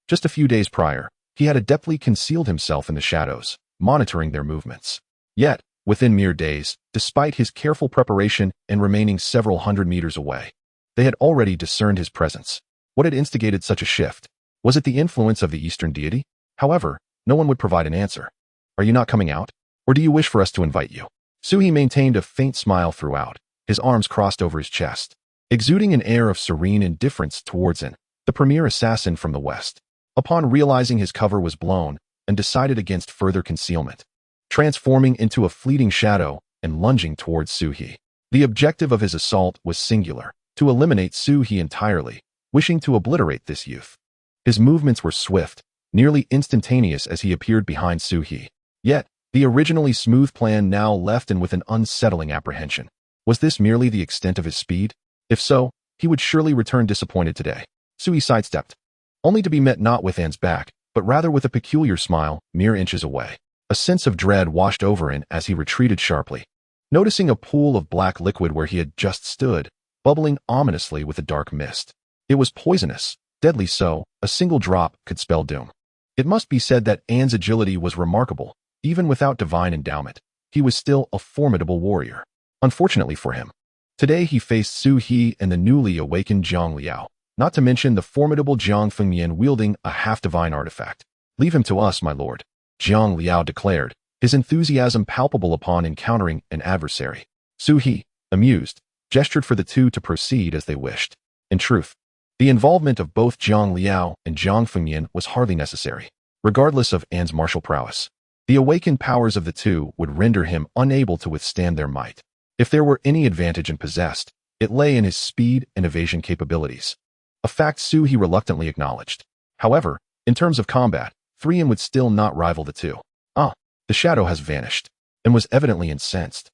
just a few days prior, he had adeptly concealed himself in the shadows, monitoring their movements. Yet, within mere days, despite his careful preparation and remaining several hundred meters away, they had already discerned his presence. What had instigated such a shift? Was it the influence of the Eastern deity? However, no one would provide an answer. Are you not coming out? Or do you wish for us to invite you? Sui maintained a faint smile throughout, his arms crossed over his chest, exuding an air of serene indifference towards the premier assassin from the West. Upon realizing his cover was blown, and decided against further concealment, transforming into a fleeting shadow and lunging towards Sui. The objective of his assault was singular, to eliminate Sui entirely, wishing to obliterate this youth. His movements were swift, nearly instantaneous as he appeared behind Sui. Yet, the originally smooth plan now left him with an unsettling apprehension. Was this merely the extent of his speed? If so, he would surely return disappointed today. Sui sidestepped, only to be met not with Anne's back, but rather with a peculiar smile, mere inches away. A sense of dread washed over him as he retreated sharply, noticing a pool of black liquid where he had just stood, bubbling ominously with a dark mist. It was poisonous, deadly so, a single drop could spell doom. It must be said that Anne's agility was remarkable. Even without divine endowment, he was still a formidable warrior. Unfortunately for him, today he faced Sui and the newly awakened Jiang Liao, not to mention the formidable Jiang Fengyan wielding a half-divine artifact. Leave him to us, my lord, Jiang Liao declared, his enthusiasm palpable upon encountering an adversary. Su He, amused, gestured for the two to proceed as they wished. In truth, the involvement of both Jiang Liao and Jiang Fengyan was hardly necessary. Regardless of An's martial prowess, the awakened powers of the two would render him unable to withstand their might. If there were any advantage in possessed, it lay in his speed and evasion capabilities, a fact Su He reluctantly acknowledged. However, in terms of combat, 3M would still not rival the two. The shadow has vanished, and was evidently incensed.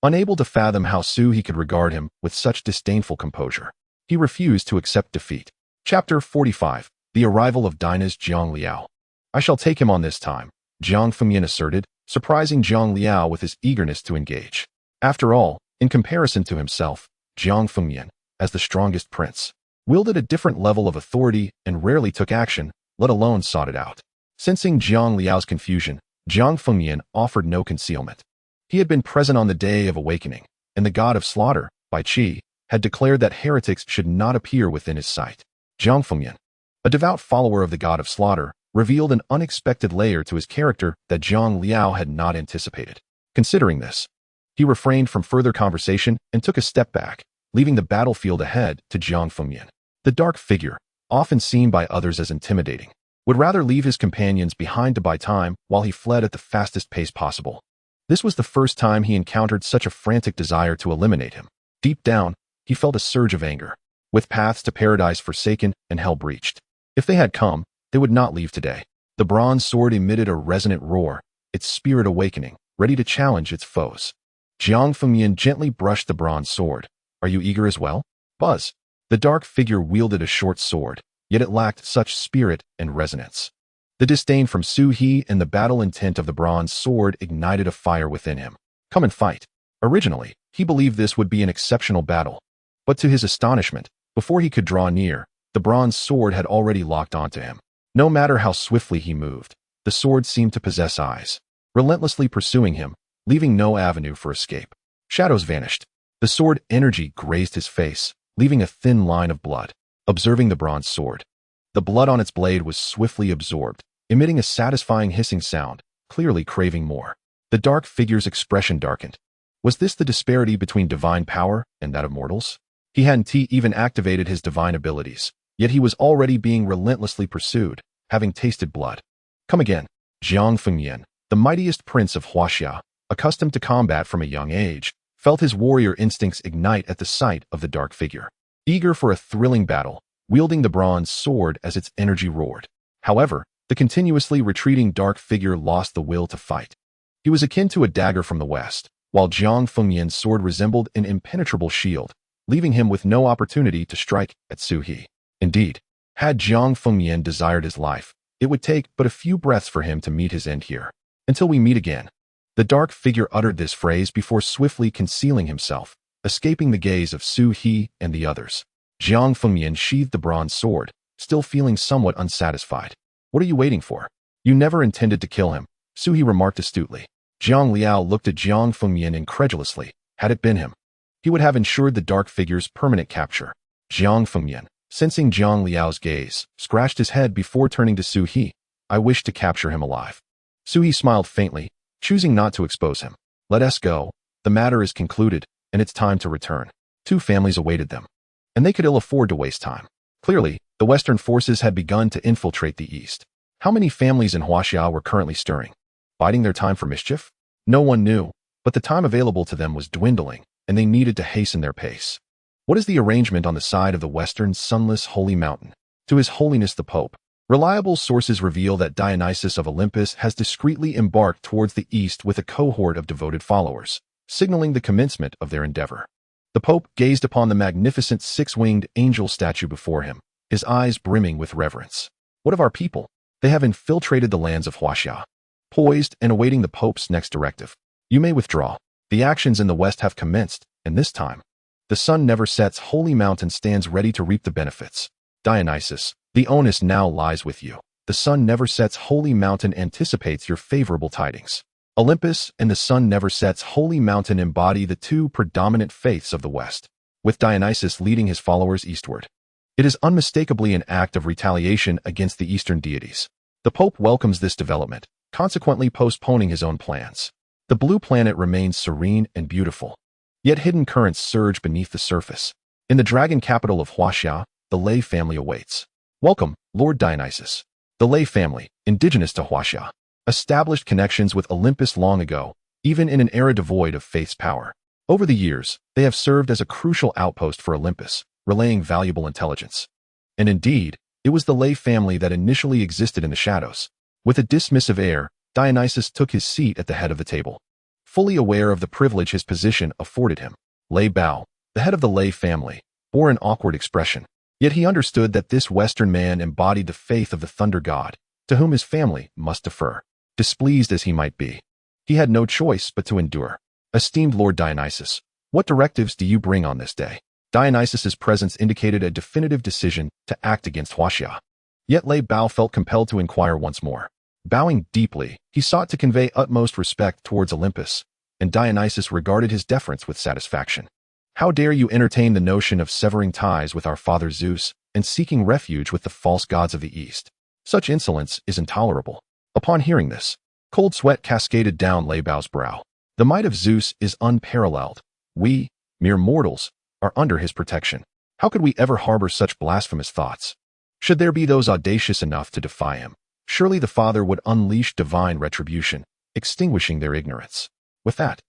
Unable to fathom how Su He could regard him with such disdainful composure, he refused to accept defeat. Chapter 45. The Arrival of Dinah's Jiang Liao. I shall take him on this time, Jiang Fengyan asserted, surprising Jiang Liao with his eagerness to engage. After all, in comparison to himself, Jiang Fengyan, as the strongest prince, wielded a different level of authority and rarely took action, let alone sought it out. Sensing Jiang Liao's confusion, Jiang Fengyan offered no concealment. He had been present on the day of awakening, and the god of slaughter, Bai Qi, had declared that heretics should not appear within his sight. Jiang Fengyan, a devout follower of the god of slaughter, revealed an unexpected layer to his character that Jiang Liao had not anticipated. Considering this, he refrained from further conversation and took a step back, leaving the battlefield ahead to Jiang Fengyan. The dark figure, often seen by others as intimidating, would rather leave his companions behind to buy time while he fled at the fastest pace possible. This was the first time he encountered such a frantic desire to eliminate him. Deep down, he felt a surge of anger, with paths to paradise forsaken and hell breached. If they had come, they would not leave today. The bronze sword emitted a resonant roar, its spirit awakening, ready to challenge its foes. Jiang Fengyan gently brushed the bronze sword. Are you eager as well? Buzz. The dark figure wielded a short sword, yet it lacked such spirit and resonance. The disdain from Su He and the battle intent of the bronze sword ignited a fire within him. Come and fight. Originally, he believed this would be an exceptional battle, but to his astonishment, before he could draw near, the bronze sword had already locked onto him. No matter how swiftly he moved, the sword seemed to possess eyes, relentlessly pursuing him, leaving no avenue for escape. Shadows vanished. The sword energy grazed his face, leaving a thin line of blood. Observing the bronze sword, the blood on its blade was swiftly absorbed, emitting a satisfying hissing sound, clearly craving more. The dark figure's expression darkened. Was this the disparity between divine power and that of mortals? He hadn't even activated his divine abilities, yet he was already being relentlessly pursued, having tasted blood. Come again. Jiang Fengyan, the mightiest prince of Huaxia, accustomed to combat from a young age, felt his warrior instincts ignite at the sight of the dark figure. Eager for a thrilling battle, wielding the bronze sword as its energy roared. However, the continuously retreating dark figure lost the will to fight. He was akin to a dagger from the west, while Jiang Fengyan's sword resembled an impenetrable shield, leaving him with no opportunity to strike at Su He. Indeed, had Jiang Fengyan desired his life, it would take but a few breaths for him to meet his end here. Until we meet again. The dark figure uttered this phrase before swiftly concealing himself, escaping the gaze of Su He and the others. Jiang Fengyan sheathed the bronze sword, still feeling somewhat unsatisfied. What are you waiting for? You never intended to kill him, Su He remarked astutely. Jiang Liao looked at Jiang Fengyan incredulously. Had it been him, he would have ensured the dark figure's permanent capture. Jiang Fengyan, sensing Jiang Liao's gaze, scratched his head before turning to Su He. I wish to capture him alive. Su He smiled faintly, choosing not to expose him. Let us go. The matter is concluded, and it's time to return. Two families awaited them, and they could ill afford to waste time. Clearly, the Western forces had begun to infiltrate the East. How many families in Huaxia were currently stirring, biding their time for mischief? No one knew, but the time available to them was dwindling, and they needed to hasten their pace. What is the arrangement on the side of the Western sunless holy mountain? To His Holiness the Pope. Reliable sources reveal that Dionysus of Olympus has discreetly embarked towards the east with a cohort of devoted followers, signaling the commencement of their endeavor. The Pope gazed upon the magnificent six-winged angel statue before him, his eyes brimming with reverence. What of our people? They have infiltrated the lands of Huaxia, poised and awaiting the Pope's next directive. You may withdraw. The actions in the west have commenced, and this time, the sun never sets. Holy mountain stands ready to reap the benefits. Dionysus, the onus now lies with you. The sun never sets. Holy mountain anticipates your favorable tidings. Olympus and the sun never sets. Holy mountain embody the two predominant faiths of the West, with Dionysus leading his followers eastward. It is unmistakably an act of retaliation against the Eastern deities. The Pope welcomes this development, consequently postponing his own plans. The blue planet remains serene and beautiful. Yet hidden currents surge beneath the surface. In the dragon capital of Huaxia, the Lei family awaits. Welcome, Lord Dionysus. The Lei family, indigenous to Huaxia, established connections with Olympus long ago, even in an era devoid of faith's power. Over the years, they have served as a crucial outpost for Olympus, relaying valuable intelligence. And indeed, it was the Lei family that initially existed in the shadows. With a dismissive air, Dionysus took his seat at the head of the table. Fully aware of the privilege his position afforded him, Lei Bao, the head of the Lei family, bore an awkward expression. Yet he understood that this Western man embodied the faith of the thunder god, to whom his family must defer. Displeased as he might be, he had no choice but to endure. Esteemed Lord Dionysus, what directives do you bring on this day? Dionysus's presence indicated a definitive decision to act against Huaxia. Yet Lei Bao felt compelled to inquire once more. Bowing deeply, he sought to convey utmost respect towards Olympus, and Dionysus regarded his deference with satisfaction. How dare you entertain the notion of severing ties with our father Zeus and seeking refuge with the false gods of the East? Such insolence is intolerable. Upon hearing this, cold sweat cascaded down Lei Bao's brow. The might of Zeus is unparalleled. We, mere mortals, are under his protection. How could we ever harbor such blasphemous thoughts? Should there be those audacious enough to defy him, surely the Father would unleash divine retribution, extinguishing their ignorance. With that,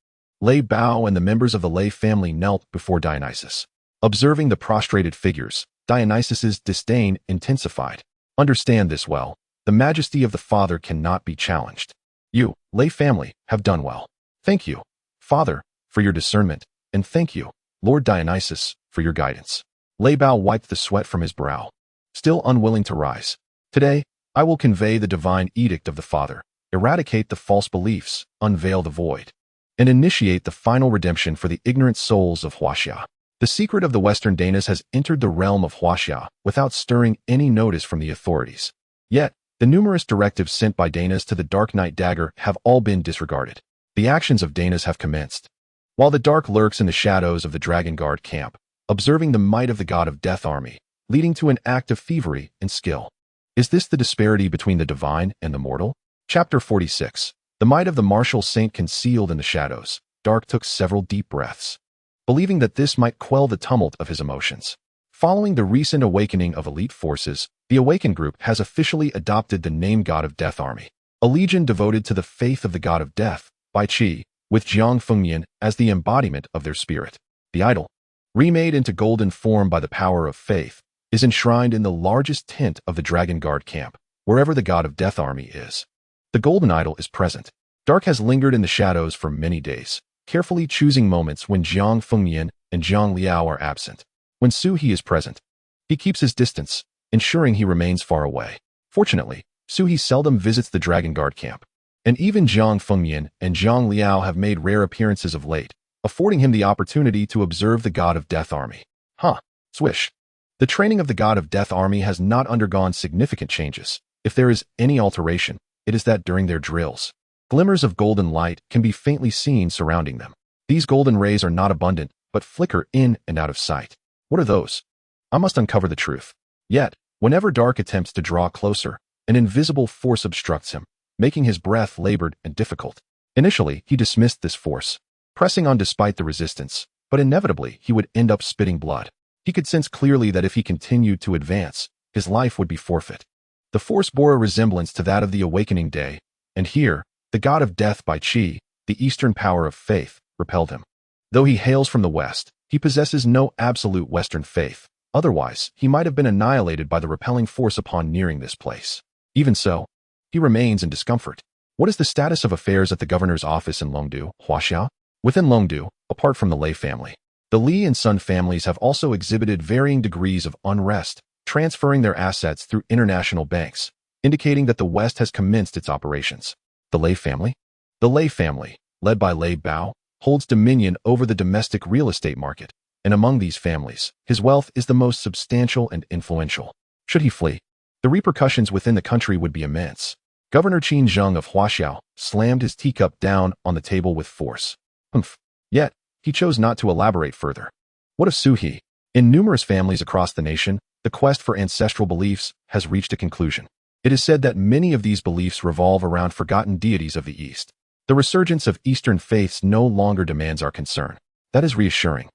Lei Bao and the members of the Lei family knelt before Dionysus. Observing the prostrated figures, Dionysus's disdain intensified. Understand this well. The majesty of the Father cannot be challenged. You, Lei family, have done well. Thank you, Father, for your discernment, and thank you, Lord Dionysus, for your guidance. Lei Bao wiped the sweat from his brow, still unwilling to rise. Today, I will convey the divine edict of the Father, eradicate the false beliefs, unveil the void, and initiate the final redemption for the ignorant souls of Huaxia. The secret of the Western Danas has entered the realm of Huaxia without stirring any notice from the authorities. Yet, the numerous directives sent by Danas to the Dark Knight Dagger have all been disregarded. The actions of Danas have commenced. While the dark lurks in the shadows of the Dragon Guard camp, observing the might of the God of Death army, leading to an act of thievery and skill. Is this the disparity between the divine and the mortal? Chapter 46. The might of the martial saint concealed in the shadows. Dark took several deep breaths, believing that this might quell the tumult of his emotions. Following the recent awakening of elite forces, the Awakened group has officially adopted the name God of Death Army, a legion devoted to the faith of the God of Death, Bai Qi, with Jiang Fengyan as the embodiment of their spirit. The idol, remade into golden form by the power of faith, is enshrined in the largest tent of the Dragon Guard camp, wherever the God of Death Army is. The golden idol is present. Dark has lingered in the shadows for many days, carefully choosing moments when Jiang Fengyan and Zhang Liao are absent. When Su He is present, he keeps his distance, ensuring he remains far away. Fortunately, Su He seldom visits the Dragon Guard camp, and even Jiang Fengyan and Zhang Liao have made rare appearances of late, affording him the opportunity to observe the God of Death Army. Swish. The training of the God of Death Army has not undergone significant changes. If there is any alteration, it is that during their drills, glimmers of golden light can be faintly seen surrounding them. These golden rays are not abundant, but flicker in and out of sight. What are those? I must uncover the truth. Yet, whenever Dark attempts to draw closer, an invisible force obstructs him, making his breath labored and difficult. Initially, he dismissed this force, pressing on despite the resistance, but inevitably he would end up spitting blood. He could sense clearly that if he continued to advance, his life would be forfeit. The force bore a resemblance to that of the awakening day, and here, the God of Death Bai Qi, the Eastern power of faith, repelled him. Though he hails from the West, he possesses no absolute Western faith. Otherwise, he might have been annihilated by the repelling force upon nearing this place. Even so, he remains in discomfort. What is the status of affairs at the governor's office in Longdu, Huaxia? Within Longdu, apart from the Lei family, the Li and Sun families have also exhibited varying degrees of unrest, transferring their assets through international banks, indicating that the West has commenced its operations. The Lei family? The Lei family, led by Lei Bao, holds dominion over the domestic real estate market, and among these families, his wealth is the most substantial and influential. Should he flee, the repercussions within the country would be immense. Governor Qin Zheng of Huaxiao slammed his teacup down on the table with force. Yet, he chose not to elaborate further. What of Su He? In numerous families across the nation, the quest for ancestral beliefs has reached a conclusion. It is said that many of these beliefs revolve around forgotten deities of the East. The resurgence of Eastern faiths no longer demands our concern. That is reassuring.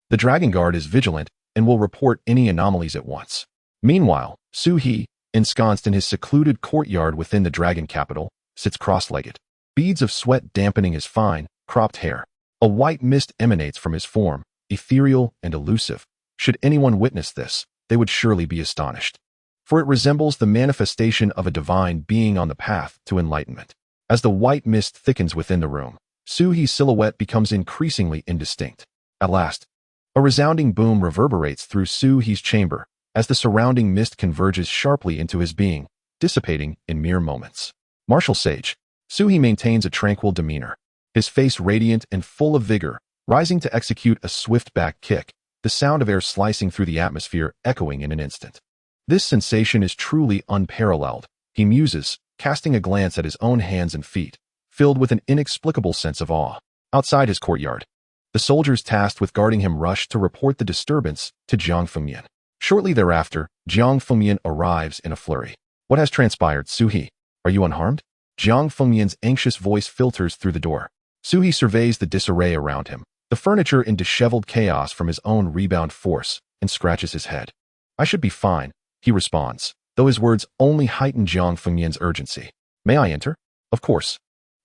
The Dragon Guard is vigilant and will report any anomalies at once. Meanwhile, Su He, ensconced in his secluded courtyard within the dragon capital, sits cross-legged. Beads of sweat dampening his fine, cropped hair. A white mist emanates from his form, ethereal and elusive. Should anyone witness this, they would surely be astonished. For it resembles the manifestation of a divine being on the path to enlightenment. As the white mist thickens within the room, Su He's silhouette becomes increasingly indistinct. At last, a resounding boom reverberates through Su He's chamber as the surrounding mist converges sharply into his being, dissipating in mere moments. Martial Sage. Su He maintains a tranquil demeanor, his face radiant and full of vigor, rising to execute a swift back kick, the sound of air slicing through the atmosphere echoing in an instant. This sensation is truly unparalleled, he muses, casting a glance at his own hands and feet, filled with an inexplicable sense of awe. Outside his courtyard, the soldiers tasked with guarding him rush to report the disturbance to Jiang Fengmian. Shortly thereafter, Jiang Fengmian arrives in a flurry. What has transpired, Su He? Are you unharmed? Jiang Fengmian's anxious voice filters through the door. Su He surveys the disarray around him, the furniture in disheveled chaos from his own rebound force, and scratches his head. I should be fine, he responds, though his words only heighten Jiang Fengmian's urgency. May I enter? Of course.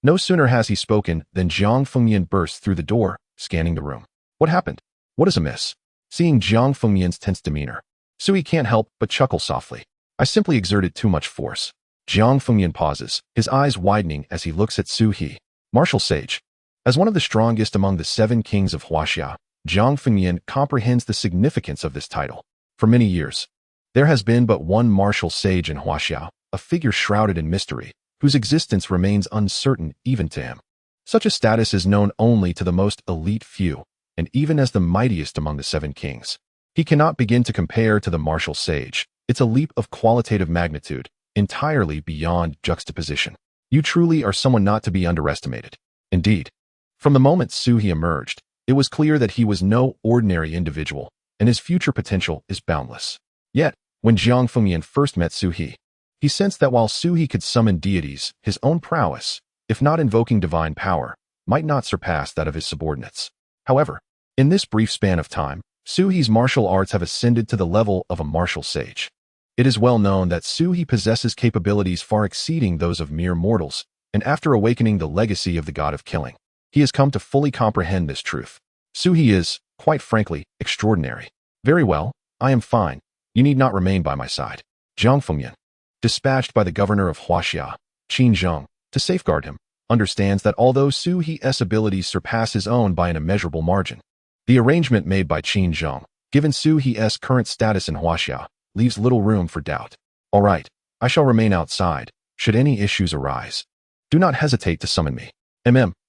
No sooner has he spoken than Jiang Fengmian bursts through the door, scanning the room. What happened? What is amiss? Seeing Jiang Fengmian's tense demeanor, Su He can't help but chuckle softly. I simply exerted too much force. Jiang Fengmian pauses, his eyes widening as he looks at Su He. Martial Sage. As one of the strongest among the 7 kings of Huaxia, Jiang Fengmian comprehends the significance of this title. For many years, there has been but one martial sage in Huaxia, a figure shrouded in mystery, whose existence remains uncertain even to him. Such a status is known only to the most elite few, and even as the mightiest among the 7 kings. He cannot begin to compare to the martial sage. It's a leap of qualitative magnitude, entirely beyond juxtaposition. You truly are someone not to be underestimated. Indeed, from the moment Su He emerged, it was clear that he was no ordinary individual, and his future potential is boundless. Yet, when Jiang Fengmian first met Su He, he sensed that while Su He could summon deities, his own prowess, if not invoking divine power, might not surpass that of his subordinates. However, in this brief span of time, Su He's martial arts have ascended to the level of a martial sage. It is well known that Su He possesses capabilities far exceeding those of mere mortals, and after awakening the legacy of the god of killing, he has come to fully comprehend this truth. Su He is, quite frankly, extraordinary. Very well, I am fine. You need not remain by my side. Jiang Fengmian, dispatched by the governor of Huaxia, Qin Zheng, to safeguard him, understands that although Su He's abilities surpass his own by an immeasurable margin, the arrangement made by Qin Zheng, given Su He's current status in Huaxia, leaves little room for doubt. All right, I shall remain outside, should any issues arise. Do not hesitate to summon me.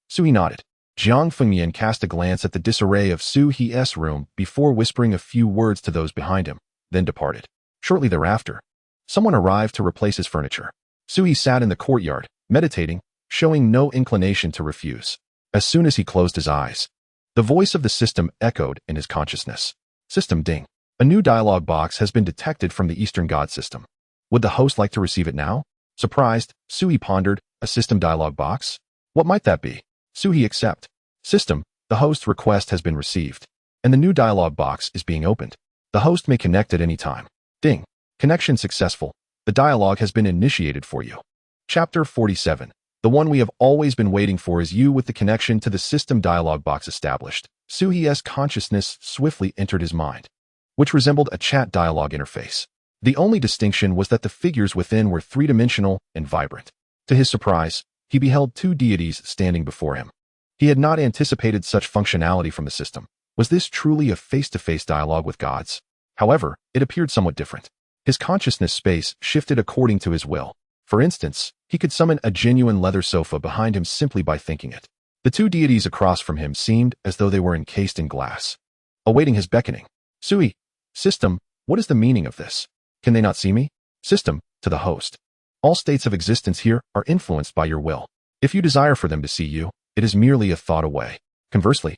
Su He nodded. Jiang Fengmian cast a glance at the disarray of Su He's room before whispering a few words to those behind him, then departed. Shortly thereafter, someone arrived to replace his furniture. Su He sat in the courtyard, meditating, showing no inclination to refuse. As soon as he closed his eyes, the voice of the system echoed in his consciousness. System ding. A new dialogue box has been detected from the Eastern God system. Would the host like to receive it now? Surprised, Su He pondered, a system dialogue box? What might that be? Su He accept. System, the host's request has been received, and the new dialogue box is being opened. The host may connect at any time. Ding. Connection successful. The dialogue has been initiated for you. Chapter 47. The one we have always been waiting for is you. With the connection to the system dialogue box established, Su He's consciousness swiftly entered his mind, which resembled a chat dialogue interface. The only distinction was that the figures within were three-dimensional and vibrant. To his surprise, he beheld 2 deities standing before him. He had not anticipated such functionality from the system. Was this truly a face-to-face dialogue with gods? However, it appeared somewhat different. His consciousness space shifted according to his will. For instance, he could summon a genuine leather sofa behind him simply by thinking it. The 2 deities across from him seemed as though they were encased in glass, awaiting his beckoning. Su He. System, what is the meaning of this? Can they not see me? System, to the host. All states of existence here are influenced by your will. If you desire for them to see you, it is merely a thought away. Conversely,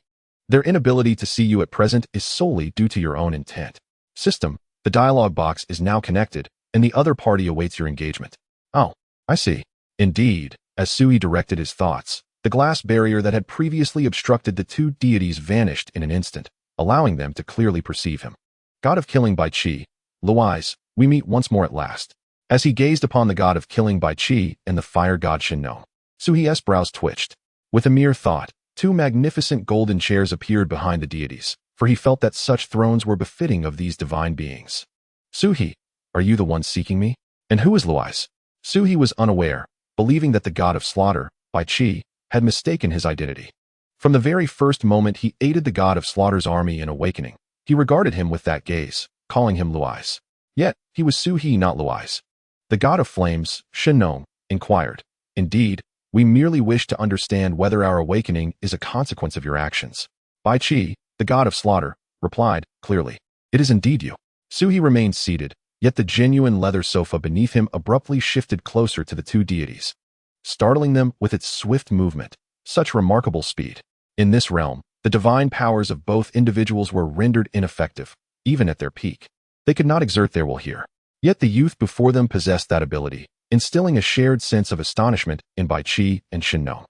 their inability to see you at present is solely due to your own intent. System, the dialogue box is now connected, and the other party awaits your engagement. Oh, I see. Indeed, as Sui directed his thoughts, the glass barrier that had previously obstructed the two deities vanished in an instant, allowing them to clearly perceive him. God of killing by Qi, Luais, we meet once more at last. As he gazed upon the god of killing by Qi and the fire god Shinnong, Sui's brows twitched. With a mere thought, two magnificent golden chairs appeared behind the deities, for he felt that such thrones were befitting of these divine beings. Sui, are you the one seeking me? And who is Luais? Sui was unaware, believing that the god of slaughter, by Qi, had mistaken his identity. From the very first moment he aided the god of slaughter's army in awakening, he regarded him with that gaze, calling him Luais. Yet, he was Sui, not Luais. The god of flames, Shinnong, inquired, indeed, we merely wish to understand whether our awakening is a consequence of your actions. Bai Qi, the god of slaughter, replied, clearly, it is indeed you. Sui remained seated, yet the genuine leather sofa beneath him abruptly shifted closer to the two deities, startling them with its swift movement. Such remarkable speed. In this realm, the divine powers of both individuals were rendered ineffective, even at their peak. They could not exert their will here. Yet the youth before them possessed that ability, instilling a shared sense of astonishment in Bai Qi and Shinnong.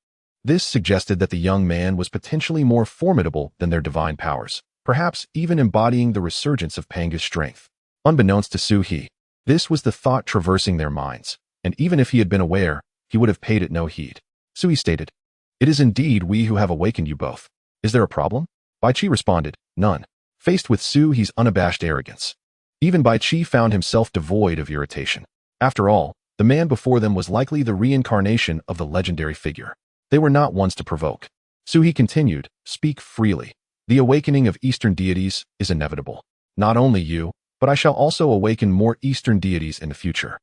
This suggested that the young man was potentially more formidable than their divine powers, perhaps even embodying the resurgence of Panga's strength. Unbeknownst to Sui, this was the thought traversing their minds, and even if he had been aware, he would have paid it no heed. Sui stated, it is indeed we who have awakened you both. Is there a problem? Bai Qi responded, none, faced with Sui's unabashed arrogance. Even Bai Qi found himself devoid of irritation. After all, the man before them was likely the reincarnation of the legendary figure. They were not ones to provoke. Sui continued, speak freely. The awakening of Eastern deities is inevitable. Not only you, but I shall also awaken more Eastern deities in the future.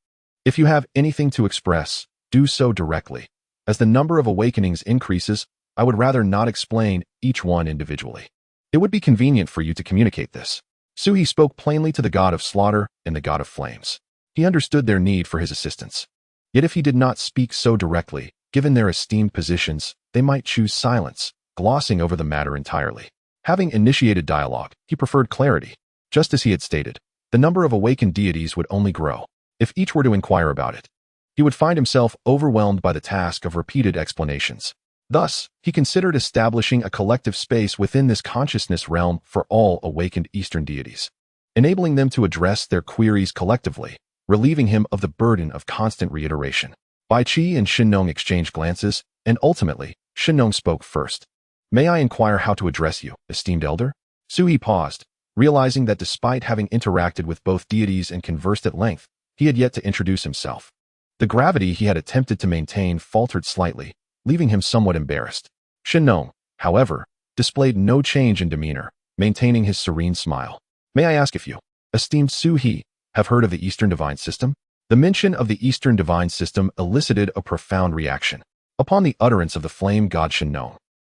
If you have anything to express, do so directly. As the number of awakenings increases, I would rather not explain each one individually. It would be convenient for you to communicate this. Sui spoke plainly to the god of slaughter and the god of flames. He understood their need for his assistance. Yet if he did not speak so directly, given their esteemed positions, they might choose silence, glossing over the matter entirely. Having initiated dialogue, he preferred clarity. Just as he had stated, the number of awakened deities would only grow. If each were to inquire about it, he would find himself overwhelmed by the task of repeated explanations. Thus, he considered establishing a collective space within this consciousness realm for all awakened Eastern deities, enabling them to address their queries collectively, relieving him of the burden of constant reiteration. Bai Qi and Shinnong exchanged glances, and ultimately, Shinnong spoke first. May I inquire how to address you, esteemed elder? Sui paused, realizing that despite having interacted with both deities and conversed at length, he had yet to introduce himself. The gravity he had attempted to maintain faltered slightly, leaving him somewhat embarrassed. Shinnong, however, displayed no change in demeanor, maintaining his serene smile. May I ask if you, esteemed Sui, have heard of the Eastern Divine System? The mention of the Eastern Divine System elicited a profound reaction. Upon the utterance of the flame god Shinnong,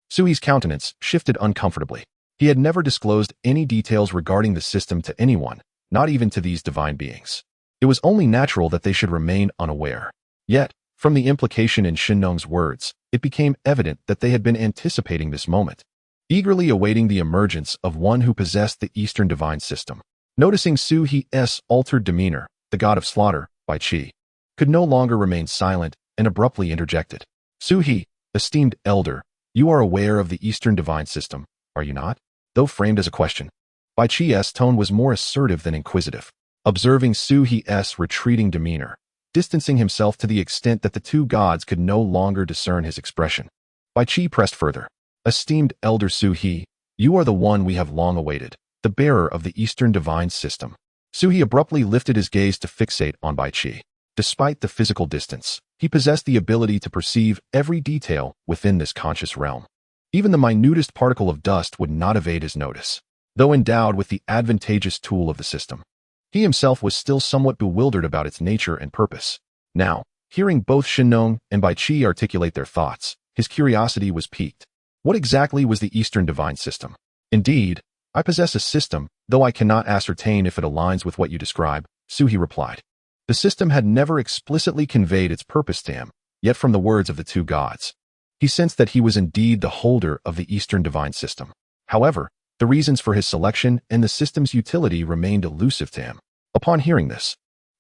Sui's countenance shifted uncomfortably. He had never disclosed any details regarding the system to anyone, not even to these divine beings. It was only natural that they should remain unaware. Yet, from the implication in Shinnong's words, it became evident that they had been anticipating this moment, eagerly awaiting the emergence of one who possessed the Eastern Divine System. Noticing Sui's altered demeanor, the god of slaughter, Bai Qi, could no longer remain silent and abruptly interjected. Sui, esteemed elder, you are aware of the Eastern Divine System, are you not? Though framed as a question, Bai Qi's tone was more assertive than inquisitive. Observing Sui's retreating demeanor, distancing himself to the extent that the two gods could no longer discern his expression, Bai Qi pressed further. Esteemed elder Sui, you are the one we have long awaited, the bearer of the Eastern Divine System. Sui abruptly lifted his gaze to fixate on Bai Qi. Despite the physical distance, he possessed the ability to perceive every detail within this conscious realm. Even the minutest particle of dust would not evade his notice. Though endowed with the advantageous tool of the system, he himself was still somewhat bewildered about its nature and purpose. Now, hearing both Shinnong and Bai Qi articulate their thoughts, his curiosity was piqued. What exactly was the Eastern Divine System? Indeed, I possess a system, though I cannot ascertain if it aligns with what you describe, Sui replied. The system had never explicitly conveyed its purpose to him, yet from the words of the two gods, he sensed that he was indeed the holder of the Eastern Divine System. However, the reasons for his selection and the system's utility remained elusive to him. Upon hearing this,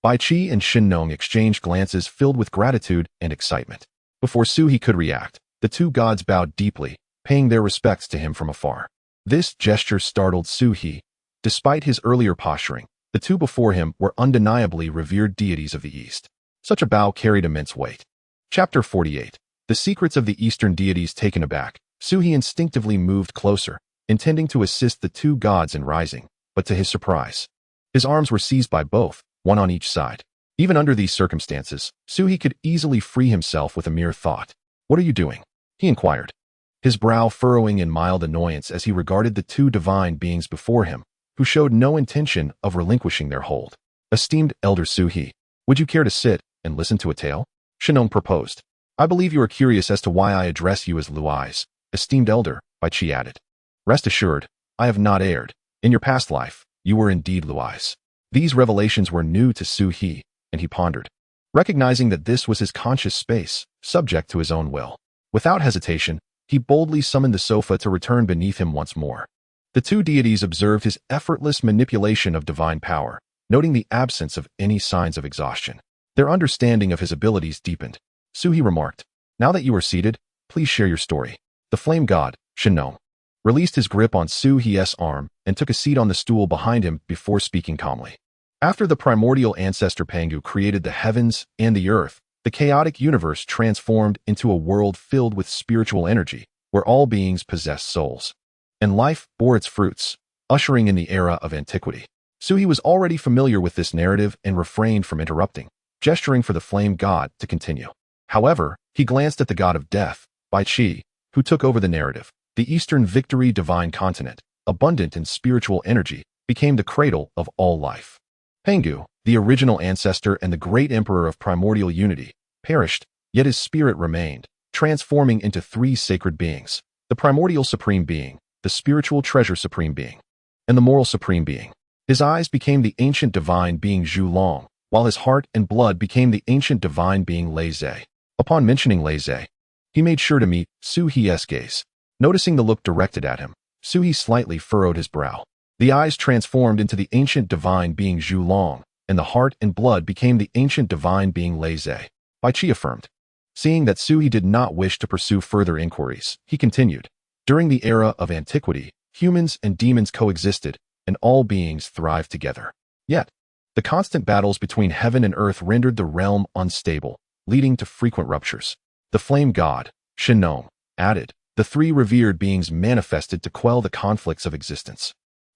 Bai Qi and Shen Nong exchanged glances filled with gratitude and excitement. Before Su He could react, the two gods bowed deeply, paying their respects to him from afar. This gesture startled Su He. Despite his earlier posturing, the two before him were undeniably revered deities of the East. Such a bow carried immense weight. Chapter 48. The secrets of the Eastern deities. Taken aback, Su He instinctively moved closer, intending to assist the two gods in rising, but to his surprise, his arms were seized by both, one on each side. Even under these circumstances, Su He could easily free himself with a mere thought. "What are you doing?" he inquired, his brow furrowing in mild annoyance as he regarded the two divine beings before him, who showed no intention of relinquishing their hold. "Esteemed Elder Su He, would you care to sit and listen to a tale?" Shenong proposed. "I believe you are curious as to why I address you as Luais, esteemed elder," Bai Qi added. "Rest assured, I have not erred. In your past life, you were indeed Luais." These revelations were new to Su He, and he pondered, recognizing that this was his conscious space, subject to his own will. Without hesitation, he boldly summoned the sofa to return beneath him once more. The two deities observed his effortless manipulation of divine power, noting the absence of any signs of exhaustion. Their understanding of his abilities deepened. Su He remarked, "Now that you are seated, please share your story." The flame god, Shenong, released his grip on Su He's arm and took a seat on the stool behind him before speaking calmly. After the primordial ancestor Pangu created the heavens and the earth, the chaotic universe transformed into a world filled with spiritual energy, where all beings possessed souls. And life bore its fruits, ushering in the era of antiquity. Su He was already familiar with this narrative and refrained from interrupting, gesturing for the flame god to continue. However, he glanced at the god of death, Bai Qi, who took over the narrative. The Eastern Victory divine continent, abundant in spiritual energy, became the cradle of all life. Pangu, the original ancestor and the great emperor of primordial unity, perished, yet his spirit remained, transforming into three sacred beings: the primordial supreme being, the spiritual treasure supreme being, and the moral supreme being. His eyes became the ancient divine being Zhu Long, while his heart and blood became the ancient divine being Lei Zhe. Upon mentioning Lei Zhe, he made sure to meet Su He's gaze. Noticing the look directed at him, Su He slightly furrowed his brow. The eyes transformed into the ancient divine being Zhu Long, and the heart and blood became the ancient divine being Lei Zhe. Bai Qi affirmed. Seeing that Su He did not wish to pursue further inquiries, he continued. During the era of antiquity, humans and demons coexisted, and all beings thrived together. Yet, the constant battles between heaven and earth rendered the realm unstable, leading to frequent ruptures. The flame god, Shenong, added, the three revered beings manifested to quell the conflicts of existence.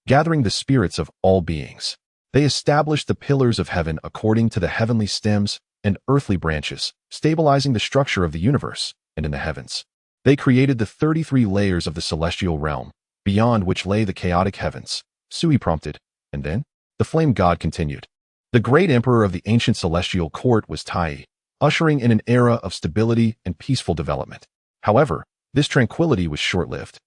Gathering the spirits of all beings, they established the pillars of heaven according to the heavenly stems and earthly branches, stabilizing the structure of the universe, and in the heavens. They created the 33 layers of the celestial realm, beyond which lay the chaotic heavens. Su He prompted, and then? The flame god continued. The great emperor of the ancient celestial court was Tai, ushering in an era of stability and peaceful development. However, this tranquility was short-lived,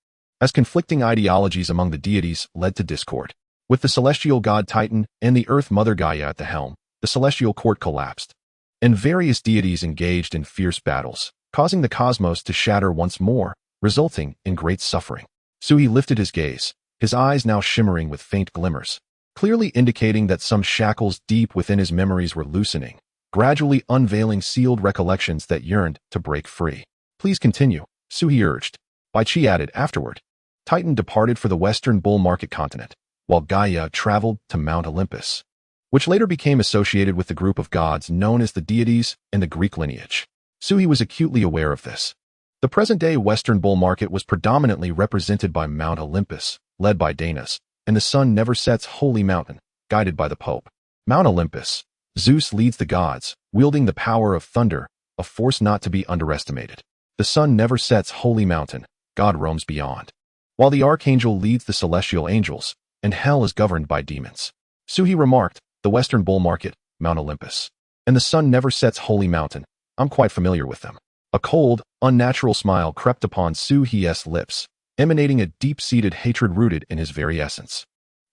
as conflicting ideologies among the deities led to discord. With the celestial god Titan and the earth mother Gaia at the helm, the celestial court collapsed, and various deities engaged in fierce battles, causing the cosmos to shatter once more, resulting in great suffering. Su He lifted his gaze, his eyes now shimmering with faint glimmers, clearly indicating that some shackles deep within his memories were loosening, gradually unveiling sealed recollections that yearned to break free. "Please continue," Su He urged. Bai Qi added afterward. Titan departed for the western bull market continent, while Gaia traveled to Mount Olympus, which later became associated with the group of gods known as the deities in the Greek lineage. Su He was acutely aware of this. The present-day western bull market was predominantly represented by Mount Olympus, led by Danas, and the sun never sets holy mountain, guided by the Pope. Mount Olympus, Zeus leads the gods, wielding the power of thunder, a force not to be underestimated. The sun never sets holy mountain, God roams beyond. While the archangel leads the celestial angels, and hell is governed by demons. Su He remarked, the western bull market, Mount Olympus, and the sun never sets holy mountain. I'm quite familiar with them. A cold, unnatural smile crept upon Su He's lips, emanating a deep-seated hatred rooted in his very essence.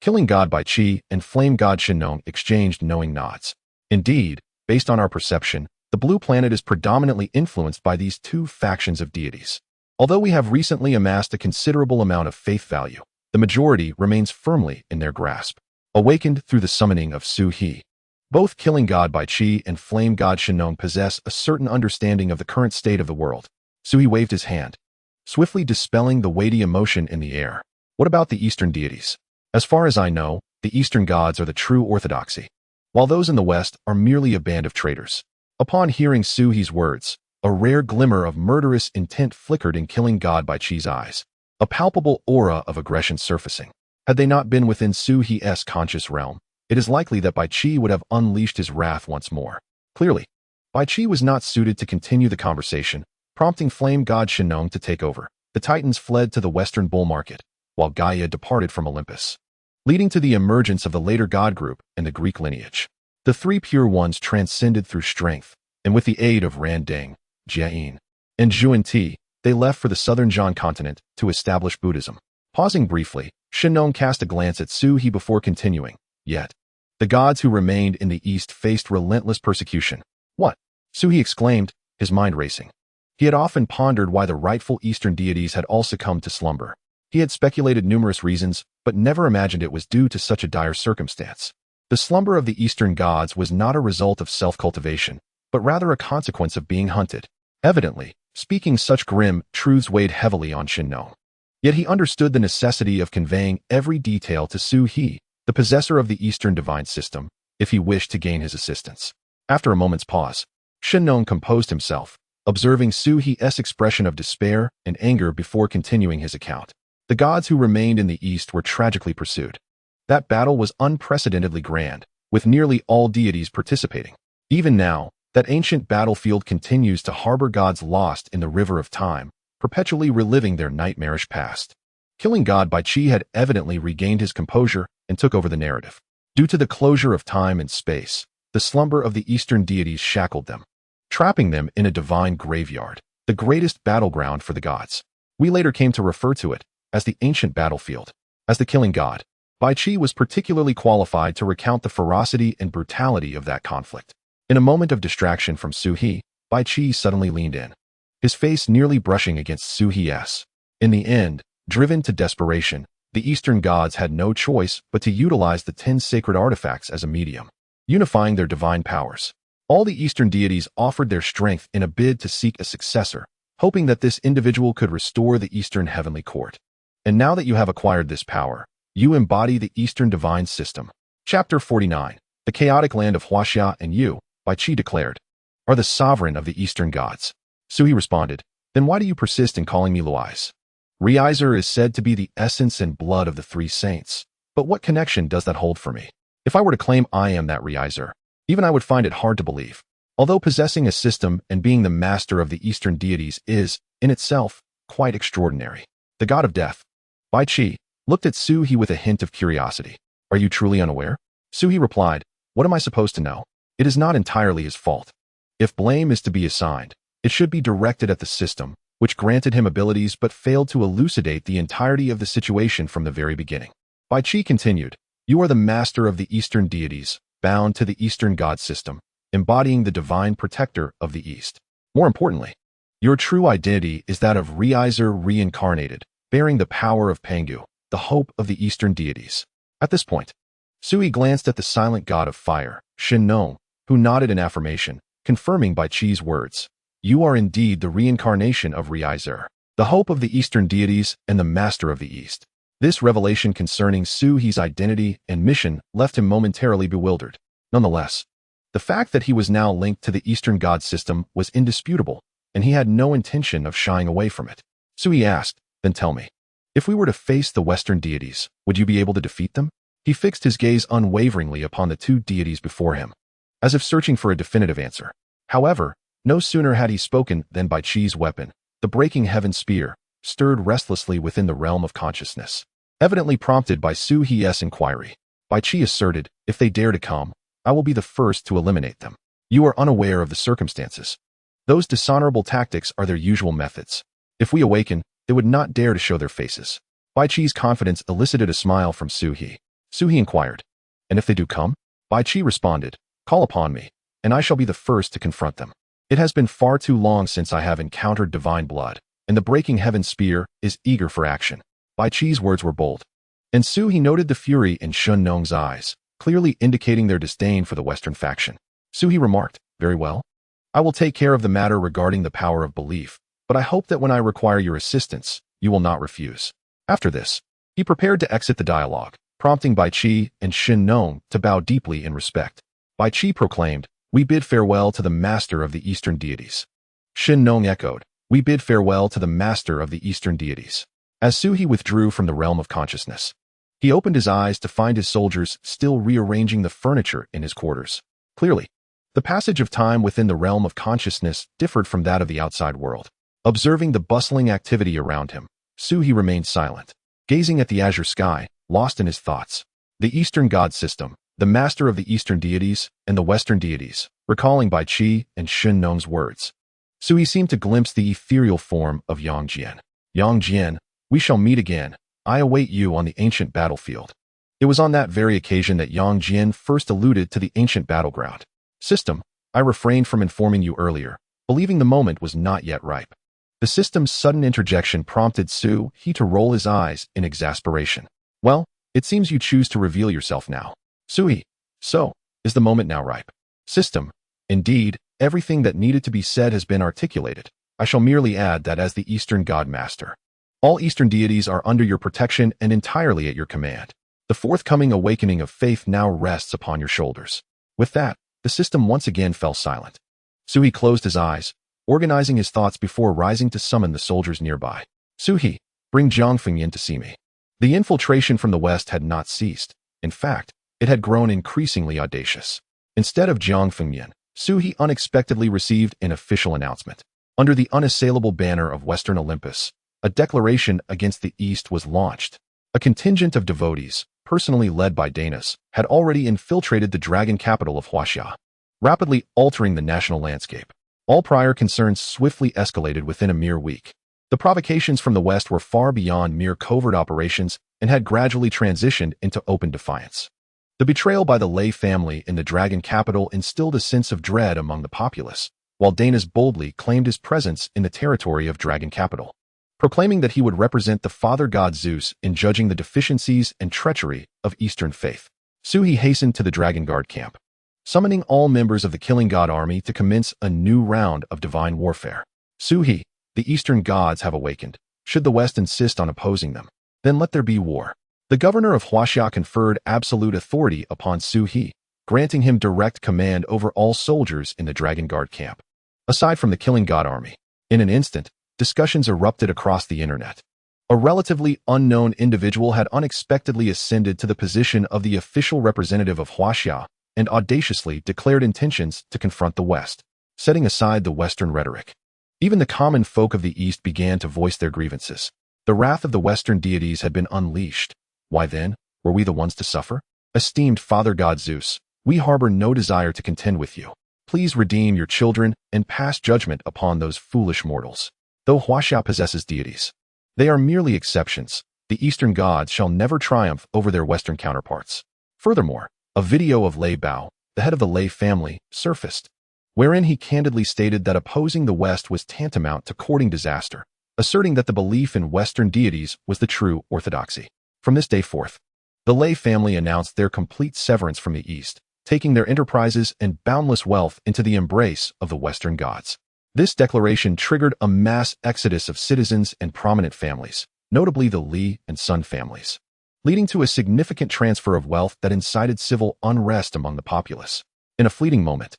Killing god Bai Qi and flame god Shenong exchanged knowing nods. Indeed, based on our perception, the blue planet is predominantly influenced by these two factions of deities. Although we have recently amassed a considerable amount of faith value, the majority remains firmly in their grasp. Awakened through the summoning of Su He. Both Killing God Bai Qi and Flame God Shenong possess a certain understanding of the current state of the world. Sui waved his hand, swiftly dispelling the weighty emotion in the air. What about the Eastern deities? As far as I know, the Eastern gods are the true orthodoxy, while those in the West are merely a band of traitors. Upon hearing Suhi's words, a rare glimmer of murderous intent flickered in Killing God Bai Qi's eyes, a palpable aura of aggression surfacing. Had they not been within Suhi's conscious realm, it is likely that Bai Qi would have unleashed his wrath once more. Clearly, Bai Qi was not suited to continue the conversation, prompting Flame God Shenong to take over. The Titans fled to the Western bull market, while Gaia departed from Olympus, leading to the emergence of the later god group and the Greek lineage. The three pure ones transcended through strength, and with the aid of Randang, Jian, and Zhuan Ti, they left for the southern Zhan continent to establish Buddhism. Pausing briefly, Shenong cast a glance at Suhi before continuing. Yet, the gods who remained in the east faced relentless persecution. What? Suhi exclaimed, his mind racing. He had often pondered why the rightful Eastern deities had all succumbed to slumber. He had speculated numerous reasons, but never imagined it was due to such a dire circumstance. The slumber of the Eastern gods was not a result of self-cultivation, but rather a consequence of being hunted. Evidently, speaking such grim truths weighed heavily on Shenong. Yet he understood the necessity of conveying every detail to Suhi, the possessor of the Eastern divine system, if he wished to gain his assistance. After a moment's pause, Shenong composed himself, observing Suhi's expression of despair and anger before continuing his account. The gods who remained in the East were tragically pursued. That battle was unprecedentedly grand, with nearly all deities participating. Even now, that ancient battlefield continues to harbor gods lost in the river of time, perpetually reliving their nightmarish past. Killing God Bai Qi had evidently regained his composure and took over the narrative. Due to the closure of time and space, the slumber of the Eastern deities shackled them, trapping them in a divine graveyard, the greatest battleground for the gods. We later came to refer to it as the ancient battlefield. As the killing god, Bai Qi was particularly qualified to recount the ferocity and brutality of that conflict. In a moment of distraction from Suhi, Bai Qi suddenly leaned in, his face nearly brushing against Suhi's. In the end, driven to desperation, the Eastern gods had no choice but to utilize the 10 sacred artifacts as a medium, unifying their divine powers. All the Eastern deities offered their strength in a bid to seek a successor, hoping that this individual could restore the Eastern heavenly court. And now that you have acquired this power, you embody the Eastern divine system. Chapter 49. The chaotic land of Huaxia and you, Bai Qi declared, are the sovereign of the Eastern gods. Suhi responded, then why do you persist in calling me Luais? Reiser is said to be the essence and blood of the three saints, but what connection does that hold for me? If I were to claim I am that Reiser, even I would find it hard to believe. Although possessing a system and being the master of the Eastern deities is, in itself, quite extraordinary. The god of death, Bai Qi, looked at Suhi with a hint of curiosity. Are you truly unaware? Suhi replied, what am I supposed to know? It is not entirely his fault. If blame is to be assigned, it should be directed at the system, which granted him abilities but failed to elucidate the entirety of the situation from the very beginning. Bai Qi continued, you are the master of the Eastern deities, bound to the Eastern god system, embodying the divine protector of the East. More importantly, your true identity is that of Reiser reincarnated, bearing the power of Pangu, the hope of the Eastern deities. At this point, Suhi glanced at the silent god of fire, Shenong, who nodded in affirmation, confirming Bai Qi's words. You are indeed the reincarnation of Reiser, the hope of the Eastern deities and the master of the East. This revelation concerning Suhi's identity and mission left him momentarily bewildered. Nonetheless, the fact that he was now linked to the Eastern god system was indisputable, and he had no intention of shying away from it. Suhi asked, then tell me, if we were to face the Western deities, would you be able to defeat them? He fixed his gaze unwaveringly upon the two deities before him, as if searching for a definitive answer. However, no sooner had he spoken than Bai Qi's weapon, the breaking heaven spear, stirred restlessly within the realm of consciousness. Evidently prompted by Suhi's inquiry, Bai Qi asserted, if they dare to come, I will be the first to eliminate them. You are unaware of the circumstances. Those dishonorable tactics are their usual methods. If we awaken, they would not dare to show their faces. Bai Qi's confidence elicited a smile from Suhi. Suhi inquired, and if they do come? Bai Qi responded, call upon me, and I shall be the first to confront them. It has been far too long since I have encountered divine blood, and the breaking heaven spear is eager for action. Bai Qi's words were bold, and Suhi noted the fury in Shenong's eyes, clearly indicating their disdain for the Western faction. Suhi remarked, "Very well. I will take care of the matter regarding the power of belief, but I hope that when I require your assistance, you will not refuse." After this, he prepared to exit the dialogue, prompting Bai Qi and Shin Nong to bow deeply in respect. Bai Qi proclaimed, "We bid farewell to the master of the Eastern deities." Shin Nong echoed, "We bid farewell to the master of the Eastern deities." As Suhi withdrew from the realm of consciousness, he opened his eyes to find his soldiers still rearranging the furniture in his quarters. Clearly, the passage of time within the realm of consciousness differed from that of the outside world. Observing the bustling activity around him, Suhi remained silent, gazing at the azure sky, lost in his thoughts. The Eastern god system, the master of the Eastern deities, and the Western deities, recalling Bai Qi and Shin Nong's words. Suhi seemed to glimpse the ethereal form of Yang Jian. "Yang Jian, we shall meet again. I await you on the ancient battlefield." It was on that very occasion that Yang Jian first alluded to the ancient battleground. "System, I refrained from informing you earlier, believing the moment was not yet ripe." The system's sudden interjection prompted Suhi to roll his eyes in exasperation. "Well, it seems you choose to reveal yourself now." Suhi, "So, is the moment now ripe?" System, "Indeed, everything that needed to be said has been articulated. I shall merely add that as the Eastern God Master, all Eastern deities are under your protection and entirely at your command. The forthcoming awakening of faith now rests upon your shoulders." With that, the system once again fell silent. Suhi closed his eyes, organizing his thoughts before rising to summon the soldiers nearby. "Suhi, bring Jiang Fengyin to see me." The infiltration from the west had not ceased. In fact, it had grown increasingly audacious. Instead of Jiang Fengyin, Suhi unexpectedly received an official announcement. Under the unassailable banner of Western Olympus, a declaration against the East was launched. A contingent of devotees, personally led by Danas, had already infiltrated the dragon capital of Huaxia, rapidly altering the national landscape. All prior concerns swiftly escalated within a mere week. The provocations from the West were far beyond mere covert operations and had gradually transitioned into open defiance. The betrayal by the Lei family in the dragon capital instilled a sense of dread among the populace, while Danas boldly claimed his presence in the territory of dragon capital, proclaiming that he would represent the father god Zeus in judging the deficiencies and treachery of Eastern faith. Suhi hastened to the Dragon Guard camp, summoning all members of the Killing God army to commence a new round of divine warfare. "Suhi, the Eastern gods have awakened. Should the West insist on opposing them, then let there be war." The governor of Huaxia conferred absolute authority upon Suhi, granting him direct command over all soldiers in the Dragon Guard camp. Aside from the Killing God army, in an instant, discussions erupted across the internet. A relatively unknown individual had unexpectedly ascended to the position of the official representative of Huaxia and audaciously declared intentions to confront the West, setting aside the Western rhetoric. Even the common folk of the East began to voice their grievances. The wrath of the Western deities had been unleashed. Why then, were we the ones to suffer? "Esteemed Father God Zeus, we harbor no desire to contend with you. Please redeem your children and pass judgment upon those foolish mortals. Though Huaxia possesses deities, they are merely exceptions. The Eastern gods shall never triumph over their Western counterparts." Furthermore, a video of Lei Bao, the head of the Lei family, surfaced, wherein he candidly stated that opposing the West was tantamount to courting disaster, asserting that the belief in Western deities was the true orthodoxy. From this day forth, the Lei family announced their complete severance from the East, taking their enterprises and boundless wealth into the embrace of the Western gods. This declaration triggered a mass exodus of citizens and prominent families, notably the Li and Sun families, leading to a significant transfer of wealth that incited civil unrest among the populace. In a fleeting moment,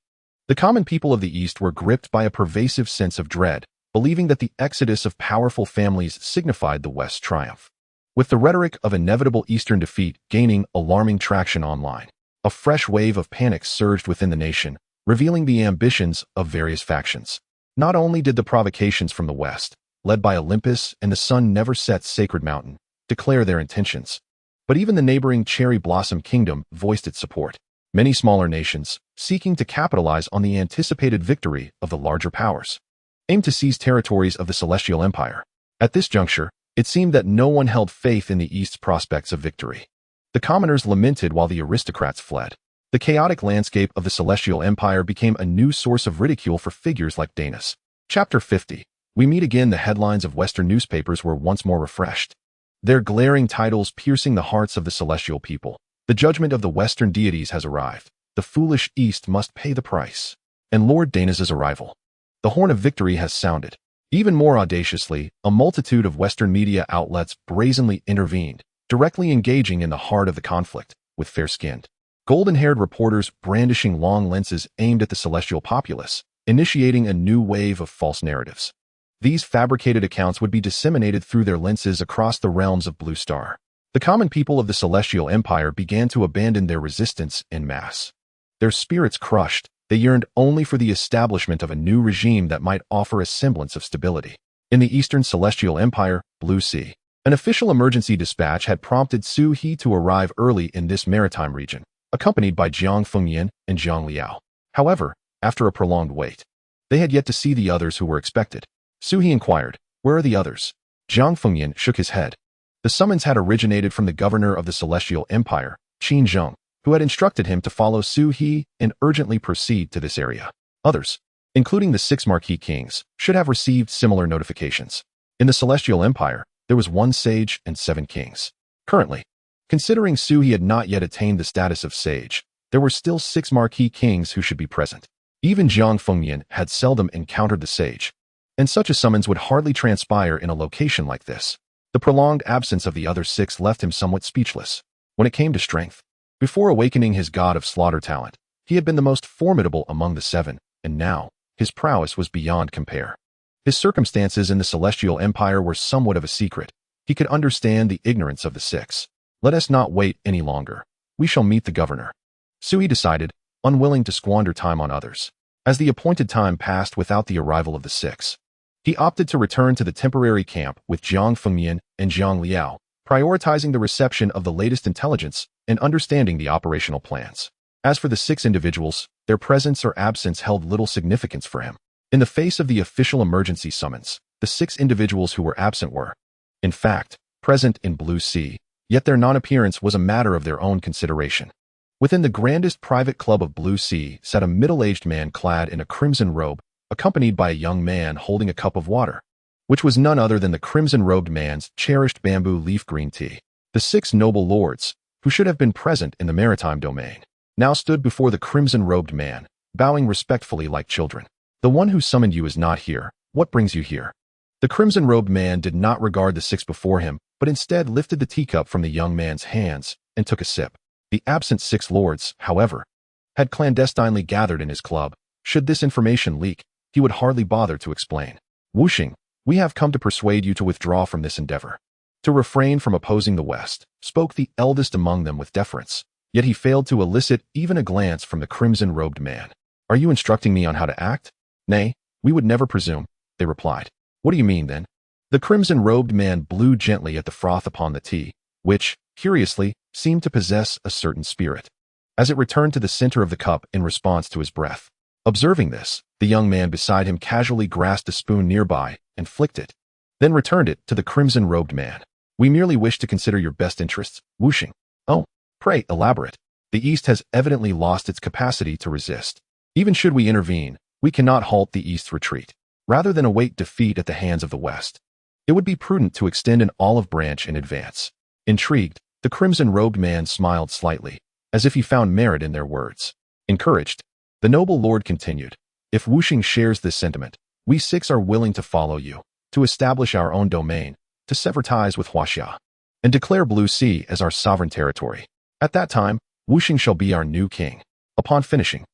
the common people of the East were gripped by a pervasive sense of dread, believing that the exodus of powerful families signified the West's triumph. With the rhetoric of inevitable Eastern defeat gaining alarming traction online, a fresh wave of panic surged within the nation, revealing the ambitions of various factions. Not only did the provocations from the West, led by Olympus and the Sun Never Set's sacred mountain, declare their intentions, but even the neighboring Cherry Blossom Kingdom voiced its support. Many smaller nations, seeking to capitalize on the anticipated victory of the larger powers, aimed to seize territories of the Celestial Empire. At this juncture, it seemed that no one held faith in the East's prospects of victory. The commoners lamented while the aristocrats fled. The chaotic landscape of the Celestial Empire became a new source of ridicule for figures like Danas. Chapter 50. We meet again. The headlines of Western newspapers were once more refreshed, their glaring titles piercing the hearts of the celestial people. The judgment of the Western deities has arrived. The foolish East must pay the price. And Lord Dana's arrival. The horn of victory has sounded. Even more audaciously, a multitude of Western media outlets brazenly intervened, directly engaging in the heart of the conflict, with fair-skinned, golden-haired reporters brandishing long lenses aimed at the celestial populace, initiating a new wave of false narratives. These fabricated accounts would be disseminated through their lenses across the realms of Blue Star. The common people of the Celestial Empire began to abandon their resistance en masse. Their spirits crushed, they yearned only for the establishment of a new regime that might offer a semblance of stability. In the Eastern Celestial Empire, Blue Sea, an official emergency dispatch had prompted Su He to arrive early in this maritime region, accompanied by Jiang Fengyan and Zhang Liao. However, after a prolonged wait, they had yet to see the others who were expected. Su He inquired, "Where are the others?" Jiang Fengyan shook his head. The summons had originated from the governor of the Celestial Empire, Qin Zheng, who had instructed him to follow Su He and urgently proceed to this area. Others, including the 6 Marquis Kings, should have received similar notifications. In the Celestial Empire, there was 1 sage and 7 kings. Currently, considering Su He had not yet attained the status of sage, there were still 6 Marquis Kings who should be present. Even Jiang Fengyan had seldom encountered the sage, and such a summons would hardly transpire in a location like this. The prolonged absence of the other 6 left him somewhat speechless. When it came to strength, before awakening his god of slaughter talent, he had been the most formidable among the 7, and now, his prowess was beyond compare. His circumstances in the Celestial Empire were somewhat of a secret. He could understand the ignorance of the 6. Let us not wait any longer. We shall meet the governor. Su He decided, unwilling to squander time on others. As the appointed time passed without the arrival of the 6, he opted to return to the temporary camp with Jiang Fengyan and Zhang Liao, prioritizing the reception of the latest intelligence and understanding the operational plans. As for the 6 individuals, their presence or absence held little significance for him. In the face of the official emergency summons, the 6 individuals who were absent were, in fact, present in Blue Sea, yet their non-appearance was a matter of their own consideration. Within the grandest private club of Blue Sea sat a middle-aged man clad in a crimson robe, accompanied by a young man holding a cup of water, which was none other than the crimson-robed man's cherished bamboo leaf green tea. The 6 noble lords, who should have been present in the maritime domain, now stood before the crimson-robed man, bowing respectfully like children. "The one who summoned you is not here. What brings you here?" The crimson-robed man did not regard the 6 before him, but instead lifted the teacup from the young man's hands and took a sip. The absent 6 lords, however, had clandestinely gathered in his club. Should this information leak, he would hardly bother to explain. "Wuxing, we have come to persuade you to withdraw from this endeavor, to refrain from opposing the West," spoke the eldest among them with deference, yet he failed to elicit even a glance from the crimson-robed man. "Are you instructing me on how to act?" "Nay, we would never presume," they replied. "What do you mean, then?" The crimson-robed man blew gently at the froth upon the tea, which, curiously, seemed to possess a certain spirit, as it returned to the center of the cup in response to his breath. Observing this, the young man beside him casually grasped a spoon nearby and flicked it, then returned it to the crimson-robed man. "We merely wish to consider your best interests, Wuxing." "Oh, pray elaborate." "The East has evidently lost its capacity to resist. Even should we intervene, we cannot halt the East's retreat. Rather than await defeat at the hands of the West, it would be prudent to extend an olive branch in advance." Intrigued, the crimson-robed man smiled slightly, as if he found merit in their words. Encouraged, the noble lord continued, "If Wuxing shares this sentiment, we 6 are willing to follow you, to establish our own domain, to sever ties with Huaxia, and declare Blue Sea as our sovereign territory. At that time, Wuxing shall be our new king." Upon finishing,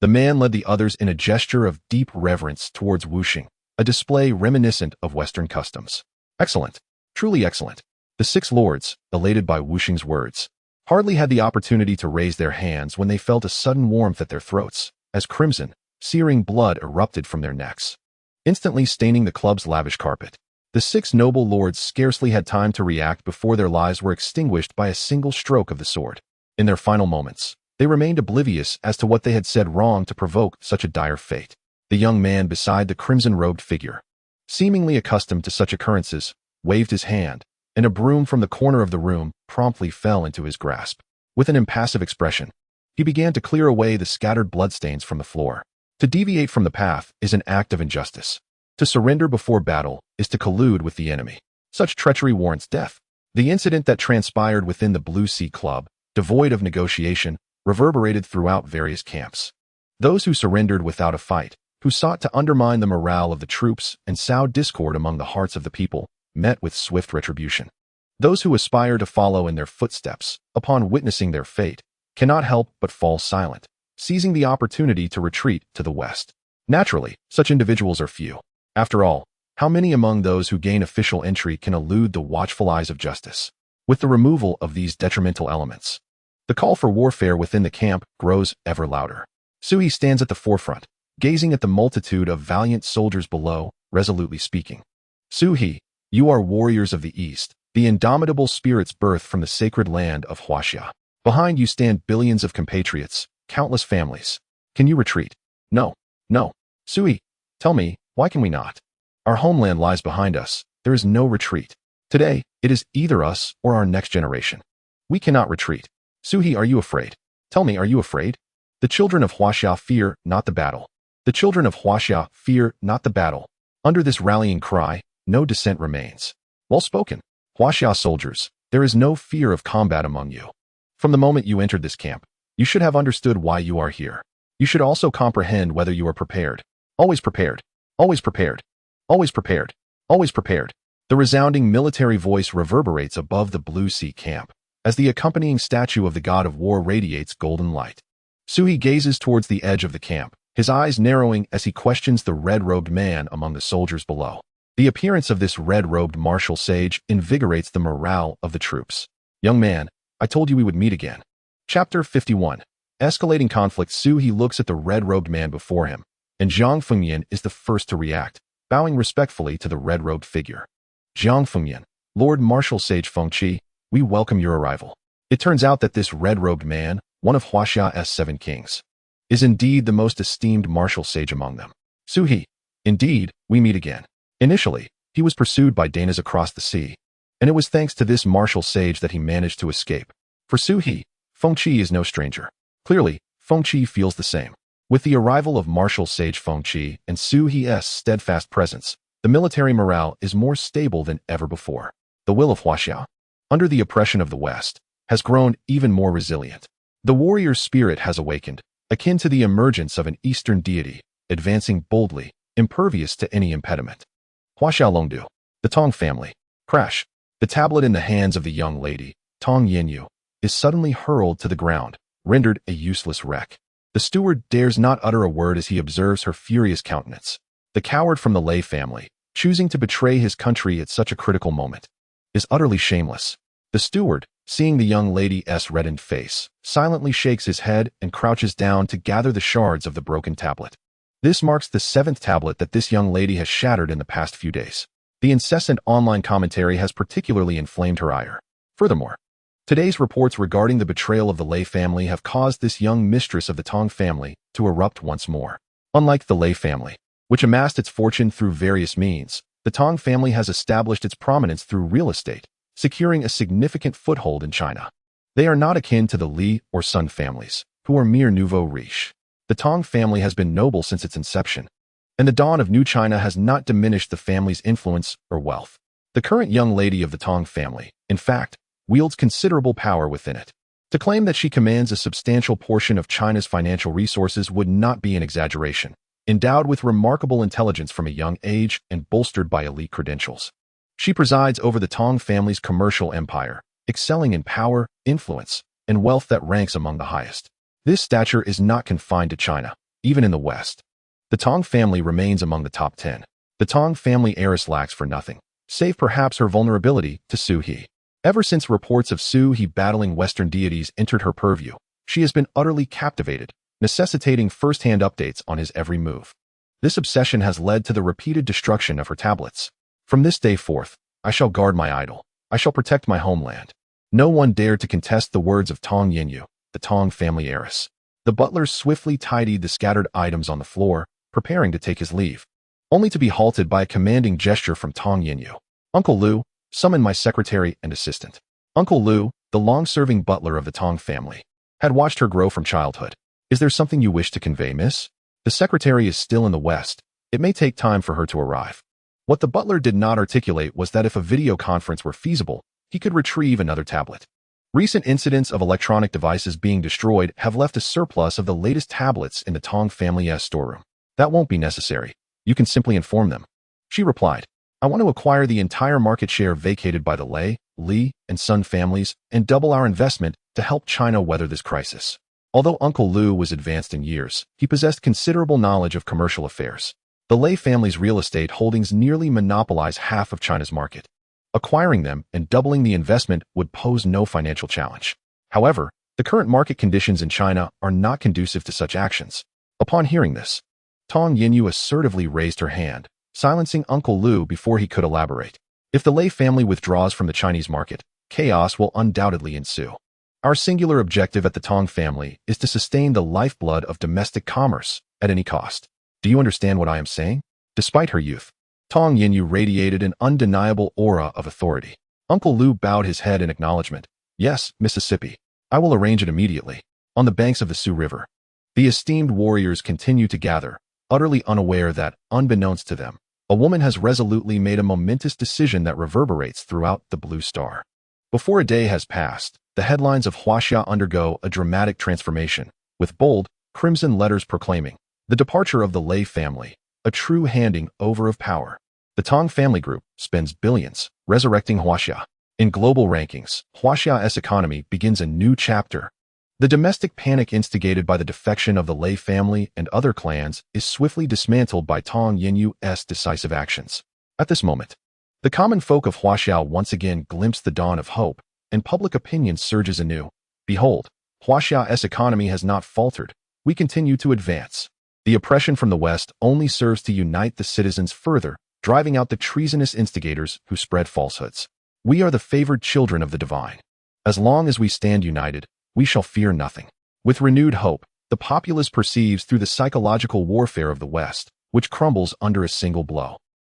the man led the others in a gesture of deep reverence towards Wuxing, a display reminiscent of Western customs. "Excellent, truly excellent." The 6 lords, elated by Wuxing's words, hardly had the opportunity to raise their hands when they felt a sudden warmth at their throats, as crimson, searing blood erupted from their necks, instantly staining the club's lavish carpet. The 6 noble lords scarcely had time to react before their lives were extinguished by a single stroke of the sword. In their final moments, they remained oblivious as to what they had said wrong to provoke such a dire fate. The young man beside the crimson-robed figure, seemingly accustomed to such occurrences, waved his hand, and a broom from the corner of the room promptly fell into his grasp. With an impassive expression, he began to clear away the scattered bloodstains from the floor. To deviate from the path is an act of injustice. To surrender before battle is to collude with the enemy. Such treachery warrants death. The incident that transpired within the Blue Sea Club devoid of negotiation, reverberated throughout various camps. Those who surrendered without a fight, who sought to undermine the morale of the troops and sow discord among the hearts of the people, met with swift retribution. Those who aspire to follow in their footsteps, upon witnessing their fate, cannot help but fall silent, seizing the opportunity to retreat to the west. Naturally, such individuals are few. After all, how many among those who gain official entry can elude the watchful eyes of justice? With the removal of these detrimental elements, the call for warfare within the camp grows ever louder. Sui stands at the forefront, gazing at the multitude of valiant soldiers below, resolutely speaking. Sui, you are warriors of the East, the indomitable spirits birthed from the sacred land of Huaxia. Behind you stand billions of compatriots, countless families. Can you retreat? No, no. Sui, tell me, why can we not? Our homeland lies behind us. There is no retreat. Today, it is either us or our next generation. We cannot retreat. Sui, are you afraid? Tell me, are you afraid? The children of Huaxia fear not the battle. The children of Huaxia fear not the battle. Under this rallying cry, no dissent remains. Well spoken. Huaxia soldiers, there is no fear of combat among you. From the moment you entered this camp, you should have understood why you are here. You should also comprehend whether you are prepared. Always prepared. Always prepared. Always prepared. Always prepared. The resounding military voice reverberates above the Blue Sea camp, as the accompanying statue of the god of war radiates golden light. Sui gazes towards the edge of the camp, his eyes narrowing as he questions the red-robed man among the soldiers below. The appearance of this red-robed martial sage invigorates the morale of the troops. Young man, I told you we would meet again. Chapter 51. Escalating conflict. Sui looks at the red-robed man before him, and Zhang Fengyan is the first to react, bowing respectfully to the red-robed figure. Zhang Fengyan, Lord Martial Sage Fengqi, we welcome your arrival. It turns out that this red-robed man, one of Huaxia's 7 kings, is indeed the most esteemed martial sage among them. Sui, indeed, we meet again. Initially, he was pursued by Danas across the sea, and it was thanks to this martial sage that he managed to escape. For Sui, Fengqi is no stranger. Clearly, Fengqi feels the same. With the arrival of martial sage Fengqi and Sui's steadfast presence, the military morale is more stable than ever before. The will of Huaxia, under the oppression of the West, has grown even more resilient. The warrior spirit has awakened, akin to the emergence of an Eastern deity, advancing boldly, impervious to any impediment. Huaxia Longdu, the Tong family. Crash. The tablet in the hands of the young lady, Tong Yanyu, is suddenly hurled to the ground, rendered a useless wreck. The steward dares not utter a word as he observes her furious countenance. The coward from the Lei family, choosing to betray his country at such a critical moment, is utterly shameless. The steward, seeing the young lady's reddened face, silently shakes his head and crouches down to gather the shards of the broken tablet. This marks the 7th tablet that this young lady has shattered in the past few days. The incessant online commentary has particularly inflamed her ire. Furthermore, today's reports regarding the betrayal of the Lei family have caused this young mistress of the Tong family to erupt once more. Unlike the Lei family, which amassed its fortune through various means, the Tong family has established its prominence through real estate, securing a significant foothold in China. They are not akin to the Li or Sun families, who are mere nouveau riche. The Tong family has been noble since its inception, and the dawn of New China has not diminished the family's influence or wealth. The current young lady of the Tong family, in fact, wields considerable power within it. To claim that she commands a substantial portion of China's financial resources would not be an exaggeration. Endowed with remarkable intelligence from a young age and bolstered by elite credentials, she presides over the Tong family's commercial empire, excelling in power, influence, and wealth that ranks among the highest. This stature is not confined to China, even in the West. The Tong family remains among the top 10. The Tong family heiress lacks for nothing, save perhaps her vulnerability to Sui. Ever since reports of Sui battling Western deities entered her purview, she has been utterly captivated, necessitating first-hand updates on his every move. This obsession has led to the repeated destruction of her tablets. From this day forth, I shall guard my idol. I shall protect my homeland. No one dared to contest the words of Tong Yanyu, the Tong family heiress. The butler swiftly tidied the scattered items on the floor, preparing to take his leave, only to be halted by a commanding gesture from Tong Yanyu. Uncle Lu, summon my secretary and assistant. Uncle Lu, the long-serving butler of the Tong family, had watched her grow from childhood. Is there something you wish to convey, miss? The secretary is still in the West. It may take time for her to arrive. What the butler did not articulate was that if a video conference were feasible, he could retrieve another tablet. Recent incidents of electronic devices being destroyed have left a surplus of the latest tablets in the Tong family's storeroom. That won't be necessary. You can simply inform them. She replied, I want to acquire the entire market share vacated by the Lei, Li, and Sun families and double our investment to help China weather this crisis. Although Uncle Lu was advanced in years, he possessed considerable knowledge of commercial affairs. The Lei family's real estate holdings nearly monopolize half of China's market. Acquiring them and doubling the investment would pose no financial challenge. However, the current market conditions in China are not conducive to such actions. Upon hearing this, Tong Yinyu assertively raised her hand, silencing Uncle Lu before he could elaborate. If the Lei family withdraws from the Chinese market, chaos will undoubtedly ensue. Our singular objective at the Tong family is to sustain the lifeblood of domestic commerce at any cost. Do you understand what I am saying? Despite her youth, Tong Yinyu radiated an undeniable aura of authority. Uncle Lu bowed his head in acknowledgement. Yes, Mississippi. I will arrange it immediately. On the banks of the Sioux River. The esteemed warriors continue to gather, utterly unaware that, unbeknownst to them, a woman has resolutely made a momentous decision that reverberates throughout the Blue Star. Before a day has passed, the headlines of Huaxia undergo a dramatic transformation, with bold, crimson letters proclaiming the departure of the Lei family, a true handing over of power. The Tong family group spends billions, resurrecting Huaxia. In global rankings, Huaxia's economy begins a new chapter. The domestic panic instigated by the defection of the Lei family and other clans is swiftly dismantled by Tong Yinyu's decisive actions. At this moment, the common folk of Huaxia once again glimpse the dawn of hope, and public opinion surges anew. Behold, Huaxia's economy has not faltered. We continue to advance. The oppression from the West only serves to unite the citizens further, driving out the treasonous instigators who spread falsehoods. We are the favored children of the divine. As long as we stand united, we shall fear nothing. With renewed hope, the populace perceives through the psychological warfare of the West, which crumbles under a single blow.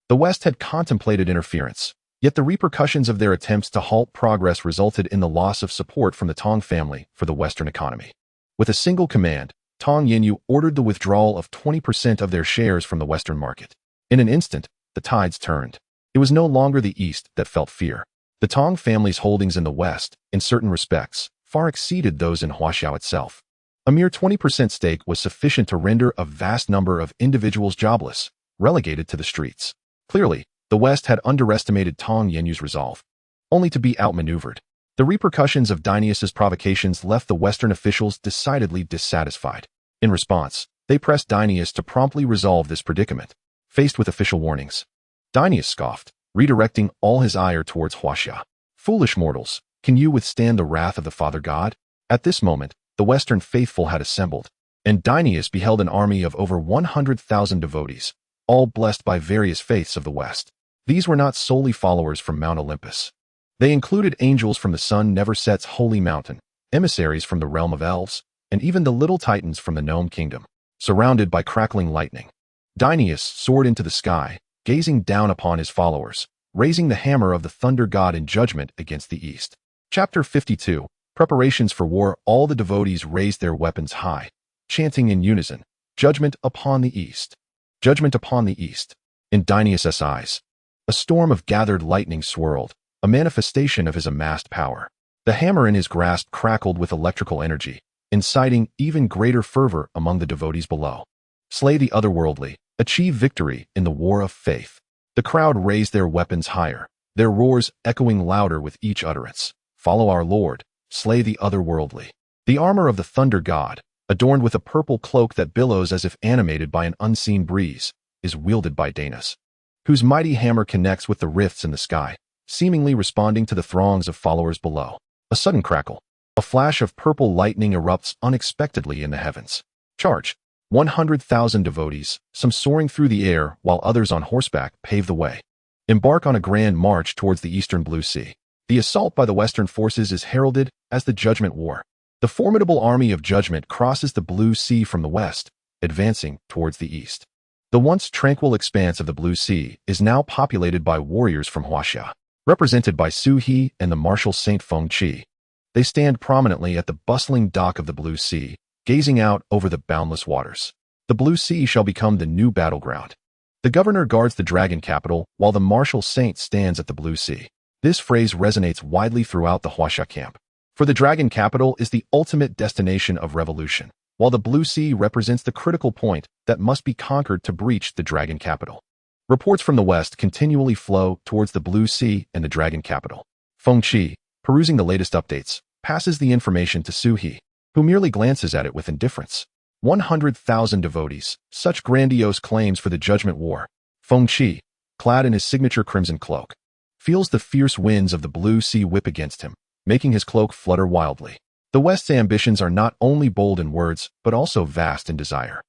The West had contemplated interference, yet the repercussions of their attempts to halt progress resulted in the loss of support from the Tong family for the Western economy. With a single command, Tong Yinyu ordered the withdrawal of 20% of their shares from the Western market. In an instant, the tides turned. It was no longer the East that felt fear. The Tong family's holdings in the West, in certain respects, far exceeded those in Huaxia itself. A mere 20% stake was sufficient to render a vast number of individuals jobless, relegated to the streets. Clearly, the West had underestimated Tong Yinyu's resolve, only to be outmaneuvered. The repercussions of Dionysus's provocations left the Western officials decidedly dissatisfied. In response, they pressed Dionysus to promptly resolve this predicament. Faced with official warnings, Dionysus scoffed, redirecting all his ire towards Huaxia. Foolish mortals, can you withstand the wrath of the Father God? At this moment, the Western faithful had assembled, and Dionysus beheld an army of over 100,000 devotees, all blessed by various faiths of the West. These were not solely followers from Mount Olympus. They included angels from the sun never set's holy mountain, emissaries from the realm of elves, and even the little titans from the gnome kingdom. Surrounded by crackling lightning, Dionysus soared into the sky, gazing down upon his followers, raising the hammer of the thunder god in judgment against the east. Chapter 52, Preparations for War. All the devotees raised their weapons high, chanting in unison, Judgment upon the east. Judgment upon the east. In Dionysus' eyes, a storm of gathered lightning swirled, a manifestation of his amassed power. The hammer in his grasp crackled with electrical energy, inciting even greater fervor among the devotees below. Slay the otherworldly, achieve victory in the war of faith. The crowd raised their weapons higher, their roars echoing louder with each utterance. Follow our Lord, slay the otherworldly. The armor of the thunder god, adorned with a purple cloak that billows as if animated by an unseen breeze, is wielded by Danos, whose mighty hammer connects with the rifts in the sky, seemingly responding to the throngs of followers below. A sudden crackle, a flash of purple lightning erupts unexpectedly in the heavens. Charge! 100,000 devotees, some soaring through the air while others on horseback, pave the way. Embark on a grand march towards the eastern Blue Sea. The assault by the Western forces is heralded as the Judgment War. The formidable army of judgment crosses the Blue Sea from the west, advancing towards the east. The once tranquil expanse of the Blue Sea is now populated by warriors from Huaxia, represented by Su He and the martial Saint Feng Qi. They stand prominently at the bustling dock of the Blue Sea, gazing out over the boundless waters. The Blue Sea shall become the new battleground. The governor guards the dragon capital, while the martial saint stands at the Blue Sea. This phrase resonates widely throughout the Huaxia camp. For the dragon capital is the ultimate destination of revolution, while the blue sea represents the critical point that must be conquered to breach the dragon capital. Reports from the west continually flow towards the blue sea and the dragon capital. Feng Qi, perusing the latest updates, passes the information to Su He, who merely glances at it with indifference. 100,000 devotees, such grandiose claims for the judgment war. Feng Qi, clad in his signature crimson cloak, feels the fierce winds of the blue sea whip against him, making his cloak flutter wildly. The West's ambitions are not only bold in words, but also vast in desire.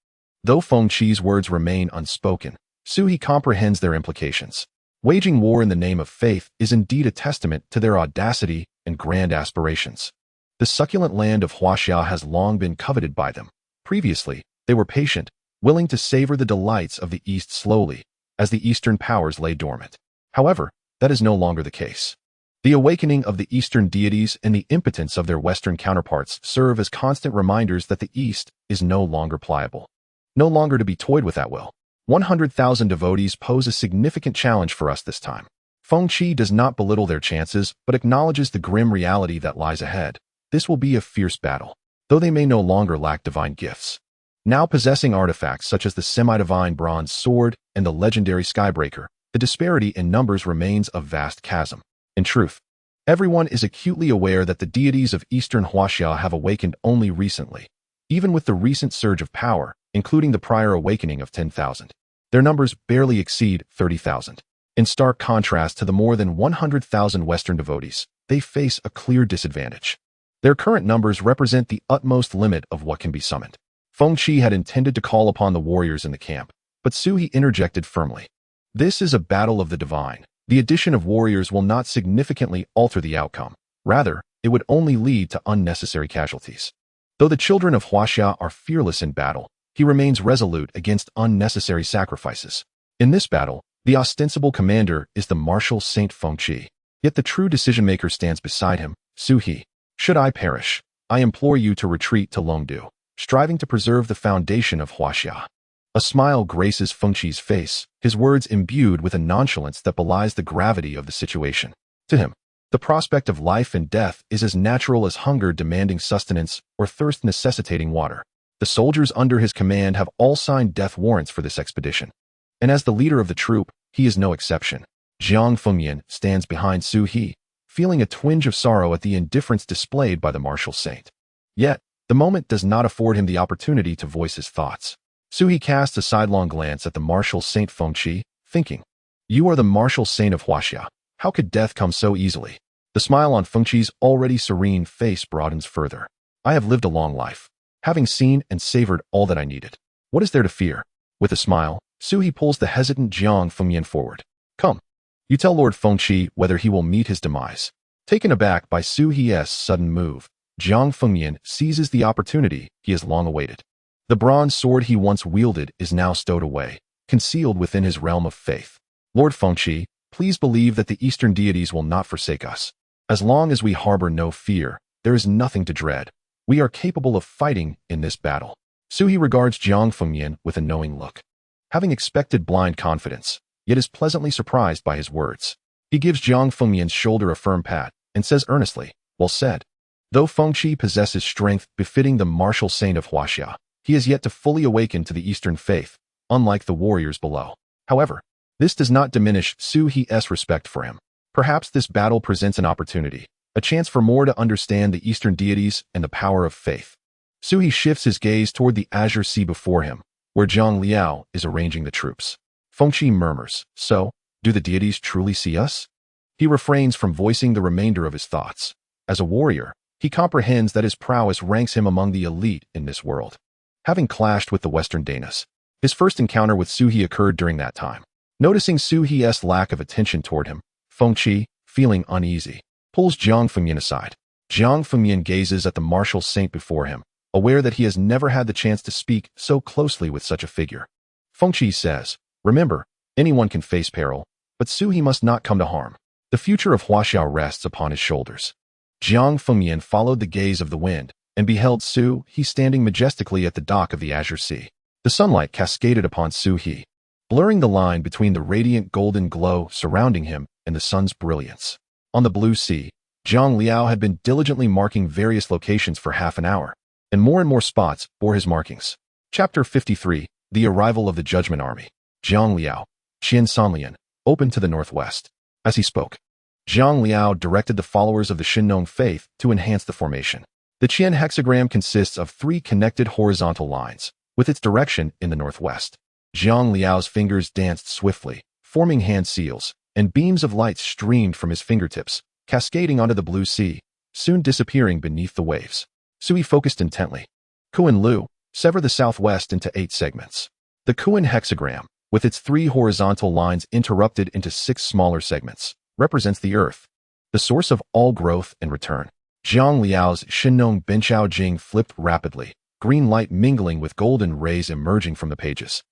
Though Feng Qi's words remain unspoken, Su He comprehends their implications. Waging war in the name of faith is indeed a testament to their audacity and grand aspirations. The succulent land of Huaxia has long been coveted by them. Previously, they were patient, willing to savor the delights of the East slowly, as the Eastern powers lay dormant. However, that is no longer the case. The awakening of the Eastern deities and the impotence of their Western counterparts serve as constant reminders that the East is no longer pliable, no longer to be toyed with at will. 100,000 devotees pose a significant challenge for us this time. Feng Qi does not belittle their chances, but acknowledges the grim reality that lies ahead. This will be a fierce battle, though they may no longer lack divine gifts. Now possessing artifacts such as the semi-divine bronze sword and the legendary Skybreaker, the disparity in numbers remains a vast chasm. In truth, everyone is acutely aware that the deities of Eastern Huaxia have awakened only recently. Even with the recent surge of power, including the prior awakening of 10,000, their numbers barely exceed 30,000. In stark contrast to the more than 100,000 Western devotees, they face a clear disadvantage. Their current numbers represent the utmost limit of what can be summoned. Feng Qi had intended to call upon the warriors in the camp, but Su He interjected firmly. This is a battle of the divine. The addition of warriors will not significantly alter the outcome. Rather, it would only lead to unnecessary casualties. Though the children of Huaxia are fearless in battle, he remains resolute against unnecessary sacrifices. In this battle, the ostensible commander is the martial Saint Feng Qi. Yet the true decision-maker stands beside him, Su He. Should I perish, I implore you to retreat to Longdu, striving to preserve the foundation of Huaxia. A smile graces Feng Qi's face, his words imbued with a nonchalance that belies the gravity of the situation. To him, the prospect of life and death is as natural as hunger demanding sustenance or thirst necessitating water. The soldiers under his command have all signed death warrants for this expedition. And as the leader of the troop, he is no exception. Jiang Fengyan stands behind Su He, feeling a twinge of sorrow at the indifference displayed by the martial saint. Yet, the moment does not afford him the opportunity to voice his thoughts. Su He casts a sidelong glance at the martial Saint Feng Qi, thinking, "You are the martial saint of Huaxia. How could death come so easily?" The smile on Feng Qi's already serene face broadens further. "I have lived a long life, having seen and savored all that I needed. What is there to fear?" With a smile, Su He pulls the hesitant Jiang Fengyan forward. "Come. You tell Lord Feng Qi whether he will meet his demise." Taken aback by Su He's sudden move, Jiang Fengyan seizes the opportunity he has long awaited. The bronze sword he once wielded is now stowed away, concealed within his realm of faith. "Lord Feng Qi, please believe that the Eastern deities will not forsake us. As long as we harbor no fear, there is nothing to dread. We are capable of fighting in this battle." Su He regards Jiang Fengyan with a knowing look. Having expected blind confidence, yet is pleasantly surprised by his words. He gives Jiang Fengyan's shoulder a firm pat and says earnestly, "Well said." Though Feng Qi possesses strength befitting the martial saint of Huaxia, he has yet to fully awaken to the Eastern faith, unlike the warriors below. However, this does not diminish Su He's respect for him. Perhaps this battle presents an opportunity, a chance for more to understand the Eastern deities and the power of faith. Su He shifts his gaze toward the azure sea before him, where Zhang Liao is arranging the troops. Feng Qi murmurs, "So, do the deities truly see us?" He refrains from voicing the remainder of his thoughts. As a warrior, he comprehends that his prowess ranks him among the elite in this world. Having clashed with the Western Danas, his first encounter with Su He occurred during that time. Noticing Su He's lack of attention toward him, Feng Qi, feeling uneasy, pulls Jiang Fengyan aside. Jiang Fengyan gazes at the martial saint before him, aware that he has never had the chance to speak so closely with such a figure. Feng Qi says, "Remember, anyone can face peril, but Su He must not come to harm. The future of Huaxia rests upon his shoulders." Jiang Fengyan followed the gaze of the wind and beheld Su He standing majestically at the dock of the azure sea. The sunlight cascaded upon Su He, blurring the line between the radiant golden glow surrounding him and the sun's brilliance. On the blue sea, Zhang Liao had been diligently marking various locations for half an hour, and more spots bore his markings. Chapter 53, The Arrival of the Judgment Army. Zhang Liao, Qian Sanlian, opened to the northwest. As he spoke, Zhang Liao directed the followers of the Shinnong faith to enhance the formation. The Qian hexagram consists of 3 connected horizontal lines, with its direction in the northwest. Zhang Liao's fingers danced swiftly, forming hand seals, and beams of light streamed from his fingertips, cascading onto the blue sea, soon disappearing beneath the waves. Sui focused intently. Kuan Lu, sever the southwest into 8 segments. The Kuan hexagram, with its 3 horizontal lines interrupted into 6 smaller segments, represents the earth, the source of all growth and return. Zhang Liao's Shinnong Binchao Jing flipped rapidly, green light mingling with golden rays emerging from the pages.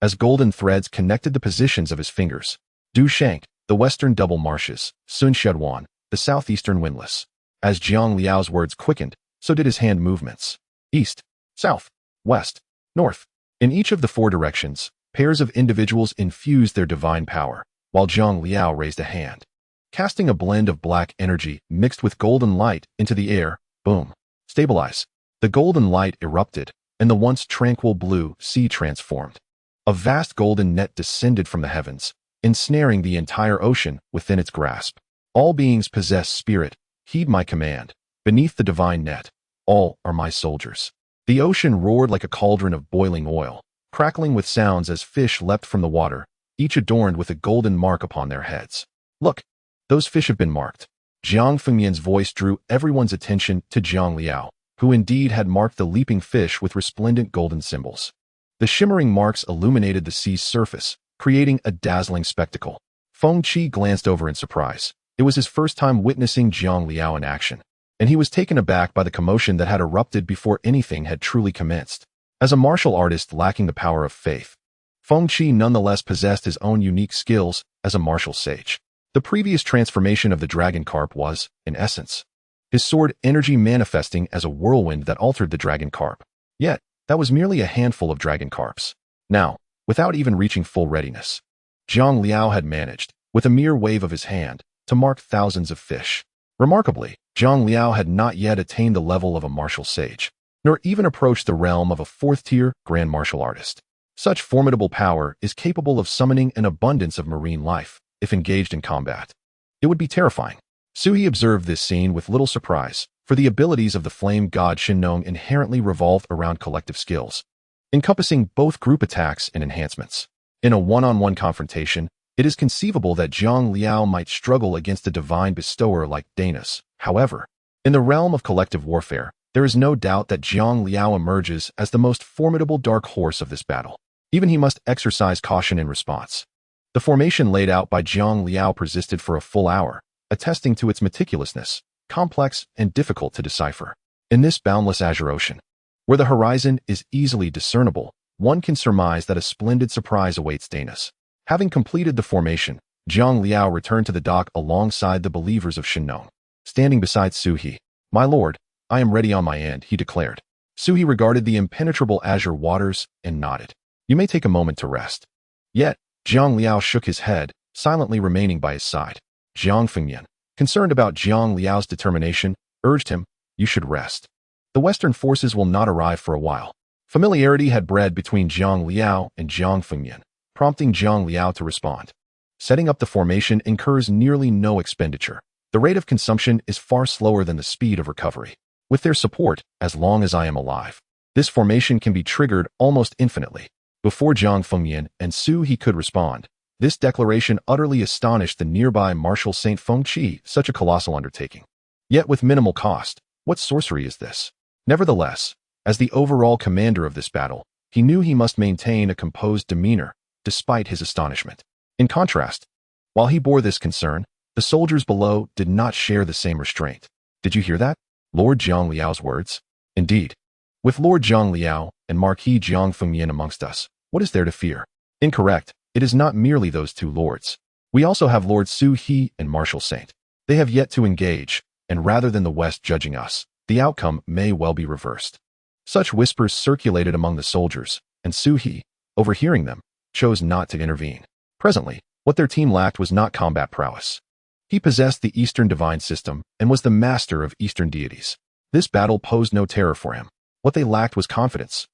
As golden threads connected the positions of his fingers, Du Shank, the western double marshes, Sun Shedwan, the southeastern windlass. As Zhang Liao's words quickened, so did his hand movements. East, south, west, north. In each of the 4 directions, pairs of individuals infused their divine power, while Zhang Liao raised a hand, casting a blend of black energy mixed with golden light into the air. Boom. Stabilize. The golden light erupted, and the once tranquil blue sea transformed. A vast golden net descended from the heavens, ensnaring the entire ocean within its grasp. All beings possess spirit. Heed my command. Beneath the divine net, all are my soldiers. The ocean roared like a cauldron of boiling oil, crackling with sounds as fish leapt from the water, each adorned with a golden mark upon their heads. Look, those fish have been marked. Jiang Fengmian's voice drew everyone's attention to Zhang Liao, who indeed had marked the leaping fish with resplendent golden symbols. The shimmering marks illuminated the sea's surface, creating a dazzling spectacle. Feng Qi glanced over in surprise. It was his first time witnessing Zhang Liao in action, and he was taken aback by the commotion that had erupted before anything had truly commenced. As a martial artist lacking the power of faith, Feng Qi nonetheless possessed his own unique skills as a martial sage. The previous transformation of the dragon carp was, in essence, his sword energy manifesting as a whirlwind that altered the dragon carp. Yet, that was merely a handful of dragon carps. Now, without even reaching full readiness, Zhang Liao had managed, with a mere wave of his hand, to mark thousands of fish. Remarkably, Zhang Liao had not yet attained the level of a martial sage, nor even approached the realm of a 4th-tier grand martial artist. Such formidable power is capable of summoning an abundance of marine life, if engaged in combat. It would be terrifying. Sui observed this scene with little surprise, for the abilities of the flame god Shinnong inherently revolved around collective skills, encompassing both group attacks and enhancements. In a one-on-one confrontation, it is conceivable that Zhang Liao might struggle against a divine bestower like Danis. However, in the realm of collective warfare, there is no doubt that Zhang Liao emerges as the most formidable dark horse of this battle. Even he must exercise caution in response. The formation laid out by Zhang Liao persisted for a full hour, attesting to its meticulousness, complex and difficult to decipher. In this boundless azure ocean, where the horizon is easily discernible, one can surmise that a splendid surprise awaits Danis. Having completed the formation, Zhang Liao returned to the dock alongside the believers of Shinnong. Standing beside Suhi, "My lord, I am ready on my end," he declared. Suhi regarded the impenetrable azure waters and nodded. "You may take a moment to rest." Yet, Zhang Liao shook his head, silently remaining by his side. Jiang Fengmian, concerned about Zhang Liao's determination, urged him, "You should rest. The Western forces will not arrive for a while." Familiarity had bred between Zhang Liao and Jiang Fengmian, prompting Zhang Liao to respond. Setting up the formation incurs nearly no expenditure. The rate of consumption is far slower than the speed of recovery. With their support, as long as I am alive, this formation can be triggered almost infinitely. Before Jiang Fengmian and Su He could respond, this declaration utterly astonished the nearby martial Saint Feng Qi, such a colossal undertaking. Yet with minimal cost, what sorcery is this? Nevertheless, as the overall commander of this battle, he knew he must maintain a composed demeanor, despite his astonishment. In contrast, while he bore this concern, the soldiers below did not share the same restraint. Did you hear that? Lord Zhang Liao's words? Indeed. With Lord Zhang Liao and Marquis Jiang Fengmian amongst us, what is there to fear? Incorrect. It is not merely those 2 lords. We also have Lord Su He and Martial Saint. They have yet to engage, and rather than the West judging us, the outcome may well be reversed. Such whispers circulated among the soldiers, and Su He, overhearing them, chose not to intervene. Presently, what their team lacked was not combat prowess. He possessed the Eastern divine system and was the master of Eastern deities. This battle posed no terror for him. What they lacked was confidence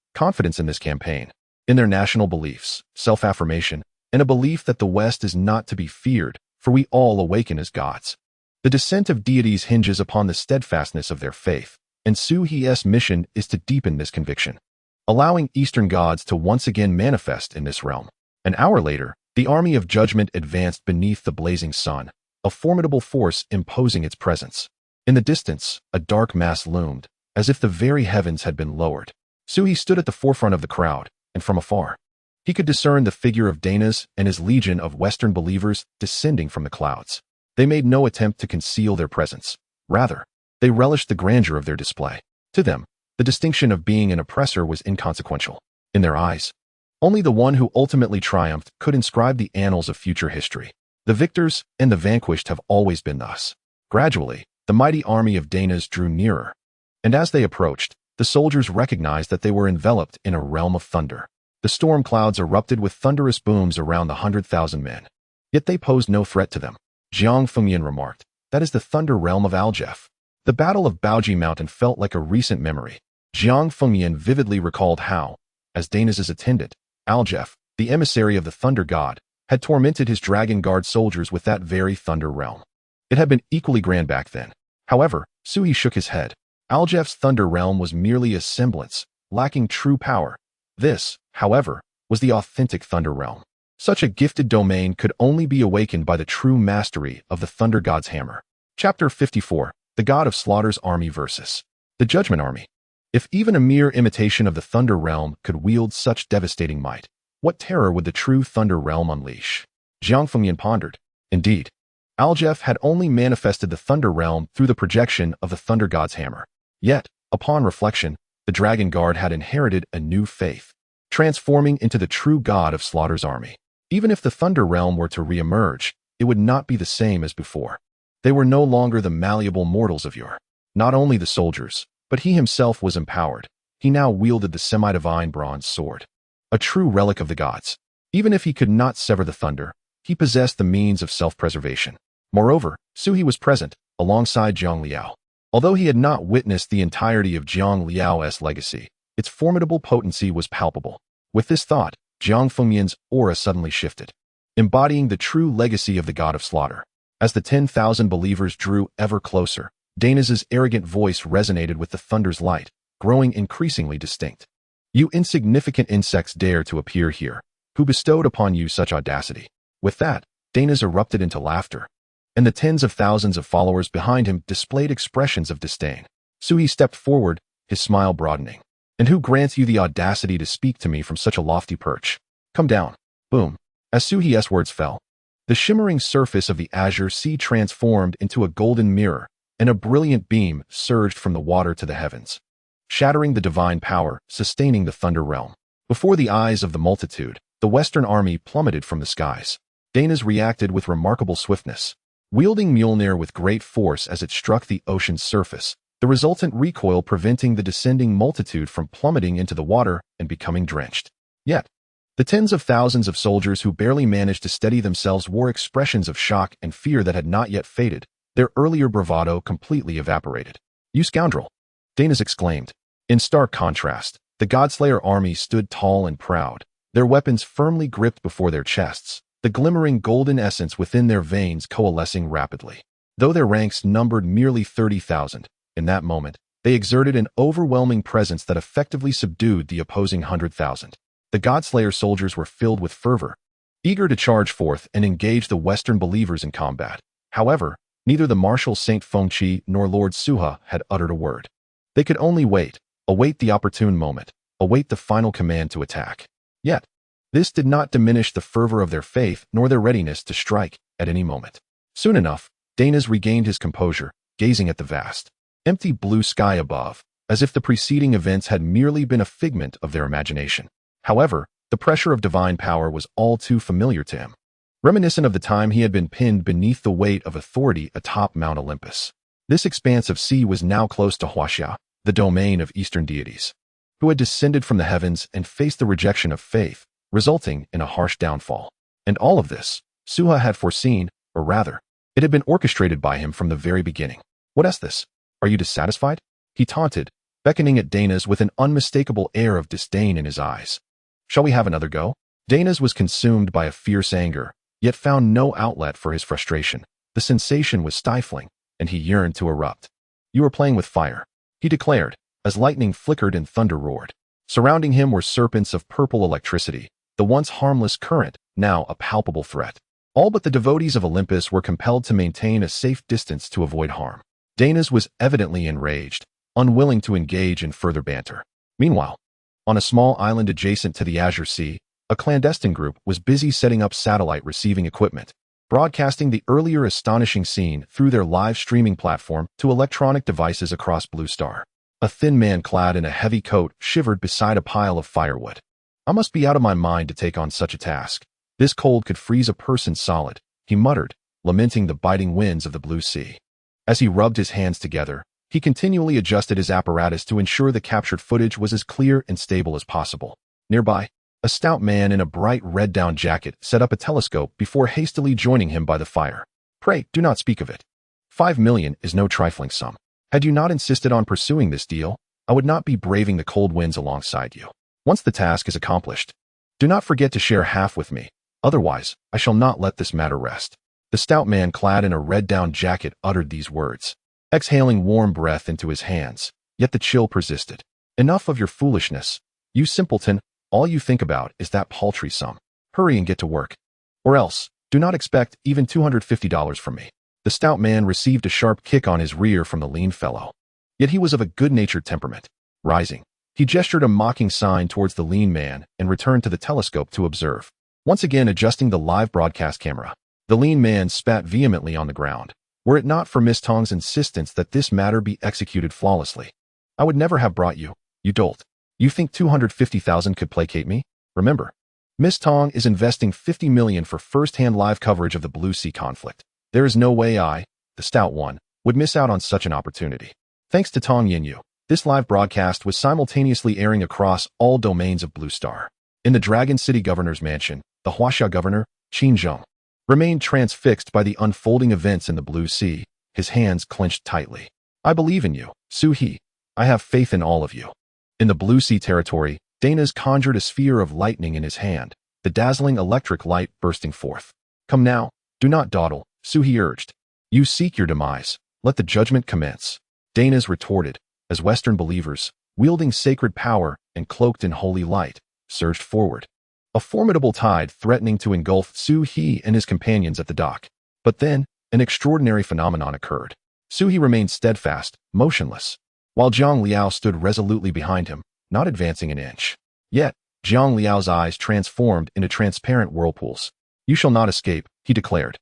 in this campaign, in their national beliefs, self-affirmation, and a belief that the West is not to be feared, for we all awaken as gods. The descent of deities hinges upon the steadfastness of their faith, and Su He's mission is to deepen this conviction, allowing Eastern gods to once again manifest in this realm. An hour later, the army of judgment advanced beneath the blazing sun, a formidable force imposing its presence. In the distance, a dark mass loomed, as if the very heavens had been lowered. Su stood at the forefront of the crowd, and from afar, he could discern the figure of Dana's and his legion of Western believers descending from the clouds. They made no attempt to conceal their presence. Rather, they relished the grandeur of their display. To them, the distinction of being an oppressor was inconsequential. In their eyes, only the one who ultimately triumphed could inscribe the annals of future history. The victors and the vanquished have always been thus. Gradually, the mighty army of Dana's drew nearer, and as they approached, the soldiers recognized that they were enveloped in a realm of thunder. The storm clouds erupted with thunderous booms around the 100,000 men. Yet they posed no threat to them. Jiang Fengyan remarked, "That is the thunder realm of Aljef." The Battle of Baoji Mountain felt like a recent memory. Jiang Fengyan vividly recalled how, as Dana's attendant, Aljef, the emissary of the thunder god, had tormented his dragon guard soldiers with that very thunder realm. It had been equally grand back then. However, Sui shook his head. Aljef's thunder realm was merely a semblance, lacking true power. This, however, was the authentic thunder realm. Such a gifted domain could only be awakened by the true mastery of the thunder god's hammer. Chapter 54, The God of Slaughter's Army versus the Judgment Army. If even a mere imitation of the thunder realm could wield such devastating might, what terror would the true thunder realm unleash? Jiang Fengyan pondered. Indeed, Aljef had only manifested the thunder realm through the projection of the thunder god's hammer. Yet, upon reflection, the dragon guard had inherited a new faith, transforming into the true god of Slaughter's army. Even if the thunder realm were to re-emerge, it would not be the same as before. They were no longer the malleable mortals of yore. Not only the soldiers, but he himself was empowered. He now wielded the semi-divine bronze sword, a true relic of the gods. Even if he could not sever the thunder, he possessed the means of self-preservation. Moreover, Sui was present, alongside Zhang Liao. Although he had not witnessed the entirety of Zhang Liao's legacy, its formidable potency was palpable. With this thought, Jiang Fengyan's aura suddenly shifted, embodying the true legacy of the god of slaughter. As the 10,000 believers drew ever closer, Dana's arrogant voice resonated with the thunder's light, growing increasingly distinct. "You insignificant insects dare to appear here. Who bestowed upon you such audacity?" With that, Dana's erupted into laughter, and the tens of thousands of followers behind him displayed expressions of disdain. Sui stepped forward, his smile broadening. "And who grants you the audacity to speak to me from such a lofty perch? Come down." Boom. As Sui's words fell, the shimmering surface of the azure sea transformed into a golden mirror, and a brilliant beam surged from the water to the heavens, shattering the divine power, sustaining the thunder realm. Before the eyes of the multitude, the Western army plummeted from the skies. Dana's reacted with remarkable swiftness, wielding Mjolnir with great force as it struck the ocean's surface, the resultant recoil preventing the descending multitude from plummeting into the water and becoming drenched. Yet, the tens of thousands of soldiers who barely managed to steady themselves wore expressions of shock and fear that had not yet faded, their earlier bravado completely evaporated. "You scoundrel!" Dana's exclaimed. In stark contrast, the Godslayer army stood tall and proud, their weapons firmly gripped before their chests, the glimmering golden essence within their veins coalescing rapidly. Though their ranks numbered merely 30,000, in that moment, they exerted an overwhelming presence that effectively subdued the opposing 100,000. The Godslayer soldiers were filled with fervor, eager to charge forth and engage the Western believers in combat. However, neither the Marshal Saint Fengqi nor Lord Suha had uttered a word. They could only await the opportune moment, await the final command to attack. Yet, this did not diminish the fervor of their faith nor their readiness to strike at any moment. Soon enough, Dana's regained his composure, gazing at the vast, empty blue sky above, as if the preceding events had merely been a figment of their imagination. However, the pressure of divine power was all too familiar to him, reminiscent of the time he had been pinned beneath the weight of authority atop Mount Olympus. This expanse of sea was now close to Huaxia, the domain of Eastern deities, who had descended from the heavens and faced the rejection of faith, resulting in a harsh downfall. And all of this, Suha had foreseen, or rather, It had been orchestrated by him from the very beginning. What is this? Are you dissatisfied? He taunted, beckoning at Dana's with an unmistakable air of disdain in his eyes. Shall we have another go? Dana's was consumed by a fierce anger, yet found no outlet for his frustration. The sensation was stifling, and he yearned to erupt. You are playing with fire, he declared, as lightning flickered and thunder roared. Surrounding him were serpents of purple electricity, the once harmless current, now a palpable threat. All but the devotees of Olympus were compelled to maintain a safe distance to avoid harm. Dana's was evidently enraged, unwilling to engage in further banter. Meanwhile, on a small island adjacent to the Azure Sea, a clandestine group was busy setting up satellite receiving equipment, broadcasting the earlier astonishing scene through their live streaming platform to electronic devices across Blue Star. A thin man clad in a heavy coat shivered beside a pile of firewood. I must be out of my mind to take on such a task. This cold could freeze a person solid, he muttered, lamenting the biting winds of the blue sea. As he rubbed his hands together, he continually adjusted his apparatus to ensure the captured footage was as clear and stable as possible. Nearby, a stout man in a bright red down jacket set up a telescope before hastily joining him by the fire. Pray, do not speak of it. 5 million is no trifling sum. Had you not insisted on pursuing this deal, I would not be braving the cold winds alongside you. Once the task is accomplished, do not forget to share half with me, otherwise I shall not let this matter rest. The stout man clad in a red down jacket uttered these words, exhaling warm breath into his hands, yet the chill persisted. Enough of your foolishness, you simpleton, all you think about is that paltry sum. Hurry and get to work. Or else, do not expect even $250 from me. The stout man received a sharp kick on his rear from the lean fellow. Yet he was of a good-natured temperament. Rising, he gestured a mocking sign towards the lean man and returned to the telescope to observe. Once again adjusting the live broadcast camera, the lean man spat vehemently on the ground, were it not for Miss Tong's insistence that this matter be executed flawlessly. I would never have brought you, you dolt. You think 250,000 could placate me? Remember, Miss Tong is investing 50 million for first-hand live coverage of the Blue Sea conflict. There is no way I, the stout one, would miss out on such an opportunity. Thanks to Tong Yinyu, this live broadcast was simultaneously airing across all domains of Blue Star. In the Dragon City Governor's Mansion, the Huaxia governor, Qin Zheng, remained transfixed by the unfolding events in the Blue Sea, his hands clenched tightly. I believe in you, Su He. I have faith in all of you. In the Blue Sea territory, Dana's conjured a sphere of lightning in his hand, the dazzling electric light bursting forth. Come now, do not dawdle, Su He urged. You seek your demise. Let the judgment commence. Dana's retorted, as Western believers, wielding sacred power and cloaked in holy light, surged forward. A formidable tide threatening to engulf Su He and his companions at the dock. But then, an extraordinary phenomenon occurred. Su He remained steadfast, motionless, while Zhang Liao stood resolutely behind him, not advancing an inch. Yet, Zhang Liao's eyes transformed into transparent whirlpools. You shall not escape, he declared.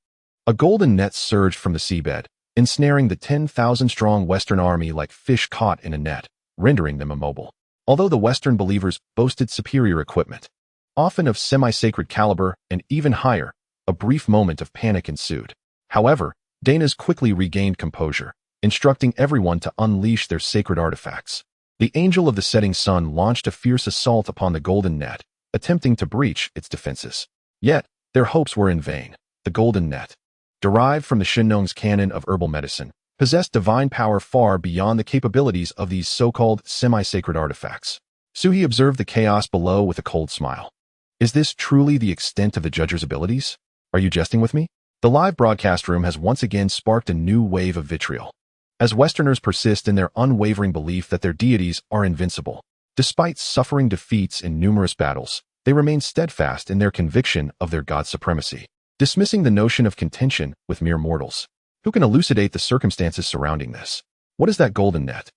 A golden net surged from the seabed, ensnaring the 10,000-strong Western army like fish caught in a net, rendering them immobile. Although the Western believers boasted superior equipment, often of semi-sacred caliber and even higher, a brief moment of panic ensued. However, Dana's quickly regained composure, instructing everyone to unleash their sacred artifacts. The Angel of the Setting Sun launched a fierce assault upon the golden net, attempting to breach its defenses. Yet, their hopes were in vain. The golden net, derived from the Shinnong's canon of herbal medicine, possessed divine power far beyond the capabilities of these so-called semi-sacred artifacts. Su He observed the chaos below with a cold smile. Is this truly the extent of the judge's abilities? Are you jesting with me? The live broadcast room has once again sparked a new wave of vitriol. As Westerners persist in their unwavering belief that their deities are invincible, despite suffering defeats in numerous battles, they remain steadfast in their conviction of their God's supremacy, dismissing the notion of contention with mere mortals. Who can elucidate the circumstances surrounding this? What is that golden net?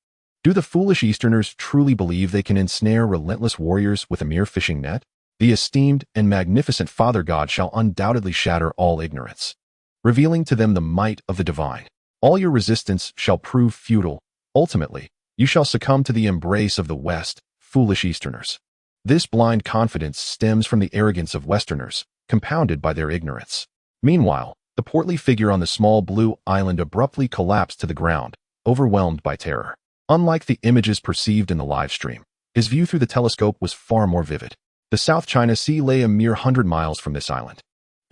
Do the foolish Easterners truly believe they can ensnare relentless warriors with a mere fishing net? The esteemed and magnificent Father God shall undoubtedly shatter all ignorance, revealing to them the might of the divine. All your resistance shall prove futile. Ultimately, you shall succumb to the embrace of the West, foolish Easterners. This blind confidence stems from the arrogance of Westerners, compounded by their ignorance. Meanwhile, the portly figure on the small blue island abruptly collapsed to the ground, overwhelmed by terror. Unlike the images perceived in the live stream, his view through the telescope was far more vivid. The South China Sea lay a mere 100 miles from this island,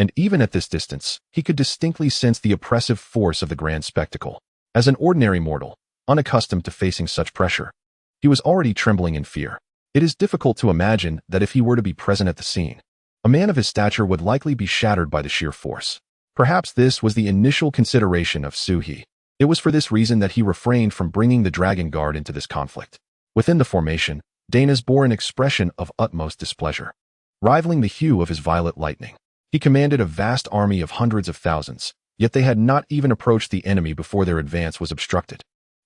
and even at this distance, he could distinctly sense the oppressive force of the grand spectacle. As an ordinary mortal, unaccustomed to facing such pressure, he was already trembling in fear. It is difficult to imagine that if he were to be present at the scene, a man of his stature would likely be shattered by the sheer force. Perhaps this was the initial consideration of Suhi. It was for this reason that he refrained from bringing the Dragon Guard into this conflict. Within the formation, Danas bore an expression of utmost displeasure, rivaling the hue of his violet lightning. He commanded a vast army of hundreds of thousands, yet they had not even approached the enemy before their advance was obstructed.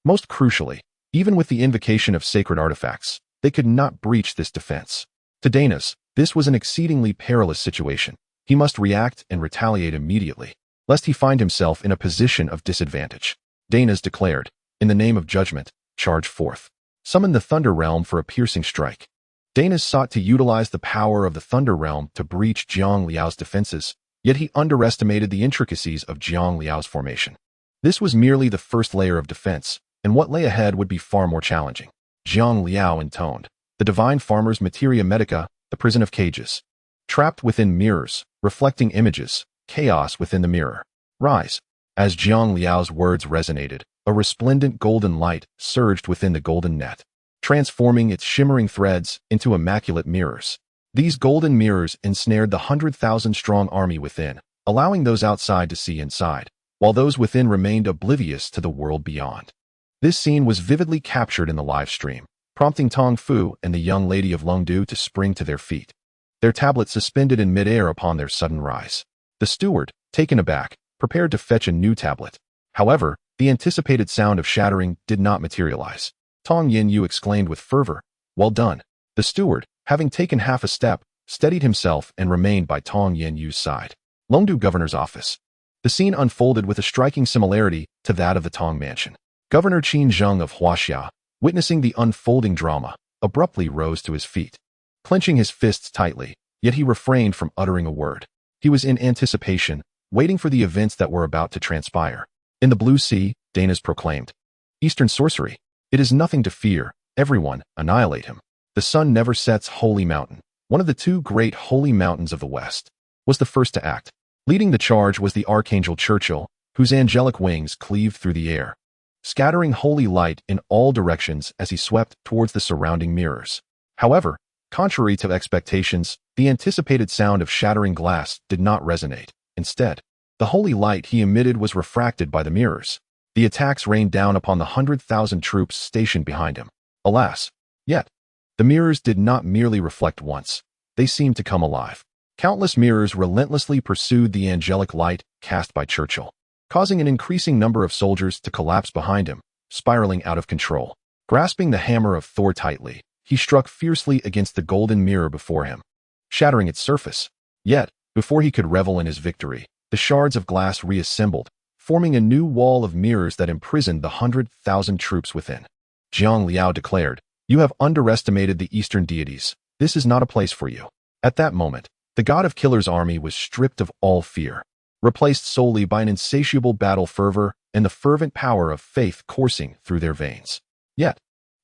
Most crucially, even with the invocation of sacred artifacts, they could not breach this defense. To Danas, this was an exceedingly perilous situation. He must react and retaliate immediately, lest he find himself in a position of disadvantage. Danas declared, "In the name of judgment, charge forth. Summon the Thunder Realm for a piercing strike." Danas sought to utilize the power of the Thunder Realm to breach Jiang Liao's defenses, yet he underestimated the intricacies of Jiang Liao's formation. This was merely the first layer of defense, and what lay ahead would be far more challenging. Jiang Liao intoned, "The divine farmer's materia medica, the prison of cages. Trapped within mirrors, reflecting images, chaos within the mirror. Rise." As Jiang Liao's words resonated, a resplendent golden light surged within the golden net, transforming its shimmering threads into immaculate mirrors. These golden mirrors ensnared the 100,000-strong army within, allowing those outside to see inside, while those within remained oblivious to the world beyond. This scene was vividly captured in the live stream, prompting Tong Fu and the young lady of Longdu to spring to their feet, their tablet suspended in midair upon their sudden rise. The steward, taken aback, prepared to fetch a new tablet. However, the anticipated sound of shattering did not materialize. Tong Yin Yu exclaimed with fervor, "Well done." The steward, having taken half a step, steadied himself and remained by Tong Yin Yu's side. Longdu Governor's office. The scene unfolded with a striking similarity to that of the Tong Mansion. Governor Qin Zheng of Huaxia, witnessing the unfolding drama, abruptly rose to his feet, clenching his fists tightly, yet he refrained from uttering a word. He was in anticipation, waiting for the events that were about to transpire. "In the Blue Sea," Danas proclaimed. "Eastern sorcery. It is nothing to fear. Everyone, annihilate him." The sun never sets. Holy Mountain, one of the two great holy mountains of the West, was the first to act. Leading the charge was the Archangel Churchill, whose angelic wings cleaved through the air, scattering holy light in all directions as he swept towards the surrounding mirrors. However, contrary to expectations, the anticipated sound of shattering glass did not resonate. Instead, the holy light he emitted was refracted by the mirrors. The attacks rained down upon the 100,000 troops stationed behind him. Alas, yet, the mirrors did not merely reflect once. They seemed to come alive. Countless mirrors relentlessly pursued the angelic light cast by Churchill, causing an increasing number of soldiers to collapse behind him, spiraling out of control. Grasping the hammer of Thor tightly, he struck fiercely against the golden mirror before him, shattering its surface. Yet, before he could revel in his victory, the shards of glass reassembled, forming a new wall of mirrors that imprisoned the 100,000 troops within. Jiang Liao declared, "You have underestimated the Eastern deities. This is not a place for you." At that moment, the god of Killer's army was stripped of all fear, replaced solely by an insatiable battle fervor and the fervent power of faith coursing through their veins. Yet,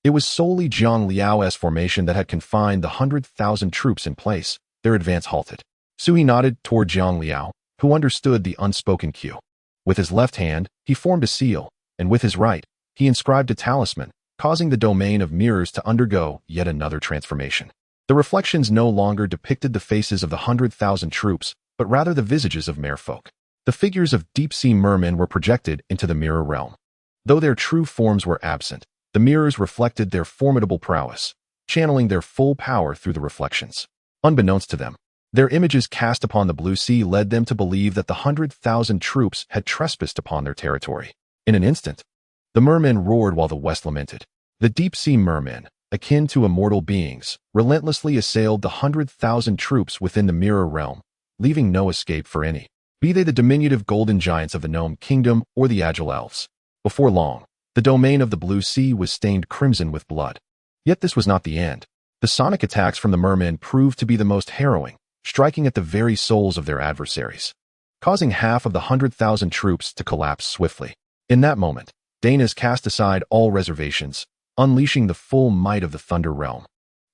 it was solely Jiang Liao's formation that had confined the 100,000 troops in place. Their advance halted. Sui nodded toward Jiang Liao, who understood the unspoken cue. With his left hand, he formed a seal, and with his right, he inscribed a talisman, causing the domain of mirrors to undergo yet another transformation. The reflections no longer depicted the faces of the 100,000 troops, but rather the visages of merfolk. The figures of deep-sea mermen were projected into the mirror realm. Though their true forms were absent, the mirrors reflected their formidable prowess, channeling their full power through the reflections. Unbeknownst to them, their images cast upon the blue sea led them to believe that the 100,000 troops had trespassed upon their territory. In an instant, the mermen roared while the west lamented. The deep-sea mermen, akin to immortal beings, relentlessly assailed the 100,000 troops within the mirror realm, leaving no escape for any, be they the diminutive golden giants of the Gnome Kingdom or the agile elves. Before long, the domain of the blue sea was stained crimson with blood. Yet this was not the end. The sonic attacks from the mermen proved to be the most harrowing, striking at the very souls of their adversaries, causing half of the 100,000 troops to collapse swiftly. In that moment, Danas cast aside all reservations, unleashing the full might of the Thunder Realm,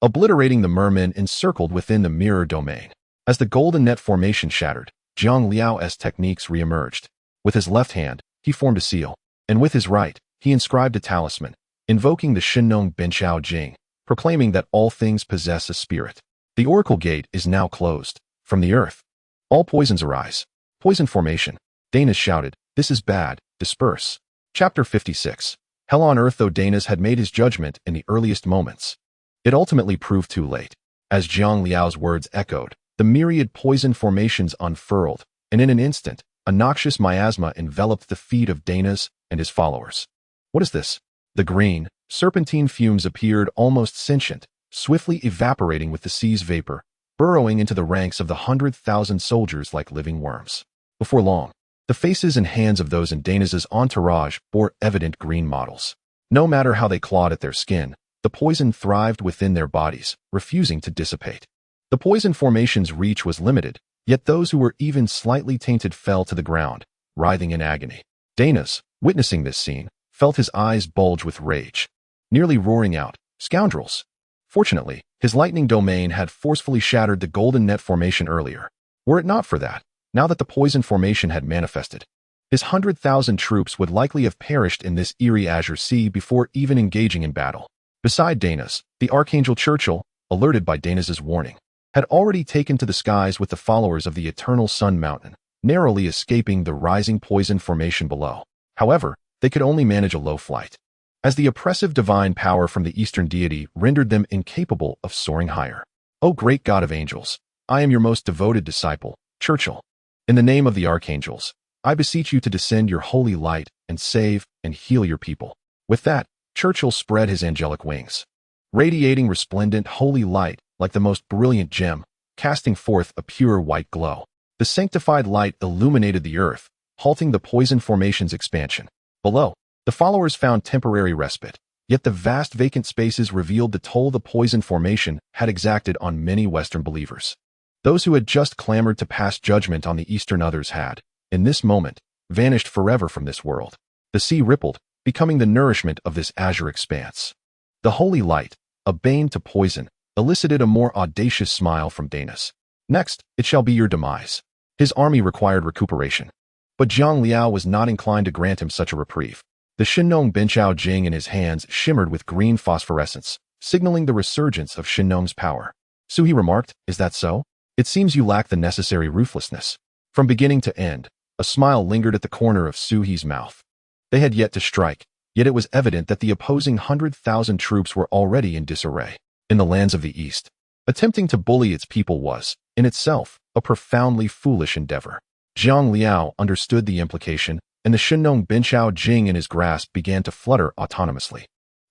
obliterating the mermen encircled within the mirror domain. As the golden net formation shattered, Zhang Liao's techniques re-emerged. With his left hand, he formed a seal, and with his right, he inscribed a talisman, invoking the Shinong Benchao Jing, proclaiming that all things possess a spirit. The oracle gate is now closed. From the earth, all poisons arise. Poison formation. Danas shouted, "This is bad, disperse." Chapter 56. Hell on earth. Though Danas had made his judgment in the earliest moments, it ultimately proved too late. As Zhang Liao's words echoed, the myriad poison formations unfurled, and in an instant, a noxious miasma enveloped the feet of Danas and his followers. What is this? The green, serpentine fumes appeared almost sentient, swiftly evaporating with the sea's vapor, burrowing into the ranks of the 100,000 soldiers like living worms. Before long, the faces and hands of those in Danas's entourage bore evident green models. No matter how they clawed at their skin, the poison thrived within their bodies, refusing to dissipate. The poison formation's reach was limited, yet those who were even slightly tainted fell to the ground, writhing in agony. Danas, witnessing this scene, felt his eyes bulge with rage, nearly roaring out, "Scoundrels!" Fortunately, his lightning domain had forcefully shattered the golden net formation earlier. Were it not for that, now that the poison formation had manifested, his 100,000 troops would likely have perished in this eerie azure sea before even engaging in battle. Beside Danas, the Archangel Churchill, alerted by Danas's warning, had already taken to the skies with the followers of the Eternal Sun Mountain, narrowly escaping the rising poison formation below. However, they could only manage a low flight, as the oppressive divine power from the Eastern deity rendered them incapable of soaring higher. "O great God of angels, I am your most devoted disciple, Churchill. In the name of the archangels, I beseech you to descend your holy light and save and heal your people." With that, Churchill spread his angelic wings, radiating resplendent holy light like the most brilliant gem, casting forth a pure white glow. The sanctified light illuminated the earth, halting the poison formation's expansion. Below, the followers found temporary respite, yet the vast vacant spaces revealed the toll the poison formation had exacted on many Western believers. Those who had just clamored to pass judgment on the Eastern others had, in this moment, vanished forever from this world. The sea rippled, becoming the nourishment of this azure expanse. The holy light, a bane to poison, elicited a more audacious smile from Danas. "Next, it shall be your demise." His army required recuperation, but Zhang Liao was not inclined to grant him such a reprieve. The Shinong Benchao Jing in his hands shimmered with green phosphorescence, signaling the resurgence of Shinong's power. Su He remarked, "Is that so? It seems you lack the necessary ruthlessness." From beginning to end, a smile lingered at the corner of Su He's mouth. They had yet to strike, yet it was evident that the opposing 100,000 troops were already in disarray. In the lands of the East, attempting to bully its people was, in itself, a profoundly foolish endeavor. Zhang Liao understood the implication, and the Shinong Benchao Jing in his grasp began to flutter autonomously,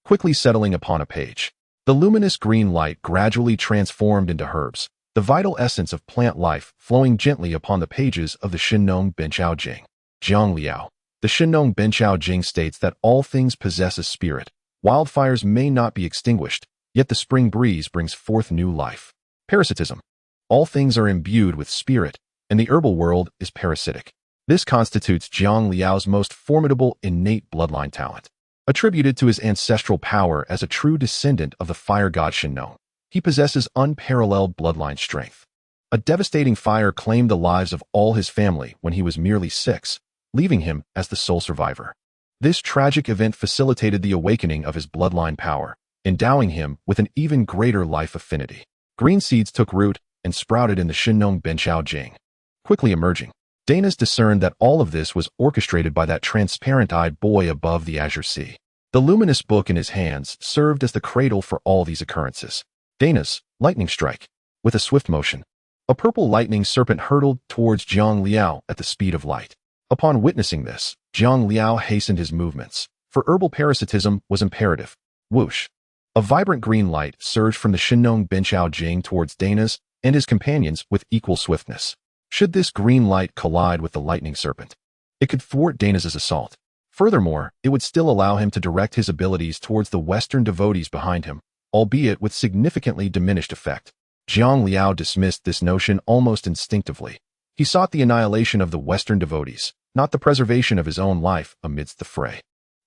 quickly settling upon a page. The luminous green light gradually transformed into herbs, the vital essence of plant life flowing gently upon the pages of the Shinong Benchao Jing. Zhang Liao. The Shinong Benchao Jing states that all things possess a spirit. Wildfires may not be extinguished, yet the spring breeze brings forth new life. Parasitism. All things are imbued with spirit, and the herbal world is parasitic. This constitutes Zhang Liao's most formidable innate bloodline talent. Attributed to his ancestral power as a true descendant of the fire god Shinong, he possesses unparalleled bloodline strength. A devastating fire claimed the lives of all his family when he was merely 6, leaving him as the sole survivor. This tragic event facilitated the awakening of his bloodline power, endowing him with an even greater life affinity. Green seeds took root and sprouted in the Shinong Benchao Jing. Quickly emerging, Danas discerned that all of this was orchestrated by that transparent-eyed boy above the azure sea. The luminous book in his hands served as the cradle for all these occurrences. Danas, lightning strike. With a swift motion, a purple lightning serpent hurtled towards Zhang Liao at the speed of light. Upon witnessing this, Zhang Liao hastened his movements, for herbal parasitism was imperative. Whoosh! A vibrant green light surged from the Shinong Benchao Jing towards Danas and his companions with equal swiftness. Should this green light collide with the lightning serpent, it could thwart Danas's assault. Furthermore, it would still allow him to direct his abilities towards the Western devotees behind him, albeit with significantly diminished effect. Zhang Liao dismissed this notion almost instinctively. He sought the annihilation of the Western devotees, not the preservation of his own life amidst the fray.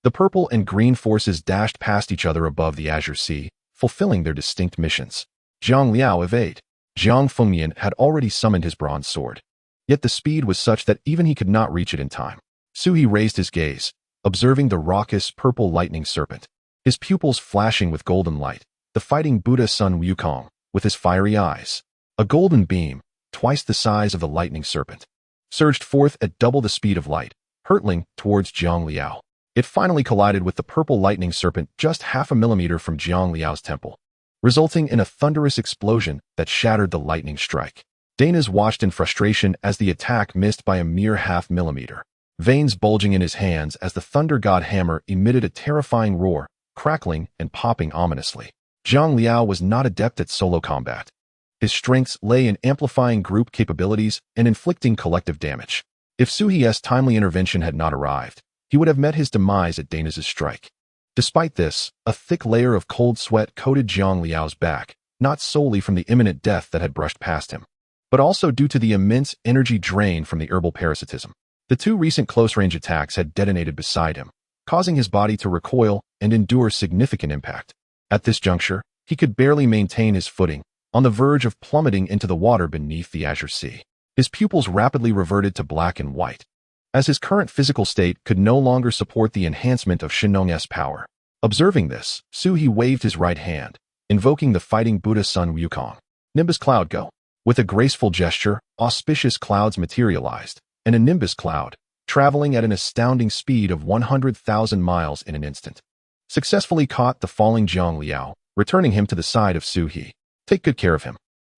The purple and green forces dashed past each other above the azure sea, fulfilling their distinct missions. Zhang Liao evade. Zhang Fengyan had already summoned his bronze sword. Yet the speed was such that even he could not reach it in time. Suhi raised his gaze, observing the raucous purple lightning serpent, his pupils flashing with golden light, the fighting Buddha Sun Wukong, with his fiery eyes. A golden beam, twice the size of the lightning serpent, surged forth at double the speed of light, hurtling towards Jiang Liao. It finally collided with the purple lightning serpent just half a millimeter from Jiang Liao's temple, resulting in a thunderous explosion that shattered the lightning strike. Danas watched in frustration as the attack missed by a mere half millimeter, veins bulging in his hands as the Thunder God hammer emitted a terrifying roar, crackling and popping ominously. Jiang Liao was not adept at solo combat. His strengths lay in amplifying group capabilities and inflicting collective damage. If Suhi's timely intervention had not arrived, he would have met his demise at Danas' strike. Despite this, a thick layer of cold sweat coated Jiang Liao's back, not solely from the imminent death that had brushed past him, but also due to the immense energy drain from the herbal parasitism. The two recent close-range attacks had detonated beside him, causing his body to recoil and endure significant impact. At this juncture, he could barely maintain his footing, on the verge of plummeting into the water beneath the azure sea. His pupils rapidly reverted to black and white, as his current physical state could no longer support the enhancement of Shinong's power. Observing this, Suhi waved his right hand, invoking the fighting Buddha Sun Wukong. Nimbus Cloud go. With a graceful gesture, auspicious clouds materialized, and a nimbus cloud, traveling at an astounding speed of 100,000 miles in an instant, successfully caught the falling Jiang Liao, returning him to the side of Suhi. Take good care of him.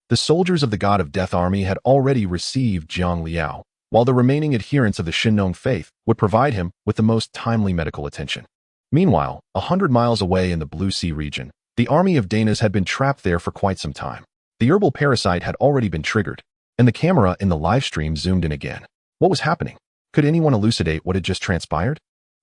The soldiers of the God of Death army had already received Jiang Liao, while the remaining adherents of the Shinnong faith would provide him with the most timely medical attention. Meanwhile, 100 miles away in the Blue Sea region, the army of Danas had been trapped there for quite some time. The herbal parasite had already been triggered, and the camera in the live stream zoomed in again. What was happening? Could anyone elucidate what had just transpired?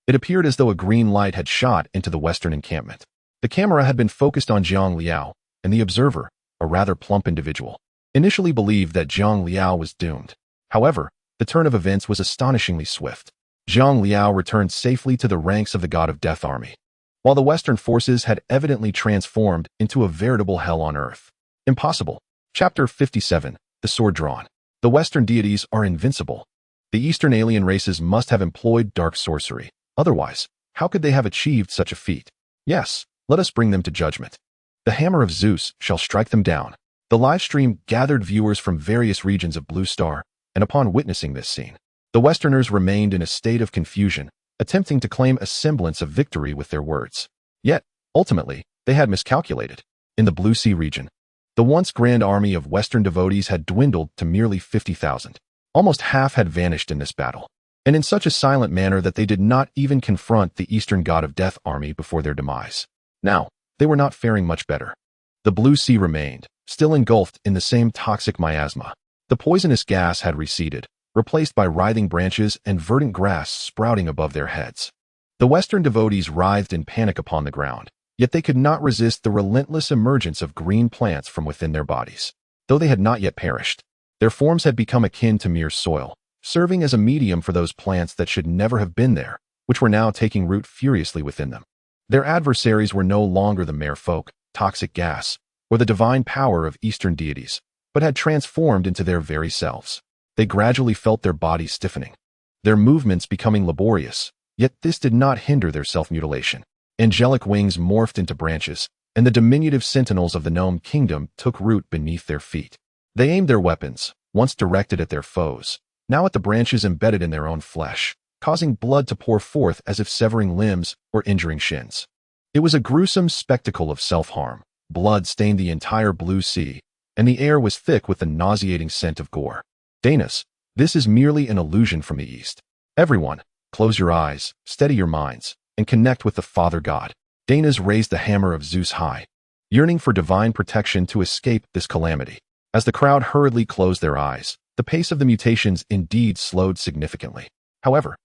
It appeared as though a green light had shot into the western encampment. The camera had been focused on Jiang Liao, and the observer, a rather plump individual, initially believed that Jiang Liao was doomed. However, the turn of events was astonishingly swift. Jiang Liao returned safely to the ranks of the God of Death army, while the Western forces had evidently transformed into a veritable hell on earth. Impossible. Chapter 57, The Sword Drawn. The Western deities are invincible. The Eastern alien races must have employed dark sorcery. Otherwise, how could they have achieved such a feat? Yes, let us bring them to judgment. The hammer of Zeus shall strike them down. The live stream gathered viewers from various regions of Blue Star, and upon witnessing this scene, the Westerners remained in a state of confusion, attempting to claim a semblance of victory with their words. Yet, ultimately, they had miscalculated. In the Blue Sea region, the once grand army of Western devotees had dwindled to merely 50,000. Almost half had vanished in this battle, and in such a silent manner that they did not even confront the Eastern God of Death army before their demise. Now, they were not faring much better. The Blue Sea remained, still engulfed in the same toxic miasma. The poisonous gas had receded, replaced by writhing branches and verdant grass sprouting above their heads. The Western devotees writhed in panic upon the ground, yet they could not resist the relentless emergence of green plants from within their bodies. Though they had not yet perished, their forms had become akin to mere soil, serving as a medium for those plants that should never have been there, which were now taking root furiously within them. Their adversaries were no longer the mere folk, toxic gas, or the divine power of Eastern deities, but had transformed into their very selves. They gradually felt their bodies stiffening, their movements becoming laborious, yet this did not hinder their self-mutilation. Angelic wings morphed into branches, and the diminutive sentinels of the gnome kingdom took root beneath their feet. They aimed their weapons, once directed at their foes, now at the branches embedded in their own flesh, causing blood to pour forth as if severing limbs or injuring shins. It was a gruesome spectacle of self-harm. Blood stained the entire Blue Sea, and the air was thick with the nauseating scent of gore. Danas, this is merely an illusion from the East. Everyone, close your eyes, steady your minds, and connect with the Father God. Danas raised the hammer of Zeus high, yearning for divine protection to escape this calamity. As the crowd hurriedly closed their eyes, the pace of the mutations indeed slowed significantly. However,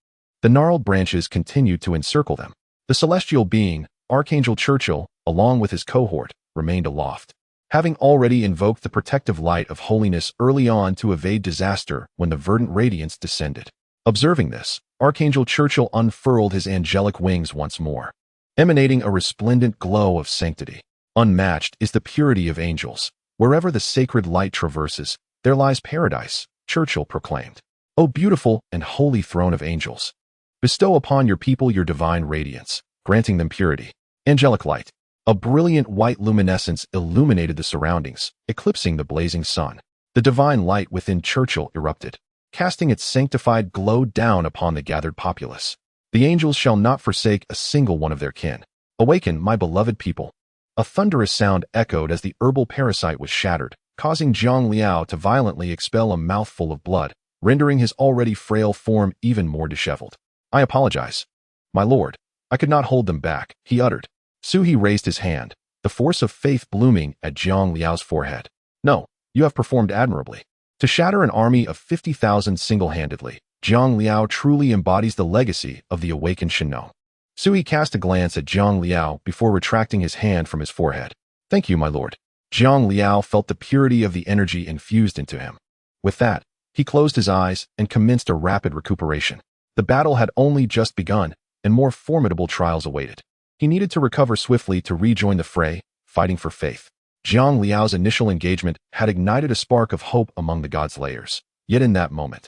the gnarled branches continued to encircle them. The celestial being, Archangel Churchill, along with his cohort, remained aloft, having already invoked the protective light of holiness early on to evade disaster when the verdant radiance descended. Observing this, Archangel Churchill unfurled his angelic wings once more, emanating a resplendent glow of sanctity. Unmatched is the purity of angels. Wherever the sacred light traverses, there lies paradise, Churchill proclaimed. O beautiful and holy throne of angels! Bestow upon your people your divine radiance, granting them purity. Angelic light. A brilliant white luminescence illuminated the surroundings, eclipsing the blazing sun. The divine light within Churchill erupted, casting its sanctified glow down upon the gathered populace. The angels shall not forsake a single one of their kin. Awaken, my beloved people. A thunderous sound echoed as the herbal parasite was shattered, causing Zhang Liao to violently expel a mouthful of blood, rendering his already frail form even more disheveled. I apologize. My lord, I could not hold them back, he uttered. Su He raised his hand, the force of faith blooming at Zhang Liao's forehead. No, you have performed admirably. To shatter an army of 50,000 single-handedly, Zhang Liao truly embodies the legacy of the awakened Shennou. Su He cast a glance at Zhang Liao before retracting his hand from his forehead. Thank you, my lord. Zhang Liao felt the purity of the energy infused into him. With that, he closed his eyes and commenced a rapid recuperation. The battle had only just begun, and more formidable trials awaited. He needed to recover swiftly to rejoin the fray, fighting for faith. Zhang Liao's initial engagement had ignited a spark of hope among the gods' layers. Yet in that moment,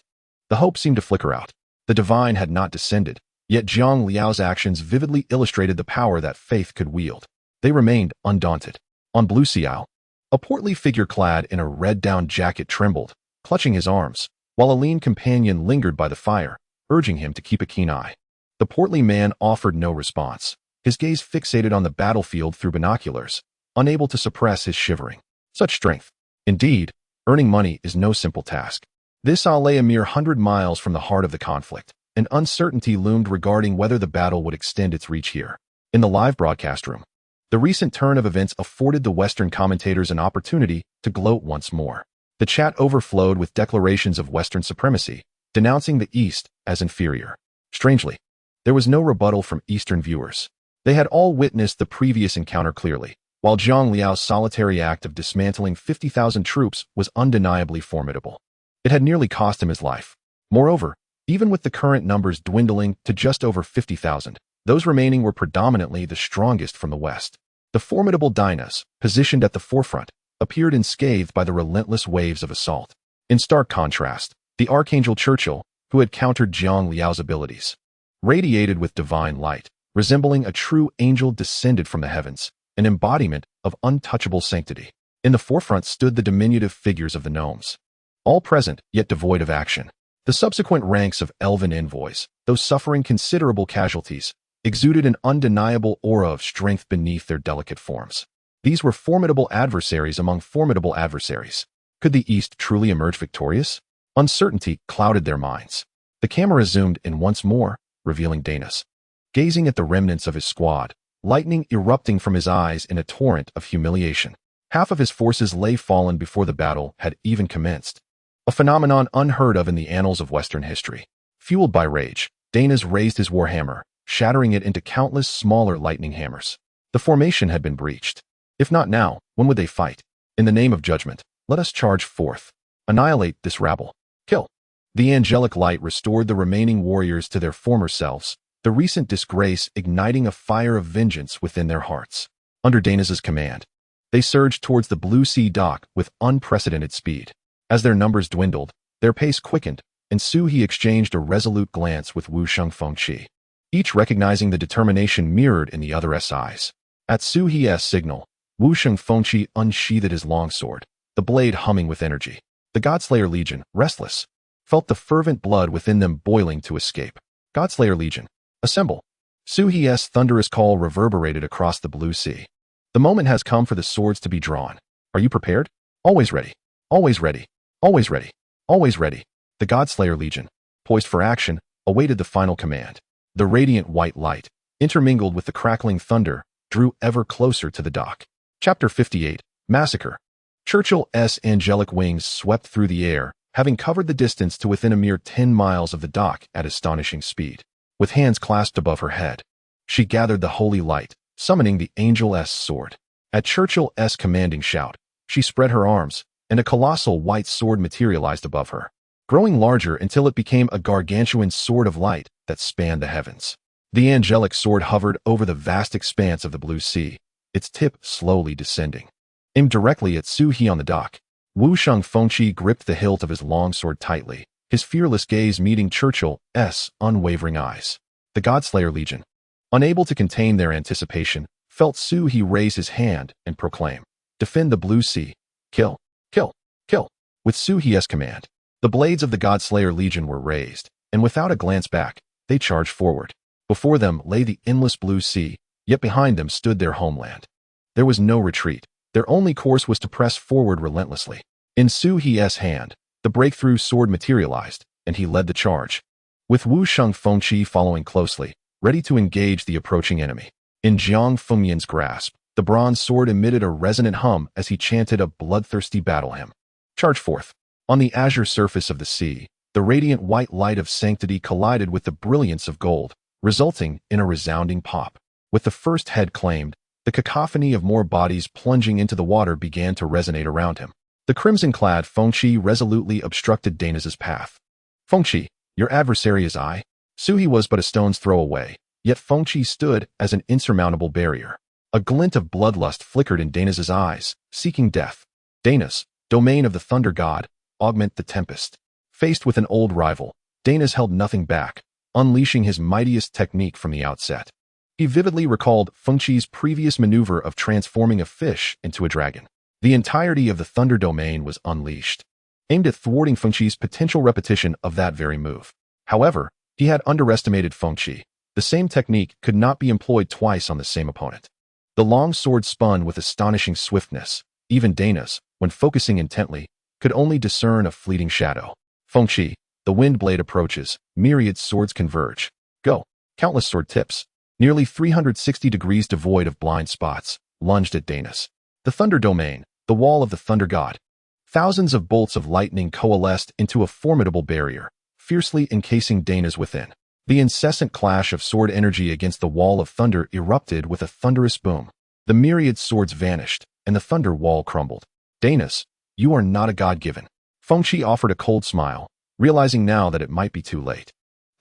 the hope seemed to flicker out. The divine had not descended, yet Zhang Liao's actions vividly illustrated the power that faith could wield. They remained undaunted. On Blue Sea Isle, a portly figure clad in a red-down jacket trembled, clutching his arms, while a lean companion lingered by the fire, urging him to keep a keen eye. The portly man offered no response, his gaze fixated on the battlefield through binoculars, unable to suppress his shivering. Such strength. Indeed, earning money is no simple task. This isle lay a mere 100 miles from the heart of the conflict, and uncertainty loomed regarding whether the battle would extend its reach here. In the live broadcast room, the recent turn of events afforded the Western commentators an opportunity to gloat once more. The chat overflowed with declarations of Western supremacy, denouncing the East as inferior. Strangely, there was no rebuttal from Eastern viewers. They had all witnessed the previous encounter clearly, while Zhang Liao's solitary act of dismantling 50,000 troops was undeniably formidable. It had nearly cost him his life. Moreover, even with the current numbers dwindling to just over 50,000, those remaining were predominantly the strongest from the West. The formidable Dinas, positioned at the forefront, appeared unscathed by the relentless waves of assault. In stark contrast, the Archangel Churchill, who had countered Zhang Liao's abilities, radiated with divine light, resembling a true angel descended from the heavens, an embodiment of untouchable sanctity. In the forefront stood the diminutive figures of the gnomes, all present yet devoid of action. The subsequent ranks of elven envoys, though suffering considerable casualties, exuded an undeniable aura of strength beneath their delicate forms. These were formidable adversaries among formidable adversaries. Could the East truly emerge victorious? Uncertainty clouded their minds. The camera zoomed in once more, revealing Danis, gazing at the remnants of his squad, lightning erupting from his eyes in a torrent of humiliation. Half of his forces lay fallen before the battle had even commenced, a phenomenon unheard of in the annals of Western history. Fueled by rage, Danis raised his warhammer, shattering it into countless smaller lightning hammers. The formation had been breached. If not now, when would they fight? In the name of judgment, let us charge forth. Annihilate this rabble. Kill. The angelic light restored the remaining warriors to their former selves, the recent disgrace igniting a fire of vengeance within their hearts. Under Danis's command, they surged towards the Blue Sea dock with unprecedented speed. As their numbers dwindled, their pace quickened, and Su He exchanged a resolute glance with Wu Sheng Fengqi, each recognizing the determination mirrored in the other's eyes. At Su He's signal, Wu Sheng Fengqi unsheathed his longsword, the blade humming with energy. The Godslayer Legion, restless, felt the fervent blood within them boiling to escape. Godslayer Legion, assemble. Su He's thunderous call reverberated across the blue sea. The moment has come for the swords to be drawn. Are you prepared? Always ready. Always ready. Always ready. Always ready. The Godslayer Legion, poised for action, awaited the final command. The radiant white light, intermingled with the crackling thunder, drew ever closer to the dock. Chapter 58, Massacre. Churchill's angelic wings swept through the air, having covered the distance to within a mere 10 miles of the dock at astonishing speed. With hands clasped above her head, she gathered the holy light, summoning the angel's sword. At Churchill's commanding shout, she spread her arms, and a colossal white sword materialized above her, growing larger until it became a gargantuan sword of light that spanned the heavens. The angelic sword hovered over the vast expanse of the blue sea, its tip slowly descending. Aimed directly at Su He on the dock, Wu Sheng Fengqi gripped the hilt of his long sword tightly, his fearless gaze meeting Churchill's unwavering eyes. The Godslayer Legion, unable to contain their anticipation, felt Su He raise his hand and proclaim, "Defend the Blue Sea. Kill, kill, kill." With Su He's command, the blades of the Godslayer Legion were raised, and without a glance back, they charged forward. Before them lay the endless Blue Sea, yet behind them stood their homeland. There was no retreat. Their only course was to press forward relentlessly. In Su He's hand, the breakthrough sword materialized, and he led the charge, with Wu Sheng Fengqi following closely, ready to engage the approaching enemy. In Jiang Fengyan's grasp, the bronze sword emitted a resonant hum as he chanted a bloodthirsty battle hymn. Charge forth. On the azure surface of the sea, the radiant white light of sanctity collided with the brilliance of gold, resulting in a resounding pop. With the first head claimed, the cacophony of more bodies plunging into the water began to resonate around him. The crimson-clad Fengqi resolutely obstructed Dana's path. "Fengqi, your adversary is I." Su He was but a stone's throw away, yet Fengqi stood as an insurmountable barrier. A glint of bloodlust flickered in Dana's eyes, seeking death. Dana's, domain of the thunder god, augment the tempest. Faced with an old rival, Dana's held nothing back, unleashing his mightiest technique from the outset. He vividly recalled Fengqi's previous maneuver of transforming a fish into a dragon. The entirety of the thunder domain was unleashed, aimed at thwarting Fengqi's potential repetition of that very move. However, he had underestimated Fengqi. The same technique could not be employed twice on the same opponent. The long sword spun with astonishing swiftness. Even Dana's, when focusing intently, could only discern a fleeting shadow. "Fengqi, the wind blade approaches, myriad swords converge. Go." Countless sword tips, nearly 360 degrees devoid of blind spots, lunged at Dana's. The thunder domain, the wall of the thunder god. Thousands of bolts of lightning coalesced into a formidable barrier, fiercely encasing Dana's within. The incessant clash of sword energy against the wall of thunder erupted with a thunderous boom. The myriad swords vanished, and the thunder wall crumbled. "Dana's, you are not a god-given." Fengqi offered a cold smile, realizing now that it might be too late.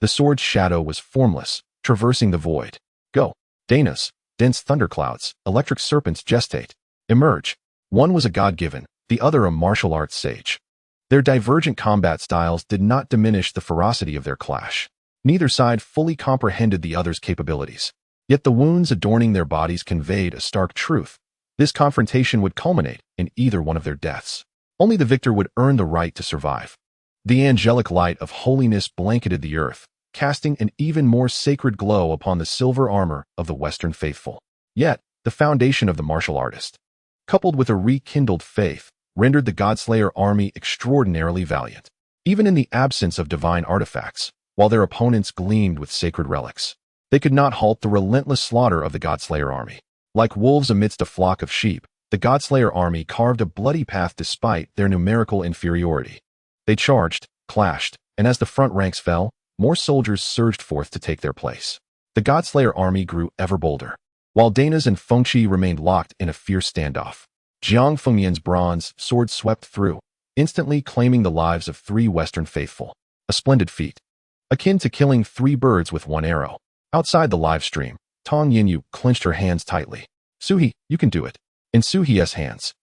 The sword's shadow was formless, traversing the void. "Go." Dana's, dense thunderclouds, electric serpents gestate. Emerge. One was a god-given, the other a martial arts sage. Their divergent combat styles did not diminish the ferocity of their clash. Neither side fully comprehended the other's capabilities. Yet the wounds adorning their bodies conveyed a stark truth. This confrontation would culminate in either one of their deaths. Only the victor would earn the right to survive. The angelic light of holiness blanketed the earth, casting an even more sacred glow upon the silver armor of the Western faithful. Yet, the foundation of the martial artist, coupled with a rekindled faith, rendered the Godslayer army extraordinarily valiant. Even in the absence of divine artifacts, while their opponents gleamed with sacred relics, they could not halt the relentless slaughter of the Godslayer army. Like wolves amidst a flock of sheep, the Godslayer army carved a bloody path despite their numerical inferiority. They charged, clashed, and as the front ranks fell, more soldiers surged forth to take their place. The Godslayer army grew ever bolder, while Dana's and Fengqi remained locked in a fierce standoff. Jiang Fengyan's bronze sword swept through, instantly claiming the lives of 3 Western faithful. A splendid feat, akin to killing 3 birds with 1 arrow. Outside the live stream, Tong Yinyu clenched her hands tightly. "Su He, you can do it." In Su He's hands,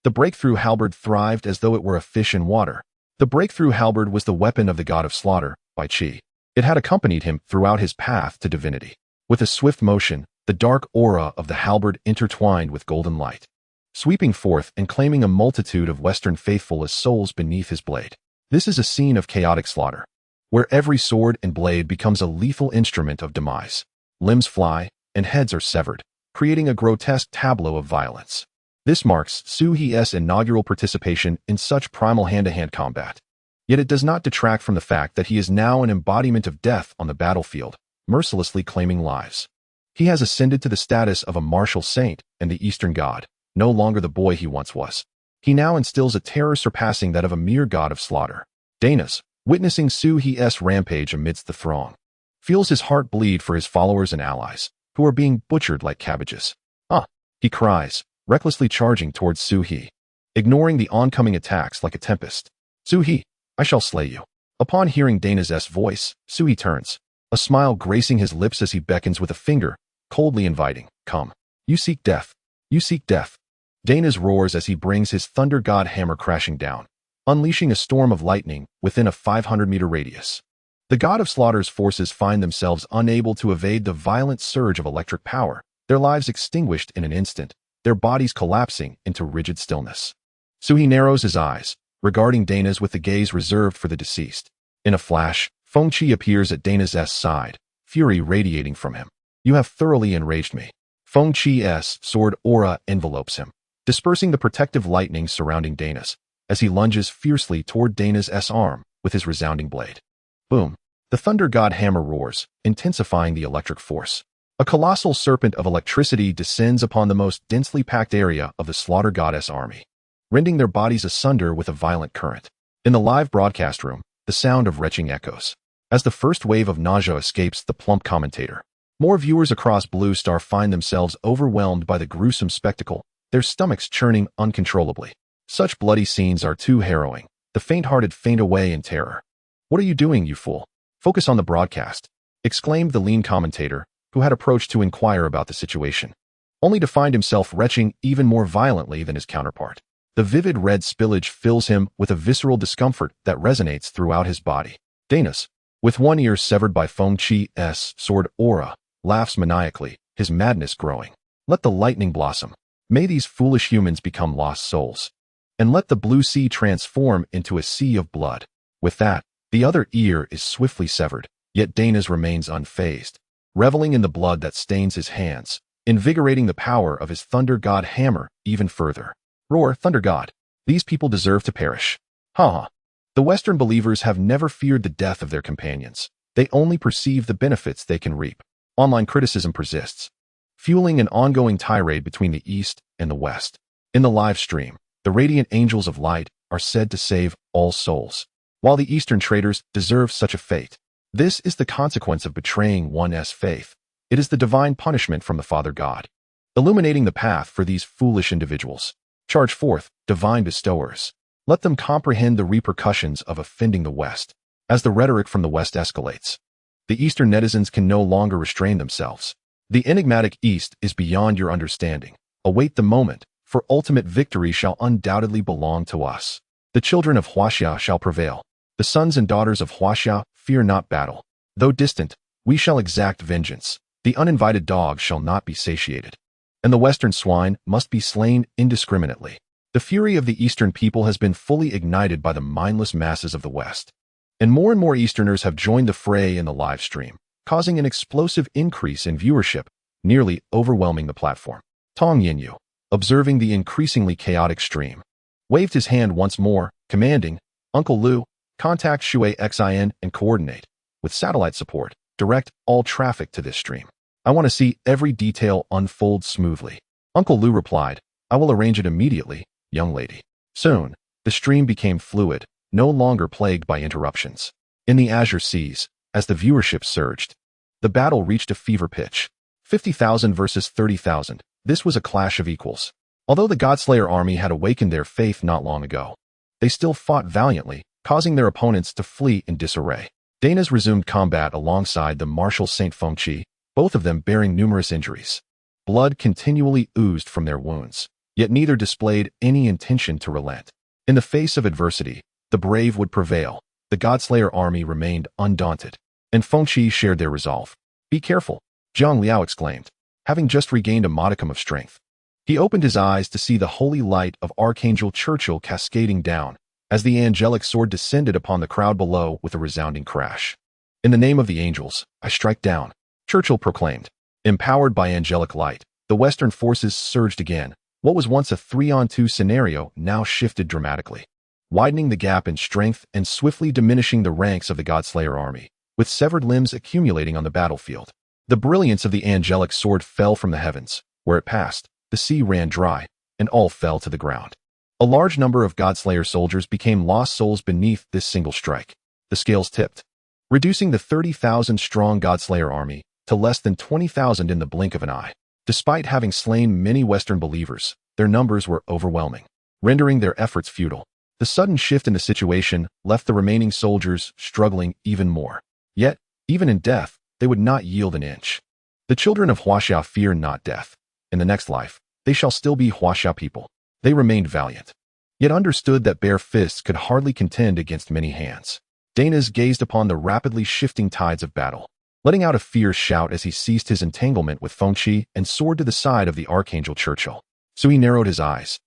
the breakthrough halberd thrived as though it were a fish in water. The breakthrough halberd was the weapon of the god of slaughter, Bai Qi. It had accompanied him throughout his path to divinity. With a swift motion, the dark aura of the halberd intertwined with golden light, sweeping forth and claiming a multitude of Western faithful as souls beneath his blade. This is a scene of chaotic slaughter, where every sword and blade becomes a lethal instrument of demise. Limbs fly, and heads are severed, creating a grotesque tableau of violence. This marks Su He's inaugural participation in such primal hand-to-hand combat. Yet it does not detract from the fact that he is now an embodiment of death on the battlefield, mercilessly claiming lives. He has ascended to the status of a martial saint and the Eastern god, no longer the boy he once was. He now instills a terror surpassing that of a mere god of slaughter. Dana's, witnessing Su He's rampage amidst the throng, feels his heart bleed for his followers and allies, who are being butchered like cabbages. "Ah!" he cries, recklessly charging towards Su He, ignoring the oncoming attacks like a tempest. "Su He, I shall slay you." Upon hearing Dana's voice, Su He turns, a smile gracing his lips as he beckons with a finger, coldly inviting, "Come. You seek death. You seek death." Dana's roars as he brings his thunder god hammer crashing down, unleashing a storm of lightning within a 500-meter radius. The god of slaughter's forces find themselves unable to evade the violent surge of electric power, their lives extinguished in an instant, their bodies collapsing into rigid stillness. Sui narrows his eyes, regarding Dana's with the gaze reserved for the deceased. In a flash, Fengqi appears at Dana's side, fury radiating from him. You have thoroughly enraged me. Fengqi's sword aura envelopes him, dispersing the protective lightning surrounding Dana's, as he lunges fiercely toward Dana's arm with his resounding blade. Boom! The thunder god hammer roars, intensifying the electric force. A colossal serpent of electricity descends upon the most densely packed area of the slaughter goddess army, rending their bodies asunder with a violent current. In the live broadcast room, the sound of retching echoes. As the first wave of nausea escapes the plump commentator, more viewers across Blue Star find themselves overwhelmed by the gruesome spectacle, their stomachs churning uncontrollably. Such bloody scenes are too harrowing. The faint-hearted faint away in terror. What are you doing, you fool? Focus on the broadcast, exclaimed the lean commentator, who had approached to inquire about the situation, only to find himself retching even more violently than his counterpart. The vivid red spillage fills him with a visceral discomfort that resonates throughout his body. Danas, with one ear severed by Fengqi's sword aura, laughs maniacally, his madness growing. Let the lightning blossom. May these foolish humans become lost souls. And let the blue sea transform into a sea of blood. With that, the other ear is swiftly severed, yet Danas remains unfazed, reveling in the blood that stains his hands, invigorating the power of his thunder god hammer even further. Roar, thunder god. These people deserve to perish. Ha! The Western believers have never feared the death of their companions. They only perceive the benefits they can reap. Online criticism persists, fueling an ongoing tirade between the East and the West. In the live stream, the radiant angels of light are said to save all souls, while the Eastern traitors deserve such a fate. This is the consequence of betraying one's faith. It is the divine punishment from the Father God, illuminating the path for these foolish individuals. Charge forth, divine bestowers. Let them comprehend the repercussions of offending the West. As the rhetoric from the West escalates, the Eastern netizens can no longer restrain themselves. The enigmatic East is beyond your understanding. Await the moment, for ultimate victory shall undoubtedly belong to us. The children of Huaxia shall prevail. The sons and daughters of Huaxia fear not battle. Though distant, we shall exact vengeance. The uninvited dog shall not be satiated, and the Western swine must be slain indiscriminately. The fury of the Eastern people has been fully ignited by the mindless masses of the West, and more Easterners have joined the fray in the live stream, causing an explosive increase in viewership, nearly overwhelming the platform. Tong Yinyu, observing the increasingly chaotic stream, waved his hand once more, commanding, Uncle Lu, contact Shui Xin and coordinate, with satellite support, direct all traffic to this stream. I want to see every detail unfold smoothly. Uncle Lu replied, I will arrange it immediately, young lady. Soon, the stream became fluid, no longer plagued by interruptions. In the azure seas, as the viewership surged, the battle reached a fever pitch. 50,000 versus 30,000. This was a clash of equals. Although the Godslayer army had awakened their faith not long ago, they still fought valiantly, causing their opponents to flee in disarray. Danas resumed combat alongside the martial Saint Fengqi, both of them bearing numerous injuries. Blood continually oozed from their wounds, yet neither displayed any intention to relent. In the face of adversity, the brave would prevail. The Godslayer army remained undaunted, and Fengqi shared their resolve. Be careful, Zhang Liao exclaimed, having just regained a modicum of strength. He opened his eyes to see the holy light of Archangel Churchill cascading down, as the angelic sword descended upon the crowd below with a resounding crash. In the name of the angels, I strike down, Churchill proclaimed. Empowered by angelic light, the Western forces surged again. What was once a 3-on-2 scenario now shifted dramatically, widening the gap in strength and swiftly diminishing the ranks of the Godslayer army, with severed limbs accumulating on the battlefield. The brilliance of the angelic sword fell from the heavens. Where it passed, the sea ran dry, and all fell to the ground. A large number of Godslayer soldiers became lost souls beneath this single strike. The scales tipped, reducing the 30,000-strong Godslayer army to less than 20,000 in the blink of an eye. Despite having slain many Western believers, their numbers were overwhelming, rendering their efforts futile. The sudden shift in the situation left the remaining soldiers struggling even more. Yet, even in death, they would not yield an inch. The children of Huaxia fear not death. In the next life, they shall still be Huaxia people. They remained valiant, yet understood that bare fists could hardly contend against many hands. Dana's gazed upon the rapidly shifting tides of battle, letting out a fierce shout as he ceased his entanglement with Fengqi and soared to the side of the Archangel Churchill. So he narrowed his eyes,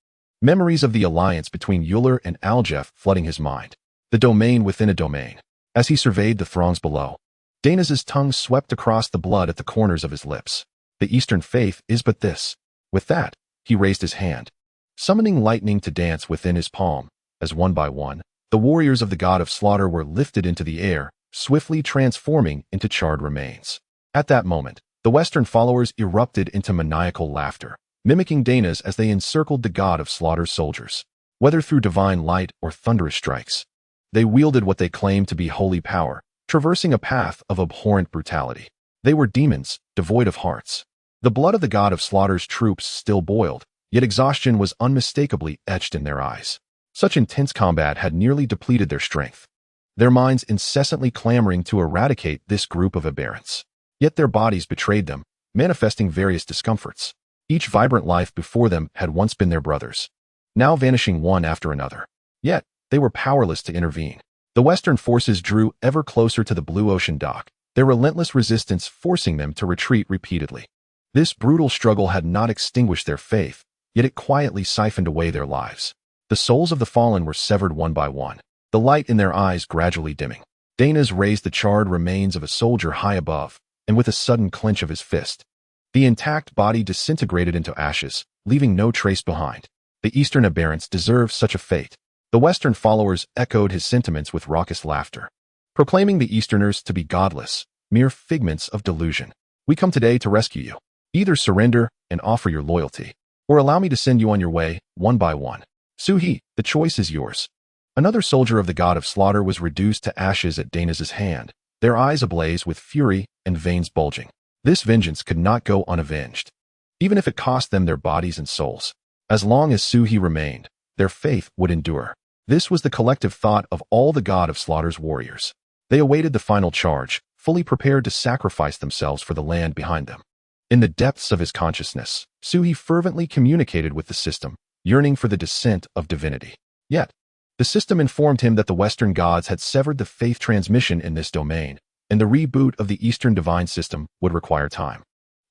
memories of the alliance between Euler and Aljef flooding his mind, the domain within a domain. As he surveyed the throngs below, Dana's tongue swept across the blood at the corners of his lips. The Eastern faith is but this. With that, he raised his hand, summoning lightning to dance within his palm, as one by one, the warriors of the god of slaughter were lifted into the air, swiftly transforming into charred remains. At that moment, the Western followers erupted into maniacal laughter, mimicking Dana's as they encircled the god of slaughter's soldiers. Whether through divine light or thunderous strikes, they wielded what they claimed to be holy power, traversing a path of abhorrent brutality. They were demons, devoid of hearts. The blood of the god of slaughter's troops still boiled, yet exhaustion was unmistakably etched in their eyes. Such intense combat had nearly depleted their strength, their minds incessantly clamoring to eradicate this group of aberrants. Yet their bodies betrayed them, manifesting various discomforts. Each vibrant life before them had once been their brothers, now vanishing one after another. Yet, they were powerless to intervene. The Western forces drew ever closer to the blue ocean dock, their relentless resistance forcing them to retreat repeatedly. This brutal struggle had not extinguished their faith, yet it quietly siphoned away their lives. The souls of the fallen were severed one by one, the light in their eyes gradually dimming. Dana's raised the charred remains of a soldier high above, and with a sudden clench of his fist, the intact body disintegrated into ashes, leaving no trace behind. The Eastern aberrants deserve such a fate. The Western followers echoed his sentiments with raucous laughter, proclaiming the Easterners to be godless, mere figments of delusion. We come today to rescue you. Either surrender and offer your loyalty, or allow me to send you on your way, one by one. Suhi, the choice is yours. Another soldier of the god of slaughter was reduced to ashes at Dana's hand, their eyes ablaze with fury and veins bulging. This vengeance could not go unavenged, even if it cost them their bodies and souls. As long as Suhi remained, their faith would endure. This was the collective thought of all the god of slaughter's warriors. They awaited the final charge, fully prepared to sacrifice themselves for the land behind them. In the depths of his consciousness, Suhi fervently communicated with the system, yearning for the descent of divinity. Yet, the system informed him that the Western gods had severed the faith transmission in this domain, and the reboot of the Eastern divine system would require time,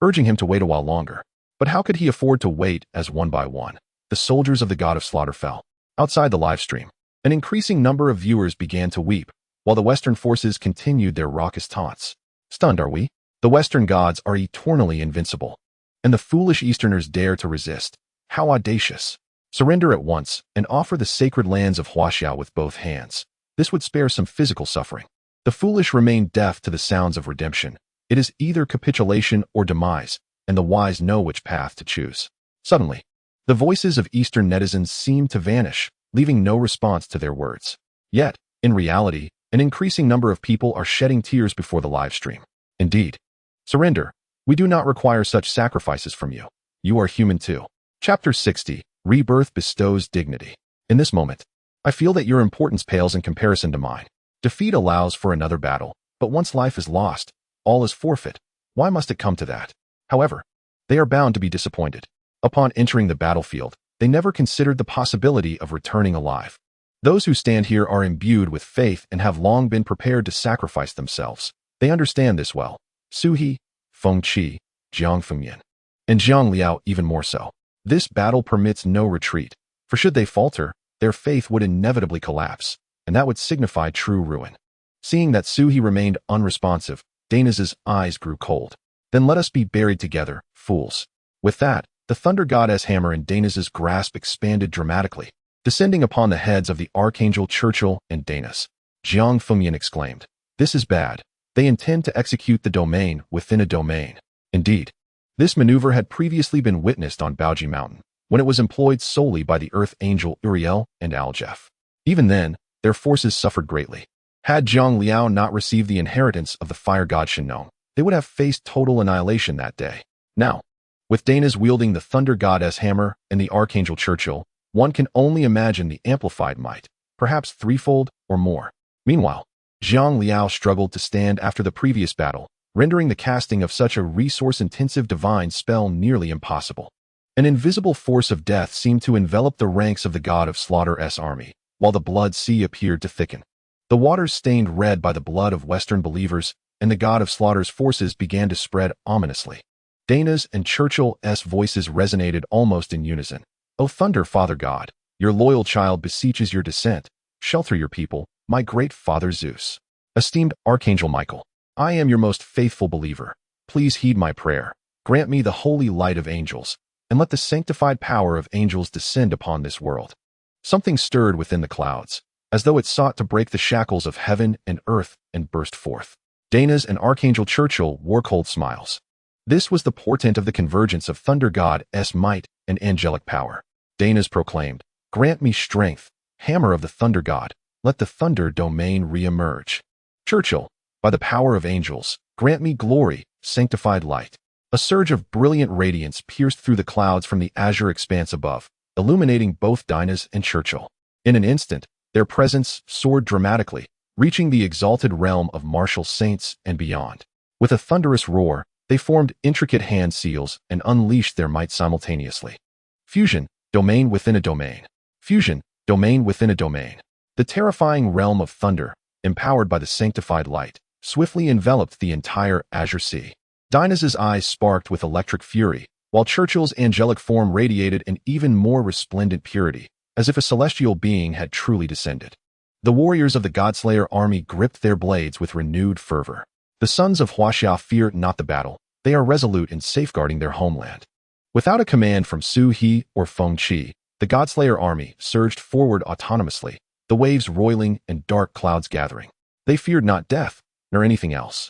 urging him to wait a while longer. But how could he afford to wait as one by one the soldiers of the god of slaughter fell? Outside the live stream, an increasing number of viewers began to weep, while the Western forces continued their raucous taunts. Stunned are we? The Western gods are eternally invincible, and the foolish Easterners dare to resist. How audacious! Surrender at once and offer the sacred lands of Huaxia with both hands. This would spare some physical suffering. The foolish remain deaf to the sounds of redemption. It is either capitulation or demise, and the wise know which path to choose. Suddenly, the voices of Eastern netizens seemed to vanish, leaving no response to their words. Yet, in reality, an increasing number of people are shedding tears before the live stream. Indeed, surrender. We do not require such sacrifices from you. You are human too. Chapter 60. Rebirth bestows dignity. In this moment, I feel that your importance pales in comparison to mine. Defeat allows for another battle, but once life is lost, all is forfeit. Why must it come to that? However, they are bound to be disappointed. Upon entering the battlefield, they never considered the possibility of returning alive. Those who stand here are imbued with faith and have long been prepared to sacrifice themselves. They understand this well. Suhi, Fengqi, Jiang Fengyan, and Jiang Liao even more so. This battle permits no retreat, for should they falter, their faith would inevitably collapse, and that would signify true ruin. Seeing that Suhi remained unresponsive, Dana's eyes grew cold. Then let us be buried together, fools. With that, the thunder goddess hammer in Dana's grasp expanded dramatically, descending upon the heads of the Archangel Churchill and Danas. Jiang Fengyan exclaimed, "This is bad. They intend to execute the domain within a domain." Indeed, this maneuver had previously been witnessed on Baoji Mountain, when it was employed solely by the Earth Angel Uriel and Aljef. Even then, their forces suffered greatly. Had Jiang Liao not received the inheritance of the fire god Shinnong, they would have faced total annihilation that day. Now, with Dana's wielding the thunder goddess hammer and the Archangel Churchill, one can only imagine the amplified might, perhaps threefold or more. Meanwhile, Jiang Liao struggled to stand after the previous battle, rendering the casting of such a resource-intensive divine spell nearly impossible. An invisible force of death seemed to envelop the ranks of the god of slaughter's army, while the blood sea appeared to thicken. The waters stained red by the blood of Western believers, and the god of slaughter's forces began to spread ominously. Dana's and Churchill's voices resonated almost in unison. "O Thunder Father God, your loyal child beseeches your descent. Shelter your people, my great father Zeus. Esteemed Archangel Michael, I am your most faithful believer. Please heed my prayer. Grant me the holy light of angels, and let the sanctified power of angels descend upon this world." Something stirred within the clouds, as though it sought to break the shackles of heaven and earth and burst forth. Dana's and Archangel Churchill wore cold smiles. This was the portent of the convergence of Thunder God's might and angelic power. Dana's proclaimed, "Grant me strength, hammer of the Thunder God, let the thunder domain re-emerge." Churchill, "By the power of angels, grant me glory, sanctified light." A surge of brilliant radiance pierced through the clouds from the azure expanse above, illuminating both Dana's and Churchill. In an instant, their presence soared dramatically, reaching the exalted realm of martial saints and beyond. With a thunderous roar, they formed intricate hand seals and unleashed their might simultaneously. Fusion, domain within a domain. Fusion, domain within a domain. The terrifying realm of thunder, empowered by the sanctified light, swiftly enveloped the entire azure sea. Dana's eyes sparked with electric fury, while Churchill's angelic form radiated an even more resplendent purity, as if a celestial being had truly descended. The warriors of the Godslayer army gripped their blades with renewed fervor. The sons of Huaxia fear not the battle, they are resolute in safeguarding their homeland. Without a command from Su He or Feng Qi, the Godslayer army surged forward autonomously, the waves roiling and dark clouds gathering. They feared not death, nor anything else.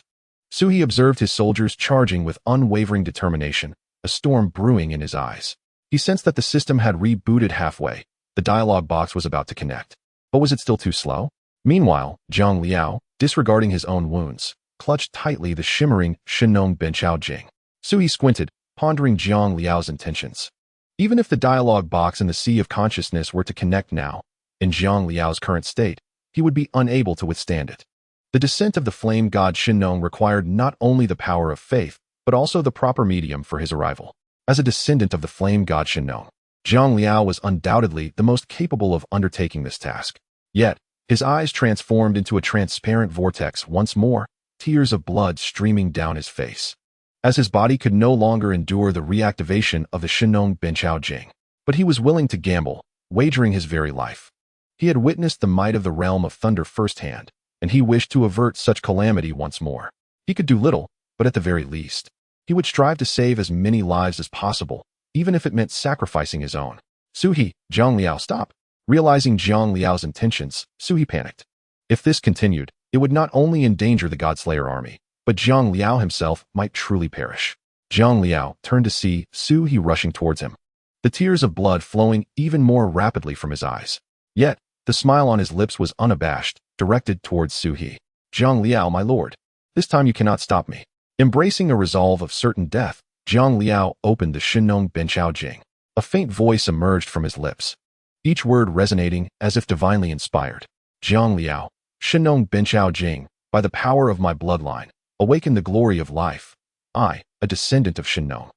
Su He observed his soldiers charging with unwavering determination, a storm brewing in his eyes. He sensed that the system had rebooted halfway. The dialogue box was about to connect. But was it still too slow? Meanwhile, Zhang Liao, disregarding his own wounds, clutched tightly the shimmering Shenong Benchao Jing. Su He squinted, pondering Zhang Liao's intentions. Even if the dialogue box and the sea of consciousness were to connect now, in Zhang Liao's current state, he would be unable to withstand it. The descent of the flame god Shenong required not only the power of faith, but also the proper medium for his arrival. As a descendant of the flame god Shenong, Zhang Liao was undoubtedly the most capable of undertaking this task. Yet, his eyes transformed into a transparent vortex once more, tears of blood streaming down his face, as his body could no longer endure the reactivation of the Shenong Benchao Jing. But he was willing to gamble, wagering his very life. He had witnessed the might of the realm of thunder firsthand, and he wished to avert such calamity once more. He could do little, but at the very least, he would strive to save as many lives as possible, even if it meant sacrificing his own. Su He, Zhang Liao, stop. Realizing Zhang Liao's intentions, Su He panicked. If this continued, it would not only endanger the Godslayer army, but Zhang Liao himself might truly perish. Zhang Liao turned to see Su He rushing towards him, the tears of blood flowing even more rapidly from his eyes. Yet, the smile on his lips was unabashed, directed towards Su He. "Zhang Liao, my lord, this time you cannot stop me." Embracing a resolve of certain death, Zhang Liao opened the Shenong Benchao Jing. A faint voice emerged from his lips, each word resonating as if divinely inspired. "Zhang Liao, Shenong Benchao Jing, by the power of my bloodline, awaken the glory of life. I, a descendant of Shenong,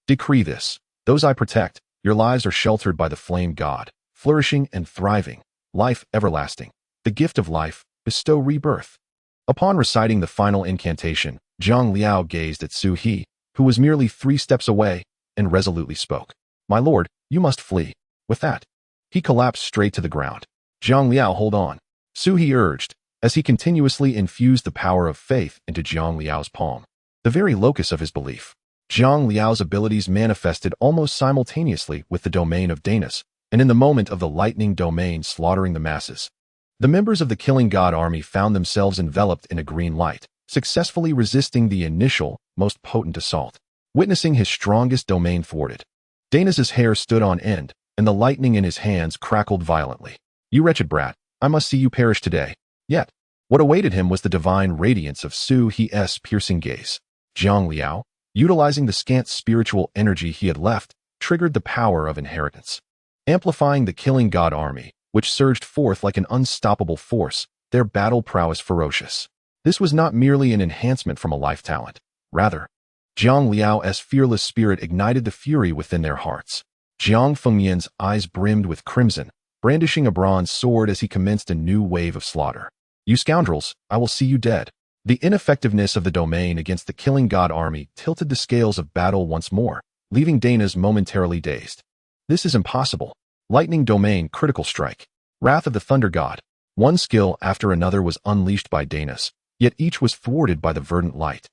decree this. Those I protect, your lives are sheltered by the flame god, flourishing and thriving, life everlasting, the gift of life, bestow rebirth." Upon reciting the final incantation, Zhang Liao gazed at Su He, who was merely 3 steps away, and resolutely spoke. "My lord, you must flee." With that, he collapsed straight to the ground. "Zhang Liao, hold on," Su He urged, as he continuously infused the power of faith into Zhang Liao's palm, the very locus of his belief. Zhang Liao's abilities manifested almost simultaneously with the domain of Dana's, and in the moment of the lightning domain slaughtering the masses, the members of the Killing God army found themselves enveloped in a green light, successfully resisting the initial, most potent assault. Witnessing his strongest domain thwarted, Dana's hair stood on end, and the lightning in his hands crackled violently. "You wretched brat, I must see you perish today." Yet, what awaited him was the divine radiance of Su He's piercing gaze. Zhang Liao, utilizing the scant spiritual energy he had left, triggered the power of inheritance, amplifying the Killing God army, which surged forth like an unstoppable force, their battle prowess ferocious. This was not merely an enhancement from a life talent. Rather, Zhang Liao's fearless spirit ignited the fury within their hearts. Jiang Fengyan's eyes brimmed with crimson, brandishing a bronze sword as he commenced a new wave of slaughter. "You scoundrels, I will see you dead." The ineffectiveness of the domain against the killing god army tilted the scales of battle once more, leaving Dana's momentarily dazed. "This is impossible." Lightning domain critical strike. Wrath of the thunder god. One skill after another was unleashed by Dana's, yet each was thwarted by the verdant light.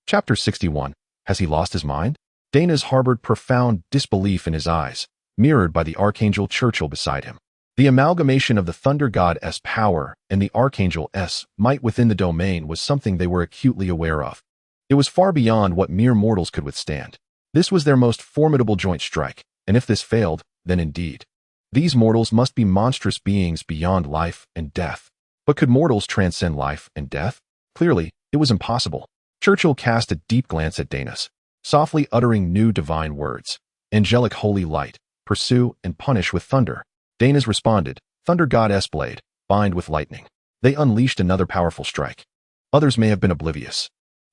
Chapter 61. Has he lost his mind? Dana's harbored profound disbelief in his eyes, mirrored by the Archangel Churchill beside him. The amalgamation of the Thunder God's power and the Archangel's might within the domain was something they were acutely aware of. It was far beyond what mere mortals could withstand. This was their most formidable joint strike, and if this failed, then indeed, these mortals must be monstrous beings beyond life and death. But could mortals transcend life and death? Clearly, it was impossible. Churchill cast a deep glance at Dana's, softly uttering new divine words. "Angelic holy light, pursue and punish with thunder." Dana's responded, "Thunder God's blade, bind with lightning." They unleashed another powerful strike. Others may have been oblivious,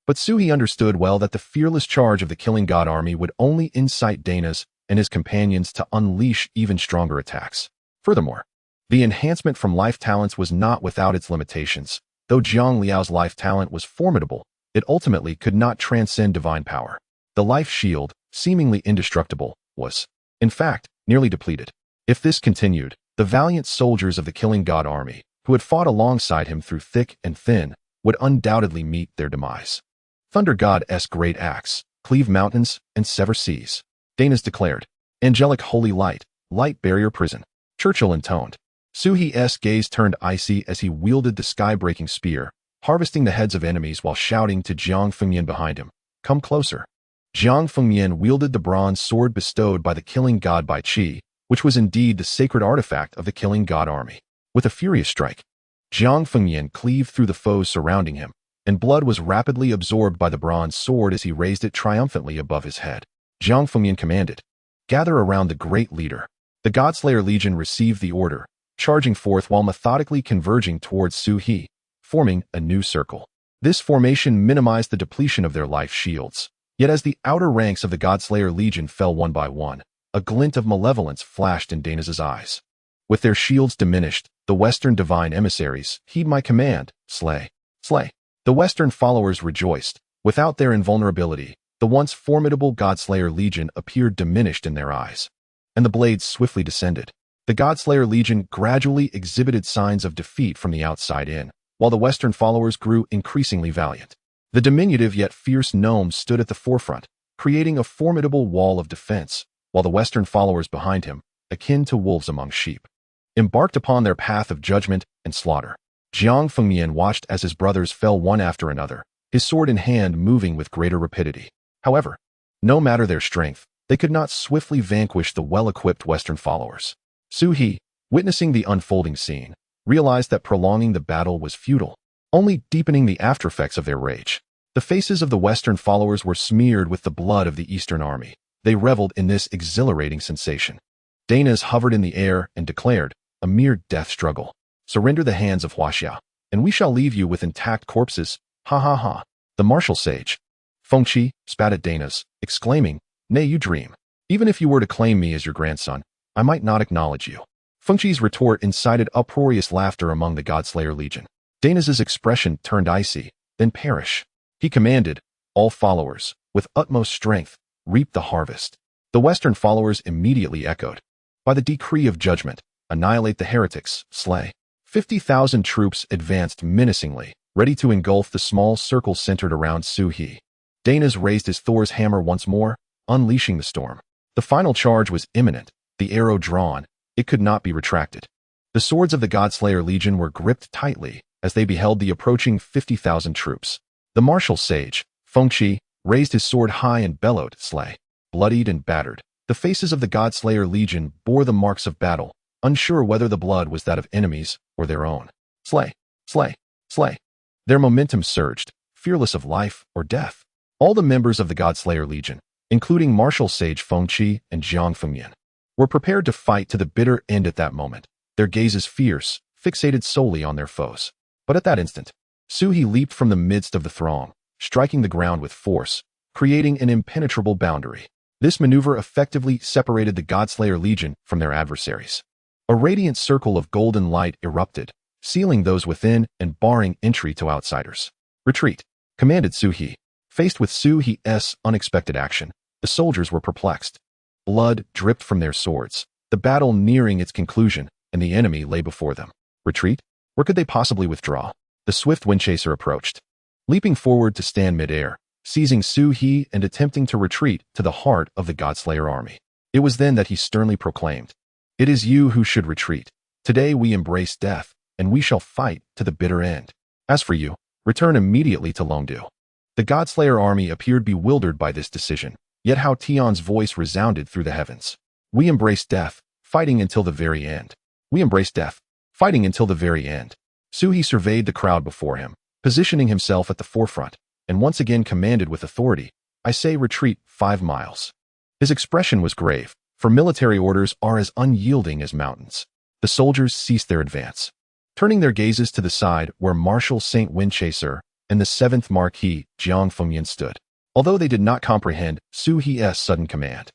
but Suhi understood well that the fearless charge of the killing god army would only incite Dana's and his companions to unleash even stronger attacks. Furthermore, the enhancement from life talents was not without its limitations. Though Jiang Liao's life talent was formidable, it ultimately could not transcend divine power. The life shield, seemingly indestructible, was, in fact, nearly depleted. If this continued, the valiant soldiers of the killing god army, who had fought alongside him through thick and thin, would undoubtedly meet their demise. Thunder God's great axe, cleave mountains and sever seas. Dana's declared, "Angelic holy light, light barrier prison." Churchill intoned. Suhi's gaze turned icy as he wielded the sky-breaking spear, harvesting the heads of enemies while shouting to Jiang Fengyan behind him, "Come closer." Jiang Fengyan wielded the bronze sword bestowed by the killing god by Qi, which was indeed the sacred artifact of the killing god army. With a furious strike, Jiang Fengyan cleaved through the foes surrounding him, and blood was rapidly absorbed by the bronze sword as he raised it triumphantly above his head. Jiang Fengyan commanded, "Gather around the great leader." The Godslayer Legion received the order, charging forth while methodically converging towards Suhi, forming a new circle. This formation minimized the depletion of their life shields. Yet as the outer ranks of the Godslayer Legion fell one by one, a glint of malevolence flashed in Dana's eyes. "With their shields diminished, the Western divine emissaries, heed my command, slay, slay." The Western followers rejoiced. Without their invulnerability, the once formidable Godslayer Legion appeared diminished in their eyes, and the blades swiftly descended. The Godslayer Legion gradually exhibited signs of defeat from the outside in, while the Western followers grew increasingly valiant. The diminutive yet fierce gnome stood at the forefront, creating a formidable wall of defense, while the Western followers behind him, akin to wolves among sheep, embarked upon their path of judgment and slaughter. Jiang Fengyan watched as his brothers fell one after another, his sword in hand moving with greater rapidity. However, no matter their strength, they could not swiftly vanquish the well-equipped Western followers. Suhi, witnessing the unfolding scene, realized that prolonging the battle was futile, only deepening the aftereffects of their rage. The faces of the Western followers were smeared with the blood of the Eastern army. They reveled in this exhilarating sensation. Dana's hovered in the air and declared, "A mere death struggle. Surrender the hands of Huaxia, and we shall leave you with intact corpses. Ha ha ha." The martial sage, Fengqi, spat at Dana's, exclaiming, "Nay, you dream. Even if you were to claim me as your grandson, I might not acknowledge you." Fengqi's retort incited uproarious laughter among the Godslayer Legion. Dana's expression turned icy, "Then perish." He commanded, "All followers, with utmost strength, reap the harvest." The Western followers immediately echoed, "By the decree of judgment, annihilate the heretics, slay." 50,000 troops advanced menacingly, ready to engulf the small circle centered around Suhi. Dana's raised his Thor's hammer once more, unleashing the storm. The final charge was imminent, the arrow drawn. It could not be retracted. The swords of the Godslayer Legion were gripped tightly as they beheld the approaching 50,000 troops. The martial sage, Fengqi, raised his sword high and bellowed, "Slay." Bloodied and battered, the faces of the Godslayer Legion bore the marks of battle, unsure whether the blood was that of enemies or their own. "Slay, slay, slay." Their momentum surged, fearless of life or death. All the members of the Godslayer Legion, including martial sage Fengqi and Jiang Fengyan, were prepared to fight to the bitter end at that moment, their gazes fierce, fixated solely on their foes. But at that instant, Suhi leaped from the midst of the throng, striking the ground with force, creating an impenetrable boundary. This maneuver effectively separated the Godslayer Legion from their adversaries. A radiant circle of golden light erupted, sealing those within and barring entry to outsiders. "Retreat," commanded Su He. Faced with Su He's unexpected action, the soldiers were perplexed. Blood dripped from their swords, the battle nearing its conclusion, and the enemy lay before them. Retreat? Where could they possibly withdraw? The swift windchaser approached, leaping forward to stand midair, seizing Su He and attempting to retreat to the heart of the Godslayer army. It was then that he sternly proclaimed, "It is you who should retreat. Today we embrace death, and we shall fight to the bitter end. As for you, return immediately to Longdu." The Godslayer army appeared bewildered by this decision, yet Hao Tian's voice resounded through the heavens. "We embrace death, fighting until the very end. We embrace death, fighting until the very end." Su He surveyed the crowd before him, positioning himself at the forefront, and once again commanded with authority, "I say retreat 5 miles." His expression was grave, for military orders are as unyielding as mountains. The soldiers ceased their advance, turning their gazes to the side where Marshal Saint Windchaser and the 7th Marquis Jiang Fengyan stood. Although they did not comprehend Su He's sudden command,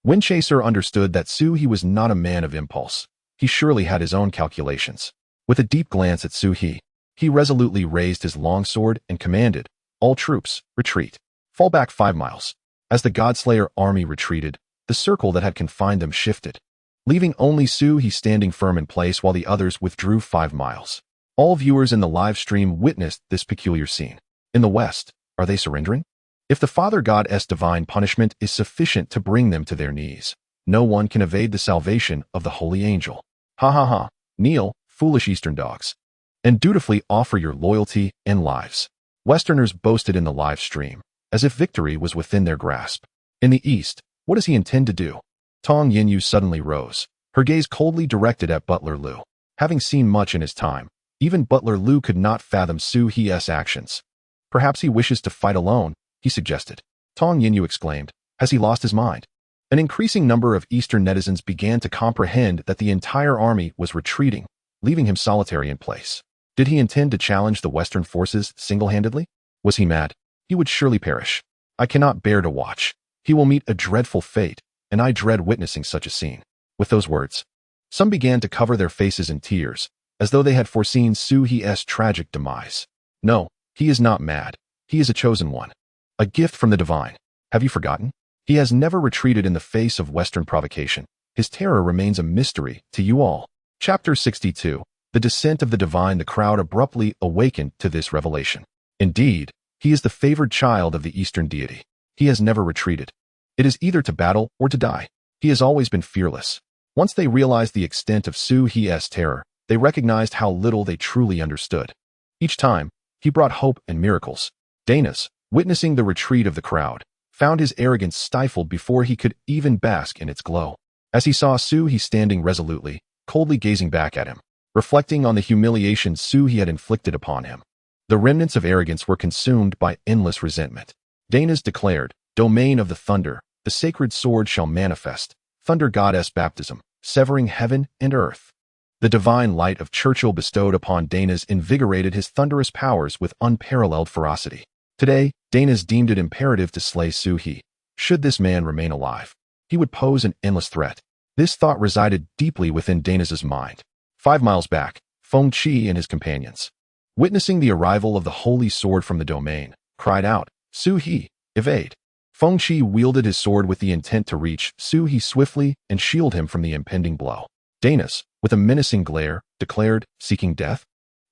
Windchaser understood that Su He was not a man of impulse. He surely had his own calculations. With a deep glance at Su He, he resolutely raised his longsword and commanded, "All troops, retreat. Fall back 5 miles." As the Godslayer army retreated, the circle that had confined them shifted, leaving only Su He standing firm in place while the others withdrew 5 miles. All viewers in the live stream witnessed this peculiar scene. In the West, are they surrendering? If the Father God's divine punishment is sufficient to bring them to their knees, no one can evade the salvation of the holy angel. Ha ha ha, kneel, foolish Eastern dogs, and dutifully offer your loyalty and lives. Westerners boasted in the live stream, as if victory was within their grasp. In the East, what does he intend to do? Tong Yinyu suddenly rose, her gaze coldly directed at Butler Lu. Having seen much in his time, even Butler Lu could not fathom Su He's actions. "Perhaps he wishes to fight alone," he suggested. Tong Yinyu exclaimed, "Has he lost his mind?" An increasing number of Eastern netizens began to comprehend that the entire army was retreating, leaving him solitary in place. Did he intend to challenge the Western forces single-handedly? Was he mad? He would surely perish. "I cannot bear to watch. He will meet a dreadful fate, and I dread witnessing such a scene." With those words, some began to cover their faces in tears, as though they had foreseen Su He's tragic demise. No, he is not mad. He is a chosen one. A gift from the divine. Have you forgotten? He has never retreated in the face of Western provocation. His terror remains a mystery to you all. Chapter 62. The Descent of the Divine. The crowd abruptly awakened to this revelation. Indeed, he is the favored child of the Eastern deity. He has never retreated. It is either to battle or to die. He has always been fearless. Once they realized the extent of Su He's terror, they recognized how little they truly understood. Each time, he brought hope and miracles. Danas, witnessing the retreat of the crowd, found his arrogance stifled before he could even bask in its glow. As he saw Su He standing resolutely, coldly gazing back at him, reflecting on the humiliation Su He had inflicted upon him, the remnants of arrogance were consumed by endless resentment. Danas declared, "Domain of the thunder, the sacred sword shall manifest, thunder goddess baptism, severing heaven and earth." The divine light of Churchill bestowed upon Danas invigorated his thunderous powers with unparalleled ferocity. Today, Danas deemed it imperative to slay Su He. Should this man remain alive, he would pose an endless threat. This thought resided deeply within Danas's mind. 5 miles back, Feng Qi and his companions, witnessing the arrival of the holy sword from the domain, cried out, "Su He, evade!" Feng Qi wielded his sword with the intent to reach Su He swiftly and shield him from the impending blow. Danas, with a menacing glare, declared, seeking death,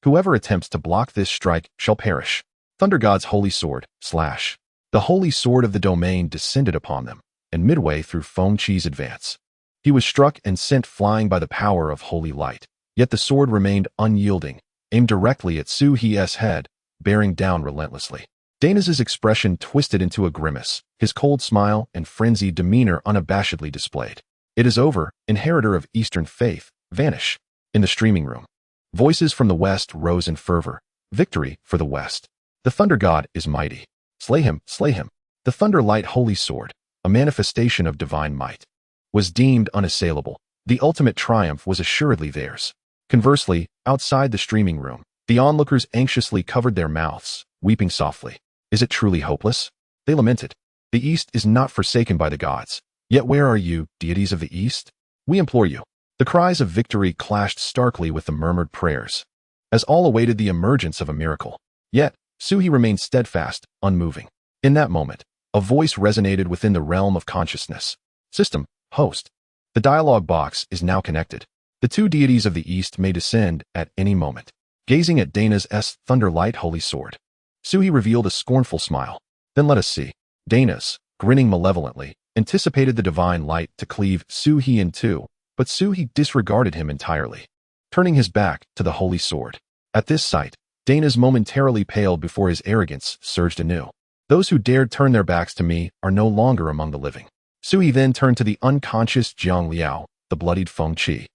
"Whoever attempts to block this strike shall perish." Thunder God's holy sword, slash. The holy sword of the domain descended upon them, and midway through Feng Qi's advance, he was struck and sent flying by the power of holy light. Yet the sword remained unyielding, aimed directly at Su He's head, bearing down relentlessly. Danas's expression twisted into a grimace, his cold smile and frenzied demeanor unabashedly displayed. "It is over, inheritor of Eastern faith, vanish." In the streaming room, voices from the West rose in fervor. Victory for the West. The Thunder God is mighty. Slay him, slay him. The Thunder Light Holy Sword, a manifestation of divine might, was deemed unassailable. The ultimate triumph was assuredly theirs. Conversely, outside the streaming room, the onlookers anxiously covered their mouths, weeping softly. Is it truly hopeless? They lamented. The East is not forsaken by the gods. Yet where are you, deities of the East? We implore you. The cries of victory clashed starkly with the murmured prayers, as all awaited the emergence of a miracle. Yet, Suhi remained steadfast, unmoving. In that moment, a voice resonated within the realm of consciousness. System, host. The dialogue box is now connected. The two deities of the East may descend at any moment. Gazing at Dana's thunderlight holy sword, Suhi revealed a scornful smile. Then let us see. Dana's, grinning malevolently, anticipated the divine light to cleave Suhi in two, but Suhi disregarded him entirely, turning his back to the holy sword. At this sight, Dana's momentarily paled before his arrogance surged anew. Those who dared turn their backs to me are no longer among the living. Suhi then turned to the unconscious Jiang Liao, the bloodied Feng Qi,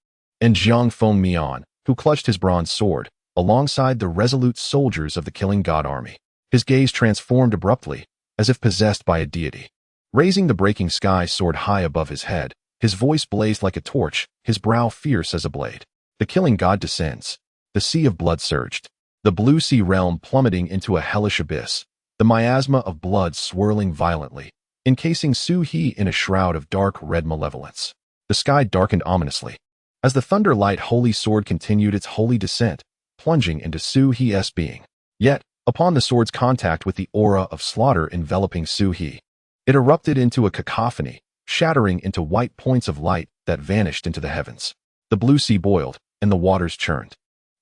and Jiang Feng Mian, who clutched his bronze sword, alongside the resolute soldiers of the killing god army. His gaze transformed abruptly, as if possessed by a deity. Raising the breaking sky sword high above his head, his voice blazed like a torch, his brow fierce as a blade. The killing god descends. The sea of blood surged, the blue sea realm plummeting into a hellish abyss, the miasma of blood swirling violently, encasing Suhi in a shroud of dark red malevolence. The sky darkened ominously, as the thunderlight holy sword continued its holy descent, plunging into Suhi's being. Yet, upon the sword's contact with the aura of slaughter enveloping Suhi, it erupted into a cacophony, shattering into white points of light that vanished into the heavens. The blue sea boiled, and the waters churned.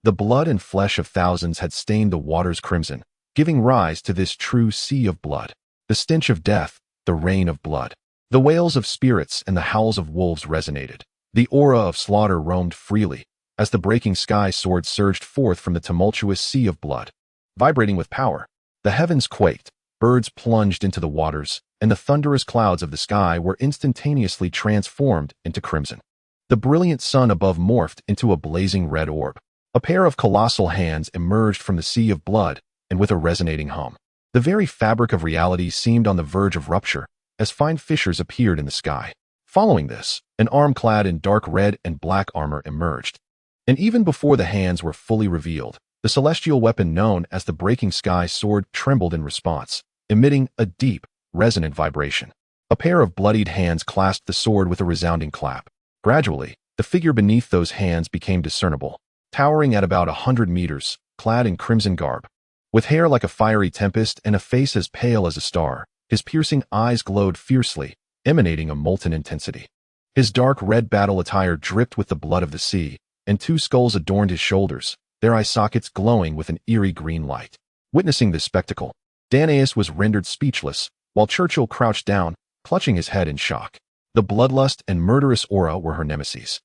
The blood and flesh of thousands had stained the waters crimson, giving rise to this true sea of blood. The stench of death, the rain of blood. The wails of spirits and the howls of wolves resonated. The aura of slaughter roamed freely, as the breaking sky sword surged forth from the tumultuous sea of blood. Vibrating with power, the heavens quaked, birds plunged into the waters, and the thunderous clouds of the sky were instantaneously transformed into crimson. The brilliant sun above morphed into a blazing red orb. A pair of colossal hands emerged from the sea of blood, and with a resonating hum, the very fabric of reality seemed on the verge of rupture, as fine fissures appeared in the sky. Following this, an arm clad in dark red and black armor emerged. And even before the hands were fully revealed, the celestial weapon known as the breaking sky sword trembled in response, emitting a deep, resonant vibration. A pair of bloodied hands clasped the sword with a resounding clap. Gradually, the figure beneath those hands became discernible, towering at about 100 meters, clad in crimson garb. With hair like a fiery tempest and a face as pale as a star, his piercing eyes glowed fiercely, emanating a molten intensity. His dark red battle attire dripped with the blood of the sea, and two skulls adorned his shoulders, their eye sockets glowing with an eerie green light. Witnessing this spectacle, Danaus was rendered speechless, while Churchill crouched down, clutching his head in shock. The bloodlust and murderous aura were her nemesis.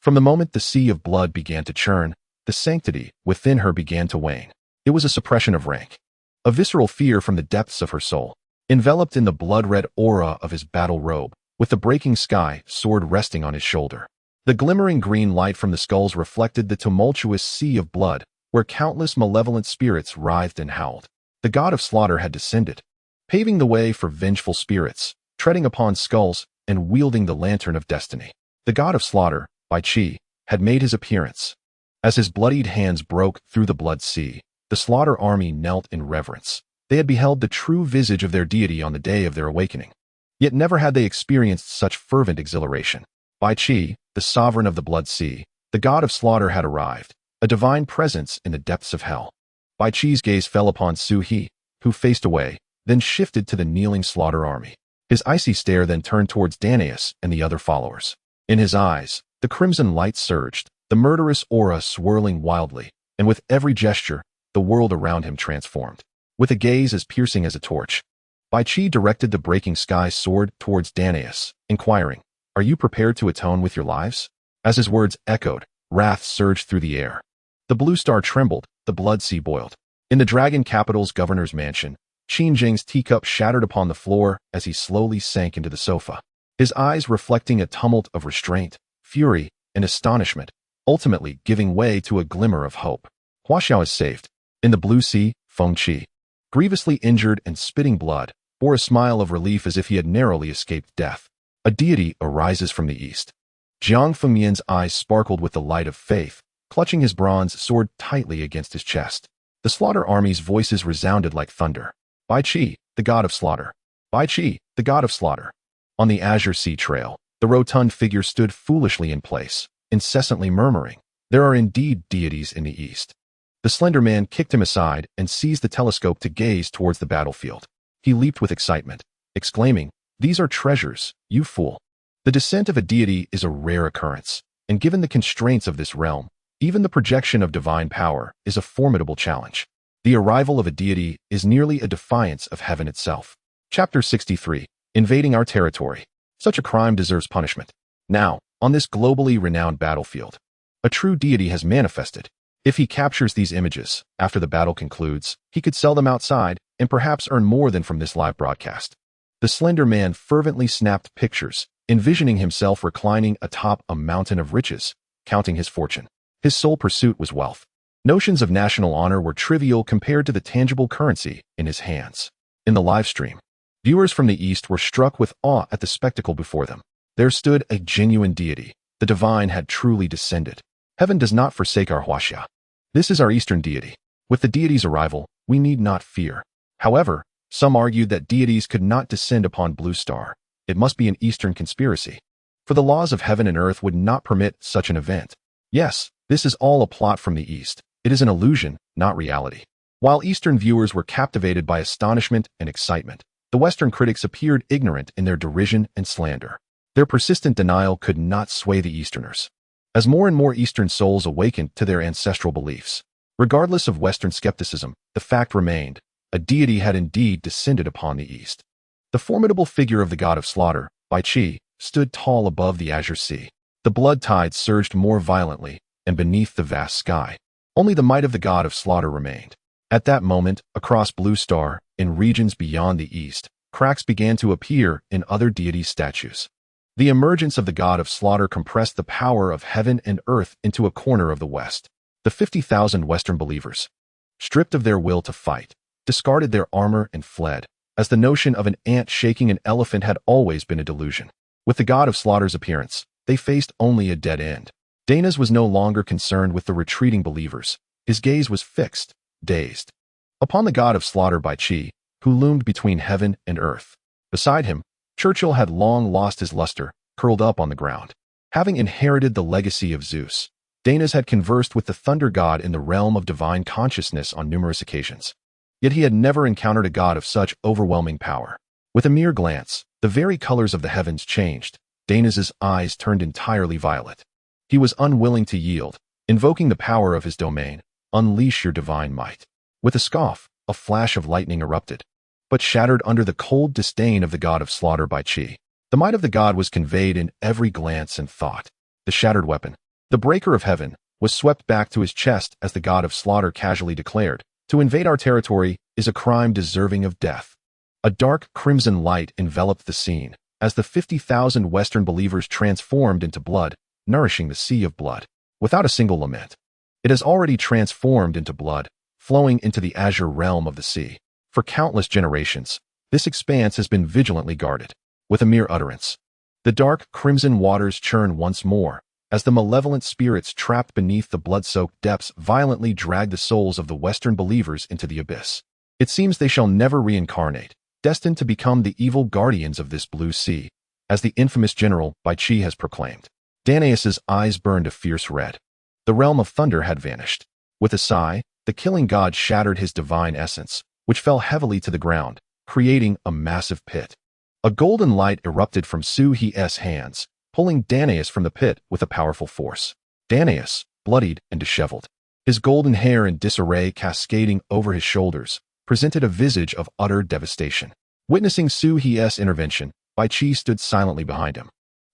From the moment the sea of blood began to churn, the sanctity within her began to wane. It was a suppression of rank, a visceral fear from the depths of her soul. Enveloped in the blood-red aura of his battle robe, with the breaking sky sword resting on his shoulder, the glimmering green light from the skulls reflected the tumultuous sea of blood, where countless malevolent spirits writhed and howled. The god of slaughter had descended, paving the way for vengeful spirits, treading upon skulls and wielding the lantern of destiny. The god of slaughter, Bai Qi, had made his appearance. As his bloodied hands broke through the blood sea, the slaughter army knelt in reverence. They had beheld the true visage of their deity on the day of their awakening. Yet never had they experienced such fervent exhilaration. Bai Qi, the sovereign of the blood sea, the god of slaughter had arrived, a divine presence in the depths of hell. Bai Qi's gaze fell upon Suhi, who faced away, then shifted to the kneeling slaughter army. His icy stare then turned towards Danaus and the other followers. In his eyes, the crimson light surged, the murderous aura swirling wildly, and with every gesture, the world around him transformed. With a gaze as piercing as a torch, Bai Qi directed the breaking sky sword towards Danaus, inquiring, "Are you prepared to atone with your lives?" As his words echoed, wrath surged through the air. The blue star trembled, the blood sea boiled. In the dragon capital's governor's mansion, Qin Jing's teacup shattered upon the floor as he slowly sank into the sofa, his eyes reflecting a tumult of restraint, fury, and astonishment, ultimately giving way to a glimmer of hope. Huaxia is saved. In the blue sea, Feng Qi, grievously injured and spitting blood, bore a smile of relief as if he had narrowly escaped death. A deity arises from the east. Jiang Fengmian's eyes sparkled with the light of faith, clutching his bronze sword tightly against his chest. The slaughter army's voices resounded like thunder. Bai Qi, the god of slaughter. Bai Qi, the god of slaughter. On the azure sea trail, the rotund figure stood foolishly in place, incessantly murmuring, "There are indeed deities in the east." The slender man kicked him aside and seized the telescope to gaze towards the battlefield. He leaped with excitement, exclaiming, "These are treasures, you fool." The descent of a deity is a rare occurrence, and given the constraints of this realm, even the projection of divine power is a formidable challenge. The arrival of a deity is nearly a defiance of heaven itself. Chapter 63. Invading our territory. Such a crime deserves punishment. Now, on this globally renowned battlefield, a true deity has manifested. If he captures these images after the battle concludes, he could sell them outside and perhaps earn more than from this live broadcast. The slender man fervently snapped pictures, envisioning himself reclining atop a mountain of riches, counting his fortune. His sole pursuit was wealth. Notions of national honor were trivial compared to the tangible currency in his hands. In the live stream, viewers from the east were struck with awe at the spectacle before them. There stood a genuine deity. The divine had truly descended. Heaven does not forsake our Huaxia. This is our eastern deity. With the deity's arrival, we need not fear. However, some argued that deities could not descend upon Blue Star. It must be an eastern conspiracy. For the laws of heaven and earth would not permit such an event. Yes, this is all a plot from the east. It is an illusion, not reality. While eastern viewers were captivated by astonishment and excitement, the western critics appeared ignorant in their derision and slander. Their persistent denial could not sway the easterners. As more and more eastern souls awakened to their ancestral beliefs, regardless of western skepticism, the fact remained, a deity had indeed descended upon the east. The formidable figure of the god of slaughter, Bai Qi, stood tall above the azure sea. The blood tides surged more violently, and beneath the vast sky, only the might of the god of slaughter remained. At that moment, across Blue Star, in regions beyond the east, cracks began to appear in other deities' statues. The emergence of the god of slaughter compressed the power of heaven and earth into a corner of the west. The 50,000 Western believers, stripped of their will to fight, discarded their armor and fled, as the notion of an ant shaking an elephant had always been a delusion. With the god of slaughter's appearance, they faced only a dead end. Dana's was no longer concerned with the retreating believers. His gaze was fixed, dazed, upon the god of slaughter Bai Qi, who loomed between heaven and earth. Beside him, Churchill had long lost his luster, curled up on the ground. Having inherited the legacy of Zeus, Dana's had conversed with the thunder god in the realm of divine consciousness on numerous occasions. Yet he had never encountered a god of such overwhelming power. With a mere glance, the very colors of the heavens changed. Dana's eyes turned entirely violet. He was unwilling to yield, invoking the power of his domain. "Unleash your divine might." With a scoff, a flash of lightning erupted, but shattered under the cold disdain of the god of slaughter Bai Qi. The might of the god was conveyed in every glance and thought. The shattered weapon, the breaker of heaven, was swept back to his chest as the god of slaughter casually declared, "To invade our territory is a crime deserving of death." A dark crimson light enveloped the scene, as the 50,000 Western believers transformed into blood, nourishing the sea of blood. Without a single lament, it has already transformed into blood, flowing into the azure realm of the sea. For countless generations, this expanse has been vigilantly guarded. With a mere utterance, the dark crimson waters churn once more, as the malevolent spirits trapped beneath the blood-soaked depths violently drag the souls of the Western believers into the abyss. It seems they shall never reincarnate, destined to become the evil guardians of this blue sea, as the infamous general Bai Qi has proclaimed. Danaus's eyes burned a fierce red. The realm of thunder had vanished. With a sigh, the killing god shattered his divine essence, which fell heavily to the ground, creating a massive pit. A golden light erupted from Su He's hands, pulling Danaus from the pit with a powerful force. Danaus, bloodied and disheveled, his golden hair in disarray cascading over his shoulders, presented a visage of utter devastation. Witnessing Su He's intervention, Bai Qi stood silently behind him,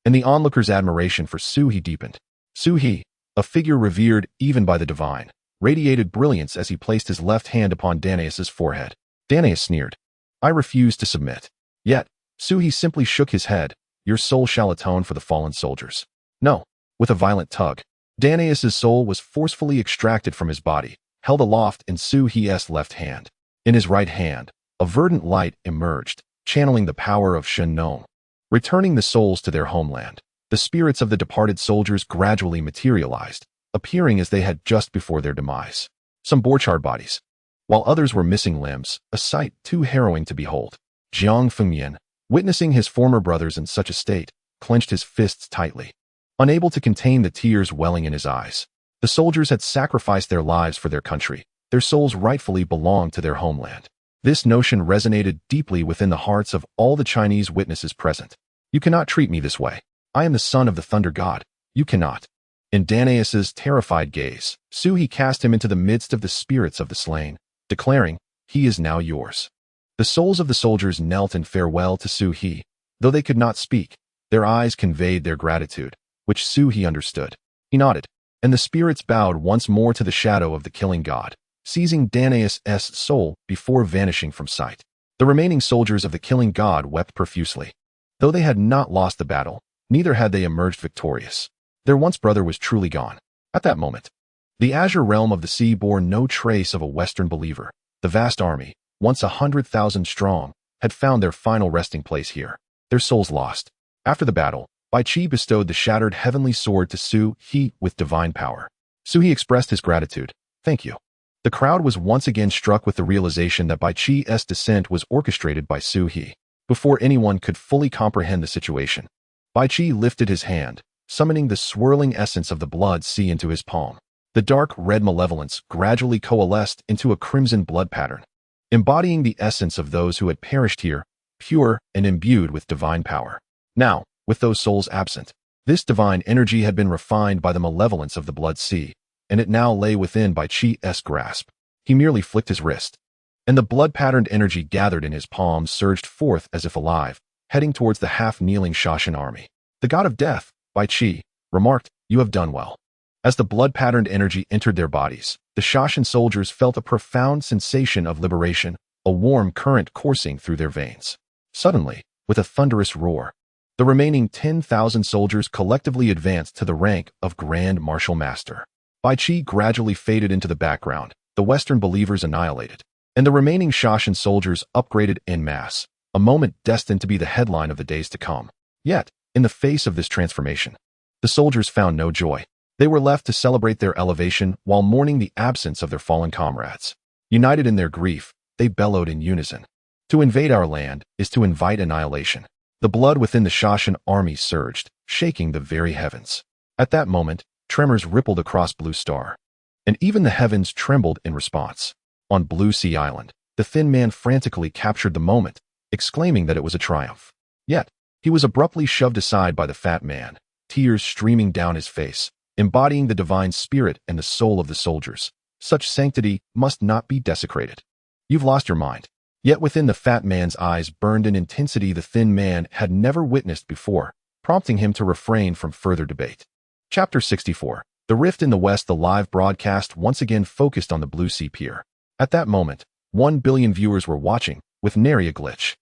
and the onlookers' admiration for Su He deepened. Su He, a figure revered even by the divine, radiated brilliance as he placed his left hand upon Danaus's forehead. Danaus sneered, "I refuse to submit." Yet, Su He simply shook his head. "Your soul shall atone for the fallen soldiers." No. With a violent tug, Danaus's soul was forcefully extracted from his body, held aloft in Su He's left hand. In his right hand, a verdant light emerged, channeling the power of Shen Nong, returning the souls to their homeland. The spirits of the departed soldiers gradually materialized, appearing as they had just before their demise. Some bore charred bodies, while others were missing limbs, a sight too harrowing to behold. Jiang Fengyan, Witnessing his former brothers in such a state, clenched his fists tightly, unable to contain the tears welling in his eyes. The soldiers had sacrificed their lives for their country. Their souls rightfully belonged to their homeland. This notion resonated deeply within the hearts of all the Chinese witnesses present. You cannot treat me this way. I am the son of the thunder god. You cannot. In Danaus's terrified gaze, Su He cast him into the midst of the spirits of the slain, declaring, "He is now yours." The souls of the soldiers knelt in farewell to Su He. Though they could not speak, their eyes conveyed their gratitude, which Su He understood. He nodded, and the spirits bowed once more to the shadow of the killing god, seizing Danaus's soul before vanishing from sight. The remaining soldiers of the killing god wept profusely. Though they had not lost the battle, neither had they emerged victorious. Their once brother was truly gone. At that moment, the azure realm of the sea bore no trace of a Western believer. The vast army, once 100,000 strong, had found their final resting place here. Their souls lost. After the battle, Bai Qi bestowed the shattered heavenly sword to Su He with divine power. Su He expressed his gratitude. "Thank you." The crowd was once again struck with the realization that Bai Qi's descent was orchestrated by Su He. Before anyone could fully comprehend the situation, Bai Qi lifted his hand, summoning the swirling essence of the blood sea into his palm. The dark red malevolence gradually coalesced into a crimson blood pattern, embodying the essence of those who had perished here, pure and imbued with divine power. Now, with those souls absent, this divine energy had been refined by the malevolence of the blood sea, and it now lay within Bai Qi's grasp. He merely flicked his wrist, and the blood-patterned energy gathered in his palms surged forth as if alive, heading towards the half-kneeling Shashan army. "The god of death," Bai Qi remarked, "you have done well." As the blood-patterned energy entered their bodies, the Shashan soldiers felt a profound sensation of liberation, a warm current coursing through their veins. Suddenly, with a thunderous roar, the remaining 10,000 soldiers collectively advanced to the rank of Grand Martial Master. Bai Qi gradually faded into the background, the Western believers annihilated, and the remaining Shashan soldiers upgraded en masse, a moment destined to be the headline of the days to come. Yet, in the face of this transformation, the soldiers found no joy. They were left to celebrate their elevation while mourning the absence of their fallen comrades. United in their grief, they bellowed in unison. "To invade our land is to invite annihilation." The blood within the Shashan army surged, shaking the very heavens. At that moment, tremors rippled across Blue Star, and even the heavens trembled in response. On Blue Sea Island, the thin man frantically captured the moment, exclaiming that it was a triumph. Yet, he was abruptly shoved aside by the fat man, tears streaming down his face, embodying the divine spirit and the soul of the soldiers. Such sanctity must not be desecrated. "You've lost your mind." Yet within the fat man's eyes burned an intensity the thin man had never witnessed before, prompting him to refrain from further debate. Chapter 64. The Rift in the West. The live broadcast once again focused on the Blue Sea Pier. At that moment, 1 billion viewers were watching, with nary a glitch.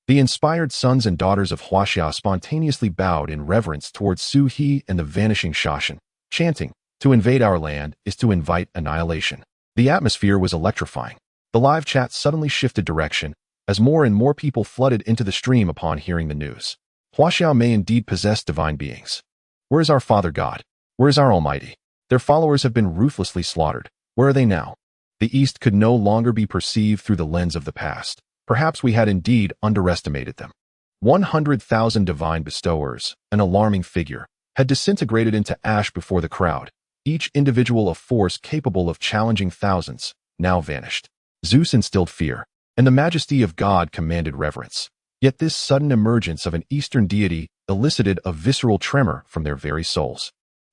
The inspired sons and daughters of Huaxia spontaneously bowed in reverence towards Su He and the vanishing Shashan, chanting, "To invade our land is to invite annihilation." The atmosphere was electrifying. The live chat suddenly shifted direction, as more and more people flooded into the stream upon hearing the news. Huaxia may indeed possess divine beings. Where is our Father God? Where is our Almighty? Their followers have been ruthlessly slaughtered. Where are they now? The East could no longer be perceived through the lens of the past. Perhaps we had indeed underestimated them. 100,000 divine bestowers, an alarming figure, had disintegrated into ash before the crowd. Each individual of force capable of challenging thousands, now vanished. Zeus instilled fear, and the majesty of God commanded reverence. Yet this sudden emergence of an Eastern deity elicited a visceral tremor from their very souls,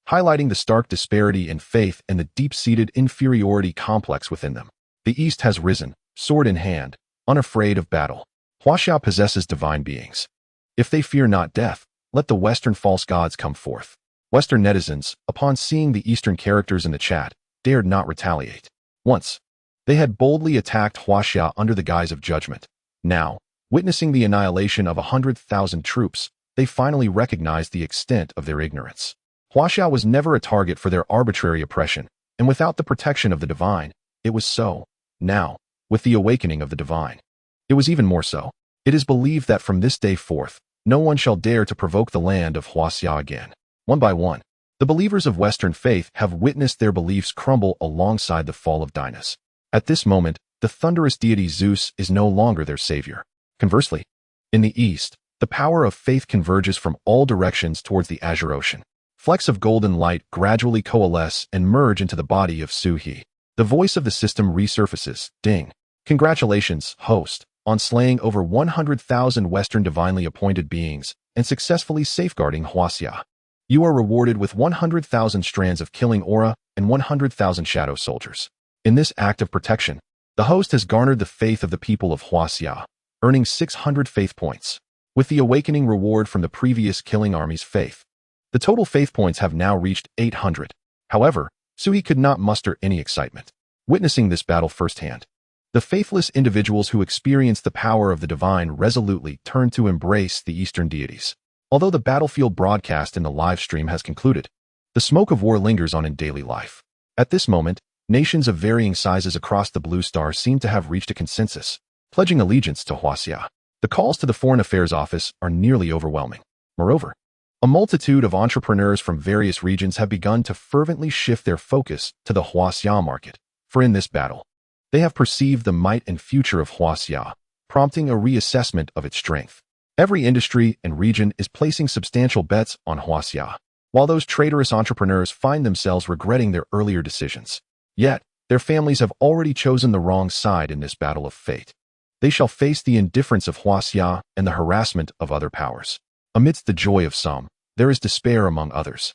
highlighting the stark disparity in faith and the deep-seated inferiority complex within them. The East has risen, sword in hand, unafraid of battle. Huaxia possesses divine beings. If they fear not death, let the Western false gods come forth. Western netizens, upon seeing the Eastern characters in the chat, dared not retaliate. Once, they had boldly attacked Huaxia under the guise of judgment. Now, witnessing the annihilation of 100,000 troops, they finally recognized the extent of their ignorance. Huaxia was never a target for their arbitrary oppression, and without the protection of the divine, it was so. Now, with the awakening of the divine, it was even more so. It is believed that from this day forth, no one shall dare to provoke the land of Huaxia again. One by one, the believers of Western faith have witnessed their beliefs crumble alongside the fall of Dinas. At this moment, the thunderous deity Zeus is no longer their savior. Conversely, in the East, The power of faith converges from all directions towards the azure ocean. Flecks of golden light gradually coalesce and merge into the body of Su-He. The voice of the system resurfaces. Ding. Congratulations, host, on slaying over 100,000 Western divinely appointed beings and successfully safeguarding Huaxia. You are rewarded with 100,000 strands of killing aura and 100,000 shadow soldiers. In this act of protection, the host has garnered the faith of the people of Huaxia, earning 600 faith points. With the awakening reward from the previous killing army's faith, the total faith points have now reached 800. However, Su-He could not muster any excitement. Witnessing this battle firsthand, the faithless individuals who experience the power of the divine resolutely turn to embrace the Eastern deities. Although the battlefield broadcast in the live stream has concluded, the smoke of war lingers on in daily life. At this moment, nations of varying sizes across the Blue Star seem to have reached a consensus, pledging allegiance to Huaxia. The calls to the Foreign Affairs Office are nearly overwhelming. Moreover, a multitude of entrepreneurs from various regions have begun to fervently shift their focus to the Huaxia market, for in this battle, they have perceived the might and future of Huaxia, prompting a reassessment of its strength. Every industry and region is placing substantial bets on Huaxia, while those traitorous entrepreneurs find themselves regretting their earlier decisions. Yet, their families have already chosen the wrong side in this battle of fate. They shall face the indifference of Huaxia and the harassment of other powers. Amidst the joy of some, there is despair among others.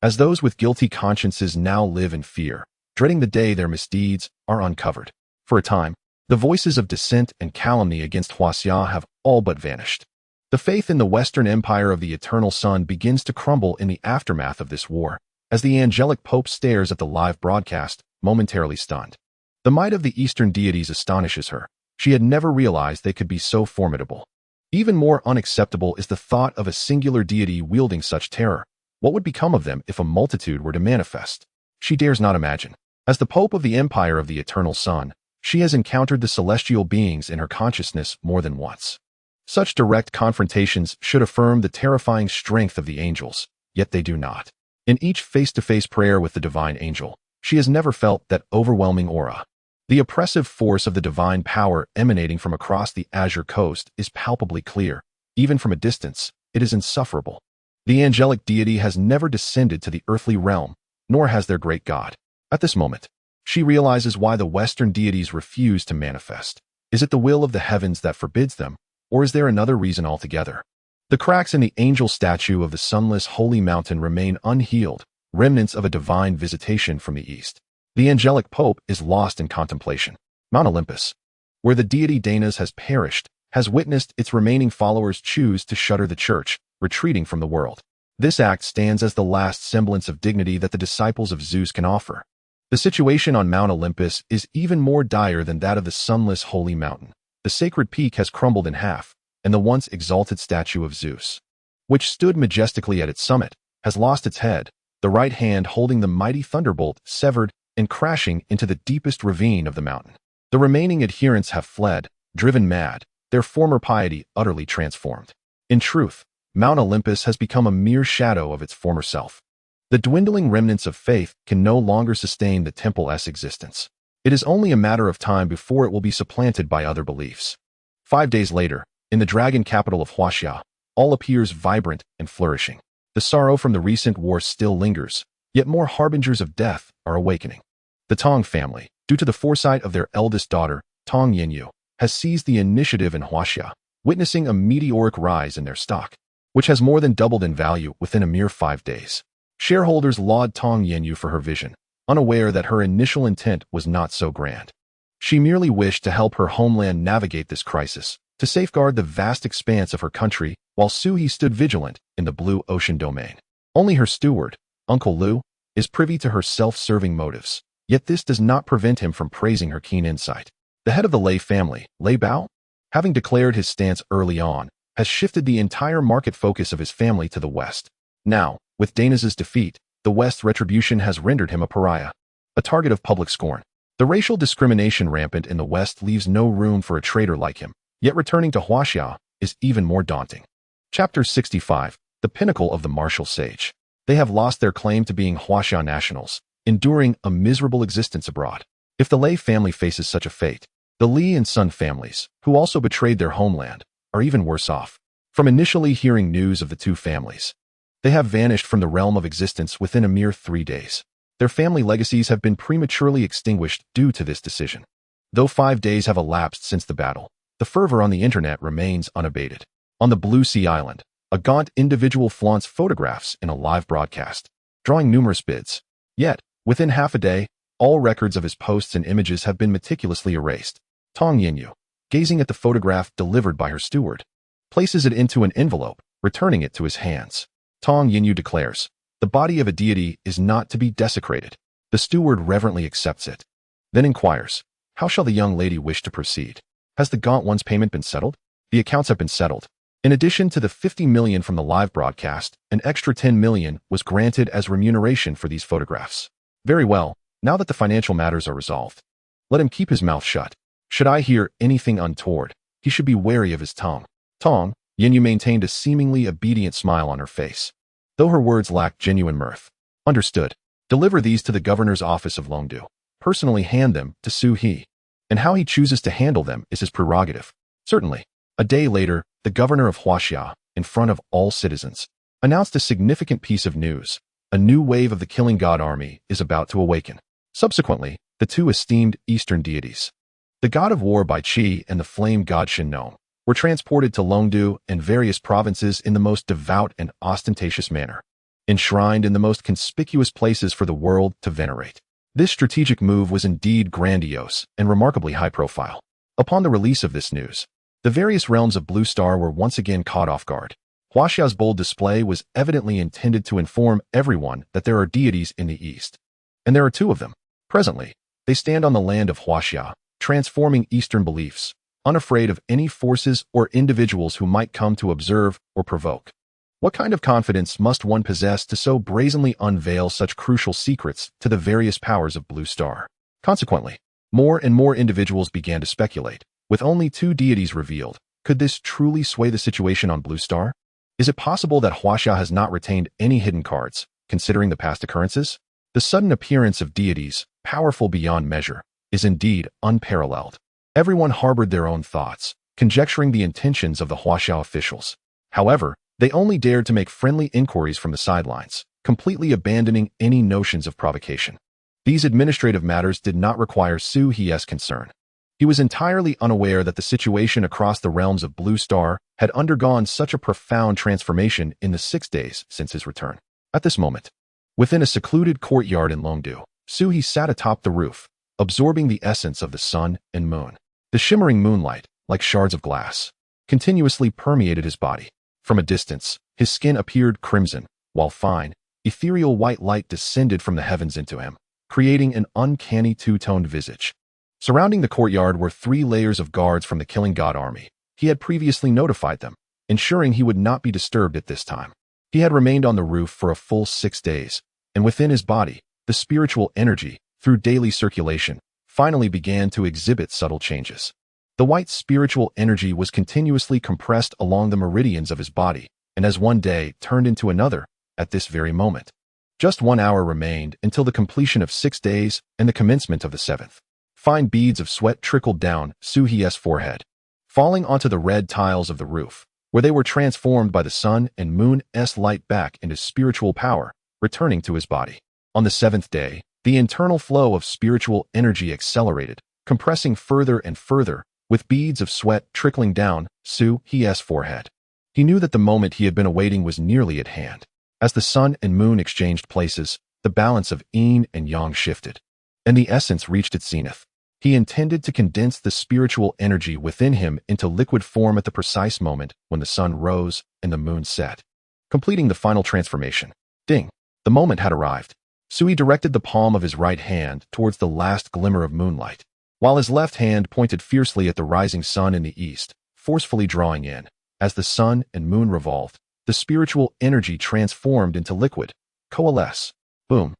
As those with guilty consciences now live in fear, dreading the day their misdeeds are uncovered. For a time, the voices of dissent and calumny against Huaxia have all but vanished. The faith in the Western Empire of the Eternal Sun begins to crumble in the aftermath of this war, as the angelic Pope stares at the live broadcast, momentarily stunned. The might of the Eastern deities astonishes her. She had never realized they could be so formidable. Even more unacceptable is the thought of a singular deity wielding such terror. What would become of them if a multitude were to manifest? She dares not imagine. As the Pope of the Empire of the Eternal Sun, she has encountered the celestial beings in her consciousness more than once. Such direct confrontations should affirm the terrifying strength of the angels, yet they do not. In each face-to-face prayer with the divine angel, she has never felt that overwhelming aura. The oppressive force of the divine power emanating from across the azure coast is palpably clear. Even from a distance, it is insufferable. The angelic deity has never descended to the earthly realm, nor has their great god. At this moment, she realizes why the Western deities refuse to manifest. Is it the will of the heavens that forbids them, or is there another reason altogether? The cracks in the angel statue of the sunless holy mountain remain unhealed, remnants of a divine visitation from the east. The angelic Pope is lost in contemplation. Mount Olympus, where the deity Danaus has perished, has witnessed its remaining followers choose to shutter the church, retreating from the world. This act stands as the last semblance of dignity that the disciples of Zeus can offer. The situation on Mount Olympus is even more dire than that of the sunless holy mountain. The sacred peak has crumbled in half, and the once exalted statue of Zeus, which stood majestically at its summit, has lost its head, the right hand holding the mighty thunderbolt severed and crashing into the deepest ravine of the mountain. The remaining adherents have fled, driven mad, their former piety utterly transformed. In truth, Mount Olympus has become a mere shadow of its former self. The dwindling remnants of faith can no longer sustain the temple's existence. It is only a matter of time before it will be supplanted by other beliefs. 5 days later, in the dragon capital of Huaxia, all appears vibrant and flourishing. The sorrow from the recent war still lingers, yet more harbingers of death are awakening. The Tong family, due to the foresight of their eldest daughter, Tong Yanyu, has seized the initiative in Huaxia, witnessing a meteoric rise in their stock, which has more than doubled in value within a mere 5 days. Shareholders laud Tong Yanyu for her vision, unaware that her initial intent was not so grand. She merely wished to help her homeland navigate this crisis, to safeguard the vast expanse of her country, while Su-He stood vigilant in the blue ocean domain. Only her steward, Uncle Lu, is privy to her self-serving motives, yet this does not prevent him from praising her keen insight. The head of the Lei family, Lei Bao, having declared his stance early on, has shifted the entire market focus of his family to the West. Now, with Danaus' defeat, the West's retribution has rendered him a pariah, a target of public scorn. The racial discrimination rampant in the West leaves no room for a traitor like him, yet returning to Huaxia is even more daunting. Chapter 65, The Pinnacle of the Martial Sage. They have lost their claim to being Huaxia nationals, enduring a miserable existence abroad. If the Lei family faces such a fate, the Li and Sun families, who also betrayed their homeland, are even worse off. From initially hearing news of the two families, they have vanished from the realm of existence within a mere 3 days. Their family legacies have been prematurely extinguished due to this decision. Though 5 days have elapsed since the battle, the fervor on the internet remains unabated. On the Blue Sea Island, a gaunt individual flaunts photographs in a live broadcast, drawing numerous bids. Yet, within half a day, all records of his posts and images have been meticulously erased. Tong Yinyu, gazing at the photograph delivered by her steward, places it into an envelope, returning it to his hands. Tong Yinyu declares, "The body of a deity is not to be desecrated." The steward reverently accepts it, then inquires, "How shall the young lady wish to proceed? Has the gaunt one's payment been settled?" The accounts have been settled. In addition to the 50 million from the live broadcast, an extra 10 million was granted as remuneration for these photographs. Very well, now that the financial matters are resolved, let him keep his mouth shut. Should I hear anything untoward, he should be wary of his tongue. Tong Yinyu maintained a seemingly obedient smile on her face, though her words lacked genuine mirth. Understood. Deliver these to the governor's office of Longdu. Personally hand them to Su He. And how he chooses to handle them is his prerogative. Certainly. A day later, the governor of Huaxia, in front of all citizens, announced a significant piece of news. A new wave of the Killing God army is about to awaken. Subsequently, the two esteemed Eastern deities, the god of war Bai Qi and the flame god Shin Nong, were transported to Longdu and various provinces in the most devout and ostentatious manner, enshrined in the most conspicuous places for the world to venerate. This strategic move was indeed grandiose and remarkably high profile. Upon the release of this news, the various realms of Blue Star were once again caught off guard. Huaxia's bold display was evidently intended to inform everyone that there are deities in the east. And there are two of them. Presently, they stand on the land of Huaxia, transforming Eastern beliefs, unafraid of any forces or individuals who might come to observe or provoke. What kind of confidence must one possess to so brazenly unveil such crucial secrets to the various powers of Blue Star? Consequently, more and more individuals began to speculate. With only 2 deities revealed, could this truly sway the situation on Blue Star? Is it possible that Huaxia has not retained any hidden cards, considering the past occurrences? The sudden appearance of deities, powerful beyond measure, is indeed unparalleled. Everyone harbored their own thoughts, conjecturing the intentions of the Huaxia officials. However, they only dared to make friendly inquiries from the sidelines, completely abandoning any notions of provocation. These administrative matters did not require Su He's concern. He was entirely unaware that the situation across the realms of Blue Star had undergone such a profound transformation in the 6 days since his return. At this moment, within a secluded courtyard in Longdu, Su He sat atop the roof, absorbing the essence of the sun and moon. The shimmering moonlight, like shards of glass, continuously permeated his body. From a distance, his skin appeared crimson, while fine, ethereal white light descended from the heavens into him, creating an uncanny two-toned visage. Surrounding the courtyard were 3 layers of guards from the Killing God army. He had previously notified them, ensuring he would not be disturbed at this time. He had remained on the roof for a full 6 days, and within his body, the spiritual energy, through daily circulation, finally began to exhibit subtle changes. The white spiritual energy was continuously compressed along the meridians of his body, and as one day turned into another, at this very moment. Just 1 hour remained until the completion of 6 days and the commencement of the 7th. Fine beads of sweat trickled down Su He's forehead, falling onto the red tiles of the roof, where they were transformed by the sun and moon's light back into spiritual power, returning to his body. On the 7th day, the internal flow of spiritual energy accelerated, compressing further and further, with beads of sweat trickling down Su He's forehead. He knew that the moment he had been awaiting was nearly at hand. As the sun and moon exchanged places, the balance of yin and yang shifted, and the essence reached its zenith. He intended to condense the spiritual energy within him into liquid form at the precise moment when the sun rose and the moon set, completing the final transformation. Ding! The moment had arrived. Sui directed the palm of his right hand towards the last glimmer of moonlight, while his left hand pointed fiercely at the rising sun in the east, forcefully drawing in. As the sun and moon revolved, the spiritual energy transformed into liquid. Coalesce. Boom.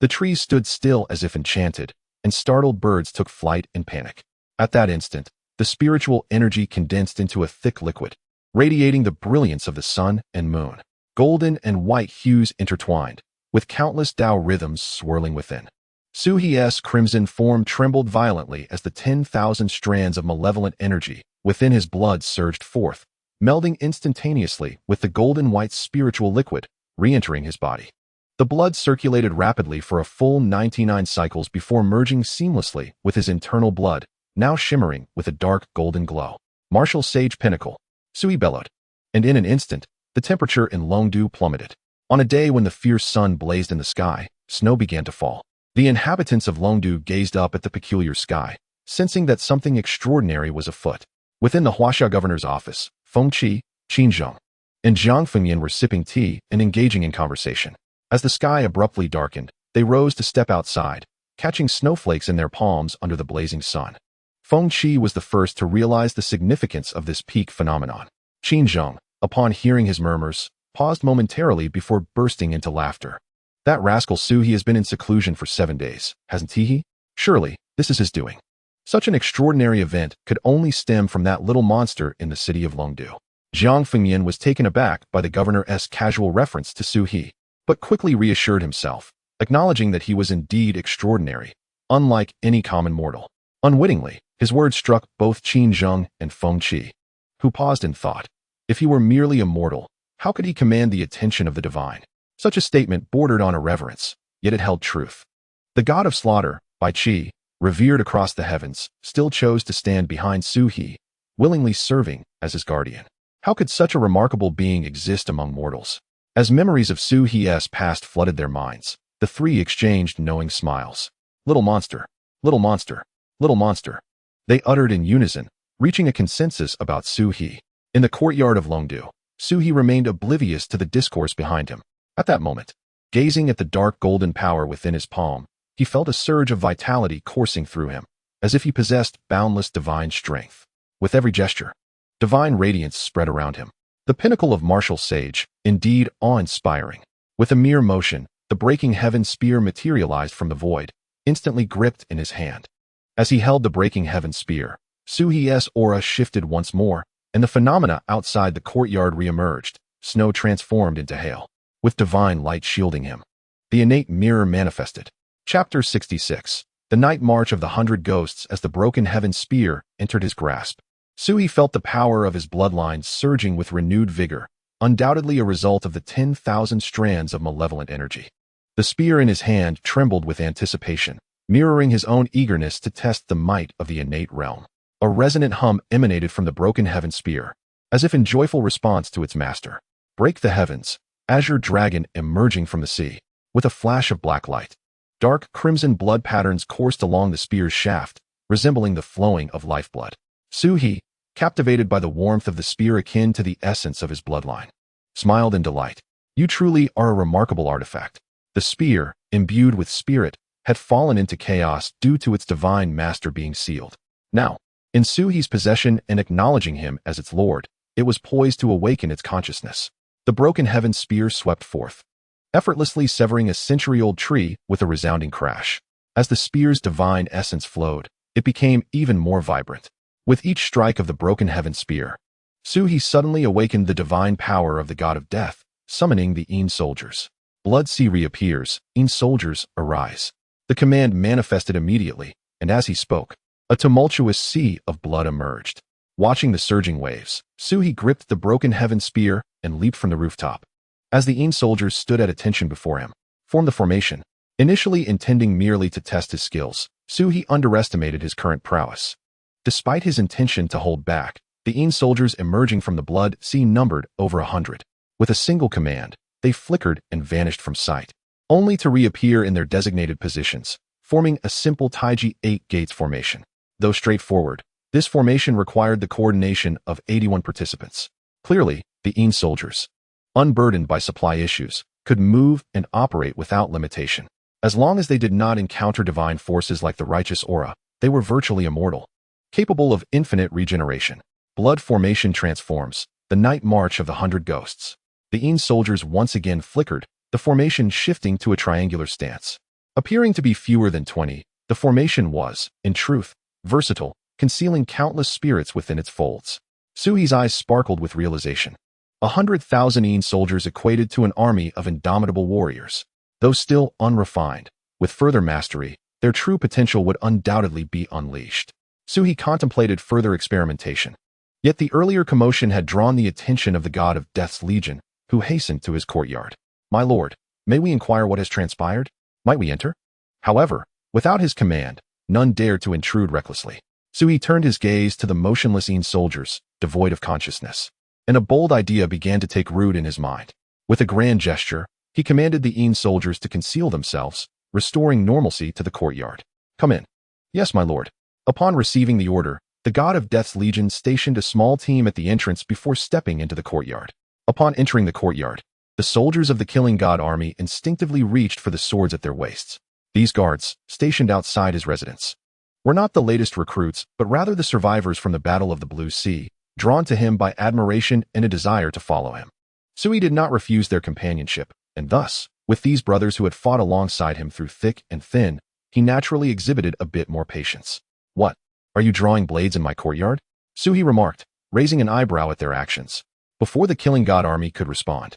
The trees stood still as if enchanted, and startled birds took flight in panic. At that instant, the spiritual energy condensed into a thick liquid, radiating the brilliance of the sun and moon. Golden and white hues intertwined, with countless Tao rhythms swirling within. Su He's crimson form trembled violently as the 10,000 strands of malevolent energy within his blood surged forth, melding instantaneously with the golden-white spiritual liquid, re-entering his body. The blood circulated rapidly for a full 99 cycles before merging seamlessly with his internal blood, now shimmering with a dark golden glow. Martial Sage Pinnacle, Sui bellowed. And in an instant, the temperature in Longdu plummeted. On a day when the fierce sun blazed in the sky, snow began to fall. The inhabitants of Longdu gazed up at the peculiar sky, sensing that something extraordinary was afoot. Within the Huaxia governor's office, Feng Qi, Qin Zheng, and Jiang Fengyan were sipping tea and engaging in conversation. As the sky abruptly darkened, they rose to step outside, catching snowflakes in their palms under the blazing sun. Feng Qi was the first to realize the significance of this peak phenomenon. Qin Zheng, upon hearing his murmurs, paused momentarily before bursting into laughter. That rascal Su He has been in seclusion for 7 days, hasn't he? Surely, this is his doing. Such an extraordinary event could only stem from that little monster in the city of Longdu. Jiang Fengyan was taken aback by the governor's casual reference to Su He, but quickly reassured himself, acknowledging that he was indeed extraordinary, unlike any common mortal. Unwittingly, his words struck both Qin Zheng and Feng Qi, who paused in thought. If he were merely a mortal, how could he command the attention of the divine? Such a statement bordered on irreverence, yet it held truth. The god of slaughter, by Qi, revered across the heavens, still chose to stand behind Su He, willingly serving as his guardian. How could such a remarkable being exist among mortals? As memories of Su He's past flooded their minds, the three exchanged knowing smiles. Little monster, little monster, little monster. They uttered in unison, reaching a consensus about Su He. In the courtyard of Longdu, Su He remained oblivious to the discourse behind him. At that moment, gazing at the dark golden power within his palm, he felt a surge of vitality coursing through him, as if he possessed boundless divine strength. With every gesture, divine radiance spread around him. The pinnacle of martial sage, indeed awe-inspiring. With a mere motion, the breaking heaven spear materialized from the void, instantly gripped in his hand. As he held the breaking heaven spear, Su He's aura shifted once more, and the phenomena outside the courtyard re-emerged, snow transformed into hail, with divine light shielding him. The innate mirror manifested. Chapter 66. The Night March of the 100 Ghosts. As the broken heaven spear entered his grasp, Su He felt the power of his bloodline surging with renewed vigor, undoubtedly a result of the 10,000 strands of malevolent energy. The spear in his hand trembled with anticipation, mirroring his own eagerness to test the might of the innate realm. A resonant hum emanated from the broken heaven spear, as if in joyful response to its master. Break the heavens, azure dragon emerging from the sea, with a flash of black light. Dark crimson blood patterns coursed along the spear's shaft, resembling the flowing of lifeblood. Su He, captivated by the warmth of the spear akin to the essence of his bloodline, smiled in delight. You truly are a remarkable artifact. The spear, imbued with spirit, had fallen into chaos due to its divine master being sealed. Now, in Su He's possession and acknowledging him as its lord, it was poised to awaken its consciousness. The broken heaven spear swept forth, effortlessly severing a century-old tree with a resounding crash. As the spear's divine essence flowed, it became even more vibrant. With each strike of the broken heaven spear, Su He suddenly awakened the divine power of the god of death, summoning the Yin soldiers. Blood Sea reappears, Yin soldiers, arise. The command manifested immediately, and as he spoke, a tumultuous sea of blood emerged. Watching the surging waves, Su He gripped the broken heaven spear and leaped from the rooftop. As the Yin soldiers stood at attention before him, formed the formation. Initially intending merely to test his skills, Su He underestimated his current prowess. Despite his intention to hold back, the Yin soldiers emerging from the blood sea numbered over 100. With a single command, they flickered and vanished from sight, only to reappear in their designated positions, forming a simple Taiji 8 gates formation. Though straightforward, this formation required the coordination of 81 participants. Clearly, the Yin soldiers, unburdened by supply issues, could move and operate without limitation. As long as they did not encounter divine forces like the righteous aura, they were virtually immortal, capable of infinite regeneration. Blood formation transforms, the night march of the 100 ghosts. The Yin soldiers once again flickered, the formation shifting to a triangular stance. Appearing to be fewer than 20, the formation was, in truth, versatile, concealing countless spirits within its folds. Su He's eyes sparkled with realization. 100,000 Yin soldiers equated to an army of indomitable warriors. Though still unrefined, with further mastery, their true potential would undoubtedly be unleashed. Su He contemplated further experimentation. Yet the earlier commotion had drawn the attention of the god of Death's legion, who hastened to his courtyard. "My lord, may we inquire what has transpired? Might we enter?" However, without his command, none dared to intrude recklessly. Sui turned his gaze to the motionless soldiers, devoid of consciousness, and a bold idea began to take root in his mind. With a grand gesture, he commanded the soldiers to conceal themselves, restoring normalcy to the courtyard. "Come in." "Yes, my lord." Upon receiving the order, the god of Death's legion stationed a small team at the entrance before stepping into the courtyard. Upon entering the courtyard, the soldiers of the killing god army instinctively reached for the swords at their waists. These guards, stationed outside his residence, were not the latest recruits, but rather the survivors from the Battle of the Blue Sea, drawn to him by admiration and a desire to follow him. Sui did not refuse their companionship, and thus, with these brothers who had fought alongside him through thick and thin, he naturally exhibited a bit more patience. "What? Are you drawing blades in my courtyard?" Sui remarked, raising an eyebrow at their actions. Before the killing god army could respond,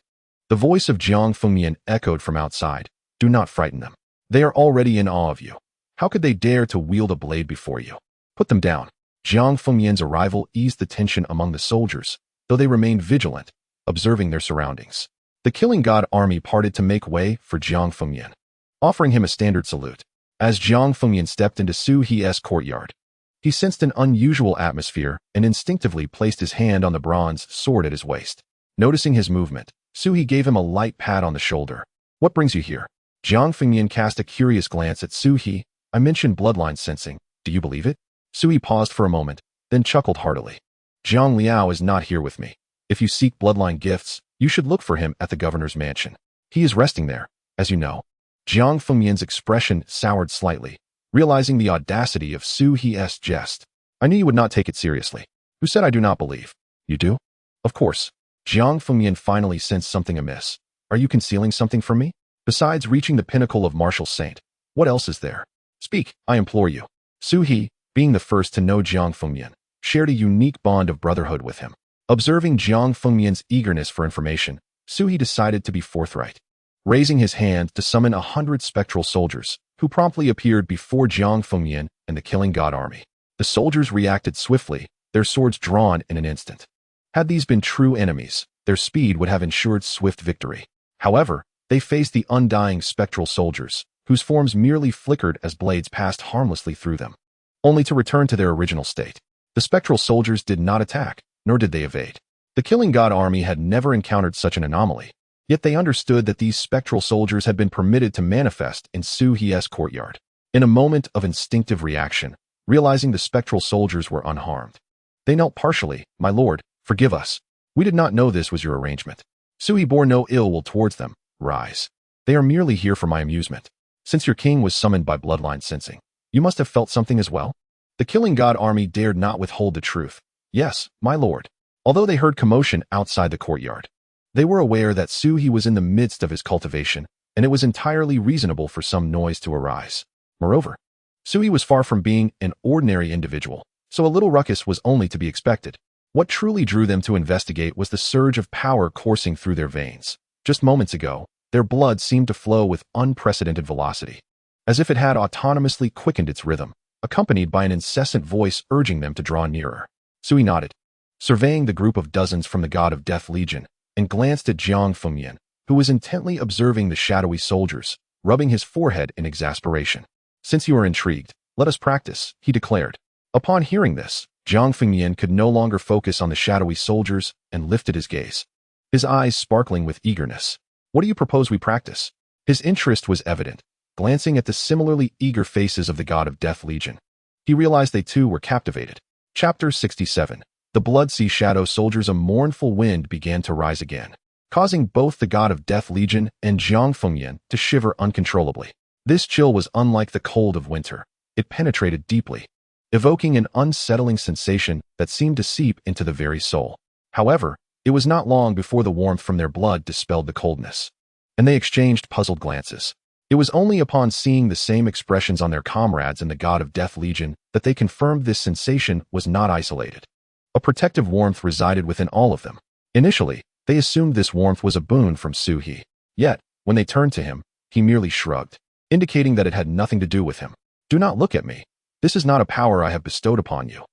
the voice of Jiang Fengmian echoed from outside. "Do not frighten them. They are already in awe of you. How could they dare to wield a blade before you? Put them down." Jiang Fengmian's arrival eased the tension among the soldiers, though they remained vigilant, observing their surroundings. The killing god army parted to make way for Jiang Fengmian, offering him a standard salute. As Jiang Fengmian stepped into Sui's courtyard, he sensed an unusual atmosphere and instinctively placed his hand on the bronze sword at his waist. Noticing his movement, Sui gave him a light pat on the shoulder. "What brings you here?" Jiang Fengmian cast a curious glance at Sui. "I mentioned bloodline sensing. Do you believe it?" Sui paused for a moment, then chuckled heartily. "Jiang Liao is not here with me. If you seek bloodline gifts, you should look for him at the governor's mansion. He is resting there, as you know." Jiang Fengmian's expression soured slightly, realizing the audacity of Sui's jest. "I knew you would not take it seriously. Who said I do not believe? You do?" "Of course." Jiang Fengmian finally sensed something amiss. "Are you concealing something from me? Besides reaching the pinnacle of martial saint, what else is there? Speak, I implore you." Sui, being the first to know Jiang Fengmian, shared a unique bond of brotherhood with him. Observing Jiang Fengmian's eagerness for information, Sui decided to be forthright, raising his hand to summon 100 spectral soldiers, who promptly appeared before Jiang Fengmian and the killing god army. The soldiers reacted swiftly, their swords drawn in an instant. Had these been true enemies, their speed would have ensured swift victory. However, they faced the undying spectral soldiers, whose forms merely flickered as blades passed harmlessly through them, only to return to their original state. The spectral soldiers did not attack, nor did they evade. The killing god army had never encountered such an anomaly, yet they understood that these spectral soldiers had been permitted to manifest in Sui's courtyard. In a moment of instinctive reaction, realizing the spectral soldiers were unharmed, they knelt partially. "My lord, forgive us. We did not know this was your arrangement." Sui bore no ill will towards them. "Rise. They are merely here for my amusement. Since your king was summoned by bloodline sensing, you must have felt something as well." The killing god army dared not withhold the truth. "Yes, my lord." Although they heard commotion outside the courtyard, they were aware that Sui was in the midst of his cultivation, and it was entirely reasonable for some noise to arise. Moreover, Sui was far from being an ordinary individual, so a little ruckus was only to be expected. What truly drew them to investigate was the surge of power coursing through their veins. Just moments ago, their blood seemed to flow with unprecedented velocity, as if it had autonomously quickened its rhythm, accompanied by an incessant voice urging them to draw nearer. Sui nodded, surveying the group of dozens from the god of Death Legion, and glanced at Jiang Fengmian, who was intently observing the shadowy soldiers, rubbing his forehead in exasperation. "Since you are intrigued, let us practice," he declared. Upon hearing this, Jiang Fengmian could no longer focus on the shadowy soldiers and lifted his gaze, his eyes sparkling with eagerness. "What do you propose we practice?" His interest was evident. Glancing at the similarly eager faces of the god of Death Legion, he realized they too were captivated. Chapter 67. The Blood Sea Shadow Soldiers. A mournful wind began to rise again, causing both the god of Death Legion and Jiang Fengmian to shiver uncontrollably. This chill was unlike the cold of winter. It penetrated deeply, evoking an unsettling sensation that seemed to seep into the very soul. However, it was not long before the warmth from their blood dispelled the coldness, and they exchanged puzzled glances. It was only upon seeing the same expressions on their comrades in the god of Death Legion that they confirmed this sensation was not isolated. A protective warmth resided within all of them. Initially, they assumed this warmth was a boon from Sui. Yet, when they turned to him, he merely shrugged, indicating that it had nothing to do with him. "Do not look at me. This is not a power I have bestowed upon you,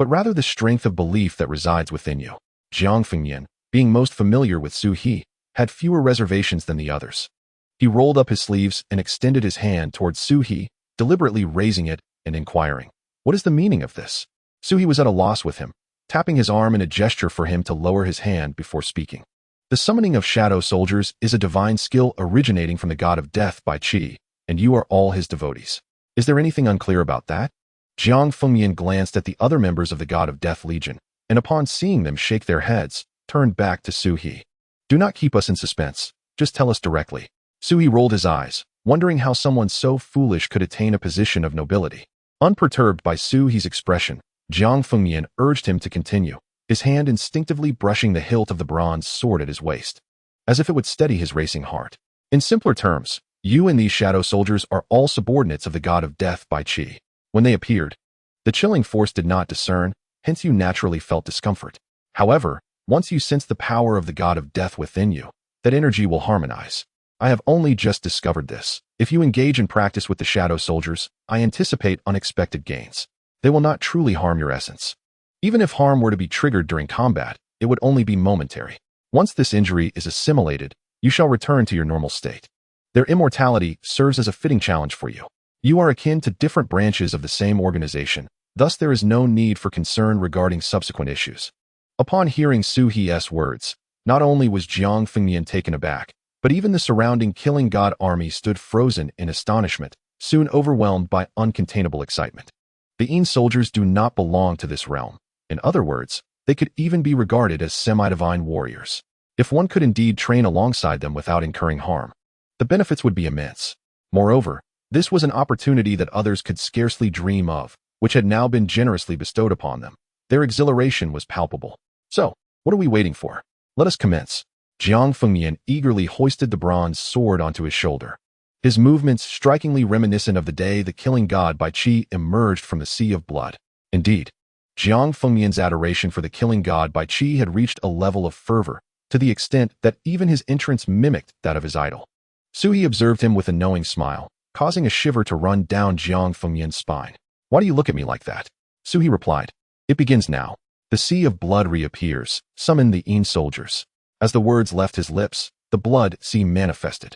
but rather the strength of belief that resides within you. Jiang Fengyan, being most familiar with Su He, had fewer reservations than the others. He rolled up his sleeves and extended his hand towards Su He, deliberately raising it and inquiring, "What is the meaning of this?" Su He was at a loss with him, tapping his arm in a gesture for him to lower his hand before speaking. The summoning of shadow soldiers is a divine skill originating from the god of death by Qi, and you are all his devotees. Is there anything unclear about that? Jiang Fengyan glanced at the other members of the god of death legion, and upon seeing them shake their heads, turned back to Su He. "Do not keep us in suspense. Just tell us directly." Su He rolled his eyes, wondering how someone so foolish could attain a position of nobility. Unperturbed by Su He's expression, Jiang Fengyan urged him to continue, his hand instinctively brushing the hilt of the bronze sword at his waist, as if it would steady his racing heart. "In simpler terms, you and these shadow soldiers are all subordinates of the god of death by Qi. When they appeared, the chilling force did not discern, hence you naturally felt discomfort. However, once you sense the power of the god of death within you, that energy will harmonize. I have only just discovered this. If you engage in practice with the shadow soldiers, I anticipate unexpected gains. They will not truly harm your essence. Even if harm were to be triggered during combat, it would only be momentary. Once this injury is assimilated, you shall return to your normal state. Their immortality serves as a fitting challenge for you. You are akin to different branches of the same organization, thus there is no need for concern regarding subsequent issues." Upon hearing Su He's words, not only was Jiang Fengyan taken aback, but even the surrounding killing god army stood frozen in astonishment, soon overwhelmed by uncontainable excitement. The Yin soldiers do not belong to this realm. In other words, they could even be regarded as semi-divine warriors. If one could indeed train alongside them without incurring harm, the benefits would be immense. Moreover, this was an opportunity that others could scarcely dream of, which had now been generously bestowed upon them. Their exhilaration was palpable. "So, what are we waiting for? Let us commence." Jiang Fengyan eagerly hoisted the bronze sword onto his shoulder, his movements strikingly reminiscent of the day the killing god by Qi emerged from the sea of blood. Indeed, Jiang Fengyan's adoration for the killing god by Qi had reached a level of fervor, to the extent that even his entrance mimicked that of his idol. Su He observed him with a knowing smile, causing a shiver to run down Jiang Fengyan's spine. "Why do you look at me like that?" Su He replied, "It begins now." The sea of blood reappears, summon the Yin soldiers. As the words left his lips, the blood sea manifested.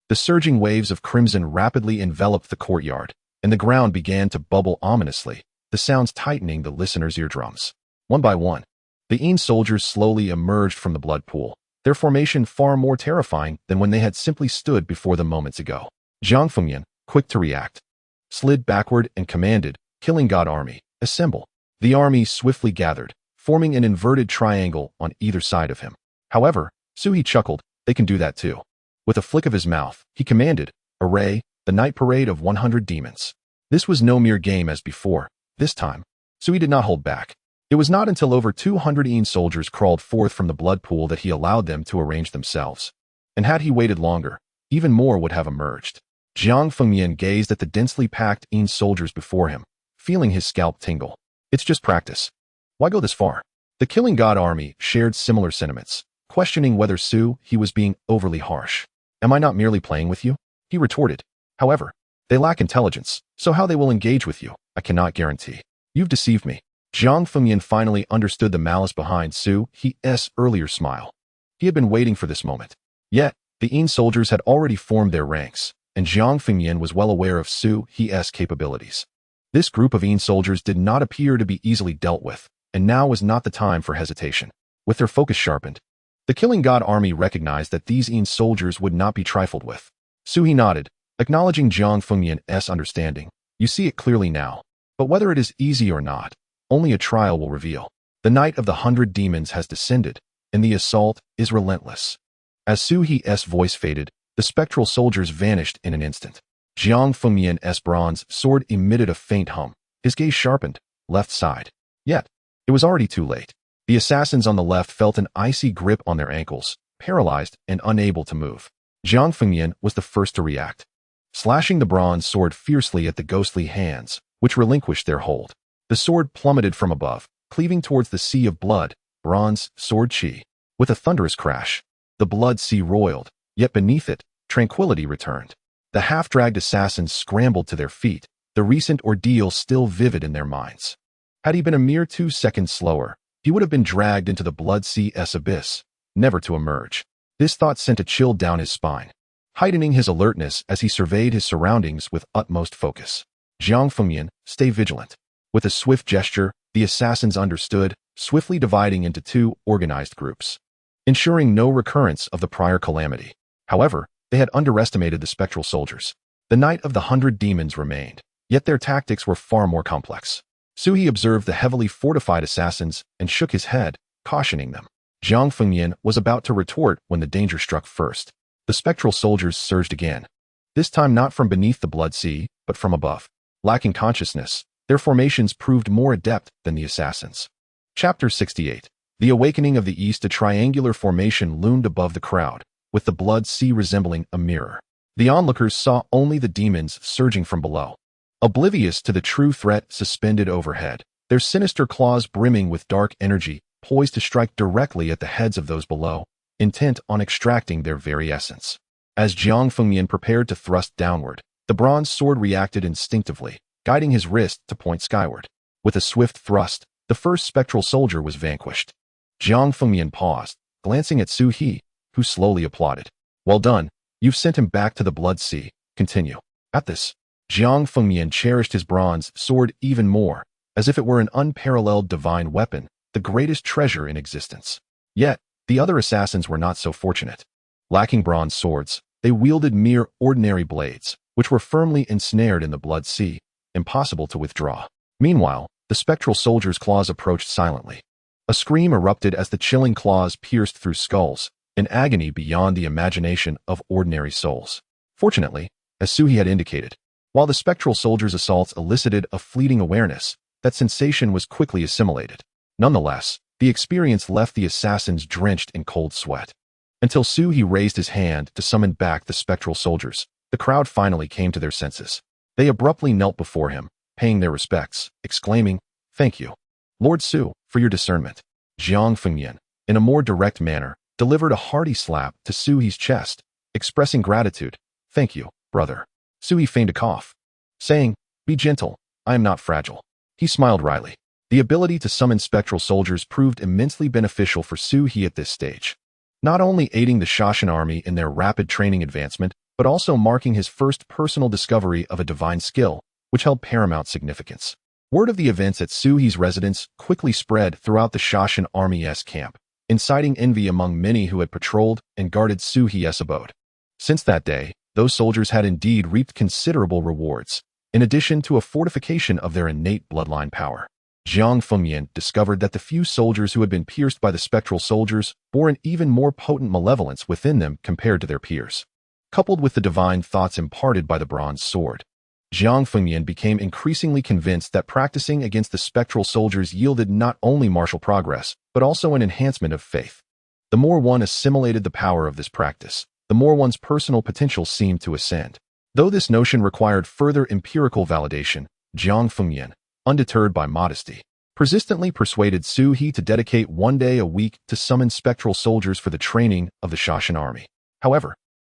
The surging waves of crimson rapidly enveloped the courtyard, and the ground began to bubble ominously, the sounds tightening the listeners' eardrums. One by one, the Yin soldiers slowly emerged from the blood pool, their formation far more terrifying than when they had simply stood before them moments ago. Jiang Fengyan, quick to react, slid backward and commanded, "Killing god army, assemble." The army swiftly gathered, forming an inverted triangle on either side of him. However, Su He chuckled, "They can do that too." With a flick of his mouth, he commanded, "Array, the night parade of 100 demons." This was no mere game as before. This time, Su He did not hold back. It was not until over 200 Yin soldiers crawled forth from the blood pool that he allowed them to arrange themselves. And had he waited longer, even more would have emerged. Jiang Fengyan gazed at the densely packed Yin soldiers before him, feeling his scalp tingle. It's just practice. Why go this far? The killing god army shared similar sentiments, questioning whether Su He was being overly harsh. "Am I not merely playing with you?" he retorted. "However, they lack intelligence, so how they will engage with you, I cannot guarantee. You've deceived me." Jiang Fengyan finally understood the malice behind Su He's earlier smile. He had been waiting for this moment. Yet, the Yin soldiers had already formed their ranks, and Jiang Fengyan was well aware of Su He's capabilities. This group of Yin soldiers did not appear to be easily dealt with, and now was not the time for hesitation. With their focus sharpened, the killing god army recognized that these Yin soldiers would not be trifled with. Su He nodded, acknowledging Jiang Fengyan's understanding. "You see it clearly now. But whether it is easy or not, only a trial will reveal. The night of the 100 demons has descended, and the assault is relentless." As Su He's voice faded, the spectral soldiers vanished in an instant. Jiang Fengyan's bronze sword emitted a faint hum, his gaze sharpened, left side. Yet, it was already too late. The assassins on the left felt an icy grip on their ankles, paralyzed and unable to move. Jiang Fengyan was the first to react, slashing the bronze sword fiercely at the ghostly hands, which relinquished their hold. The sword plummeted from above, cleaving towards the sea of blood, bronze sword Qi. With a thunderous crash, the blood sea roiled, yet beneath it, tranquility returned. The half-dragged assassins scrambled to their feet, the recent ordeal still vivid in their minds. Had he been a mere 2 seconds slower, he would have been dragged into the Blood Sea's abyss, never to emerge. This thought sent a chill down his spine, heightening his alertness as he surveyed his surroundings with utmost focus. Jiang Fengyan, stay vigilant. With a swift gesture, the assassins understood, swiftly dividing into 2 organized groups, ensuring no recurrence of the prior calamity. However, they had underestimated the spectral soldiers. The Night of the 100 Demons remained, yet their tactics were far more complex. Suhi observed the heavily fortified assassins and shook his head, cautioning them. Jiang Fengyan was about to retort when the danger struck first. The spectral soldiers surged again, this time not from beneath the Blood Sea, but from above. Lacking consciousness, their formations proved more adept than the assassins. Chapter 68. The Awakening of the East. A triangular formation loomed above the crowd, with the Blood Sea resembling a mirror. The onlookers saw only the demons surging from below, oblivious to the true threat suspended overhead, their sinister claws brimming with dark energy, poised to strike directly at the heads of those below, intent on extracting their very essence. As Jiang Fengyan prepared to thrust downward, the bronze sword reacted instinctively, guiding his wrist to point skyward. With a swift thrust, the first spectral soldier was vanquished. Jiang Fengyan paused, glancing at Su He, who slowly applauded. Well done, you've sent him back to the Blood Sea. Continue. At this, Jiang Fengyan cherished his bronze sword even more, as if it were an unparalleled divine weapon, the greatest treasure in existence. Yet, the other assassins were not so fortunate. Lacking bronze swords, they wielded mere ordinary blades, which were firmly ensnared in the Blood Sea, impossible to withdraw. Meanwhile, the spectral soldiers' claws approached silently. A scream erupted as the chilling claws pierced through skulls, an agony beyond the imagination of ordinary souls. Fortunately, as Suhi had indicated, while the spectral soldiers' assaults elicited a fleeting awareness, that sensation was quickly assimilated. Nonetheless, the experience left the assassins drenched in cold sweat. Until Suhi raised his hand to summon back the spectral soldiers, the crowd finally came to their senses. They abruptly knelt before him, paying their respects, exclaiming, "Thank you, Lord Su, for your discernment." Jiang Fengyan, in a more direct manner, delivered a hearty slap to Suhi's chest, expressing gratitude. "Thank you, brother." Suhi feigned a cough, saying, "Be gentle, I am not fragile." He smiled wryly. The ability to summon spectral soldiers proved immensely beneficial for Suhi at this stage, not only aiding the Shashan army in their rapid training advancement, but also marking his first personal discovery of a divine skill, which held paramount significance. Word of the events at Suhi's residence quickly spread throughout the Shashan army's camp, inciting envy among many who had patrolled and guarded Suhi's abode. Since that day, those soldiers had indeed reaped considerable rewards, in addition to a fortification of their innate bloodline power. Jiang Fengyan discovered that the few soldiers who had been pierced by the spectral soldiers bore an even more potent malevolence within them compared to their peers. Coupled with the divine thoughts imparted by the bronze sword, Jiang Fengyan became increasingly convinced that practicing against the spectral soldiers yielded not only martial progress, but also an enhancement of faith. The more one assimilated the power of this practice, the more one's personal potential seemed to ascend. Though this notion required further empirical validation, Jiang Fengyan, undeterred by modesty, persistently persuaded Su He to dedicate 1 day a week to summon spectral soldiers for the training of the Shashan army. However,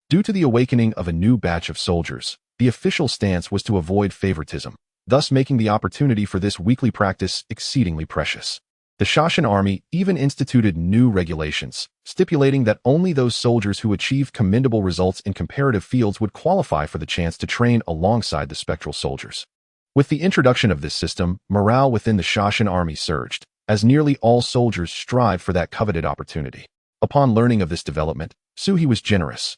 due to the awakening of a new batch of soldiers, the official stance was to avoid favoritism, thus making the opportunity for this weekly practice exceedingly precious. The Shashan army even instituted new regulations, stipulating that only those soldiers who achieved commendable results in comparative fields would qualify for the chance to train alongside the spectral soldiers. With the introduction of this system, morale within the Shashan army surged, as nearly all soldiers strived for that coveted opportunity. Upon learning of this development, Suhi was generous,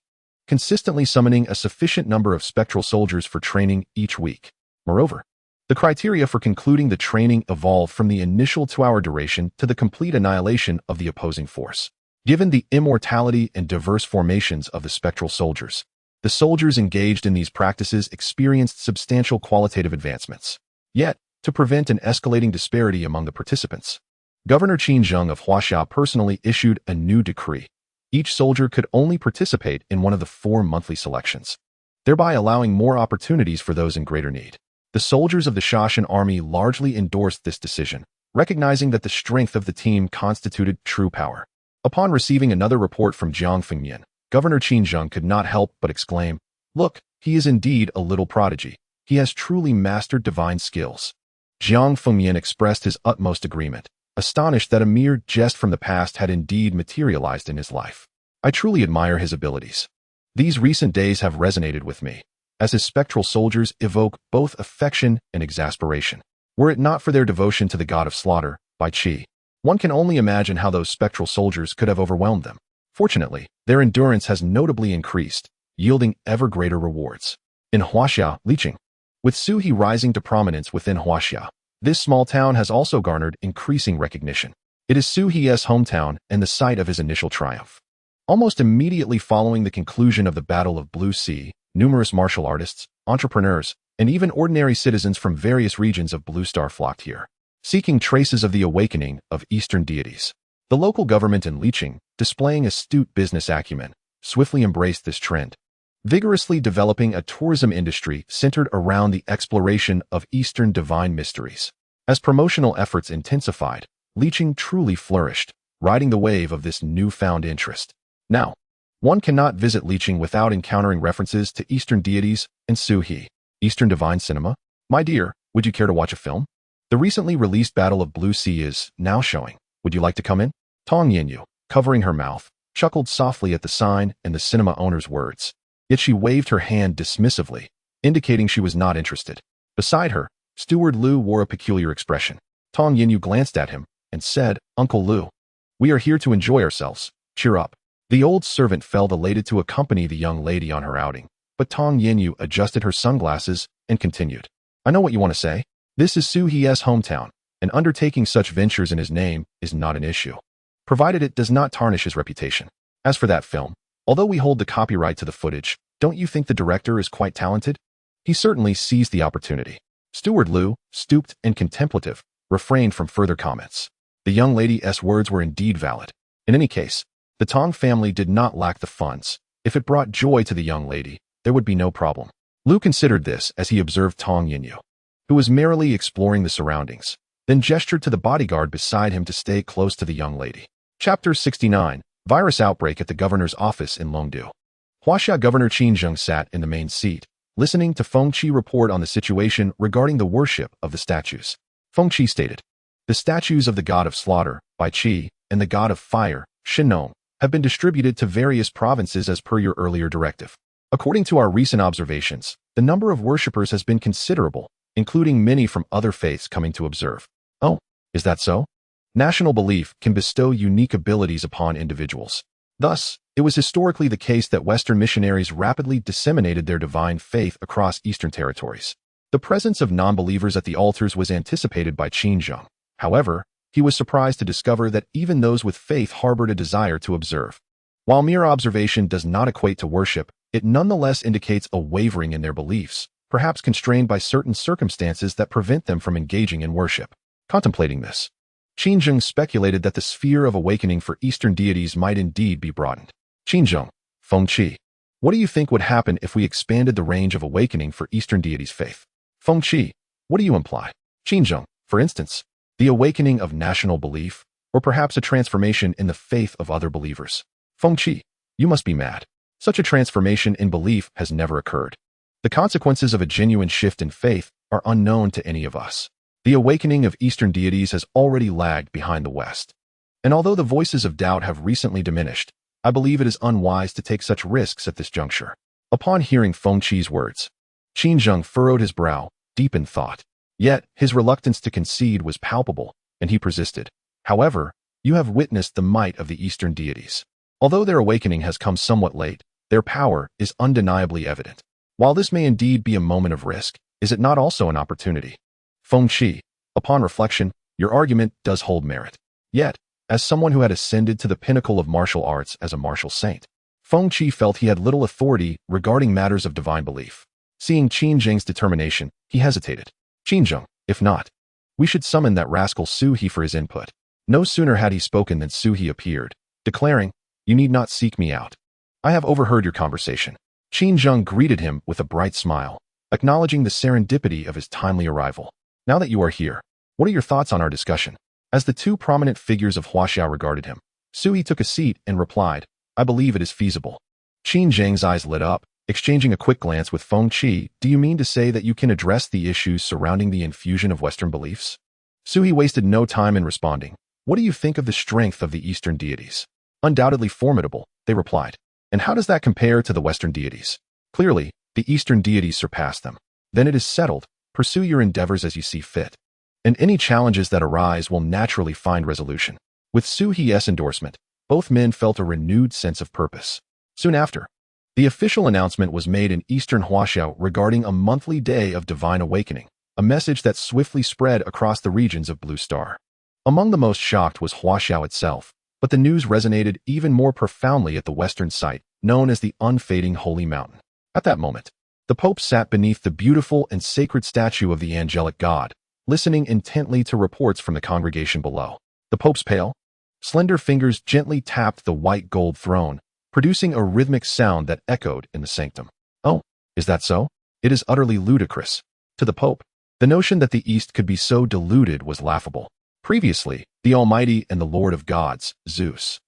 consistently summoning a sufficient number of spectral soldiers for training each week. Moreover, the criteria for concluding the training evolved from the initial 2-hour duration to the complete annihilation of the opposing force. Given the immortality and diverse formations of the spectral soldiers, the soldiers engaged in these practices experienced substantial qualitative advancements. Yet, to prevent an escalating disparity among the participants, Governor Qinzheng of Huaxia personally issued a new decree. Each soldier could only participate in one of the 4 monthly selections, thereby allowing more opportunities for those in greater need. The soldiers of the Shashan army largely endorsed this decision, recognizing that the strength of the team constituted true power. Upon receiving another report from Jiang Fengyan, Governor Qinzheng could not help but exclaim, "Look, he is indeed a little prodigy. He has truly mastered divine skills." Jiang Fengyan expressed his utmost agreement, astonished that a mere jest from the past had indeed materialized in his life. I truly admire his abilities. These recent days have resonated with me, as his spectral soldiers evoke both affection and exasperation. Were it not for their devotion to the god of slaughter, Bai Qi, one can only imagine how those spectral soldiers could have overwhelmed them. Fortunately, their endurance has notably increased, yielding ever greater rewards. In Huaxia, Liqing. With Suhi rising to prominence within Huaxia, this small town has also garnered increasing recognition. It is Suhi's hometown and the site of his initial triumph. Almost immediately following the conclusion of the Battle of Blue Sea, numerous martial artists, entrepreneurs, and even ordinary citizens from various regions of Blue Star flocked here, seeking traces of the awakening of Eastern deities. The local government in Liqing, displaying astute business acumen, swiftly embraced this trend, vigorously developing a tourism industry centered around the exploration of Eastern divine mysteries. As promotional efforts intensified, Liqing truly flourished, riding the wave of this newfound interest. Now, one cannot visit Liqing without encountering references to Eastern deities and Suhi. Eastern divine cinema? My dear, would you care to watch a film? The recently released Battle of Blue Sea is now showing. Would you like to come in? Tong Yinyu, covering her mouth, chuckled softly at the sign and the cinema owner's words. Yet she waved her hand dismissively, indicating she was not interested. Beside her, Steward Lu wore a peculiar expression. Tong Yinyu glanced at him and said, "Uncle Lu, we are here to enjoy ourselves. Cheer up." The old servant felt elated to accompany the young lady on her outing, but Tong Yinyu adjusted her sunglasses and continued. "I know what you want to say. This is Su He's hometown, and undertaking such ventures in his name is not an issue, provided it does not tarnish his reputation. As for that film, although we hold the copyright to the footage, don't you think the director is quite talented? He certainly seized the opportunity." Steward Lu, stooped and contemplative, refrained from further comments. The young lady's words were indeed valid. In any case, the Tong family did not lack the funds. If it brought joy to the young lady, there would be no problem. Lu considered this as he observed Tong Yinyu, who was merrily exploring the surroundings, then gestured to the bodyguard beside him to stay close to the young lady. Chapter 69. Virus Outbreak at the Governor's Office in Longdu. Huaxia Governor Qinzheng sat in the main seat, listening to Feng Qi report on the situation regarding the worship of the statues. Feng Qi stated, "The statues of the god of slaughter, Bai Qi, and the god of fire, Shinnong, have been distributed to various provinces as per your earlier directive. According to our recent observations, the number of worshippers has been considerable, including many from other faiths coming to observe." "Oh, is that so?" National belief can bestow unique abilities upon individuals. Thus, it was historically the case that Western missionaries rapidly disseminated their divine faith across Eastern territories. The presence of non-believers at the altars was anticipated by Qinzheng. However, he was surprised to discover that even those with faith harbored a desire to observe. While mere observation does not equate to worship, it nonetheless indicates a wavering in their beliefs, perhaps constrained by certain circumstances that prevent them from engaging in worship. Contemplating this, Qinzheng speculated that the sphere of awakening for Eastern deities might indeed be broadened. "Qinzheng, Feng Qi, what do you think would happen if we expanded the range of awakening for Eastern deities' faith?" "Feng Qi, what do you imply?" "Qinzheng, for instance, the awakening of national belief, or perhaps a transformation in the faith of other believers." "Feng Qi, you must be mad. Such a transformation in belief has never occurred. The consequences of a genuine shift in faith are unknown to any of us. The awakening of Eastern deities has already lagged behind the West. And although the voices of doubt have recently diminished, I believe it is unwise to take such risks at this juncture." Upon hearing Feng Qi's words, Qinzheng furrowed his brow, deep in thought. Yet, his reluctance to concede was palpable, and he persisted. "However, you have witnessed the might of the Eastern deities. Although their awakening has come somewhat late, their power is undeniably evident. While this may indeed be a moment of risk, is it not also an opportunity?" "Feng Qi, upon reflection, your argument does hold merit. Yet, as someone who had ascended to the pinnacle of martial arts as a martial saint, Feng Qi felt he had little authority regarding matters of divine belief. Seeing Qinzheng's determination, he hesitated. "Qinzheng, if not, we should summon that rascal Suhi for his input." No sooner had he spoken than Suhi appeared, declaring, "You need not seek me out. I have overheard your conversation." Qinzheng greeted him with a bright smile, acknowledging the serendipity of his timely arrival. "Now that you are here, what are your thoughts on our discussion?" As the two prominent figures of Huaxia regarded him, Suhi took a seat and replied, "I believe it is feasible." Qinzheng's eyes lit up, Exchanging a quick glance with Feng Qi, do you mean to say that you can address the issues surrounding the infusion of Western beliefs? Suhi wasted no time in responding. What do you think of the strength of the Eastern deities? Undoubtedly formidable, they replied. And how does that compare to the Western deities? Clearly, the Eastern deities surpass them. Then it is settled. Pursue your endeavors as you see fit. And any challenges that arise will naturally find resolution. With Suhi's endorsement, both men felt a renewed sense of purpose. Soon after, the official announcement was made in Eastern Huaxia regarding a monthly day of divine awakening, a message that swiftly spread across the regions of Blue Star. Among the most shocked was Huaxia itself, but the news resonated even more profoundly at the western site, known as the Unfading Holy Mountain. At that moment, the Pope sat beneath the beautiful and sacred statue of the angelic god, listening intently to reports from the congregation below. The Pope's pale, slender fingers gently tapped the white gold throne, producing a rhythmic sound that echoed in the sanctum. Oh, is that so? It is utterly ludicrous. To the Pope, the notion that the East could be so deluded was laughable. Previously, the Almighty and the Lord of Gods, Zeus,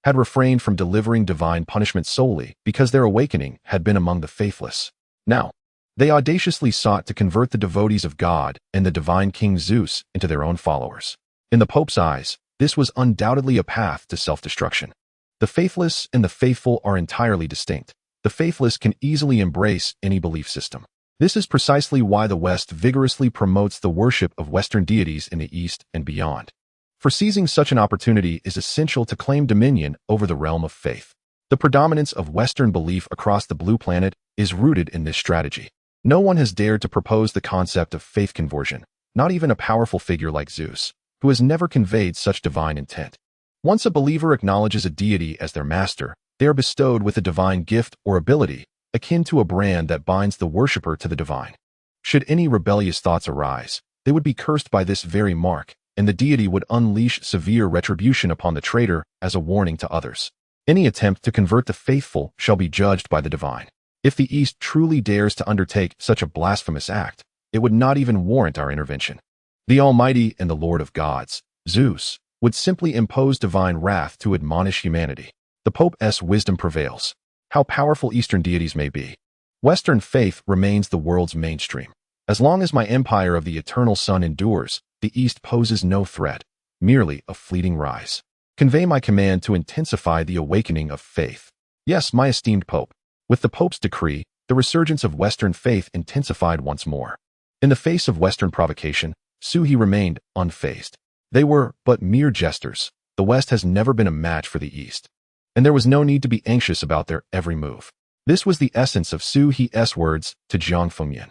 had refrained from delivering divine punishment solely because their awakening had been among the faithless. Now, they audaciously sought to convert the devotees of God and the divine King Zeus into their own followers. In the Pope's eyes, this was undoubtedly a path to self-destruction. The faithless and the faithful are entirely distinct. The faithless can easily embrace any belief system. This is precisely why the West vigorously promotes the worship of Western deities in the East and beyond. For seizing such an opportunity is essential to claim dominion over the realm of faith. The predominance of Western belief across the blue planet is rooted in this strategy. No one has dared to propose the concept of faith conversion, not even a powerful figure like Zeus, who has never conveyed such divine intent. Once a believer acknowledges a deity as their master, they are bestowed with a divine gift or ability, akin to a brand that binds the worshipper to the divine. Should any rebellious thoughts arise, they would be cursed by this very mark, and the deity would unleash severe retribution upon the traitor as a warning to others. Any attempt to convert the faithful shall be judged by the divine. If the East truly dares to undertake such a blasphemous act, it would not even warrant our intervention. The Almighty and the Lord of Gods, Zeus, would simply impose divine wrath to admonish humanity. The Pope's wisdom prevails. How powerful Eastern deities may be, Western faith remains the world's mainstream. As long as my empire of the eternal sun endures, the East poses no threat, merely a fleeting rise. Convey my command to intensify the awakening of faith. Yes, my esteemed Pope. With the Pope's decree, the resurgence of Western faith intensified once more. In the face of Western provocation, Suhi remained unfazed. They were but mere jesters. The West has never been a match for the East, and there was no need to be anxious about their every move. This was the essence of Suhi's words to Jiang Fengyan,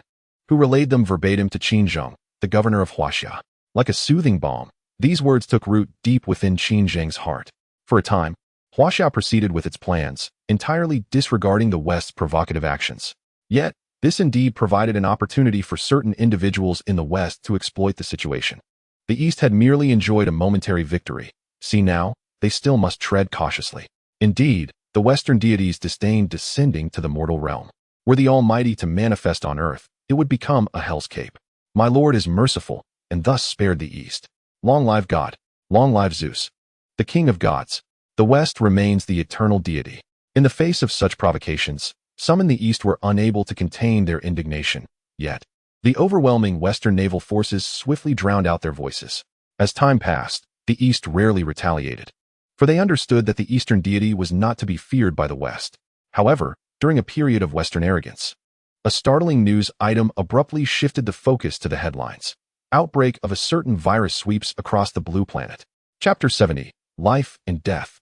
who relayed them verbatim to Qin Zheng, the governor of Huaxia. Like a soothing balm, these words took root deep within Qin Zheng's heart. For a time, Huaxia proceeded with its plans, entirely disregarding the West's provocative actions. Yet, this indeed provided an opportunity for certain individuals in the West to exploit the situation. The East had merely enjoyed a momentary victory. See now, they still must tread cautiously. Indeed, the Western deities disdained descending to the mortal realm. Were the Almighty to manifest on earth, it would become a hell's cape. My Lord is merciful, and thus spared the East. Long live God. Long live Zeus, the King of gods. The West remains the eternal deity. In the face of such provocations, some in the East were unable to contain their indignation. Yet, the overwhelming Western naval forces swiftly drowned out their voices. As time passed, the East rarely retaliated, for they understood that the Eastern deity was not to be feared by the West. However, during a period of Western arrogance, a startling news item abruptly shifted the focus to the headlines. Outbreak of a certain virus sweeps across the blue planet. Chapter 70, Life and Death.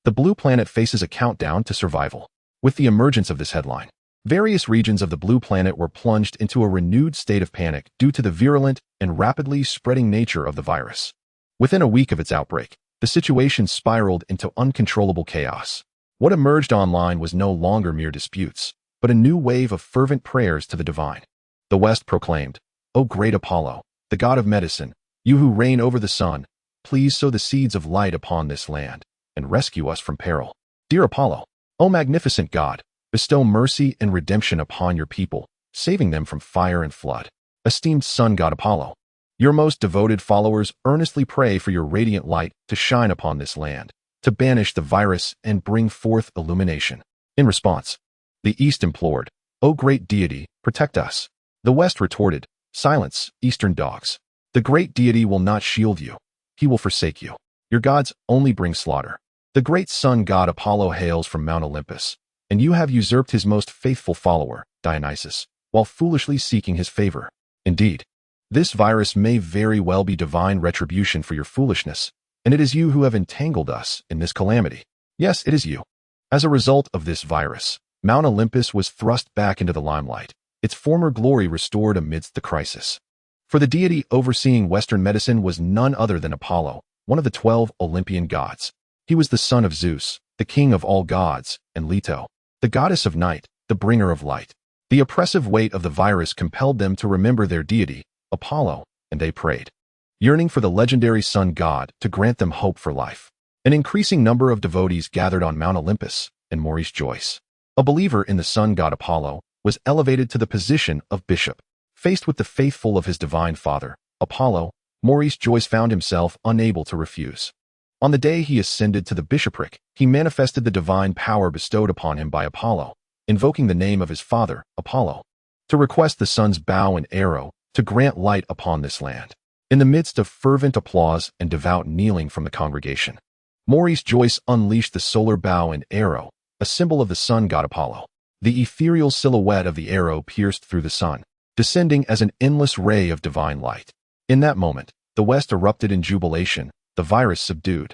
The blue planet faces a countdown to survival. With the emergence of this headline, various regions of the blue planet were plunged into a renewed state of panic due to the virulent and rapidly spreading nature of the virus. Within a week of its outbreak, the situation spiraled into uncontrollable chaos. What emerged online was no longer mere disputes, but a new wave of fervent prayers to the divine. The West proclaimed, "O great Apollo, the god of medicine, you who reign over the sun, please sow the seeds of light upon this land, and rescue us from peril. Dear Apollo, O magnificent God, bestow mercy and redemption upon your people, saving them from fire and flood. Esteemed sun god Apollo, your most devoted followers earnestly pray for your radiant light to shine upon this land, to banish the virus and bring forth illumination." In response, The East implored, "O great deity, protect us." The West retorted, "Silence, Eastern dogs. The great deity will not shield you. He will forsake you. Your gods only bring slaughter. The great sun god Apollo hails from Mount Olympus, and you have usurped his most faithful follower, Dionysus, while foolishly seeking his favor. Indeed, this virus may very well be divine retribution for your foolishness, and it is you who have entangled us in this calamity. Yes, it is you." As a result of this virus, Mount Olympus was thrust back into the limelight, its former glory restored amidst the crisis. For the deity overseeing Western medicine was none other than Apollo, one of the 12 Olympian gods. He was the son of Zeus, the king of all gods, and Leto, the goddess of night, the bringer of light. The oppressive weight of the virus compelled them to remember their deity, Apollo, and they prayed, yearning for the legendary sun god to grant them hope for life. An increasing number of devotees gathered on Mount Olympus, and Maurice Joyce, a believer in the sun god Apollo, was elevated to the position of bishop. Faced with the faithful of his divine father, Apollo, Maurice Joyce found himself unable to refuse. On the day he ascended to the bishopric, he manifested the divine power bestowed upon him by Apollo, invoking the name of his father, Apollo, to request the sun's bow and arrow to grant light upon this land. In the midst of fervent applause and devout kneeling from the congregation, Maurice Joyce unleashed the solar bow and arrow, a symbol of the sun god Apollo. The ethereal silhouette of the arrow pierced through the sun, descending as an endless ray of divine light. In that moment, the West erupted in jubilation, the virus subdued,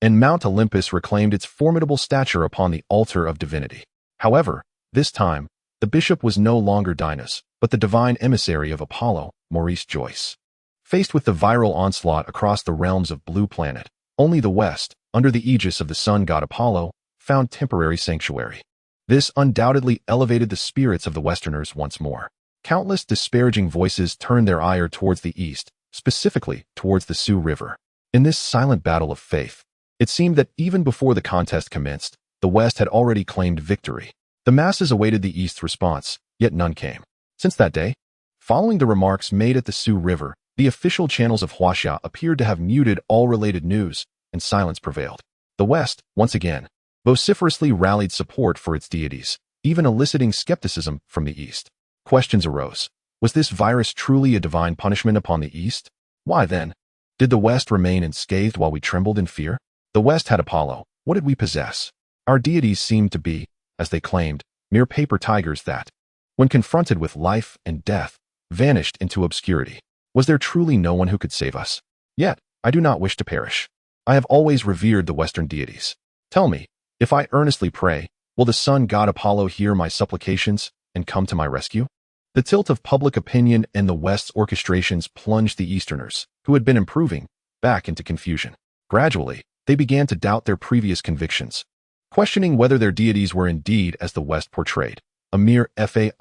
and Mount Olympus reclaimed its formidable stature upon the altar of divinity. However, this time, the bishop was no longer Dionysus, but the divine emissary of Apollo, Maurice Joyce. Faced with the viral onslaught across the realms of Blue Planet, only the West, under the aegis of the sun god Apollo, found temporary sanctuary. This undoubtedly elevated the spirits of the Westerners once more. Countless disparaging voices turned their ire towards the East, specifically towards the Sioux River. In this silent battle of faith, it seemed that even before the contest commenced, the West had already claimed victory. The masses awaited the East's response, yet none came. Since that day, following the remarks made at the Sioux River, the official channels of Huaxia appeared to have muted all related news, and silence prevailed. The West, once again, vociferously rallied support for its deities, even eliciting skepticism from the East. Questions arose. Was this virus truly a divine punishment upon the East? Why then? Did the West remain unscathed while we trembled in fear? The West had Apollo. What did we possess? Our deities seemed to be, as they claimed, mere paper tigers that, when confronted with life and death, vanished into obscurity. Was there truly no one who could save us? Yet, I do not wish to perish. I have always revered the Western deities. Tell me, if I earnestly pray, will the sun god Apollo hear my supplications and come to my rescue? The tilt of public opinion and the West's orchestrations plunged the Easterners, who had been improving, back into confusion. Gradually, they began to doubt their previous convictions, questioning whether their deities were indeed as the West portrayed, a mere fade,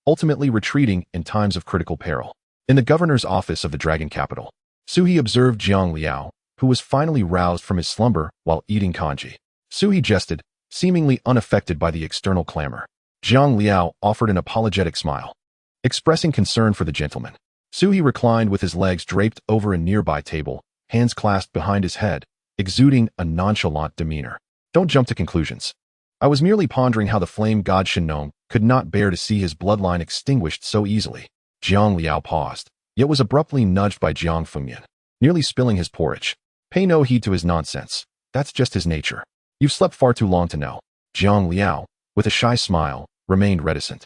ultimately retreating in times of critical peril. In the governor's office of the Dragon Capital, Suhi observed Jiang Liao, who was finally roused from his slumber while eating congee. Suhi jested, seemingly unaffected by the external clamor. Jiang Liao offered an apologetic smile, expressing concern for the gentleman. Suhi reclined with his legs draped over a nearby table, hands clasped behind his head, exuding a nonchalant demeanor. Don't jump to conclusions. I was merely pondering how the flame god Shinnong could not bear to see his bloodline extinguished so easily. Jiang Liao paused, yet was abruptly nudged by Jiang Fengyan, nearly spilling his porridge. Pay no heed to his nonsense. That's just his nature. You've slept far too long to know. Jiang Liao, with a shy smile, remained reticent,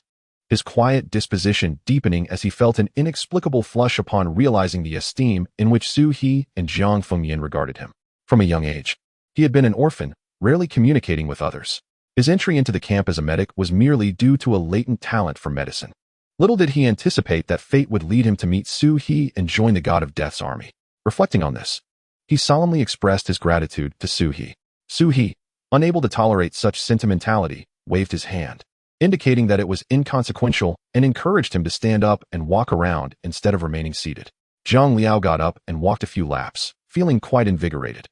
his quiet disposition deepening as he felt an inexplicable flush upon realizing the esteem in which Su He and Jiang Fengyan regarded him. From a young age, he had been an orphan, rarely communicating with others. His entry into the camp as a medic was merely due to a latent talent for medicine. Little did he anticipate that fate would lead him to meet Su He and join the god of death's army. Reflecting on this, he solemnly expressed his gratitude to Su He. Su He, unable to tolerate such sentimentality, waved his hand, indicating that it was inconsequential, and encouraged him to stand up and walk around instead of remaining seated. Jiang Liao got up and walked a few laps, feeling quite invigorated.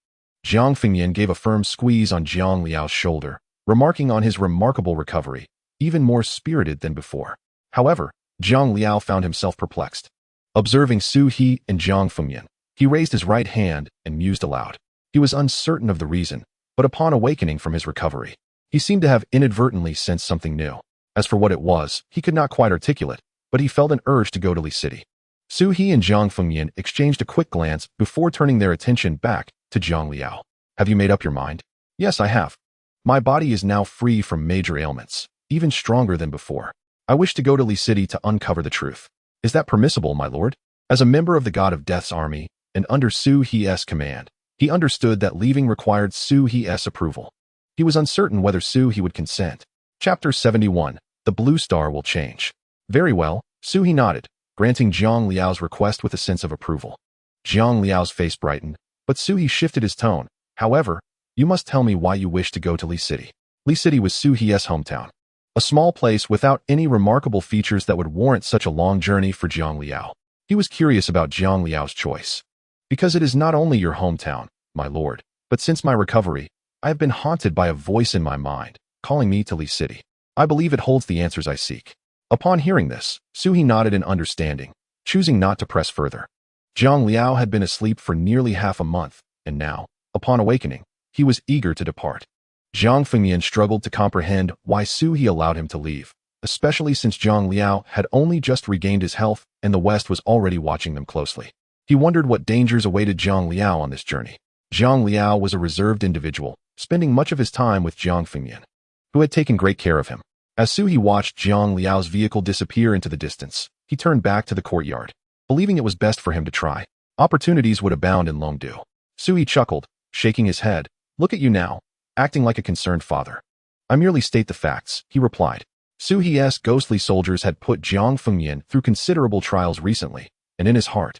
Jiang Fengyan gave a firm squeeze on Jiang Liao's shoulder, remarking on his remarkable recovery, even more spirited than before. However, Jiang Liao found himself perplexed. Observing Su He and Jiang Fengyan, he raised his right hand and mused aloud. He was uncertain of the reason, but upon awakening from his recovery, He seemed to have inadvertently sensed something new. As for what it was, he could not quite articulate, but he felt an urge to go to Li City. Su He and Jiang Fengyan exchanged a quick glance before turning their attention back to Zhang Liao. Have you made up your mind? Yes, I have. My body is now free from major ailments, even stronger than before. I wish to go to Li City to uncover the truth. Is that permissible, my lord? As a member of the God of Death's army, and under Su He's command, he understood that leaving required Su He's approval. He was uncertain whether Su He would consent. Chapter 71. The Blue Star Will Change. Very well, Su He nodded, granting Zhang Liao's request with a sense of approval. Zhang Liao's face brightened, but Su He shifted his tone. However, you must tell me why you wish to go to Li City. Li City was Su He's hometown. A small place without any remarkable features that would warrant such a long journey for Zhang Liao. He was curious about Zhang Liao's choice. Because it is not only your hometown, my lord, but since my recovery, I have been haunted by a voice in my mind, calling me to Li City. I believe it holds the answers I seek. Upon hearing this, Su He nodded in understanding, choosing not to press further. Zhang Liao had been asleep for nearly half a month, and now, upon awakening, he was eager to depart. Jiang Fengyan struggled to comprehend why Su He allowed him to leave, especially since Zhang Liao had only just regained his health and the West was already watching them closely. He wondered what dangers awaited Zhang Liao on this journey. Zhang Liao was a reserved individual, spending much of his time with Jiang Fengyan, who had taken great care of him. As Su He watched Zhang Liao's vehicle disappear into the distance, he turned back to the courtyard, believing it was best for him to try. Opportunities would abound in Longdu. Su He chuckled, shaking his head. Look at you now, acting like a concerned father. I merely state the facts, he replied. Su He's ghostly soldiers had put Jiang Fengyan through considerable trials recently, and in his heart,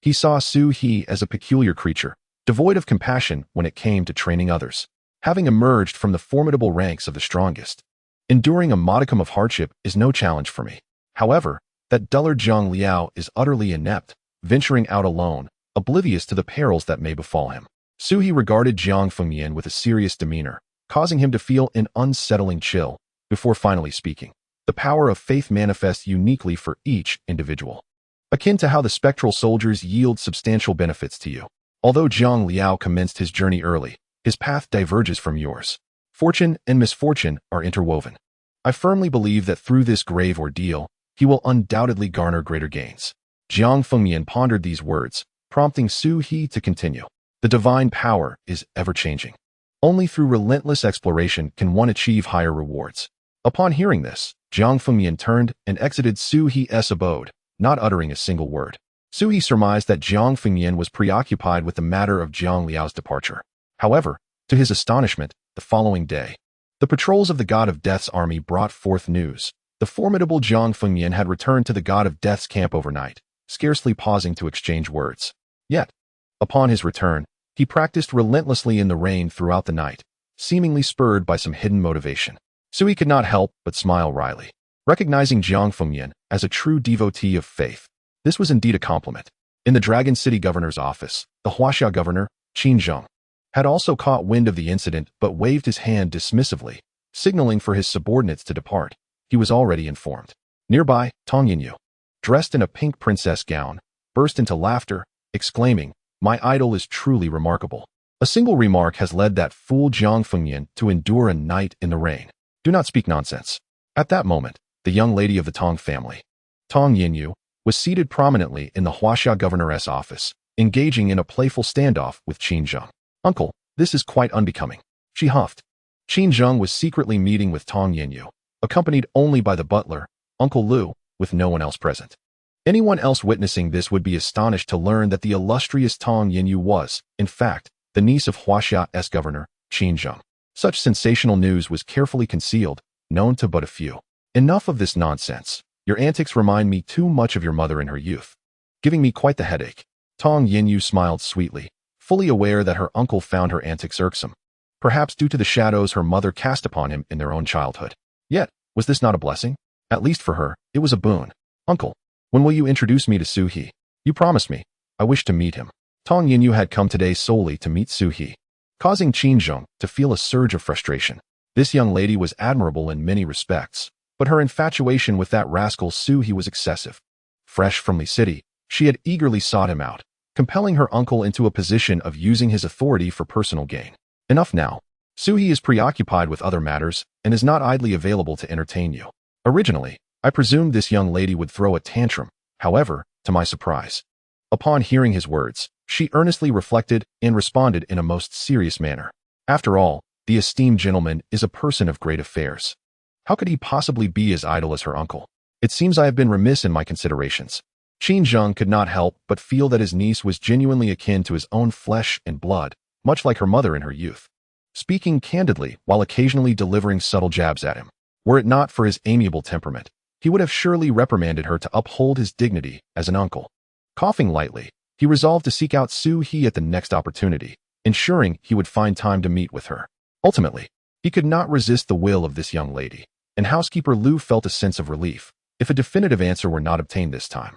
he saw Su He as a peculiar creature, devoid of compassion when it came to training others. Having emerged from the formidable ranks of the strongest, enduring a modicum of hardship is no challenge for me. However, that dullard Zhang Liao is utterly inept, venturing out alone, oblivious to the perils that may befall him. Su He regarded Jiang Fengyan with a serious demeanor, causing him to feel an unsettling chill, before finally speaking. The power of faith manifests uniquely for each individual, akin to how the spectral soldiers yield substantial benefits to you. Although Zhang Liao commenced his journey early, his path diverges from yours. Fortune and misfortune are interwoven. I firmly believe that through this grave ordeal, he will undoubtedly garner greater gains. Jiang Fengyan pondered these words, prompting Su He to continue. The divine power is ever-changing. Only through relentless exploration can one achieve higher rewards. Upon hearing this, Jiang Fengyan turned and exited Su He's abode, not uttering a single word. Su He surmised that Jiang Fengyan was preoccupied with the matter of Zhang Liao's departure. However, to his astonishment, the following day, the patrols of the God of Death's army brought forth news. The formidable Jiang Fengyan had returned to the God of Death's camp overnight, scarcely pausing to exchange words. Yet, upon his return, he practiced relentlessly in the rain throughout the night, seemingly spurred by some hidden motivation. Su He could not help but smile wryly, recognizing Jiang Fengyan as a true devotee of faith. This was indeed a compliment. In the Dragon City governor's office, the Huaxia governor, Qin Zheng, had also caught wind of the incident but waved his hand dismissively, signaling for his subordinates to depart. He was already informed. Nearby, Tong Yinyu, dressed in a pink princess gown, burst into laughter, exclaiming, "My idol is truly remarkable. A single remark has led that fool Jiang Fengyan to endure a night in the rain. Do not speak nonsense." At that moment, the young lady of the Tong family, Tong Yinyu, was seated prominently in the Huaxia governor's office, engaging in a playful standoff with Qin Zheng. "Uncle, this is quite unbecoming," she huffed. Qin Zheng was secretly meeting with Tong Yinyu, accompanied only by the butler, Uncle Lu, with no one else present. Anyone else witnessing this would be astonished to learn that the illustrious Tong Yinyu was, in fact, the niece of Huaxia's governor, Qin Zheng. Such sensational news was carefully concealed, known to but a few. Enough of this nonsense. Your antics remind me too much of your mother in her youth, giving me quite the headache. Tong Yinyu smiled sweetly, fully aware that her uncle found her antics irksome, perhaps due to the shadows her mother cast upon him in their own childhood. Yet, was this not a blessing? At least for her, it was a boon. "Uncle, when will you introduce me to Su He? You promised me. I wish to meet him." Tong Yinyu had come today solely to meet Su He, causing Qin Zheng to feel a surge of frustration. This young lady was admirable in many respects, but her infatuation with that rascal Su He was excessive. Fresh from Li City, she had eagerly sought him out, compelling her uncle into a position of using his authority for personal gain. Enough now. Suhi is preoccupied with other matters and is not idly available to entertain you. Originally, I presumed this young lady would throw a tantrum, however, to my surprise. Upon hearing his words, she earnestly reflected and responded in a most serious manner. After all, the esteemed gentleman is a person of great affairs. How could he possibly be as idle as her uncle? It seems I have been remiss in my considerations. Qin Zheng could not help but feel that his niece was genuinely akin to his own flesh and blood, much like her mother in her youth. Speaking candidly while occasionally delivering subtle jabs at him. Were it not for his amiable temperament, he would have surely reprimanded her to uphold his dignity as an uncle. Coughing lightly, he resolved to seek out Su He at the next opportunity, ensuring he would find time to meet with her. Ultimately, he could not resist the will of this young lady, and housekeeper Lu felt a sense of relief, if a definitive answer were not obtained this time.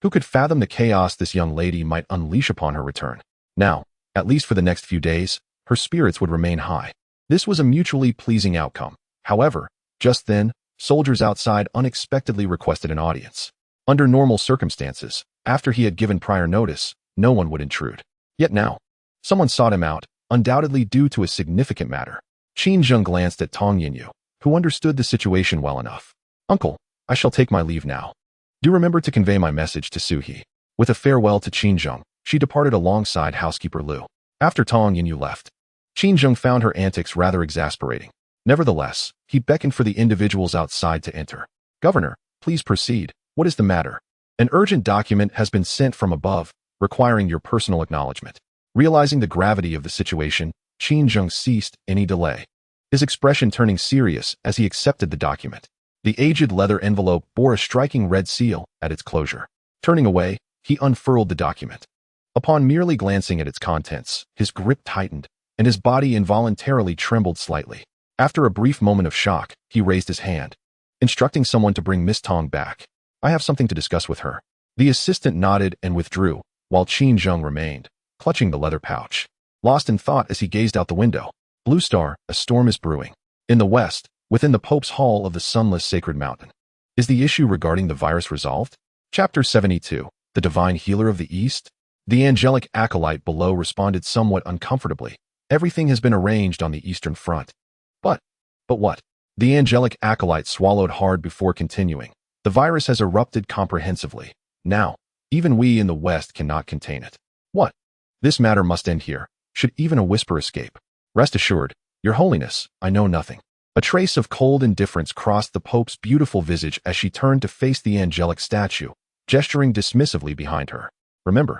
Who could fathom the chaos this young lady might unleash upon her return? Now, at least for the next few days, her spirits would remain high. This was a mutually pleasing outcome. However, just then, soldiers outside unexpectedly requested an audience. Under normal circumstances, after he had given prior notice, no one would intrude. Yet now, someone sought him out, undoubtedly due to a significant matter. Qin Zheng glanced at Tong Yinyu, who understood the situation well enough. Uncle, I shall take my leave now. Do remember to convey my message to Su He. With a farewell to Qin Zheng, she departed alongside housekeeper Lu. After Tong Yinyu left, Qin Zheng found her antics rather exasperating. Nevertheless, he beckoned for the individuals outside to enter. Governor, please proceed. What is the matter? An urgent document has been sent from above, requiring your personal acknowledgement. Realizing the gravity of the situation, Qin Zheng ceased any delay, his expression turning serious as he accepted the document. The aged leather envelope bore a striking red seal at its closure. Turning away, he unfurled the document. Upon merely glancing at its contents, his grip tightened, and his body involuntarily trembled slightly. After a brief moment of shock, he raised his hand, instructing someone to bring Miss Tong back. I have something to discuss with her. The assistant nodded and withdrew, while Qin Zheng remained, clutching the leather pouch. Lost in thought as he gazed out the window. Blue Star, a storm is brewing. In the west, within the Pope's Hall of the Sunless Sacred Mountain. Is the issue regarding the virus resolved? Chapter 72, The Divine Healer of the East? The angelic acolyte below responded somewhat uncomfortably. Everything has been arranged on the Eastern Front. But what? The angelic acolyte swallowed hard before continuing. The virus has erupted comprehensively. Now, even we in the West cannot contain it. What? This matter must end here. Should even a whisper escape? Rest assured, Your Holiness, I know nothing. A trace of cold indifference crossed the Pope's beautiful visage as she turned to face the angelic statue, gesturing dismissively behind her. Remember,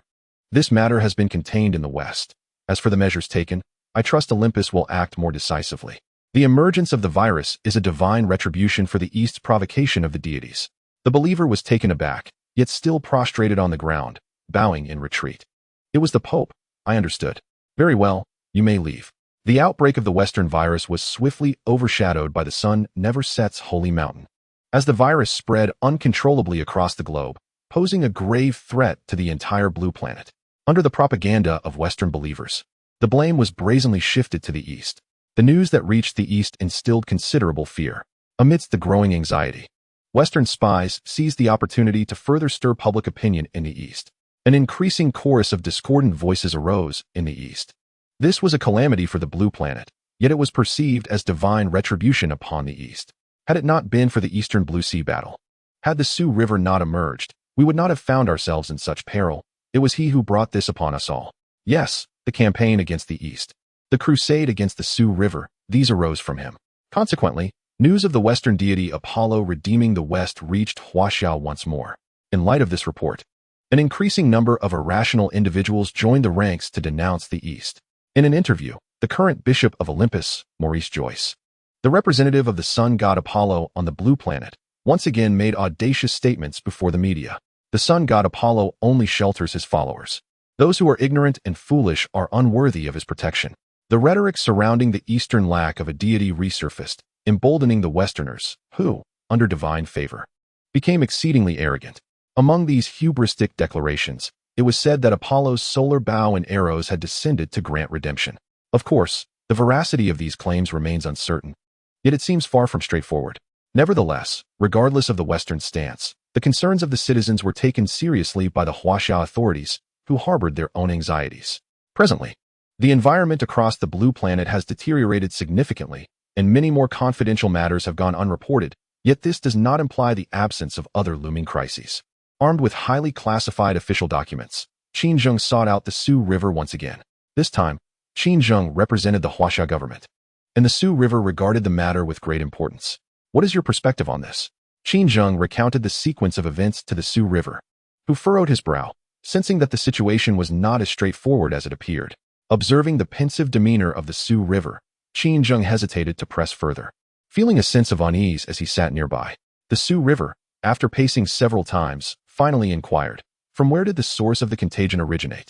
this matter has been contained in the West. As for the measures taken, I trust Olympus will act more decisively. The emergence of the virus is a divine retribution for the East's provocation of the deities. The believer was taken aback, yet still prostrated on the ground, bowing in retreat. It was the Pope, I understood. Very well, you may leave. The outbreak of the Western virus was swiftly overshadowed by the sun never sets holy mountain. As the virus spread uncontrollably across the globe, posing a grave threat to the entire blue planet. Under the propaganda of Western believers, the blame was brazenly shifted to the East. The news that reached the East instilled considerable fear. Amidst the growing anxiety, Western spies seized the opportunity to further stir public opinion in the East. An increasing chorus of discordant voices arose in the East. This was a calamity for the blue planet, yet it was perceived as divine retribution upon the East. Had it not been for the Eastern Blue Sea battle, had the Sioux River not emerged, we would not have found ourselves in such peril. It was he who brought this upon us all. Yes, the campaign against the East. The crusade against the Sioux River, these arose from him. Consequently, news of the Western deity Apollo redeeming the West reached Huaxia once more. In light of this report, an increasing number of irrational individuals joined the ranks to denounce the East. In an interview, the current Bishop of Olympus, Maurice Joyce, the representative of the sun god Apollo on the blue planet, once again made audacious statements before the media. The sun god Apollo only shelters his followers. Those who are ignorant and foolish are unworthy of his protection. The rhetoric surrounding the Eastern lack of a deity resurfaced, emboldening the Westerners, who, under divine favor, became exceedingly arrogant. Among these hubristic declarations, it was said that Apollo's solar bow and arrows had descended to grant redemption. Of course, the veracity of these claims remains uncertain, yet it seems far from straightforward. Nevertheless, regardless of the Western stance, the concerns of the citizens were taken seriously by the Huaxia authorities, who harbored their own anxieties. Presently, The environment across the blue planet has deteriorated significantly, and many more confidential matters have gone unreported, yet this does not imply the absence of other looming crises. Armed with highly classified official documents, Qin Zheng sought out the Su River once again. This time, Qin Zheng represented the Huaxia government, and the Su River regarded the matter with great importance. What is your perspective on this? Qin Zheng recounted the sequence of events to the Su River, who furrowed his brow, sensing that the situation was not as straightforward as it appeared. Observing the pensive demeanor of the Su River, Qin Zheng hesitated to press further. Feeling a sense of unease as he sat nearby, the Su River, after pacing several times, finally inquired, from where did the source of the contagion originate?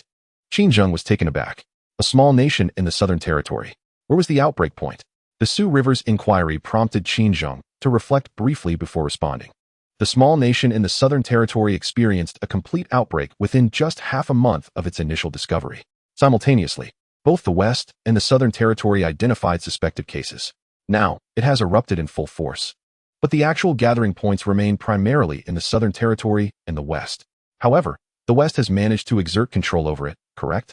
Qin Zheng was taken aback. A small nation in the southern territory. Where was the outbreak point? The Su River's inquiry prompted Qin Zheng to reflect briefly before responding. The small nation in the southern territory experienced a complete outbreak within just half a month of its initial discovery. Simultaneously, both the West and the Southern Territory identified suspected cases. Now, it has erupted in full force. But the actual gathering points remain primarily in the Southern Territory and the West. However, the West has managed to exert control over it, correct?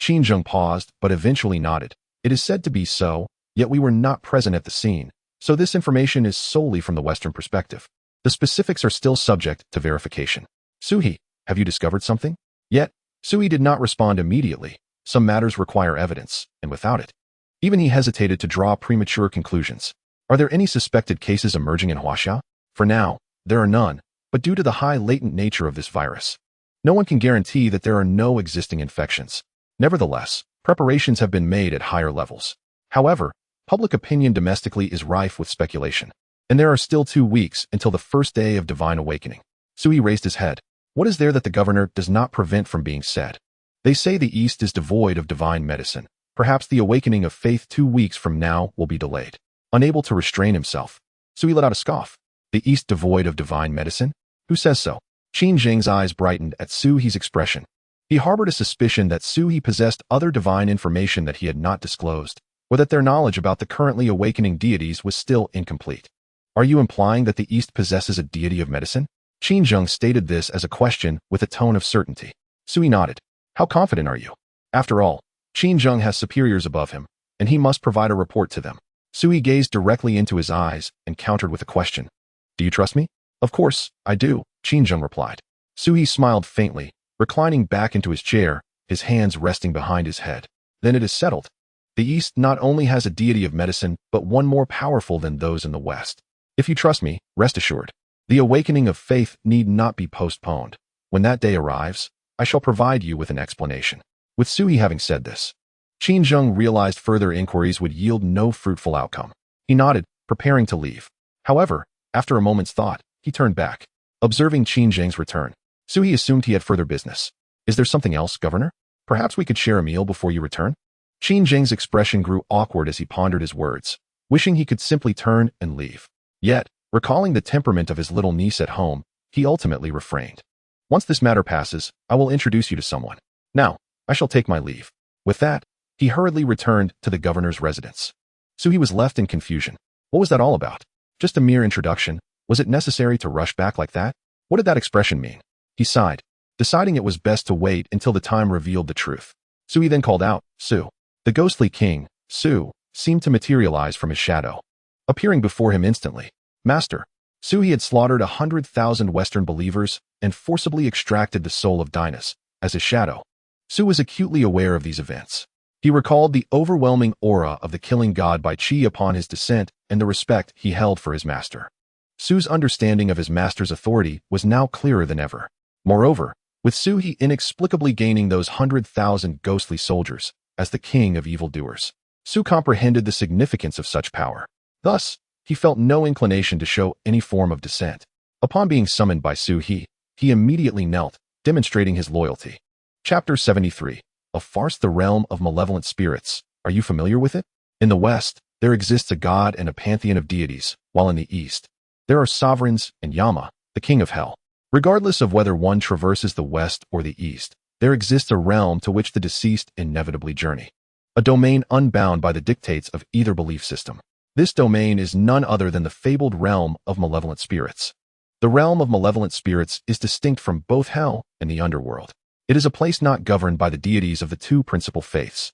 Qin Zheng paused, but eventually nodded. It is said to be so, yet we were not present at the scene, so this information is solely from the Western perspective. The specifics are still subject to verification. Suhi, have you discovered something? Yet, Suhi did not respond immediately. Some matters require evidence, and without it, even he hesitated to draw premature conclusions. Are there any suspected cases emerging in Huaxia? For now, there are none, but due to the high latent nature of this virus, no one can guarantee that there are no existing infections. Nevertheless, preparations have been made at higher levels. However, public opinion domestically is rife with speculation, and there are still 2 weeks until the first day of divine awakening. Sui raised his head. What is there that the governor does not prevent from being said? They say the East is devoid of divine medicine. Perhaps the awakening of faith 2 weeks from now will be delayed. Unable to restrain himself, Sui let out a scoff. The East devoid of divine medicine? Who says so? Qin Zheng's eyes brightened at Suhi's expression. He harbored a suspicion that Suhi possessed other divine information that he had not disclosed, or that their knowledge about the currently awakening deities was still incomplete. Are you implying that the East possesses a deity of medicine? Qin Zheng stated this as a question with a tone of certainty. Sui nodded. How confident are you? After all, Qin Zheng has superiors above him, and he must provide a report to them. Sui gazed directly into his eyes and countered with a question. Do you trust me? Of course, I do, Qin Zheng replied. Sui smiled faintly, reclining back into his chair, his hands resting behind his head. Then it is settled. The East not only has a deity of medicine, but one more powerful than those in the West. If you trust me, rest assured, the awakening of faith need not be postponed. When that day arrives, I shall provide you with an explanation. With Sui having said this, Qin Zheng realized further inquiries would yield no fruitful outcome. He nodded, preparing to leave. However, after a moment's thought, he turned back. Observing Qin Zheng's return, Sui assumed he had further business. Is there something else, Governor? Perhaps we could share a meal before you return? Qin Zheng's expression grew awkward as he pondered his words, wishing he could simply turn and leave. Yet, recalling the temperament of his little niece at home, he ultimately refrained. Once this matter passes, I will introduce you to someone. Now, I shall take my leave. With that, he hurriedly returned to the governor's residence. Sui was left in confusion. What was that all about? Just a mere introduction. Was it necessary to rush back like that? What did that expression mean? He sighed, deciding it was best to wait until the time revealed the truth. Sui then called out, Su. The ghostly king, Su, seemed to materialize from his shadow, appearing before him instantly. Master, Sui had slaughtered 100,000 Western believers and forcibly extracted the soul of Dinas as his shadow. Su was acutely aware of these events. He recalled the overwhelming aura of the killing god by Qi upon his descent and the respect he held for his master. Su's understanding of his master's authority was now clearer than ever. Moreover, with Su inexplicably gaining those 100,000 ghostly soldiers as the king of evildoers, Su comprehended the significance of such power. Thus, he felt no inclination to show any form of dissent. Upon being summoned by Su he immediately knelt, demonstrating his loyalty. Chapter 73. A farce, the realm of malevolent spirits. Are you familiar with it? In the West, there exists a god and a pantheon of deities, while in the East, there are sovereigns and Yama, the king of hell. Regardless of whether one traverses the West or the East, there exists a realm to which the deceased inevitably journey. A domain unbound by the dictates of either belief system. This domain is none other than the fabled realm of malevolent spirits. The realm of malevolent spirits is distinct from both hell and the underworld. It is a place not governed by the deities of the 2 principal faiths.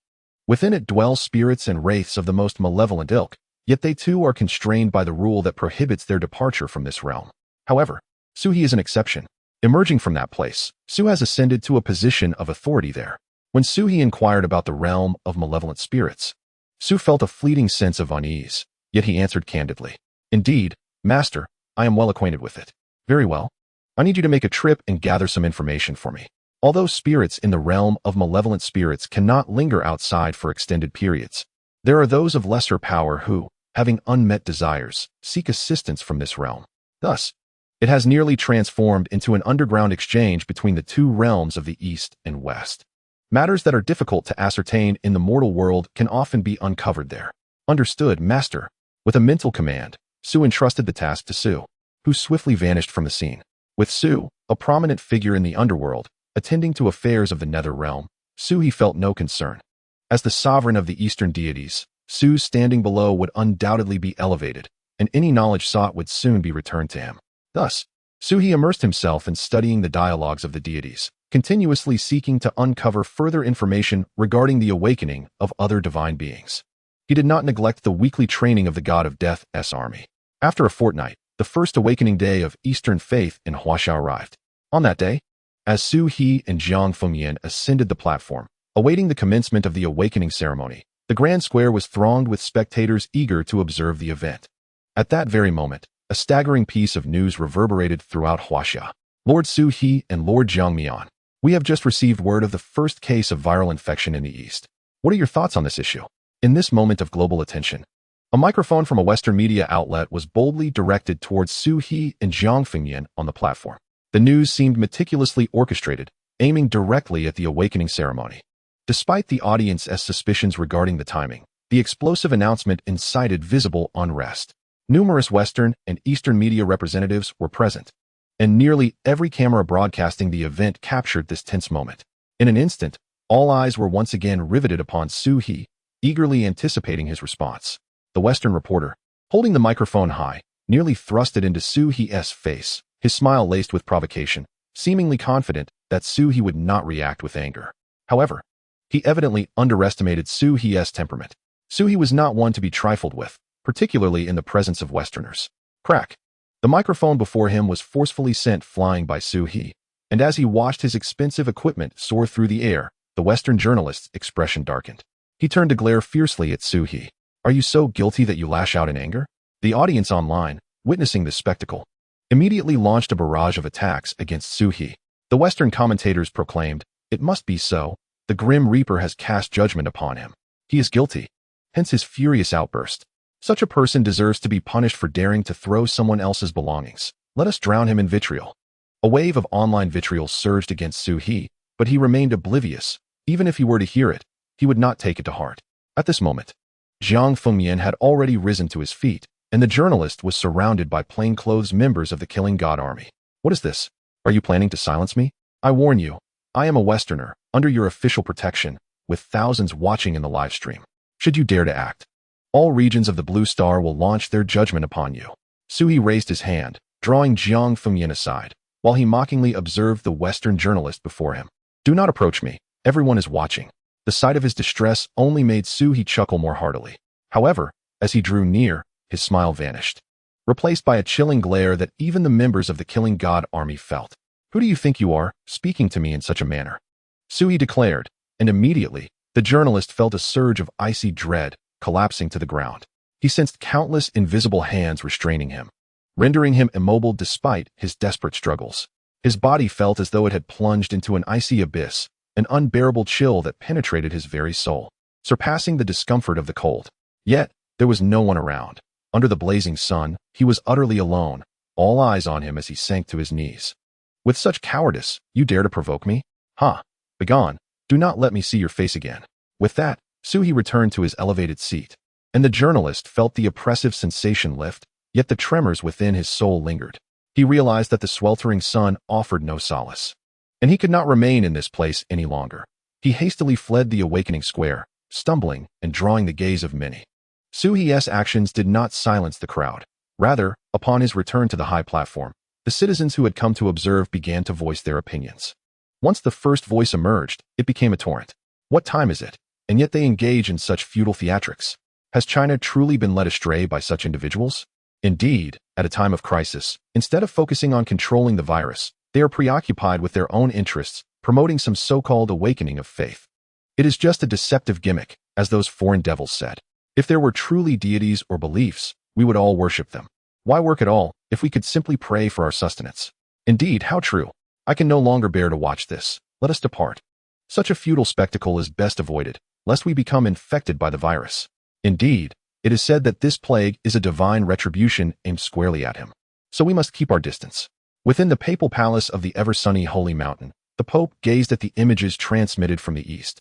Within it dwell spirits and wraiths of the most malevolent ilk, yet they too are constrained by the rule that prohibits their departure from this realm. However, Suhi is an exception. Emerging from that place, Su has ascended to a position of authority there. When Suhi inquired about the realm of malevolent spirits, Su felt a fleeting sense of unease, yet he answered candidly. Indeed, Master, I am well acquainted with it. Very well. I need you to make a trip and gather some information for me. Although spirits in the realm of malevolent spirits cannot linger outside for extended periods, there are those of lesser power who, having unmet desires, seek assistance from this realm. Thus, it has nearly transformed into an underground exchange between the two realms of the East and West. Matters that are difficult to ascertain in the mortal world can often be uncovered there. Understood, Master. With a mental command, Su entrusted the task to Su, who swiftly vanished from the scene. With Su, a prominent figure in the underworld, attending to affairs of the nether realm, Suhi felt no concern. As the sovereign of the eastern deities, Su's standing below would undoubtedly be elevated, and any knowledge sought would soon be returned to him. Thus, Suhi immersed himself in studying the dialogues of the deities, continuously seeking to uncover further information regarding the awakening of other divine beings. He did not neglect the weekly training of the god of death's army. After a fortnight, the first awakening day of Eastern faith in Huaxia arrived. On that day, as Su He and Jiang Fengyan ascended the platform, awaiting the commencement of the awakening ceremony, the grand square was thronged with spectators eager to observe the event. At that very moment, a staggering piece of news reverberated throughout Huaxia. Lord Su He and Lord Jiang Mian, we have just received word of the first case of viral infection in the East. What are your thoughts on this issue? In this moment of global attention, a microphone from a Western media outlet was boldly directed towards Su He and Jiang Fengyan on the platform. The news seemed meticulously orchestrated, aiming directly at the awakening ceremony. Despite the audience's suspicions regarding the timing, the explosive announcement incited visible unrest. Numerous Western and Eastern media representatives were present, and nearly every camera broadcasting the event captured this tense moment. In an instant, all eyes were once again riveted upon Su He, eagerly anticipating his response. The Western reporter, holding the microphone high, nearly thrust it into Su He's face, his smile laced with provocation, seemingly confident that Su He would not react with anger. However, he evidently underestimated Su He's temperament. Su He was not one to be trifled with, particularly in the presence of Westerners. Crack! The microphone before him was forcefully sent flying by Su He, and as he watched his expensive equipment soar through the air, the Western journalist's expression darkened. He turned to glare fiercely at Su He. Are you so guilty that you lash out in anger? The audience online, witnessing this spectacle, immediately launched a barrage of attacks against Su He. The Western commentators proclaimed, "It must be so. The Grim Reaper has cast judgment upon him. He is guilty." Hence his furious outburst. Such a person deserves to be punished for daring to throw someone else's belongings. Let us drown him in vitriol. A wave of online vitriol surged against Su He, but he remained oblivious. Even if he were to hear it, he would not take it to heart. At this moment, Jiang Fengyan had already risen to his feet, and the journalist was surrounded by plainclothes members of the Killing God army. What is this? Are you planning to silence me? I warn you, I am a Westerner, under your official protection, with thousands watching in the live stream. Should you dare to act, all regions of the Blue Star will launch their judgment upon you. Su He raised his hand, drawing Jiang Fengyan aside, while he mockingly observed the Western journalist before him. Do not approach me. Everyone is watching. The sight of his distress only made Su He chuckle more heartily. However, as he drew near, his smile vanished, replaced by a chilling glare that even the members of the Killing God army felt. Who do you think you are, speaking to me in such a manner? Su He declared, and immediately, the journalist felt a surge of icy dread, collapsing to the ground. He sensed countless invisible hands restraining him, rendering him immobile despite his desperate struggles. His body felt as though it had plunged into an icy abyss, an unbearable chill that penetrated his very soul, surpassing the discomfort of the cold. Yet, there was no one around. Under the blazing sun, he was utterly alone, all eyes on him as he sank to his knees. With such cowardice, you dare to provoke me? Ha! Begone! Do not let me see your face again. With that, Su He returned to his elevated seat, and the journalist felt the oppressive sensation lift, yet the tremors within his soul lingered. He realized that the sweltering sun offered no solace, and he could not remain in this place any longer. He hastily fled the awakening square, stumbling and drawing the gaze of many. Su He's actions did not silence the crowd. Rather, upon his return to the high platform, the citizens who had come to observe began to voice their opinions. Once the first voice emerged, it became a torrent. What time is it? and yet they engage in such futile theatrics. Has China truly been led astray by such individuals? Indeed, at a time of crisis, instead of focusing on controlling the virus, they are preoccupied with their own interests, promoting some so-called awakening of faith. It is just a deceptive gimmick, as those foreign devils said. If there were truly deities or beliefs, we would all worship them. Why work at all, if we could simply pray for our sustenance? Indeed, how true. I can no longer bear to watch this. Let us depart. Such a futile spectacle is best avoided, lest we become infected by the virus. Indeed, it is said that this plague is a divine retribution aimed squarely at him. So we must keep our distance. Within the papal palace of the ever-sunny Holy Mountain, the Pope gazed at the images transmitted from the East,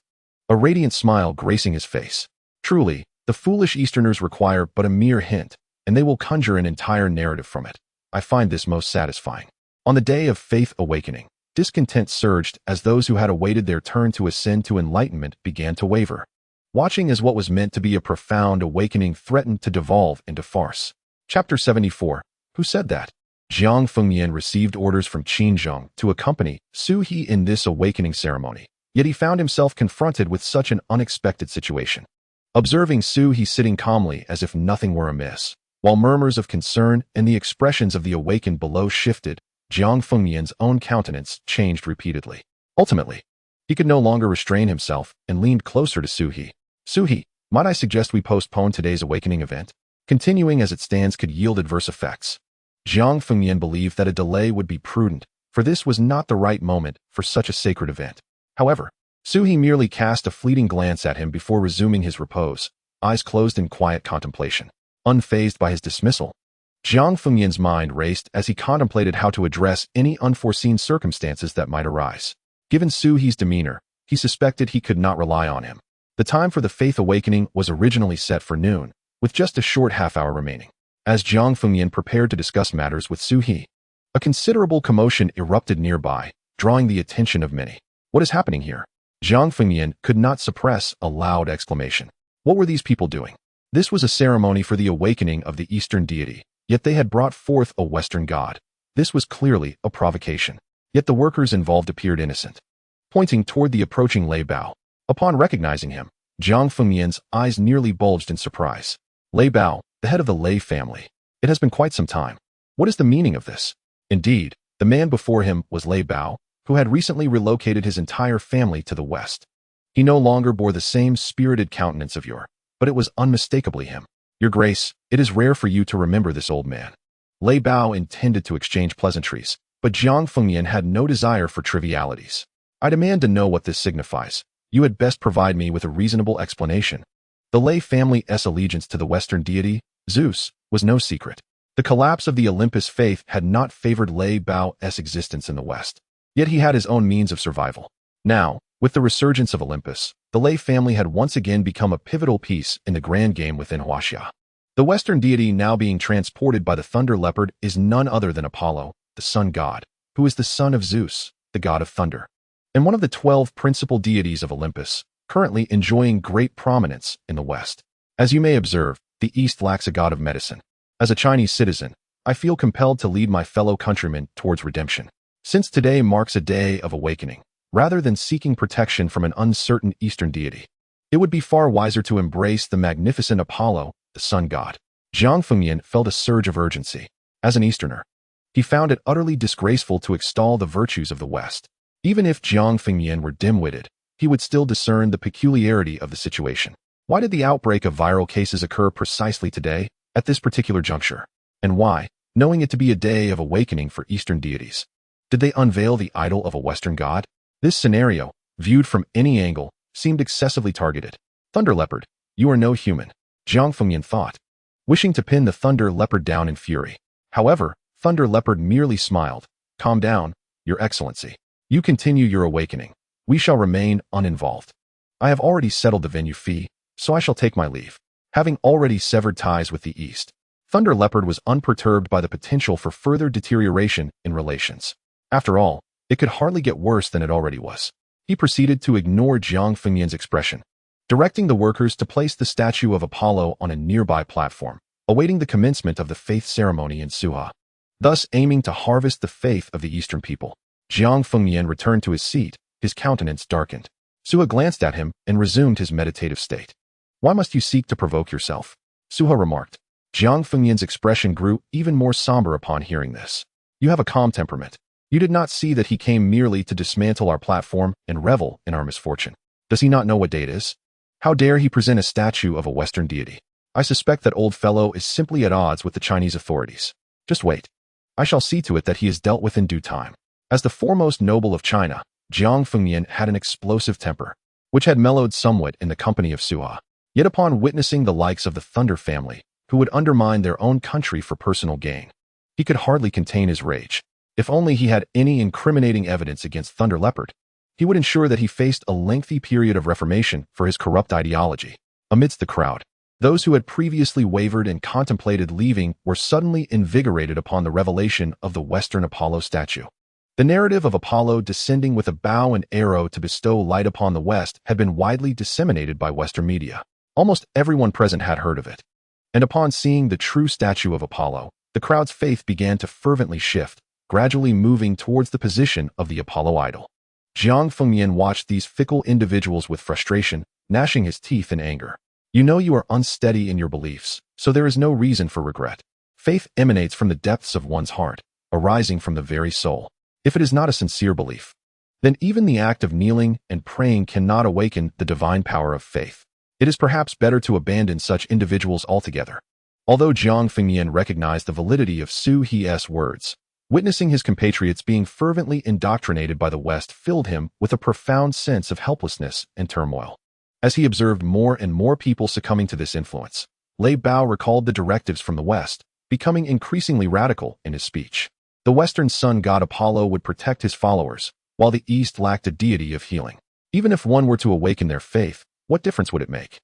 a radiant smile gracing his face. Truly, the foolish Easterners require but a mere hint, and they will conjure an entire narrative from it. I find this most satisfying. On the day of faith awakening, discontent surged as those who had awaited their turn to ascend to enlightenment began to waver. Watching as what was meant to be a profound awakening threatened to devolve into farce. Chapter 74. Who said that? Jiang Fengyan received orders from Qin Zheng to accompany Su He in this awakening ceremony, yet he found himself confronted with such an unexpected situation. Observing Su He sitting calmly as if nothing were amiss, while murmurs of concern and the expressions of the awakened below shifted, Jiang Fengyan's own countenance changed repeatedly. Ultimately, he could no longer restrain himself and leaned closer to Su He. Su He, might I suggest we postpone today's awakening event? Continuing as it stands could yield adverse effects. Jiang Fengyan believed that a delay would be prudent, for this was not the right moment for such a sacred event. However, Su He merely cast a fleeting glance at him before resuming his repose, eyes closed in quiet contemplation. Unfazed by his dismissal, Jiang Fengyan's mind raced as he contemplated how to address any unforeseen circumstances that might arise. Given Su He's demeanor, he suspected he could not rely on him. The time for the faith awakening was originally set for noon, with just a short half-hour remaining. As Jiang Fengyan prepared to discuss matters with Su He, a considerable commotion erupted nearby, drawing the attention of many. What is happening here? Jiang Fengyan could not suppress a loud exclamation. What were these people doing? This was a ceremony for the awakening of the Eastern deity, yet they had brought forth a Western god. This was clearly a provocation. Yet the workers involved appeared innocent. Pointing toward the approaching Lei Bao, upon recognizing him, Jiang Fengyan's eyes nearly bulged in surprise. Lei Bao, the head of the Lei family. It has been quite some time. What is the meaning of this? Indeed, the man before him was Lei Bao, who had recently relocated his entire family to the west. He no longer bore the same spirited countenance of yore, but it was unmistakably him. Your Grace, it is rare for you to remember this old man. Lei Bao intended to exchange pleasantries, but Jiang Fengyan had no desire for trivialities. I demand to know what this signifies. You had best provide me with a reasonable explanation. The Lei family's allegiance to the Western deity, Zeus, was no secret. The collapse of the Olympus faith had not favored Lei Bao's existence in the West. Yet he had his own means of survival. Now, with the resurgence of Olympus, the Lei family had once again become a pivotal piece in the grand game within Huaxia. The Western deity now being transported by the thunder leopard is none other than Apollo, the sun god, who is the son of Zeus, the god of thunder, and one of the 12 principal deities of Olympus, currently enjoying great prominence in the West. As you may observe, the East lacks a god of medicine. As a Chinese citizen, I feel compelled to lead my fellow countrymen towards redemption. Since today marks a day of awakening, rather than seeking protection from an uncertain Eastern deity, it would be far wiser to embrace the magnificent Apollo, the sun god. Jiang Fengyan felt a surge of urgency. As an Easterner, he found it utterly disgraceful to extol the virtues of the West. Even if Jiang Fengyan were dim-witted, he would still discern the peculiarity of the situation. Why did the outbreak of viral cases occur precisely today, at this particular juncture? And why, knowing it to be a day of awakening for Eastern deities, did they unveil the idol of a Western god? This scenario, viewed from any angle, seemed excessively targeted. Thunder Leopard, you are no human, Jiang Fengyan thought, wishing to pin the Thunder Leopard down in fury. However, Thunder Leopard merely smiled. Calm down, Your Excellency. You continue your awakening. We shall remain uninvolved. I have already settled the venue fee, so I shall take my leave. Having already severed ties with the East, Thunder Leopard was unperturbed by the potential for further deterioration in relations. After all, it could hardly get worse than it already was. He proceeded to ignore Jiang Fengyan's expression, directing the workers to place the statue of Apollo on a nearby platform, awaiting the commencement of the faith ceremony in Suha, thus aiming to harvest the faith of the Eastern people. Jiang Fengyan returned to his seat, his countenance darkened. Suha glanced at him and resumed his meditative state. Why must you seek to provoke yourself? Suha remarked. Jiang Fengyan's expression grew even more somber upon hearing this. You have a calm temperament. You did not see that he came merely to dismantle our platform and revel in our misfortune. Does he not know what day it is? How dare he present a statue of a Western deity? I suspect that old fellow is simply at odds with the Chinese authorities. Just wait. I shall see to it that he is dealt with in due time. As the foremost noble of China, Jiang Fengyan had an explosive temper, which had mellowed somewhat in the company of Suha. Yet upon witnessing the likes of the Thunder family, who would undermine their own country for personal gain, he could hardly contain his rage. If only he had any incriminating evidence against Thunder Leopard, he would ensure that he faced a lengthy period of reformation for his corrupt ideology. Amidst the crowd, those who had previously wavered and contemplated leaving were suddenly invigorated upon the revelation of the Western Apollo statue. The narrative of Apollo descending with a bow and arrow to bestow light upon the West had been widely disseminated by Western media. Almost everyone present had heard of it. And upon seeing the true statue of Apollo, the crowd's faith began to fervently shift, gradually moving towards the position of the Apollo idol. Jiang Fengyan watched these fickle individuals with frustration, gnashing his teeth in anger. You know you are unsteady in your beliefs, so there is no reason for regret. Faith emanates from the depths of one's heart, arising from the very soul. If it is not a sincere belief, then even the act of kneeling and praying cannot awaken the divine power of faith. It is perhaps better to abandon such individuals altogether. Although Jiang Fengyan recognized the validity of Su He's words, witnessing his compatriots being fervently indoctrinated by the West filled him with a profound sense of helplessness and turmoil. As he observed more and more people succumbing to this influence, Lei Bao recalled the directives from the West, becoming increasingly radical in his speech. The Western sun god Apollo would protect his followers, while the East lacked a deity of healing. Even if one were to awaken their faith, what difference would it make?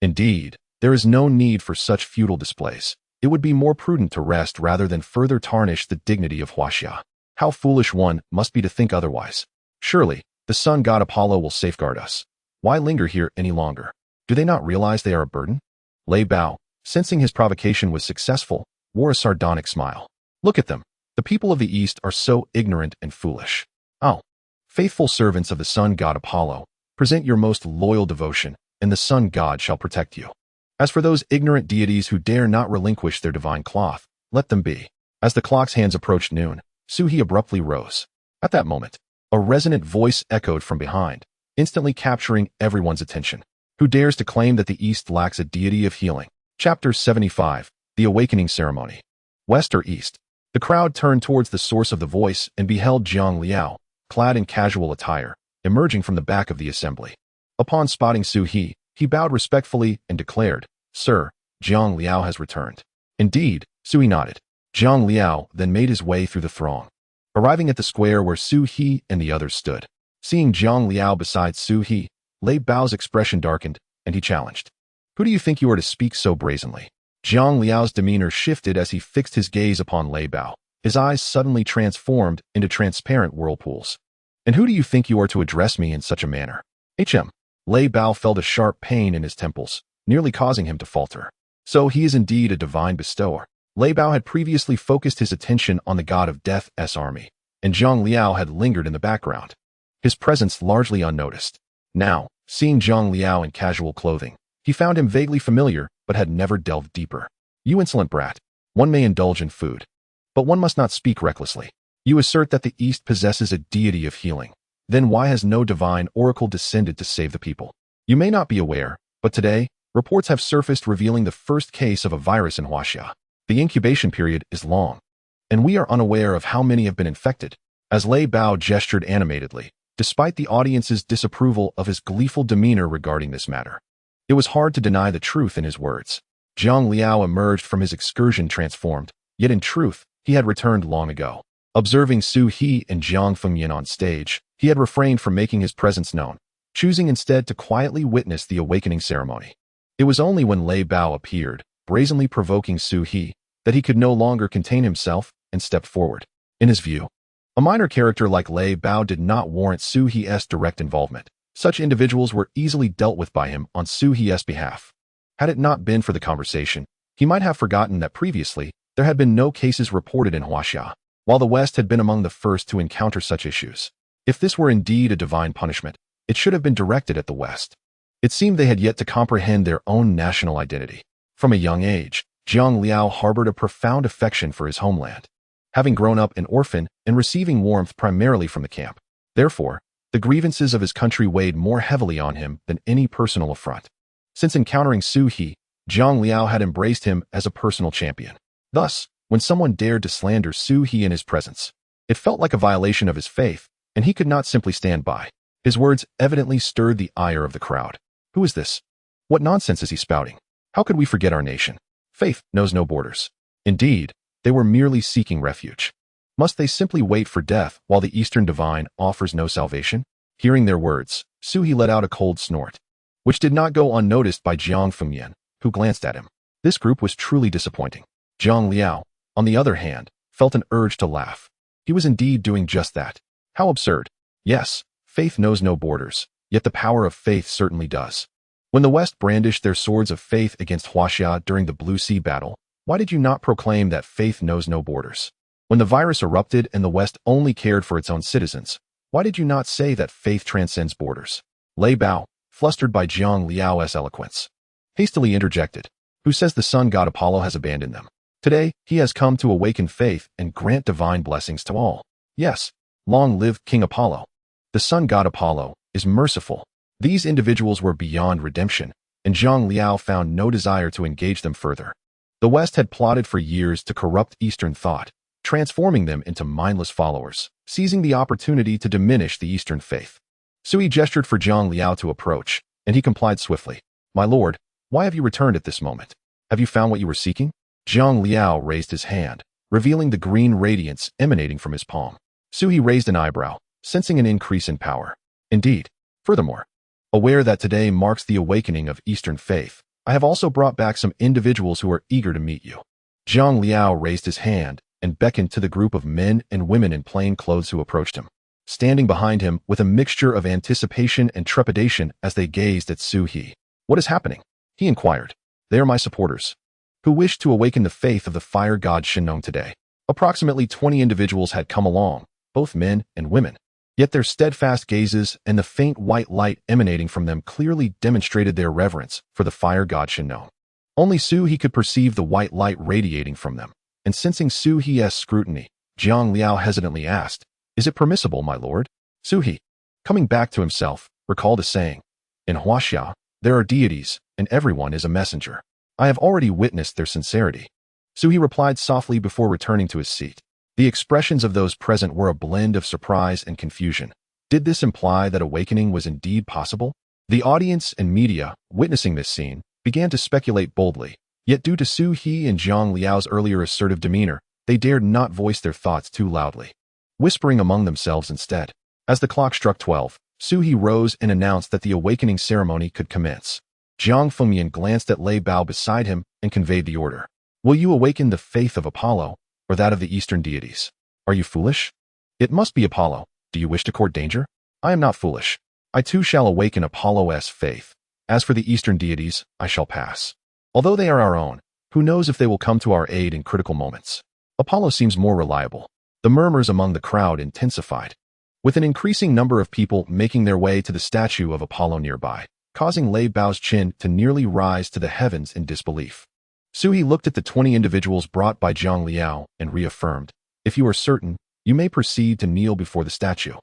Indeed, there is no need for such futile displays. It would be more prudent to rest rather than further tarnish the dignity of Huaxia. How foolish one must be to think otherwise. Surely, the sun god Apollo will safeguard us. Why linger here any longer? Do they not realize they are a burden? Lei Bao, sensing his provocation was successful, wore a sardonic smile. Look at them. The people of the East are so ignorant and foolish. Oh, faithful servants of the sun god Apollo, present your most loyal devotion, and the sun god shall protect you. As for those ignorant deities who dare not relinquish their divine cloth, let them be. As the clock's hands approached noon, Su He abruptly rose. At that moment, a resonant voice echoed from behind, instantly capturing everyone's attention. Who dares to claim that the East lacks a deity of healing? Chapter 75, The Awakening Ceremony. West or East? The crowd turned towards the source of the voice and beheld Jiang Liao, clad in casual attire, emerging from the back of the assembly. Upon spotting Su He bowed respectfully and declared, Sir, Jiang Liao has returned. Indeed, Su He nodded. Jiang Liao then made his way through the throng, arriving at the square where Su He and the others stood. Seeing Jiang Liao beside Su He, Lei Bao's expression darkened, and he challenged. Who do you think you are to speak so brazenly? Jiang Liao's demeanor shifted as he fixed his gaze upon Lei Bao. His eyes suddenly transformed into transparent whirlpools. And who do you think you are to address me in such a manner? Lei Bao felt a sharp pain in his temples, nearly causing him to falter. So he is indeed a divine bestower. Lei Bao had previously focused his attention on the god of death's army, and Jiang Liao had lingered in the background, his presence largely unnoticed. Now, seeing Jiang Liao in casual clothing, he found him vaguely familiar but had never delved deeper. You insolent brat, one may indulge in food, but one must not speak recklessly. You assert that the East possesses a deity of healing. Then why has no divine oracle descended to save the people? You may not be aware, but today, reports have surfaced revealing the first case of a virus in Huaxia. The incubation period is long, and we are unaware of how many have been infected. As Lei Bao gestured animatedly, despite the audience's disapproval of his gleeful demeanor regarding this matter, it was hard to deny the truth in his words. Jiang Liao emerged from his excursion transformed, yet in truth, he had returned long ago. Observing Su He and Jiang Fengyan on stage, he had refrained from making his presence known, choosing instead to quietly witness the awakening ceremony. It was only when Lei Bao appeared, brazenly provoking Su He, that he could no longer contain himself and stepped forward. In his view, a minor character like Lei Bao did not warrant Su He's direct involvement. Such individuals were easily dealt with by him on Su He's behalf. Had it not been for the conversation, he might have forgotten that previously, there had been no cases reported in Huaxia, while the West had been among the first to encounter such issues. If this were indeed a divine punishment, It should have been directed at the West. It seemed they had yet to comprehend their own national identity. From a young age, Zhang Liao harbored a profound affection for his homeland, having grown up an orphan and receiving warmth primarily from the camp. Therefore, the grievances of his country weighed more heavily on him than any personal affront. Since encountering Su He, Zhang Liao had embraced him as a personal champion. Thus, when someone dared to slander Su He in his presence, it felt like a violation of his faith, and he could not simply stand by. His words evidently stirred the ire of the crowd. Who is this? What nonsense is he spouting? How could we forget our nation? Faith knows no borders. Indeed, they were merely seeking refuge. Must they simply wait for death while the Eastern divine offers no salvation? Hearing their words, Su He let out a cold snort, which did not go unnoticed by Jiang Fengyan, who glanced at him. This group was truly disappointing. Zhang Liao, on the other hand, felt an urge to laugh. He was indeed doing just that. How absurd. Yes, faith knows no borders, yet the power of faith certainly does. When the West brandished their swords of faith against Huaxia during the Blue Sea battle, why did you not proclaim that faith knows no borders? When the virus erupted and the West only cared for its own citizens, why did you not say that faith transcends borders? Lei Bao, flustered by Zhang Liao's eloquence, hastily interjected. Who says the sun god Apollo has abandoned them? Today, he has come to awaken faith and grant divine blessings to all. Yes, long live King Apollo. The sun god Apollo is merciful. These individuals were beyond redemption, and Zhang Liao found no desire to engage them further. The West had plotted for years to corrupt Eastern thought, transforming them into mindless followers, seizing the opportunity to diminish the Eastern faith. Sui gestured for Zhang Liao to approach, and he complied swiftly. My lord, why have you returned at this moment? Have you found what you were seeking? Zhang Liao raised his hand, revealing the green radiance emanating from his palm. Sui raised an eyebrow, sensing an increase in power. Indeed. Furthermore, aware that today marks the awakening of Eastern faith, I have also brought back some individuals who are eager to meet you. Zhang Liao raised his hand and beckoned to the group of men and women in plain clothes who approached him, standing behind him with a mixture of anticipation and trepidation as they gazed at Su He. What is happening? He inquired. They are my supporters, who wish to awaken the faith of the fire god Shinnong today. Approximately 20 individuals had come along, both men and women. Yet their steadfast gazes and the faint white light emanating from them clearly demonstrated their reverence for the fire god Shinnong. Only Su He could perceive the white light radiating from them, and sensing Su He's scrutiny, Zhang Liao hesitantly asked, Is it permissible, my lord? Su He, coming back to himself, recalled a saying. In Huaxia, there are deities, and everyone is a messenger. I have already witnessed their sincerity. Su He replied softly before returning to his seat. The expressions of those present were a blend of surprise and confusion. Did this imply that awakening was indeed possible? The audience and media, witnessing this scene, began to speculate boldly. Yet due to Su He and Zhang Liao's earlier assertive demeanor, they dared not voice their thoughts too loudly, whispering among themselves instead. As the clock struck 12, Su He rose and announced that the awakening ceremony could commence. Jiang Fengyan glanced at Lei Bao beside him and conveyed the order. Will you awaken the faith of Apollo, or that of the Eastern deities? Are you foolish? It must be Apollo. Do you wish to court danger? I am not foolish. I too shall awaken Apollo's faith. As for the Eastern deities, I shall pass. Although they are our own, who knows if they will come to our aid in critical moments? Apollo seems more reliable. The murmurs among the crowd intensified, with an increasing number of people making their way to the statue of Apollo nearby, causing Lei Bao's chin to nearly rise to the heavens in disbelief. Su He looked at the 20 individuals brought by Zhang Liao and reaffirmed, If you are certain, you may proceed to kneel before the statue.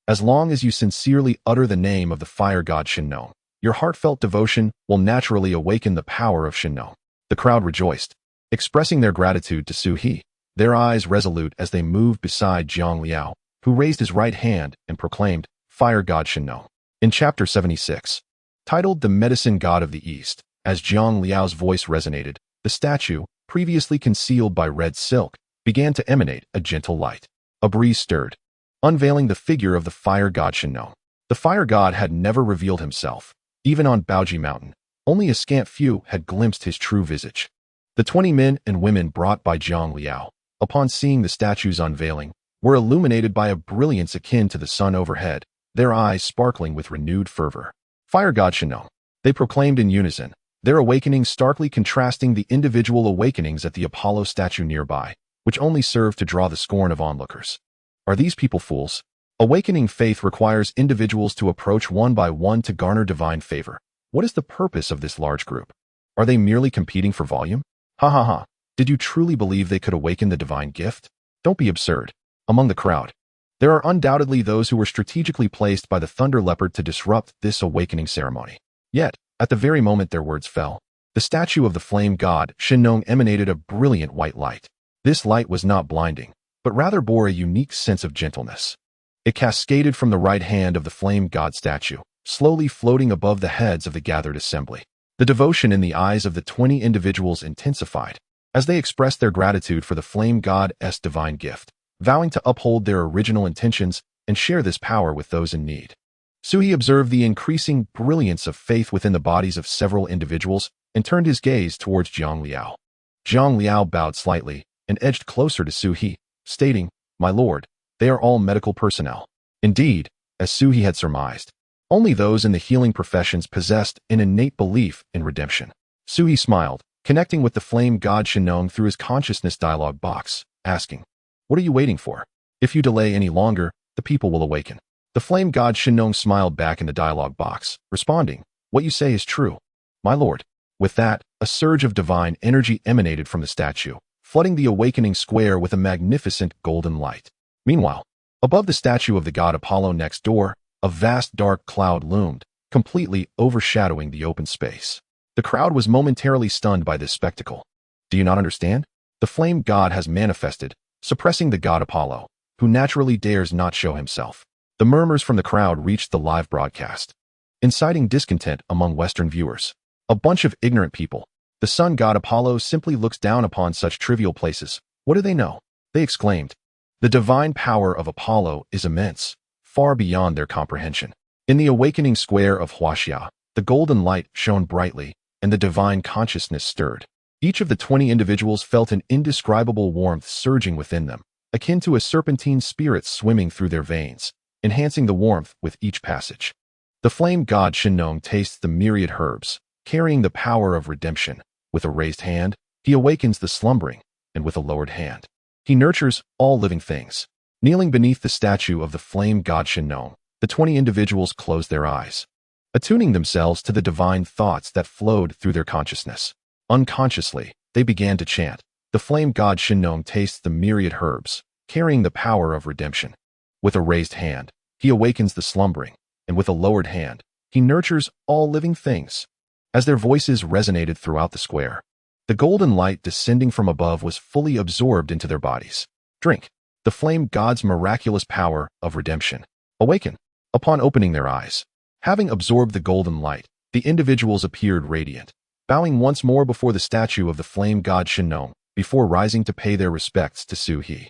As long as you sincerely utter the name of the fire god Shinnong, your heartfelt devotion will naturally awaken the power of Shinnong. The crowd rejoiced, expressing their gratitude to Su He, their eyes resolute as they moved beside Zhang Liao, who raised his right hand and proclaimed, Fire god Shinnong. In chapter 76, titled The Medicine God of the East, as Zhang Liao's voice resonated, the statue, previously concealed by red silk, began to emanate a gentle light. A breeze stirred, unveiling the figure of the fire god Shinnong. The fire god had never revealed himself. Even on Baoji Mountain, only a scant few had glimpsed his true visage. The 20 men and women brought by Zhang Liao, upon seeing the statue's unveiling, were illuminated by a brilliance akin to the sun overhead, their eyes sparkling with renewed fervor. Fire god Shinnong, they proclaimed in unison, their awakening starkly contrasting the individual awakenings at the Apollo statue nearby, which only served to draw the scorn of onlookers. Are these people fools? Awakening faith requires individuals to approach one by one to garner divine favor. What is the purpose of this large group? Are they merely competing for volume? Ha ha ha. Did you truly believe they could awaken the divine gift? Don't be absurd. Among the crowd, there are undoubtedly those who were strategically placed by the Thunder Leopard to disrupt this awakening ceremony. Yet, at the very moment their words fell, the statue of the flame god Shinnong emanated a brilliant white light. This light was not blinding, but rather bore a unique sense of gentleness. It cascaded from the right hand of the flame god statue, slowly floating above the heads of the gathered assembly. The devotion in the eyes of the 20 individuals intensified as they expressed their gratitude for the flame god's divine gift, vowing to uphold their original intentions and share this power with those in need. Suhi observed the increasing brilliance of faith within the bodies of several individuals and turned his gaze towards Zhang Liao. Zhang Liao bowed slightly and edged closer to Suhi, stating, "My lord, they are all medical personnel." Indeed, as Suhi had surmised, only those in the healing professions possessed an innate belief in redemption. Suhi smiled, connecting with the flame god Shinnong through his consciousness dialogue box, asking, "What are you waiting for? If you delay any longer, the people will awaken." The flame god Shinnong smiled back in the dialogue box, responding, "What you say is true, my lord." With that, a surge of divine energy emanated from the statue, flooding the awakening square with a magnificent golden light. Meanwhile, above the statue of the god Apollo next door, a vast dark cloud loomed, completely overshadowing the open space. The crowd was momentarily stunned by this spectacle. Do you not understand? The flame god has manifested, suppressing the god Apollo, who naturally dares not show himself. The murmurs from the crowd reached the live broadcast, inciting discontent among Western viewers. A bunch of ignorant people. The sun god Apollo simply looks down upon such trivial places. What do they know? They exclaimed. The divine power of Apollo is immense, far beyond their comprehension. In the awakening square of Huaxia, the golden light shone brightly, and the divine consciousness stirred. Each of the 20 individuals felt an indescribable warmth surging within them, akin to a serpentine spirit swimming through their veins, enhancing the warmth with each passage. The flame god Shinnong tastes the myriad herbs, carrying the power of redemption. With a raised hand, he awakens the slumbering, and with a lowered hand, he nurtures all living things. Kneeling beneath the statue of the flame god Shinnong, the 20 individuals closed their eyes, attuning themselves to the divine thoughts that flowed through their consciousness. Unconsciously, they began to chant, "The flame god Shinnong tastes the myriad herbs, carrying the power of redemption. With a raised hand, he awakens the slumbering, and with a lowered hand, he nurtures all living things." As their voices resonated throughout the square, the golden light descending from above was fully absorbed into their bodies. Drink. The flame god's miraculous power of redemption. Awaken. Upon opening their eyes, having absorbed the golden light, the individuals appeared radiant, bowing once more before the statue of the flame god Shinnong, before rising to pay their respects to Suhi.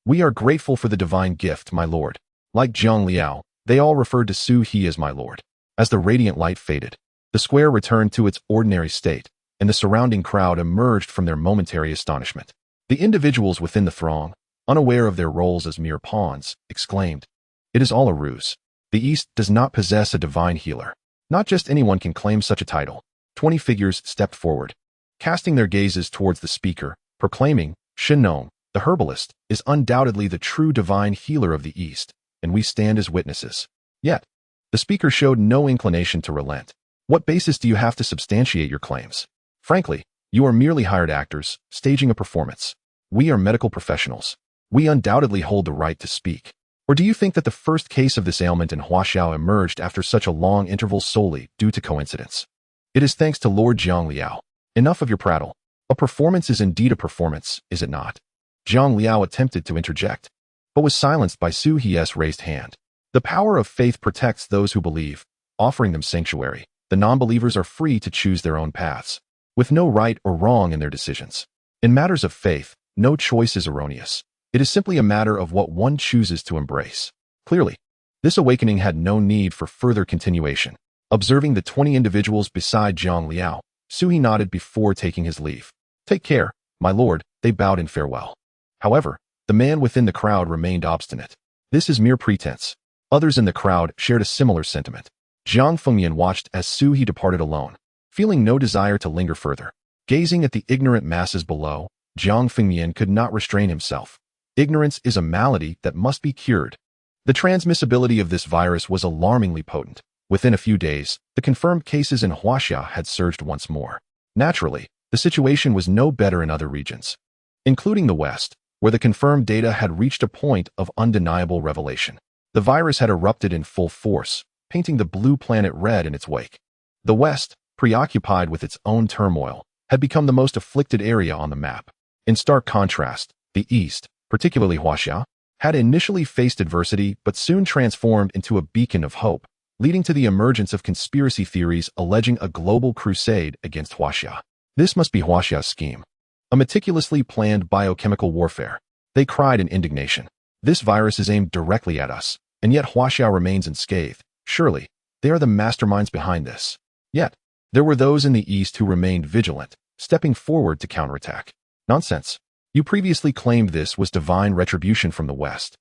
"We are grateful for the divine gift, my lord." Like Zhang Liao, they all referred to Suhi as my lord. As the radiant light faded, the square returned to its ordinary state, and the surrounding crowd emerged from their momentary astonishment. The individuals within the throng, unaware of their roles as mere pawns, exclaimed, "It is all a ruse. The East does not possess a divine healer. Not just anyone can claim such a title." 20 figures stepped forward, casting their gazes towards the speaker, proclaiming, "Shinnong, the herbalist, is undoubtedly the true divine healer of the East, and we stand as witnesses." Yet, the speaker showed no inclination to relent. "What basis do you have to substantiate your claims? Frankly, you are merely hired actors, staging a performance. We are medical professionals. We undoubtedly hold the right to speak. Or do you think that the first case of this ailment in Huaxia emerged after such a long interval solely due to coincidence? It is thanks to Lord Zhang Liao. Enough of your prattle. A performance is indeed a performance, is it not?" Zhang Liao attempted to interject, but was silenced by Su He's raised hand. The power of faith protects those who believe, offering them sanctuary. The non-believers are free to choose their own paths, with no right or wrong in their decisions. In matters of faith, no choice is erroneous. It is simply a matter of what one chooses to embrace. Clearly, this awakening had no need for further continuation. Observing the 20 individuals beside Zhang Liao, Suhi nodded before taking his leave. "Take care, my lord," they bowed in farewell. However, the man within the crowd remained obstinate. "This is mere pretense." Others in the crowd shared a similar sentiment. Jiang Fengyan watched as Suhi departed alone, feeling no desire to linger further. Gazing at the ignorant masses below, Jiang Fengyan could not restrain himself. Ignorance is a malady that must be cured. The transmissibility of this virus was alarmingly potent. Within a few days, the confirmed cases in Huaxia had surged once more. Naturally, the situation was no better in other regions, including the West, where the confirmed data had reached a point of undeniable revelation. The virus had erupted in full force, painting the blue planet red in its wake. The West, preoccupied with its own turmoil, had become the most afflicted area on the map. In stark contrast, the East, particularly Huaxia, had initially faced adversity but soon transformed into a beacon of hope, leading to the emergence of conspiracy theories alleging a global crusade against Huaxia. This must be Huaxia's scheme. A meticulously planned biochemical warfare. They cried in indignation. This virus is aimed directly at us, and yet Huaxia remains unscathed. Surely, they are the masterminds behind this. Yet, there were those in the East who remained vigilant, stepping forward to counterattack. Nonsense. You previously claimed this was divine retribution from the West.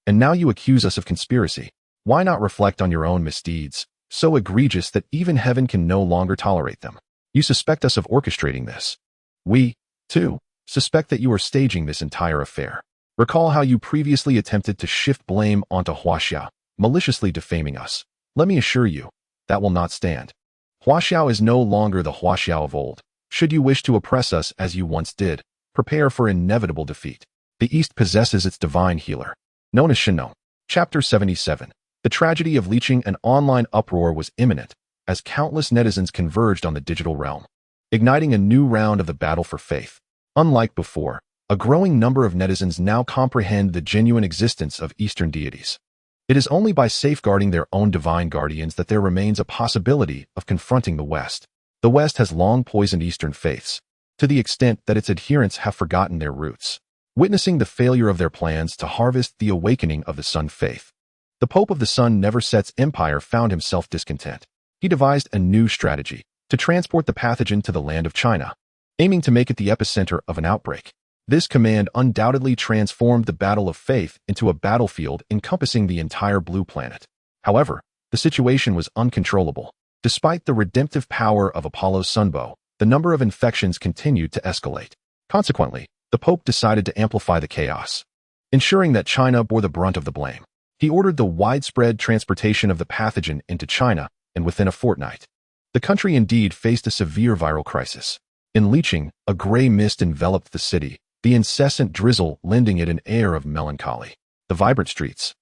And now you accuse us of conspiracy. Why not reflect on your own misdeeds, so egregious that even heaven can no longer tolerate them? You suspect us of orchestrating this. We, too, suspect that you are staging this entire affair. Recall how you previously attempted to shift blame onto Huaxia, maliciously defaming us. Let me assure you, that will not stand. Huaxia is no longer the Huaxia of old. Should you wish to oppress us as you once did, prepare for inevitable defeat. The East possesses its divine healer, known as Shino. Chapter 77. The tragedy of leeching and online uproar was imminent, as countless netizens converged on the digital realm, igniting a new round of the battle for faith. Unlike before, a growing number of netizens now comprehend the genuine existence of Eastern deities. It is only by safeguarding their own divine guardians that there remains a possibility of confronting the West. The West has long poisoned Eastern faiths, to the extent that its adherents have forgotten their roots, witnessing the failure of their plans to harvest the awakening of the Sun faith. The Pope of the Sun never sets empire found himself discontent. He devised a new strategy to transport the pathogen to the land of China, aiming to make it the epicenter of an outbreak. This command undoubtedly transformed the battle of faith into a battlefield encompassing the entire blue planet. However, the situation was uncontrollable. Despite the redemptive power of Apollo's sunbow, the number of infections continued to escalate. Consequently, the Pope decided to amplify the chaos, ensuring that China bore the brunt of the blame. He ordered the widespread transportation of the pathogen into China, and within a fortnight, the country indeed faced a severe viral crisis. In leeching, a gray mist enveloped the city, the incessant drizzle lending it an air of melancholy. The vibrant streets,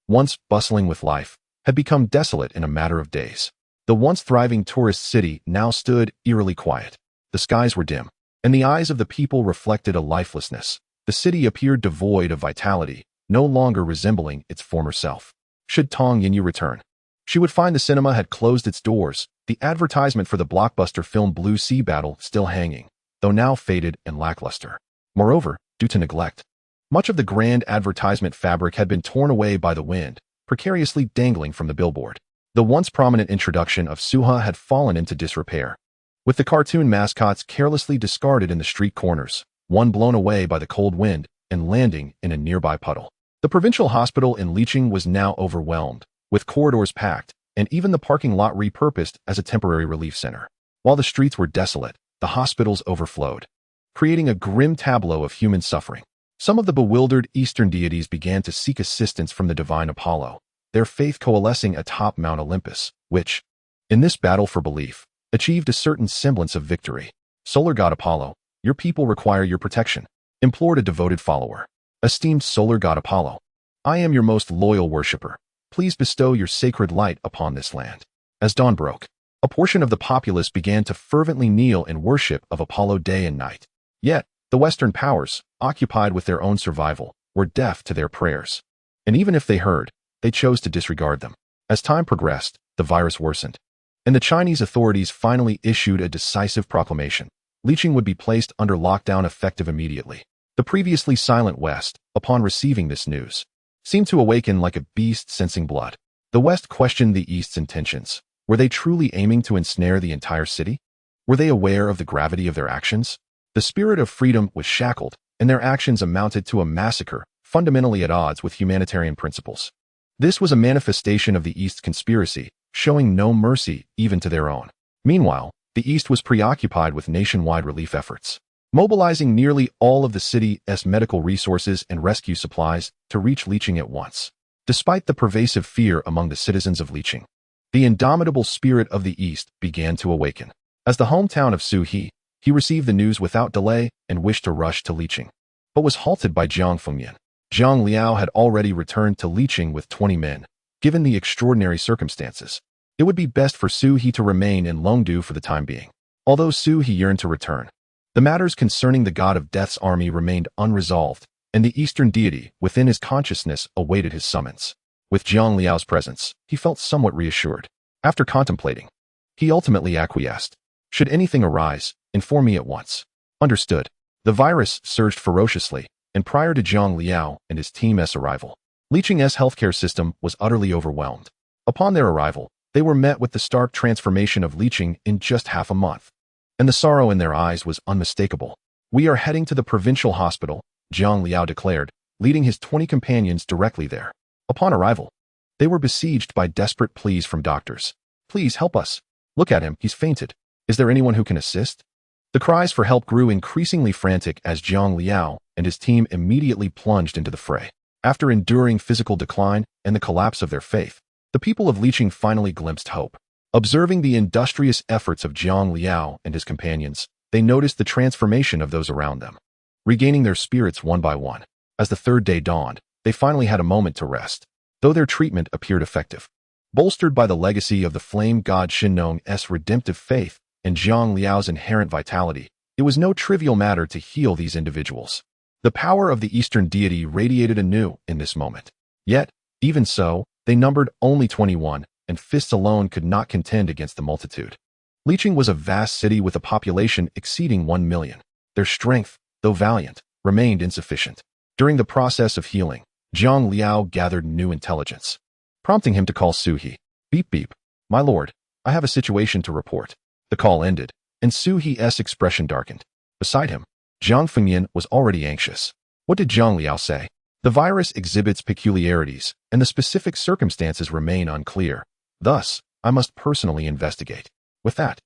once bustling with life, had become desolate in a matter of days. The once thriving tourist city now stood eerily quiet. The skies were dim, and the eyes of the people reflected a lifelessness. The city appeared devoid of vitality, no longer resembling its former self. Should Tong Yinyu return, she would find the cinema had closed its doors, the advertisement for the blockbuster film Blue Sea Battle still hanging, though now faded and lackluster. Moreover, due to neglect, much of the grand advertisement fabric had been torn away by the wind, precariously dangling from the billboard. The once prominent introduction of Suha had fallen into disrepair, with the cartoon mascots carelessly discarded in the street corners, one blown away by the cold wind and landing in a nearby puddle. The provincial hospital in Leeching was now overwhelmed, with corridors packed, and even the parking lot repurposed as a temporary relief center. While the streets were desolate, the hospitals overflowed, creating a grim tableau of human suffering. Some of the bewildered Eastern deities began to seek assistance from the divine Apollo, their faith coalescing atop Mount Olympus, which, in this battle for belief, achieved a certain semblance of victory. Solar god Apollo, your people require your protection, implored a devoted follower. Esteemed solar god Apollo, I am your most loyal worshipper. Please bestow your sacred light upon this land. As dawn broke, a portion of the populace began to fervently kneel in worship of Apollo day and night. Yet, the Western powers, occupied with their own survival, were deaf to their prayers. And even if they heard, they chose to disregard them. As time progressed, the virus worsened, and the Chinese authorities finally issued a decisive proclamation. Leeching would be placed under lockdown effective immediately. The previously silent West, upon receiving this news, seemed to awaken like a beast sensing blood. The West questioned the East's intentions. Were they truly aiming to ensnare the entire city? Were they aware of the gravity of their actions? The spirit of freedom was shackled, and their actions amounted to a massacre, fundamentally at odds with humanitarian principles. This was a manifestation of the East's conspiracy, showing no mercy even to their own. Meanwhile, the East was preoccupied with nationwide relief efforts, mobilizing nearly all of the city's medical resources and rescue supplies to reach Leeching at once. Despite the pervasive fear among the citizens of Liqing, the indomitable spirit of the East began to awaken. As the hometown of Su He, he received the news without delay and wished to rush to Liqing, but was halted by Jiang Fengyan. Zhang Liao had already returned to Liqing with 20 men. Given the extraordinary circumstances, it would be best for Su He to remain in Longdu for the time being. Although Su He yearned to return, the matters concerning the god of death's army remained unresolved, and the eastern deity within his consciousness awaited his summons. With Zhang Liao's presence, he felt somewhat reassured. After contemplating, he ultimately acquiesced. Should anything arise, inform me at once. Understood. The virus surged ferociously, and prior to Zhang Liao and his team's arrival, Liqing's healthcare system was utterly overwhelmed. Upon their arrival, they were met with the stark transformation of Liqing in just half a month, and the sorrow in their eyes was unmistakable. We are heading to the provincial hospital, Zhang Liao declared, leading his 20 companions directly there. Upon arrival, they were besieged by desperate pleas from doctors. Please help us. Look at him, he's fainted. Is there anyone who can assist? The cries for help grew increasingly frantic as Zhang Liao and his team immediately plunged into the fray. After enduring physical decline and the collapse of their faith, the people of Liqing finally glimpsed hope. Observing the industrious efforts of Zhang Liao and his companions, they noticed the transformation of those around them, regaining their spirits one by one. As the third day dawned, they finally had a moment to rest, though their treatment appeared effective. Bolstered by the legacy of the flame god Shinnong's redemptive faith and Zhang Liao's inherent vitality, it was no trivial matter to heal these individuals. The power of the Eastern deity radiated anew in this moment. Yet, even so, they numbered only 21, and fists alone could not contend against the multitude. Liqing was a vast city with a population exceeding 1 million. Their strength, though valiant, remained insufficient. During the process of healing, Zhang Liao gathered new intelligence, prompting him to call Su He. Beep beep. My lord, I have a situation to report. The call ended, and Su He's expression darkened. Beside him, Jiang Fengyan was already anxious. What did Zhang Liao say? The virus exhibits peculiarities, and the specific circumstances remain unclear. Thus, I must personally investigate. With that,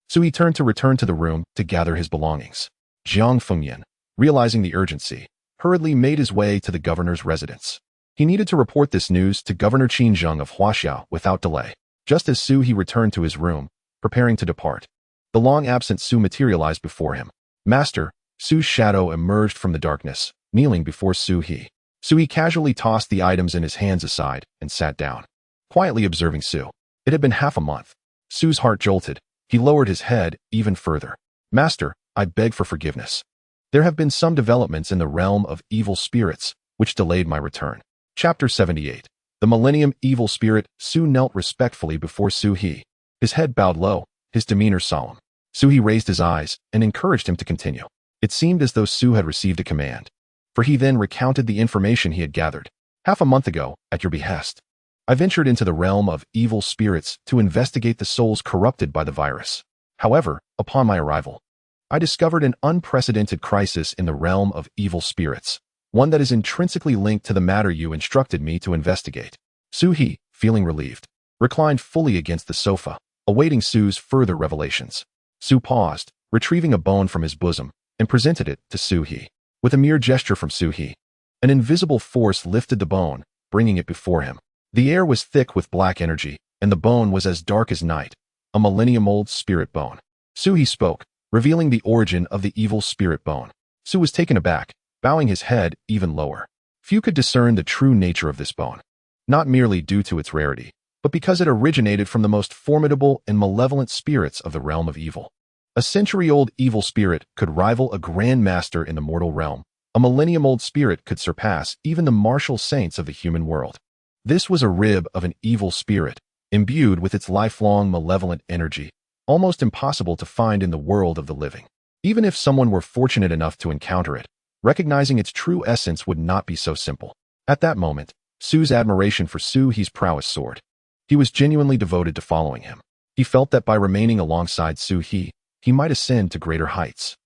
Su He turned to return to the room to gather his belongings. Jiang Fengyan, realizing the urgency, hurriedly made his way to the governor's residence. He needed to report this news to Governor Qinzheng of Huaxia without delay. Just as Su He returned to his room, preparing to depart, the long-absent Su materialized before him. Master, Su's shadow emerged from the darkness, kneeling before Su He. Su He casually tossed the items in his hands aside and sat down, quietly observing Su. It had been half a month. Su's heart jolted. He lowered his head even further. Master, I beg for forgiveness. There have been some developments in the realm of evil spirits, which delayed my return. Chapter 78. The Millennium Evil Spirit. Su knelt respectfully before Su He. His head bowed low, his demeanor solemn. Su He raised his eyes and encouraged him to continue. It seemed as though Su had received a command, for he then recounted the information he had gathered. Half a month ago, at your behest, I ventured into the realm of evil spirits to investigate the souls corrupted by the virus. However, upon my arrival, I discovered an unprecedented crisis in the realm of evil spirits, one that is intrinsically linked to the matter you instructed me to investigate. Su He, feeling relieved, reclined fully against the sofa, awaiting Su's further revelations. Su paused, retrieving a bone from his bosom, and presented it to Su He. With a mere gesture from Su He, an invisible force lifted the bone, bringing it before him. The air was thick with black energy, and the bone was as dark as night, a millennium-old spirit bone. Su He spoke, revealing the origin of the evil spirit bone. Su was taken aback, bowing his head even lower. Few could discern the true nature of this bone, not merely due to its rarity, but because it originated from the most formidable and malevolent spirits of the realm of evil. A century-old evil spirit could rival a grand master in the mortal realm. A millennium-old spirit could surpass even the martial saints of the human world. This was a rib of an evil spirit, imbued with its lifelong malevolent energy, almost impossible to find in the world of the living. Even if someone were fortunate enough to encounter it, recognizing its true essence would not be so simple. At that moment, Su's admiration for Su He's prowess soared. He was genuinely devoted to following him. He felt that by remaining alongside Su He, he might ascend to greater heights,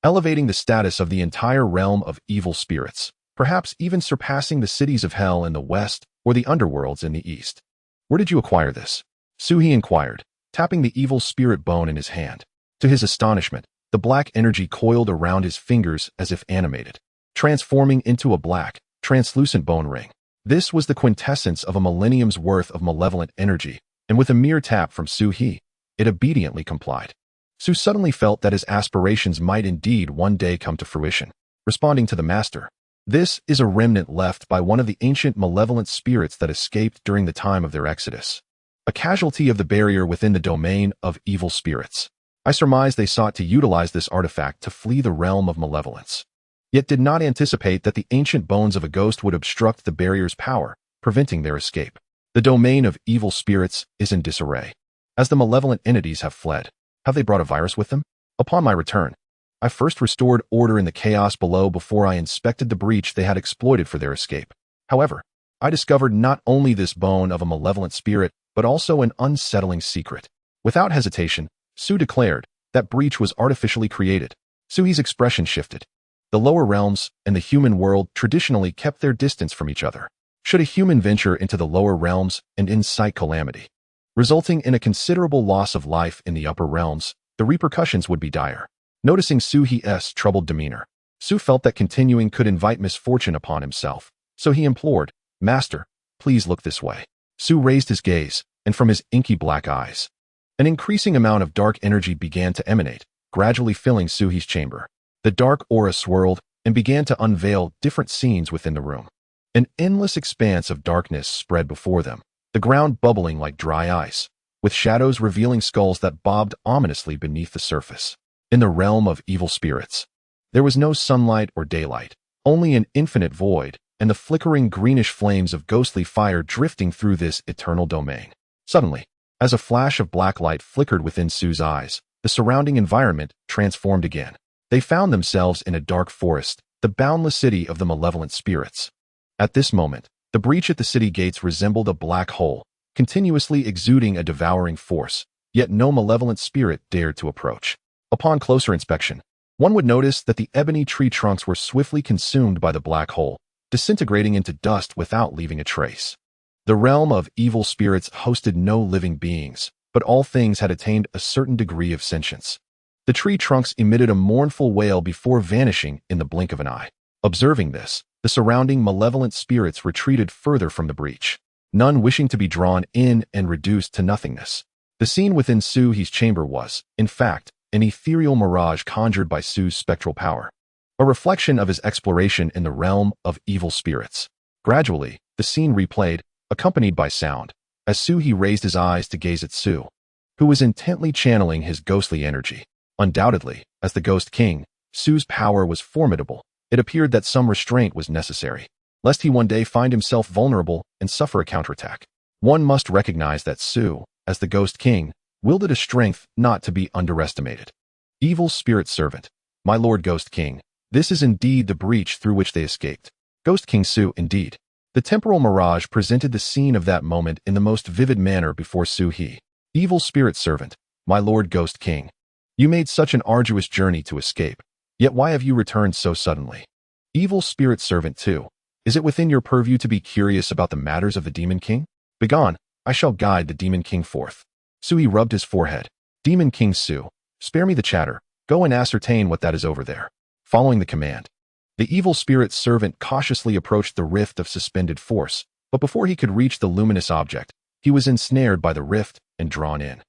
elevating the status of the entire realm of evil spirits, perhaps even surpassing the cities of hell in the west or the underworlds in the east. Where did you acquire this? Su He inquired, tapping the evil spirit bone in his hand. To his astonishment, the black energy coiled around his fingers as if animated, transforming into a black, translucent bone ring. This was the quintessence of a millennium's worth of malevolent energy, and with a mere tap from Su He, it obediently complied. Su suddenly felt that his aspirations might indeed one day come to fruition. Responding to the master, "This is a remnant left by one of the ancient malevolent spirits that escaped during the time of their exodus. A casualty of the barrier within the domain of evil spirits. I surmise they sought to utilize this artifact to flee the realm of malevolence, yet did not anticipate that the ancient bones of a ghost would obstruct the barrier's power, preventing their escape. The domain of evil spirits is in disarray. As the malevolent entities have fled, have they brought a virus with them? Upon my return, I first restored order in the chaos below before I inspected the breach they had exploited for their escape. However, I discovered not only this bone of a malevolent spirit, but also an unsettling secret." Without hesitation, Su declared that breach was artificially created. Sui's expression shifted. The lower realms and the human world traditionally kept their distance from each other. Should a human venture into the lower realms and incite calamity, resulting in a considerable loss of life in the upper realms, the repercussions would be dire. Noticing Su He's troubled demeanor, Su felt that continuing could invite misfortune upon himself, so he implored, "Master, please look this way." Su raised his gaze, and from his inky black eyes, an increasing amount of dark energy began to emanate, gradually filling Suhi's chamber. The dark aura swirled and began to unveil different scenes within the room. An endless expanse of darkness spread before them, the ground bubbling like dry ice, with shadows revealing skulls that bobbed ominously beneath the surface. In the realm of evil spirits, there was no sunlight or daylight, only an infinite void, and the flickering greenish flames of ghostly fire drifting through this eternal domain. Suddenly, as a flash of black light flickered within Su's eyes, the surrounding environment transformed again. They found themselves in a dark forest, the boundless city of the malevolent spirits. At this moment, the breach at the city gates resembled a black hole, continuously exuding a devouring force, yet no malevolent spirit dared to approach. Upon closer inspection, one would notice that the ebony tree trunks were swiftly consumed by the black hole, disintegrating into dust without leaving a trace. The realm of evil spirits hosted no living beings, but all things had attained a certain degree of sentience. The tree trunks emitted a mournful wail before vanishing in the blink of an eye. Observing this, the surrounding malevolent spirits retreated further from the breach, none wishing to be drawn in and reduced to nothingness. The scene within Suhi's chamber was, in fact, an ethereal mirage conjured by Su's spectral power, a reflection of his exploration in the realm of evil spirits. Gradually, the scene replayed, accompanied by sound, as Suhi raised his eyes to gaze at Su, who was intently channeling his ghostly energy. Undoubtedly, as the Ghost King, Su's power was formidable. It appeared that some restraint was necessary, lest he one day find himself vulnerable and suffer a counterattack. One must recognize that Su, as the Ghost King, wielded a strength not to be underestimated. Evil Spirit Servant, my Lord Ghost King, this is indeed the breach through which they escaped. Ghost King Su, indeed. The temporal mirage presented the scene of that moment in the most vivid manner before Su He. Evil Spirit Servant, my Lord Ghost King, you made such an arduous journey to escape, yet why have you returned so suddenly? Evil Spirit Servant too, is it within your purview to be curious about the matters of the Demon King? Begone, I shall guide the Demon King forth. Sui rubbed his forehead. Demon King Su, spare me the chatter, go and ascertain what that is over there. Following the command, the evil spirit servant cautiously approached the rift of suspended force, but before he could reach the luminous object, he was ensnared by the rift and drawn in.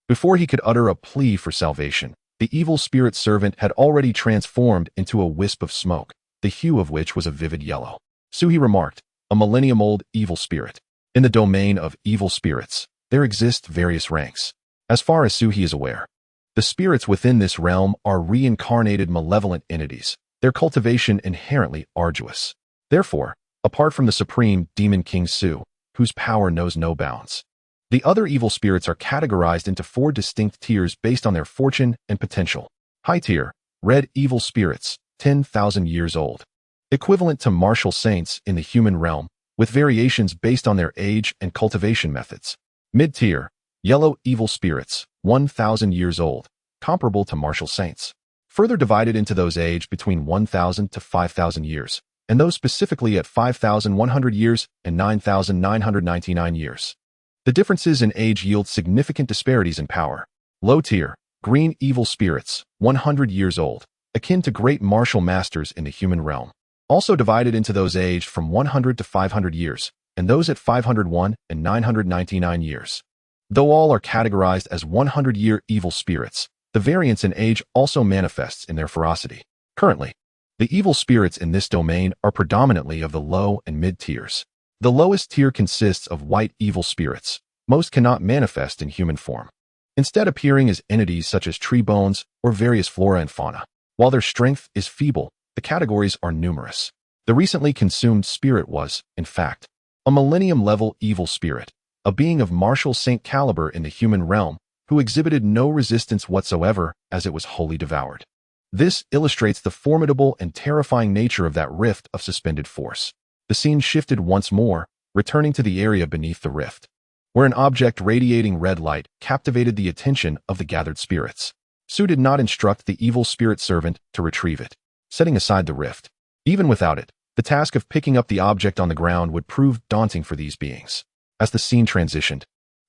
Before he could utter a plea for salvation, the evil spirit servant had already transformed into a wisp of smoke, the hue of which was a vivid yellow. Suhi remarked, a millennium-old evil spirit. In the domain of evil spirits, there exist various ranks. As far as Suhi is aware, the spirits within this realm are reincarnated malevolent entities, their cultivation inherently arduous. Therefore, apart from the supreme Demon King Su, whose power knows no bounds, the other evil spirits are categorized into 4 distinct tiers based on their fortune and potential. High tier, red evil spirits, 10,000 years old, equivalent to martial saints in the human realm, with variations based on their age and cultivation methods. Mid-tier, yellow evil spirits, 1,000 years old, comparable to martial saints. Further divided into those aged between 1,000 to 5,000 years, and those specifically at 5,100 years and 9,999 years. The differences in age yield significant disparities in power. Low tier, green evil spirits, 100 years old, akin to great martial masters in the human realm. also divided into those aged from 100 to 500 years, and those at 501 and 999 years. Though all are categorized as 100-year evil spirits, the variance in age also manifests in their ferocity. Currently, the evil spirits in this domain are predominantly of the low and mid tiers. The lowest tier consists of white evil spirits. Most cannot manifest in human form, instead appearing as entities such as tree bones or various flora and fauna. While their strength is feeble, the categories are numerous. The recently consumed spirit was, in fact, a millennium-level evil spirit, a being of martial saint caliber in the human realm who exhibited no resistance whatsoever as it was wholly devoured. This illustrates the formidable and terrifying nature of that rift of suspended force. The scene shifted once more, returning to the area beneath the rift, where an object radiating red light captivated the attention of the gathered spirits. Su did not instruct the evil spirit servant to retrieve it, setting aside the rift. Even without it, the task of picking up the object on the ground would prove daunting for these beings. As the scene transitioned,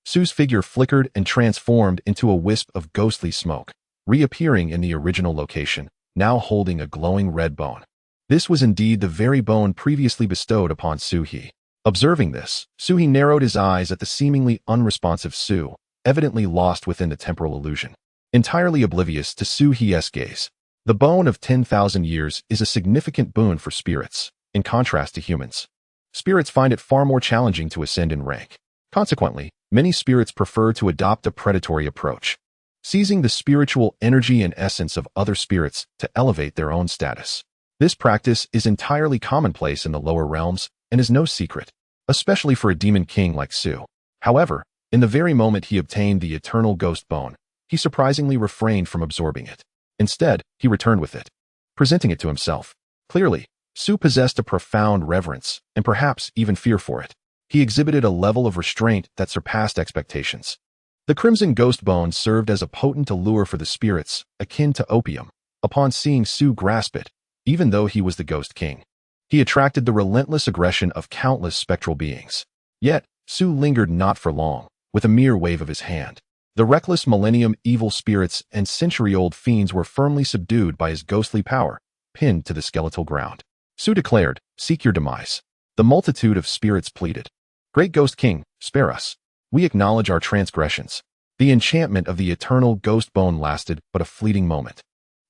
Su's figure flickered and transformed into a wisp of ghostly smoke, reappearing in the original location, now holding a glowing red bone. This was indeed the very bone previously bestowed upon Su-He. Observing this, Su-He narrowed his eyes at the seemingly unresponsive Su, evidently lost within the temporal illusion. Entirely oblivious to Su-He's gaze, the bone of 10,000 years is a significant boon for spirits, in contrast to humans. Spirits find it far more challenging to ascend in rank. Consequently, many spirits prefer to adopt a predatory approach, seizing the spiritual energy and essence of other spirits to elevate their own status. This practice is entirely commonplace in the lower realms and is no secret, especially for a demon king like Su. However, in the very moment he obtained the eternal ghost bone, he surprisingly refrained from absorbing it. Instead, he returned with it, presenting it to himself. Clearly, Su possessed a profound reverence and perhaps even fear for it. He exhibited a level of restraint that surpassed expectations. The crimson ghost bone served as a potent allure for the spirits, akin to opium. Upon seeing Su grasp it, even though he was the Ghost King, he attracted the relentless aggression of countless spectral beings. Yet, Su lingered not for long. With a mere wave of his hand, the reckless millennium evil spirits and century-old fiends were firmly subdued by his ghostly power, pinned to the skeletal ground. Su declared, "Seek your demise." The multitude of spirits pleaded, "Great Ghost King, spare us. We acknowledge our transgressions." The enchantment of the eternal ghost bone lasted but a fleeting moment,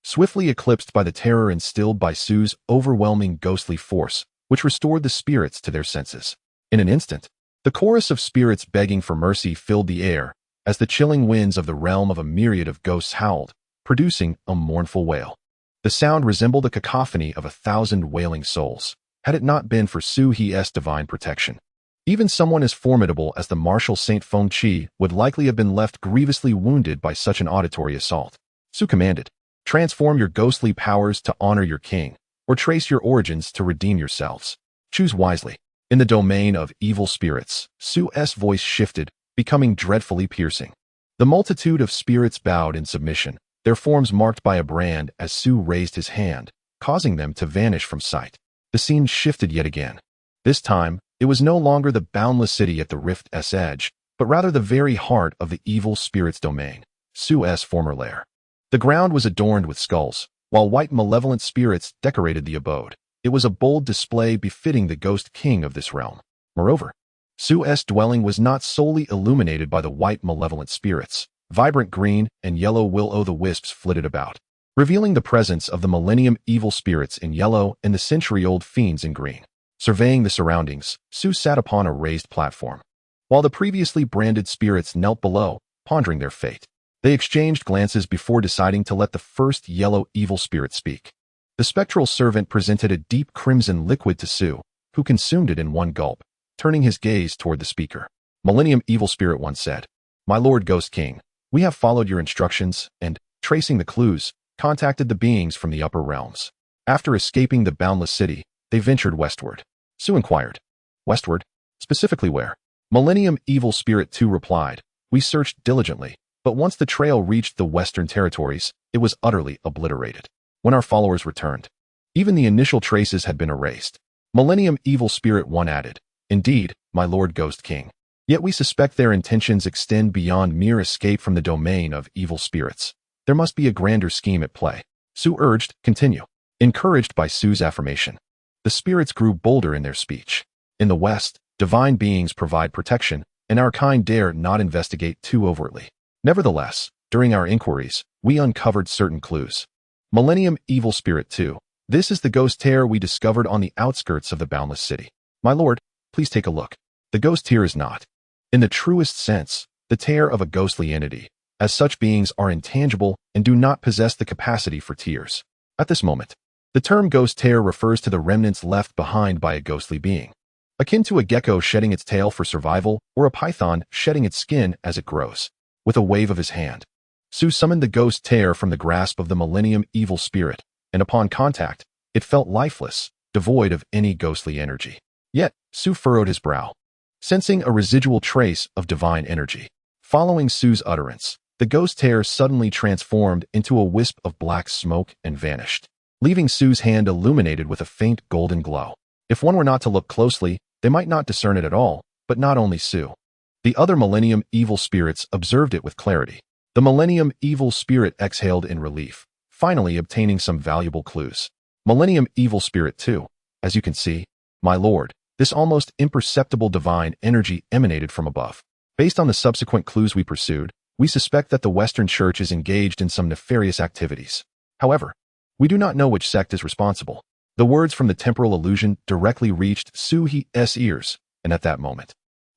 swiftly eclipsed by the terror instilled by Su's overwhelming ghostly force, which restored the spirits to their senses. In an instant, the chorus of spirits begging for mercy filled the air, as the chilling winds of the realm of a myriad of ghosts howled, producing a mournful wail. The sound resembled a cacophony of 1,000 wailing souls, had it not been for Su-He's divine protection. Even someone as formidable as the martial Saint Feng Qi would likely have been left grievously wounded by such an auditory assault. Su commanded, "Transform your ghostly powers to honor your king, or trace your origins to redeem yourselves. Choose wisely." In the domain of evil spirits, Su's voice shifted, becoming dreadfully piercing. The multitude of spirits bowed in submission, their forms marked by a brand as Su raised his hand, causing them to vanish from sight. The scene shifted yet again. This time, it was no longer the boundless city at the rift's edge, but rather the very heart of the evil spirit's domain, Su's former lair. The ground was adorned with skulls, while white malevolent spirits decorated the abode. It was a bold display befitting the ghost king of this realm. Moreover, Su's dwelling was not solely illuminated by the white malevolent spirits. Vibrant green and yellow will-o'-the-wisps flitted about, revealing the presence of the millennium evil spirits in yellow and the century-old fiends in green. Surveying the surroundings, Su sat upon a raised platform, while the previously branded spirits knelt below, pondering their fate. They exchanged glances before deciding to let the first yellow evil spirit speak. The spectral servant presented a deep crimson liquid to Su, who consumed it in one gulp, turning his gaze toward the speaker. Millennium Evil Spirit once said, "My Lord Ghost King, we have followed your instructions and, tracing the clues, contacted the beings from the upper realms. After escaping the boundless city, they ventured westward." Su inquired, "Westward? Specifically where?" Millennium Evil Spirit 2 replied, "We searched diligently, but once the trail reached the western territories, it was utterly obliterated. When our followers returned, even the initial traces had been erased." Millennium Evil Spirit 1 added, "Indeed, my Lord Ghost King. Yet we suspect their intentions extend beyond mere escape from the domain of evil spirits. There must be a grander scheme at play." Su urged, "Continue." Encouraged by Su's affirmation, the spirits grew bolder in their speech. In the West, divine beings provide protection, and our kind dare not investigate too overtly. Nevertheless, during our inquiries, we uncovered certain clues. Millennium Evil Spirit 2. This is the ghost tear we discovered on the outskirts of the boundless city. My lord, please take a look. The ghost tear is not, in the truest sense, the tear of a ghostly entity, as such beings are intangible and do not possess the capacity for tears. At this moment, the term ghost tear refers to the remnants left behind by a ghostly being, akin to a gecko shedding its tail for survival or a python shedding its skin as it grows. With a wave of his hand, Su summoned the ghost tear from the grasp of the Millennium Evil Spirit, and upon contact, it felt lifeless, devoid of any ghostly energy. Yet, Su furrowed his brow, sensing a residual trace of divine energy. Following Su's utterance, the ghost tear suddenly transformed into a wisp of black smoke and vanished, leaving Su's hand illuminated with a faint golden glow. If one were not to look closely, they might not discern it at all, but not only Su. The other Millennium Evil Spirits observed it with clarity. The Millennium Evil Spirit exhaled in relief, finally obtaining some valuable clues. Millennium Evil Spirit 2. As you can see, my lord, this almost imperceptible divine energy emanated from above. Based on the subsequent clues we pursued, we suspect that the Western Church is engaged in some nefarious activities. However, we do not know which sect is responsible. The words from the temporal illusion directly reached Su-He's ears, and at that moment,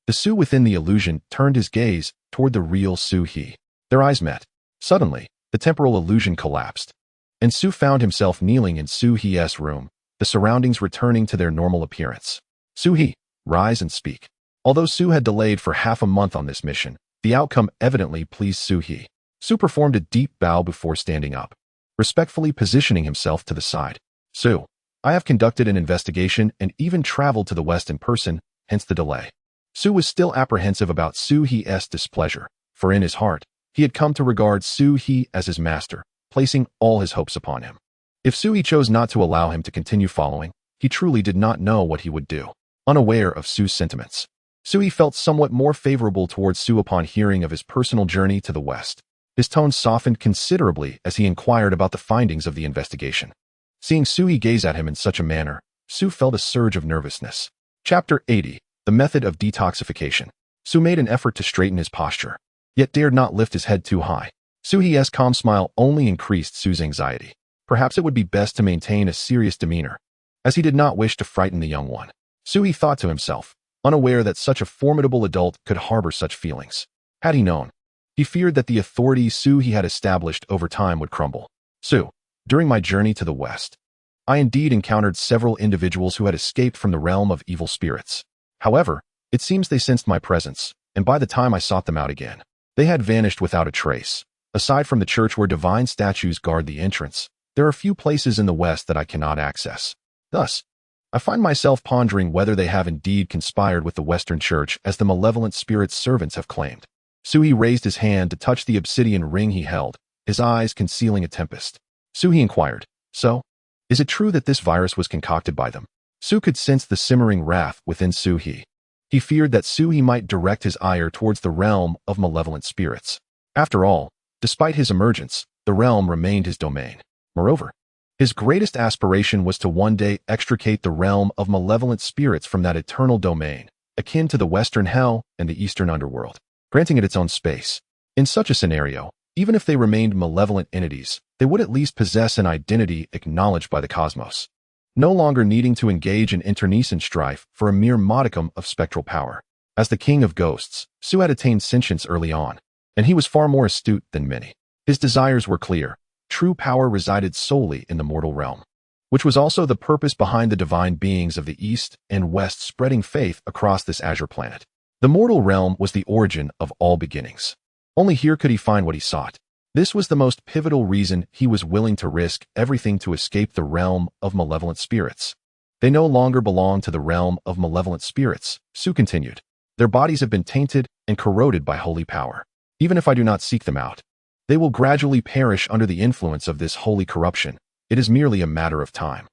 the Su within the illusion turned his gaze toward the real Su-He. Their eyes met. Suddenly, the temporal illusion collapsed, and Su found himself kneeling in Su-He's room, the surroundings returning to their normal appearance. Su-He, rise and speak. Although Su had delayed for half a month on this mission, the outcome evidently pleased Su-He. Su performed a deep bow before standing up, respectfully positioning himself to the side. Su, I have conducted an investigation and even traveled to the West in person, hence the delay. Su was still apprehensive about Su-He's displeasure, for in his heart, he had come to regard Su-He as his master, placing all his hopes upon him. If Su-He chose not to allow him to continue following, he truly did not know what he would do. Unaware of Su's sentiments, Su-He felt somewhat more favorable towards Su upon hearing of his personal journey to the West. His tone softened considerably as he inquired about the findings of the investigation. Seeing Su-He gaze at him in such a manner, Su felt a surge of nervousness. Chapter 80. The Method of Detoxification. Su made an effort to straighten his posture, yet dared not lift his head too high. Su-He's calm smile only increased Su's anxiety. Perhaps it would be best to maintain a serious demeanor, as he did not wish to frighten the young one. Su-He thought to himself, unaware that such a formidable adult could harbor such feelings. Had he known, he feared that the authority Su-He had established over time would crumble. Su, during my journey to the West, I indeed encountered several individuals who had escaped from the realm of evil spirits. However, it seems they sensed my presence, and by the time I sought them out again, they had vanished without a trace. Aside from the church where divine statues guard the entrance, there are few places in the West that I cannot access. Thus, I find myself pondering whether they have indeed conspired with the Western Church as the malevolent spirit's servants have claimed. Su-He raised his hand to touch the obsidian ring he held, his eyes concealing a tempest. Su-He inquired, so, is it true that this virus was concocted by them? Su could sense the simmering wrath within Su-He. He feared that Su-He might direct his ire towards the realm of malevolent spirits. After all, despite his emergence, the realm remained his domain. Moreover, his greatest aspiration was to one day extricate the realm of malevolent spirits from that eternal domain, akin to the Western Hell and the Eastern Underworld, granting it its own space. In such a scenario, even if they remained malevolent entities, they would at least possess an identity acknowledged by the cosmos, no longer needing to engage in internecine strife for a mere modicum of spectral power. As the king of ghosts, Su had attained sentience early on, and he was far more astute than many. His desires were clear. True power resided solely in the mortal realm, which was also the purpose behind the divine beings of the East and West spreading faith across this azure planet. The mortal realm was the origin of all beginnings. Only here could he find what he sought. This was the most pivotal reason he was willing to risk everything to escape the realm of malevolent spirits. They no longer belong to the realm of malevolent spirits, Su continued. Their bodies have been tainted and corroded by holy power. Even if I do not seek them out, they will gradually perish under the influence of this holy corruption. It is merely a matter of time.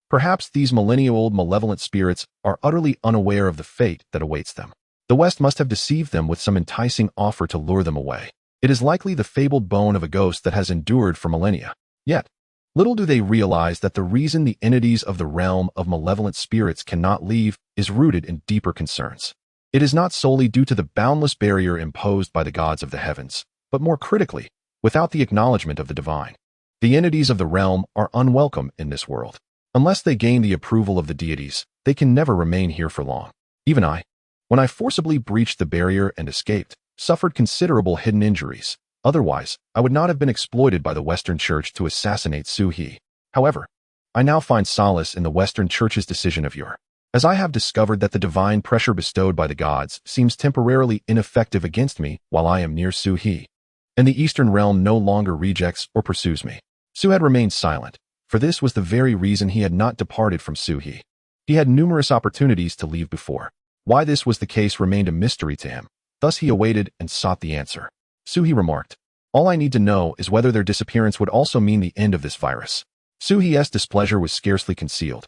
Perhaps these millennia-old malevolent spirits are utterly unaware of the fate that awaits them. The West must have deceived them with some enticing offer to lure them away. It is likely the fabled bone of a ghost that has endured for millennia. Yet, Little do they realize that the reason the entities of the realm of malevolent spirits cannot leave is rooted in deeper concerns. It is not solely due to the boundless barrier imposed by the gods of the heavens, but more critically, without the acknowledgement of the divine. The entities of the realm are unwelcome in this world. Unless they gain the approval of the deities, they can never remain here for long. Even I, when I forcibly breached the barrier and escaped, suffered considerable hidden injuries. Otherwise, I would not have been exploited by the Western Church to assassinate Su He. However, I now find solace in the Western Church's decision of yore, as I have discovered that the divine pressure bestowed by the gods seems temporarily ineffective against me while I am near Su He, and the Eastern realm no longer rejects or pursues me. Su had remained silent, for this was the very reason he had not departed from Su He. He had numerous opportunities to leave before. Why this was the case remained a mystery to him. Thus he awaited and sought the answer. Su He remarked, "All I need to know is whether their disappearance would also mean the end of this virus." Su He's displeasure was scarcely concealed,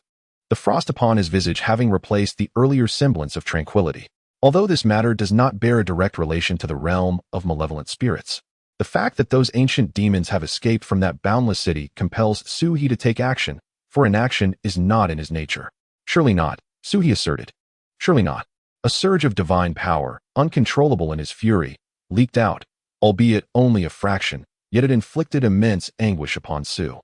the frost upon his visage having replaced the earlier semblance of tranquility. Although this matter does not bear a direct relation to the realm of malevolent spirits, the fact that those ancient demons have escaped from that boundless city compels Su He to take action, for inaction is not in his nature. Surely not, Su He asserted. Surely not. A surge of divine power, uncontrollable in his fury, leaked out, albeit only a fraction, yet it inflicted immense anguish upon Su.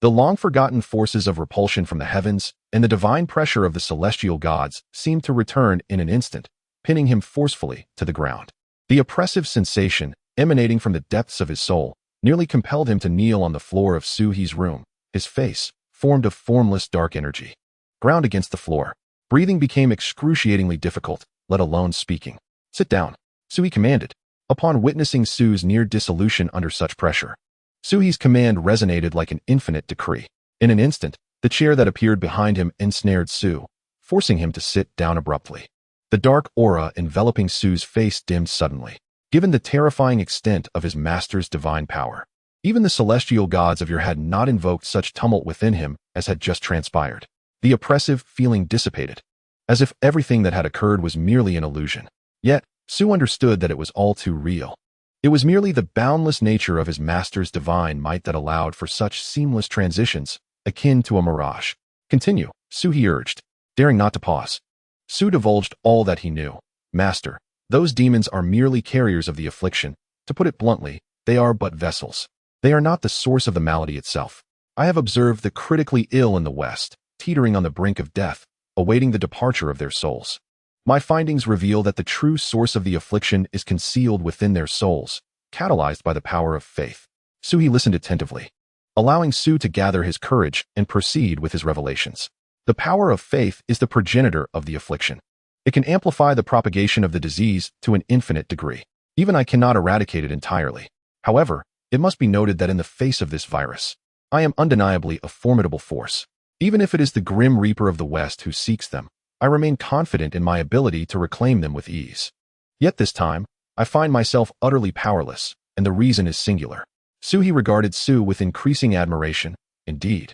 The long-forgotten forces of repulsion from the heavens and the divine pressure of the celestial gods seemed to return in an instant, pinning him forcefully to the ground. The oppressive sensation, emanating from the depths of his soul, nearly compelled him to kneel on the floor of Su He's room. His face, formed of formless dark energy, ground against the floor. Breathing became excruciatingly difficult, let alone speaking. "Sit down," Su He commanded, upon witnessing Su's near dissolution under such pressure. Su He's command resonated like an infinite decree. In an instant, the chair that appeared behind him ensnared Su, forcing him to sit down abruptly. The dark aura enveloping Su's face dimmed suddenly, given the terrifying extent of his master's divine power. Even the celestial gods of yore had not invoked such tumult within him as had just transpired. The oppressive feeling dissipated, as if everything that had occurred was merely an illusion. Yet, Su understood that it was all too real. It was merely the boundless nature of his master's divine might that allowed for such seamless transitions, akin to a mirage. "Continue," Su He urged, daring not to pause. Su divulged all that he knew. "Master, those demons are merely carriers of the affliction. To put it bluntly, they are but vessels. They are not the source of the malady itself. I have observed the critically ill in the West, teetering on the brink of death, awaiting the departure of their souls. My findings reveal that the true source of the affliction is concealed within their souls, catalyzed by the power of faith." Su He listened attentively, allowing Su to gather his courage and proceed with his revelations. The power of faith is the progenitor of the affliction. It can amplify the propagation of the disease to an infinite degree. Even I cannot eradicate it entirely. However, it must be noted that in the face of this virus, I am undeniably a formidable force. Even if it is the grim reaper of the West who seeks them, I remain confident in my ability to reclaim them with ease. Yet this time, I find myself utterly powerless, and the reason is singular. Su He regarded Su with increasing admiration. Indeed,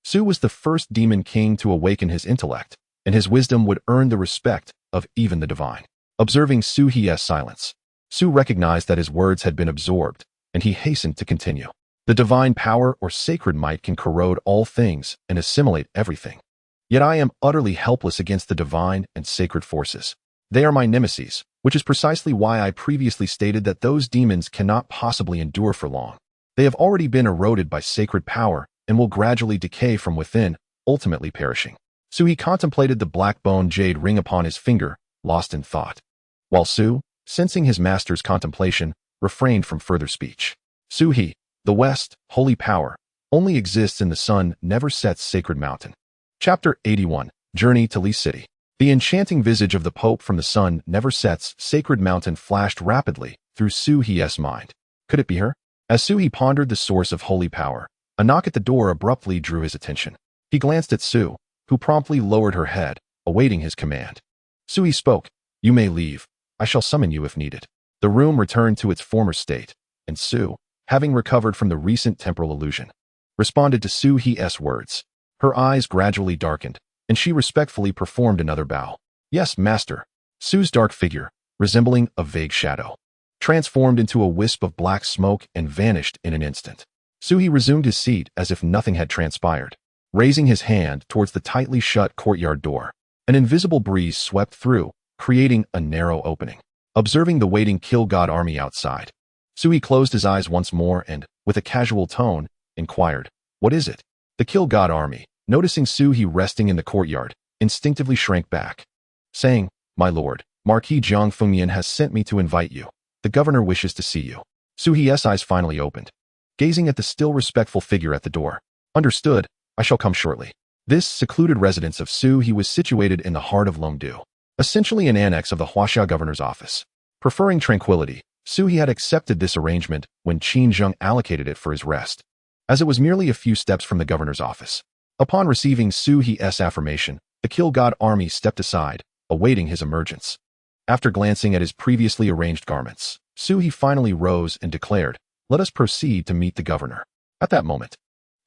Su was the first demon king to awaken his intellect, and his wisdom would earn the respect of even the divine. Observing Su He's silence, Su recognized that his words had been absorbed, and he hastened to continue. "The divine power or sacred might can corrode all things and assimilate everything. Yet I am utterly helpless against the divine and sacred forces. They are my nemeses, which is precisely why I previously stated that those demons cannot possibly endure for long. They have already been eroded by sacred power and will gradually decay from within, ultimately perishing." Su He contemplated the black bone jade ring upon his finger, lost in thought, while Su, sensing his master's contemplation, refrained from further speech. Su He, the West, holy power, only exists in the sun never sets sacred mountain. Chapter 81, Journey to Lee City. The enchanting visage of the Pope from the sun never sets sacred mountain flashed rapidly through Su He's mind. Could it be her? As Su He pondered the source of holy power, a knock at the door abruptly drew his attention. He glanced at Su, who promptly lowered her head, awaiting his command. Su He spoke, "You may leave. I shall summon you if needed." The room returned to its former state, and Su, having recovered from the recent temporal illusion, responded to Su He's words. Her eyes gradually darkened, and she respectfully performed another bow. "Yes, master." Su's dark figure, resembling a vague shadow, transformed into a wisp of black smoke and vanished in an instant. Suhi resumed his seat as if nothing had transpired, raising his hand towards the tightly shut courtyard door. An invisible breeze swept through, creating a narrow opening. Observing the waiting kill god army outside, Suhi closed his eyes once more and, with a casual tone, inquired, "What is it?" The kill god army, noticing Suhi resting in the courtyard, instinctively shrank back, saying, "My lord, Marquis Jiang Fengmian has sent me to invite you. The governor wishes to see you." Suhi's eyes finally opened, gazing at the still respectful figure at the door. "Understood, I shall come shortly." This secluded residence of Suhi was situated in the heart of Longdu, essentially an annex of the Huaxia governor's office. Preferring tranquility, Suhi had accepted this arrangement when Qin Zheng allocated it for his rest, as it was merely a few steps from the governor's office. Upon receiving Suhi's affirmation, the kill god army stepped aside, awaiting his emergence. After glancing at his previously arranged garments, Suhi finally rose and declared, "Let us proceed to meet the governor." At that moment,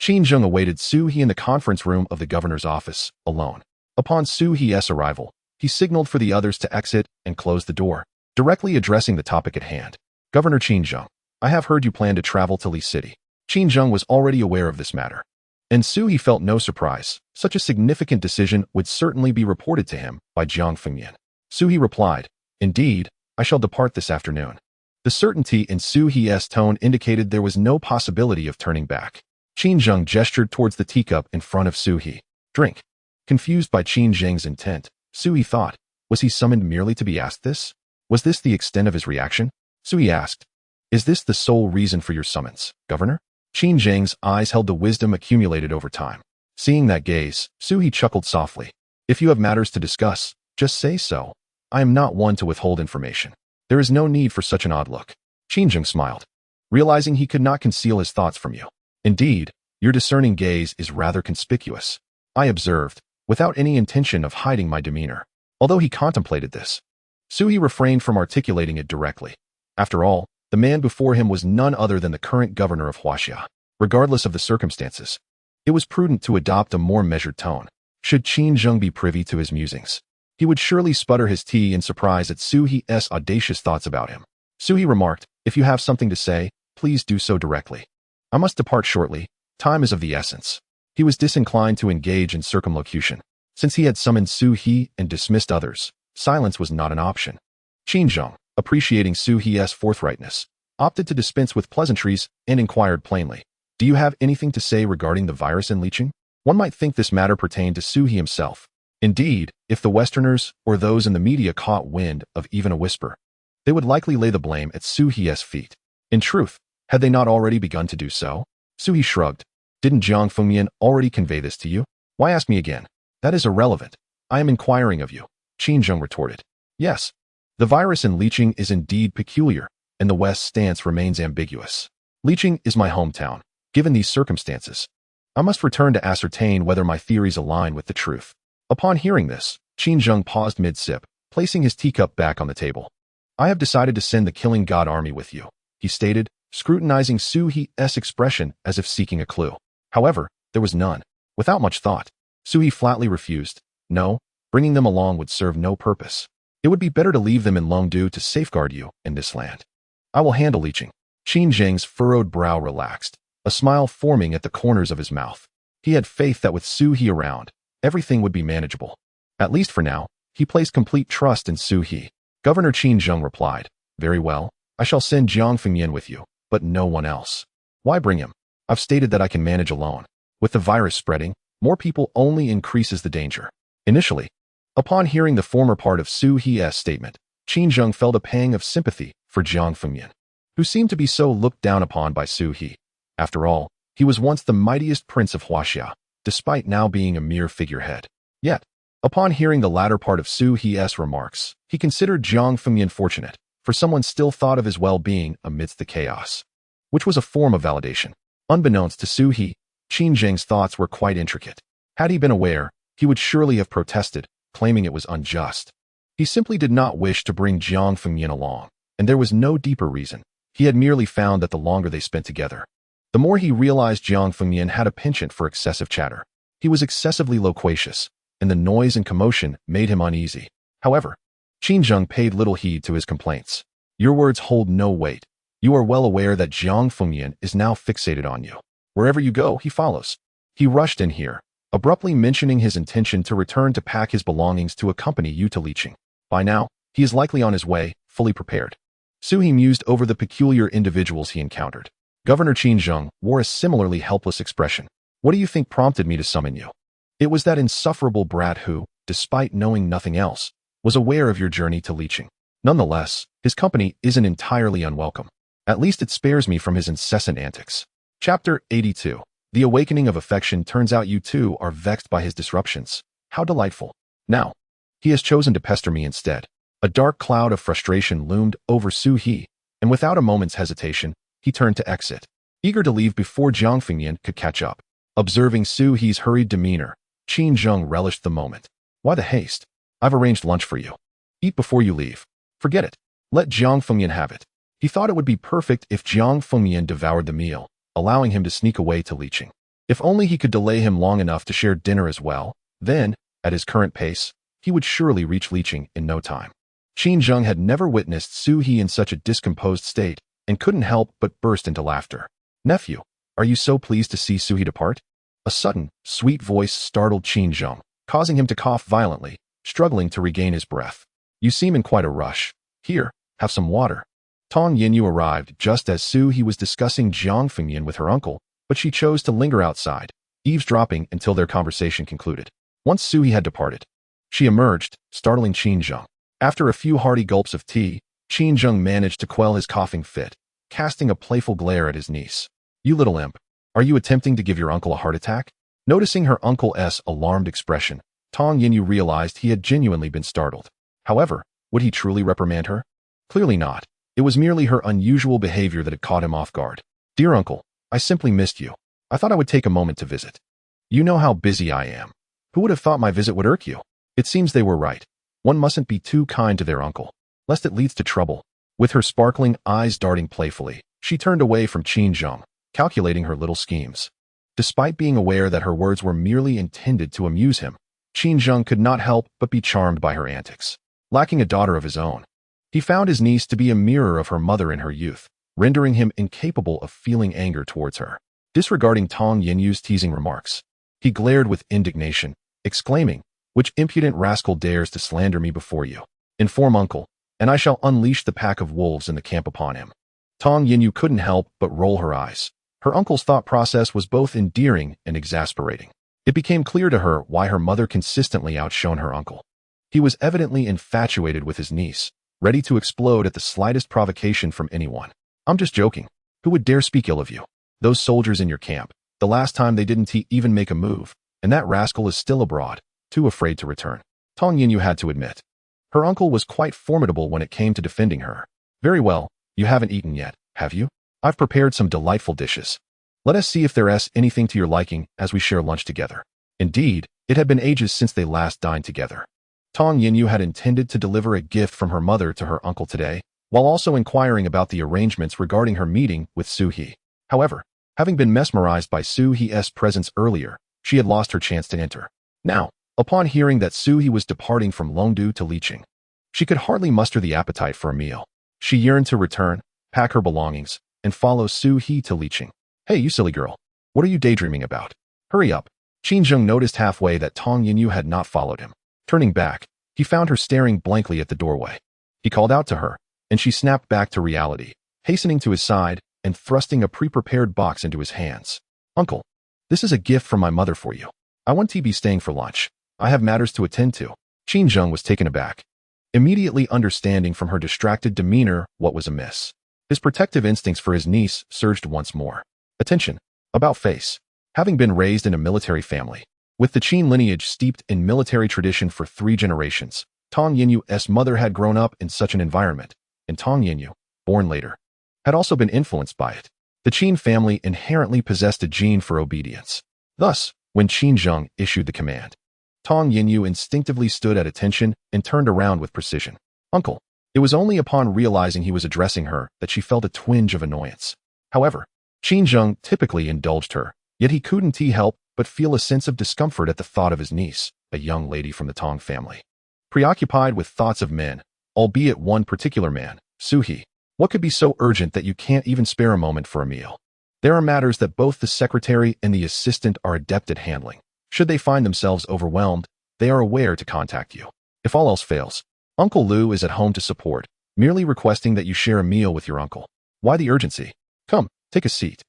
Qin Zheng awaited Suhi in the conference room of the governor's office, alone. Upon Suhi's arrival, he signaled for the others to exit and close the door, directly addressing the topic at hand. "Governor Qin Zheng, I have heard you plan to travel to Li City." Qin Zheng was already aware of this matter, and Suhi felt no surprise. Such a significant decision would certainly be reported to him by Jiang Fengmian. Suhi replied, "Indeed, I shall depart this afternoon." The certainty in Suhi's tone indicated there was no possibility of turning back. Qin Zheng gestured towards the teacup in front of Suhi. "Drink." Confused by Qin Zheng's intent, Suhi thought, was he summoned merely to be asked this? Was this the extent of his reaction? Suhi asked, "Is this the sole reason for your summons, Governor?" Qin Zheng's eyes held the wisdom accumulated over time. Seeing that gaze, Suhi chuckled softly. "If you have matters to discuss, just say so. I am not one to withhold information. There is no need for such an odd look." Qin Zheng smiled, realizing he could not conceal his thoughts from you. "Indeed, your discerning gaze is rather conspicuous," I observed, without any intention of hiding my demeanor. Although he contemplated this, Suhi refrained from articulating it directly. After all, the man before him was none other than the current governor of Huaxia. Regardless of the circumstances, it was prudent to adopt a more measured tone. Should Qin Zheng be privy to his musings, he would surely sputter his tea in surprise at Suhi's audacious thoughts about him. Suhi remarked, "If you have something to say, please do so directly. I must depart shortly. Time is of the essence." He was disinclined to engage in circumlocution. Since he had summoned Suhi and dismissed others, silence was not an option. Qin Zheng, appreciating Suhi's forthrightness, opted to dispense with pleasantries and inquired plainly, "Do you have anything to say regarding the virus and leeching?" One might think this matter pertained to Suhi himself. Indeed, if the Westerners or those in the media caught wind of even a whisper, they would likely lay the blame at Suhi's feet. In truth, had they not already begun to do so? Suhi shrugged. "Didn't Jiang Fengmian already convey this to you? Why ask me again? That is irrelevant. I am inquiring of you." Qin Zheng retorted. "Yes, the virus and leeching is indeed peculiar, and the West's stance remains ambiguous. Leeching is my hometown. Given these circumstances, I must return to ascertain whether my theories align with the truth." Upon hearing this, Qin Zheng paused mid-sip, placing his teacup back on the table. "I have decided to send the killing god army with you," he stated, scrutinizing Suhi's expression as if seeking a clue. However, there was none. Without much thought, Suhi flatly refused. "No, bringing them along would serve no purpose. It would be better to leave them in Longdu to safeguard you in this land. I will handle leeching." Qin Zheng's furrowed brow relaxed, a smile forming at the corners of his mouth. He had faith that with Suhi around, everything would be manageable. At least for now, he placed complete trust in Suhi. Governor Qin Zheng replied, "Very well, I shall send Jiang Fengmian with you, but no one else." "Why bring him? I've stated that I can manage alone. With the virus spreading, more people only increases the danger." Initially, upon hearing the former part of Suhi's statement, Qin Zheng felt a pang of sympathy for Jiang Fengmian, who seemed to be so looked down upon by Suhi. After all, he was once the mightiest prince of Huaxia, despite now being a mere figurehead. Yet, upon hearing the latter part of Suhi's remarks, he considered Jiang Fengmian fortunate, for someone still thought of his well-being amidst the chaos, which was a form of validation. Unbeknownst to Suhi, Qin Zheng's thoughts were quite intricate. Had he been aware, he would surely have protested, claiming it was unjust. He simply did not wish to bring Jiang Fengmian along, and there was no deeper reason. He had merely found that the longer they spent together, the more he realized Jiang Fengmian had a penchant for excessive chatter. He was excessively loquacious, and the noise and commotion made him uneasy. However, Qin Zheng paid little heed to his complaints. "Your words hold no weight. You are well aware that Jiang Fengyan is now fixated on you. Wherever you go, he follows. He rushed in here, abruptly mentioning his intention to return to pack his belongings to accompany you to Liqing. By now, he is likely on his way, fully prepared. Suhi mused over the peculiar individuals he encountered. Governor Qin Zheng wore a similarly helpless expression. What do you think prompted me to summon you? It was that insufferable brat who, despite knowing nothing else, was aware of your journey to Liqing. Nonetheless, his company isn't entirely unwelcome. At least it spares me from his incessant antics. Chapter 82. The awakening of affection. Turns out you too are vexed by his disruptions. How delightful. Now, he has chosen to pester me instead. A dark cloud of frustration loomed over Su He, and without a moment's hesitation, he turned to exit, eager to leave before Jiang Fengyan could catch up. Observing Su He's hurried demeanor, Qin Zheng relished the moment. Why the haste? I've arranged lunch for you. Eat before you leave. Forget it. Let Jiang Fengyan have it. He thought it would be perfect if Jiang Fengyan devoured the meal, allowing him to sneak away to Liqing. If only he could delay him long enough to share dinner as well, then, at his current pace, he would surely reach Liqing in no time. Qin Zheng had never witnessed Su He in such a discomposed state, and couldn't help but burst into laughter. Nephew, are you so pleased to see Su He depart? A sudden, sweet voice startled Qin Zheng, causing him to cough violently, struggling to regain his breath. You seem in quite a rush. Here, have some water. Tong Yinyu arrived just as Su He was discussing Jiang Fengyan with her uncle, but she chose to linger outside, eavesdropping until their conversation concluded. Once Su He had departed, she emerged, startling Qin Zheng. After a few hearty gulps of tea, Qin Zheng managed to quell his coughing fit, casting a playful glare at his niece. You little imp, are you attempting to give your uncle a heart attack? Noticing her uncle's alarmed expression, Tong Yinyu realized he had genuinely been startled. However, would he truly reprimand her? Clearly not. It was merely her unusual behavior that had caught him off guard. Dear uncle, I simply missed you. I thought I would take a moment to visit. You know how busy I am. Who would have thought my visit would irk you? It seems they were right. One mustn't be too kind to their uncle, lest it leads to trouble. With her sparkling eyes darting playfully, she turned away from Qin Zheng, calculating her little schemes. Despite being aware that her words were merely intended to amuse him, Qin Zheng could not help but be charmed by her antics. Lacking a daughter of his own, he found his niece to be a mirror of her mother in her youth, rendering him incapable of feeling anger towards her. Disregarding Tong Yinyu's teasing remarks, he glared with indignation, exclaiming, "Which impudent rascal dares to slander me before you? Inform uncle, and I shall unleash the pack of wolves in the camp upon him." Tong Yinyu couldn't help but roll her eyes. Her uncle's thought process was both endearing and exasperating. It became clear to her why her mother consistently outshone her uncle. He was evidently infatuated with his niece, ready to explode at the slightest provocation from anyone. I'm just joking. Who would dare speak ill of you? Those soldiers in your camp. The last time they didn't even make a move, and that rascal is still abroad, too afraid to return. Tong Yinyu had to admit. Her uncle was quite formidable when it came to defending her. Very well, you haven't eaten yet, have you? I've prepared some delightful dishes. Let us see if there's anything to your liking as we share lunch together. Indeed, it had been ages since they last dined together. Tong Yinyu had intended to deliver a gift from her mother to her uncle today, while also inquiring about the arrangements regarding her meeting with Su He. However, having been mesmerized by Su He's presence earlier, she had lost her chance to enter. Now, upon hearing that Su He was departing from Longdu to Liqing, she could hardly muster the appetite for a meal. She yearned to return, pack her belongings, and follow Su He to Liqing. Hey, you silly girl. What are you daydreaming about? Hurry up. Qin Zheng noticed halfway that Tong Yinyu had not followed him. Turning back, he found her staring blankly at the doorway. He called out to her, and she snapped back to reality, hastening to his side and thrusting a pre-prepared box into his hands. Uncle, this is a gift from my mother for you. I want to be staying for lunch. I have matters to attend to. Qin Zheng was taken aback, immediately understanding from her distracted demeanor what was amiss. His protective instincts for his niece surged once more. Attention, about face. Having been raised in a military family, with the Qin lineage steeped in military tradition for 3 generations, Tong Yinyu's mother had grown up in such an environment, and Tong Yinyu, born later, had also been influenced by it. The Qin family inherently possessed a gene for obedience. Thus, when Qin Zheng issued the command, Tong Yinyu instinctively stood at attention and turned around with precision. Uncle. It was only upon realizing he was addressing her that she felt a twinge of annoyance. However, Qin Zheng typically indulged her, yet he couldn't help but feel a sense of discomfort at the thought of his niece, a young lady from the Tong family. Preoccupied with thoughts of men, albeit one particular man, Su He, What could be so urgent that you can't even spare a moment for a meal? There are matters that both the secretary and the assistant are adept at handling. Should they find themselves overwhelmed, they are aware to contact you. If all else fails, Uncle Lu is at home to support, merely requesting that you share a meal with your uncle. Why the urgency? Come, take a seat.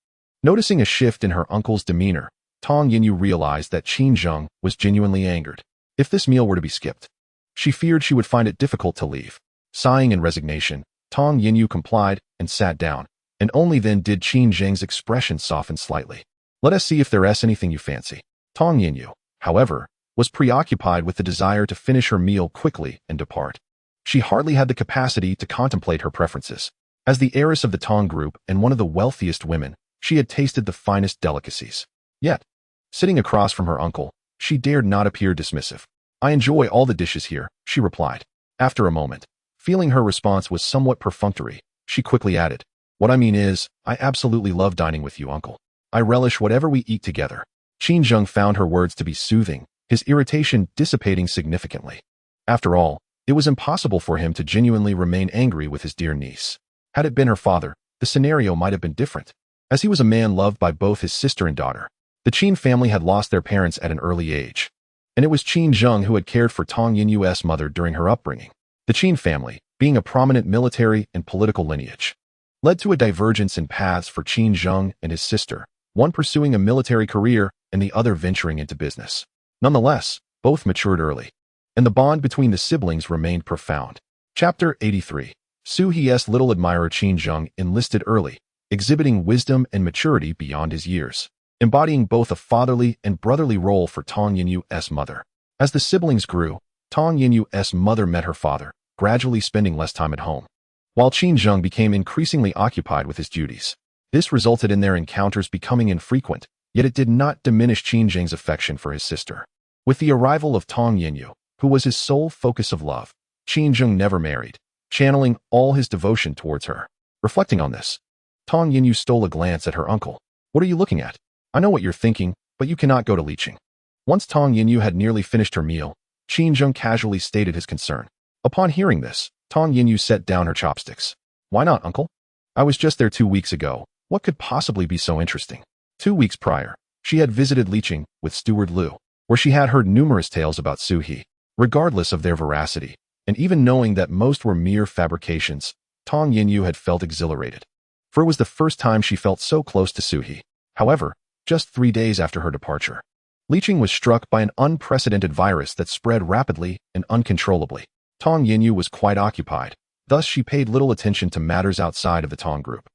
Noticing a shift in her uncle's demeanor, Tong Yinyu realized that Qin Zheng was genuinely angered. If this meal were to be skipped, she feared she would find it difficult to leave. Sighing in resignation, Tong Yinyu complied and sat down, and only then did Qin Zheng's expression soften slightly. Let us see if there's anything you fancy. Tong Yinyu, however, was preoccupied with the desire to finish her meal quickly and depart. She hardly had the capacity to contemplate her preferences. As the heiress of the Tong group and one of the wealthiest women, she had tasted the finest delicacies. Yet, sitting across from her uncle, she dared not appear dismissive. I enjoy all the dishes here, she replied. After a moment, feeling her response was somewhat perfunctory, she quickly added, what I mean is, I absolutely love dining with you, uncle. I relish whatever we eat together. Qin Zheng found her words to be soothing, his irritation dissipating significantly. After all, it was impossible for him to genuinely remain angry with his dear niece. Had it been her father, the scenario might have been different. As he was a man loved by both his sister and daughter, the Qin family had lost their parents at an early age, and it was Qin Zheng who had cared for Tong Yinyu's mother during her upbringing. The Qin family, being a prominent military and political lineage, led to a divergence in paths for Qin Zheng and his sister, one pursuing a military career and the other venturing into business. Nonetheless, both matured early, and the bond between the siblings remained profound. Chapter 83. Su He's little admirer Qin Zheng enlisted early, exhibiting wisdom and maturity beyond his years, embodying both a fatherly and brotherly role for Tong Yinyu's mother. As the siblings grew, Tong Yinyu's mother met her father, gradually spending less time at home, while Qin Zheng became increasingly occupied with his duties. This resulted in their encounters becoming infrequent, yet it did not diminish Qin Zheng's affection for his sister. With the arrival of Tong Yinyu, who was his sole focus of love, Qin Zheng never married, channeling all his devotion towards her. Reflecting on this, Tong Yinyu stole a glance at her uncle. What are you looking at? I know what you're thinking, but you cannot go to leeching. Once Tong Yinyu had nearly finished her meal, Qin Zheng casually stated his concern. Upon hearing this, Tong Yinyu set down her chopsticks. Why not, uncle? I was just there 2 weeks ago. What could possibly be so interesting? 2 weeks prior, she had visited leeching with Steward Liu, where she had heard numerous tales about Su He. Regardless of their veracity, and even knowing that most were mere fabrications, Tong Yinyu had felt exhilarated. For it was the first time she felt so close to Su He. However, just 3 days after her departure, leeching was struck by an unprecedented virus that spread rapidly and uncontrollably. Tong Yinyu was quite occupied, thus she paid little attention to matters outside of the Tong group,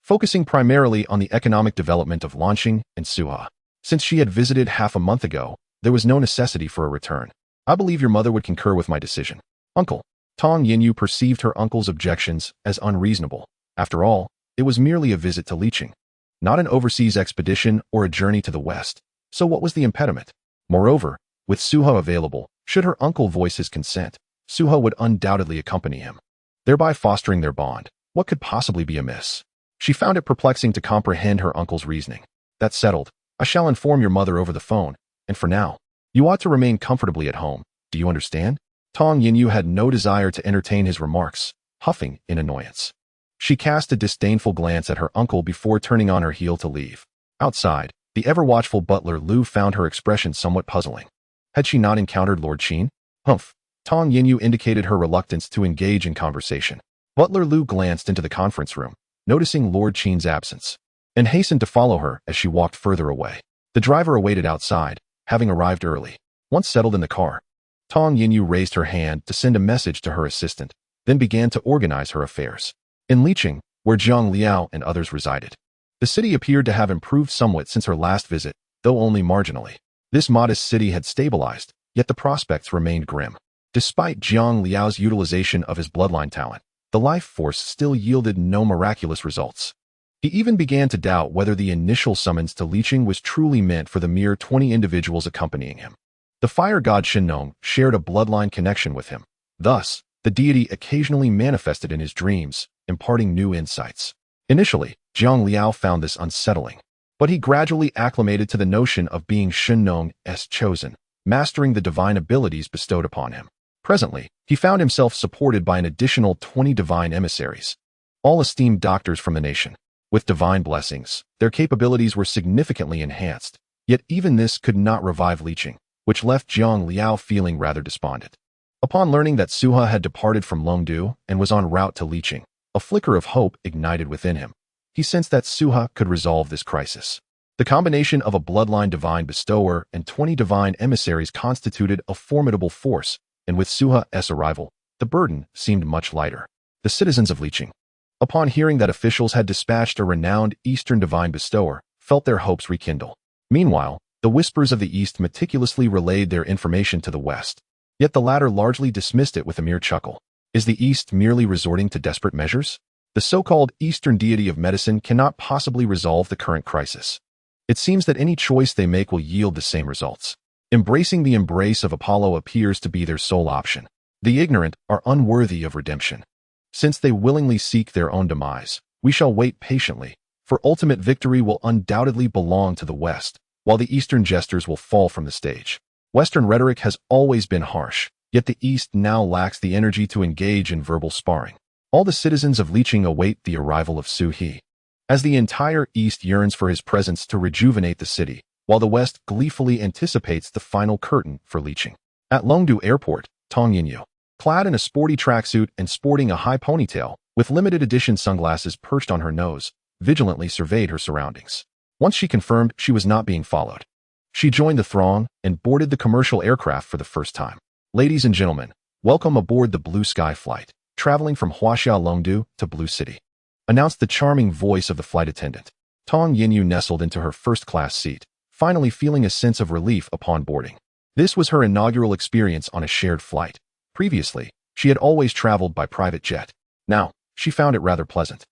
focusing primarily on the economic development of Lanqing and Suha. Since she had visited half a month ago, there was no necessity for a return. I believe your mother would concur with my decision. Uncle. Tong Yinyu perceived her uncle's objections as unreasonable. After all, it was merely a visit to leeching, not an overseas expedition or a journey to the west. So what was the impediment? Moreover, with Suha available, should her uncle voice his consent, Suha would undoubtedly accompany him, thereby fostering their bond. What could possibly be amiss? She found it perplexing to comprehend her uncle's reasoning. That settled, I shall inform your mother over the phone, and for now, you ought to remain comfortably at home. Do you understand? Tong Yinyu had no desire to entertain his remarks, huffing in annoyance. She cast a disdainful glance at her uncle before turning on her heel to leave. Outside, the ever-watchful butler Lu found her expression somewhat puzzling. Had she not encountered Lord Qin? Humph. Tong Yinyu indicated her reluctance to engage in conversation. Butler Lu glanced into the conference room, noticing Lord Qin's absence, and hastened to follow her as she walked further away. The driver awaited outside, having arrived early. Once settled in the car, Tong Yinyu raised her hand to send a message to her assistant, then began to organize her affairs. In Liqing, where Zhang Liao and others resided, the city appeared to have improved somewhat since her last visit, though only marginally. This modest city had stabilized, yet the prospects remained grim. Despite Zhang Liao's utilization of his bloodline talent, the life force still yielded no miraculous results. He even began to doubt whether the initial summons to Liqing was truly meant for the mere 20 individuals accompanying him. The fire god Shinnong shared a bloodline connection with him. Thus, the deity occasionally manifested in his dreams, imparting new insights. Initially, Zhang Liao found this unsettling, but he gradually acclimated to the notion of being Shinnong's chosen, mastering the divine abilities bestowed upon him. Presently, he found himself supported by an additional 20 divine emissaries. all esteemed doctors from the nation. With divine blessings, their capabilities were significantly enhanced, yet even this could not revive leeching, which left Jiang Liao feeling rather despondent. Upon learning that Suha had departed from Longdu and was en route to leeching, a flicker of hope ignited within him. He sensed that Suha could resolve this crisis. The combination of a bloodline divine bestower and 20 divine emissaries constituted a formidable force, and with Suha's arrival, the burden seemed much lighter. The citizens of leeching, upon hearing that officials had dispatched a renowned Eastern divine bestower, felt their hopes rekindle. Meanwhile, the whispers of the East meticulously relayed their information to the West. Yet the latter largely dismissed it with a mere chuckle. Is the East merely resorting to desperate measures? The so-called Eastern deity of medicine cannot possibly resolve the current crisis. It seems that any choice they make will yield the same results. Embracing the embrace of Apollo appears to be their sole option. The ignorant are unworthy of redemption. Since they willingly seek their own demise, we shall wait patiently, for ultimate victory will undoubtedly belong to the West, while the Eastern jesters will fall from the stage. Western rhetoric has always been harsh, yet the East now lacks the energy to engage in verbal sparring. All the citizens of Leeching await the arrival of Su He. As the entire East yearns for his presence to rejuvenate the city, while the West gleefully anticipates the final curtain for Leeching. At Longdu Airport, Tong Yinyu, clad in a sporty tracksuit and sporting a high ponytail, with limited edition sunglasses perched on her nose, vigilantly surveyed her surroundings. Once she confirmed she was not being followed, she joined the throng and boarded the commercial aircraft for the first time. Ladies and gentlemen, welcome aboard the Blue Sky flight, traveling from Huaxia Longdu to Blue City, announced the charming voice of the flight attendant. Tong Yinyu nestled into her first-class seat, finally feeling a sense of relief upon boarding. This was her inaugural experience on a shared flight. Previously, she had always traveled by private jet. Now, she found it rather pleasant,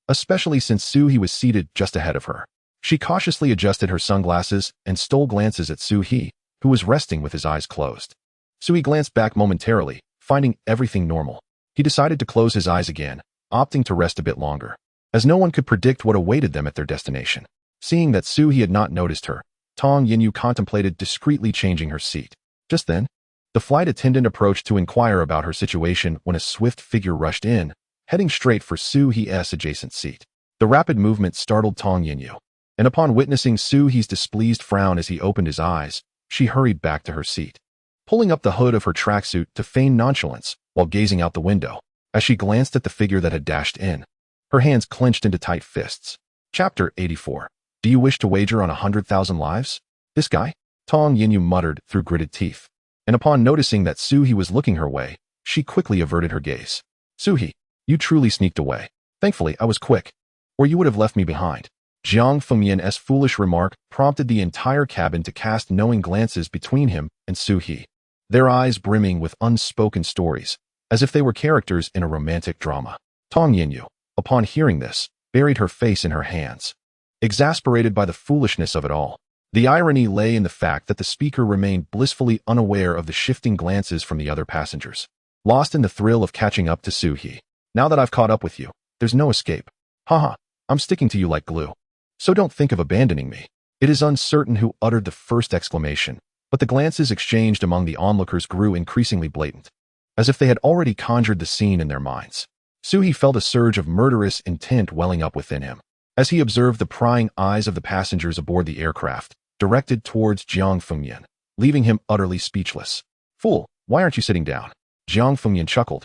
especially since Su He was seated just ahead of her. She cautiously adjusted her sunglasses and stole glances at Su He, who was resting with his eyes closed. Su He glanced back momentarily, finding everything normal. He decided to close his eyes again, opting to rest a bit longer, as no one could predict what awaited them at their destination. Seeing that Su He had not noticed her, Tong Yinyu contemplated discreetly changing her seat. Just then, the flight attendant approached to inquire about her situation when a swift figure rushed in, heading straight for Su He's adjacent seat. The rapid movement startled Tong Yinyu, and upon witnessing Su He's displeased frown as he opened his eyes, she hurried back to her seat, pulling up the hood of her tracksuit to feign nonchalance while gazing out the window. As she glanced at the figure that had dashed in, her hands clenched into tight fists. Chapter 84. Do you wish to wager on 100,000 lives? This guy? Tong Yinyu muttered through gritted teeth, and upon noticing that Su He was looking her way, she quickly averted her gaze. Su He, you truly sneaked away. Thankfully, I was quick, or you would have left me behind. Jiang Fengmian's foolish remark prompted the entire cabin to cast knowing glances between him and Su He, their eyes brimming with unspoken stories, as if they were characters in a romantic drama. Tong Yinyu, upon hearing this, buried her face in her hands, exasperated by the foolishness of it all. The irony lay in the fact that the speaker remained blissfully unaware of the shifting glances from the other passengers, lost in the thrill of catching up to Su He. Now that I've caught up with you, there's no escape. Haha, I'm sticking to you like glue. So don't think of abandoning me. It is uncertain who uttered the first exclamation, but the glances exchanged among the onlookers grew increasingly blatant, as if they had already conjured the scene in their minds. Su He felt a surge of murderous intent welling up within him, as he observed the prying eyes of the passengers aboard the aircraft, directed towards Jiang Fengmian, leaving him utterly speechless. Fool, why aren't you sitting down? Jiang Fengmian chuckled.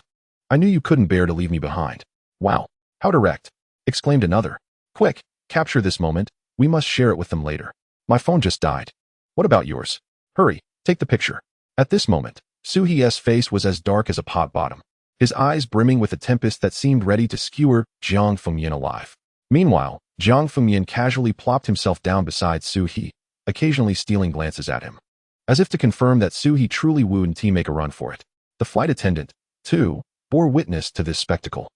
I knew you couldn't bear to leave me behind. Wow, how direct, exclaimed another. Quick, capture this moment, we must share it with them later. My phone just died. What about yours? Hurry, take the picture. At this moment, Su He's face was as dark as a pot bottom, his eyes brimming with a tempest that seemed ready to skewer Jiang Fengmian alive. Meanwhile, Jiang Fengmian casually plopped himself down beside Su He, occasionally stealing glances at him, as if to confirm that Su He truly wouldn't make a run for it. The flight attendant, too, bore witness to this spectacle,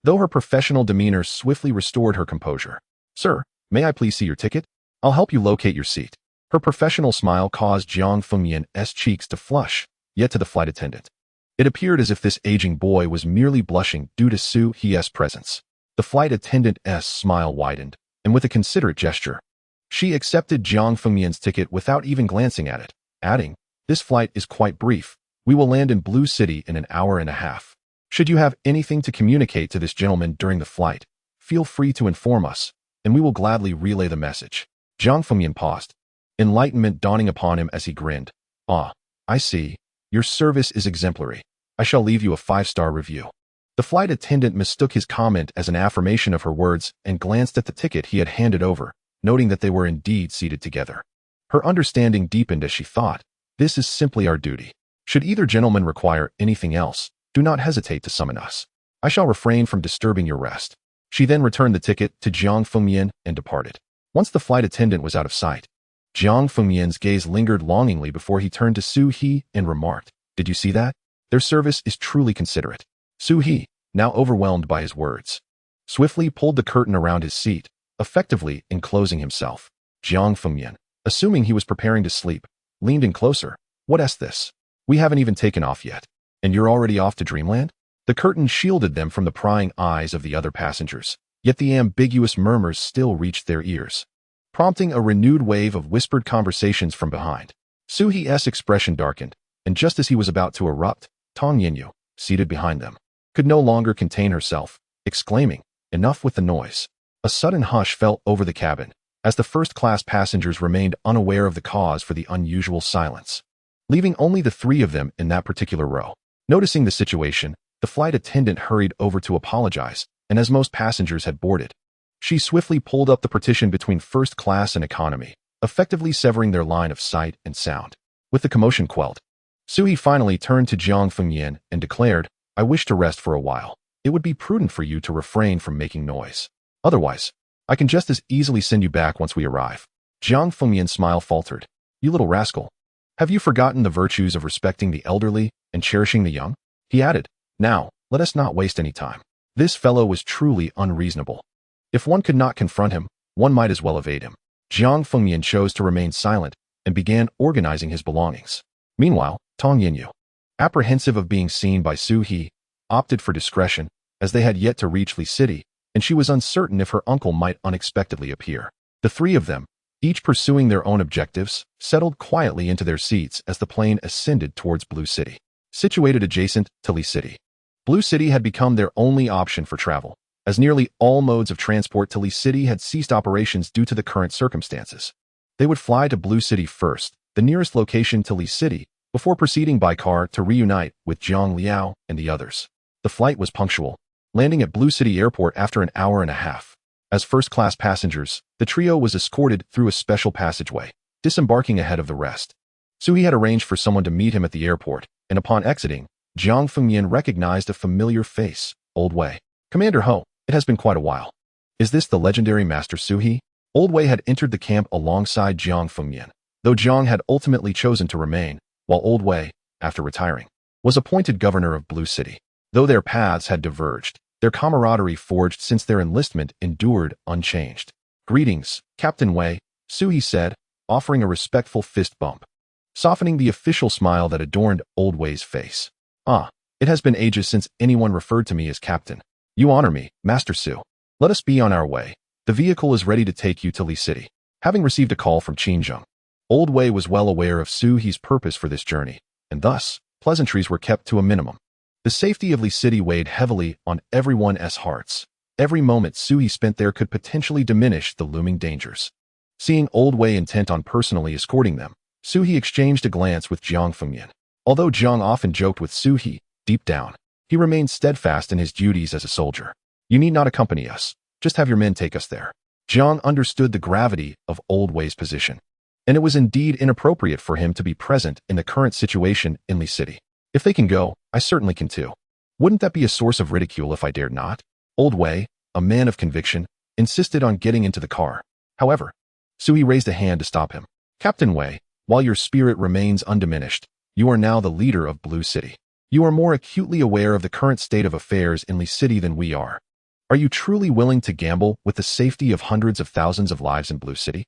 though her professional demeanor swiftly restored her composure. Sir, may I please see your ticket? I'll help you locate your seat. Her professional smile caused Jiang Fengmian's cheeks to flush, yet to the flight attendant, it appeared as if this aging boy was merely blushing due to Su He's presence. The flight attendant's smile widened, and with a considerate gesture, she accepted Jiang Fengmian's ticket without even glancing at it, adding, This flight is quite brief. We will land in Blue City in an hour and a half. Should you have anything to communicate to this gentleman during the flight, feel free to inform us, and we will gladly relay the message. Jiang Fengyan paused, enlightenment dawning upon him as he grinned. Ah, I see. Your service is exemplary. I shall leave you a 5-star review. The flight attendant mistook his comment as an affirmation of her words and glanced at the ticket he had handed over, noting that they were indeed seated together. Her understanding deepened as she thought, this is simply our duty. Should either gentleman require anything else, do not hesitate to summon us. I shall refrain from disturbing your rest. She then returned the ticket to Jiang Fengyan and departed. Once the flight attendant was out of sight, Jiang Fengyan's gaze lingered longingly before he turned to Su He and remarked, did you see that? Their service is truly considerate. Su He, now overwhelmed by his words, swiftly pulled the curtain around his seat, effectively enclosing himself. Jiang Fengyan, assuming he was preparing to sleep, leaned in closer. What's this? We haven't even taken off yet. And you're already off to dreamland? The curtain shielded them from the prying eyes of the other passengers, yet the ambiguous murmurs still reached their ears, prompting a renewed wave of whispered conversations from behind. Su He's expression darkened, and just as he was about to erupt, Tong Yinyu, seated behind them, could no longer contain herself, exclaiming, enough with the noise. A sudden hush fell over the cabin, as the first-class passengers remained unaware of the cause for the unusual silence, leaving only the 3 of them in that particular row. Noticing the situation, the flight attendant hurried over to apologize, and as most passengers had boarded, she swiftly pulled up the partition between first class and economy, effectively severing their line of sight and sound. With the commotion quelled, Su He finally turned to Jiang Fengyan and declared, I wish to rest for a while. It would be prudent for you to refrain from making noise. Otherwise, I can just as easily send you back once we arrive. Jiang Fengyan's smile faltered. You little rascal. Have you forgotten the virtues of respecting the elderly and cherishing the young? He added, now, let us not waste any time. This fellow was truly unreasonable. If one could not confront him, one might as well evade him. Jiang Fengyan chose to remain silent and began organizing his belongings. Meanwhile, Tong Yinyu, apprehensive of being seen by Su He, opted for discretion, as they had yet to reach Li City, and she was uncertain if her uncle might unexpectedly appear. The 3 of them, each pursuing their own objectives, settled quietly into their seats as the plane ascended towards Blue City. Situated adjacent to Li City, Blue City had become their only option for travel, as nearly all modes of transport to Li City had ceased operations due to the current circumstances. They would fly to Blue City first, the nearest location to Li City, before proceeding by car to reunite with Zhang Liao and the others. The flight was punctual, landing at Blue City Airport after an hour and a half. As first-class passengers, the trio was escorted through a special passageway, disembarking ahead of the rest. Su He had arranged for someone to meet him at the airport, and upon exiting, Jiang Fengyan recognized a familiar face, Old Wei. Commander Ho, it has been quite a while. Is this the legendary Master Su He? Old Wei had entered the camp alongside Jiang Fengyan, though Jiang had ultimately chosen to remain, while Old Wei, after retiring, was appointed governor of Blue City. Though their paths had diverged, their camaraderie forged since their enlistment endured unchanged. Greetings, Captain Wei, Su He said, offering a respectful fist bump, softening the official smile that adorned Old Wei's face. Ah, it has been ages since anyone referred to me as Captain. You honor me, Master Su. Let us be on our way. The vehicle is ready to take you to Li City. Having received a call from Qinzheng, Old Wei was well aware of Su He's purpose for this journey, and thus, pleasantries were kept to a minimum. The safety of Li City weighed heavily on everyone's hearts. Every moment Su He spent there could potentially diminish the looming dangers. Seeing Old Wei intent on personally escorting them, Su He exchanged a glance with Jiang Fengyan. Although Jiang often joked with Su He, deep down, he remained steadfast in his duties as a soldier. You need not accompany us. Just have your men take us there. Jiang understood the gravity of Old Wei's position, and it was indeed inappropriate for him to be present in the current situation in Li City. If they can go, I certainly can too. Wouldn't that be a source of ridicule if I dared not? Old Wei, a man of conviction, insisted on getting into the car. However, Su He raised a hand to stop him. Captain Wei, while your spirit remains undiminished, you are now the leader of Blue City. You are more acutely aware of the current state of affairs in Li City than we are. Are you truly willing to gamble with the safety of hundreds of thousands of lives in Blue City?